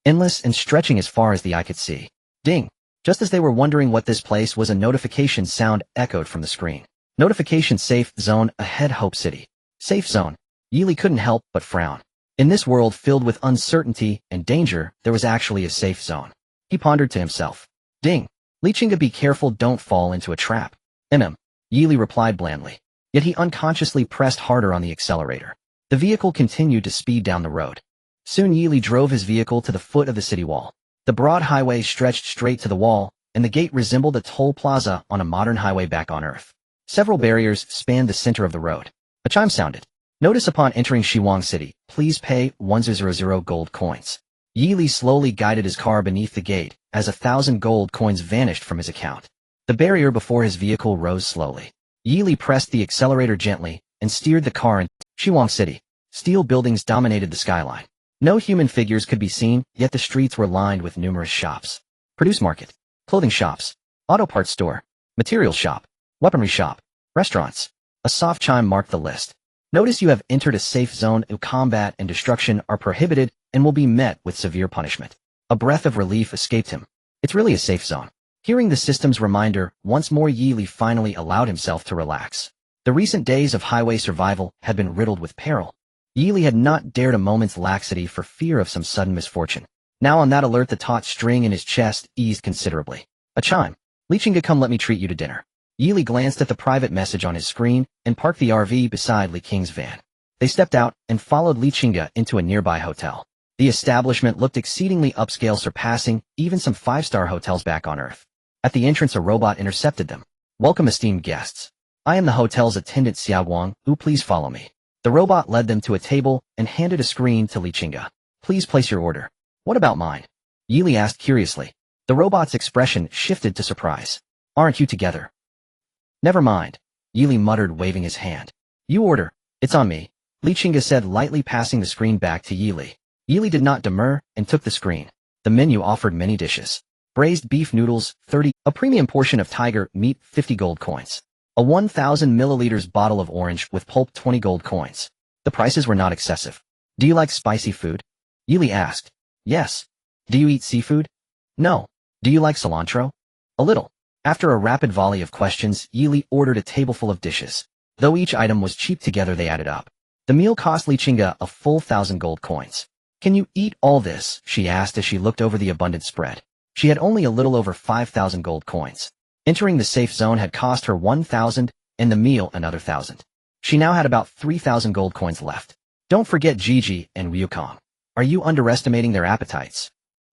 endless and stretching as far as the eye could see. Ding! Just as they were wondering what this place was, a notification sound echoed from the screen. Notification: safe zone ahead, Hope City. Safe zone. Yili couldn't help but frown. In this world filled with uncertainty and danger, there was actually a safe zone. He pondered to himself. Ding! Li Qingge, be careful, don't fall into a trap. Yili replied blandly. Yet he unconsciously pressed harder on the accelerator. The vehicle continued to speed down the road. Soon Yili drove his vehicle to the foot of the city wall. The broad highway stretched straight to the wall, and the gate resembled a toll plaza on a modern highway back on Earth. Several barriers spanned the center of the road. A chime sounded. Notice upon entering Shiwang City, please pay 100 gold coins. Yili slowly guided his car beneath the gate as 1,000 gold coins vanished from his account. The barrier before his vehicle rose slowly. Yili pressed the accelerator gently and steered the car into Shiwang City. Steel buildings dominated the skyline. No human figures could be seen, yet the streets were lined with numerous shops. Produce market, clothing shops, auto parts store, material shop, weaponry shop, restaurants. A soft chime marked the list. Notice you have entered a safe zone. Combat and destruction are prohibited and will be met with severe punishment. A breath of relief escaped him. It's really a safe zone. Hearing the system's reminder, once more Yili finally allowed himself to relax. The recent days of highway survival had been riddled with peril. Yili had not dared a moment's laxity for fear of some sudden misfortune. Now on that alert, the taut string in his chest eased considerably. A chime. Li Qingge, come let me treat you to dinner. Yili glanced at the private message on his screen and parked the RV beside Li Qing's van. They stepped out and followed Li Qingge into a nearby hotel. The establishment looked exceedingly upscale, surpassing even some 5-star hotels back on Earth. At the entrance, a robot intercepted them. Welcome, esteemed guests. I am the hotel's attendant, Xiao Wang. Please follow me. The robot led them to a table and handed a screen to Li Qingge. Please place your order. What about mine? Yili asked curiously. The robot's expression shifted to surprise. Aren't you together? Never mind, Yili muttered, waving his hand. You order. It's on me, Li Qingge said, lightly passing the screen back to Yili. Yili did not demur and took the screen. The menu offered many dishes. Braised beef noodles, 30. A premium portion of tiger meat, 50 gold coins. A 1,000 milliliters bottle of orange with pulp, 20 gold coins. The prices were not excessive. Do you like spicy food? Yili asked. Yes. Do you eat seafood? No. Do you like cilantro? A little. After a rapid volley of questions, Yili ordered a tableful of dishes. Though each item was cheap, together they added up. The meal cost Li Qingge a full 1,000 gold coins. Can you eat all this? She asked as she looked over the abundant spread. She had only a little over 5,000 gold coins. Entering the safe zone had cost her 1,000, and the meal another 1,000. She now had about 3,000 gold coins left. Don't forget Gigi and Ryukong. Are you underestimating their appetites?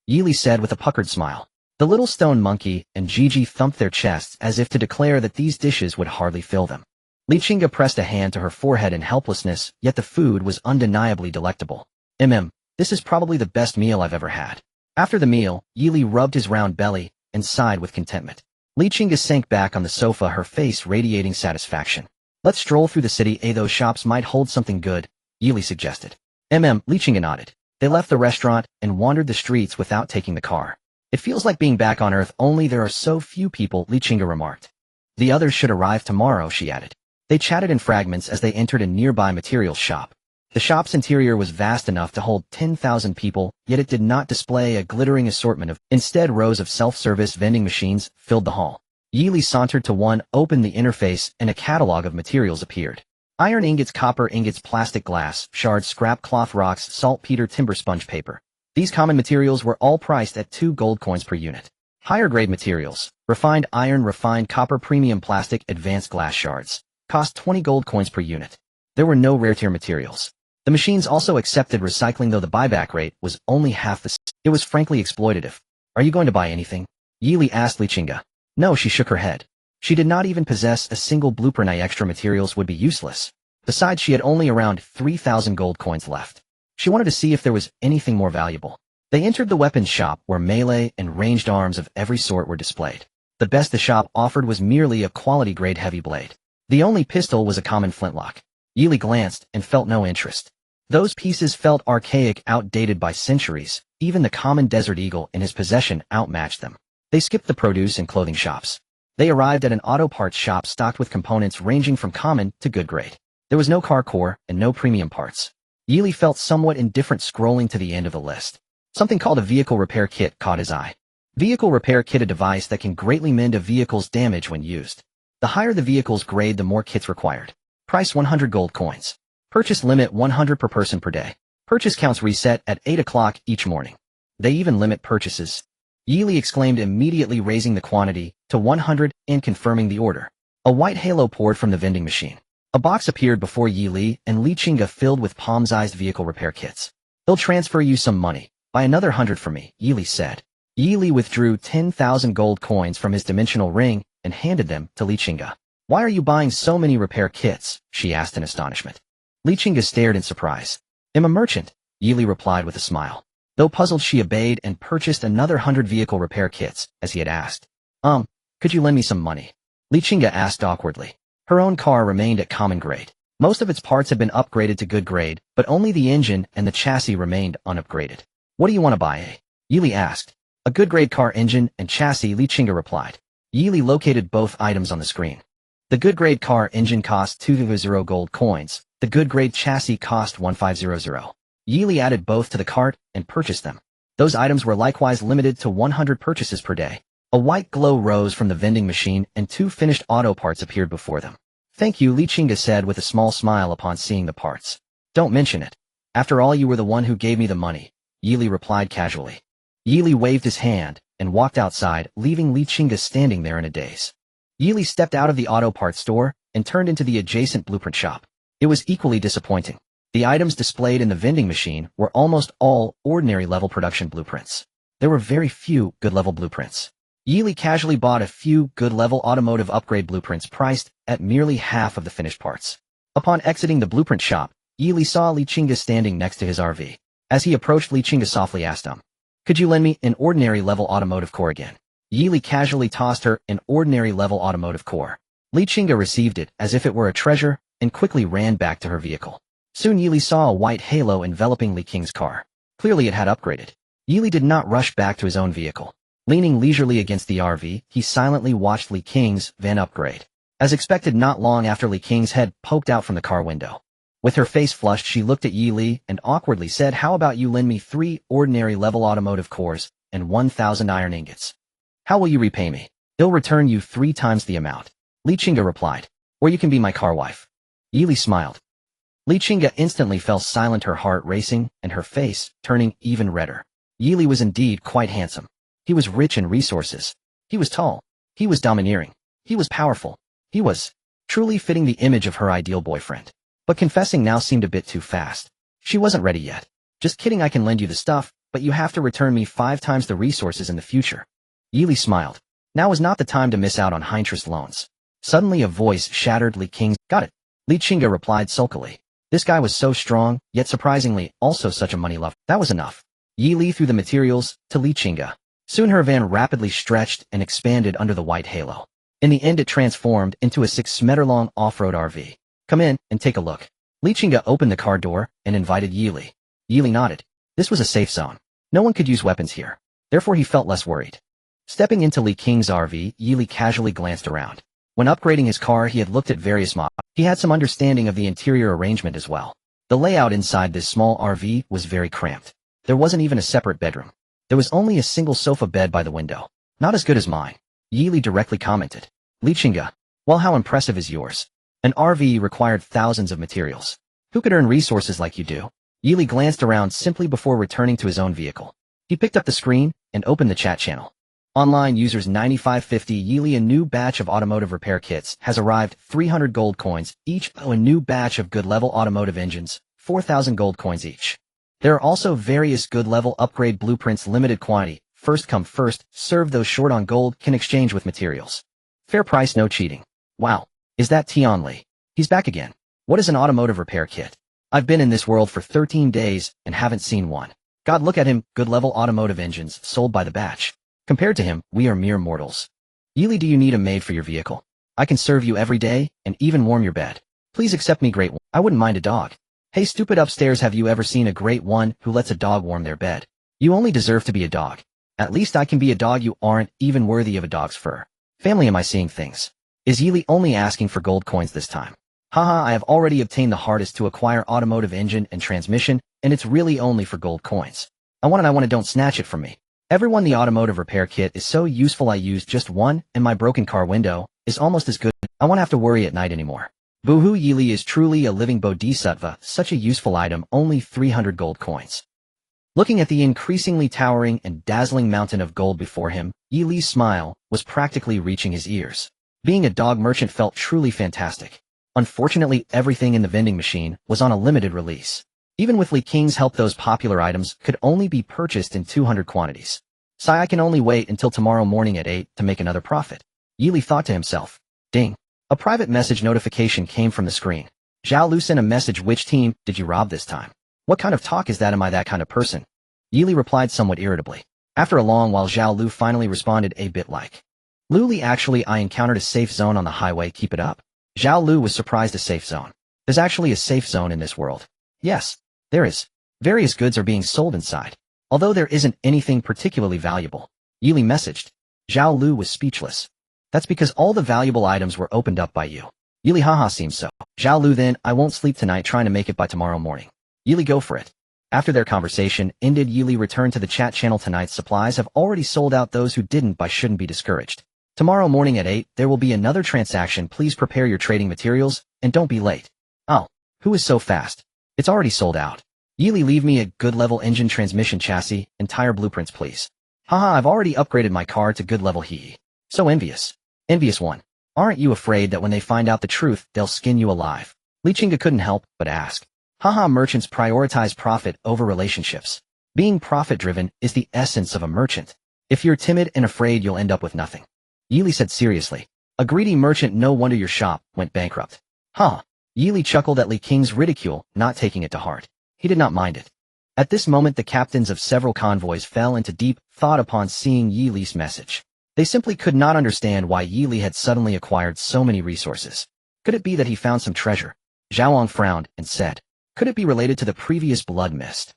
Yili said with a puckered smile. The little stone monkey and Gigi thumped their chests as if to declare that these dishes would hardly fill them. Li Qingge pressed a hand to her forehead in helplessness, yet the food was undeniably delectable. This is probably the best meal I've ever had. After the meal, Yili rubbed his round belly and sighed with contentment. Li Qingge sank back on the sofa, her face radiating satisfaction. Let's stroll through the city. Those shops might hold something good, Yili suggested. Li Qingge nodded. They left the restaurant and wandered the streets without taking the car. It feels like being back on Earth, only there are so few people, Li Qingge remarked. The others should arrive tomorrow, she added. They chatted in fragments as they entered a nearby materials shop. The shop's interior was vast enough to hold 10,000 people, yet it did not display a glittering assortment of, instead rows of self-service vending machines filled the hall. Yili sauntered to one, opened the interface, and a catalog of materials appeared. Iron ingots, copper ingots, plastic glass, shards, scrap cloth, rocks, saltpeter, timber, sponge paper. These common materials were all priced at 2 gold coins per unit. Higher grade materials, refined iron, refined copper, premium plastic, advanced glass shards, cost 20 gold coins per unit. There were no rare tier materials. The machines also accepted recycling, though the buyback rate was only half the same. It was frankly exploitative. Are you going to buy anything? Yili asked Li Qingge. No, she shook her head. She did not even possess a single blueprint. Extra materials would be useless. Besides, she had only around 3,000 gold coins left. She wanted to see if there was anything more valuable. They entered the weapons shop where melee and ranged arms of every sort were displayed. The best the shop offered was merely a quality-grade heavy blade. The only pistol was a common flintlock. Yili glanced and felt no interest. Those pieces felt archaic, outdated by centuries. Even the common Desert Eagle in his possession outmatched them. They skipped the produce and clothing shops. They arrived at an auto parts shop stocked with components ranging from common to good grade. There was no car core and no premium parts. Yili felt somewhat indifferent scrolling to the end of the list. Something called a vehicle repair kit caught his eye. Vehicle repair kit, a device that can greatly mend a vehicle's damage when used. The higher the vehicle's grade, the more kits required. Price 100 gold coins. Purchase limit 100 per person per day. Purchase counts reset at 8 o'clock each morning. They even limit purchases. Yili exclaimed, immediately raising the quantity to 100 and confirming the order. A white halo poured from the vending machine. A box appeared before Yili and Li Qingge filled with palm-sized vehicle repair kits. They'll transfer you some money. Buy another 100 for me, Yili said. Yili withdrew 10,000 gold coins from his dimensional ring and handed them to Li Qingge. Why are you buying so many repair kits? She asked in astonishment. Li Qingge stared in surprise. I'm a merchant, Yili replied with a smile. Though puzzled, she obeyed and purchased another 100 vehicle repair kits, as he had asked. Could you lend me some money? Li Qingge asked awkwardly. Her own car remained at common grade. Most of its parts had been upgraded to good grade, but only the engine and the chassis remained unupgraded. What do you want to buy, Yili asked. A good grade car engine and chassis, Li Qingge replied. Yili located both items on the screen. The good grade car engine cost 200 gold coins. The good grade chassis cost 1500. Yili added both to the cart and purchased them. Those items were likewise limited to 100 purchases per day. A white glow rose from the vending machine and 2 finished auto parts appeared before them. Thank you, Li Qingge said with a small smile upon seeing the parts. Don't mention it. After all, you were the one who gave me the money, Yili replied casually. Yili waved his hand and walked outside, leaving Li Qingge standing there in a daze. Yili stepped out of the auto parts store and turned into the adjacent blueprint shop. It was equally disappointing. The items displayed in the vending machine were almost all ordinary level production blueprints. There were very few good level blueprints. Yili casually bought a few good level automotive upgrade blueprints priced at merely half of the finished parts. Upon exiting the blueprint shop, Yili saw Li Qingge standing next to his RV. As he approached, Li Qingge softly asked him, "Could you lend me an ordinary level automotive core again?" Yili casually tossed her an ordinary level automotive core. Li Qingge received it as if it were a treasure and quickly ran back to her vehicle. Soon Yili saw a white halo enveloping Li Qing's car. Clearly it had upgraded. Yili did not rush back to his own vehicle. Leaning leisurely against the RV, he silently watched Li Qing's van upgrade. As expected, not long after Li Qing's head poked out from the car window. With her face flushed, she looked at Yi Li and awkwardly said, "How about you lend me 3 ordinary level automotive cores and 1,000 iron ingots? How will you repay me?" "I'll return you 3 times the amount," Li Qingge replied. "Or you can be my car wife." Yi Li smiled. Li Qingge instantly fell silent, her heart racing and her face turning even redder. Yi Li was indeed quite handsome. He was rich in resources. He was tall. He was domineering. He was powerful. He was truly fitting the image of her ideal boyfriend. But confessing now seemed a bit too fast. She wasn't ready yet. "Just kidding, I can lend you the stuff, but you have to return me 5 times the resources in the future." Yi Li smiled. Now was not the time to miss out on high-interest loans. Suddenly a voice shattered Li Qing's. "Got it," Li Qingge replied sulkily. This guy was so strong, yet surprisingly also such a money lover. That was enough. Yi Li threw the materials to Li Qingge. Soon her van rapidly stretched and expanded under the white halo. In the end it transformed into a 6-meter-long off-road RV. "Come in and take a look." Li Qingge opened the car door and invited Yi Li. Yi Li nodded. This was a safe zone. No one could use weapons here. Therefore he felt less worried. Stepping into Li Qing's RV, Yi Li casually glanced around. When upgrading his car, he had looked at various models. He had some understanding of the interior arrangement as well. The layout inside this small RV was very cramped. There wasn't even a separate bedroom. There was only a single sofa bed by the window. "Not as good as mine," Yi Li directly commented. Li Qingge, "Well, how impressive is yours? An RV required thousands of materials. Who could earn resources like you do?" Yi Li glanced around simply before returning to his own vehicle. He picked up the screen and opened the chat channel. Online users 9550 Yi Li, a new batch of automotive repair kits has arrived, 300 gold coins each. A new batch of good level automotive engines, 4,000 gold coins each. There are also various good level upgrade blueprints, limited quantity, first come first serve. Those short on gold can exchange with materials. Fair price, no cheating. Wow, is that Tianli? He's back again. What is an automotive repair kit? I've been in this world for 13 days and haven't seen one. God, look at him, good level automotive engines sold by the batch. Compared to him, we are mere mortals. Yi Li, do you need a maid for your vehicle? I can serve you every day and even warm your bed. Please accept me, great one. I wouldn't mind a dog. Hey stupid upstairs, have you ever seen a great one who lets a dog warm their bed? You only deserve to be a dog. At least I can be a dog. You aren't even worthy of a dog's fur. Family, am I seeing things? Is Yi Li only asking for gold coins this time? Haha, I have already obtained the hardest to acquire automotive engine and transmission, and it's really only for gold coins. I want it, don't snatch it from me. Everyone, the automotive repair kit is so useful. I used just one, and my broken car window is almost as good. I won't have to worry at night anymore. Boo-hoo, Yi Li is truly a living bodhisattva, such a useful item, only 300 gold coins. Looking at the increasingly towering and dazzling mountain of gold before him, Yi Li's smile was practically reaching his ears. Being a dog merchant felt truly fantastic. Unfortunately, everything in the vending machine was on a limited release. Even with Li Qing's help, those popular items could only be purchased in 200 quantities. I can only wait until tomorrow morning at 8 to make another profit. Yi Li thought to himself. Ding. A private message notification came from the screen. Zhao Lu sent a message. Which team did you rob this time? What kind of talk is that? Am I that kind of person? Yi Li replied somewhat irritably. After a long while, Zhao Lu finally responded a bit like. Lu Li, actually I encountered a safe zone on the highway, keep it up. Zhao Lu was surprised. A safe zone. There's actually a safe zone in this world. Yes, there is. Various goods are being sold inside. Although there isn't anything particularly valuable. Yi Li messaged. Zhao Lu was speechless. That's because all the valuable items were opened up by you. Yi Li, haha, seems so. Zhao Lu, then I won't sleep tonight trying to make it by tomorrow morning. Yi Li, go for it. After their conversation ended, Yi Li returned to the chat channel. Tonight's supplies have already sold out. Those who didn't buy shouldn't be discouraged. Tomorrow morning at 8, there will be another transaction. Please prepare your trading materials, and don't be late. Oh, who is so fast? It's already sold out. Yi Li, leave me a good level engine, transmission, chassis, and tire blueprints, please. Haha, I've already upgraded my car to good level. Hee. So envious. Envious one. Aren't you afraid that when they find out the truth, they'll skin you alive? Li Qingge couldn't help but ask. Haha, merchants prioritize profit over relationships. Being profit-driven is the essence of a merchant. If you're timid and afraid, you'll end up with nothing. Yi Li said seriously. A greedy merchant, no wonder your shop went bankrupt. Huh. Yi Li chuckled at Li Qing's ridicule, not taking it to heart. He did not mind it. At this moment, the captains of several convoys fell into deep thought upon seeing Yi Li's message. They simply could not understand why Yi Li had suddenly acquired so many resources. Could it be that he found some treasure? Zhao Wang frowned and said, could it be related to the previous blood mist?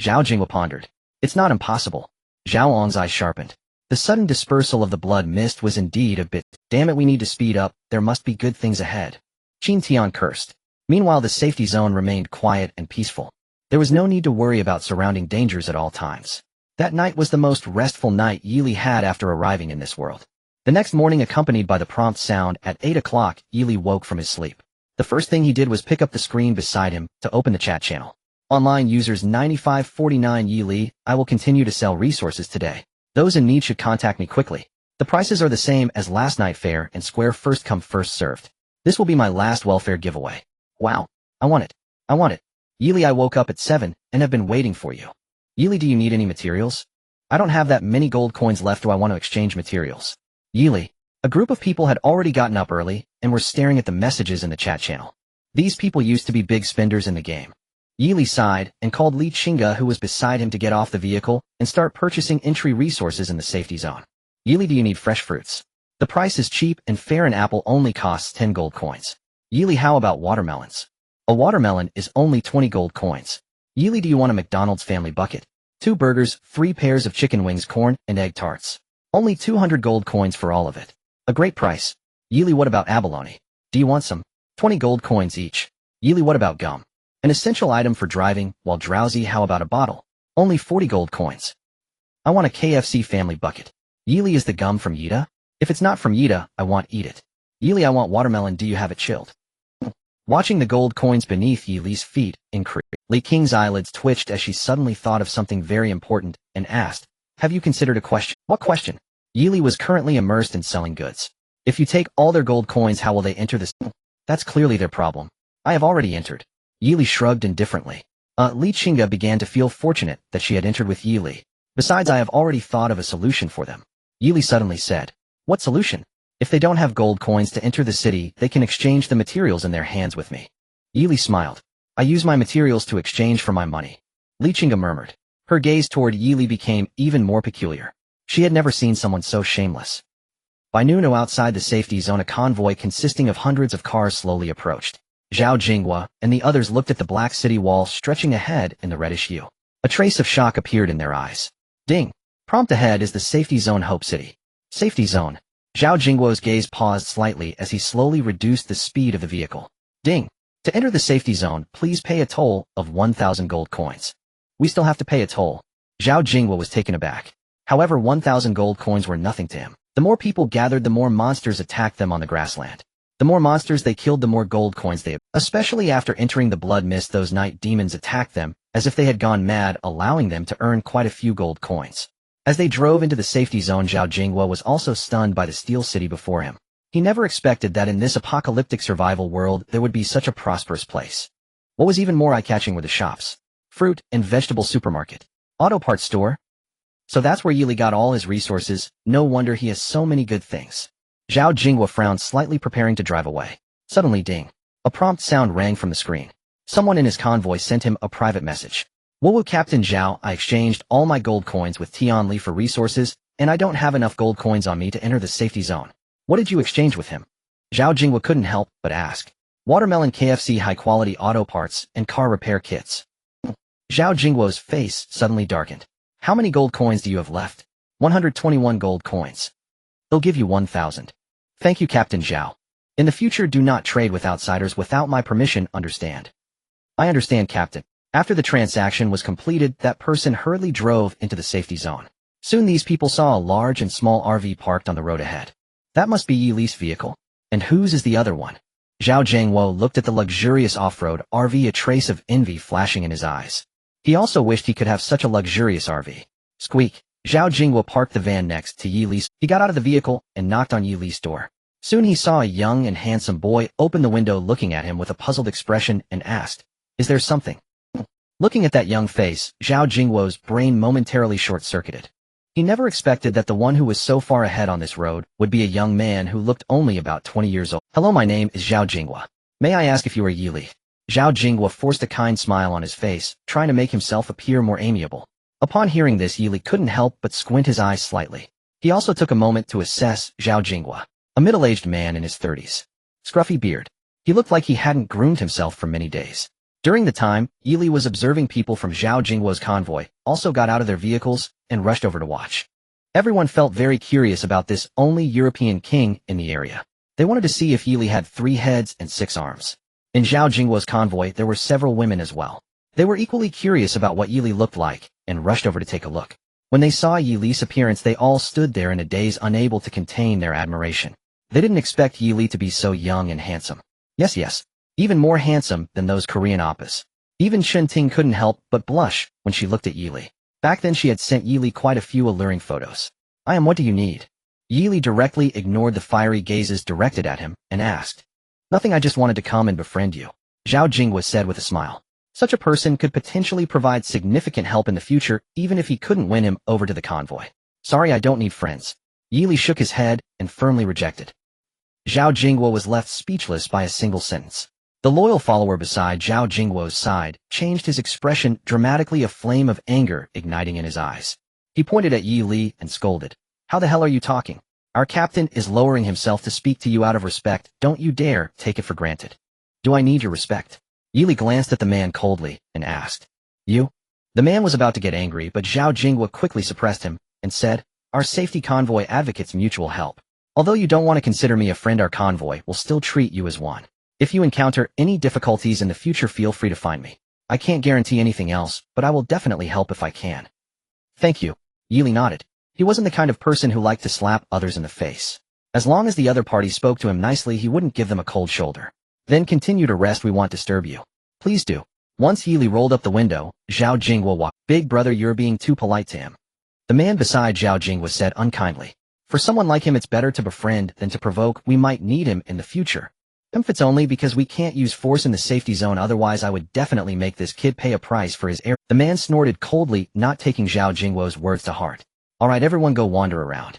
Zhao Jinghua pondered. It's not impossible. Zhao Wang's eyes sharpened. The sudden dispersal of the blood mist was indeed a bit. Damn it, we need to speed up, there must be good things ahead. Qin Tian cursed. Meanwhile, the safety zone remained quiet and peaceful. There was no need to worry about surrounding dangers at all times. That night was the most restful night Yili had after arriving in this world. The next morning, accompanied by the prompt sound at 8 o'clock, Yili woke from his sleep. The first thing he did was pick up the screen beside him to open the chat channel. Online users 9549 Yili, I will continue to sell resources today. Those in need should contact me quickly. The prices are the same as last night fair and square first come first served. This will be my last welfare giveaway. Wow. I want it. I want it. Yili, I woke up at 7 and have been waiting for you. Yili, do you need any materials? I don't have that many gold coins left. Do I want to exchange materials? Yili. A group of people had already gotten up early and were staring at the messages in the chat channel. These people used to be big spenders in the game. Yili sighed and called Li Qingge, who was beside him, to get off the vehicle and start purchasing entry resources in the safety zone. Yili, do you need fresh fruits? The price is cheap and fair. An apple only costs 10 gold coins. Yili, how about watermelons? A watermelon is only 20 gold coins. Yili, do you want a McDonald's family bucket? 2 burgers, 3 pairs of chicken wings, corn, and egg tarts. Only 200 gold coins for all of it. A great price. Yili, what about abalone? Do you want some? 20 gold coins each. Yili, what about gum? An essential item for driving while drowsy. How about a bottle? Only 40 gold coins. I want a KFC family bucket. Yili, is the gum from Yida? If it's not from Yida, I want eat it. Yili, I want watermelon. Do you have it chilled? Watching the gold coins beneath Yili's feet increase, Li Qing's eyelids twitched as she suddenly thought of something very important and asked, have you considered a question? What question? Yili was currently immersed in selling goods. If you take all their gold coins, how will they enter this? That's clearly their problem. I have already entered. Yili shrugged indifferently. Li Qingge began to feel fortunate that she had entered with Yili. Besides, I have already thought of a solution for them. Yili suddenly said, what solution? If they don't have gold coins to enter the city, they can exchange the materials in their hands with me. Yili smiled. I use my materials to exchange for my money. Li Qingge murmured. Her gaze toward Yili became even more peculiar. She had never seen someone so shameless. By noon, outside the safety zone, a convoy consisting of hundreds of cars slowly approached. Zhao Jinghua and the others looked at the black city wall stretching ahead in the reddish hue. A trace of shock appeared in their eyes. Ding! Prompt ahead is the safety zone, Hope City. Safety zone. Zhao Jingguo's gaze paused slightly as he slowly reduced the speed of the vehicle. Ding! To enter the safety zone, please pay a toll of 1,000 gold coins. We still have to pay a toll. Zhao Jinghua was taken aback. However, 1,000 gold coins were nothing to him. The more people gathered, the more monsters attacked them on the grassland. The more monsters they killed, the more gold coins they had. Especially after entering the blood mist, those night demons attacked them as if they had gone mad, allowing them to earn quite a few gold coins. As they drove into the safety zone, Zhao Jinghua was also stunned by the steel city before him. He never expected that in this apocalyptic survival world there would be such a prosperous place. What was even more eye-catching were the shops. Fruit and vegetable supermarket. Auto parts store. So that's where Yili got all his resources. No wonder he has so many good things. Zhao Jinghua frowned slightly, preparing to drive away. Suddenly, ding. A prompt sound rang from the screen. Someone in his convoy sent him a private message. Whoa, Captain Zhao, I exchanged all my gold coins with Tianli for resources, and I don't have enough gold coins on me to enter the safety zone. What did you exchange with him? Zhao Jinghua couldn't help but ask. Watermelon, KFC, high-quality auto parts, and car repair kits. Zhao Jingguo's face suddenly darkened. How many gold coins do you have left? 121 gold coins. They'll give you 1,000. Thank you, Captain Zhao. In the future, do not trade with outsiders without my permission, understand? I understand, Captain. After the transaction was completed, that person hurriedly drove into the safety zone. Soon these people saw a large and small RV parked on the road ahead. That must be Yili's vehicle. And whose is the other one? Zhao Jinghua looked at the luxurious off-road RV, a trace of envy flashing in his eyes. He also wished he could have such a luxurious RV. Squeak. Zhao Jinghua parked the van next to Yili's. He got out of the vehicle and knocked on Yili's door. Soon he saw a young and handsome boy open the window, looking at him with a puzzled expression, and asked, is there something? Looking at that young face, Zhao Jingguo's brain momentarily short-circuited. He never expected that the one who was so far ahead on this road would be a young man who looked only about 20 years old. Hello, my name is Zhao Jinghua. May I ask if you are Yili? Zhao Jinghua forced a kind smile on his face, trying to make himself appear more amiable. Upon hearing this, Yili couldn't help but squint his eyes slightly. He also took a moment to assess Zhao Jinghua, a middle-aged man in his 30s. Scruffy beard. He looked like he hadn't groomed himself for many days. During the time, Yili was observing, people from Zhao Jingguo's convoy also got out of their vehicles and rushed over to watch. Everyone felt very curious about this only European king in the area. They wanted to see if Yili had 3 heads and 6 arms. In Zhao Jingguo's convoy, there were several women as well. They were equally curious about what Yili looked like, and rushed over to take a look. When they saw Yili's appearance, they all stood there in a daze, unable to contain their admiration. They didn't expect Yili to be so young and handsome. Yes, even more handsome than those Korean oppas. Even Shunting couldn't help but blush when she looked at Yili. Back then she had sent Yili quite a few alluring photos. What do you need? Yili directly ignored the fiery gazes directed at him, and asked. Nothing, I just wanted to come and befriend you. Zhao Jingguo said with a smile. Such a person could potentially provide significant help in the future, even if he couldn't win him over to the convoy. Sorry, I don't need friends. Yili shook his head and firmly rejected. Zhao Jingguo was left speechless by a single sentence. The loyal follower beside Zhao Jingguo's side changed his expression dramatically, a flame of anger igniting in his eyes. He pointed at Yi Li and scolded. How the hell are you talking? Our captain is lowering himself to speak to you out of respect. Don't you dare take it for granted. Do I need your respect? Yi Li glanced at the man coldly and asked. You? The man was about to get angry, but Zhao Jingguo quickly suppressed him and said, Our safety convoy advocates mutual help. Although you don't want to consider me a friend, our convoy will still treat you as one. If you encounter any difficulties in the future, feel free to find me. I can't guarantee anything else, but I will definitely help if I can. Thank you. Yi Li nodded. He wasn't the kind of person who liked to slap others in the face. As long as the other party spoke to him nicely, he wouldn't give them a cold shoulder. Then continue to rest, we won't disturb you. Please do. Once Yi Li rolled up the window, Zhao Jingguo walked. Big brother, you're being too polite to him. The man beside Zhao Jingguo said unkindly. For someone like him, it's better to befriend than to provoke. We might need him in the future. If it's only because we can't use force in the safety zone, otherwise I would definitely make this kid pay a price for his error. The man snorted coldly, not taking Zhao Jingguo's words to heart. Alright, everyone go wander around.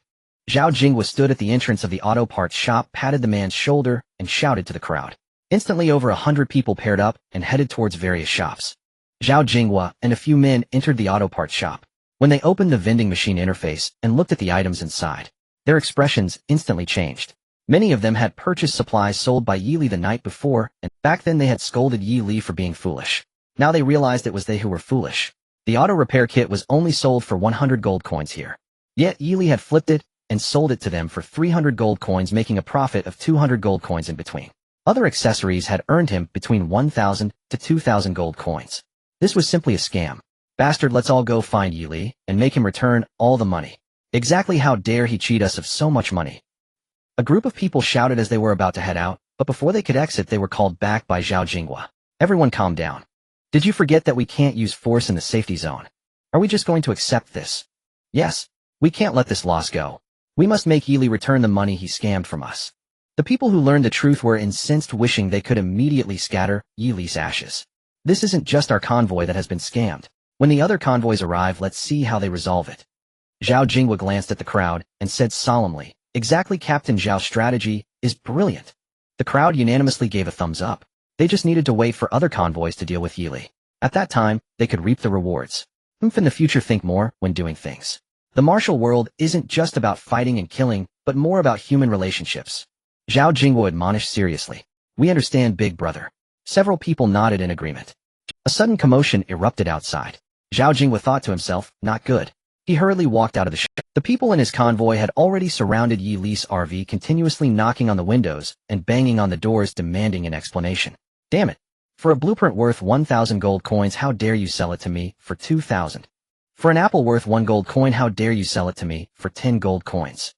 Zhao Jingguo stood at the entrance of the auto parts shop, patted the man's shoulder, and shouted to the crowd. Instantly over 100 people paired up and headed towards various shops. Zhao Jingguo and a few men entered the auto parts shop. When they opened the vending machine interface and looked at the items inside, their expressions instantly changed. Many of them had purchased supplies sold by Yi Li the night before, and back then they had scolded Yi Li for being foolish. Now they realized it was they who were foolish. The auto repair kit was only sold for 100 gold coins here. Yet Yi Li had flipped it and sold it to them for 300 gold coins, making a profit of 200 gold coins in between. Other accessories had earned him between 1,000 to 2,000 gold coins. This was simply a scam. Bastard, let's all go find Yi Li and make him return all the money. Exactly, how dare he cheat us of so much money? A group of people shouted as they were about to head out, but before they could exit they were called back by Zhao Jingguo. Everyone calm down. Did you forget that we can't use force in the safety zone? Are we just going to accept this? Yes. We can't let this loss go. We must make Yi Li return the money he scammed from us. The people who learned the truth were incensed, wishing they could immediately scatter Yi Li's ashes. This isn't just our convoy that has been scammed. When the other convoys arrive, let's see how they resolve it. Zhao Jingguo glanced at the crowd and said solemnly, Exactly, Captain Zhao's strategy is brilliant. The crowd unanimously gave a thumbs up. They just needed to wait for other convoys to deal with Yi Li. At that time, they could reap the rewards. In the future, think more when doing things. The martial world isn't just about fighting and killing, but more about human relationships. Zhao Jingguo admonished seriously. We understand, big brother. Several people nodded in agreement. A sudden commotion erupted outside. Zhao Jingguo thought to himself, not good. He hurriedly walked out of the shop. The people in his convoy had already surrounded Yi Li's RV, continuously knocking on the windows and banging on the doors, demanding an explanation. Damn it. For a blueprint worth 1,000 gold coins, how dare you sell it to me for 2,000? For an apple worth 1 gold coin, how dare you sell it to me for 10 gold coins?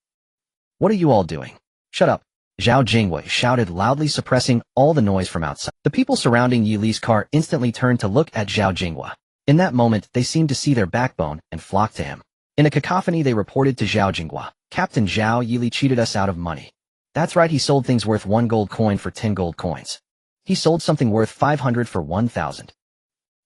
What are you all doing? Shut up. Zhao Jingguo shouted loudly, suppressing all the noise from outside. The people surrounding Yi Li's car instantly turned to look at Zhao Jingguo. In that moment, they seemed to see their backbone and flocked to him. In a cacophony, they reported to Zhao Jingguo, Captain Zhao, Yi Li cheated us out of money. That's right, he sold things worth 1 gold coin for 10 gold coins. He sold something worth 500 for 1,000.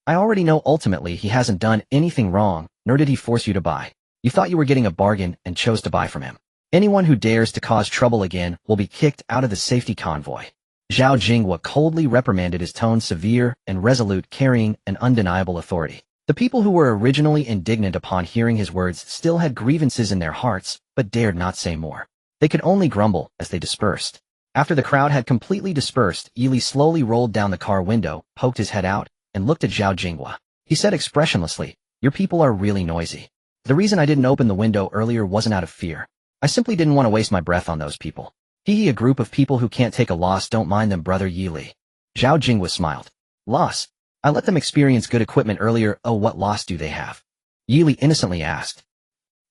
I already know ultimately he hasn't done anything wrong, nor did he force you to buy. You thought you were getting a bargain and chose to buy from him. Anyone who dares to cause trouble again will be kicked out of the safety convoy. Zhao Jingguo coldly reprimanded, his tone severe and resolute, carrying an undeniable authority. The people who were originally indignant upon hearing his words still had grievances in their hearts, but dared not say more. They could only grumble as they dispersed. After the crowd had completely dispersed, Yi Li slowly rolled down the car window, poked his head out, and looked at Zhao Jingguo. He said expressionlessly, Your people are really noisy. The reason I didn't open the window earlier wasn't out of fear. I simply didn't want to waste my breath on those people. Hee, a group of people who can't take a loss, don't mind them, brother Yili. Zhao Jingwa smiled. Loss? I let them experience good equipment earlier. Oh, what loss do they have? Yili innocently asked.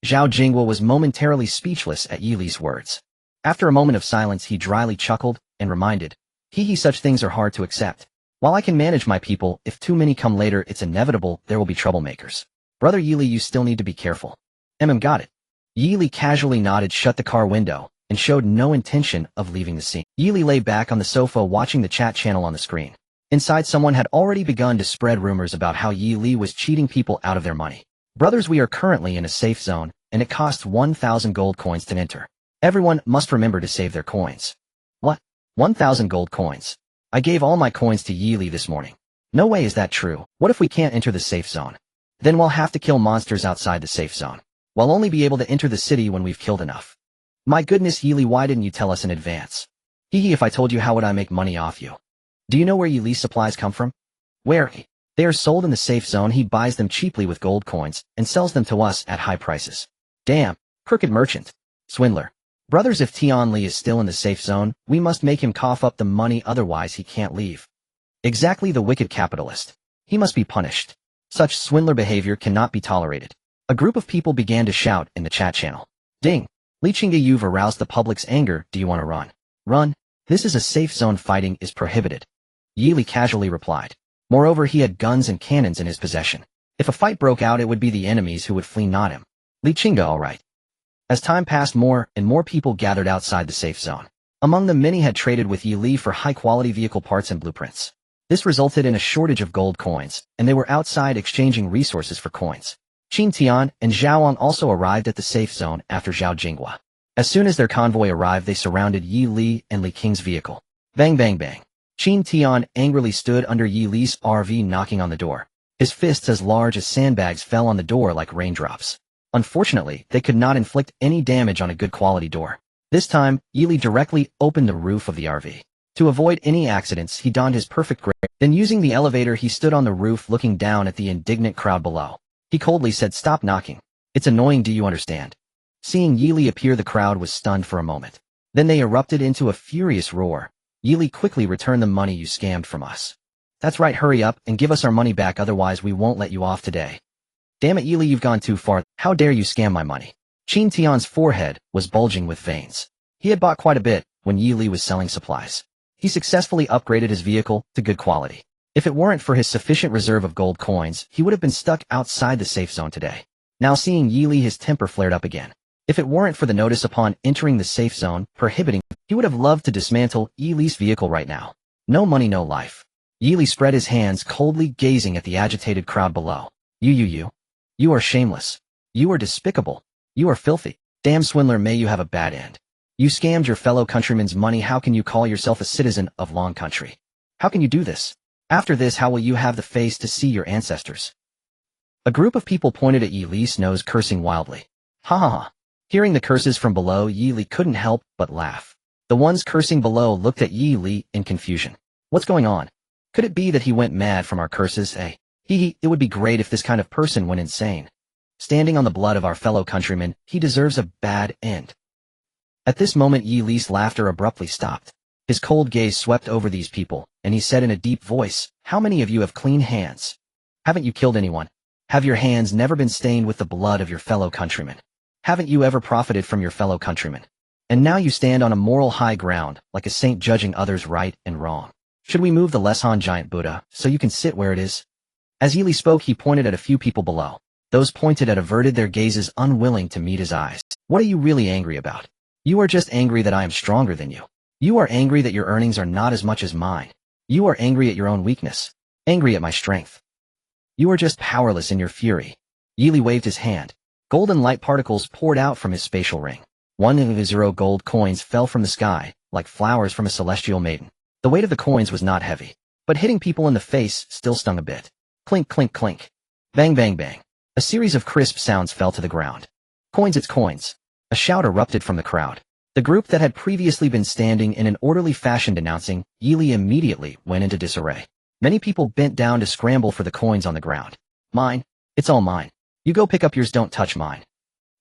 Zhao Jingwa was momentarily speechless at Yili's words. After a moment of silence, he dryly chuckled and reminded, Hee, such things are hard to accept. While I can manage my people, if too many come later, it's inevitable there will be troublemakers. Brother Yili, you still need to be careful. Got it. Yili casually nodded, shut the car window, and showed no intention of leaving the scene. Yili lay back on the sofa watching the chat channel on the screen. Inside, someone had already begun to spread rumors about how Yili was cheating people out of their money. Brothers, we are currently in a safe zone, and it costs 1,000 gold coins to enter. Everyone must remember to save their coins. What? 1,000 gold coins? I gave all my coins to Yili this morning. No way is that true. What if we can't enter the safe zone? Then we'll have to kill monsters outside the safe zone. We'll only be able to enter the city when we've killed enough. My goodness, Yili, why didn't you tell us in advance? Hee, if I told you, how would I make money off you? Do you know where Yili's supplies come from? Where? They are sold in the safe zone. He buys them cheaply with gold coins and sells them to us at high prices. Damn, crooked merchant. Swindler. Brothers, if Tianli is still in the safe zone, we must make him cough up the money, otherwise he can't leave. Exactly, the wicked capitalist. He must be punished. Such swindler behavior cannot be tolerated. A group of people began to shout in the chat channel. Ding! Li Qingge, you've aroused the public's anger. Do you want to run? Run. This is a safe zone. Fighting is prohibited. Yili casually replied. Moreover, he had guns and cannons in his possession. If a fight broke out, it would be the enemies who would flee, not him. Li Qingge, all right. As time passed, more and more people gathered outside the safe zone. Among them, many had traded with Yili for high-quality vehicle parts and blueprints. This resulted in a shortage of gold coins, and they were outside exchanging resources for coins. Qin Tian and Zhaoang also arrived at the safe zone after Zhao Jingwa. As soon as their convoy arrived, they surrounded Yi Li and Li Qing's vehicle. Bang bang bang. Qin Tian angrily stood under Yi Li's RV, knocking on the door. His fists as large as sandbags fell on the door like raindrops. Unfortunately, they could not inflict any damage on a good quality door. This time, Yi Li directly opened the roof of the RV. To avoid any accidents, he donned his perfect gray. Then using the elevator, he stood on the roof looking down at the indignant crowd below. He coldly said, "Stop knocking. It's annoying, do you understand?" Seeing Yi Li appear, the crowd was stunned for a moment. Then they erupted into a furious roar. Yi Li, quickly return the money you scammed from us. That's right, hurry up and give us our money back, otherwise we won't let you off today. Damn it, Yi Li, you've gone too far. How dare you scam my money? Qin Tian's forehead was bulging with veins. He had bought quite a bit when Yi Li was selling supplies. He successfully upgraded his vehicle to good quality. If it weren't for his sufficient reserve of gold coins, he would have been stuck outside the safe zone today. Now seeing Yi Li, his temper flared up again. If it weren't for the notice upon entering the safe zone prohibiting, he would have loved to dismantle Yi Li's vehicle right now. No money, no life. Yi Li spread his hands, coldly gazing at the agitated crowd below. You are shameless. You are despicable. You are filthy. Damn swindler, may you have a bad end. You scammed your fellow countrymen's money. How can you call yourself a citizen of Long Country? How can you do this? After this, how will you have the face to see your ancestors? A group of people pointed at Yi Li's nose, cursing wildly. Ha ha ha. Hearing the curses from below, Yi Li couldn't help but laugh. The ones cursing below looked at Yi Li in confusion. What's going on? Could it be that he went mad from our curses, eh? It would be great if this kind of person went insane. Standing on the blood of our fellow countrymen, he deserves a bad end. At this moment, Yi Li's laughter abruptly stopped. His cold gaze swept over these people, and he said in a deep voice, "How many of you have clean hands? Haven't you killed anyone? Have your hands never been stained with the blood of your fellow countrymen? Haven't you ever profited from your fellow countrymen? And now you stand on a moral high ground, like a saint judging others right and wrong. Should we move the Leshan giant Buddha, so you can sit where it is?" As Yi Li spoke, he pointed at a few people below. Those pointed at averted their gazes, unwilling to meet his eyes. What are you really angry about? You are just angry that I am stronger than you. You are angry that your earnings are not as much as mine. You are angry at your own weakness. Angry at my strength. You are just powerless in your fury. Yi Li waved his hand. Golden light particles poured out from his spatial ring. 100 gold coins fell from the sky, like flowers from a celestial maiden. The weight of the coins was not heavy, but hitting people in the face still stung a bit. Clink, clink, clink. Bang, bang, bang. A series of crisp sounds fell to the ground. Coins, it's coins. A shout erupted from the crowd. The group that had previously been standing in an orderly fashion denouncing Yi Li immediately went into disarray. Many people bent down to scramble for the coins on the ground. Mine. It's all mine. You go pick up yours, don't touch mine.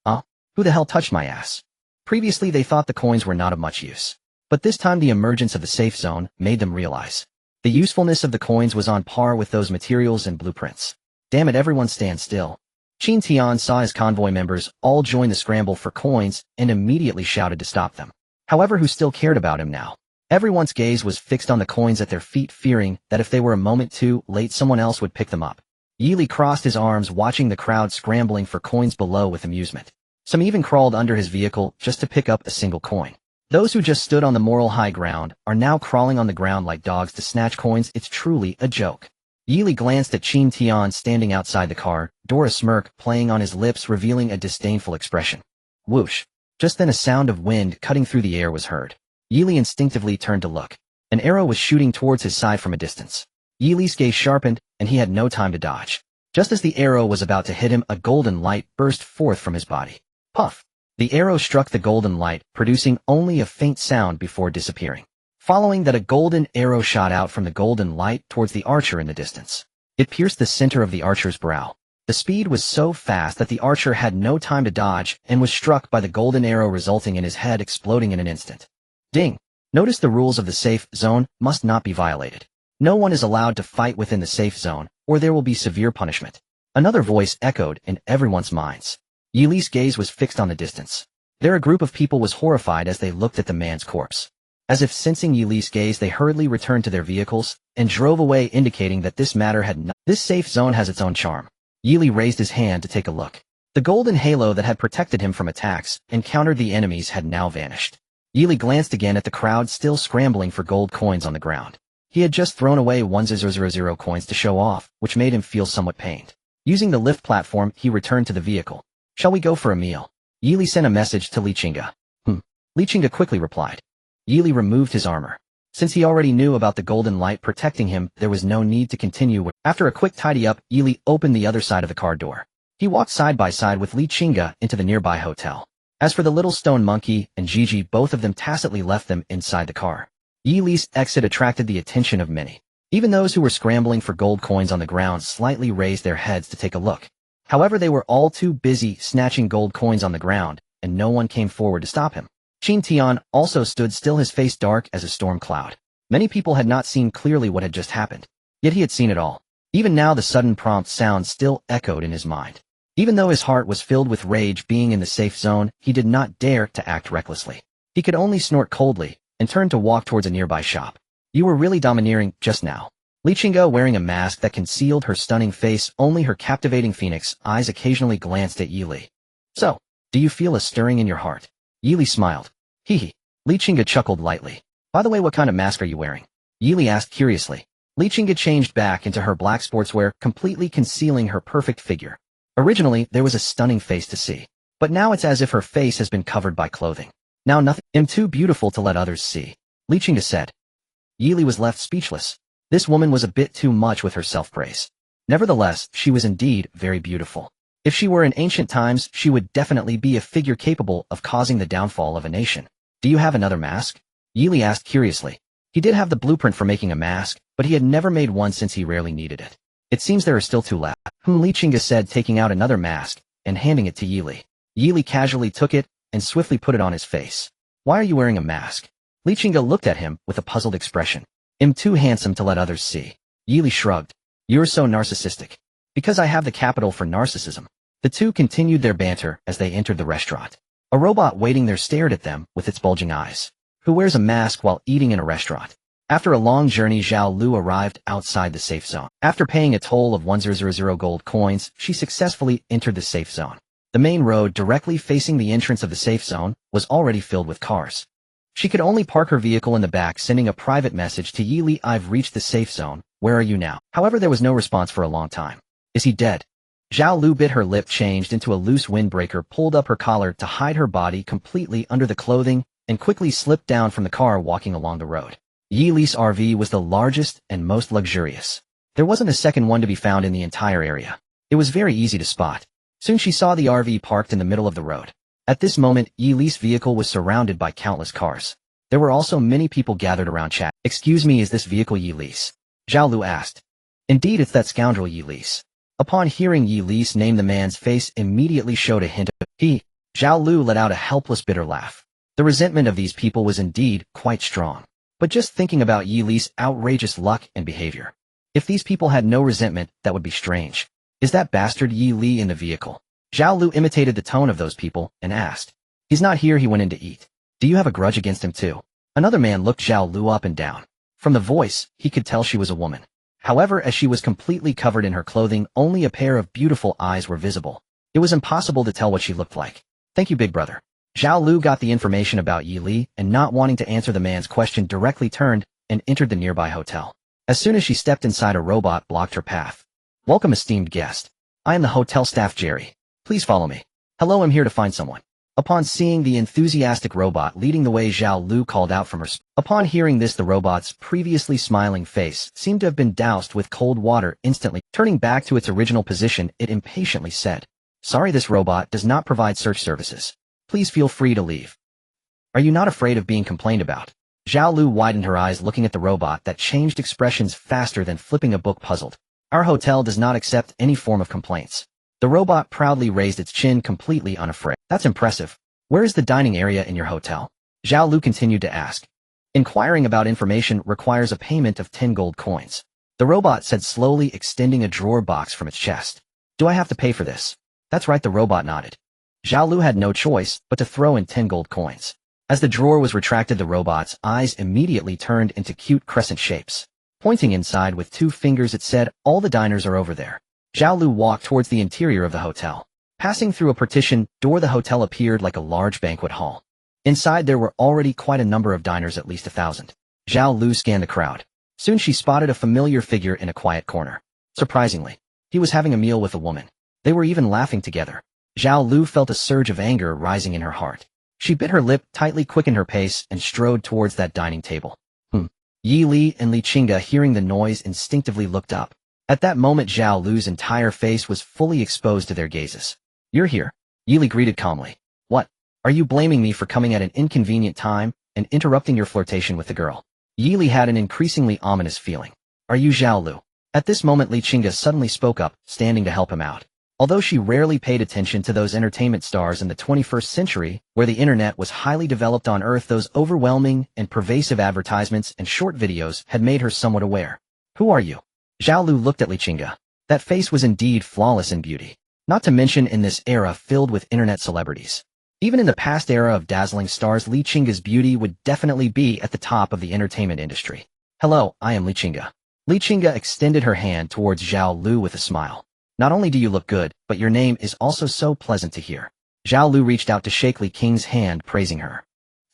Huh? Who the hell touched my ass? Previously they thought the coins were not of much use. But this time the emergence of the safe zone made them realize the usefulness of the coins was on par with those materials and blueprints. Damn it, everyone stand still. Qin Tian saw his convoy members all join the scramble for coins and immediately shouted to stop them. However, who still cared about him now? Everyone's gaze was fixed on the coins at their feet, fearing that if they were a moment too late someone else would pick them up. Yili crossed his arms, watching the crowd scrambling for coins below with amusement. Some even crawled under his vehicle just to pick up a single coin. Those who just stood on the moral high ground are now crawling on the ground like dogs to snatch coins. It's truly a joke. Yili glanced at Qin Tian standing outside the car, door, a smirk playing on his lips, revealing a disdainful expression. Whoosh. Just then a sound of wind cutting through the air was heard. Yili instinctively turned to look. An arrow was shooting towards his side from a distance. Yili's gaze sharpened, and he had no time to dodge. Just as the arrow was about to hit him, a golden light burst forth from his body. Puff! The arrow struck the golden light, producing only a faint sound before disappearing. Following that, a golden arrow shot out from the golden light towards the archer in the distance. It pierced the center of the archer's brow. The speed was so fast that the archer had no time to dodge and was struck by the golden arrow, resulting in his head exploding in an instant. Ding! Notice the rules of the safe zone must not be violated. No one is allowed to fight within the safe zone, or there will be severe punishment. Another voice echoed in everyone's minds. Yili's gaze was fixed on the distance. There, a group of people was horrified as they looked at the man's corpse. As if sensing Yili's gaze, they hurriedly returned to their vehicles and drove away, indicating that this matter had not. This safe zone has its own charm. Yili raised his hand to take a look. The golden halo that had protected him from attacks and countered the enemies had now vanished. Yili glanced again at the crowd still scrambling for gold coins on the ground. He had just thrown away 1,000 coins to show off, which made him feel somewhat pained. Using the lift platform, he returned to the vehicle. Shall we go for a meal? Yili sent a message to Li Qingge. Li Qingge quickly replied. Yili removed his armor. Since he already knew about the golden light protecting him, there was no need to continue. After a quick tidy-up, Yili opened the other side of the car door. He walked side by side with Li Qingge into the nearby hotel. As for the little stone monkey and Gigi, both of them tacitly left them inside the car. Yili's exit attracted the attention of many. Even those who were scrambling for gold coins on the ground slightly raised their heads to take a look. However, they were all too busy snatching gold coins on the ground, and no one came forward to stop him. Qin Tian also stood still, his face dark as a storm cloud. Many people had not seen clearly what had just happened, yet he had seen it all. Even now the sudden prompt sound still echoed in his mind. Even though his heart was filled with rage being in the safe zone, he did not dare to act recklessly. He could only snort coldly and turned to walk towards a nearby shop. You were really domineering just now. Li Qingge, wearing a mask that concealed her stunning face, only her captivating phoenix eyes occasionally glanced at Yili. So, do you feel a stirring in your heart? Yili smiled. Hee. Li Qingge chuckled lightly. By the way, what kind of mask are you wearing? Yili asked curiously. Li Qingge changed back into her black sportswear, completely concealing her perfect figure. Originally, there was a stunning face to see, but now it's as if her face has been covered by clothing. Now nothing. I'm too beautiful to let others see, Li Qingge said. Yili was left speechless. This woman was a bit too much with her self-praise. Nevertheless, she was indeed very beautiful. If she were in ancient times, she would definitely be a figure capable of causing the downfall of a nation. Do you have another mask? Yili asked curiously. He did have the blueprint for making a mask, but he had never made one since he rarely needed it. It seems there are still two left. Li Qingge said, taking out another mask and handing it to Yili. Yili casually took it and swiftly put it on his face. Why are you wearing a mask? Li Qingge looked at him with a puzzled expression. I'm too handsome to let others see. Yili shrugged. You're so narcissistic. Because I have the capital for narcissism. The two continued their banter as they entered the restaurant. A robot waiting there stared at them with its bulging eyes. Who wears a mask while eating in a restaurant? After a long journey, Zhao Lu arrived outside the safe zone. After paying a toll of 1,000 gold coins, she successfully entered the safe zone. The main road directly facing the entrance of the safe zone was already filled with cars. She could only park her vehicle in the back, sending a private message to Yili. I've reached the safe zone. Where are you now? However, there was no response for a long time. Is he dead? Zhao Lu bit her lip, changed into a loose windbreaker, pulled up her collar to hide her body completely under the clothing, and quickly slipped down from the car, walking along the road. Yili's RV was the largest and most luxurious. There wasn't a second one to be found in the entire area. It was very easy to spot. Soon she saw the RV parked in the middle of the road. At this moment, Yili's vehicle was surrounded by countless cars. There were also many people gathered around chat. Excuse me, is this vehicle Yili's? Zhao Lu asked. Indeed, it's that scoundrel Yili's. Upon hearing Yi Li's name, the man's face immediately showed a hint of he. Zhao Lu let out a helpless bitter laugh. The resentment of these people was indeed quite strong. But just thinking about Yi Li's outrageous luck and behavior. If these people had no resentment, that would be strange. Is that bastard Yi Li in the vehicle? Zhao Lu imitated the tone of those people and asked. He's not here, he went in to eat. Do you have a grudge against him too? Another man looked Zhao Lu up and down. From the voice, he could tell she was a woman. However, as she was completely covered in her clothing, only a pair of beautiful eyes were visible. It was impossible to tell what she looked like. Thank you, big brother. Zhao Lu got the information about Yi Li, and not wanting to answer the man's question directly turned and entered the nearby hotel. As soon as she stepped inside, a robot blocked her path. Welcome, esteemed guest. I am the hotel staff, Jerry. Please follow me. Hello, I'm here to find someone. Upon seeing the enthusiastic robot leading the way, Zhao Lu called out from her. Upon hearing this, the robot's previously smiling face seemed to have been doused with cold water instantly. Turning back to its original position, it impatiently said, Sorry, this robot does not provide search services. Please feel free to leave. Are you not afraid of being complained about? Zhao Lu widened her eyes, looking at the robot that changed expressions faster than flipping a book, puzzled. Our hotel does not accept any form of complaints. The robot proudly raised its chin, completely unafraid. That's impressive. Where is the dining area in your hotel? Zhao Lu continued to ask. Inquiring about information requires a payment of 10 gold coins. The robot said, slowly extending a drawer box from its chest. Do I have to pay for this? That's right, the robot nodded. Zhao Lu had no choice but to throw in 10 gold coins. As the drawer was retracted, the robot's eyes immediately turned into cute crescent shapes. Pointing inside with 2 fingers, it said, All the diners are over there. Zhao Lu walked towards the interior of the hotel. Passing through a partition door, the hotel appeared like a large banquet hall. Inside there were already quite a number of diners, at least 1,000. Zhao Lu scanned the crowd. Soon she spotted a familiar figure in a quiet corner. Surprisingly, he was having a meal with a woman. They were even laughing together. Zhao Lu felt a surge of anger rising in her heart. She bit her lip, tightly quickened her pace, and strode towards that dining table. Yi Li and Li Qingge, hearing the noise, instinctively looked up. At that moment, Zhao Lu's entire face was fully exposed to their gazes. You're here? Yi Li greeted calmly. What? Are you blaming me for coming at an inconvenient time and interrupting your flirtation with the girl? Yi Li had an increasingly ominous feeling. Are you Zhao Lu? At this moment, Li Qingge suddenly spoke up, standing to help him out. Although she rarely paid attention to those entertainment stars in the 21st century, where the internet was highly developed on Earth, those overwhelming and pervasive advertisements and short videos had made her somewhat aware. Who are you? Zhao Lu looked at Li Qingge. That face was indeed flawless in beauty. Not to mention in this era filled with internet celebrities. Even in the past era of dazzling stars, Li Qingge's beauty would definitely be at the top of the entertainment industry. Hello, I am Li Qingge. Li Qingge extended her hand towards Zhao Lu with a smile. Not only do you look good, but your name is also so pleasant to hear. Zhao Lu reached out to shake Li Qing's hand, praising her.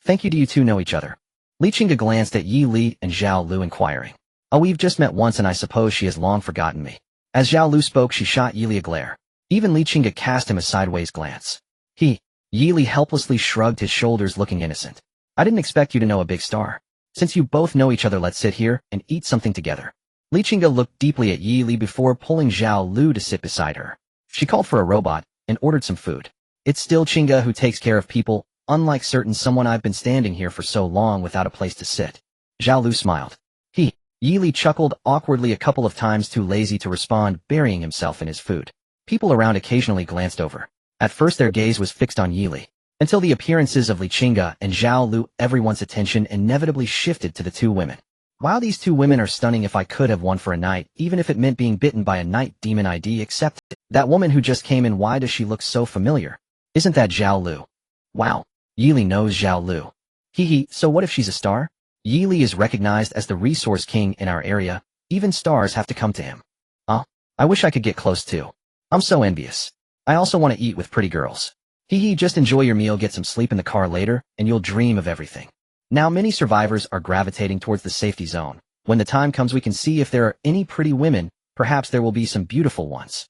Thank you. Do you two know each other? Li Qingge glanced at Yi Li and Zhao Lu, inquiring. Oh, we've just met once, and I suppose she has long forgotten me. As Zhao Lu spoke, she shot Yi Li a glare. Even Li Qingge cast him a sideways glance. Yi Li helplessly shrugged his shoulders, looking innocent. I didn't expect you to know a big star. Since you both know each other, let's sit here and eat something together. Li Qingge looked deeply at Yi Li before pulling Zhao Lu to sit beside her. She called for a robot and ordered some food. It's still Qingge who takes care of people, unlike certain someone. I've been standing here for so long without a place to sit. Zhao Lu smiled. Yi Li chuckled awkwardly a couple of times, too lazy to respond, burying himself in his food. People around occasionally glanced over. At first their gaze was fixed on Yi Li. Until the appearances of Li Qingge and Zhao Lu, everyone's attention inevitably shifted to the two women. Wow, these two women are stunning. If I could have one for a night, even if it meant being bitten by a night demon, ID. Except that woman who just came in, why does she look so familiar? Isn't that Zhao Lu? Wow, Yi Li knows Zhao Lu. So what if she's a star? Yi Li is recognized as the resource king in our area. Even stars have to come to him. I wish I could get close too. I'm so envious. I also want to eat with pretty girls. Just enjoy your meal, get some sleep in the car later, and you'll dream of everything. Now many survivors are gravitating towards the safety zone. When the time comes, we can see if there are any pretty women. Perhaps there will be some beautiful ones.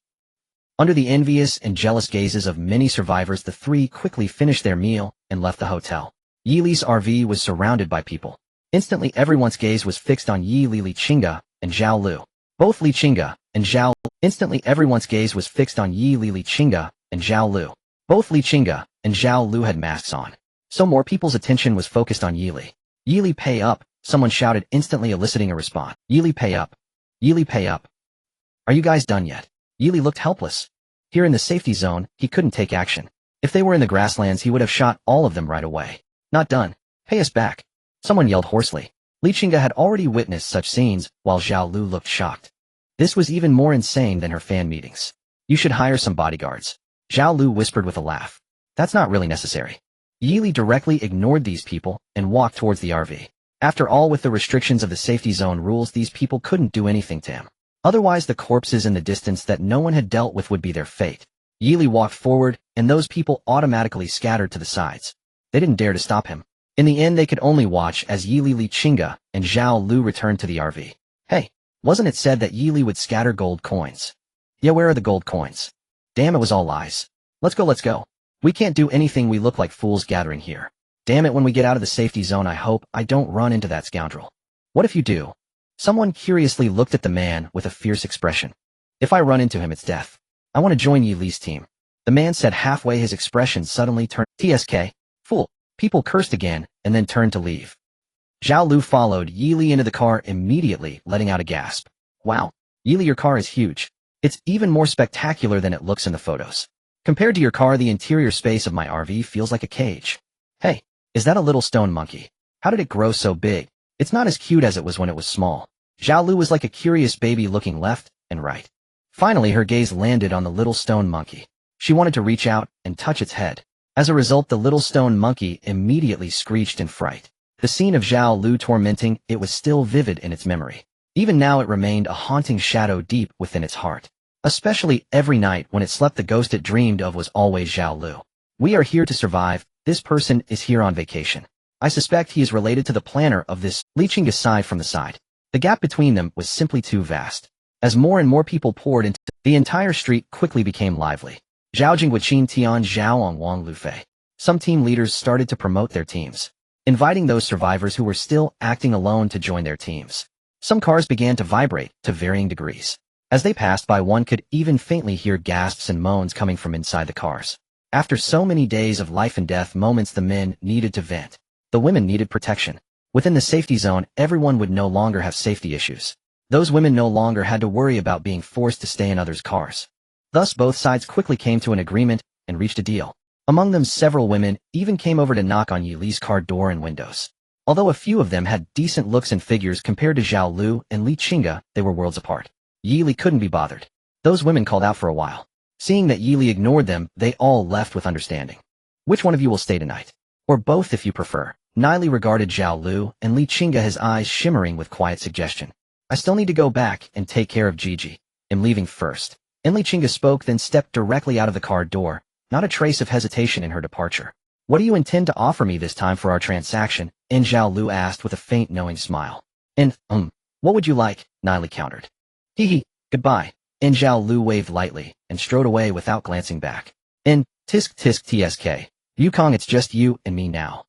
Under the envious and jealous gazes of many survivors, the three quickly finished their meal and left the hotel. Yi Li's RV was surrounded by people. Instantly everyone's gaze was fixed on Yi Li, Li Qingge, and Zhao Lu. Both Li Qingge and Zhao Lu. Instantly everyone's gaze was fixed on Yi Li, Li Qingge, and Zhao Lu. Both Li Qingge and Zhao Lu had masks on. So more people's attention was focused on Yi Li. Yi Li, pay up, someone shouted, instantly eliciting a response. Yi Li, pay up. Yi Li, pay up. Are you guys done yet? Yili looked helpless. Here in the safety zone, he couldn't take action. If they were in the grasslands, he would have shot all of them right away. Not done. Pay us back. Someone yelled hoarsely. Li Qingge had already witnessed such scenes, while Zhao Lu looked shocked. This was even more insane than her fan meetings. You should hire some bodyguards. Zhao Lu whispered with a laugh. That's not really necessary. Yili directly ignored these people and walked towards the RV. After all, with the restrictions of the safety zone rules, these people couldn't do anything to him. Otherwise, the corpses in the distance that no one had dealt with would be their fate. Yili walked forward, and those people automatically scattered to the sides. They didn't dare to stop him. In the end, they could only watch as Yili, Li Qingge, and Zhao Lu returned to the RV. Hey, wasn't it said that Yili would scatter gold coins? Yeah, where are the gold coins? Damn, it was all lies. Let's go. We can't do anything, we look like fools gathering here. Damn it, when we get out of the safety zone, I hope I don't run into that scoundrel. What if you do? Someone curiously looked at the man with a fierce expression. If I run into him, it's death. I want to join Yili's team. The man said halfway, his expression suddenly turned. TSK, fool. People cursed again, and then turned to leave. Zhao Lu followed Yili into the car immediately, letting out a gasp. Wow, Yili, your car is huge. It's even more spectacular than it looks in the photos. Compared to your car, the interior space of my RV feels like a cage. Hey, is that a little stone monkey? How did it grow so big? It's not as cute as it was when it was small. Zhao Lu was like a curious baby looking left and right. Finally, her gaze landed on the little stone monkey. She wanted to reach out and touch its head. As a result, the little stone monkey immediately screeched in fright. The scene of Zhao Lu tormenting it was still vivid in its memory. Even now it remained a haunting shadow deep within its heart. Especially every night when it slept, the ghost it dreamed of was always Zhao Lu. We are here to survive. This person is here on vacation. I suspect he is related to the planner of this. Li Qingge sighed from the side. The gap between them was simply too vast. As more and more people poured into the entire street, quickly became lively. Zhao Jingguqin Tian Zhao on Wang Lufei. Some team leaders started to promote their teams, inviting those survivors who were still acting alone to join their teams. Some cars began to vibrate to varying degrees. As they passed by, one could even faintly hear gasps and moans coming from inside the cars. After so many days of life and death moments, the men needed to vent. The women needed protection. Within the safety zone, everyone would no longer have safety issues. Those women no longer had to worry about being forced to stay in others' cars. Thus, both sides quickly came to an agreement and reached a deal. Among them, several women even came over to knock on Yili's car door and windows. Although a few of them had decent looks and figures compared to Zhao Lu and Li Qingge, they were worlds apart. Yili couldn't be bothered. Those women called out for a while. Seeing that Yili ignored them, they all left with understanding. Which one of you will stay tonight? Or both if you prefer. Nili regarded Zhao Lu and Li Qingge, his eyes shimmering with quiet suggestion. I still need to go back and take care of Gigi. I'm leaving first. And Li Qingge spoke, then stepped directly out of the car door, not a trace of hesitation in her departure. What do you intend to offer me this time for our transaction? And Zhao Lu asked with a faint knowing smile. And, what would you like? Nili countered. Hee, goodbye. And Zhao Lu waved lightly and strode away without glancing back. And, tisk tsk, Yukong, it's just you and me now.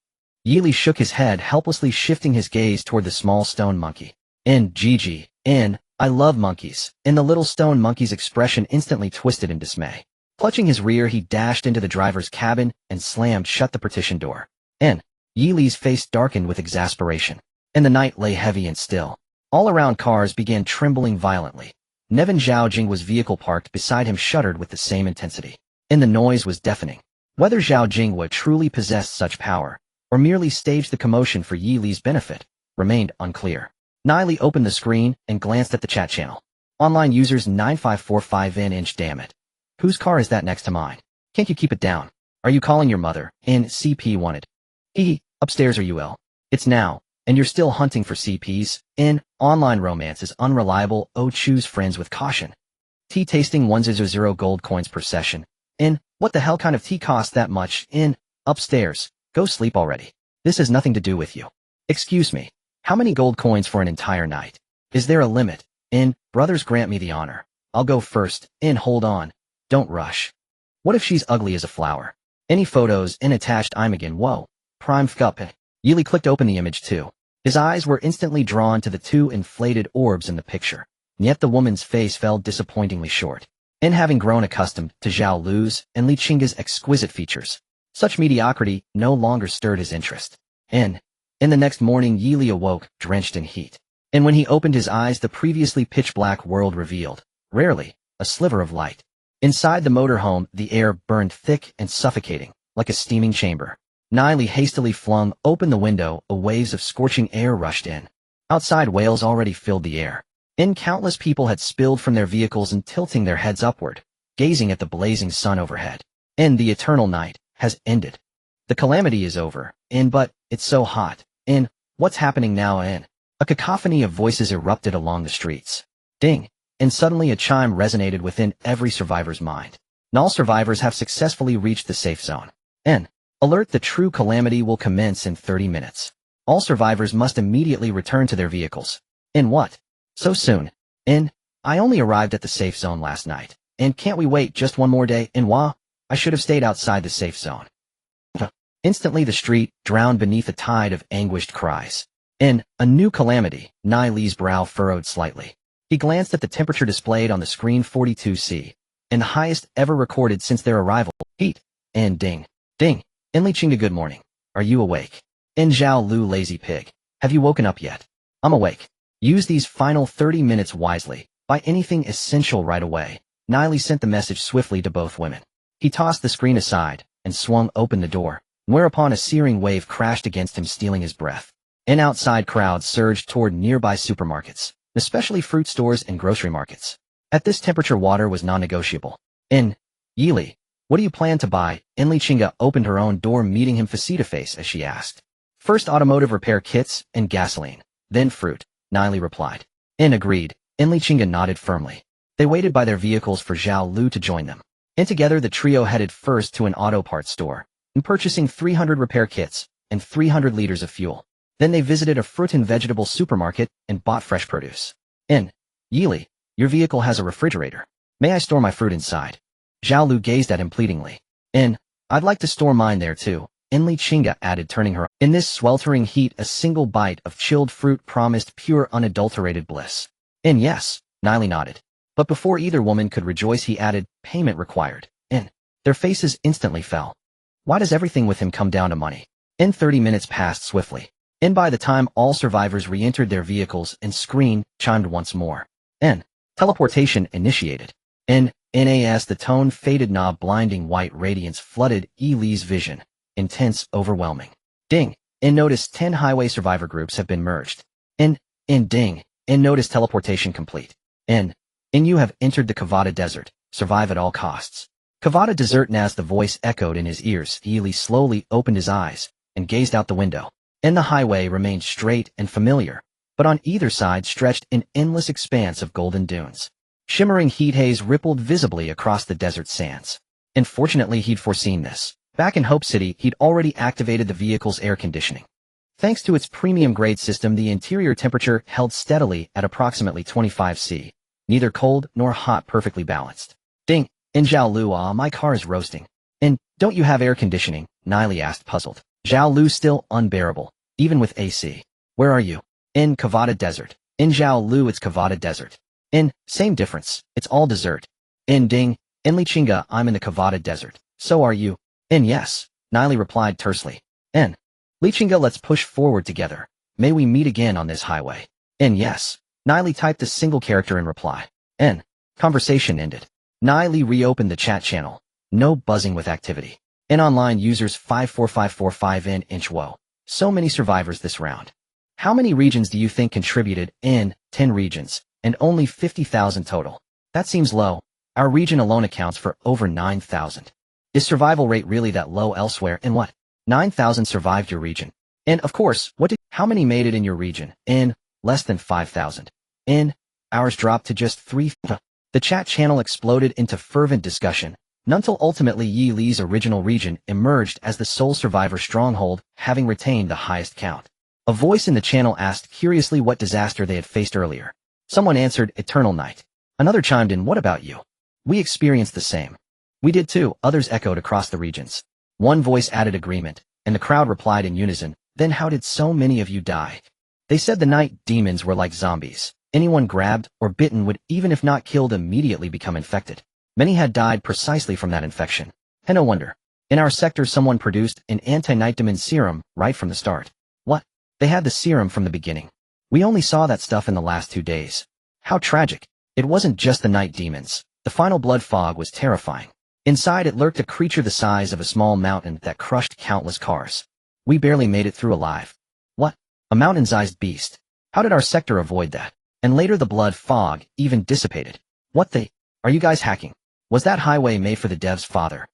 Yili shook his head, helplessly shifting his gaze toward the small stone monkey. And Gigi, and, I love monkeys. And the little stone monkey's expression instantly twisted in dismay. Clutching his rear, he dashed into the driver's cabin and slammed shut the partition door. And Yili's face darkened with exasperation. And the night lay heavy and still. All around, cars began trembling violently. Nevin Zhao Jing's vehicle parked beside him shuddered with the same intensity. And the noise was deafening. Whether Zhao Jingwa truly possessed such power, or merely staged the commotion for Yili's benefit, remained unclear. Nili opened the screen and glanced at the chat channel. Online users 9545N. Damn it. Whose car is that next to mine? Can't you keep it down? Are you calling your mother? CP wanted. Upstairs or UL. It's now, and you're still hunting for CPs. Online romance is unreliable. Choose friends with caution. Tea tasting 100 gold coins per session. What the hell kind of tea costs that much? Upstairs. Go sleep already. This has nothing to do with you. Excuse me. How many gold coins for an entire night? Is there a limit? Brothers, grant me the honor. I'll go first. Hold on. Don't rush. What if she's ugly as a flower? Any photos? Attached. I'm again. Whoa. Prime fcup. Yili clicked open the image too. His eyes were instantly drawn to the two inflated orbs in the picture. Yet the woman's face fell disappointingly short. Having grown accustomed to Zhao Lu's and Li Qingge's exquisite features, such mediocrity no longer stirred his interest. In the next morning, Yili awoke, drenched in heat. And when he opened his eyes, the previously pitch-black world revealed, rarely, a sliver of light. Inside the motorhome, the air burned thick and suffocating, like a steaming chamber. Niley hastily flung open the window, waves of scorching air rushed in. Outside, wails already filled the air. Countless people had spilled from their vehicles and tilting their heads upward, gazing at the blazing sun overhead. The eternal night has ended. The calamity is over. But it's so hot. What's happening now? A cacophony of voices erupted along the streets. Ding! And suddenly a chime resonated within every survivor's mind. All survivors have successfully reached the safe zone. Alert: the true calamity will commence in 30 minutes. All survivors must immediately return to their vehicles. What? So soon? I only arrived at the safe zone last night. Can't we wait just one more day? Wah! I should have stayed outside the safe zone. Instantly the street drowned beneath a tide of anguished cries. A new calamity. Niley's brow furrowed slightly. He glanced at the temperature displayed on the screen: 42°C, the highest ever recorded since their arrival. Heat. Ding. Ding. Chinga, good morning. Are you awake? Zhao Lu, lazy pig. Have you woken up yet? I'm awake. Use these final 30 minutes wisely. Buy anything essential right away. Niley sent the message swiftly to both women. He tossed the screen aside and swung open the door, whereupon a searing wave crashed against him, stealing his breath. Outside, crowds surged toward nearby supermarkets, especially fruit stores and grocery markets. At this temperature, water was non-negotiable. Yili, what do you plan to buy? Chinga opened her own door, meeting him face-to-face as she asked. First automotive repair kits and gasoline, then fruit, Niley replied. Agreed. Chinga nodded firmly. They waited by their vehicles for Zhao Lu to join them. Together the trio headed first to an auto parts store, purchasing 300 repair kits and 300 liters of fuel. Then they visited a fruit and vegetable supermarket and bought fresh produce. Yili, your vehicle has a refrigerator. May I store my fruit inside? Zhao Lu gazed at him pleadingly. I'd like to store mine there too, Chinga added, turning her. In this sweltering heat, a single bite of chilled fruit promised pure, unadulterated bliss. Yes, Niley nodded. But before either woman could rejoice, he added, payment required. Their faces instantly fell. Why does everything with him come down to money? 30 minutes passed swiftly. By the time all survivors re-entered their vehicles, screen chimed once more. Teleportation initiated. As the tone faded, blinding white radiance flooded Li's vision. Intense, overwhelming. Ding. Notice 10 highway survivor groups have been merged. Ding. Notice teleportation complete. You have entered the Kavada Desert. Survive at all costs. Kavada Desert. As the voice echoed in his ears, Li slowly opened his eyes and gazed out the window. The highway remained straight and familiar, but on either side stretched an endless expanse of golden dunes. Shimmering heat haze rippled visibly across the desert sands. Fortunately, he'd foreseen this. Back in Hope City, he'd already activated the vehicle's air conditioning. Thanks to its premium-grade system, the interior temperature held steadily at approximately 25°C, neither cold nor hot, perfectly balanced. Ding! Zhao Lu, my car is roasting. Don't you have air conditioning? Niley asked, puzzled. Zhao Lu, still unbearable, even with AC. Where are you? In Kavada Desert. Zhao Lu, it's Kavada Desert. Same difference, it's all desert. Ding! Chinga, I'm in the Kavada Desert. So are you? Yes, Niley replied tersely. Chinga, let's push forward together. May we meet again on this highway. Yes. Niley typed a single character in reply. Conversation ended. Niley reopened the chat channel. No buzzing with activity. Online users 54545 Whoa. So many survivors this round. How many regions do you think contributed? 10 regions, and only 50,000 total. That seems low. Our region alone accounts for over 9,000. Is survival rate really that low elsewhere? What? 9,000 survived your region. Of course, how many made it in your region? Less than 5,000. Ours dropped to just 3. The chat channel exploded into fervent discussion, until ultimately Yi Li's original region emerged as the sole survivor stronghold, having retained the highest count. A voice in the channel asked curiously what disaster they had faced earlier. Someone answered, eternal night. Another chimed in, what about you? We experienced the same. We did too, others echoed across the regions. One voice added agreement, and the crowd replied in unison, then how did so many of you die? They said the night demons were like zombies. Anyone grabbed or bitten would, even if not killed, immediately become infected. Many had died precisely from that infection. And no wonder. In our sector, someone produced an anti-night demon serum right from the start. What? They had the serum from the beginning. We only saw that stuff in the last 2 days. How tragic. It wasn't just the night demons. The final blood fog was terrifying. Inside it lurked a creature the size of a small mountain that crushed countless cars. We barely made it through alive. What? A mountain-sized beast. How did our sector avoid that? And later the blood fog even dissipated. What the? Are you guys hacking? Was that highway made for the dev's father?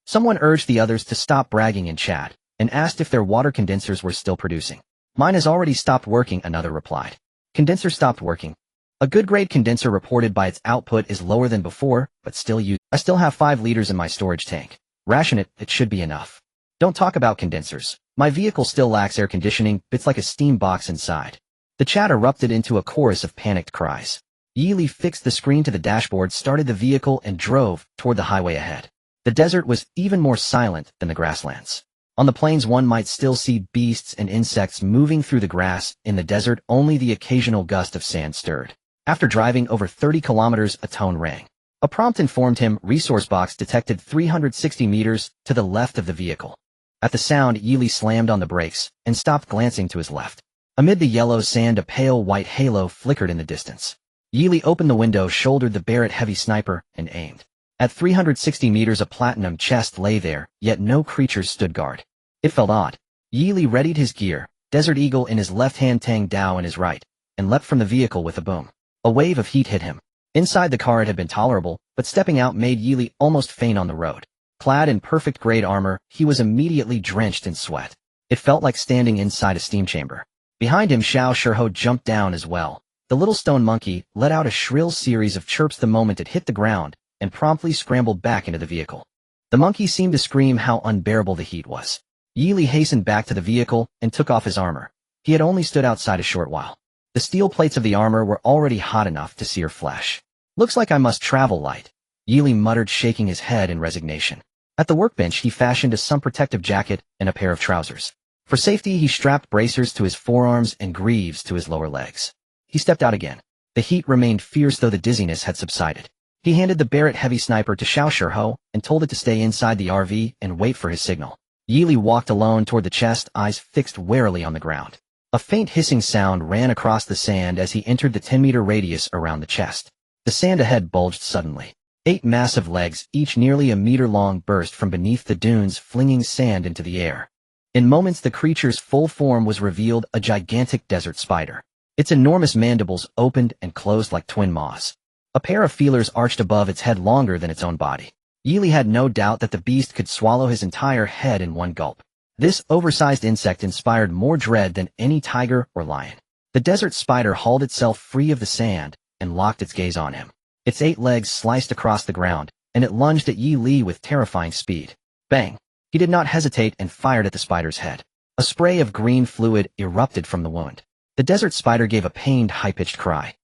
Someone urged the others to stop bragging in chat, and asked if their water condensers were still producing. Mine has already stopped working, another replied. Condenser stopped working. A good-grade condenser reported by its output is lower than before, but still used. I still have 5 liters in my storage tank. Ration it, it should be enough. Don't talk about condensers. My vehicle still lacks air conditioning, it's like a steam box inside. The chat erupted into a chorus of panicked cries. Yeely fixed the screen to the dashboard, started the vehicle, and drove toward the highway ahead. The desert was even more silent than the grasslands. On the plains one might still see beasts and insects moving through the grass. In the desert, only the occasional gust of sand stirred. After driving over 30 kilometers, a tone rang. A prompt informed him resource box detected 360 meters to the left of the vehicle. At the sound, Yeely slammed on the brakes and stopped, glancing to his left. Amid the yellow sand, a pale white halo flickered in the distance. Yeely opened the window, shouldered the Barrett heavy sniper, and aimed. At 360 meters, a platinum chest lay there, yet no creatures stood guard. It felt odd. Yeely readied his gear, Desert Eagle in his left hand, Tang Dao in his right, and leapt from the vehicle with a boom. A wave of heat hit him. Inside the car it had been tolerable, but stepping out made Yeely almost faint on the road. Clad in perfect grade armor, he was immediately drenched in sweat. It felt like standing inside a steam chamber. Behind him, Xiao Shurho jumped down as well. The little stone monkey let out a shrill series of chirps the moment it hit the ground, and promptly scrambled back into the vehicle. The monkey seemed to scream how unbearable the heat was. Yeely hastened back to the vehicle and took off his armor. He had only stood outside a short while. The steel plates of the armor were already hot enough to sear flesh. Looks like I must travel light, Yeely muttered, shaking his head in resignation. At the workbench he fashioned a sun protective jacket and a pair of trousers. For safety he strapped bracers to his forearms and greaves to his lower legs. He stepped out again. The heat remained fierce though the dizziness had subsided. He handed the Barrett heavy sniper to Xiao Shurho and told it to stay inside the RV and wait for his signal. Yeely walked alone toward the chest, eyes fixed warily on the ground. A faint hissing sound ran across the sand as he entered the 10-meter radius around the chest. The sand ahead bulged suddenly. 8 massive legs, each nearly a meter long, burst from beneath the dunes, flinging sand into the air. In moments the creature's full form was revealed, a gigantic desert spider. Its enormous mandibles opened and closed like twin maws. A pair of feelers arched above its head, longer than its own body. Yeely had no doubt that the beast could swallow his entire head in one gulp. This oversized insect inspired more dread than any tiger or lion. The desert spider hauled itself free of the sand and locked its gaze on him. Its 8 legs sliced across the ground, and it lunged at Yeely with terrifying speed. Bang! He did not hesitate and fired at the spider's head. A spray of green fluid erupted from the wound. The desert spider gave a pained, high-pitched cry.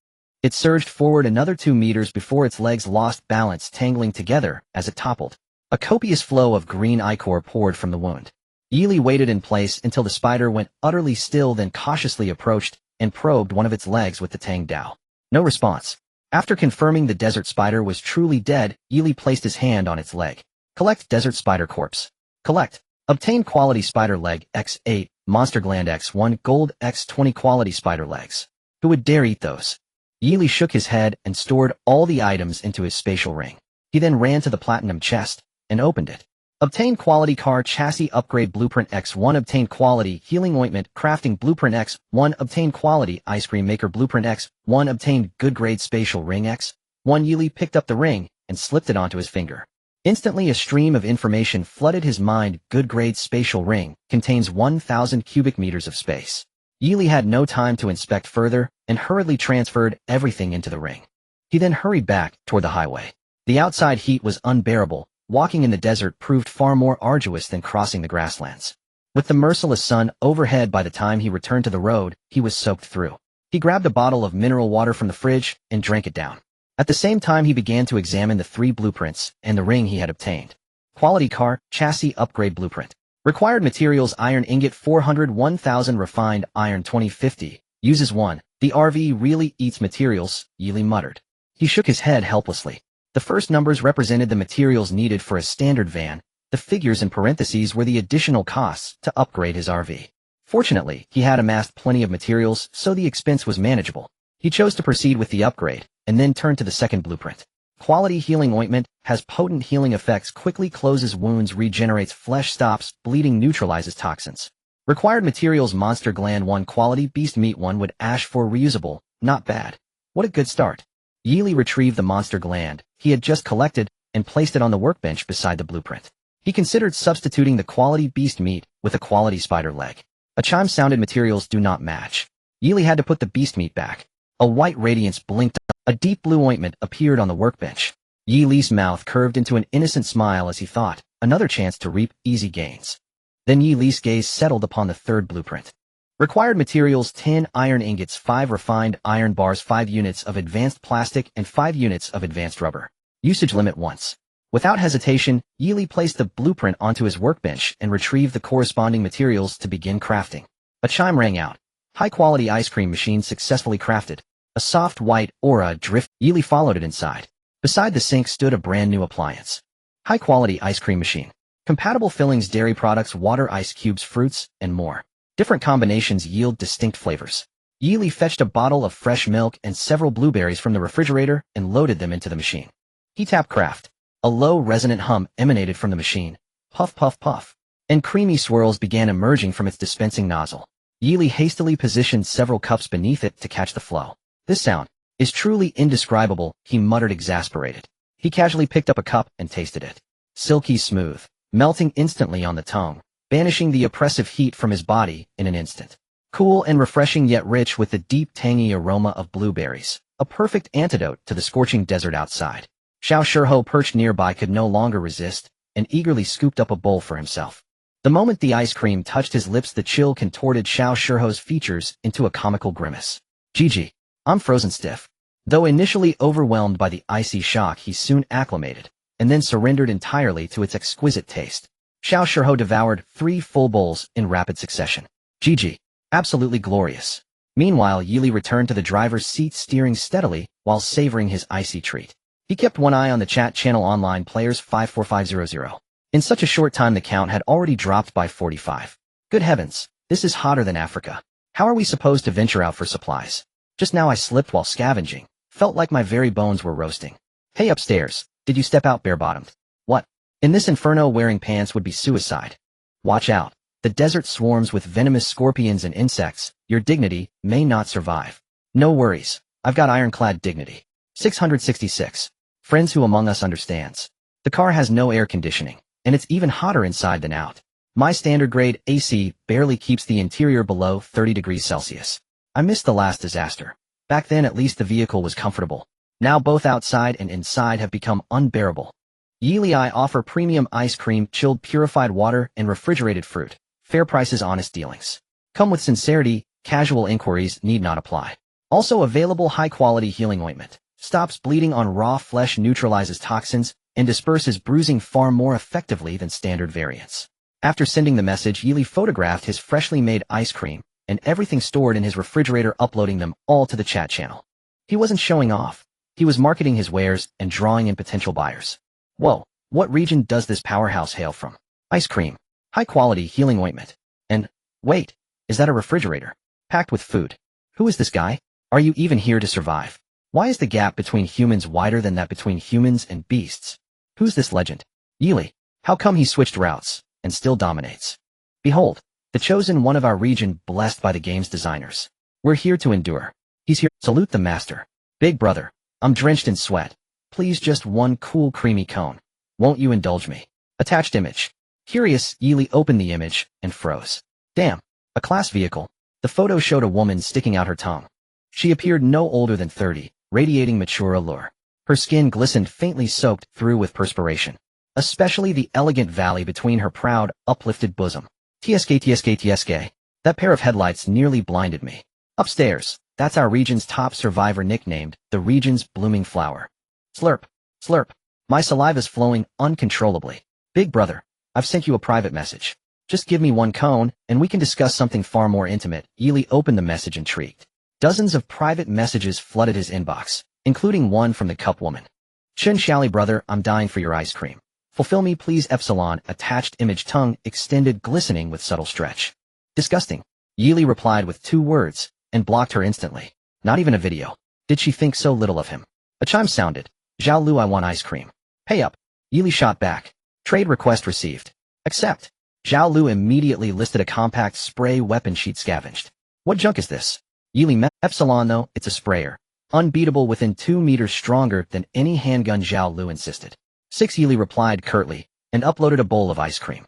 It surged forward another 2 meters before its legs lost balance, tangling together as it toppled. A copious flow of green ichor poured from the wound. Yeely waited in place until the spider went utterly still, then cautiously approached and probed one of its legs with the Tang Dao. No response. After confirming the desert spider was truly dead, Yeely placed his hand on its leg. Collect desert spider corpse. Collect. Obtain quality spider leg X8, monster gland X1, gold X20 quality spider legs. Who would dare eat those? Yeely shook his head and stored all the items into his spatial ring. He then ran to the platinum chest and opened it. Obtain quality car chassis upgrade blueprint X1. Obtain quality healing ointment crafting blueprint X1. Obtain quality ice cream maker blueprint X1. Obtain good grade spatial ring X1. Yeely picked up the ring and slipped it onto his finger. Instantly a stream of information flooded his mind. Good grade spatial ring contains 1,000 cubic meters of space. Yeely had no time to inspect further and hurriedly transferred everything into the ring. He then hurried back toward the highway. The outside heat was unbearable. Walking in the desert proved far more arduous than crossing the grasslands. With the merciless sun overhead, by the time he returned to the road, he was soaked through. He grabbed a bottle of mineral water from the fridge and drank it down. At the same time he began to examine the 3 blueprints and the ring he had obtained. Quality car, chassis upgrade blueprint. Required materials: iron ingot 400, 1000 refined iron 2050. Uses 1. The RV really eats materials, Yeely muttered. He shook his head helplessly. The first numbers represented the materials needed for a standard van. The figures in parentheses were the additional costs to upgrade his RV. Fortunately, he had amassed plenty of materials, so the expense was manageable. He chose to proceed with the upgrade, and then turned to the second blueprint. Quality healing ointment has potent healing effects, quickly closes wounds, regenerates flesh, stops bleeding, neutralizes toxins. Required materials: monster gland 1, quality beast meat 1 wood, ash 4, reusable, not bad. What a good start. Yeely retrieved the monster gland he had just collected and placed it on the workbench beside the blueprint. He considered substituting the quality beast meat with a quality spider leg. A chime sounded. Materials do not match. Yeely had to put the beast meat back. A white radiance blinked. A deep blue ointment appeared on the workbench. Yeely's mouth curved into an innocent smile as he thought, another chance to reap easy gains. Then Yeely's gaze settled upon the third blueprint. Required materials: 10 iron ingots, 5 refined iron bars, 5 units of advanced plastic, and 5 units of advanced rubber. Usage limit once. Without hesitation, Yeely placed the blueprint onto his workbench and retrieved the corresponding materials to begin crafting. A chime rang out. High-quality ice cream machine successfully crafted. A soft white aura drift. Yeely followed it inside. Beside the sink stood a brand new appliance. High-quality ice cream machine. Compatible fillings: dairy products, water, ice cubes, fruits, and more. Different combinations yield distinct flavors. Yeely fetched a bottle of fresh milk and several blueberries from the refrigerator and loaded them into the machine. He tapped craft. A low, resonant hum emanated from the machine. Puff, puff, puff. And creamy swirls began emerging from its dispensing nozzle. Yeely hastily positioned several cups beneath it to catch the flow. This sound is truly indescribable, he muttered, exasperated. He casually picked up a cup and tasted it. Silky smooth, melting instantly on the tongue, banishing the oppressive heat from his body in an instant. Cool and refreshing, yet rich with the deep tangy aroma of blueberries. A perfect antidote to the scorching desert outside. Xiao Shurho, perched nearby, could no longer resist and eagerly scooped up a bowl for himself. The moment the ice cream touched his lips, the chill contorted Xiao Shurho's features into a comical grimace. GG. I'm frozen stiff. Though initially overwhelmed by the icy shock, he soon acclimated, and then surrendered entirely to its exquisite taste. Xiao Shurho devoured 3 full bowls in rapid succession. GG. Absolutely glorious. Meanwhile, Yeely returned to the driver's seat, steering steadily while savoring his icy treat. He kept one eye on the chat channel. Online players 54500. In such a short time the count had already dropped by 45. Good heavens, this is hotter than Africa. How are we supposed to venture out for supplies? Just now I slipped while scavenging. Felt like my very bones were roasting. Hey upstairs, did you step out bare-bottomed? What? In this inferno, wearing pants would be suicide. Watch out. The desert swarms with venomous scorpions and insects. Your dignity may not survive. No worries. I've got ironclad dignity. 666. Friends, who among us understands? The car has no air conditioning, and it's even hotter inside than out. My standard grade AC barely keeps the interior below 30 degrees Celsius. I missed the last disaster. Back then at least the vehicle was comfortable. Now both outside and inside have become unbearable. Yeely, I offer premium ice cream, chilled purified water, and refrigerated fruit. Fair prices, honest dealings. Come with sincerity, casual inquiries need not apply. Also available high-quality healing ointment. Stops bleeding on raw flesh, neutralizes toxins, and disperses bruising far more effectively than standard variants. After sending the message, Yeely photographed his freshly made ice cream and everything stored in his refrigerator, uploading them all to the chat channel. He wasn't showing off. He was marketing his wares and drawing in potential buyers. Whoa, what region does this powerhouse hail from? Ice cream. High-quality healing ointment. And, wait, is that a refrigerator? Packed with food. Who is this guy? Are you even here to survive? Why is the gap between humans wider than that between humans and beasts? Who's this legend? Yeely. How come he switched routes and still dominates? Behold, the chosen one of our region, blessed by the game's designers. We're here to endure. He's here. Salute the master. Big brother, I'm drenched in sweat. Please, just one cool creamy cone. Won't you indulge me? Attached image. Curious, Yeely opened the image and froze. Damn, a class vehicle. The photo showed a woman sticking out her tongue. She appeared no older than 30, radiating mature allure. Her skin glistened, faintly soaked through with perspiration. Especially the elegant valley between her proud, uplifted bosom. TSK. That pair of headlights nearly blinded me. Upstairs, that's our region's top survivor, nicknamed the region's blooming flower. Slurp. Slurp. My saliva's flowing uncontrollably. Big brother, I've sent you a private message. Just give me one cone, and we can discuss something far more intimate. Yeely opened the message, intrigued. Dozens of private messages flooded his inbox, including one from the cup woman. Chun Shally brother, I'm dying for your ice cream. Fulfill me please. Epsilon, attached image, tongue extended, glistening with subtle stretch. Disgusting. Yeely replied with 2 words, and blocked her instantly. Not even a video. Did she think so little of him? A chime sounded. Zhao Lu, I want ice cream. Pay up. Yili shot back. Trade request received. Accept. Zhao Lu immediately listed a compact spray weapon sheet scavenged. What junk is this? Yili Epsilon though, it's a sprayer. Unbeatable within 2 meters stronger than any handgun, Zhao Lu insisted. 6 Yili replied curtly, and uploaded a bowl of ice cream.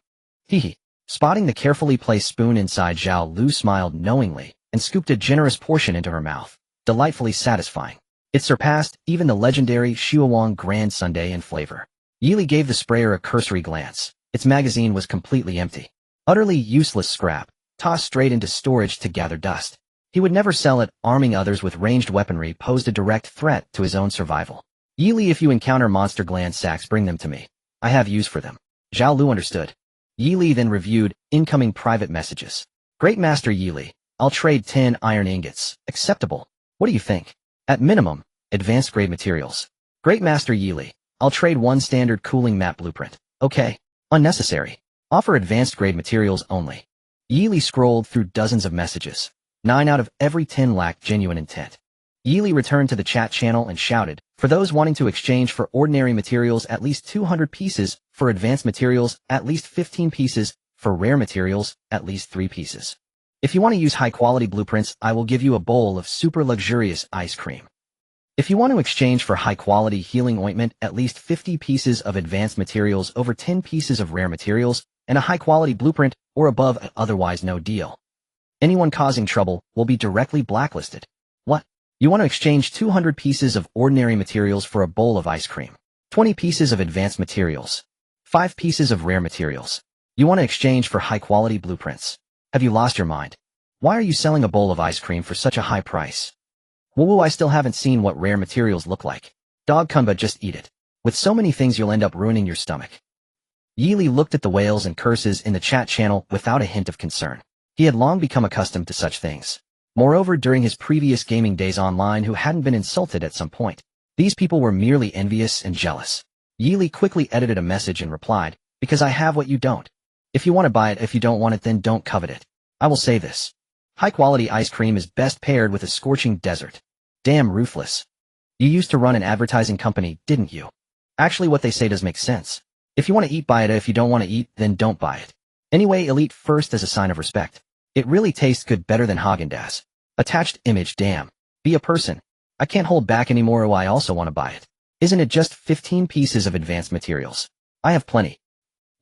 Hee. Spotting the carefully placed spoon inside, Zhao Lu smiled knowingly, and scooped a generous portion into her mouth. Delightfully satisfying. It surpassed even the legendary Shuawang Grand Sundae in flavor. Yili gave the sprayer a cursory glance. Its magazine was completely empty. Utterly useless scrap, tossed straight into storage to gather dust. He would never sell it. Arming others with ranged weaponry posed a direct threat to his own survival. Yili, if you encounter monster gland sacks, bring them to me. I have use for them. Zhao Lu understood. Yili then reviewed incoming private messages. Great Master Yili, I'll trade 10 iron ingots. Acceptable. What do you think? At minimum, advanced grade materials. Great Master Yili, I'll trade 1 standard cooling map blueprint. Okay. Unnecessary. Offer advanced grade materials only. Yili scrolled through dozens of messages. 9 out of every 10 lacked genuine intent. Yili returned to the chat channel and shouted, for those wanting to exchange for ordinary materials, at least 200 pieces, for advanced materials, at least 15 pieces, for rare materials, at least 3 pieces. If you want to use high-quality blueprints, I will give you a bowl of super luxurious ice cream. If you want to exchange for high-quality healing ointment, at least 50 pieces of advanced materials over 10 pieces of rare materials, and a high-quality blueprint or above, otherwise no deal. Anyone causing trouble will be directly blacklisted. What? You want to exchange 200 pieces of ordinary materials for a bowl of ice cream? 20 pieces of advanced materials? 5 pieces of rare materials? You want to exchange for high-quality blueprints? Have you lost your mind? Why are you selling a bowl of ice cream for such a high price? Woo, I still haven't seen what rare materials look like. Dog Kunba, just eat it. With so many things you'll end up ruining your stomach. Yili looked at the wails and curses in the chat channel without a hint of concern. He had long become accustomed to such things. Moreover, during his previous gaming days online, who hadn't been insulted at some point? These people were merely envious and jealous. Yili quickly edited a message and replied, because I have what you don't. If you want to buy it, if you don't want it, then don't covet it. I will say this. High-quality ice cream is best paired with a scorching desert. Damn ruthless. You used to run an advertising company, didn't you? Actually, what they say does make sense. If you want to eat, buy it. If you don't want to eat, then don't buy it. Anyway, elite first as a sign of respect. It really tastes good, better than Haagen-Dazs. Attached image, damn. Be a person. I can't hold back anymore. Oh, I also want to buy it. Isn't it just 15 pieces of advanced materials? I have plenty.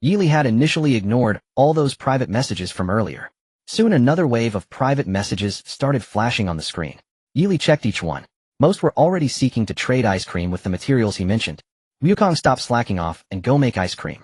Yili had initially ignored all those private messages from earlier. Soon another wave of private messages started flashing on the screen. Yili checked each one. Most were already seeking to trade ice cream with the materials he mentioned. Wukong, stop slacking off and go make ice cream.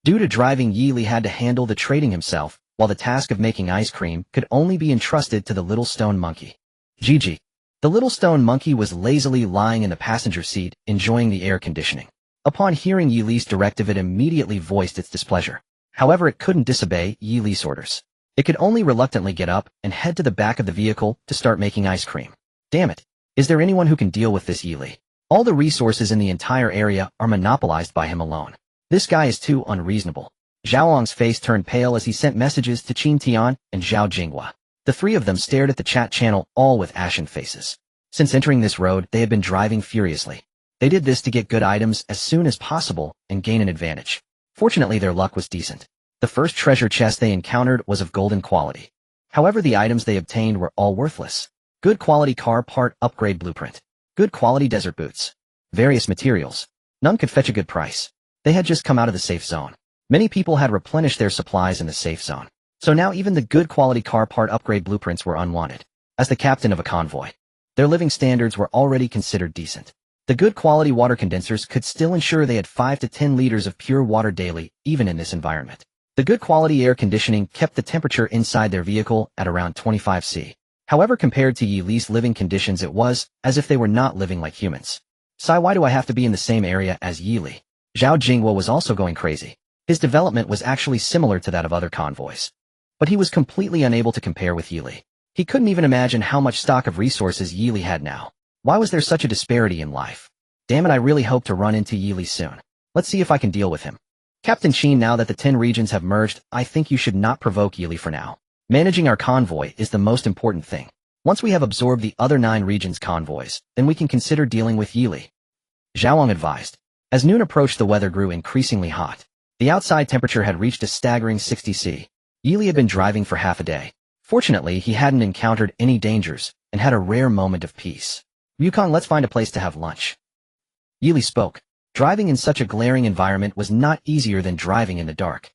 Due to driving, Yili had to handle the trading himself, while the task of making ice cream could only be entrusted to the little stone monkey. Gigi. The little stone monkey was lazily lying in the passenger seat, enjoying the air conditioning. Upon hearing Yili's directive, it immediately voiced its displeasure. However, it couldn't disobey Yili's orders. It could only reluctantly get up and head to the back of the vehicle to start making ice cream. Damn it. Is there anyone who can deal with this Yili? All the resources in the entire area are monopolized by him alone. This guy is too unreasonable. Zhaoang's face turned pale as he sent messages to Qin Tian and Zhao Jinghua. The three of them stared at the chat channel, all with ashen faces. Since entering this road, they had been driving furiously. They did this to get good items as soon as possible and gain an advantage. Fortunately, their luck was decent. The first treasure chest they encountered was of golden quality. However, the items they obtained were all worthless. Good quality car part upgrade blueprint. Good quality desert boots. Various materials. None could fetch a good price. They had just come out of the safe zone. Many people had replenished their supplies in the safe zone. So now even the good quality car part upgrade blueprints were unwanted. As the captain of a convoy, their living standards were already considered decent. The good quality water condensers could still ensure they had 5 to 10 liters of pure water daily, even in this environment. The good quality air conditioning kept the temperature inside their vehicle at around 25 C. However, compared to Yili's living conditions, it was as if they were not living like humans. Sai, why do I have to be in the same area as Yili? Zhao Jinghua was also going crazy. His development was actually similar to that of other convoys. But he was completely unable to compare with Yili. He couldn't even imagine how much stock of resources Yili had now. Why was there such a disparity in life? Damn it, I really hope to run into Yili soon. Let's see if I can deal with him. Captain Qin, now that the 10 regions have merged, I think you should not provoke Yili for now. Managing our convoy is the most important thing. Once we have absorbed the other 9 regions' convoys, then we can consider dealing with Yili. Zhao advised. As noon approached, the weather grew increasingly hot. The outside temperature had reached a staggering 60 C. Yili had been driving for half a day. Fortunately, he hadn't encountered any dangers and had a rare moment of peace. Yukong, let's find a place to have lunch. Yili spoke. Driving in such a glaring environment was not easier than driving in the dark.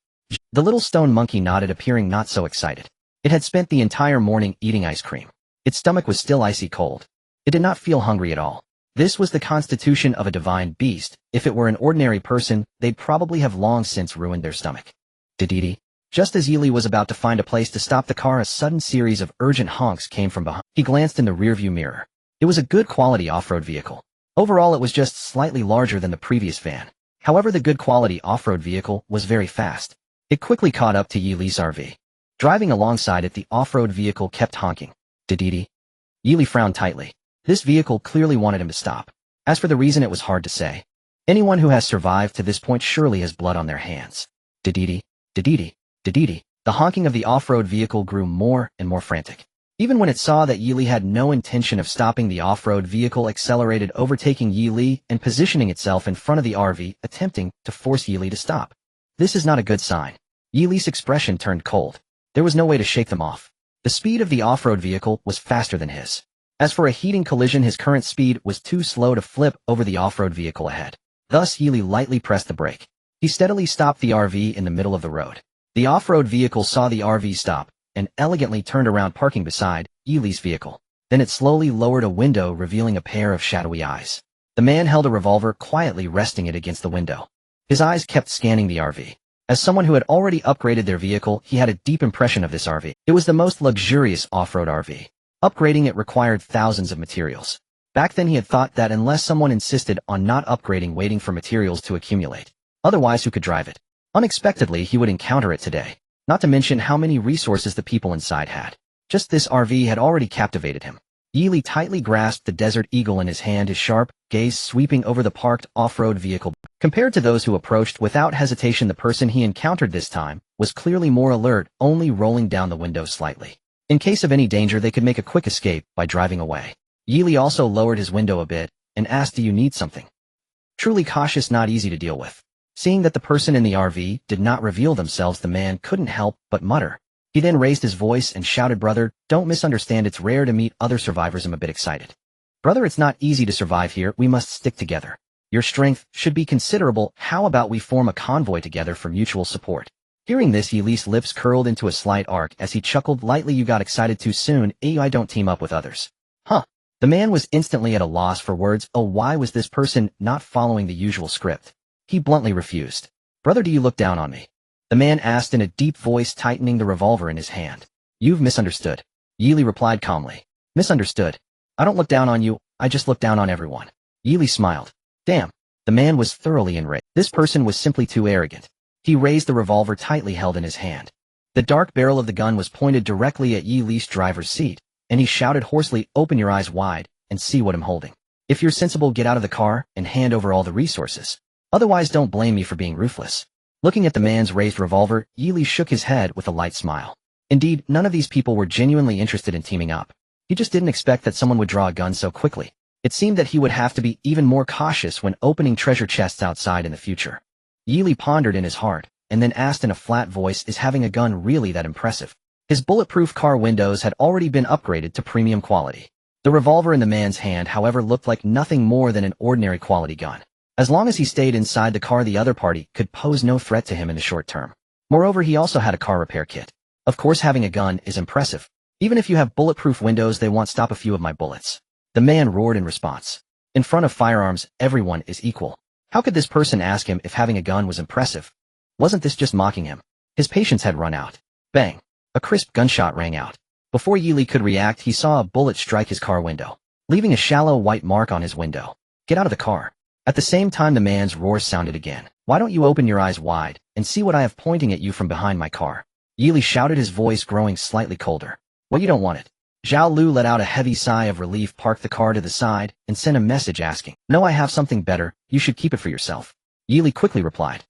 The little stone monkey nodded, appearing not so excited. It had spent the entire morning eating ice cream. Its stomach was still icy cold. It did not feel hungry at all. This was the constitution of a divine beast. If it were an ordinary person, they'd probably have long since ruined their stomach. Dididi. Just as Yili was about to find a place to stop the car, a sudden series of urgent honks came from behind. He glanced in the rearview mirror. It was a good quality off-road vehicle. Overall, it was just slightly larger than the previous van. However, the good quality off-road vehicle was very fast. It quickly caught up to Yili's RV. Driving alongside it, the off-road vehicle kept honking. Dididi. Yili frowned tightly. This vehicle clearly wanted him to stop. As for the reason, it was hard to say. Anyone who has survived to this point surely has blood on their hands. Dididi. Dididi. Dididi. The honking of the off-road vehicle grew more and more frantic. Even when it saw that Yili had no intention of stopping, the off-road vehicle accelerated, overtaking Yili and positioning itself in front of the RV, attempting to force Yili to stop. This is not a good sign. Yili's expression turned cold. There was no way to shake them off. The speed of the off-road vehicle was faster than his. As for a heating collision, his current speed was too slow to flip over the off-road vehicle ahead. Thus, Yili lightly pressed the brake. He steadily stopped the RV in the middle of the road. The off-road vehicle saw the RV stop and elegantly turned around, parking beside Yili's vehicle. Then it slowly lowered a window, revealing a pair of shadowy eyes. The man held a revolver, quietly resting it against the window. His eyes kept scanning the RV. As someone who had already upgraded their vehicle, he had a deep impression of this RV. It was the most luxurious off-road RV. Upgrading it required thousands of materials. Back then, he had thought that unless someone insisted on not upgrading, waiting for materials to accumulate. Otherwise, who could drive it? Unexpectedly, he would encounter it today. Not to mention how many resources the people inside had. Just this RV had already captivated him. Yili tightly grasped the Desert Eagle in his hand, his sharp gaze sweeping over the parked off-road vehicle. Compared to those who approached without hesitation, the person he encountered this time was clearly more alert, only rolling down the window slightly. In case of any danger, they could make a quick escape by driving away. Yili also lowered his window a bit and asked, "Do you need something?" Truly cautious, not easy to deal with. Seeing that the person in the RV did not reveal themselves, the man couldn't help but mutter. He then raised his voice and shouted, "Brother, don't misunderstand. It's rare to meet other survivors." I'm a bit excited. "Brother, it's not easy to survive here. We must stick together. Your strength should be considerable. How about we form a convoy together for mutual support?" Hearing this, Yili's lips curled into a slight arc as he chuckled lightly. "You got excited too soon. I don't team up with others." Huh. The man was instantly at a loss for words. Oh, why was this person not following the usual script? He bluntly refused. "Brother, do you look down on me?" the man asked in a deep voice, tightening the revolver in his hand. "You've misunderstood," Yili replied calmly. "Misunderstood? I don't look down on you, I just look down on everyone." Yili smiled. Damn. The man was thoroughly enraged. This person was simply too arrogant. He raised the revolver tightly held in his hand. The dark barrel of the gun was pointed directly at Yili's driver's seat, and he shouted hoarsely, "Open your eyes wide and see what I'm holding. If you're sensible, get out of the car and hand over all the resources. Otherwise, don't blame me for being ruthless." Looking at the man's raised revolver, Yili shook his head with a light smile. Indeed, none of these people were genuinely interested in teaming up. He just didn't expect that someone would draw a gun so quickly. It seemed that he would have to be even more cautious when opening treasure chests outside in the future. Yili pondered in his heart, and then asked in a flat voice, "Is having a gun really that impressive?" His bulletproof car windows had already been upgraded to premium quality. The revolver in the man's hand, however, looked like nothing more than an ordinary quality gun. As long as he stayed inside the car, the other party could pose no threat to him in the short term. Moreover, he also had a car repair kit. Of course, having a gun is impressive. Even if you have bulletproof windows, they won't stop a few of my bullets. The man roared in response. In front of firearms, everyone is equal. How could this person ask him if having a gun was impressive? Wasn't this just mocking him? His patience had run out. Bang! A crisp gunshot rang out. Before Yili could react, he saw a bullet strike his car window, leaving a shallow white mark on his window. "Get out of the car." At the same time, the man's roar sounded again. "Why don't you open your eyes wide and see what I have pointing at you from behind my car?" Yili shouted, his voice growing slightly colder. "Well, you don't want it." Zhao Lu let out a heavy sigh of relief, parked the car to the side, and sent a message asking, "No, I have something better. You should keep it for yourself." Yili quickly replied,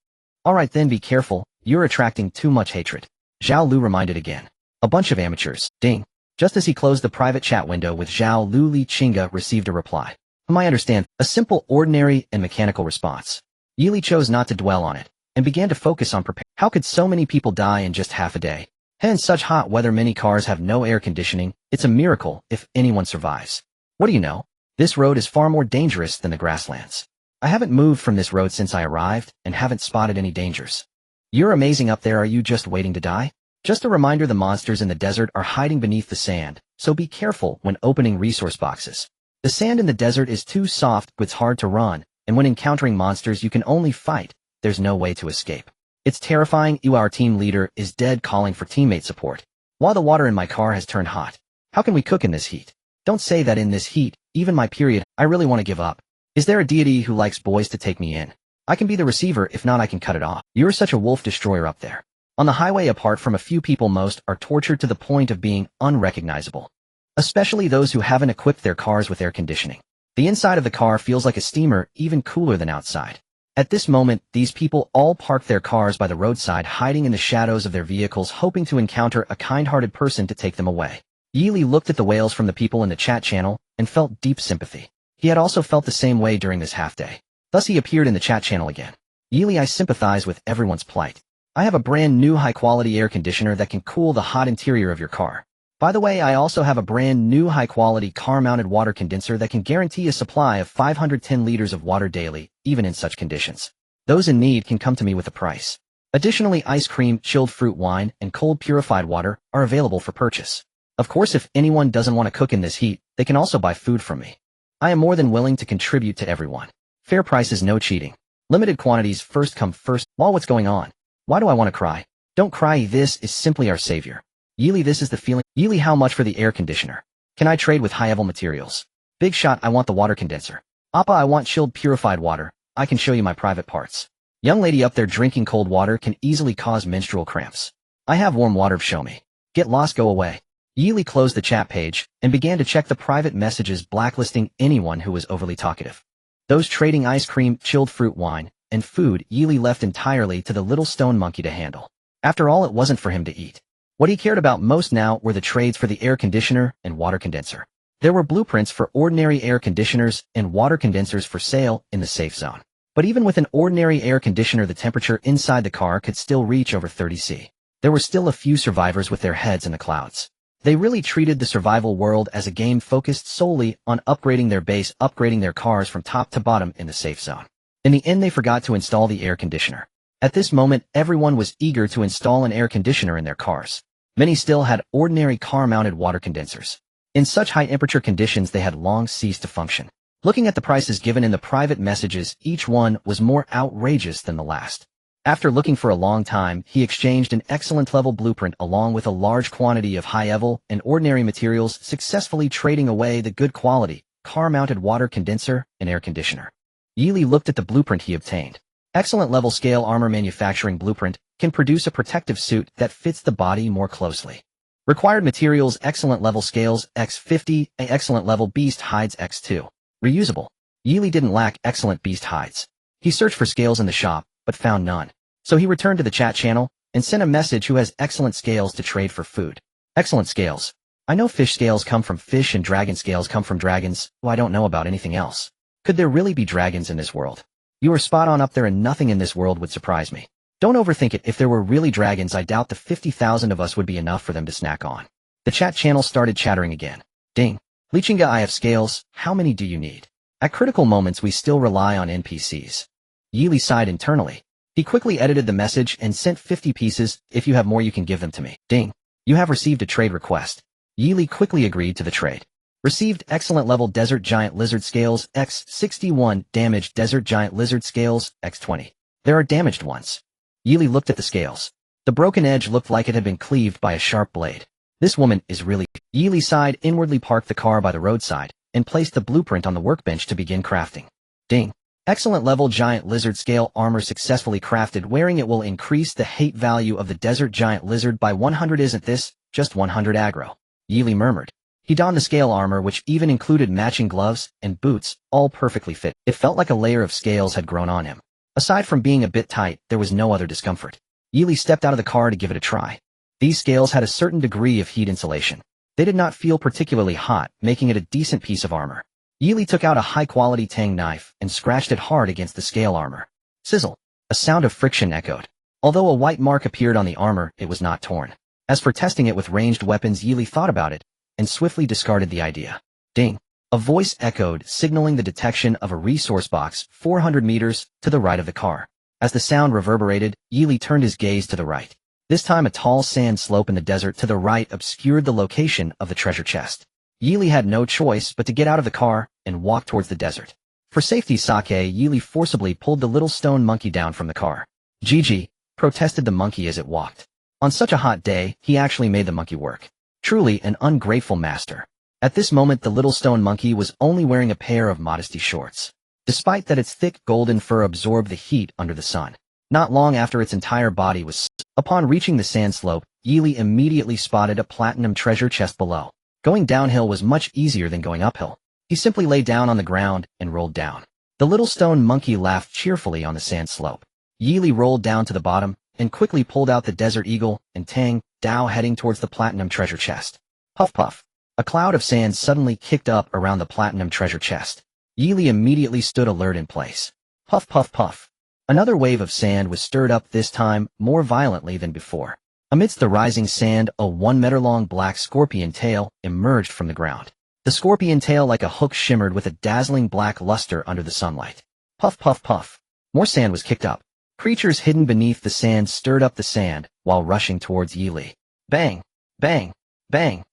"All right then, be careful. You're attracting too much hatred." Zhao Lu reminded again. "A bunch of amateurs." Ding. Just as he closed the private chat window with Zhao Lu, Li Qingge received a reply. I understand. A simple, ordinary, and mechanical response. Yili chose not to dwell on it, and began to focus on preparing. How could so many people die in just half a day? In such hot weather many cars have no air conditioning. It's a miracle if anyone survives. What do you know? This road is far more dangerous than the grasslands. I haven't moved from this road since I arrived, and haven't spotted any dangers. You're amazing up there. Are you just waiting to die? Just a reminder, the monsters in the desert are hiding beneath the sand, so be careful when opening resource boxes. The sand in the desert is too soft, it's hard to run, and when encountering monsters you can only fight. There's no way to escape. It's terrifying. Our team leader is dead, calling for teammate support. While the water in my car has turned hot. How can we cook in this heat? Don't say that. In this heat, even my period, I really want to give up. Is there a deity who likes boys to take me in? I can be the receiver, if not I can cut it off. You're such a wolf destroyer up there. On the highway, apart from a few people, most are tortured to the point of being unrecognizable. Especially those who haven't equipped their cars with air conditioning. The inside of the car feels like a steamer, even cooler than outside. At this moment, these people all park their cars by the roadside, hiding in the shadows of their vehicles, hoping to encounter a kind-hearted person to take them away. Yili looked at the wails from the people in the chat channel and felt deep sympathy. He had also felt the same way during this half-day. Thus he appeared in the chat channel again. Yili, I sympathize with everyone's plight. I have a brand new high-quality air conditioner that can cool the hot interior of your car. By the way, I also have a brand new high-quality car-mounted water condenser that can guarantee a supply of 510 liters of water daily, even in such conditions. Those in need can come to me with a price. Additionally, ice cream, chilled fruit wine, and cold purified water are available for purchase. Of course, if anyone doesn't want to cook in this heat, they can also buy food from me. I am more than willing to contribute to everyone. Fair prices, no cheating. Limited quantities, first come first. While what's going on? Why do I want to cry? Don't cry, this is simply our savior. Yili, this is the feeling. Yili, how much for the air conditioner? Can I trade with high-level materials? Big shot, I want the water condenser. Appa, I want chilled purified water. I can show you my private parts. Young lady up there, drinking cold water can easily cause menstrual cramps. I have warm water, show me. Get lost, go away. Yili closed the chat page and began to check the private messages, blacklisting anyone who was overly talkative. Those trading ice cream, chilled fruit wine, and food Yili left entirely to the little stone monkey to handle. After all, it wasn't for him to eat. What he cared about most now were the trades for the air conditioner and water condenser. There were blueprints for ordinary air conditioners and water condensers for sale in the safe zone. But even with an ordinary air conditioner, the temperature inside the car could still reach over 30 C. There were still a few survivors with their heads in the clouds. They really treated the survival world as a game focused solely on upgrading their base, upgrading their cars from top to bottom in the safe zone. In the end, they forgot to install the air conditioner. At this moment, everyone was eager to install an air conditioner in their cars. Many still had ordinary car-mounted water condensers. In such high-temperature conditions, they had long ceased to function. Looking at the prices given in the private messages, each one was more outrageous than the last. After looking for a long time, he exchanged an excellent level blueprint along with a large quantity of high-level and ordinary materials, successfully trading away the good quality, car-mounted water condenser and air conditioner. Yili looked at the blueprint he obtained. Excellent level scale armor manufacturing blueprint can produce a protective suit that fits the body more closely. Required materials: excellent level scales X50, excellent level beast hides X2. Reusable. Yili didn't lack excellent beast hides. He searched for scales in the shop, but found none. So he returned to the chat channel and sent a message: who has excellent scales to trade for food. Excellent scales. I know fish scales come from fish and dragon scales come from dragons, though I don't know about anything else. Could there really be dragons in this world? You are spot on up there, and nothing in this world would surprise me. Don't overthink it. If there were really dragons, I doubt the 50,000 of us would be enough for them to snack on. The chat channel started chattering again. Ding. Lichinga, I have scales. How many do you need? At critical moments, we still rely on NPCs. Yili sighed internally. He quickly edited the message and sent 50 pieces. If you have more, you can give them to me. Ding. You have received a trade request. Yili quickly agreed to the trade. Received excellent level desert giant lizard scales X61, damaged desert giant lizard scales X20. There are damaged ones. Yili looked at the scales. The broken edge looked like it had been cleaved by a sharp blade. This woman is really... Yili sighed, inwardly parked the car by the roadside and placed the blueprint on the workbench to begin crafting. Ding. Excellent level giant lizard scale armor successfully crafted. Wearing it will increase the hate value of the desert giant lizard by 100. Isn't this just 100 aggro? Yili murmured. He donned the scale armor, which even included matching gloves and boots, all perfectly fit. It felt like a layer of scales had grown on him. Aside from being a bit tight, there was no other discomfort. Yili stepped out of the car to give it a try. These scales had a certain degree of heat insulation. They did not feel particularly hot, making it a decent piece of armor. Yili took out a high-quality tang knife and scratched it hard against the scale armor. Sizzle. A sound of friction echoed. Although a white mark appeared on the armor, it was not torn. As for testing it with ranged weapons, Yili thought about it and swiftly discarded the idea. Ding. A voice echoed, signaling the detection of a resource box 400 meters to the right of the car. As the sound reverberated, Yili turned his gaze to the right. This time a tall sand slope in the desert to the right obscured the location of the treasure chest. Yili had no choice but to get out of the car and walk towards the desert. For safety's sake, Yili forcibly pulled the little stone monkey down from the car. Gigi, protested the monkey as it walked. On such a hot day, he actually made the monkey work. Truly an ungrateful master. At this moment, the little stone monkey was only wearing a pair of modesty shorts. Despite that, its thick golden fur absorbed the heat under the sun. Not long after, its entire body was. Upon reaching the sand slope, Yili immediately spotted a platinum treasure chest below. Going downhill was much easier than going uphill. He simply lay down on the ground and rolled down. The little stone monkey laughed cheerfully on the sand slope. Yili rolled down to the bottom and quickly pulled out the Desert Eagle and Tang Dao, heading towards the platinum treasure chest. Puff puff. A cloud of sand suddenly kicked up around the platinum treasure chest. Yili immediately stood alert in place. Puff puff puff. Another wave of sand was stirred up, this time more violently than before. Amidst the rising sand, a 1-meter-long black scorpion tail emerged from the ground. The scorpion tail like a hook shimmered with a dazzling black luster under the sunlight. Puff puff puff. More sand was kicked up. Creatures hidden beneath the sand stirred up the sand while rushing towards Yili. Bang! Bang! Bang!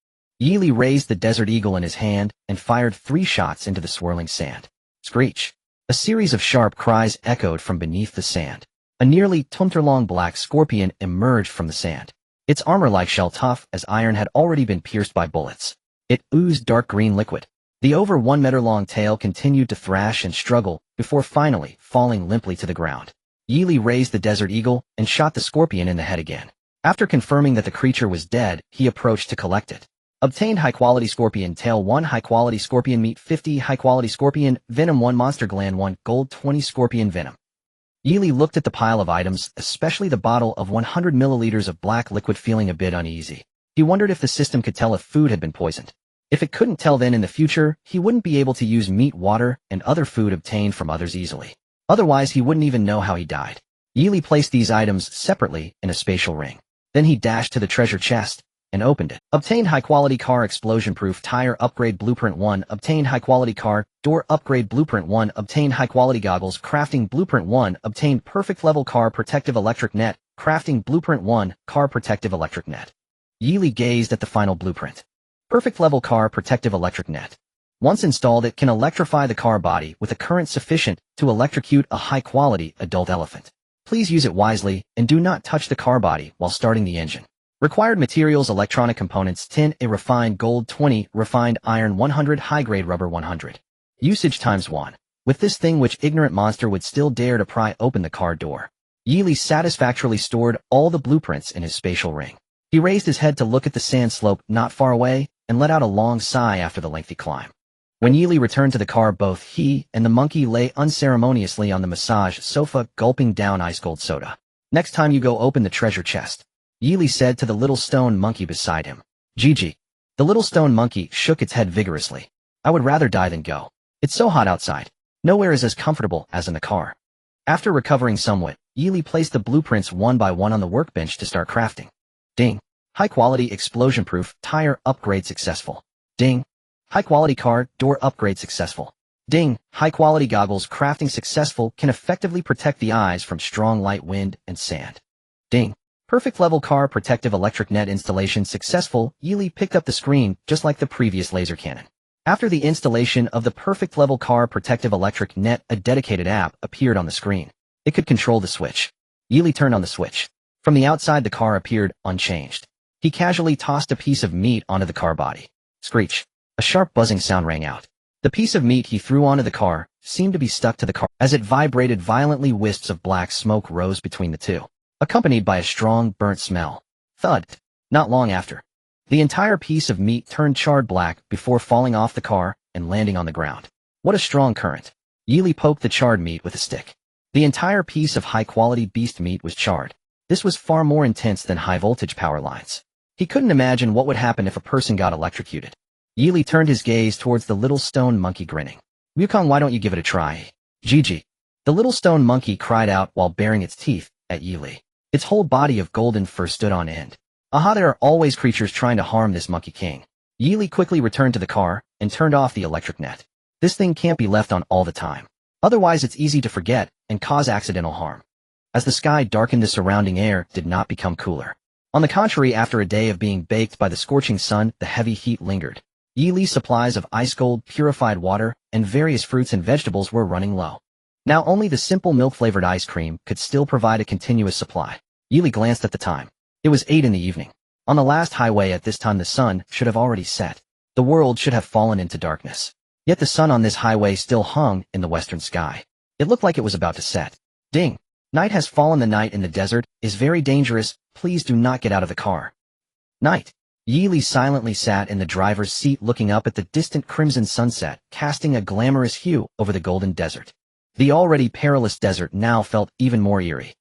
Yili raised the Desert Eagle in his hand and fired 3 shots into the swirling sand. Screech! A series of sharp cries echoed from beneath the sand. A nearly 2-meter-long black scorpion emerged from the sand. Its armor, like shell tough as iron, had already been pierced by bullets. It oozed dark green liquid. The over 1-meter-long tail continued to thrash and struggle before finally falling limply to the ground. Yili raised the Desert Eagle and shot the scorpion in the head again. After confirming that the creature was dead, he approached to collect it. Obtained high-quality scorpion tail 1, high-quality scorpion meat 50, high-quality scorpion venom 1, monster gland 1, gold 20, scorpion venom. Yili looked at the pile of items, especially the bottle of 100 milliliters of black liquid, feeling a bit uneasy. He wondered if the system could tell if food had been poisoned. If it couldn't tell, then in the future, he wouldn't be able to use meat, water, and other food obtained from others easily. Otherwise, he wouldn't even know how he died. Yili placed these items separately in a spatial ring. Then he dashed to the treasure chest and opened it. Obtained high-quality car explosion-proof tire upgrade blueprint 1. Obtained high-quality car door upgrade blueprint 1. Obtained high-quality goggles crafting blueprint 1. Obtained perfect level car protective electric net crafting blueprint 1. Car protective electric net. Yili gazed at the final blueprint. Perfect level car protective electric net. Once installed, it can electrify the car body with a current sufficient to electrocute a high-quality adult elephant. Please use it wisely and do not touch the car body while starting the engine. Required materials: electronic components, tin, a refined gold 20, refined iron 100, high-grade rubber 100. Usage times 1. With this thing, which ignorant monster would still dare to pry open the car door? Yili satisfactorily stored all the blueprints in his spatial ring. He raised his head to look at the sand slope not far away and let out a long sigh after the lengthy climb. When Yili returned to the car, both he and the monkey lay unceremoniously on the massage sofa, gulping down ice-cold soda. Next time you go, open the treasure chest, Yili said to the little stone monkey beside him. Gigi. The little stone monkey shook its head vigorously. I would rather die than go. It's so hot outside. Nowhere is as comfortable as in the car. After recovering somewhat, Yili placed the blueprints one by one on the workbench to start crafting. Ding. High-quality explosion-proof tire upgrade successful. Ding. High-quality car door upgrade successful. Ding. High-quality goggles crafting successful, can effectively protect the eyes from strong light, wind, and sand. Ding. Perfect level car protective electric net installation successful. Yili picked up the screen just like the previous laser cannon. After the installation of the perfect level car protective electric net, a dedicated app appeared on the screen. It could control the switch. Yili turned on the switch. From the outside, the car appeared unchanged. He casually tossed a piece of meat onto the car body. Screech. A sharp buzzing sound rang out. The piece of meat he threw onto the car seemed to be stuck to the car. As it vibrated violently, wisps of black smoke rose between the two, accompanied by a strong, burnt smell. Thud. Not long after, the entire piece of meat turned charred black before falling off the car and landing on the ground. What a strong current. Yili poked the charred meat with a stick. The entire piece of high-quality beast meat was charred. This was far more intense than high-voltage power lines. He couldn't imagine what would happen if a person got electrocuted. Yili turned his gaze towards the little stone monkey grinning. Wukong, why don't you give it a try? Gigi. The little stone monkey cried out while baring its teeth at Yili. Its whole body of golden fur stood on end. Aha, there are always creatures trying to harm this monkey king. Yili quickly returned to the car and turned off the electric net. This thing can't be left on all the time. Otherwise it's easy to forget and cause accidental harm. As the sky darkened, the surrounding air did not become cooler. On the contrary, after a day of being baked by the scorching sun, the heavy heat lingered. Yili's supplies of ice-cold, purified water and various fruits and vegetables were running low. Now only the simple milk-flavored ice cream could still provide a continuous supply. Yili glanced at the time. It was 8 in the evening. On the last highway at this time the sun should have already set. The world should have fallen into darkness. Yet the sun on this highway still hung in the western sky. It looked like it was about to set. Ding! Night has fallen. The night in the desert is very dangerous. Please do not get out of the car. Night. Yili silently sat in the driver's seat looking up at the distant crimson sunset, casting a glamorous hue over the golden desert. The already perilous desert now felt even more eerie.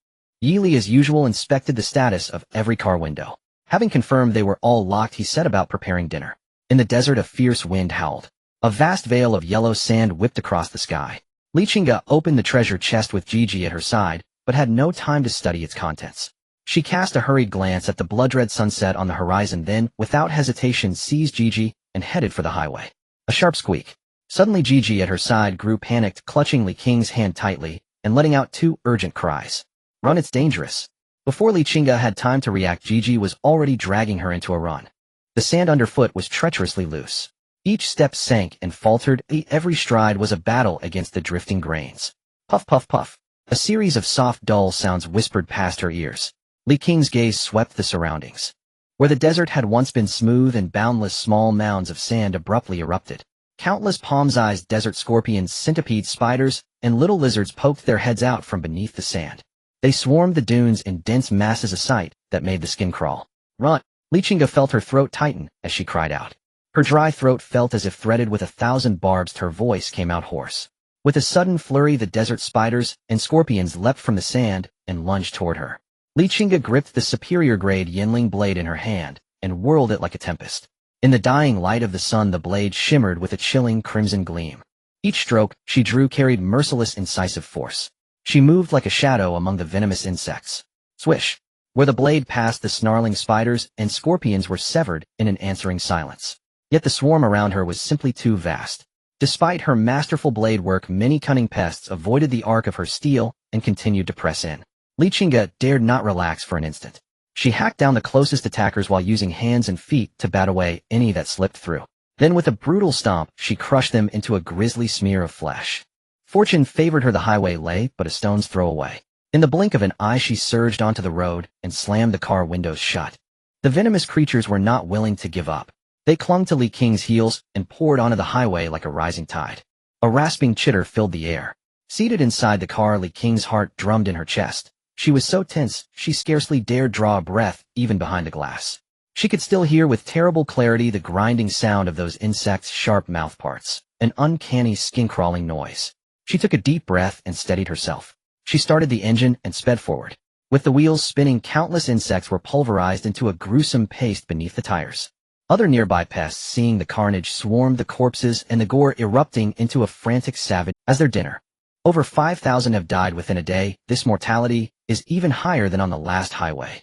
Yili as usual inspected the status of every car window. Having confirmed they were all locked, he set about preparing dinner. In the desert a fierce wind howled. A vast veil of yellow sand whipped across the sky. Lichinga opened the treasure chest with Gigi at her side, but had no time to study its contents. She cast a hurried glance at the blood-red sunset on the horizon, then, without hesitation, seized Gigi and headed for the highway. A sharp squeak. Suddenly Gigi at her side grew panicked, clutching Li Qing's hand tightly and letting out 2 urgent cries. Run, it's dangerous. Before Lichinga had time to react, Gigi was already dragging her into a run. The sand underfoot was treacherously loose. Each step sank and faltered. Every stride was a battle against the drifting grains. Puff, puff, puff. A series of soft, dull sounds whispered past her ears. Li Qing's gaze swept the surroundings. Where the desert had once been smooth and boundless, small mounds of sand abruptly erupted. Countless palm-sized desert scorpions, centipedes, spiders, and little lizards poked their heads out from beneath the sand. They swarmed the dunes in dense masses, a sight that made the skin crawl. Run! Lichinga felt her throat tighten as she cried out. Her dry throat felt as if threaded with 1,000 barbs. Her voice came out hoarse. With a sudden flurry, the desert spiders and scorpions leapt from the sand and lunged toward her. Lichinga gripped the superior-grade Yinling blade in her hand and whirled it like a tempest. In the dying light of the sun, the blade shimmered with a chilling crimson gleam. Each stroke she drew carried merciless, incisive force. She moved like a shadow among the venomous insects. Swish! Where the blade passed, the snarling spiders and scorpions were severed in an answering silence. Yet the swarm around her was simply too vast. Despite her masterful blade work, many cunning pests avoided the arc of her steel and continued to press in. Lichinga dared not relax for an instant. She hacked down the closest attackers while using hands and feet to bat away any that slipped through. Then with a brutal stomp, she crushed them into a grisly smear of flesh. Fortune favored her. The highway lay but a stone's throw away. In the blink of an eye, she surged onto the road and slammed the car windows shut. The venomous creatures were not willing to give up. They clung to Li Qing's heels and poured onto the highway like a rising tide. A rasping chitter filled the air. Seated inside the car, Li Qing's heart drummed in her chest. She was so tense, she scarcely dared draw a breath, even behind the glass. She could still hear with terrible clarity the grinding sound of those insects' sharp mouthparts, an uncanny skin-crawling noise. She took a deep breath and steadied herself. She started the engine and sped forward. With the wheels spinning, countless insects were pulverized into a gruesome paste beneath the tires. Other nearby pests, seeing the carnage, swarmed the corpses and the gore erupting into a frantic savage as their dinner. Over 5,000 have died within a day. This mortality is even higher than on the last highway.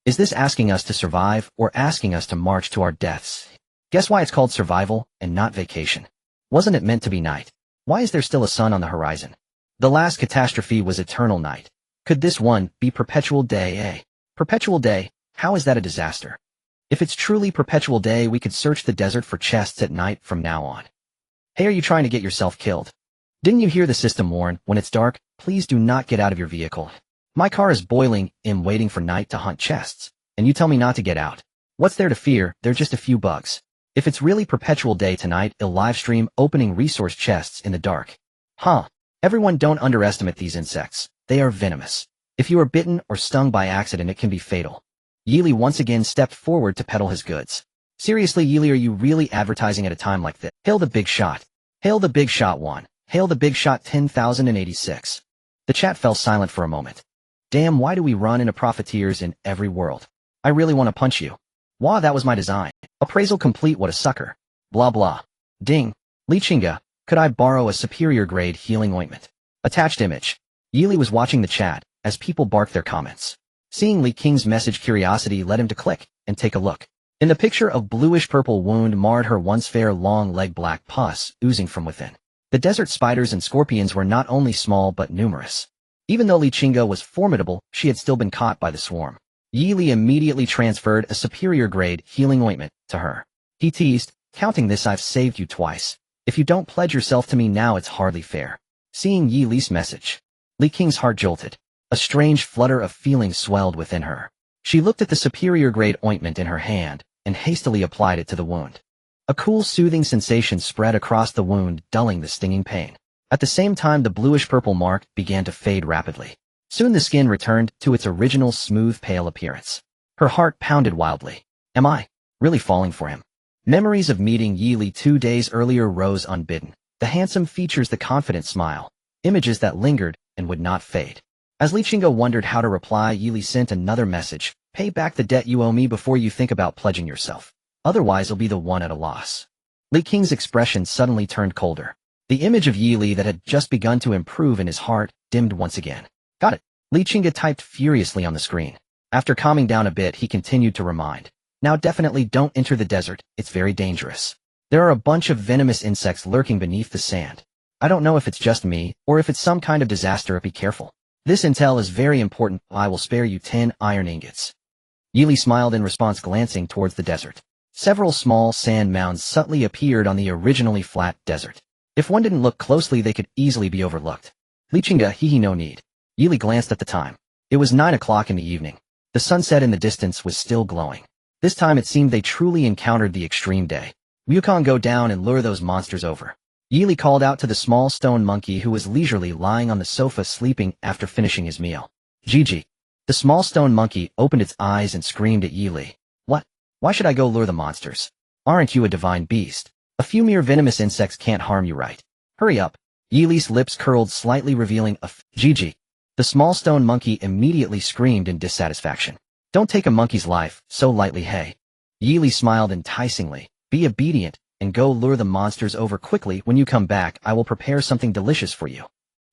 Is this asking us to survive or asking us to march to our deaths? Guess why it's called survival and not vacation? Wasn't it meant to be night? Why is there still a sun on the horizon? The last catastrophe was eternal night. Could this one be perpetual day? Perpetual day? How is that a disaster? If it's truly perpetual day, we could search the desert for chests at night from now on. Hey, are you trying to get yourself killed? Didn't you hear the system warn? When it's dark, please do not get out of your vehicle. My car is boiling. I'm waiting for night to hunt chests. And you tell me not to get out. What's there to fear? They're just a few bugs. If it's really perpetual day tonight, I'll live stream opening resource chests in the dark. Huh. Everyone, don't underestimate these insects. They are venomous. If you are bitten or stung by accident, it can be fatal. Yili once again stepped forward to peddle his goods. Seriously, Yili, are you really advertising at a time like this? Hail the big shot. Hail the big shot 1. Hail the big shot 10,086. The chat fell silent for a moment. Damn, why do we run into profiteers in every world? I really want to punch you. Wow, that was my design. Appraisal complete, what a sucker. Blah blah. Ding. Lichinga, could I borrow a superior grade healing ointment? Attached image. Yili was watching the chat as people barked their comments. Seeing Li Qing's message, curiosity led him to click and take a look. In the picture, a bluish-purple wound marred her once fair long-leg, black pus oozing from within. The desert spiders and scorpions were not only small but numerous. Even though Lichinga was formidable, she had still been caught by the swarm. Yili immediately transferred a superior grade healing ointment to her. He teased, counting this, I've saved you twice. If you don't pledge yourself to me now, it's hardly fair. Seeing Yi Li's message, Li Qing's heart jolted. A strange flutter of feelings swelled within her. She looked at the superior grade ointment in her hand and hastily applied it to the wound. A cool, soothing sensation spread across the wound, dulling the stinging pain. At the same time, the bluish-purple mark began to fade rapidly. Soon the skin returned to its original smooth, pale appearance. Her heart pounded wildly. Am I really falling for him? Memories of meeting Yi Li 2 days earlier rose unbidden. The handsome features, the confident smile, images that lingered and would not fade. As Lichinga wondered how to reply, Yi Li sent another message. Pay back the debt you owe me before you think about pledging yourself. Otherwise, you'll be the one at a loss. Li Qing's expression suddenly turned colder. The image of Yi Li that had just begun to improve in his heart dimmed once again. Got it. Lichinga typed furiously on the screen. After calming down a bit, he continued to remind. Now definitely don't enter the desert, it's very dangerous. There are a bunch of venomous insects lurking beneath the sand. I don't know if it's just me, or if it's some kind of disaster, be careful. This intel is very important, I will spare you 10 iron ingots. Yi Li smiled in response, glancing towards the desert. Several small sand mounds subtly appeared on the originally flat desert. If one didn't look closely, they could easily be overlooked. Lichinga, hee no need. Yi Li glanced at the time. It was 9 o'clock in the evening. The sunset in the distance was still glowing. This time it seemed they truly encountered the extreme day. Wukong, go down and lure those monsters over. Yi Li called out to the small stone monkey who was leisurely lying on the sofa sleeping after finishing his meal. Gigi. The small stone monkey opened its eyes and screamed at Yi Li. What? Why should I go lure the monsters? Aren't you a divine beast? A few mere venomous insects can't harm you, right? Hurry up. Yi Li's lips curled slightly, revealing a Gigi. The small stone monkey immediately screamed in dissatisfaction. Don't take a monkey's life so lightly, hey. Yi Li smiled enticingly. Be obedient and go lure the monsters over quickly. When you come back, I will prepare something delicious for you.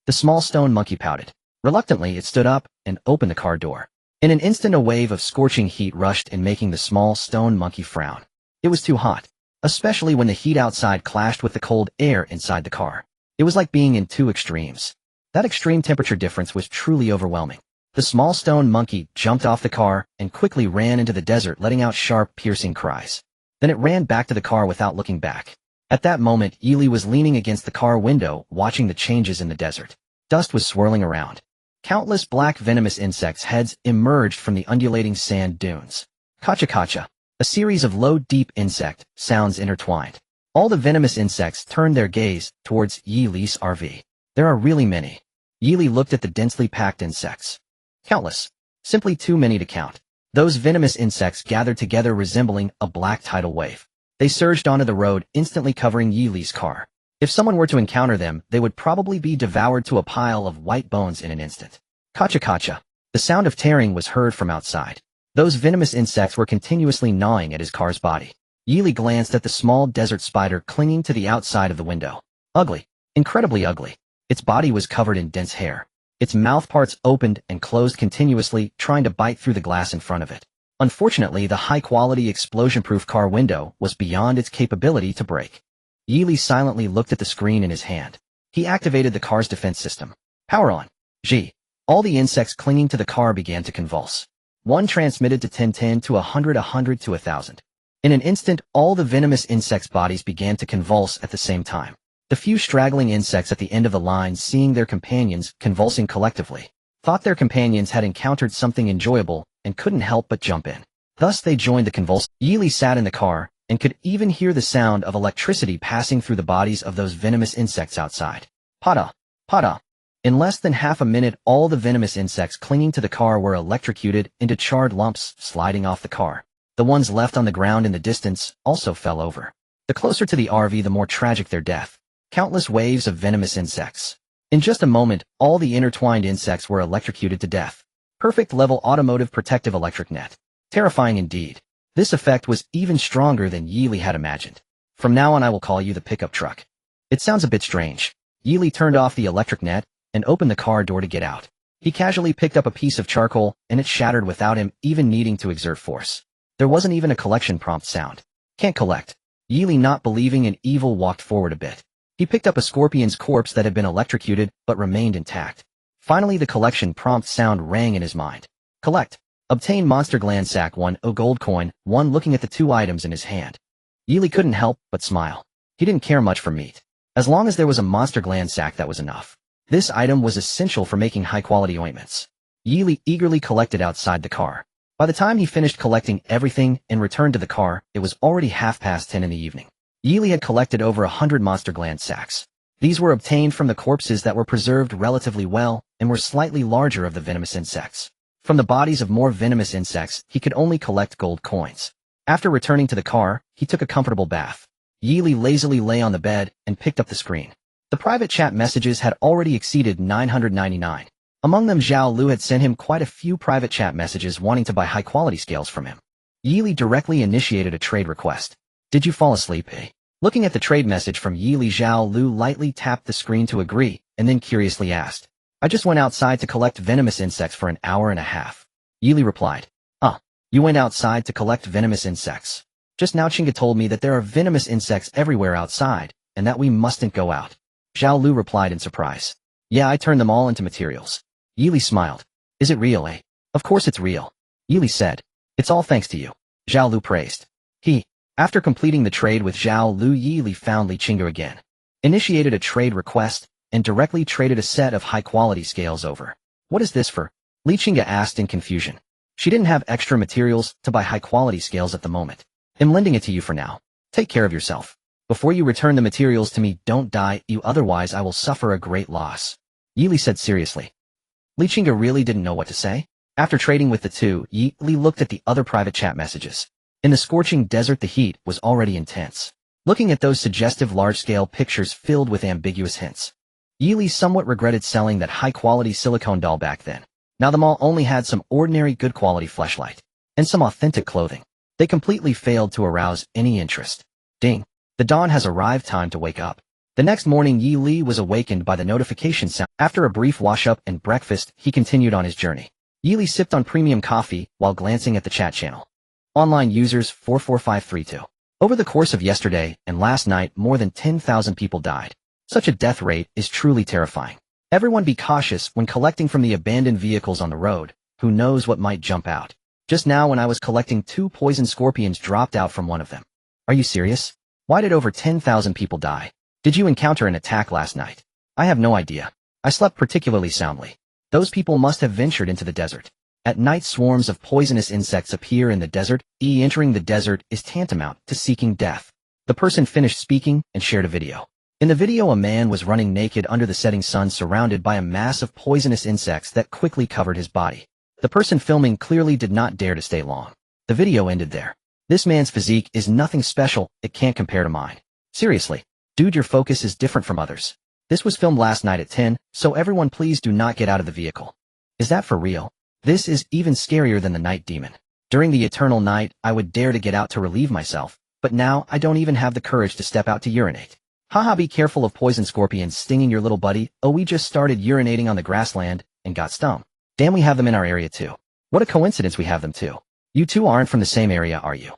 The small stone monkey pouted. Reluctantly, it stood up and opened the car door. In an instant, a wave of scorching heat rushed in, making the small stone monkey frown. It was too hot, especially when the heat outside clashed with the cold air inside the car. It was like being in two extremes. That extreme temperature difference was truly overwhelming. The small stone monkey jumped off the car and quickly ran into the desert, letting out sharp, piercing cries. Then it ran back to the car without looking back. At that moment, Yi Li was leaning against the car window, watching the changes in the desert. Dust was swirling around. Countless black venomous insects' heads emerged from the undulating sand dunes. Kacha-kacha. A series of low, deep insect sounds intertwined. All the venomous insects turned their gaze towards Yi Li's RV. There are really many. Yi Li looked at the densely packed insects. Countless. Simply too many to count. Those venomous insects gathered together, resembling a black tidal wave. They surged onto the road, instantly covering Yi Li's car. If someone were to encounter them, they would probably be devoured to a pile of white bones in an instant. Kacha-kacha. The sound of tearing was heard from outside. Those venomous insects were continuously gnawing at his car's body. Yi Li glanced at the small desert spider clinging to the outside of the window. Ugly. Incredibly ugly. Its body was covered in dense hair. Its mouth parts opened and closed continuously, trying to bite through the glass in front of it. Unfortunately, the high-quality explosion-proof car window was beyond its capability to break. Yi Li silently looked at the screen in his hand. He activated the car's defense system. Power on. G. All the insects clinging to the car began to convulse. 1 transmitted to 10 to 100 to 1,000. In an instant, all the venomous insects' bodies began to convulse at the same time. The few straggling insects at the end of the line, seeing their companions convulsing collectively, thought their companions had encountered something enjoyable and couldn't help but jump in. Thus they joined the convulsion. Yi Li sat in the car and could even hear the sound of electricity passing through the bodies of those venomous insects outside. Pada! Pada! In less than half a minute, all the venomous insects clinging to the car were electrocuted into charred lumps, sliding off the car. The ones left on the ground in the distance also fell over. The closer to the RV, the more tragic their death. Countless waves of venomous insects. In just a moment, all the intertwined insects were electrocuted to death. Perfect level automotive protective electric net. Terrifying indeed. This effect was even stronger than Yi Li had imagined. From now on I will call you the pickup truck. It sounds a bit strange. Yili turned off the electric net and opened the car door to get out. He casually picked up a piece of charcoal and it shattered without him even needing to exert force. There wasn't even a collection prompt sound. Can't collect. Yili, not believing in evil, walked forward a bit. He picked up a scorpion's corpse that had been electrocuted but remained intact. Finally the collection prompt sound rang in his mind. Collect. Obtain monster gland sack 1, a gold coin, 1. Looking at the 2 items in his hand, Yili couldn't help but smile. He didn't care much for meat. As long as there was a monster gland sack, that was enough. This item was essential for making high-quality ointments. Yili eagerly collected outside the car. By the time he finished collecting everything and returned to the car, it was already 10:30 in the evening. Yili had collected over 100 monster gland sacks. These were obtained from the corpses that were preserved relatively well and were slightly larger of the venomous insects. From the bodies of more venomous insects, he could only collect gold coins. After returning to the car, he took a comfortable bath. Yili lazily lay on the bed and picked up the screen. The private chat messages had already exceeded 999. Among them, Zhao Lu had sent him quite a few private chat messages wanting to buy high-quality scales from him. Yili directly initiated a trade request. Did you fall asleep, eh? Looking at the trade message from Yili, Zhao Lu lightly tapped the screen to agree, and then curiously asked, I just went outside to collect venomous insects for an hour and a half. Yili replied, you went outside to collect venomous insects. Just now Chinga told me that there are venomous insects everywhere outside, and that we mustn't go out. Zhao Lu replied in surprise. Yeah, I turned them all into materials. Yili smiled. Is it real, eh? Of course it's real. Yili said. It's all thanks to you. Zhao Lu praised. After completing the trade with Zhao Lu, Yili found Li Chinga again, initiated a trade request, and directly traded a set of high-quality scales over. What is this for? Li Chinga asked in confusion. She didn't have extra materials to buy high-quality scales at the moment. I'm lending it to you for now. Take care of yourself. Before you return the materials to me, don't die, otherwise I will suffer a great loss. Yili said seriously. Li Chinga really didn't know what to say. After trading with the two, Yili looked at the other private chat messages. In the scorching desert, the heat was already intense. Looking at those suggestive large-scale pictures filled with ambiguous hints, Yili somewhat regretted selling that high-quality silicone doll back then. Now the mall only had some ordinary good-quality fleshlight and some authentic clothing. They completely failed to arouse any interest. Ding! The dawn has arrived, time to wake up. The next morning, Yili was awakened by the notification sound. After a brief wash-up and breakfast, he continued on his journey. Yili sipped on premium coffee while glancing at the chat channel. Online users 44532. Over the course of yesterday and last night, more than 10,000 people died. Such a death rate is truly terrifying. Everyone be cautious when collecting from the abandoned vehicles on the road. Who knows what might jump out. Just now when I was collecting, 2 poison scorpions dropped out from one of them. Are you serious? Why did over 10,000 people die? Did you encounter an attack last night? I have no idea. I slept particularly soundly. Those people must have ventured into the desert. At night, swarms of poisonous insects appear in the desert. Entering the desert is tantamount to seeking death. The person finished speaking and shared a video. In the video, a man was running naked under the setting sun, surrounded by a mass of poisonous insects that quickly covered his body. The person filming clearly did not dare to stay long. The video ended there. This man's physique is nothing special, it can't compare to mine. Seriously. Dude, your focus is different from others. This was filmed last night at 10, so everyone please do not get out of the vehicle. Is that for real? This is even scarier than the night demon. During the eternal night, I would dare to get out to relieve myself, but now I don't even have the courage to step out to urinate. Haha, be careful of poison scorpions stinging your little buddy. Oh, we just started urinating on the grassland and got stung. Damn, we have them in our area too. What a coincidence we have them too. You two aren't from the same area, are you?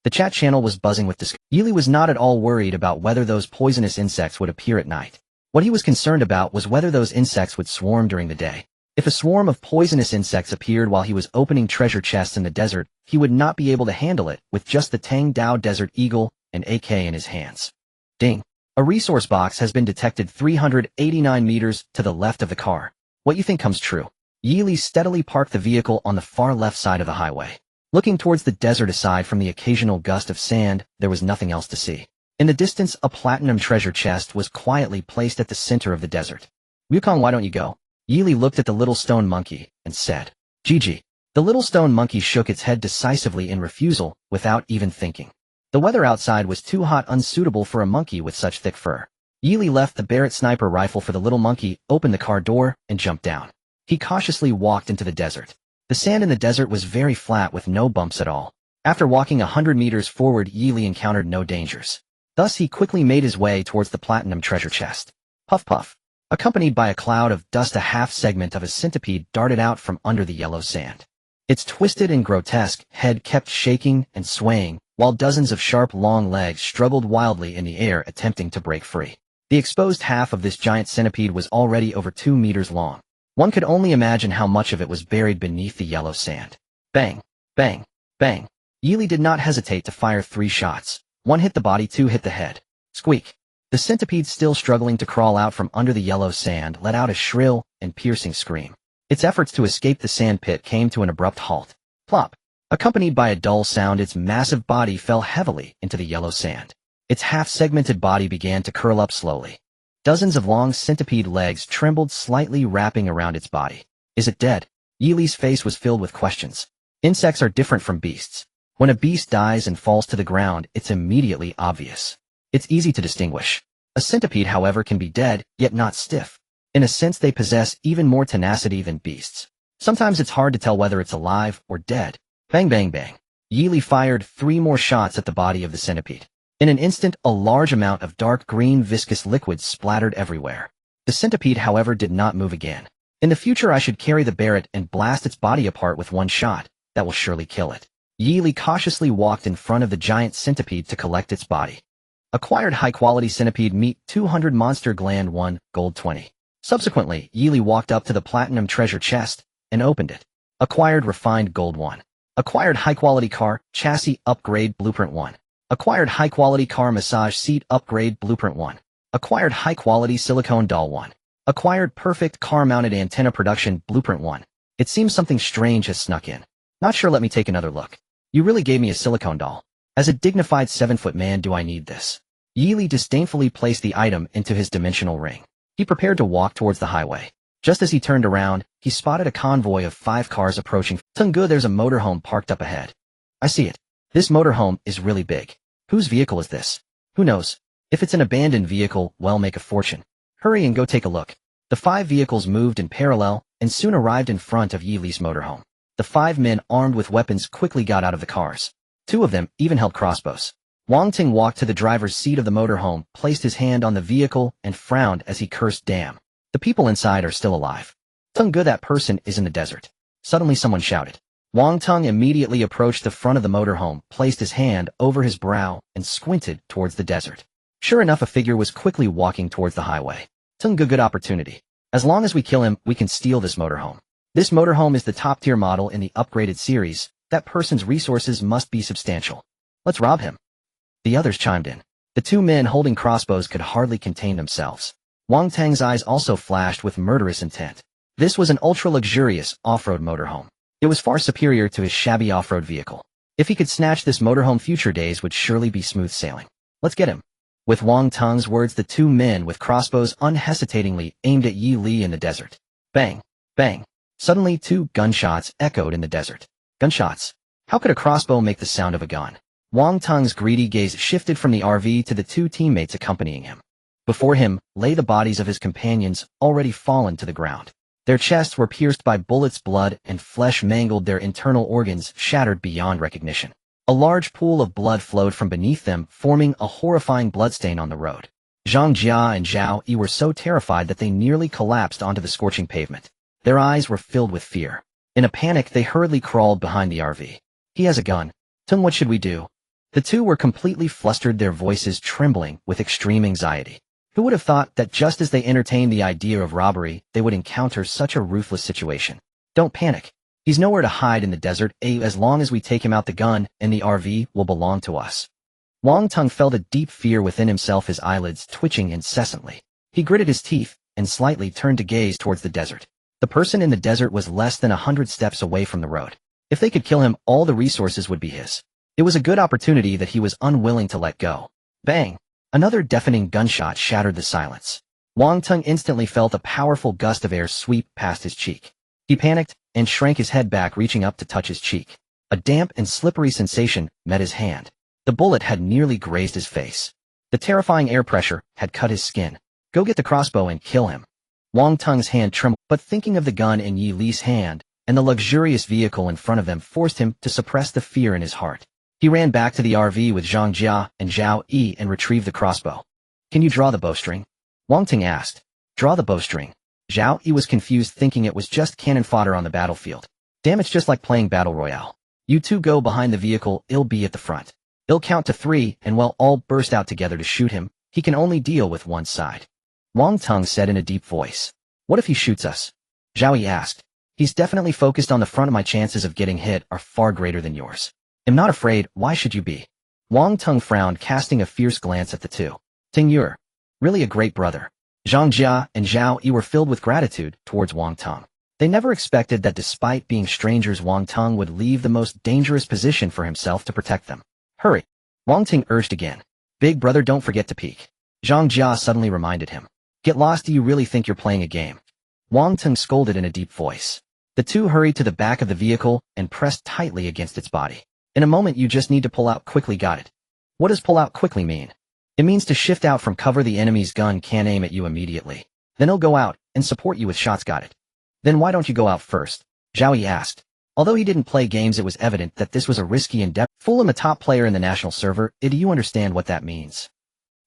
The chat channel was buzzing with discussion. Yili was not at all worried about whether those poisonous insects would appear at night. What he was concerned about was whether those insects would swarm during the day. If a swarm of poisonous insects appeared while he was opening treasure chests in the desert, he would not be able to handle it with just the Tang Dao Desert Eagle and AK in his hands. Ding! A resource box has been detected 389 meters to the left of the car. What you think comes true? Yili steadily parked the vehicle on the far left side of the highway. Looking towards the desert, aside from the occasional gust of sand, there was nothing else to see. In the distance, a platinum treasure chest was quietly placed at the center of the desert. Wukong, why don't you go? Yili looked at the little stone monkey and said, Gigi. The little stone monkey shook its head decisively in refusal, without even thinking. The weather outside was too hot, unsuitable for a monkey with such thick fur. Yili left the Barrett sniper rifle for the little monkey, opened the car door, and jumped down. He cautiously walked into the desert. The sand in the desert was very flat with no bumps at all. After walking 100 meters forward, Yili encountered no dangers. Thus he quickly made his way towards the platinum treasure chest. Puff puff. Accompanied by a cloud of dust, a half-segment of a centipede darted out from under the yellow sand. Its twisted and grotesque head kept shaking and swaying, while dozens of sharp long legs struggled wildly in the air attempting to break free. The exposed half of this giant centipede was already over 2 meters long. One could only imagine how much of it was buried beneath the yellow sand. Bang! Bang! Bang! Yili did not hesitate to fire 3 shots. 1 hit the body, 2 hit the head. Squeak! The centipede, still struggling to crawl out from under the yellow sand, let out a shrill and piercing scream. Its efforts to escape the sand pit came to an abrupt halt. Plop! Accompanied by a dull sound, its massive body fell heavily into the yellow sand. Its half-segmented body began to curl up slowly. Dozens of long centipede legs trembled slightly, wrapping around its body. Is it dead? Yili's face was filled with questions. Insects are different from beasts. When a beast dies and falls to the ground, it's immediately obvious. It's easy to distinguish. A centipede, however, can be dead, yet not stiff. In a sense, they possess even more tenacity than beasts. Sometimes it's hard to tell whether it's alive or dead. Bang bang bang. Yili fired 3 more shots at the body of the centipede. In an instant, a large amount of dark green viscous liquid splattered everywhere. The centipede, however, did not move again. In the future, I should carry the Barrett and blast its body apart with 1 shot. That will surely kill it. Yili cautiously walked in front of the giant centipede to collect its body. Acquired high-quality centipede meat 200 monster gland 1, gold 20. Subsequently, Yili walked up to the platinum treasure chest and opened it. Acquired refined gold 1. Acquired high-quality car chassis upgrade blueprint 1. Acquired high-quality car massage seat upgrade blueprint 1. Acquired high-quality silicone doll 1. Acquired perfect car-mounted antenna production blueprint 1. It seems something strange has snuck in. Not sure, let me take another look. You really gave me a silicone doll. As a dignified 7-foot man, do I need this? Yili disdainfully placed the item into his dimensional ring. He prepared to walk towards the highway. Just as he turned around, he spotted a convoy of 5 cars approaching. Tungu, there's a motorhome parked up ahead. I see it. This motorhome is really big. Whose vehicle is this? Who knows? If it's an abandoned vehicle, well, make a fortune. Hurry and go take a look. The 5 vehicles moved in parallel and soon arrived in front of Yili's motorhome. The 5 men armed with weapons quickly got out of the cars. 2 of them even held crossbows. Wang Ting walked to the driver's seat of the motorhome, placed his hand on the vehicle, and frowned as he cursed, damn. The people inside are still alive. Tungu, that person is in the desert. Suddenly someone shouted. Wang Tung immediately approached the front of the motorhome, placed his hand over his brow, and squinted towards the desert. Sure enough, a figure was quickly walking towards the highway. Tungu, good opportunity. As long as we kill him, we can steal this motorhome. This motorhome is the top-tier model in the upgraded series. That person's resources must be substantial. Let's rob him. The others chimed in. The 2 men holding crossbows could hardly contain themselves. Wang Tang's eyes also flashed with murderous intent. This was an ultra-luxurious off-road motorhome. It was far superior to his shabby off-road vehicle. If he could snatch this motorhome, future days would surely be smooth sailing. Let's get him. With Wang Tang's words, the 2 men with crossbows unhesitatingly aimed at Yi Li in the desert. Bang! Bang! Suddenly 2 gunshots echoed in the desert. Gunshots. How could a crossbow make the sound of a gun? Wang Tung's greedy gaze shifted from the RV to the 2 teammates accompanying him. Before him lay the bodies of his companions, already fallen to the ground. Their chests were pierced by bullets, blood and flesh mangled, their internal organs shattered beyond recognition. A large pool of blood flowed from beneath them, forming a horrifying bloodstain on the road. Zhang Jia and Zhao Yi were so terrified that they nearly collapsed onto the scorching pavement. Their eyes were filled with fear. In a panic, they hurriedly crawled behind the RV. He has a gun. Tung, what should we do? The 2 were completely flustered, their voices trembling with extreme anxiety. Who would have thought that just as they entertained the idea of robbery, they would encounter such a ruthless situation? Don't panic. He's nowhere to hide in the desert. As long as we take him out, the gun and the RV will belong to us. Wang Tung felt a deep fear within himself, his eyelids twitching incessantly. He gritted his teeth and slightly turned to gaze towards the desert. The person in the desert was less than 100 steps away from the road. If they could kill him, all the resources would be his. It was a good opportunity that he was unwilling to let go. Bang! Another deafening gunshot shattered the silence. Wang Tung instantly felt a powerful gust of air sweep past his cheek. He panicked and shrank his head back, reaching up to touch his cheek. A damp and slippery sensation met his hand. The bullet had nearly grazed his face. The terrifying air pressure had cut his skin. Go get the crossbow and kill him. Wang Tung's hand trembled, but thinking of the gun in Yi Li's hand and the luxurious vehicle in front of them forced him to suppress the fear in his heart. He ran back to the RV with Zhang Jia and Zhao Yi and retrieved the crossbow. Can you draw the bowstring? Wang Ting asked. Draw the bowstring. Zhao Yi was confused, thinking it was just cannon fodder on the battlefield. Damn, it's just like playing Battle Royale. You two go behind the vehicle, I'll be at the front. I'll count to 3 and we'll all burst out together to shoot him. He can only deal with one side. Wang Tung said in a deep voice. What if he shoots us? Zhao Yi asked. He's definitely focused on the front. My chances of getting hit are far greater than yours. I'm not afraid, why should you be? Wang Tung frowned, casting a fierce glance at the two. Ting, you're really a great brother. Zhang Jia and Zhao Yi were filled with gratitude towards Wang Tung. They never expected that despite being strangers, Wang Tung would leave the most dangerous position for himself to protect them. Hurry. Wang Ting urged again. Big brother, don't forget to peek. Zhang Jia suddenly reminded him. Get lost, do you really think you're playing a game? Wang Tung scolded in a deep voice. The two hurried to the back of the vehicle and pressed tightly against its body. In a moment, you just need to pull out quickly. Got it? What does pull out quickly mean? It means to shift out from cover. The enemy's gun can't aim at you immediately. Then he'll go out and support you with shots. Got it? Then why don't you go out first? Zhao Yi asked. Although he didn't play games, it was evident that this was a risky endeavor. Fool, I'm a top player in the national server. Do you understand what that means?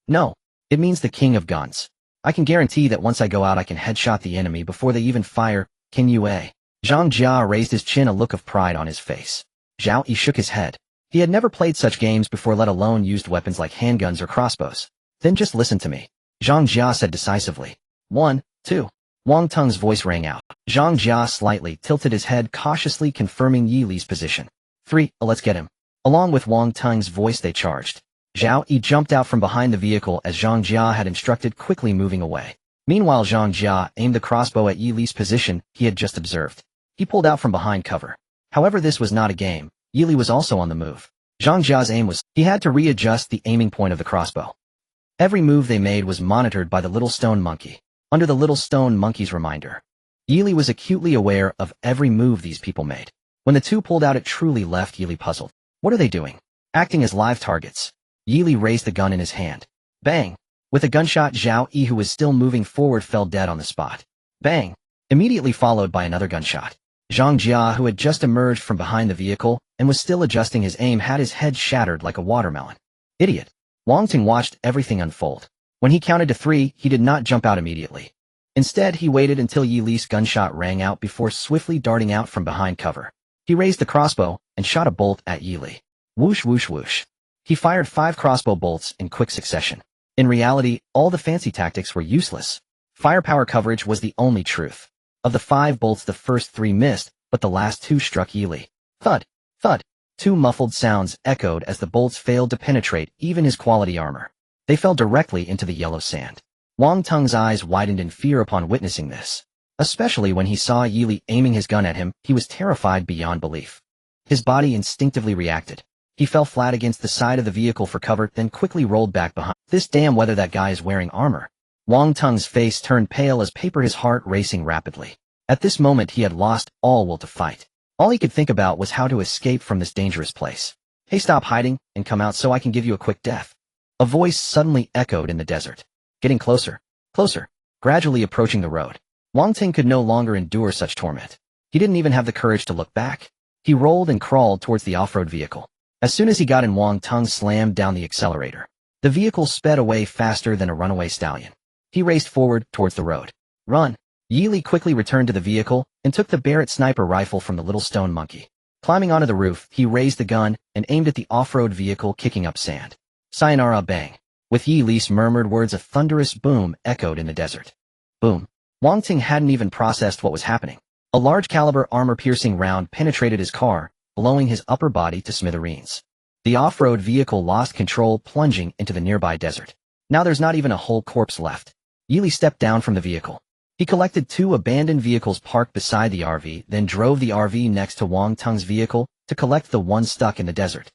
No. It means the king of guns. I can guarantee that once I go out, I can headshot the enemy before they even fire. Can you? Zhang Jia raised his chin, a look of pride on his face. Zhao Yi shook his head. He had never played such games before, let alone used weapons like handguns or crossbows. Then just listen to me. Zhang Jia said decisively. 1, 2. Wang Tung's voice rang out. Zhang Jia slightly tilted his head, cautiously confirming Yi Li's position. 3, let's get him. Along with Wang Tung's voice, they charged. Zhao Yi jumped out from behind the vehicle as Zhang Jia had instructed, quickly moving away. Meanwhile, Zhang Jia aimed the crossbow at Yi Li's position he had just observed. He pulled out from behind cover. However, this was not a game. Yi Li was also on the move. Zhang Jia's aim was, he had to readjust the aiming point of the crossbow. Every move they made was monitored by the little stone monkey. Under the little stone monkey's reminder, Yi Li was acutely aware of every move these people made. When the two pulled out, it truly left Yi Li puzzled. What are they doing? Acting as live targets. Yi Li raised the gun in his hand. Bang! With a gunshot, Zhao Yi, who was still moving forward, fell dead on the spot. Bang! Immediately followed by another gunshot. Zhang Jia, who had just emerged from behind the vehicle and was still adjusting his aim, had his head shattered like a watermelon. Idiot. Wang Ting watched everything unfold. When he counted to 3, he did not jump out immediately. Instead, he waited until Yi Li's gunshot rang out before swiftly darting out from behind cover. He raised the crossbow and shot a bolt at Yi Li. Whoosh, whoosh, whoosh. He fired 5 crossbow bolts in quick succession. In reality, all the fancy tactics were useless. Firepower coverage was the only truth. Of the 5 bolts, the first 3 missed, but the last 2 struck Yi Li. Thud, thud. 2 muffled sounds echoed as the bolts failed to penetrate even his quality armor. They fell directly into the yellow sand. Wang Tung's eyes widened in fear upon witnessing this. Especially when he saw Yi Li aiming his gun at him, he was terrified beyond belief. His body instinctively reacted. He fell flat against the side of the vehicle for cover, then quickly rolled back behind. This damn whether that guy is wearing armor. Wang Tung's face turned pale as paper, his heart racing rapidly. At this moment, he had lost all will to fight. All he could think about was how to escape from this dangerous place. Hey, stop hiding and come out so I can give you a quick death. A voice suddenly echoed in the desert. Getting closer, closer, gradually approaching the road. Wang Ting could no longer endure such torment. He didn't even have the courage to look back. He rolled and crawled towards the off-road vehicle. As soon as he got in, Wang Tung slammed down the accelerator. The vehicle sped away faster than a runaway stallion. He raced forward towards the road. Run! Yi Li quickly returned to the vehicle and took the Barrett sniper rifle from the little stone monkey. Climbing onto the roof, he raised the gun and aimed at the off-road vehicle, kicking up sand. Sayonara, bang. With Yi Li's murmured words, a thunderous boom echoed in the desert. Boom. Wang Ting hadn't even processed what was happening. A large-caliber armor-piercing round penetrated his car, blowing his upper body to smithereens. The off-road vehicle lost control, plunging into the nearby desert. Now there's not even a whole corpse left. Yi Li stepped down from the vehicle. He collected 2 abandoned vehicles parked beside the RV, then drove the RV next to Wang Tung's vehicle to collect the one stuck in the desert.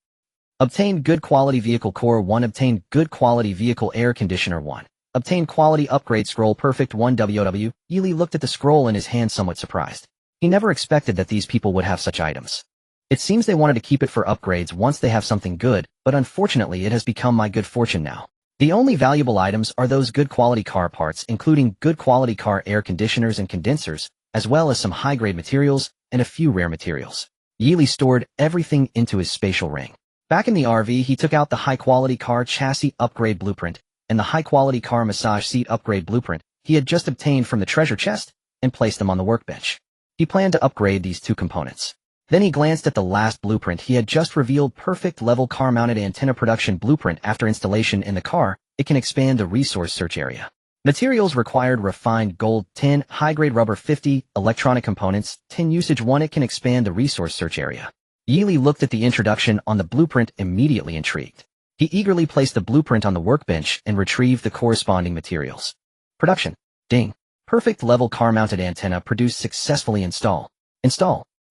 Obtained good quality vehicle core 1. Obtained good quality vehicle air conditioner 1. Obtained quality upgrade scroll perfect 1. WOW. Yi Li looked at the scroll in his hand, somewhat surprised. He never expected that these people would have such items. It seems they wanted to keep it for upgrades once they have something good, but unfortunately it has become my good fortune now. The only valuable items are those good quality car parts, including good quality car air conditioners and condensers, as well as some high-grade materials and a few rare materials. Yi Li stored everything into his spatial ring. Back in the RV, he took out the high-quality car chassis upgrade blueprint and the high-quality car massage seat upgrade blueprint he had just obtained from the treasure chest and placed them on the workbench. He planned to upgrade these two components. Then he glanced at the last blueprint he had just revealed, perfect level car-mounted antenna production blueprint. After installation in the car, it can expand the resource search area. Materials required: refined gold 10, high-grade rubber 50, electronic components 10, usage 1. It can expand the resource search area. Yili looked at the introduction on the blueprint, immediately intrigued. He eagerly placed the blueprint on the workbench and retrieved the corresponding materials. Production. Ding. Perfect level car-mounted antenna produced successfully. Install.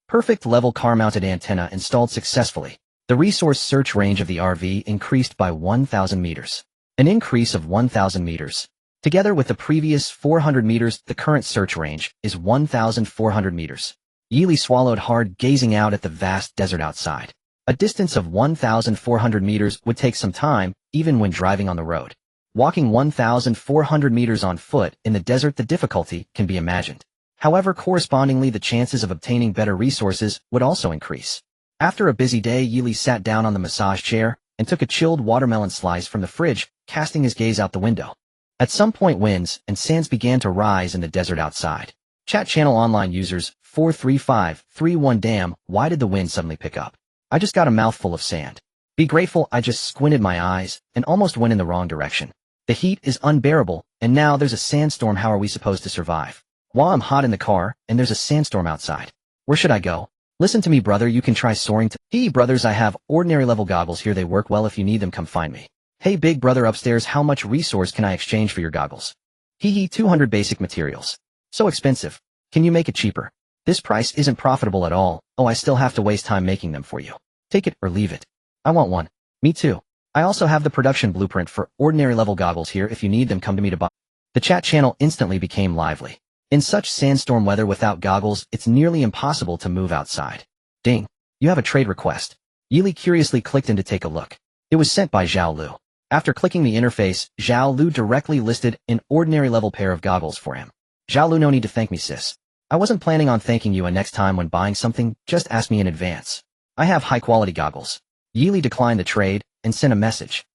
Perfect level car-mounted antenna installed successfully. The resource search range of the RV increased by 1,000 meters. An increase of 1,000 meters. Together with the previous 400 meters, the current search range is 1,400 meters. Yili swallowed hard, gazing out at the vast desert outside. A distance of 1,400 meters would take some time, even when driving on the road. Walking 1,400 meters on foot in the desert, the difficulty can be imagined. However, correspondingly, the chances of obtaining better resources would also increase. After a busy day, Yili sat down on the massage chair and took a chilled watermelon slice from the fridge, casting his gaze out the window. At some point, winds and sands began to rise in the desert outside. Chat channel online users 43531. Damn, why did the wind suddenly pick up? I just got a mouthful of sand. Be grateful I just squinted my eyes and almost went in the wrong direction. The heat is unbearable, and now there's a sandstorm. How are we supposed to survive? While I'm hot in the car, and there's a sandstorm outside. Where should I go? Listen to me, brother, you can try soaring to— Hey, brothers, I have ordinary level goggles here. They work well. If you need them, come find me. Hey, big brother upstairs, how much resource can I exchange for your goggles? Hee 200 basic materials. So expensive. Can you make it cheaper? This price isn't profitable at all. Oh, I still have to waste time making them for you. Take it or leave it. I want one. Me too. I also have the production blueprint for ordinary level goggles here. If you need them, come to me to buy. The chat channel instantly became lively. In such sandstorm weather without goggles, it's nearly impossible to move outside. Ding. You have a trade request. Yili curiously clicked in to take a look. It was sent by Zhao Lu. After clicking the interface, Zhao Lu directly listed an ordinary level pair of goggles for him. Zhao Lu, no need to thank me, sis. I wasn't planning on thanking you, and next time when buying something, just ask me in advance. I have high-quality goggles. Yili declined the trade and sent a message.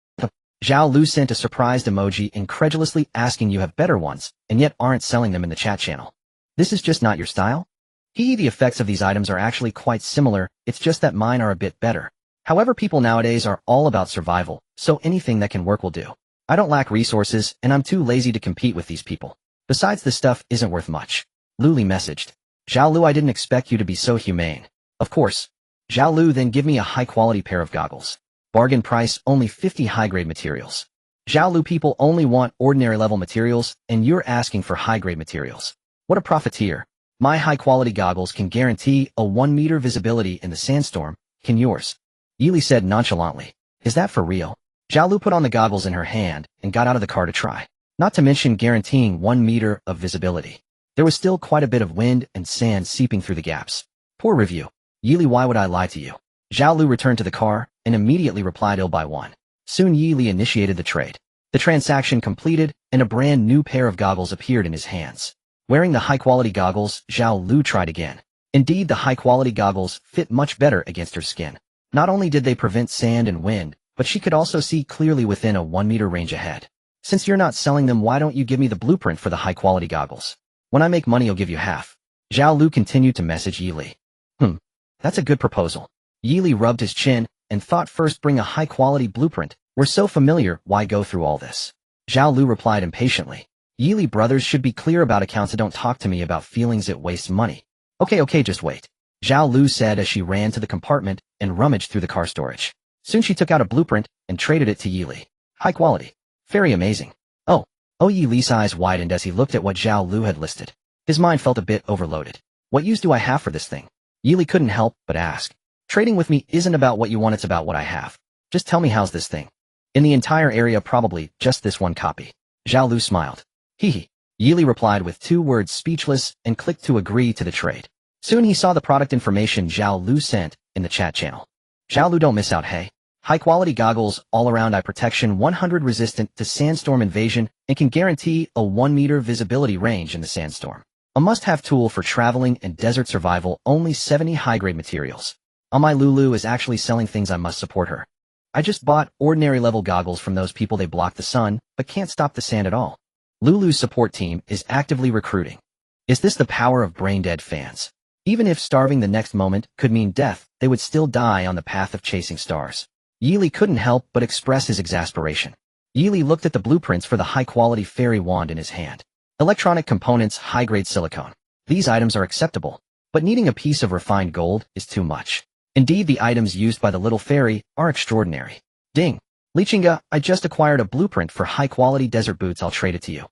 Zhao Lu sent a surprised emoji, incredulously asking, you have better ones, and yet aren't selling them in the chat channel. This is just not your style? The effects of these items are actually quite similar, it's just that mine are a bit better. However, people nowadays are all about survival, so anything that can work will do. I don't lack resources, and I'm too lazy to compete with these people. Besides, this stuff isn't worth much. Luli messaged. Zhao Lu, I didn't expect you to be so humane. Of course. Zhao Lu, then give me a high-quality pair of goggles. Bargain price, only 50 high-grade materials. Zhao Lu, people only want ordinary-level materials, and you're asking for high-grade materials. What a profiteer. My high-quality goggles can guarantee a 1-meter visibility in the sandstorm. Can yours? Yili said nonchalantly. Is that for real? Zhao Lu put on the goggles in her hand and got out of the car to try. Not to mention guaranteeing 1 meter of visibility. There was still quite a bit of wind and sand seeping through the gaps. Poor review. Yili, why would I lie to you? Zhao Lu returned to the car and immediately replied, ill by one. Soon Yili initiated the trade. The transaction completed, and a brand new pair of goggles appeared in his hands. Wearing the high-quality goggles, Zhao Lu tried again. Indeed, the high-quality goggles fit much better against her skin. Not only did they prevent sand and wind, but she could also see clearly within a 1-meter range ahead. Since you're not selling them, why don't you give me the blueprint for the high-quality goggles? When I make money, I'll give you half. Zhao Lu continued to message Yili. That's a good proposal. Yili rubbed his chin and thought, first bring a high-quality blueprint. We're so familiar, why go through all this? Zhao Lu replied impatiently. Yili, brothers should be clear about accounts, and don't talk to me about feelings, it wastes money. Okay, just wait. Zhao Lu said as she ran to the compartment and rummaged through the car storage. Soon she took out a blueprint and traded it to Yili. High quality. Very amazing. Oh, Yili's eyes widened as he looked at what Zhao Lu had listed. His mind felt a bit overloaded. What use do I have for this thing? Yili couldn't help but ask. Trading with me isn't about what you want, it's about what I have. Just tell me, how's this thing? In the entire area, probably just this one copy. Zhao Lu smiled. Hee. Yili replied with 2 words, speechless, and clicked to agree to the trade. Soon he saw the product information Zhao Lu sent in the chat channel. Zhao Lu, don't miss out, hey. High-quality goggles, all-around eye protection, 100 resistant to sandstorm invasion, and can guarantee a 1-meter visibility range in the sandstorm. A must-have tool for traveling and desert survival, only 70 high-grade materials. My Lulu is actually selling things, I must support her. I just bought ordinary level goggles from those people. They block the sun, but can't stop the sand at all. Lulu's support team is actively recruiting. Is this the power of brain-dead fans? Even if starving the next moment could mean death, they would still die on the path of chasing stars. Yili couldn't help but express his exasperation. Yili looked at the blueprints for the high-quality fairy wand in his hand. Electronic components, high-grade silicone. These items are acceptable, but needing a piece of refined gold is too much. Indeed, the items used by the little fairy are extraordinary. Ding. Lichinga, I just acquired a blueprint for high-quality desert boots. I'll trade it to you.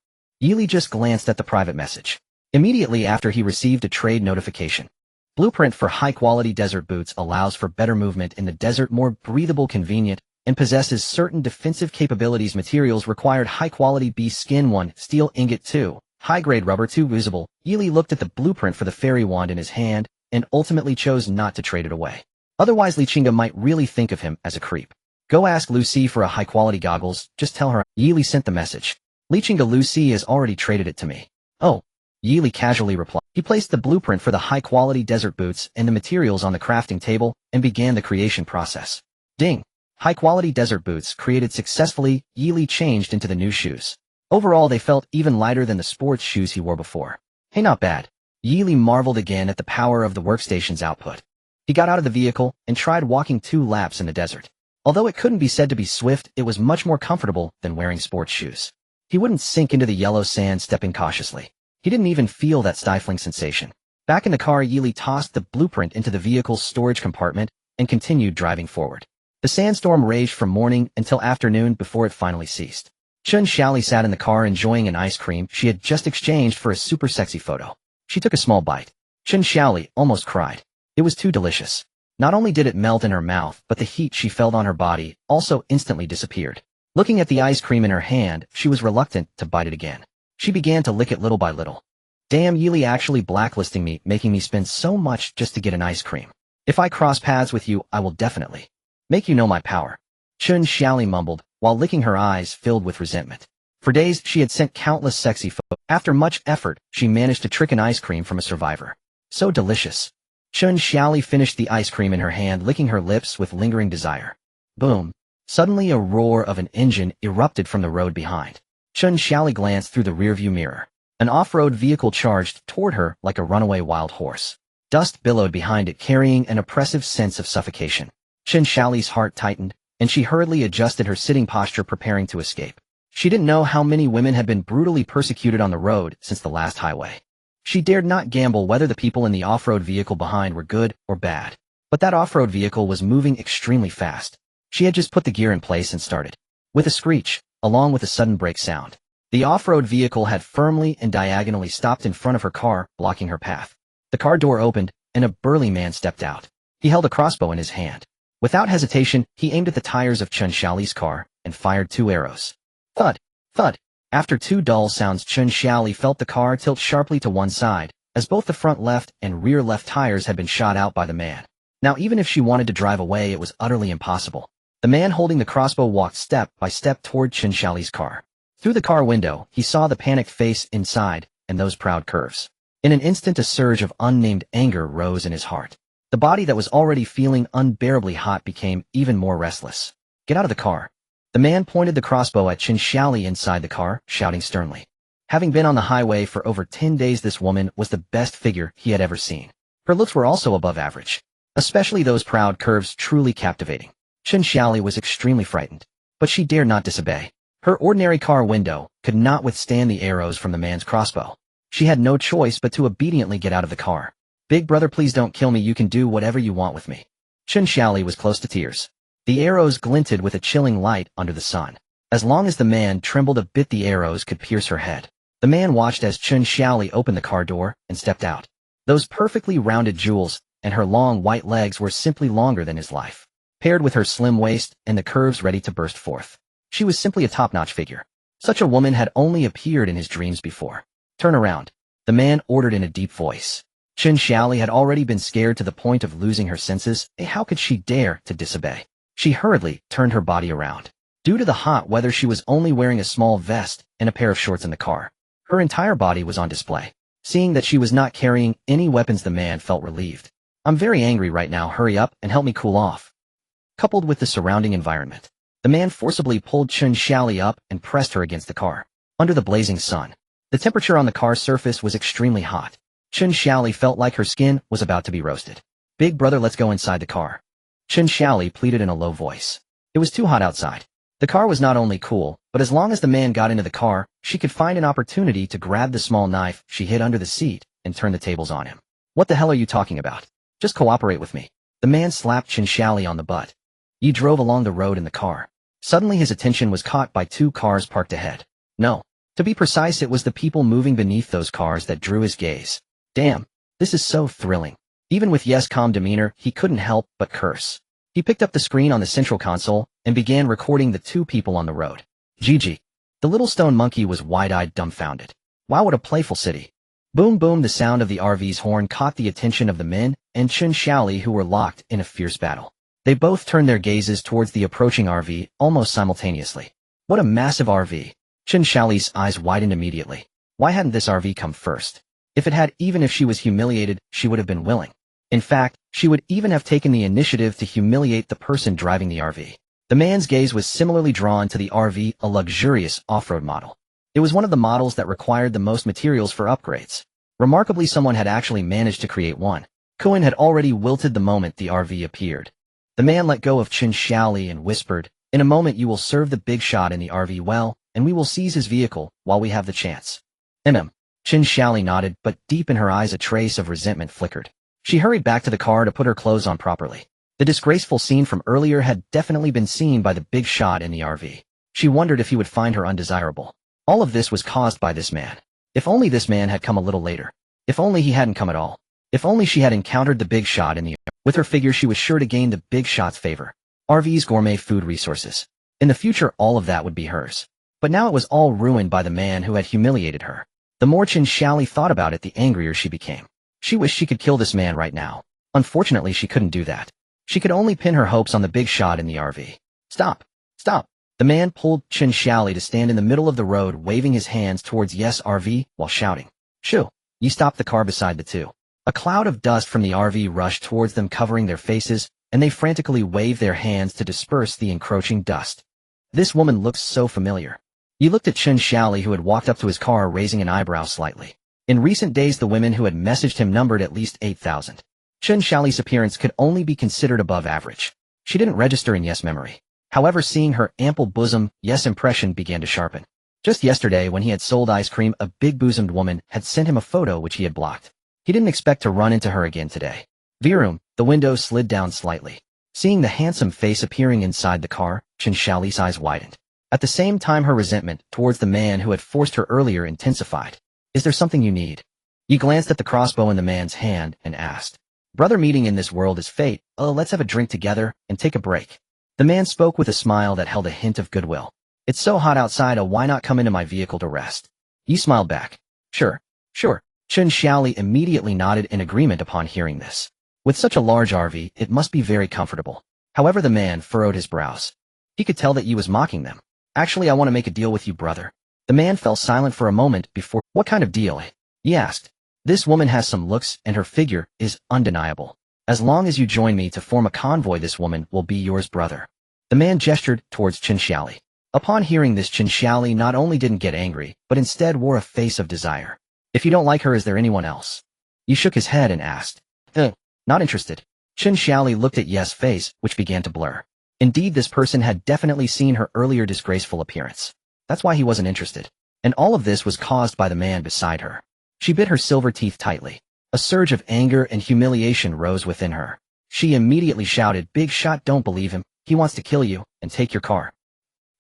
Yili just glanced at the private message. Immediately after, he received a trade notification. Blueprint for high-quality desert boots allows for better movement in the desert, more breathable, convenient, and possesses certain defensive capabilities. Materials required: high-quality bee skin 1, steel ingot 2, high-grade rubber 2. Usable. Yili looked at the blueprint for the fairy wand in his hand and ultimately chose not to trade it away. Otherwise, Lichinga might really think of him as a creep. Go ask Lucy for a high-quality goggles, just tell her. Yili sent the message. Lichinga, Lucy has already traded it to me. Oh. Yili casually replied. He placed the blueprint for the high-quality desert boots and the materials on the crafting table and began the creation process. Ding. High-quality desert boots created successfully. Yili changed into the new shoes. Overall, they felt even lighter than the sports shoes he wore before. Hey, not bad. Yili marveled again at the power of the workstation's output. He got out of the vehicle and tried walking 2 laps in the desert. Although it couldn't be said to be swift, it was much more comfortable than wearing sports shoes. He wouldn't sink into the yellow sand, stepping cautiously. He didn't even feel that stifling sensation. Back in the car, Yili tossed the blueprint into the vehicle's storage compartment and continued driving forward. The sandstorm raged from morning until afternoon before it finally ceased. Chun Xiaoli sat in the car enjoying an ice cream she had just exchanged for a super sexy photo. She took a small bite. Chun Xiaoli almost cried. It was too delicious. Not only did it melt in her mouth, but the heat she felt on her body also instantly disappeared. Looking at the ice cream in her hand, she was reluctant to bite it again. She began to lick it little by little. Damn, Yili actually blacklisting me, making me spend so much just to get an ice cream. If I cross paths with you, I will definitely make you know my power. Chun Xiaoli mumbled, while licking her eyes filled with resentment. For days, she had sent countless sexy photos. After much effort, she managed to trick an ice cream from a survivor. So delicious. Chun Xiaoli finished the ice cream in her hand, licking her lips with lingering desire. Boom. Suddenly a roar of an engine erupted from the road behind. Chun Xiaoli glanced through the rearview mirror. An off-road vehicle charged toward her like a runaway wild horse. Dust billowed behind it, carrying an oppressive sense of suffocation. Chun Xiaoli's heart tightened, and she hurriedly adjusted her sitting posture, preparing to escape. She didn't know how many women had been brutally persecuted on the road since the last highway. She dared not gamble whether the people in the off-road vehicle behind were good or bad. But that off-road vehicle was moving extremely fast. She had just put the gear in place and started. With a screech, along with a sudden brake sound, the off-road vehicle had firmly and diagonally stopped in front of her car, blocking her path. The car door opened, and a burly man stepped out. He held a crossbow in his hand. Without hesitation, he aimed at the tires of Chun Xiaoli's car and fired 2 arrows. Thud! Thud! After 2 dull sounds, Chun Xiaoli felt the car tilt sharply to one side, as both the front left and rear left tires had been shot out by the man. Now, even if she wanted to drive away, it was utterly impossible. The man holding the crossbow walked step by step toward Chun Xiaoli's car. Through the car window, he saw the panicked face inside and those proud curves. In an instant, a surge of unnamed anger rose in his heart. The body that was already feeling unbearably hot became even more restless. Get out of the car. The man pointed the crossbow at Chun Xiaoli inside the car, shouting sternly. Having been on the highway for over 10 days, this woman was the best figure he had ever seen. Her looks were also above average. Especially those proud curves, truly captivating. Chun Xiaoli was extremely frightened. But she dared not disobey. Her ordinary car window could not withstand the arrows from the man's crossbow. She had no choice but to obediently get out of the car. Big brother, please don't kill me. You can do whatever you want with me. Chun Xiaoli was close to tears. The arrows glinted with a chilling light under the sun. As long as the man trembled a bit, the arrows could pierce her head. The man watched as Chun Xiaoli opened the car door and stepped out. Those perfectly rounded jewels and her long white legs were simply longer than his life. Paired with her slim waist and the curves ready to burst forth, she was simply a top-notch figure. Such a woman had only appeared in his dreams before. Turn around, the man ordered in a deep voice. Chun Xiaoli had already been scared to the point of losing her senses. How could she dare to disobey? She hurriedly turned her body around. Due to the hot weather, she was only wearing a small vest and a pair of shorts in the car. Her entire body was on display. Seeing that she was not carrying any weapons, the man felt relieved. I'm very angry right now. Hurry up and help me cool off. coupled with the surrounding environment. The man forcibly pulled Chun Xiaoli up and pressed her against the car. Under the blazing sun, the temperature on the car's surface was extremely hot. Chun Xiaoli felt like her skin was about to be roasted. Big brother, let's go inside the car. Chun Xiaoli pleaded in a low voice. It was too hot outside. The car was not only cool, but as long as the man got into the car, she could find an opportunity to grab the small knife she hid under the seat and turn the tables on him. What the hell are you talking about? Just cooperate with me. The man slapped Chun Xiaoli on the butt. He drove along the road in the car. Suddenly his attention was caught by two cars parked ahead. No. To be precise, it was the people moving beneath those cars that drew his gaze. Damn, this is so thrilling. Even with Yes' calm demeanor, he couldn't help but curse. He picked up the screen on the central console and began recording the two people on the road. GG. The little stone monkey was wide-eyed, dumbfounded. Wow, what a playful city. Boom boom, the sound of the RV's horn caught the attention of the men and Chun Xiaoli, who were locked in a fierce battle. They both turned their gazes towards the approaching RV almost simultaneously. What a massive RV. Chun Xiaoli's eyes widened immediately. Why hadn't this RV come first? If it had, even if she was humiliated, she would have been willing. In fact, she would even have taken the initiative to humiliate the person driving the RV. The man's gaze was similarly drawn to the RV, a luxurious off-road model. It was one of the models that required the most materials for upgrades. Remarkably, someone had actually managed to create one. Cohen had already wilted the moment the RV appeared. The man let go of Chun Xiaoli and whispered, "In a moment you will serve the big shot in the RV well, and we will seize his vehicle while we have the chance." Chun Xiaoli nodded, but deep in her eyes a trace of resentment flickered. She hurried back to the car to put her clothes on properly. The disgraceful scene from earlier had definitely been seen by the big shot in the RV. She wondered if he would find her undesirable. All of this was caused by this man. If only this man had come a little later. If only he hadn't come at all. If only she had encountered the big shot in the RV. With her figure, she was sure to gain the big shot's favor. RV's gourmet food resources. In the future, all of that would be hers. But now it was all ruined by the man who had humiliated her. The more Chun Xiaoli thought about it, the angrier she became. She wished she could kill this man right now. Unfortunately, she couldn't do that. She could only pin her hopes on the big shot in the RV. Stop! Stop! The man pulled Chun Xiaoli to stand in the middle of the road, waving his hands towards Yes' RV while shouting, "Shoo! You stopped the car beside the two." A cloud of dust from the RV rushed towards them, covering their faces, and they frantically waved their hands to disperse the encroaching dust. This woman looked so familiar. He looked at Chun Xiaoli, who had walked up to his car, raising an eyebrow slightly. In recent days, the women who had messaged him numbered at least 8,000. Chun Xiaoli's appearance could only be considered above average. She didn't register in Yes' memory. However, seeing her ample bosom, Yes' impression began to sharpen. Just yesterday, when he had sold ice cream, a big-bosomed woman had sent him a photo which he had blocked. He didn't expect to run into her again today. Vroom, the window slid down slightly. Seeing the handsome face appearing inside the car, Chun Xiaoli's eyes widened. At the same time, her resentment towards the man who had forced her earlier intensified. "Is there something you need?" He glanced at the crossbow in the man's hand and asked. "Brother, meeting in this world is fate. Let's have a drink together and take a break." The man spoke with a smile that held a hint of goodwill. "It's so hot outside, why not come into my vehicle to rest?" He smiled back. Sure. Chun Xiaoli immediately nodded in agreement upon hearing this. With such a large RV, it must be very comfortable. However, the man furrowed his brows. He could tell that he was mocking them. "Actually, I want to make a deal with you, brother." The man fell silent for a moment before, "What kind of deal?" he asked. "This woman has some looks, and her figure is undeniable. As long as you join me to form a convoy, this woman will be yours, brother." The man gestured towards Chun Xiaoli. Upon hearing this, Chun Xiaoli not only didn't get angry, but instead wore a face of desire. "If you don't like her, is there anyone else?" He shook his head and asked. Not interested." Chun Xiaoli looked at Yes' face, which began to blur. Indeed, this person had definitely seen her earlier disgraceful appearance. That's why he wasn't interested. And all of this was caused by the man beside her. She bit her silver teeth tightly. A surge of anger and humiliation rose within her. She immediately shouted, "Big shot, don't believe him. He wants to kill you and take your car."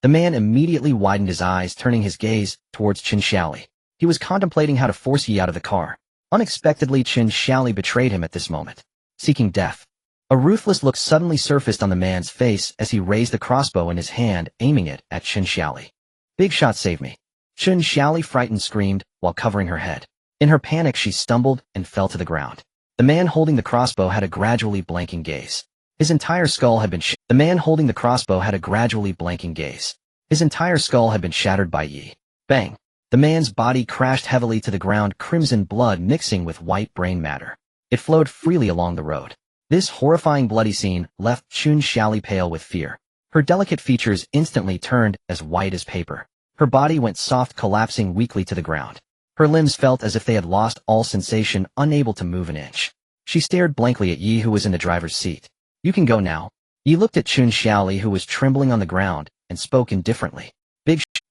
The man immediately widened his eyes, turning his gaze towards Chun Xiaoli. He was contemplating how to force Yi out of the car. Unexpectedly, Chun Xiaoli betrayed him at this moment. Seeking death. A ruthless look suddenly surfaced on the man's face as he raised the crossbow in his hand, aiming it at Chun Xiaoli. "Big shot, save me." Chun Xiaoli frightened screamed while covering her head. In her panic, she stumbled and fell to the ground. The man holding the crossbow had a gradually blanking gaze. His entire skull had been The man holding the crossbow had a gradually blanking gaze. His entire skull had been shattered by Yi. Bang! The man's body crashed heavily to the ground, crimson blood mixing with white brain matter. It flowed freely along the road. This horrifying bloody scene left Chun Xiaoli pale with fear. Her delicate features instantly turned as white as paper. Her body went soft, collapsing weakly to the ground. Her limbs felt as if they had lost all sensation, unable to move an inch. She stared blankly at Yi, who was in the driver's seat. "You can go now." Yi looked at Chun Xiaoli, who was trembling on the ground, and spoke indifferently.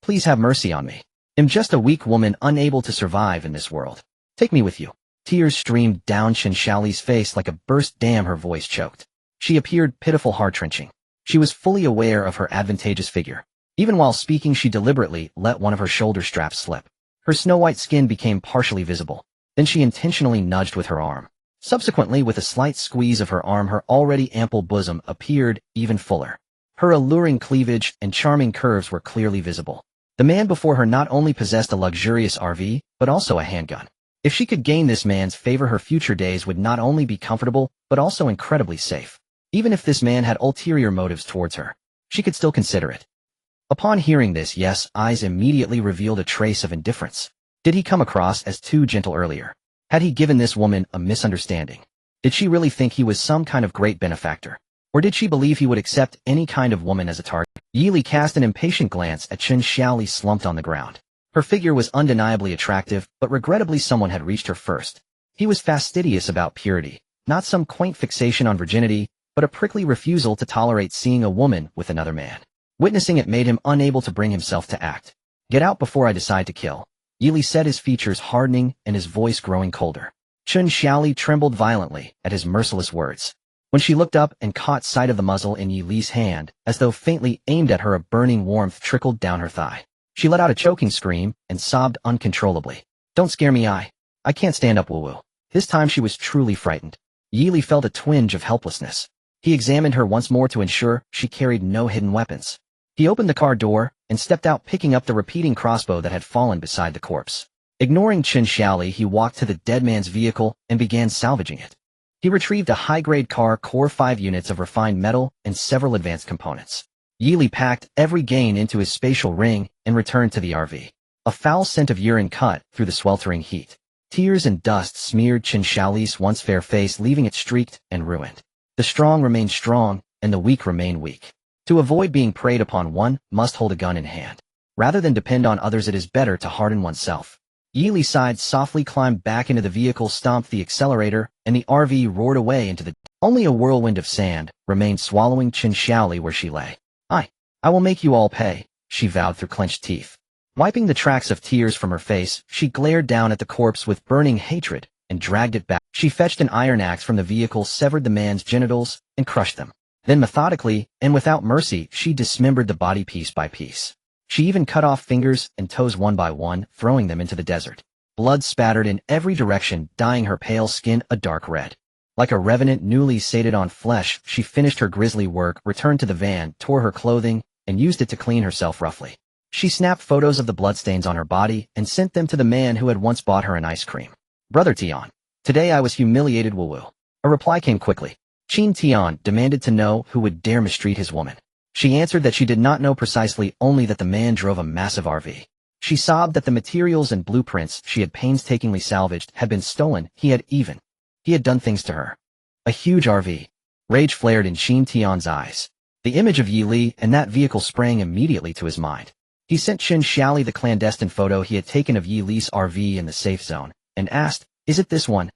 Please have mercy on me. I'm just a weak woman unable to survive in this world. Take me with you." Tears streamed down Chun Xiaoli's face like a burst dam. Her voice choked. She appeared pitiful, heart-wrenching. She was fully aware of her advantageous figure. Even while speaking, she deliberately let one of her shoulder straps slip. Her snow-white skin became partially visible. Then she intentionally nudged with her arm. Subsequently, with a slight squeeze of her arm, her already ample bosom appeared even fuller. Her alluring cleavage and charming curves were clearly visible. The man before her not only possessed a luxurious RV, but also a handgun. If she could gain this man's favor, her future days would not only be comfortable, but also incredibly safe. Even if this man had ulterior motives towards her, she could still consider it. Upon hearing this, Yes' eyes immediately revealed a trace of indifference. Did he come across as too gentle earlier? Had he given this woman a misunderstanding? Did she really think he was some kind of great benefactor? Or did she believe he would accept any kind of woman as a target? Yi Li cast an impatient glance at Chun Xiaoli, slumped on the ground. Her figure was undeniably attractive, but regrettably someone had reached her first. He was fastidious about purity, not some quaint fixation on virginity, but a prickly refusal to tolerate seeing a woman with another man. Witnessing it made him unable to bring himself to act. "Get out before I decide to kill." Yi Li said, his features hardening and his voice growing colder. Chun Xiaoli trembled violently at his merciless words. When she looked up and caught sight of the muzzle in Yi Li's hand, as though faintly aimed at her, a burning warmth trickled down her thigh. She let out a choking scream and sobbed uncontrollably. "Don't scare me, I can't stand up, woo-woo." This time she was truly frightened. Yi Li felt a twinge of helplessness. He examined her once more to ensure she carried no hidden weapons. He opened the car door and stepped out, picking up the repeating crossbow that had fallen beside the corpse. Ignoring Chun Xiaoli, he walked to the dead man's vehicle and began salvaging it. He retrieved a high-grade car core, 5 units of refined metal, and several advanced components. Yi Li packed every gain into his spatial ring and returned to the RV. A foul scent of urine cut through the sweltering heat. Tears and dust smeared Chun Xiaoli's once fair face, leaving it streaked and ruined. The strong remain strong, and the weak remain weak. To avoid being preyed upon, one must hold a gun in hand. Rather than depend on others, it is better to harden oneself. Yi Li sighed softly, climbed back into the vehicle, stomped the accelerator, and the RV roared away into the... Only a whirlwind of sand remained swallowing Chun Xiaoli where she lay. I will make you all pay," she vowed through clenched teeth. Wiping the tracks of tears from her face, she glared down at the corpse with burning hatred and dragged it back. She fetched an iron axe from the vehicle, severed the man's genitals, and crushed them. Then methodically, and without mercy, she dismembered the body piece by piece. She even cut off fingers and toes one by one, throwing them into the desert. Blood spattered in every direction, dyeing her pale skin a dark red. Like a revenant newly sated on flesh, she finished her grisly work, returned to the van, tore her clothing, and used it to clean herself roughly. She snapped photos of the bloodstains on her body and sent them to the man who had once bought her an ice cream. "Brother Tian, today I was humiliated, woo-woo." A reply came quickly. Qin Tian demanded to know who would dare mistreat his woman. She answered that she did not know precisely, only that the man drove a massive RV. She sobbed that the materials and blueprints she had painstakingly salvaged had been stolen. He had done things to her. A huge RV. Rage flared in Qin Tian's eyes. The image of Yi Li and that vehicle sprang immediately to his mind. He sent Chun Xiaoli the clandestine photo he had taken of Yi Li's RV in the safe zone, and asked, "Is it this one?"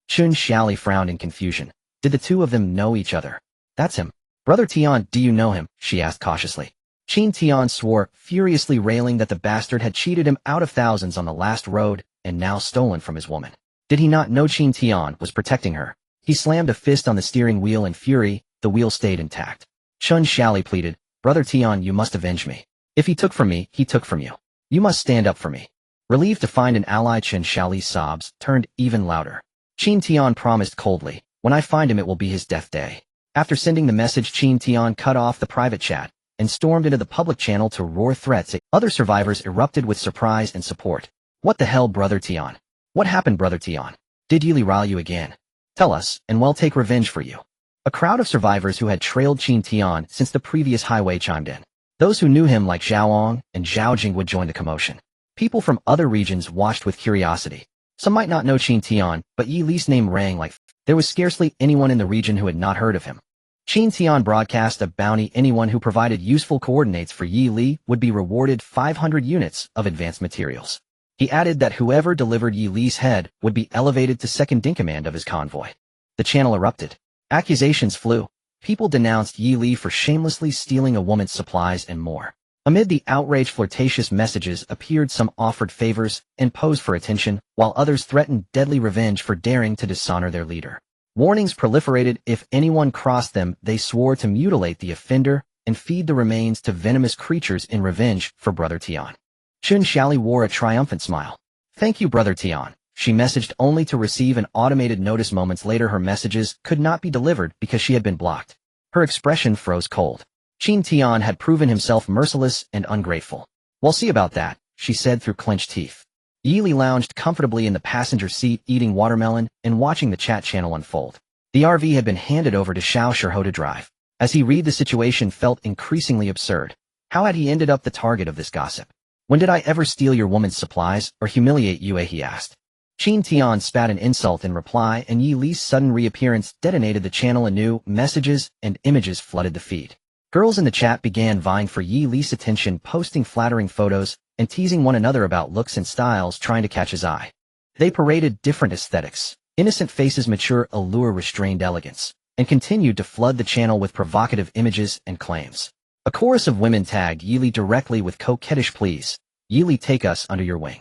Chun Xiaoli frowned in confusion. Did the two of them know each other? "That's him." "Brother Tian, do you know him?" she asked cautiously. Qin Tian swore, furiously railing that the bastard had cheated him out of thousands on the last road and now stolen from his woman. Did he not know Qin Tian was protecting her? He slammed a fist on the steering wheel in fury. The wheel stayed intact. Chun Xiaoli pleaded, "Brother Tian, you must avenge me. If he took from me, he took from you. You must stand up for me." Relieved to find an ally, Chun Xiaoli's sobs turned even louder. Qin Tian promised coldly, "When I find him, it will be his death day." After sending the message, Qin Tian cut off the private chat and stormed into the public channel to roar threats. Other survivors erupted with surprise and support. "What the hell, Brother Tian? What happened, Brother Tian? Did Yi Li rile you again? Tell us, and we'll take revenge for you." A crowd of survivors who had trailed Qin Tian since the previous highway chimed in. Those who knew him like Zhao Ong and Zhao Jing would join the commotion. People from other regions watched with curiosity. Some might not know Qin Tian, but Yi Li's name rang like There was scarcely anyone in the region who had not heard of him. Qin Tian broadcast a bounty: anyone who provided useful coordinates for Yi Li would be rewarded 500 units of advanced materials. He added that whoever delivered Yi Li's head would be elevated to second-in-command of his convoy. The channel erupted. Accusations flew. People denounced Yi Li for shamelessly stealing a woman's supplies and more. Amid the outrage, flirtatious messages appeared. Some offered favors and posed for attention, while others threatened deadly revenge for daring to dishonor their leader. Warnings proliferated. If anyone crossed them, they swore to mutilate the offender and feed the remains to venomous creatures in revenge for Brother Tian. Chun Xiaoli wore a triumphant smile. "Thank you, Brother Tian," she messaged, only to receive an automated notice moments later. Her messages could not be delivered because she had been blocked. Her expression froze cold. Qin Tian had proven himself merciless and ungrateful. "We'll see about that," she said through clenched teeth. Yi Li lounged comfortably in the passenger seat, eating watermelon and watching the chat channel unfold. The RV had been handed over to Xiao Shiho to drive. As he read, the situation felt increasingly absurd. How had he ended up the target of this gossip? "When did I ever steal your woman's supplies or humiliate you?" he asked. Qin Tian spat an insult in reply, and Yi Li's sudden reappearance detonated the channel anew. Messages and images flooded the feed. Girls in the chat began vying for Yi Li's attention, posting flattering photos and teasing one another about looks and styles, trying to catch his eye. They paraded different aesthetics: innocent faces, mature allure, restrained elegance, and continued to flood the channel with provocative images and claims. A chorus of women tagged Yi Li directly with coquettish pleas: "Yi Li, take us under your wing."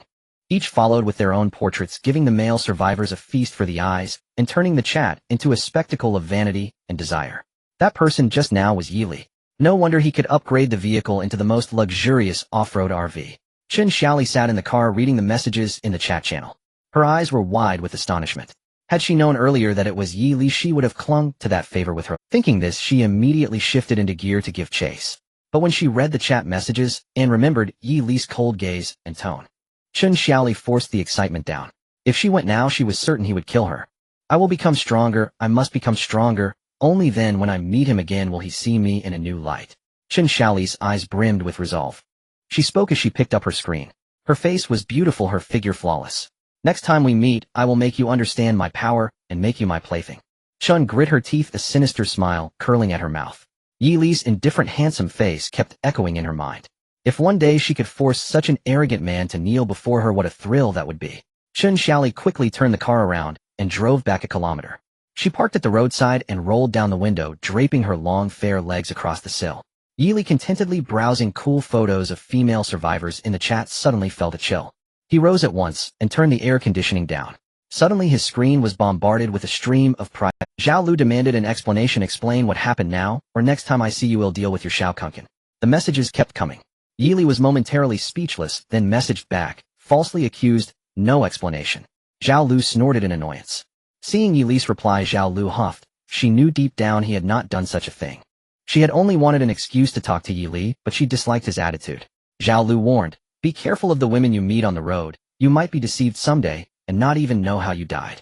Each followed with their own portraits, giving the male survivors a feast for the eyes and turning the chat into a spectacle of vanity and desire. That person just now was Yi Li. No wonder he could upgrade the vehicle into the most luxurious off-road RV. Chun Xiaoli sat in the car reading the messages in the chat channel. Her eyes were wide with astonishment. Had she known earlier that it was Yi Li, she would have clung to that favor with her. Thinking this, she immediately shifted into gear to give chase. But when she read the chat messages and remembered Yi Li's cold gaze and tone, Chun Xiaoli forced the excitement down. If she went now, she was certain he would kill her. "I will become stronger. I must become stronger. Only then, when I meet him again, will he see me in a new light." Chun Xiaoli's eyes brimmed with resolve. She spoke as she picked up her screen. Her face was beautiful, her figure flawless. "Next time we meet, I will make you understand my power and make you my plaything." Chun grit her teeth, a sinister smile curling at her mouth. Yi Li's indifferent, handsome face kept echoing in her mind. If one day she could force such an arrogant man to kneel before her, what a thrill that would be. Chun Xiaoli quickly turned the car around and drove back a kilometer. She parked at the roadside and rolled down the window, draping her long, fair legs across the sill. Yi Li, contentedly browsing cool photos of female survivors in the chat, suddenly felt a chill. He rose at once and turned the air conditioning down. Suddenly his screen was bombarded with a stream of pride. Zhao Lu demanded an explanation. "Explain what happened now, or next time I see you will deal with your Shao Kunkin." The messages kept coming. Yi Li was momentarily speechless, then messaged back, falsely accused, "No explanation." Zhao Lu snorted in annoyance. Seeing Yi Li's reply, Zhao Lu huffed. She knew deep down he had not done such a thing. She had only wanted an excuse to talk to Yi Li, but she disliked his attitude. Zhao Lu warned, "Be careful of the women you meet on the road. You might be deceived someday and not even know how you died."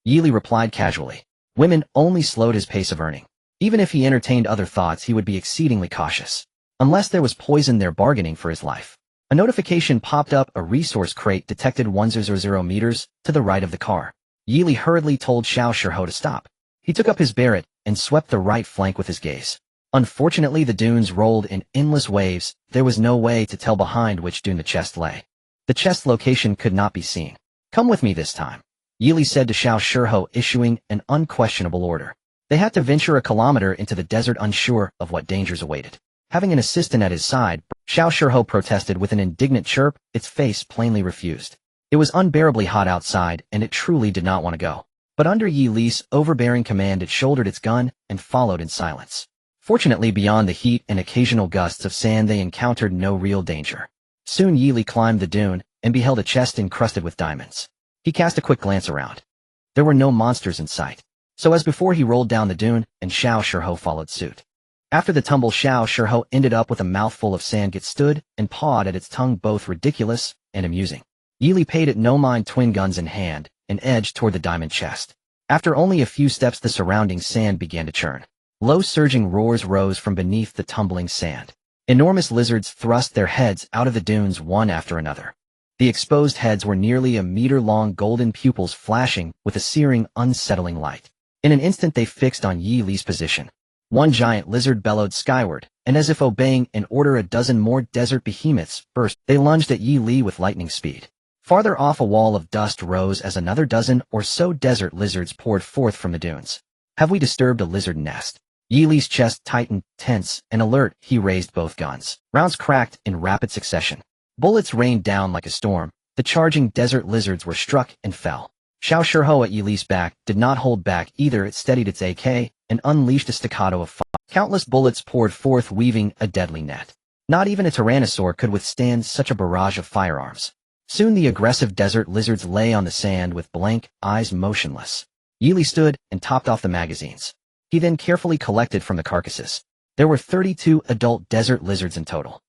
Yi Li replied casually. Women only slowed his pace of earning. Even if he entertained other thoughts, he would be exceedingly cautious. Unless there was poison there, bargaining for his life. A notification popped up: a resource crate detected 100 meters to the right of the car. Yi Li hurriedly told Xiao Shiho to stop. He took up his Barrett and swept the right flank with his gaze. Unfortunately, the dunes rolled in endless waves. There was no way to tell behind which dune the chest lay. The chest location could not be seen. "Come with me this time," Yi Li said to Xiao Shiho, issuing an unquestionable order. They had to venture a kilometer into the desert, unsure of what dangers awaited. Having an assistant at his side, Xiao Shiho protested with an indignant chirp. Its face plainly refused. It was unbearably hot outside, and it truly did not want to go. But under Yi Li's overbearing command, it shouldered its gun and followed in silence. Fortunately, beyond the heat and occasional gusts of sand, they encountered no real danger. Soon Yi Li climbed the dune and beheld a chest encrusted with diamonds. He cast a quick glance around. There were no monsters in sight. So as before, he rolled down the dune, and Xiao Shiho followed suit. After the tumble, Xiao Shiho ended up with a mouthful of sand. It stood and pawed at its tongue, both ridiculous and amusing. Yi Li paid it no mind, twin guns in hand, and edged toward the diamond chest. After only a few steps, the surrounding sand began to churn. Low surging roars rose from beneath the tumbling sand. Enormous lizards thrust their heads out of the dunes one after another. The exposed heads were nearly a meter-long golden pupils flashing with a searing, unsettling light. In an instant they fixed on Yi Li's position. One giant lizard bellowed skyward, and as if obeying an order a dozen more desert behemoths burst. They lunged at Yi Li with lightning speed. Farther off a wall of dust rose as another dozen or so desert lizards poured forth from the dunes. Have we disturbed a lizard nest? Yi Li's chest tightened, tense, and alert. He raised both guns. Rounds cracked in rapid succession. Bullets rained down like a storm. The charging desert lizards were struck and fell. Xiao Shihou at Yi Li's back did not hold back either. It steadied its AK and unleashed a staccato of fire. Countless bullets poured forth, weaving a deadly net. Not even a tyrannosaur could withstand such a barrage of firearms. Soon the aggressive desert lizards lay on the sand with blank eyes, motionless. Yi Li stood and topped off the magazines. He then carefully collected from the carcasses. There were 32 adult desert lizards in total.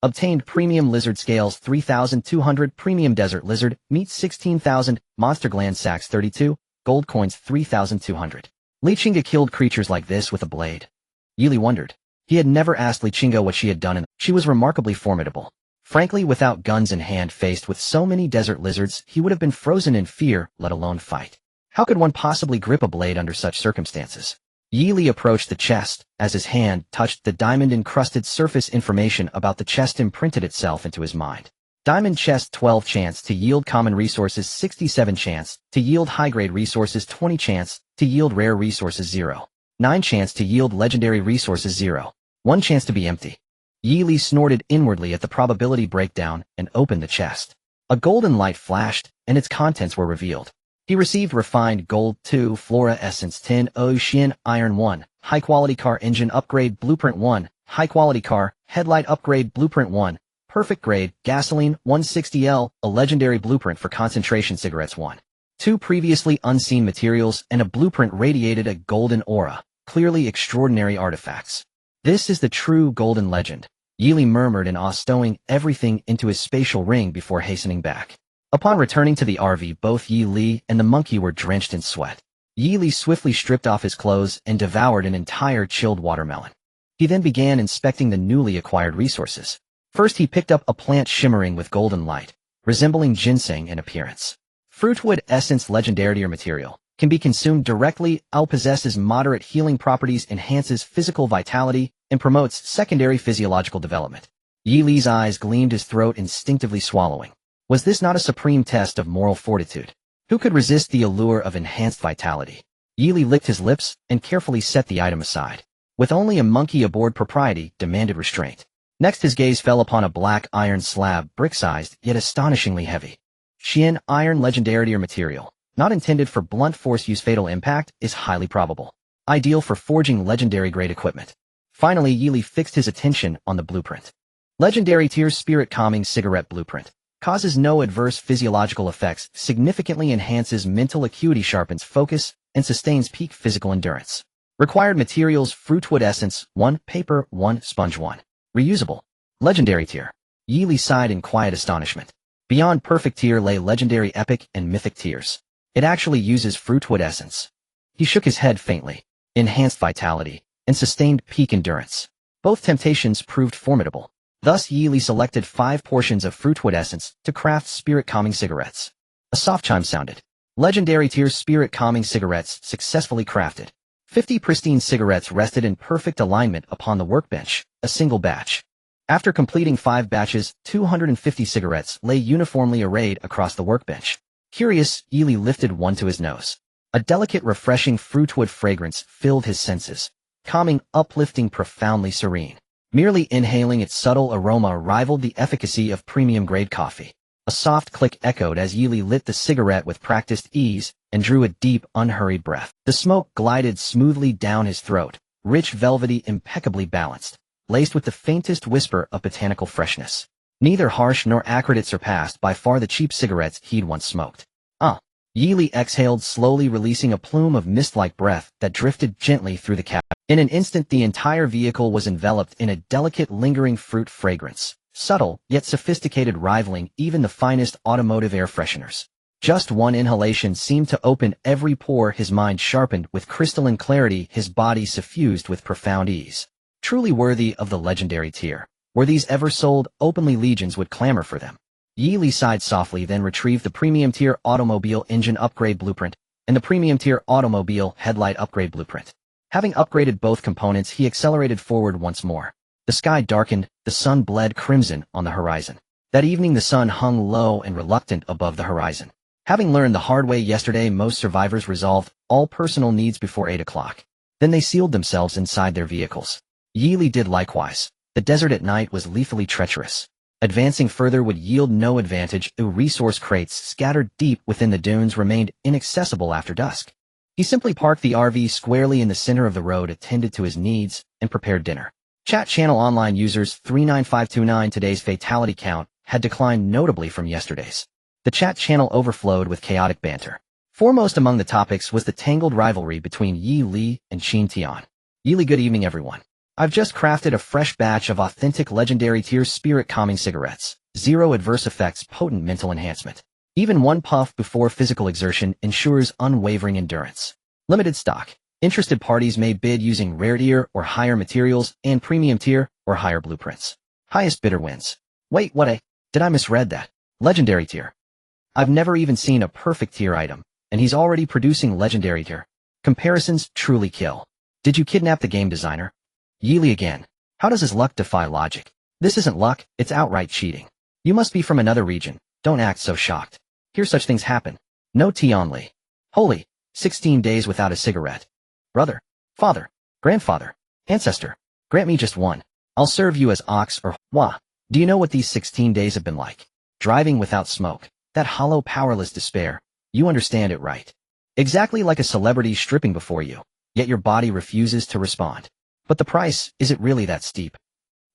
Obtained premium lizard scales 3,200, premium desert lizard meat 16,000, monster gland sacks 32, gold coins 3,200. Li Qingge killed creatures like this with a blade. Yi Li wondered. He had never asked Li Qingge what she had done, and she was remarkably formidable. Frankly, without guns in hand, faced with so many desert lizards, he would have been frozen in fear, let alone fight. How could one possibly grip a blade under such circumstances? Yi Li approached the chest. As his hand touched the diamond-encrusted surface, information about the chest imprinted itself into his mind. Diamond chest 12 chance to yield common resources 67 chance to yield high-grade resources 20 chance to yield rare resources 0. 9 chance to yield legendary resources 0. 1 chance to be empty. Yi Li snorted inwardly at the probability breakdown and opened the chest. A golden light flashed, and its contents were revealed. He received refined gold 2, flora essence 10, Ocean iron 1, high-quality car engine upgrade blueprint 1, high-quality car headlight upgrade blueprint 1, perfect grade gasoline 160L, a legendary blueprint for concentration cigarettes 1. 2 previously unseen materials and a blueprint radiated a golden aura, clearly extraordinary artifacts. This is the true golden legend, Yi Li murmured in awe, stowing everything into his spatial ring before hastening back. Upon returning to the RV, both Yi Li and the monkey were drenched in sweat. Yi Li swiftly stripped off his clothes and devoured an entire chilled watermelon. He then began inspecting the newly acquired resources. First he picked up a plant shimmering with golden light, resembling ginseng in appearance. Fruitwood essence, legendary material, can be consumed directly. Possesses moderate healing properties, enhances physical vitality, and promotes secondary physiological development. Yi Li's eyes gleamed, his throat instinctively swallowing. Was this not a supreme test of moral fortitude? Who could resist the allure of enhanced vitality? Yi Li licked his lips and carefully set the item aside. With only a monkey aboard, propriety demanded restraint. Next his gaze fell upon a black iron slab, brick-sized, yet astonishingly heavy. Xian iron, legendary material, not intended for blunt force use. Fatal impact is highly probable. Ideal for forging legendary-grade equipment. Finally, Yi Li fixed his attention on the blueprint. Legendary tier spirit calming cigarette blueprint. Causes no adverse physiological effects, significantly enhances mental acuity, sharpens focus, and sustains peak physical endurance. Required materials: fruitwood essence 1, paper 1, sponge 1. Reusable. Legendary tier. Yi Li sighed in quiet astonishment. Beyond perfect tier lay legendary, epic, and mythic tiers. It actually uses fruitwood essence. He shook his head faintly. Enhanced vitality and sustained peak endurance. Both temptations proved formidable. Thus Yi Li selected 5 portions of fruitwood essence to craft spirit calming cigarettes. A soft chime sounded. Legendary tier spirit calming cigarettes successfully crafted. 50 pristine cigarettes rested in perfect alignment upon the workbench, a single batch. After completing 5 batches, 250 cigarettes lay uniformly arrayed across the workbench. Curious, Yi Li lifted one to his nose. A delicate, refreshing fruitwood fragrance filled his senses. Calming, uplifting, profoundly serene. Merely inhaling its subtle aroma rivaled the efficacy of premium-grade coffee. A soft click echoed as Yi Li lit the cigarette with practiced ease and drew a deep, unhurried breath. The smoke glided smoothly down his throat, rich, velvety, impeccably balanced, laced with the faintest whisper of botanical freshness. Neither harsh nor acrid, it surpassed by far the cheap cigarettes he'd once smoked. Yi Li exhaled slowly, releasing a plume of mist-like breath that drifted gently through the cabin. In an instant the entire vehicle was enveloped in a delicate, lingering fruit fragrance, subtle yet sophisticated, rivaling even the finest automotive air fresheners. Just one inhalation seemed to open every pore, his mind sharpened with crystalline clarity, his body suffused with profound ease. Truly worthy of the legendary tier. Were these ever sold, openly legions would clamor for them. Yi Li sighed softly, then retrieved the premium tier automobile engine upgrade blueprint and the premium tier automobile headlight upgrade blueprint. Having upgraded both components, he accelerated forward once more. The sky darkened, the sun bled crimson on the horizon. That evening the sun hung low and reluctant above the horizon. Having learned the hard way yesterday, most survivors resolved all personal needs before 8 o'clock. Then they sealed themselves inside their vehicles. Yi Li did likewise. The desert at night was lethally treacherous. Advancing further would yield no advantage. The resource crates scattered deep within the dunes remained inaccessible after dusk. He simply parked the RV squarely in the center of the road, attended to his needs, and prepared dinner. Chat channel online users 39529. Today's fatality count had declined notably from yesterday's. The chat channel overflowed with chaotic banter. Foremost among the topics was the tangled rivalry between Yi Li and Qin Tian. Yi Li, good evening everyone. I've just crafted a fresh batch of authentic legendary tier spirit calming cigarettes. Zero adverse effects, potent mental enhancement. Even one puff before physical exertion ensures unwavering endurance. Limited stock. Interested parties may bid using rare tier or higher materials and premium tier or higher blueprints. Highest bidder wins. Wait, did I misread that? Legendary tier. I've never even seen a perfect tier item, and he's already producing legendary tier. Comparisons truly kill. Did you kidnap the game designer? Yi Li again. How does his luck defy logic? This isn't luck, it's outright cheating. You must be from another region. Don't act so shocked. Here such things happen. No Tianli. Holy, 16 days without a cigarette. Brother, father, grandfather, ancestor. Grant me just one. I'll serve you as ox or hua. Do you know what these 16 days have been like? Driving without smoke. That hollow, powerless despair. You understand it, right? Exactly like a celebrity stripping before you, yet your body refuses to respond. But the price, is it really that steep?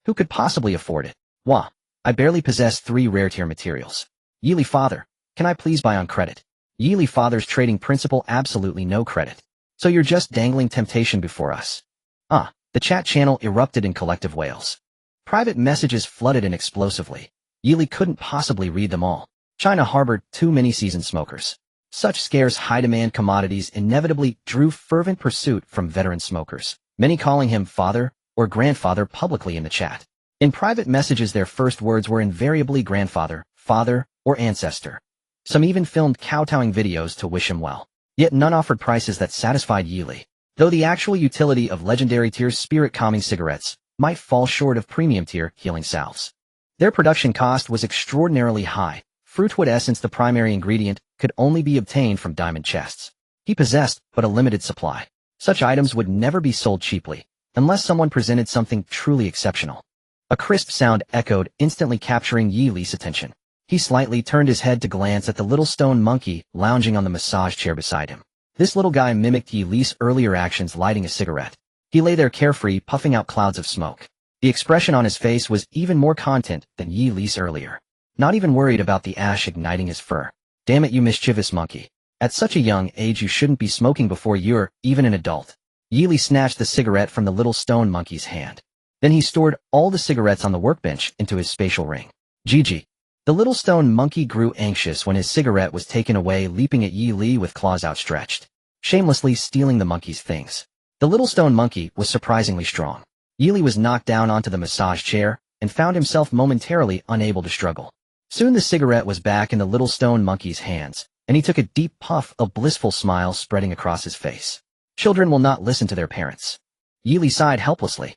Who could possibly afford it? Wah, I barely possess 3 rare tier materials. Yi Li father, can I please buy on credit? Yi Li father's trading principle, absolutely no credit. So you're just dangling temptation before us. The chat channel erupted in collective wails. Private messages flooded in explosively. Yi Li couldn't possibly read them all. China harbored too many seasoned smokers. Such scarce high-demand commodities inevitably drew fervent pursuit from veteran smokers, many calling him father or grandfather publicly in the chat. In private messages their first words were invariably grandfather, father, or ancestor. Some even filmed kowtowing videos to wish him well. Yet none offered prices that satisfied Yi Li, though the actual utility of legendary tier spirit-calming cigarettes might fall short of premium tier healing salves. Their production cost was extraordinarily high. Fruitwood essence, the primary ingredient, could only be obtained from diamond chests. He possessed but a limited supply. Such items would never be sold cheaply, unless someone presented something truly exceptional. A crisp sound echoed, instantly capturing Yi Li's attention. He slightly turned his head to glance at the little stone monkey lounging on the massage chair beside him. This little guy mimicked Yi Li's earlier actions, lighting a cigarette. He lay there carefree, puffing out clouds of smoke. The expression on his face was even more content than Yi Li's earlier. Not even worried about the ash igniting his fur. Damn it, you mischievous monkey. At such a young age you shouldn't be smoking before you're even an adult. Yi Li snatched the cigarette from the little stone monkey's hand. Then he stored all the cigarettes on the workbench into his spatial ring. Gigi. The little stone monkey grew anxious when his cigarette was taken away, leaping at Yi Li with claws outstretched, shamelessly stealing the monkey's things. The little stone monkey was surprisingly strong. Yi Li was knocked down onto the massage chair and found himself momentarily unable to struggle. Soon the cigarette was back in the little stone monkey's hands, and he took a deep puff, a blissful smile spreading across his face. Children will not listen to their parents. Yi Li sighed helplessly.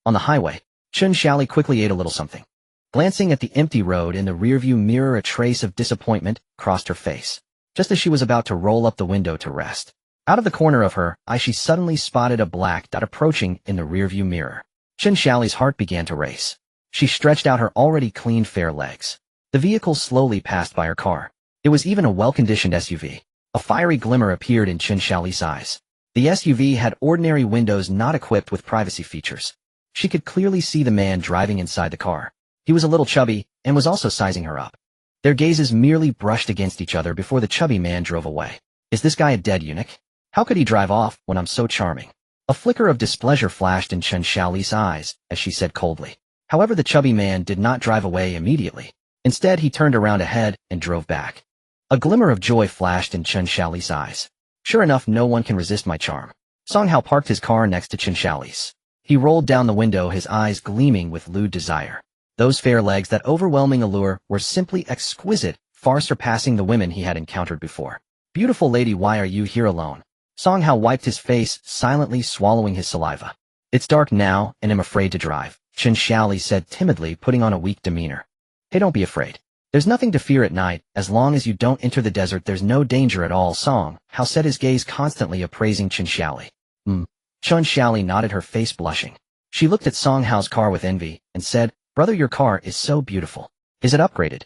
On the highway, Chun Xiaoli quickly ate a little something. Glancing at the empty road in the rearview mirror, a trace of disappointment crossed her face. Just as she was about to roll up the window to rest, out of the corner of her eye she suddenly spotted a black dot approaching in the rearview mirror. Chun Xiaoli's heart began to race. She stretched out her already clean, fair legs. The vehicle slowly passed by her car. It was even a well-conditioned SUV. A fiery glimmer appeared in Chun Xiaoli's eyes. The SUV had ordinary windows not equipped with privacy features. She could clearly see the man driving inside the car. He was a little chubby and was also sizing her up. Their gazes merely brushed against each other before the chubby man drove away. Is this guy a dead eunuch? How could he drive off when I'm so charming? A flicker of displeasure flashed in Chun Xiaoli's eyes as she said coldly. However, the chubby man did not drive away immediately. Instead, he turned around ahead and drove back. A glimmer of joy flashed in Chun Xiaoli's eyes. Sure enough, no one can resist my charm. Song Hao parked his car next to Chun Xiaoli's. He rolled down the window, his eyes gleaming with lewd desire. Those fair legs, that overwhelming allure, were simply exquisite, far surpassing the women he had encountered before. Beautiful lady, why are you here alone? Song Hao wiped his face, silently swallowing his saliva. It's dark now, and I'm afraid to drive, Chen Xiaoli said timidly, putting on a weak demeanor. Hey, don't be afraid. There's nothing to fear at night. As long as you don't enter the desert, there's no danger at all. Song Hao said, his gaze constantly appraising Chen Xiaoli. Chen Xiaoli nodded, her face blushing. She looked at Song Hao's car with envy, and said, Brother, your car is so beautiful. Is it upgraded?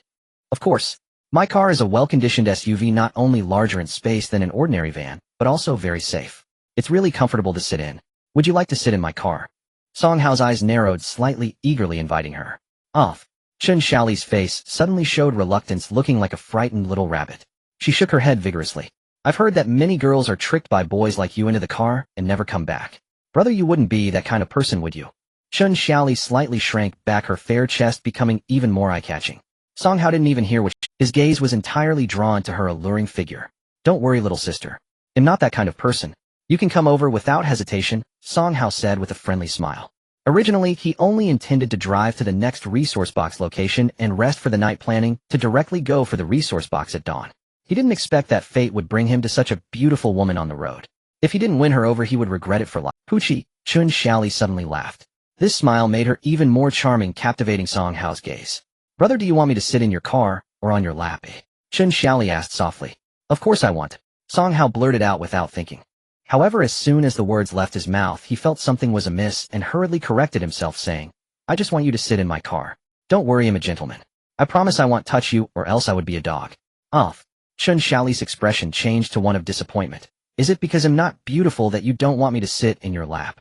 Of course. My car is a well-conditioned SUV, not only larger in space than an ordinary van, but also very safe. It's really comfortable to sit in. Would you like to sit in my car? Song Hao's eyes narrowed slightly, eagerly inviting her. Off. Chen Xiaoli's face suddenly showed reluctance, looking like a frightened little rabbit. She shook her head vigorously. I've heard that many girls are tricked by boys like you into the car and never come back. Brother, you wouldn't be that kind of person, would you? Chen Xiaoli slightly shrank back, her fair chest becoming even more eye-catching. Song Hao didn't even hear what his gaze was entirely drawn to her alluring figure. Don't worry, little sister. I'm not that kind of person. You can come over without hesitation, Song Hao said with a friendly smile. Originally, he only intended to drive to the next resource box location and rest for the night, planning to directly go for the resource box at dawn. He didn't expect that fate would bring him to such a beautiful woman on the road. If he didn't win her over, he would regret it for life. Poochie, Chen Xiaoli suddenly laughed. This smile made her even more charming, captivating Song Hao's gaze. Brother, do you want me to sit in your car, or on your lap? Chen Xiaoli asked softly. Of course I want. Song Hao blurted out without thinking. However, as soon as the words left his mouth, he felt something was amiss and hurriedly corrected himself, saying, I just want you to sit in my car. Don't worry, I'm a gentleman. I promise I won't touch you, or else I would be a dog. Off. Chen Xiaoli's expression changed to one of disappointment. Is it because I'm not beautiful that you don't want me to sit in your lap?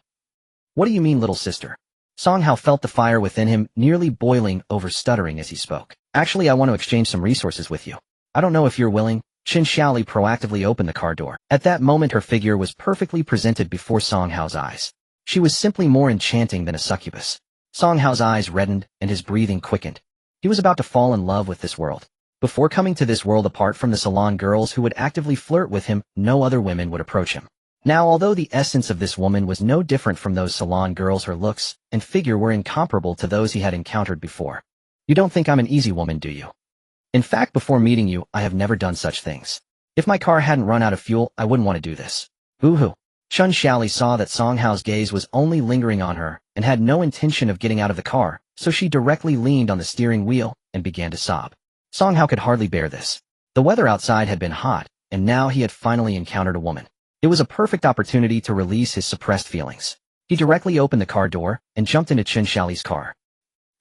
What do you mean, little sister? Song Hao felt the fire within him nearly boiling over, stuttering as he spoke. Actually, I want to exchange some resources with you. I don't know if you're willing. Chen Xiaoli proactively opened the car door. At that moment, her figure was perfectly presented before Song Hao's eyes. She was simply more enchanting than a succubus. Song Hao's eyes reddened and his breathing quickened. He was about to fall in love with this world. Before coming to this world, apart from the salon girls who would actively flirt with him, no other women would approach him. Now, although the essence of this woman was no different from those salon girls, her looks and figure were incomparable to those he had encountered before. You don't think I'm an easy woman, do you? In fact, before meeting you, I have never done such things. If my car hadn't run out of fuel, I wouldn't want to do this. Boo-hoo. Chen Xiaoli saw that Song Hao's gaze was only lingering on her and had no intention of getting out of the car, so she directly leaned on the steering wheel and began to sob. Song Hao could hardly bear this. The weather outside had been hot, and now he had finally encountered a woman. It was a perfect opportunity to release his suppressed feelings. He directly opened the car door and jumped into Chen Xiaoli's car.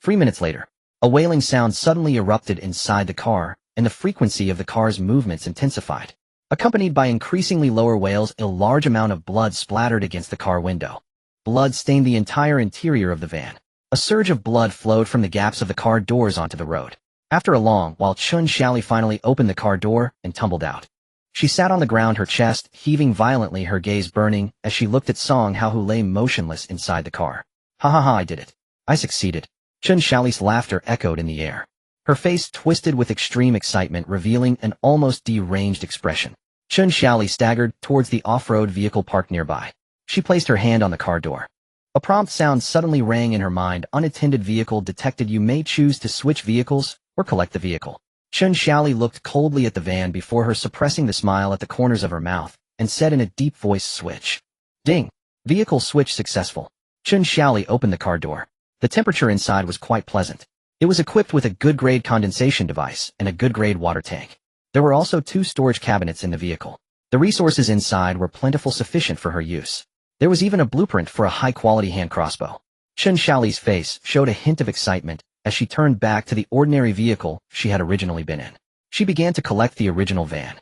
3 minutes later, a wailing sound suddenly erupted inside the car, and the frequency of the car's movements intensified. Accompanied by increasingly lower wails, a large amount of blood splattered against the car window. Blood stained the entire interior of the van. A surge of blood flowed from the gaps of the car doors onto the road. After a long while, Chen Xiaoli finally opened the car door and tumbled out. She sat on the ground, her chest heaving violently, her gaze burning as she looked at Song Hao, who lay motionless inside the car. Ha ha ha, I did it. I succeeded. Chen Xiaoli's laughter echoed in the air. Her face twisted with extreme excitement, revealing an almost deranged expression. Chen Xiaoli staggered towards the off-road vehicle parked nearby. She placed her hand on the car door. A prompt sound suddenly rang in her mind. Unattended vehicle detected. You may choose to switch vehicles or collect the vehicle. Chen Xiaoli looked coldly at the van before her, suppressing the smile at the corners of her mouth, and said in a deep voice, switch. Ding. Vehicle switch successful. Chen Xiaoli opened the car door. The temperature inside was quite pleasant. It was equipped with a good-grade condensation device and a good-grade water tank. There were also 2 storage cabinets in the vehicle. The resources inside were plentiful, sufficient for her use. There was even a blueprint for a high-quality hand crossbow. Chen Xiaoli's face showed a hint of excitement as she turned back to the ordinary vehicle she had originally been in. She began to collect the original van.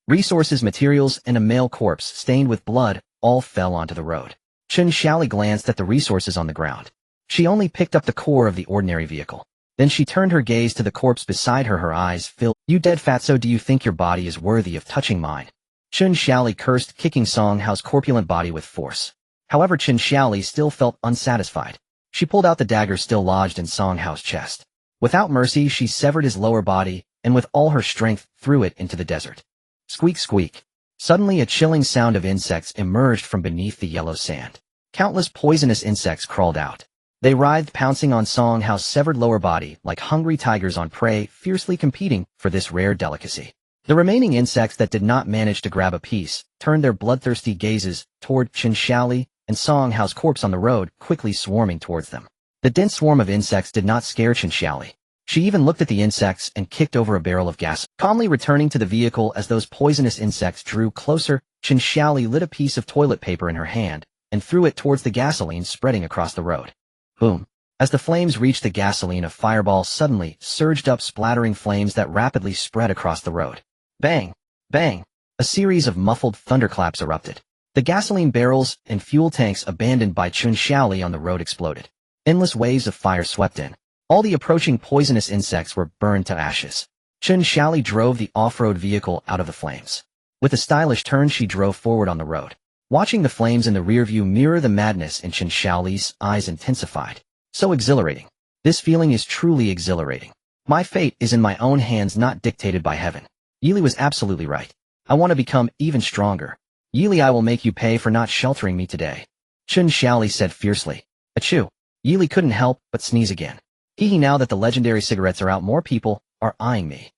Resources, materials, and a male corpse stained with blood all fell onto the road. Chen Xiaoli glanced at the resources on the ground. She only picked up the core of the ordinary vehicle. Then she turned her gaze to the corpse beside her, her eyes filled. You dead fatso, do you think your body is worthy of touching mine? Chen Xiaoli cursed, kicking Song Hao's corpulent body with force. However, Chen Xiaoli still felt unsatisfied. She pulled out the dagger still lodged in Song Hao's chest. Without mercy, she severed his lower body, and with all her strength threw it into the desert. Squeak, squeak. Suddenly, a chilling sound of insects emerged from beneath the yellow sand. Countless poisonous insects crawled out. They writhed, pouncing on Song Hao's severed lower body like hungry tigers on prey, fiercely competing for this rare delicacy. The remaining insects that did not manage to grab a piece turned their bloodthirsty gazes toward Chen Xiaoli and Song Hao's corpse on the road, quickly swarming towards them. The dense swarm of insects did not scare Chen Xiaoli. She even looked at the insects and kicked over a barrel of gas, calmly returning to the vehicle as those poisonous insects drew closer. Chen Xiaoli lit a piece of toilet paper in her hand and threw it towards the gasoline spreading across the road. Boom. As the flames reached the gasoline, a fireball suddenly surged up, splattering flames that rapidly spread across the road. Bang! Bang! A series of muffled thunderclaps erupted. The gasoline barrels and fuel tanks abandoned by Chen Xiaoli on the road exploded. Endless waves of fire swept in. All the approaching poisonous insects were burned to ashes. Chen Xiaoli drove the off-road vehicle out of the flames. With a stylish turn, she drove forward on the road. Watching the flames in the rearview mirror, the madness in Chen Xiaoli's eyes intensified. So exhilarating. This feeling is truly exhilarating. My fate is in my own hands, not dictated by heaven. Yili was absolutely right. I want to become even stronger. Yili, I will make you pay for not sheltering me today. Chen Xiaoli said fiercely. Achoo. Yili couldn't help but sneeze again. Hee, now that the legendary cigarettes are out, more people are eyeing me.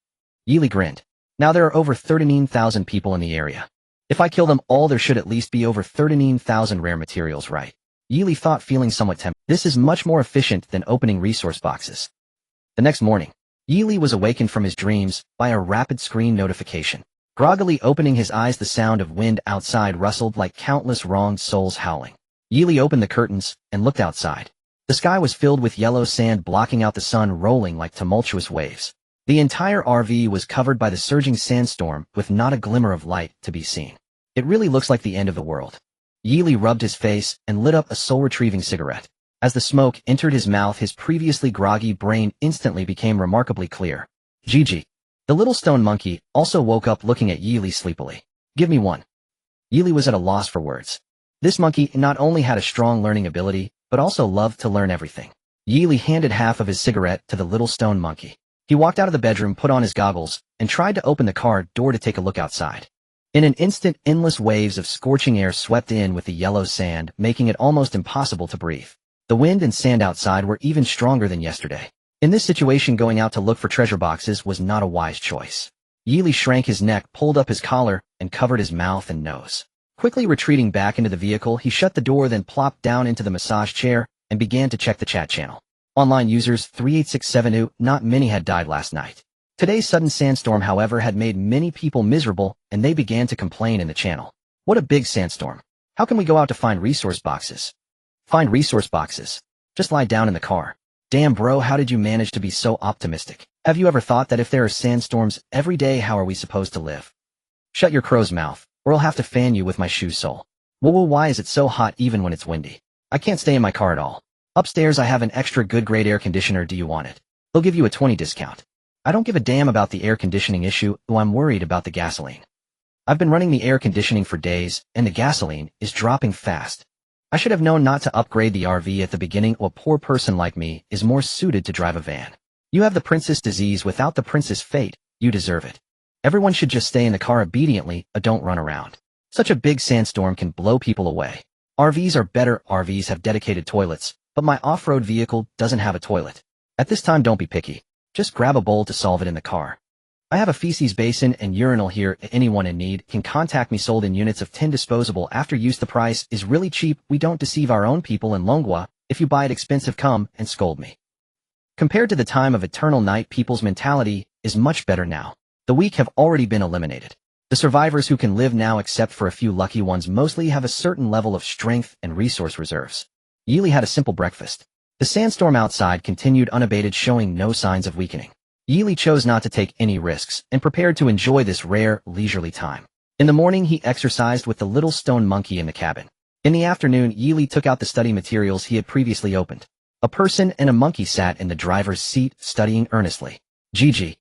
Yili grinned. Now there are over 39,000 people in the area. If I kill them all, there should at least be over 39,000 rare materials, right? Yili thought, feeling somewhat tempted. This is much more efficient than opening resource boxes. The next morning, Yili was awakened from his dreams by a rapid screen notification. Groggily opening his eyes, the sound of wind outside rustled like countless wronged souls howling. Yili opened the curtains and looked outside. The sky was filled with yellow sand, blocking out the sun, rolling like tumultuous waves. The entire RV was covered by the surging sandstorm, with not a glimmer of light to be seen. It really looks like the end of the world. Yili rubbed his face and lit up a soul-retrieving cigarette. As the smoke entered his mouth, his previously groggy brain instantly became remarkably clear. Gigi. The little stone monkey also woke up, looking at Yili sleepily. Give me one. Yili was at a loss for words. This monkey not only had a strong learning ability, but also loved to learn everything. Yili handed half of his cigarette to the little stone monkey. He walked out of the bedroom, put on his goggles, and tried to open the car door to take a look outside. In an instant, endless waves of scorching air swept in with the yellow sand, making it almost impossible to breathe. The wind and sand outside were even stronger than yesterday. In this situation, going out to look for treasure boxes was not a wise choice. Yili shrank his neck, pulled up his collar, and covered his mouth and nose. Quickly retreating back into the vehicle, he shut the door, then plopped down into the massage chair and began to check the chat channel. Online users 3867. Not many had died last night. Today's sudden sandstorm, however, had made many people miserable, and they began to complain in the channel. What a big sandstorm. How can we go out to find resource boxes? Find resource boxes. Just lie down in the car. Damn bro, how did you manage to be so optimistic? Have you ever thought that if there are sandstorms every day, how are we supposed to live? Shut your crow's mouth, or I'll have to fan you with my shoe sole. Whoa, why is it so hot even when it's windy? I can't stay in my car at all. Upstairs I have an extra good grade air conditioner, do you want it? They'll give you a 20% discount. I don't give a damn about the air conditioning issue, though I'm worried about the gasoline. I've been running the air conditioning for days, and the gasoline is dropping fast. I should have known not to upgrade the RV at the beginning. A poor person like me is more suited to drive a van. You have the princess disease without the princess fate. You deserve it. Everyone should just stay in the car obediently, don't run around. Such a big sandstorm can blow people away. RVs are better. RVs have dedicated toilets, but my off-road vehicle doesn't have a toilet. At this time, don't be picky. Just grab a bowl to solve it in the car. I have a feces basin and urinal here. Anyone in need can contact me. Sold in units of 10, disposable after use. The price is really cheap. We don't deceive our own people in Longwa. If you buy it expensive, come and scold me. Compared to the time of eternal night, people's mentality is much better now. The weak have already been eliminated. The survivors who can live now, except for a few lucky ones, mostly have a certain level of strength and resource reserves. Yili had a simple breakfast. The sandstorm outside continued unabated, showing no signs of weakening. Yili chose not to take any risks and prepared to enjoy this rare, leisurely time. In the morning, he exercised with the little stone monkey in the cabin. In the afternoon, Yili took out the study materials he had previously opened. A person and a monkey sat in the driver's seat, studying earnestly. Gigi.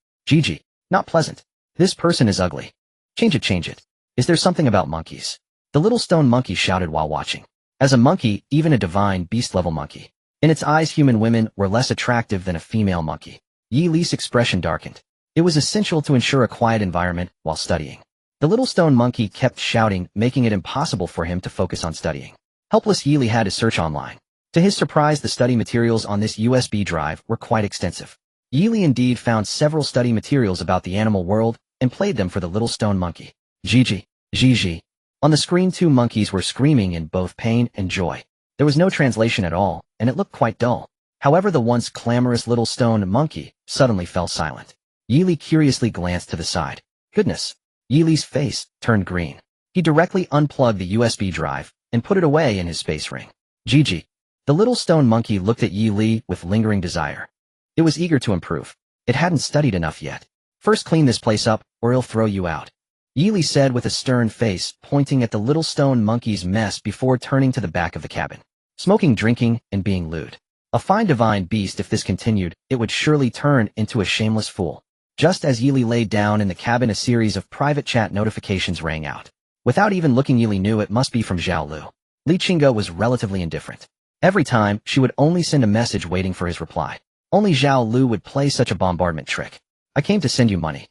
Not pleasant. This person is ugly. Change it. Is there something about monkeys? The little stone monkey shouted while watching. As a monkey, even a divine beast-level monkey, in its eyes human women were less attractive than a female monkey. Yili's expression darkened. It was essential to ensure a quiet environment while studying. The little stone monkey kept shouting, making it impossible for him to focus on studying. Helpless, Yili had to search online. To his surprise, the study materials on this USB drive were quite extensive. Yili indeed found several study materials about the animal world and played them for the little stone monkey. Gigi, Gigi. On the screen, two monkeys were screaming in both pain and joy. There was no translation at all, and it looked quite dull. However, the once clamorous little stone monkey suddenly fell silent. Yili curiously glanced to the side. Goodness! Yili's face turned green. He directly unplugged the USB drive and put it away in his space ring. Gigi. The little stone monkey looked at Yili with lingering desire. It was eager to improve. It hadn't studied enough yet. First clean this place up, or he'll throw you out. Yili said with a stern face, pointing at the little stone monkey's mess before turning to the back of the cabin. Smoking, drinking, and being lewd. A fine divine beast. If this continued, it would surely turn into a shameless fool. Just as Yili laid down in the cabin, a series of private chat notifications rang out. Without even looking, Yili knew it must be from Zhao Lu. Li Qingge was relatively indifferent. Every time, she would only send a message waiting for his reply. Only Zhao Lu would play such a bombardment trick. I came to send you money.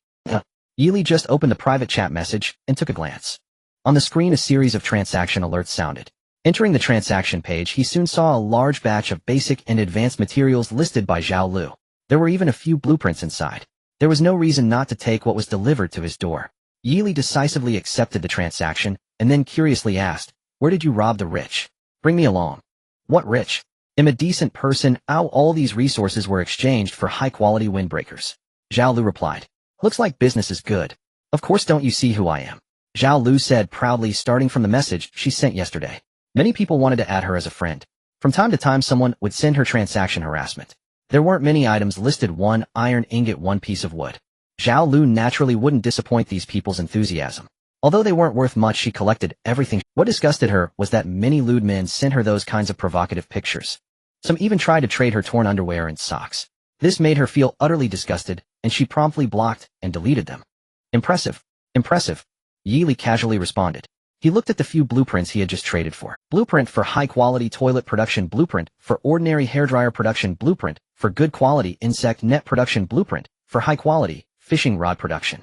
Yili just opened the private chat message and took a glance. On the screen, a series of transaction alerts sounded. Entering the transaction page, he soon saw a large batch of basic and advanced materials listed by Zhao Lu. There were even a few blueprints inside. There was no reason not to take what was delivered to his door. Yili decisively accepted the transaction and then curiously asked, "Where did you rob the rich? Bring me along." "What rich? I'm a decent person. How all these resources were exchanged for high-quality windbreakers." Zhao Lu replied. "Looks like business is good. Of course, don't you see who I am?" Zhao Lu said proudly, starting from the message she sent yesterday. Many people wanted to add her as a friend. From time to time, someone would send her transaction harassment. There weren't many items listed: 1 iron ingot, 1 piece of wood. Zhao Lu naturally wouldn't disappoint these people's enthusiasm. Although they weren't worth much, she collected everything. What disgusted her was that many lewd men sent her those kinds of provocative pictures. Some even tried to trade her torn underwear and socks. This made her feel utterly disgusted, and she promptly blocked and deleted them. "Impressive. Impressive," Yili casually responded. He looked at the few blueprints he had just traded for. Blueprint for high-quality toilet production, blueprint for ordinary hairdryer production, blueprint for good-quality insect net production, blueprint for high-quality fishing rod production.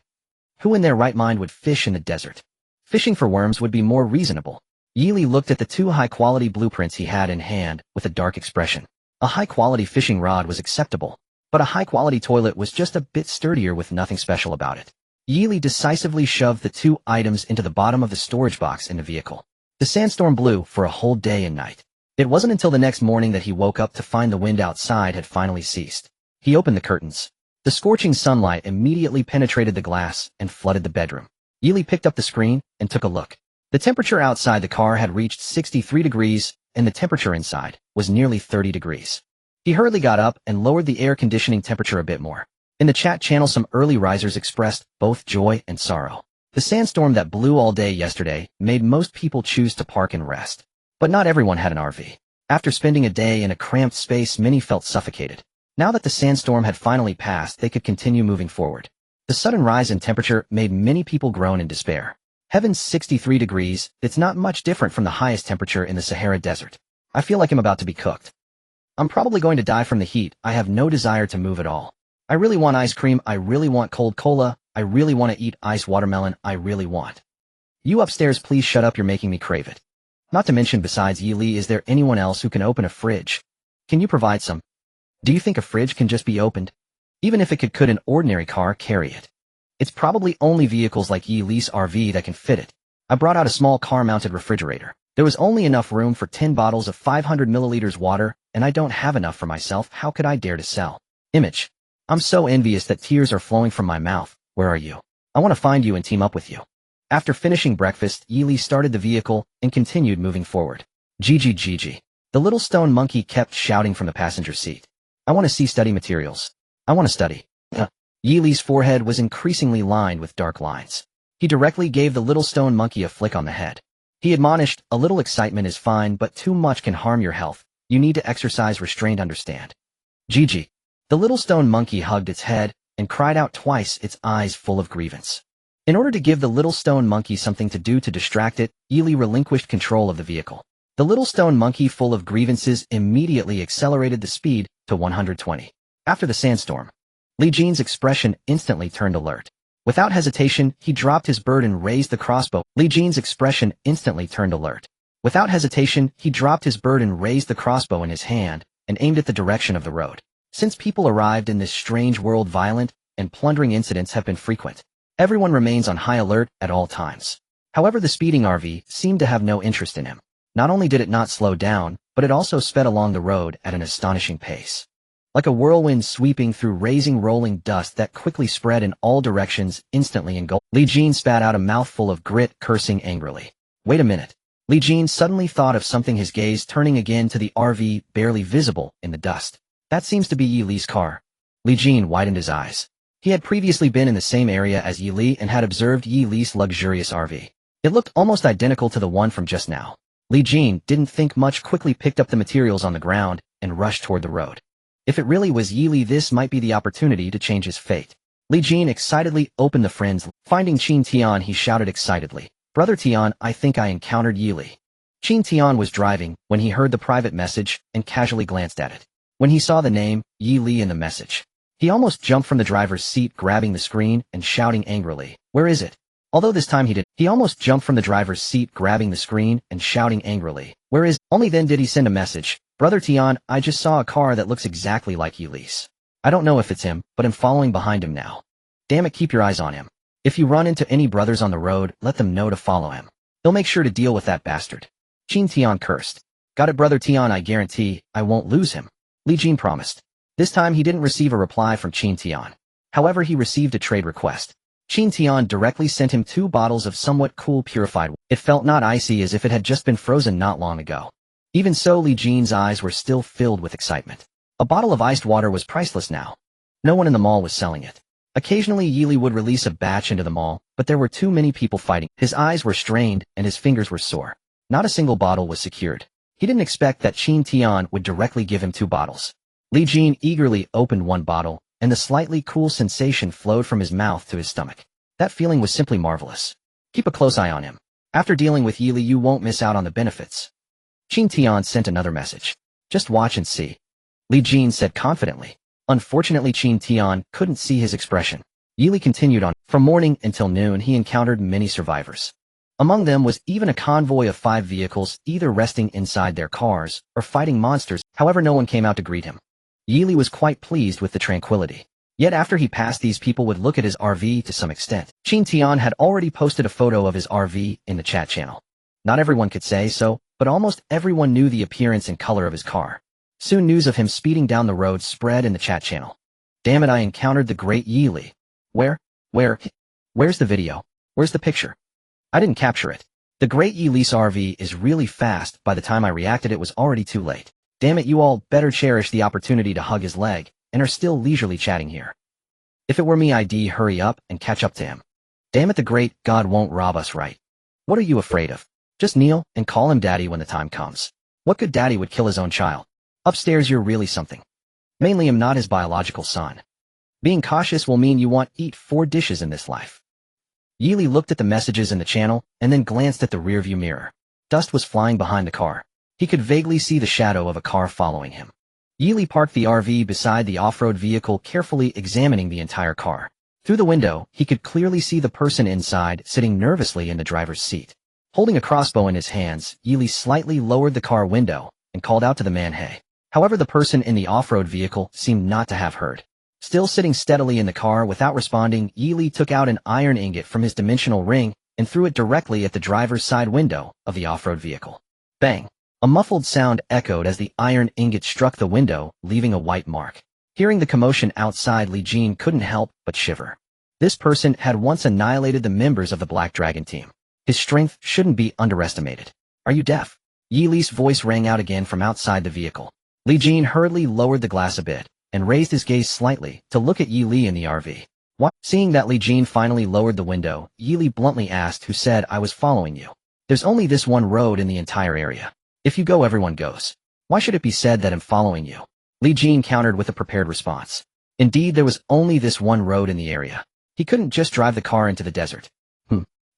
Who in their right mind would fish in the desert? Fishing for worms would be more reasonable. Yili looked at the two high-quality blueprints he had in hand with a dark expression. A high-quality fishing rod was acceptable, but a high-quality toilet was just a bit sturdier with nothing special about it. Yili decisively shoved the two items into the bottom of the storage box in the vehicle. The sandstorm blew for a whole day and night. It wasn't until the next morning that he woke up to find the wind outside had finally ceased. He opened the curtains. The scorching sunlight immediately penetrated the glass and flooded the bedroom. Yili picked up the screen and took a look. The temperature outside the car had reached 63 degrees, and the temperature inside was nearly 30 degrees. He hurriedly got up and lowered the air conditioning temperature a bit more. In the chat channel, some early risers expressed both joy and sorrow. The sandstorm that blew all day yesterday made most people choose to park and rest. But not everyone had an RV. After spending a day in a cramped space, many felt suffocated. Now that the sandstorm had finally passed, they could continue moving forward. The sudden rise in temperature made many people groan in despair. Heavens, 63 degrees, it's not much different from the highest temperature in the Sahara Desert. I feel like I'm about to be cooked. I'm probably going to die from the heat. I have no desire to move at all. I really want ice cream. I really want cold cola. I really want to eat ice watermelon. I really want. You upstairs, please shut up. You're making me crave it. Not to mention, besides Yili, is there anyone else who can open a fridge? Can you provide some? Do you think a fridge can just be opened? Even if it could an ordinary car carry it? It's probably only vehicles like Yili's RV that can fit it. I brought out a small car-mounted refrigerator. There was only enough room for 10 bottles of 500 milliliters water, and I don't have enough for myself. How could I dare to sell? Image. I'm so envious that tears are flowing from my mouth. Where are you? I want to find you and team up with you. After finishing breakfast, Yili started the vehicle and continued moving forward. Gigi, Gigi. The little stone monkey kept shouting from the passenger seat. I want to see study materials. I want to study. Yili's forehead was increasingly lined with dark lines. He directly gave the little stone monkey a flick on the head. He admonished, "A little excitement is fine, but too much can harm your health. You need to exercise restraint, understand?" Gigi. The little stone monkey hugged its head and cried out twice, its eyes full of grievance. In order to give the little stone monkey something to do to distract it, Yili relinquished control of the vehicle. The little stone monkey, full of grievances, immediately accelerated the speed to 120. After the sandstorm, Li Jin's expression instantly turned alert. Without hesitation, he dropped his bird and raised the crossbow. Li Jin's expression instantly turned alert. Without hesitation, he dropped his bird and raised the crossbow in his hand and aimed at the direction of the road. Since people arrived in this strange world, violent and plundering incidents have been frequent. Everyone remains on high alert at all times. However, the speeding RV seemed to have no interest in him. Not only did it not slow down, but it also sped along the road at an astonishing pace. Like a whirlwind sweeping through rolling dust that quickly spread in all directions, instantly engulfed. Li Jin spat out a mouthful of grit, cursing angrily. Wait a minute. Li Jin suddenly thought of something, his gaze turning again to the RV barely visible in the dust. That seems to be Yi Li's car. Li Jin widened his eyes. He had previously been in the same area as Yi Li and had observed Yi Li's luxurious RV. It looked almost identical to the one from just now. Li Jin didn't think much, quickly picked up the materials on the ground and rushed toward the road. If it really was Yi Li, this might be the opportunity to change his fate. Li Jin excitedly opened the friends. Finding Qin Tian, he shouted excitedly, "Brother Tian, I think I encountered Yi Li." Qin Tian was driving when he heard the private message and casually glanced at it. When he saw the name, Yi Li, in the message, he almost jumped from the driver's seat, grabbing the screen and shouting angrily, "Where is it?" Although this time he almost jumped from the driver's seat, grabbing the screen and shouting angrily, "Where is?" Only then did he send a message, "Brother Tian, I just saw a car that looks exactly like Yi Li's. I don't know if it's him, but I'm following behind him now. Damn it, keep your eyes on him. If you run into any brothers on the road, let them know to follow him. He'll make sure to deal with that bastard." Qin Tian cursed. "Got it, Brother Tian, I guarantee I won't lose him," Li Jin promised. This time he didn't receive a reply from Qin Tian. However, he received a trade request. Qin Tian directly sent him 2 bottles of somewhat cool purified water. It felt not icy, as if it had just been frozen not long ago. Even so, Li Jin's eyes were still filled with excitement. A bottle of iced water was priceless now. No one in the mall was selling it. Occasionally Yi Li would release a batch into the mall, but there were too many people fighting. His eyes were strained and his fingers were sore. Not a single bottle was secured. He didn't expect that Qin Tian would directly give him 2 bottles. Li Jin eagerly opened one bottle, and the slightly cool sensation flowed from his mouth to his stomach. That feeling was simply marvelous. Keep a close eye on him. After dealing with Yi Li, you won't miss out on the benefits. Qin Tian sent another message. Just watch and see, Li Jin said confidently. Unfortunately, Qin Tian couldn't see his expression. Yi Li continued on. From morning until noon, he encountered many survivors. Among them was even a convoy of 5 vehicles, either resting inside their cars or fighting monsters. However, no one came out to greet him. Yi Li was quite pleased with the tranquility. Yet after he passed, these people would look at his RV to some extent. Qin Tian had already posted a photo of his RV in the chat channel. Not everyone could say so, but almost everyone knew the appearance and color of his car. Soon news of him speeding down the road spread in the chat channel. Damn it, I encountered the great Yi Li. Where's the video? Where's the picture? I didn't capture it. The great Yi Li's RV is really fast. By the time I reacted, it was already too late. Damn it, you all better cherish the opportunity to hug his leg, and are still leisurely chatting here. If it were me, I'd hurry up and catch up to him. Damn it, the great God won't rob us, right? What are you afraid of? Just kneel and call him daddy when the time comes. What good daddy would kill his own child? Upstairs, you're really something. Mainly, I'm not his biological son. Being cautious will mean you won't eat 4 dishes in this life. Yi Li looked at the messages in the channel and then glanced at the rearview mirror. Dust was flying behind the car. He could vaguely see the shadow of a car following him. Yi Li parked the RV beside the off-road vehicle, carefully examining the entire car. Through the window, he could clearly see the person inside, sitting nervously in the driver's seat. Holding a crossbow in his hands, Yi Li slightly lowered the car window and called out to the man, "Hey." However, the person in the off-road vehicle seemed not to have heard. Still sitting steadily in the car without responding, Yi Li took out an iron ingot from his dimensional ring and threw it directly at the driver's side window of the off-road vehicle. Bang! A muffled sound echoed as the iron ingot struck the window, leaving a white mark. Hearing the commotion outside, Li Jin couldn't help but shiver. This person had once annihilated the members of the Black Dragon team. His strength shouldn't be underestimated. Are you deaf? Yi Li's voice rang out again from outside the vehicle. Li Jin hurriedly lowered the glass a bit and raised his gaze slightly to look at Yi Li in the RV. What? Seeing that Li Jin finally lowered the window, Yi Li bluntly asked, "Who said I was following you? There's only this one road in the entire area. If you go, everyone goes. Why should it be said that I'm following you?" Li Jin countered with a prepared response. Indeed, there was only this one road in the area. He couldn't just drive the car into the desert.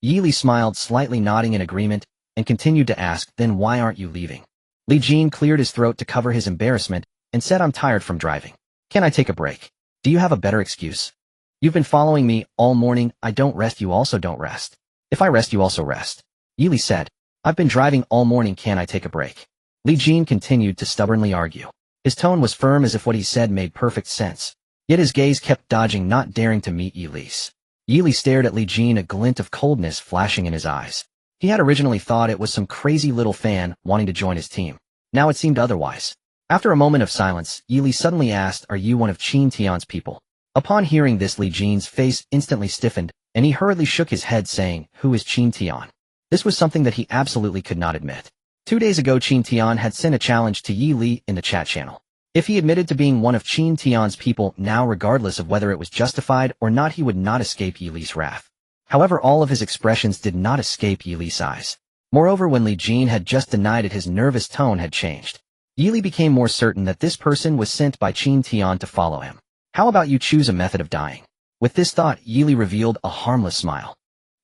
Yi Li smiled, slightly nodding in agreement, and continued to ask, "Then why aren't you leaving?" Li Jin cleared his throat to cover his embarrassment and said, "I'm tired from driving. Can I take a break?" "Do you have a better excuse? You've been following me all morning. I don't rest, you also don't rest. If I rest, you also rest," Yi Li said. I've been driving all morning, can't I take a break? Li Jin continued to stubbornly argue. His tone was firm as if what he said made perfect sense. Yet his gaze kept dodging, not daring to meet Yilise. Yili stared at Li Jin, a glint of coldness flashing in his eyes. He had originally thought it was some crazy little fan wanting to join his team. Now it seemed otherwise. After a moment of silence, Yili suddenly asked, "Are you one of Qin Tian's people?" Upon hearing this, Li Jin's face instantly stiffened, and he hurriedly shook his head saying, "Who is Qin Tian?" This was something that he absolutely could not admit. 2 days ago, Qin Tian had sent a challenge to Yi Li in the chat channel. If he admitted to being one of Qin Tian's people now, regardless of whether it was justified or not, he would not escape Yi Li's wrath. However, all of his expressions did not escape Yi Li's eyes. Moreover, when Li Jin had just denied it, his nervous tone had changed. Yi Li became more certain that this person was sent by Qin Tian to follow him. "How about you choose a method of dying?" With this thought, Yi Li revealed a harmless smile.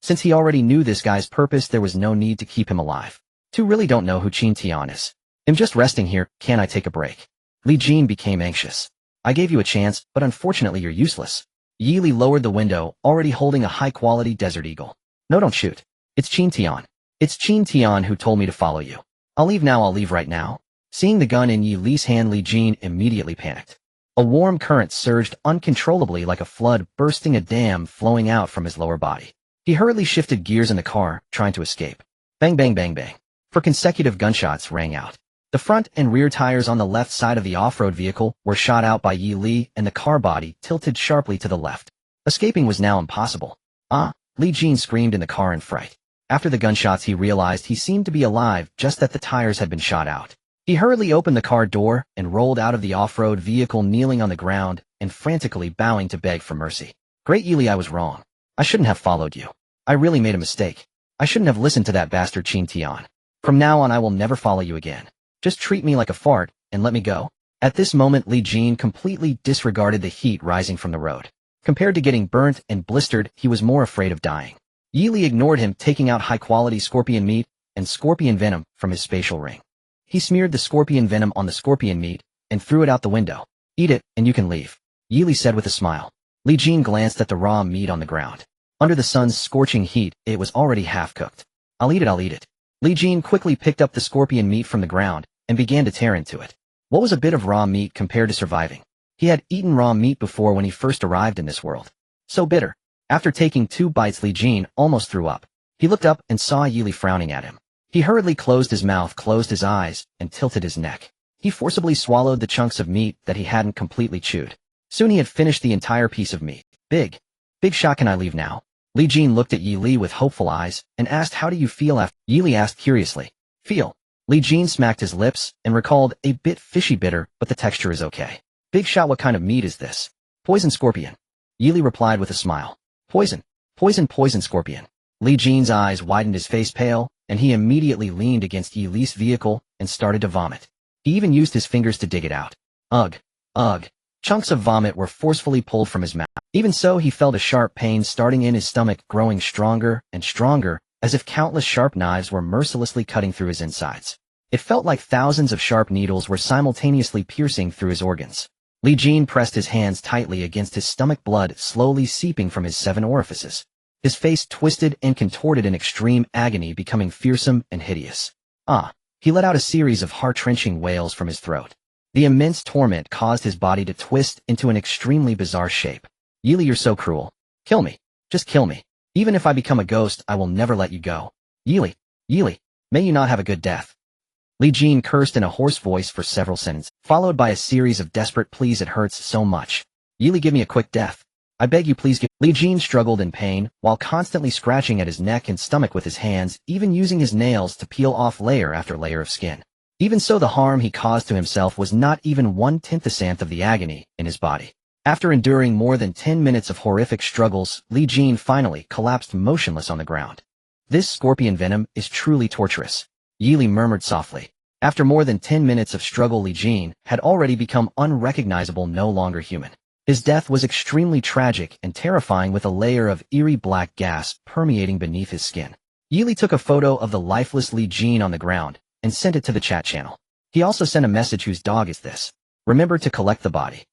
Since he already knew this guy's purpose, there was no need to keep him alive. "Two really don't know who Qin Tian is. I'm just resting here, can't I take a break?" Li Jin became anxious. "I gave you a chance, but unfortunately you're useless." Yi Li lowered the window, already holding a high-quality Desert Eagle. "No, don't shoot. It's Qin Tian. It's Qin Tian who told me to follow you. I'll leave now, I'll leave right now." Seeing the gun in Yi Li's hand, Li Jin immediately panicked. A warm current surged uncontrollably like a flood bursting a dam flowing out from his lower body. He hurriedly shifted gears in the car, trying to escape. Bang, bang, bang, bang. 4 consecutive gunshots rang out. The front and rear tires on the left side of the off-road vehicle were shot out by Yi Li, and the car body tilted sharply to the left. Escaping was now impossible. "Ah!" Li Jin screamed in the car in fright. After the gunshots, he realized he seemed to be alive, just that the tires had been shot out. He hurriedly opened the car door and rolled out of the off-road vehicle, kneeling on the ground and frantically bowing to beg for mercy. "Great Yi Li, I was wrong. I shouldn't have followed you. I really made a mistake. I shouldn't have listened to that bastard Qin Tian. From now on, I will never follow you again. Just treat me like a fart and let me go." At this moment, Li Jin completely disregarded the heat rising from the road. Compared to getting burnt and blistered, he was more afraid of dying. Yi Li ignored him, taking out high-quality scorpion meat and scorpion venom from his spatial ring. He smeared the scorpion venom on the scorpion meat and threw it out the window. "Eat it, and you can leave," Yi Li said with a smile. Li Jin glanced at the raw meat on the ground. Under the sun's scorching heat, it was already half-cooked. I'll eat it, I'll eat it." Li Jin quickly picked up the scorpion meat from the ground and began to tear into it. What was a bit of raw meat compared to surviving? He had eaten raw meat before when he first arrived in this world. So bitter. After taking 2 bites, Li Jin almost threw up. He looked up and saw Yi Li frowning at him. He hurriedly closed his mouth, closed his eyes, and tilted his neck. He forcibly swallowed the chunks of meat that he hadn't completely chewed. Soon he had finished the entire piece of meat. Big shot, can I leave now?" Li Jin looked at Yi Li with hopeful eyes and asked, "How do you feel after?" Yi Li asked curiously. "Feel?" Li Jin smacked his lips and recalled, "A bit fishy bitter, but the texture is okay." "Big shot, what kind of meat is this?" "Poison scorpion." Yi Li replied with a smile. "Poison. Poison scorpion." Li Jin's eyes widened, his face pale, and he immediately leaned against Yi Li's vehicle and started to vomit. He even used his fingers to dig it out. Ugh. Ugh. Chunks of vomit were forcefully pulled from his mouth. Even so, he felt a sharp pain starting in his stomach, growing stronger and stronger, as if countless sharp knives were mercilessly cutting through his insides. It felt like thousands of sharp needles were simultaneously piercing through his organs. Li Jin pressed his hands tightly against his stomach, blood slowly seeping from his 7 orifices. His face twisted and contorted in extreme agony, becoming fearsome and hideous. "Ah!" He let out a series of heart-wrenching wails from his throat. The immense torment caused his body to twist into an extremely bizarre shape. "Yi Li, you're so cruel. Kill me. Just kill me. Even if I become a ghost, I will never let you go. Yi Li, may you not have a good death." Li Jin cursed in a hoarse voice for several sentences, followed by a series of desperate pleas. "It hurts so much. Yi Li, give me a quick death. I beg you, please give." Li Jin struggled in pain, while constantly scratching at his neck and stomach with his hands, even using his nails to peel off layer after layer of skin. Even so, the harm he caused to himself was not even 1/10th of the agony in his body. After enduring more than 10 minutes of horrific struggles, Li Jin finally collapsed motionless on the ground. "This scorpion venom is truly torturous," Yi Li murmured softly. After more than 10 minutes of struggle, Li Jin had already become unrecognizable, no longer human. His death was extremely tragic and terrifying, with a layer of eerie black gas permeating beneath his skin. Yi Li took a photo of the lifeless Li Jin on the ground and sent it to the chat channel. He also sent a message, "Whose dog is this? Remember to collect the body."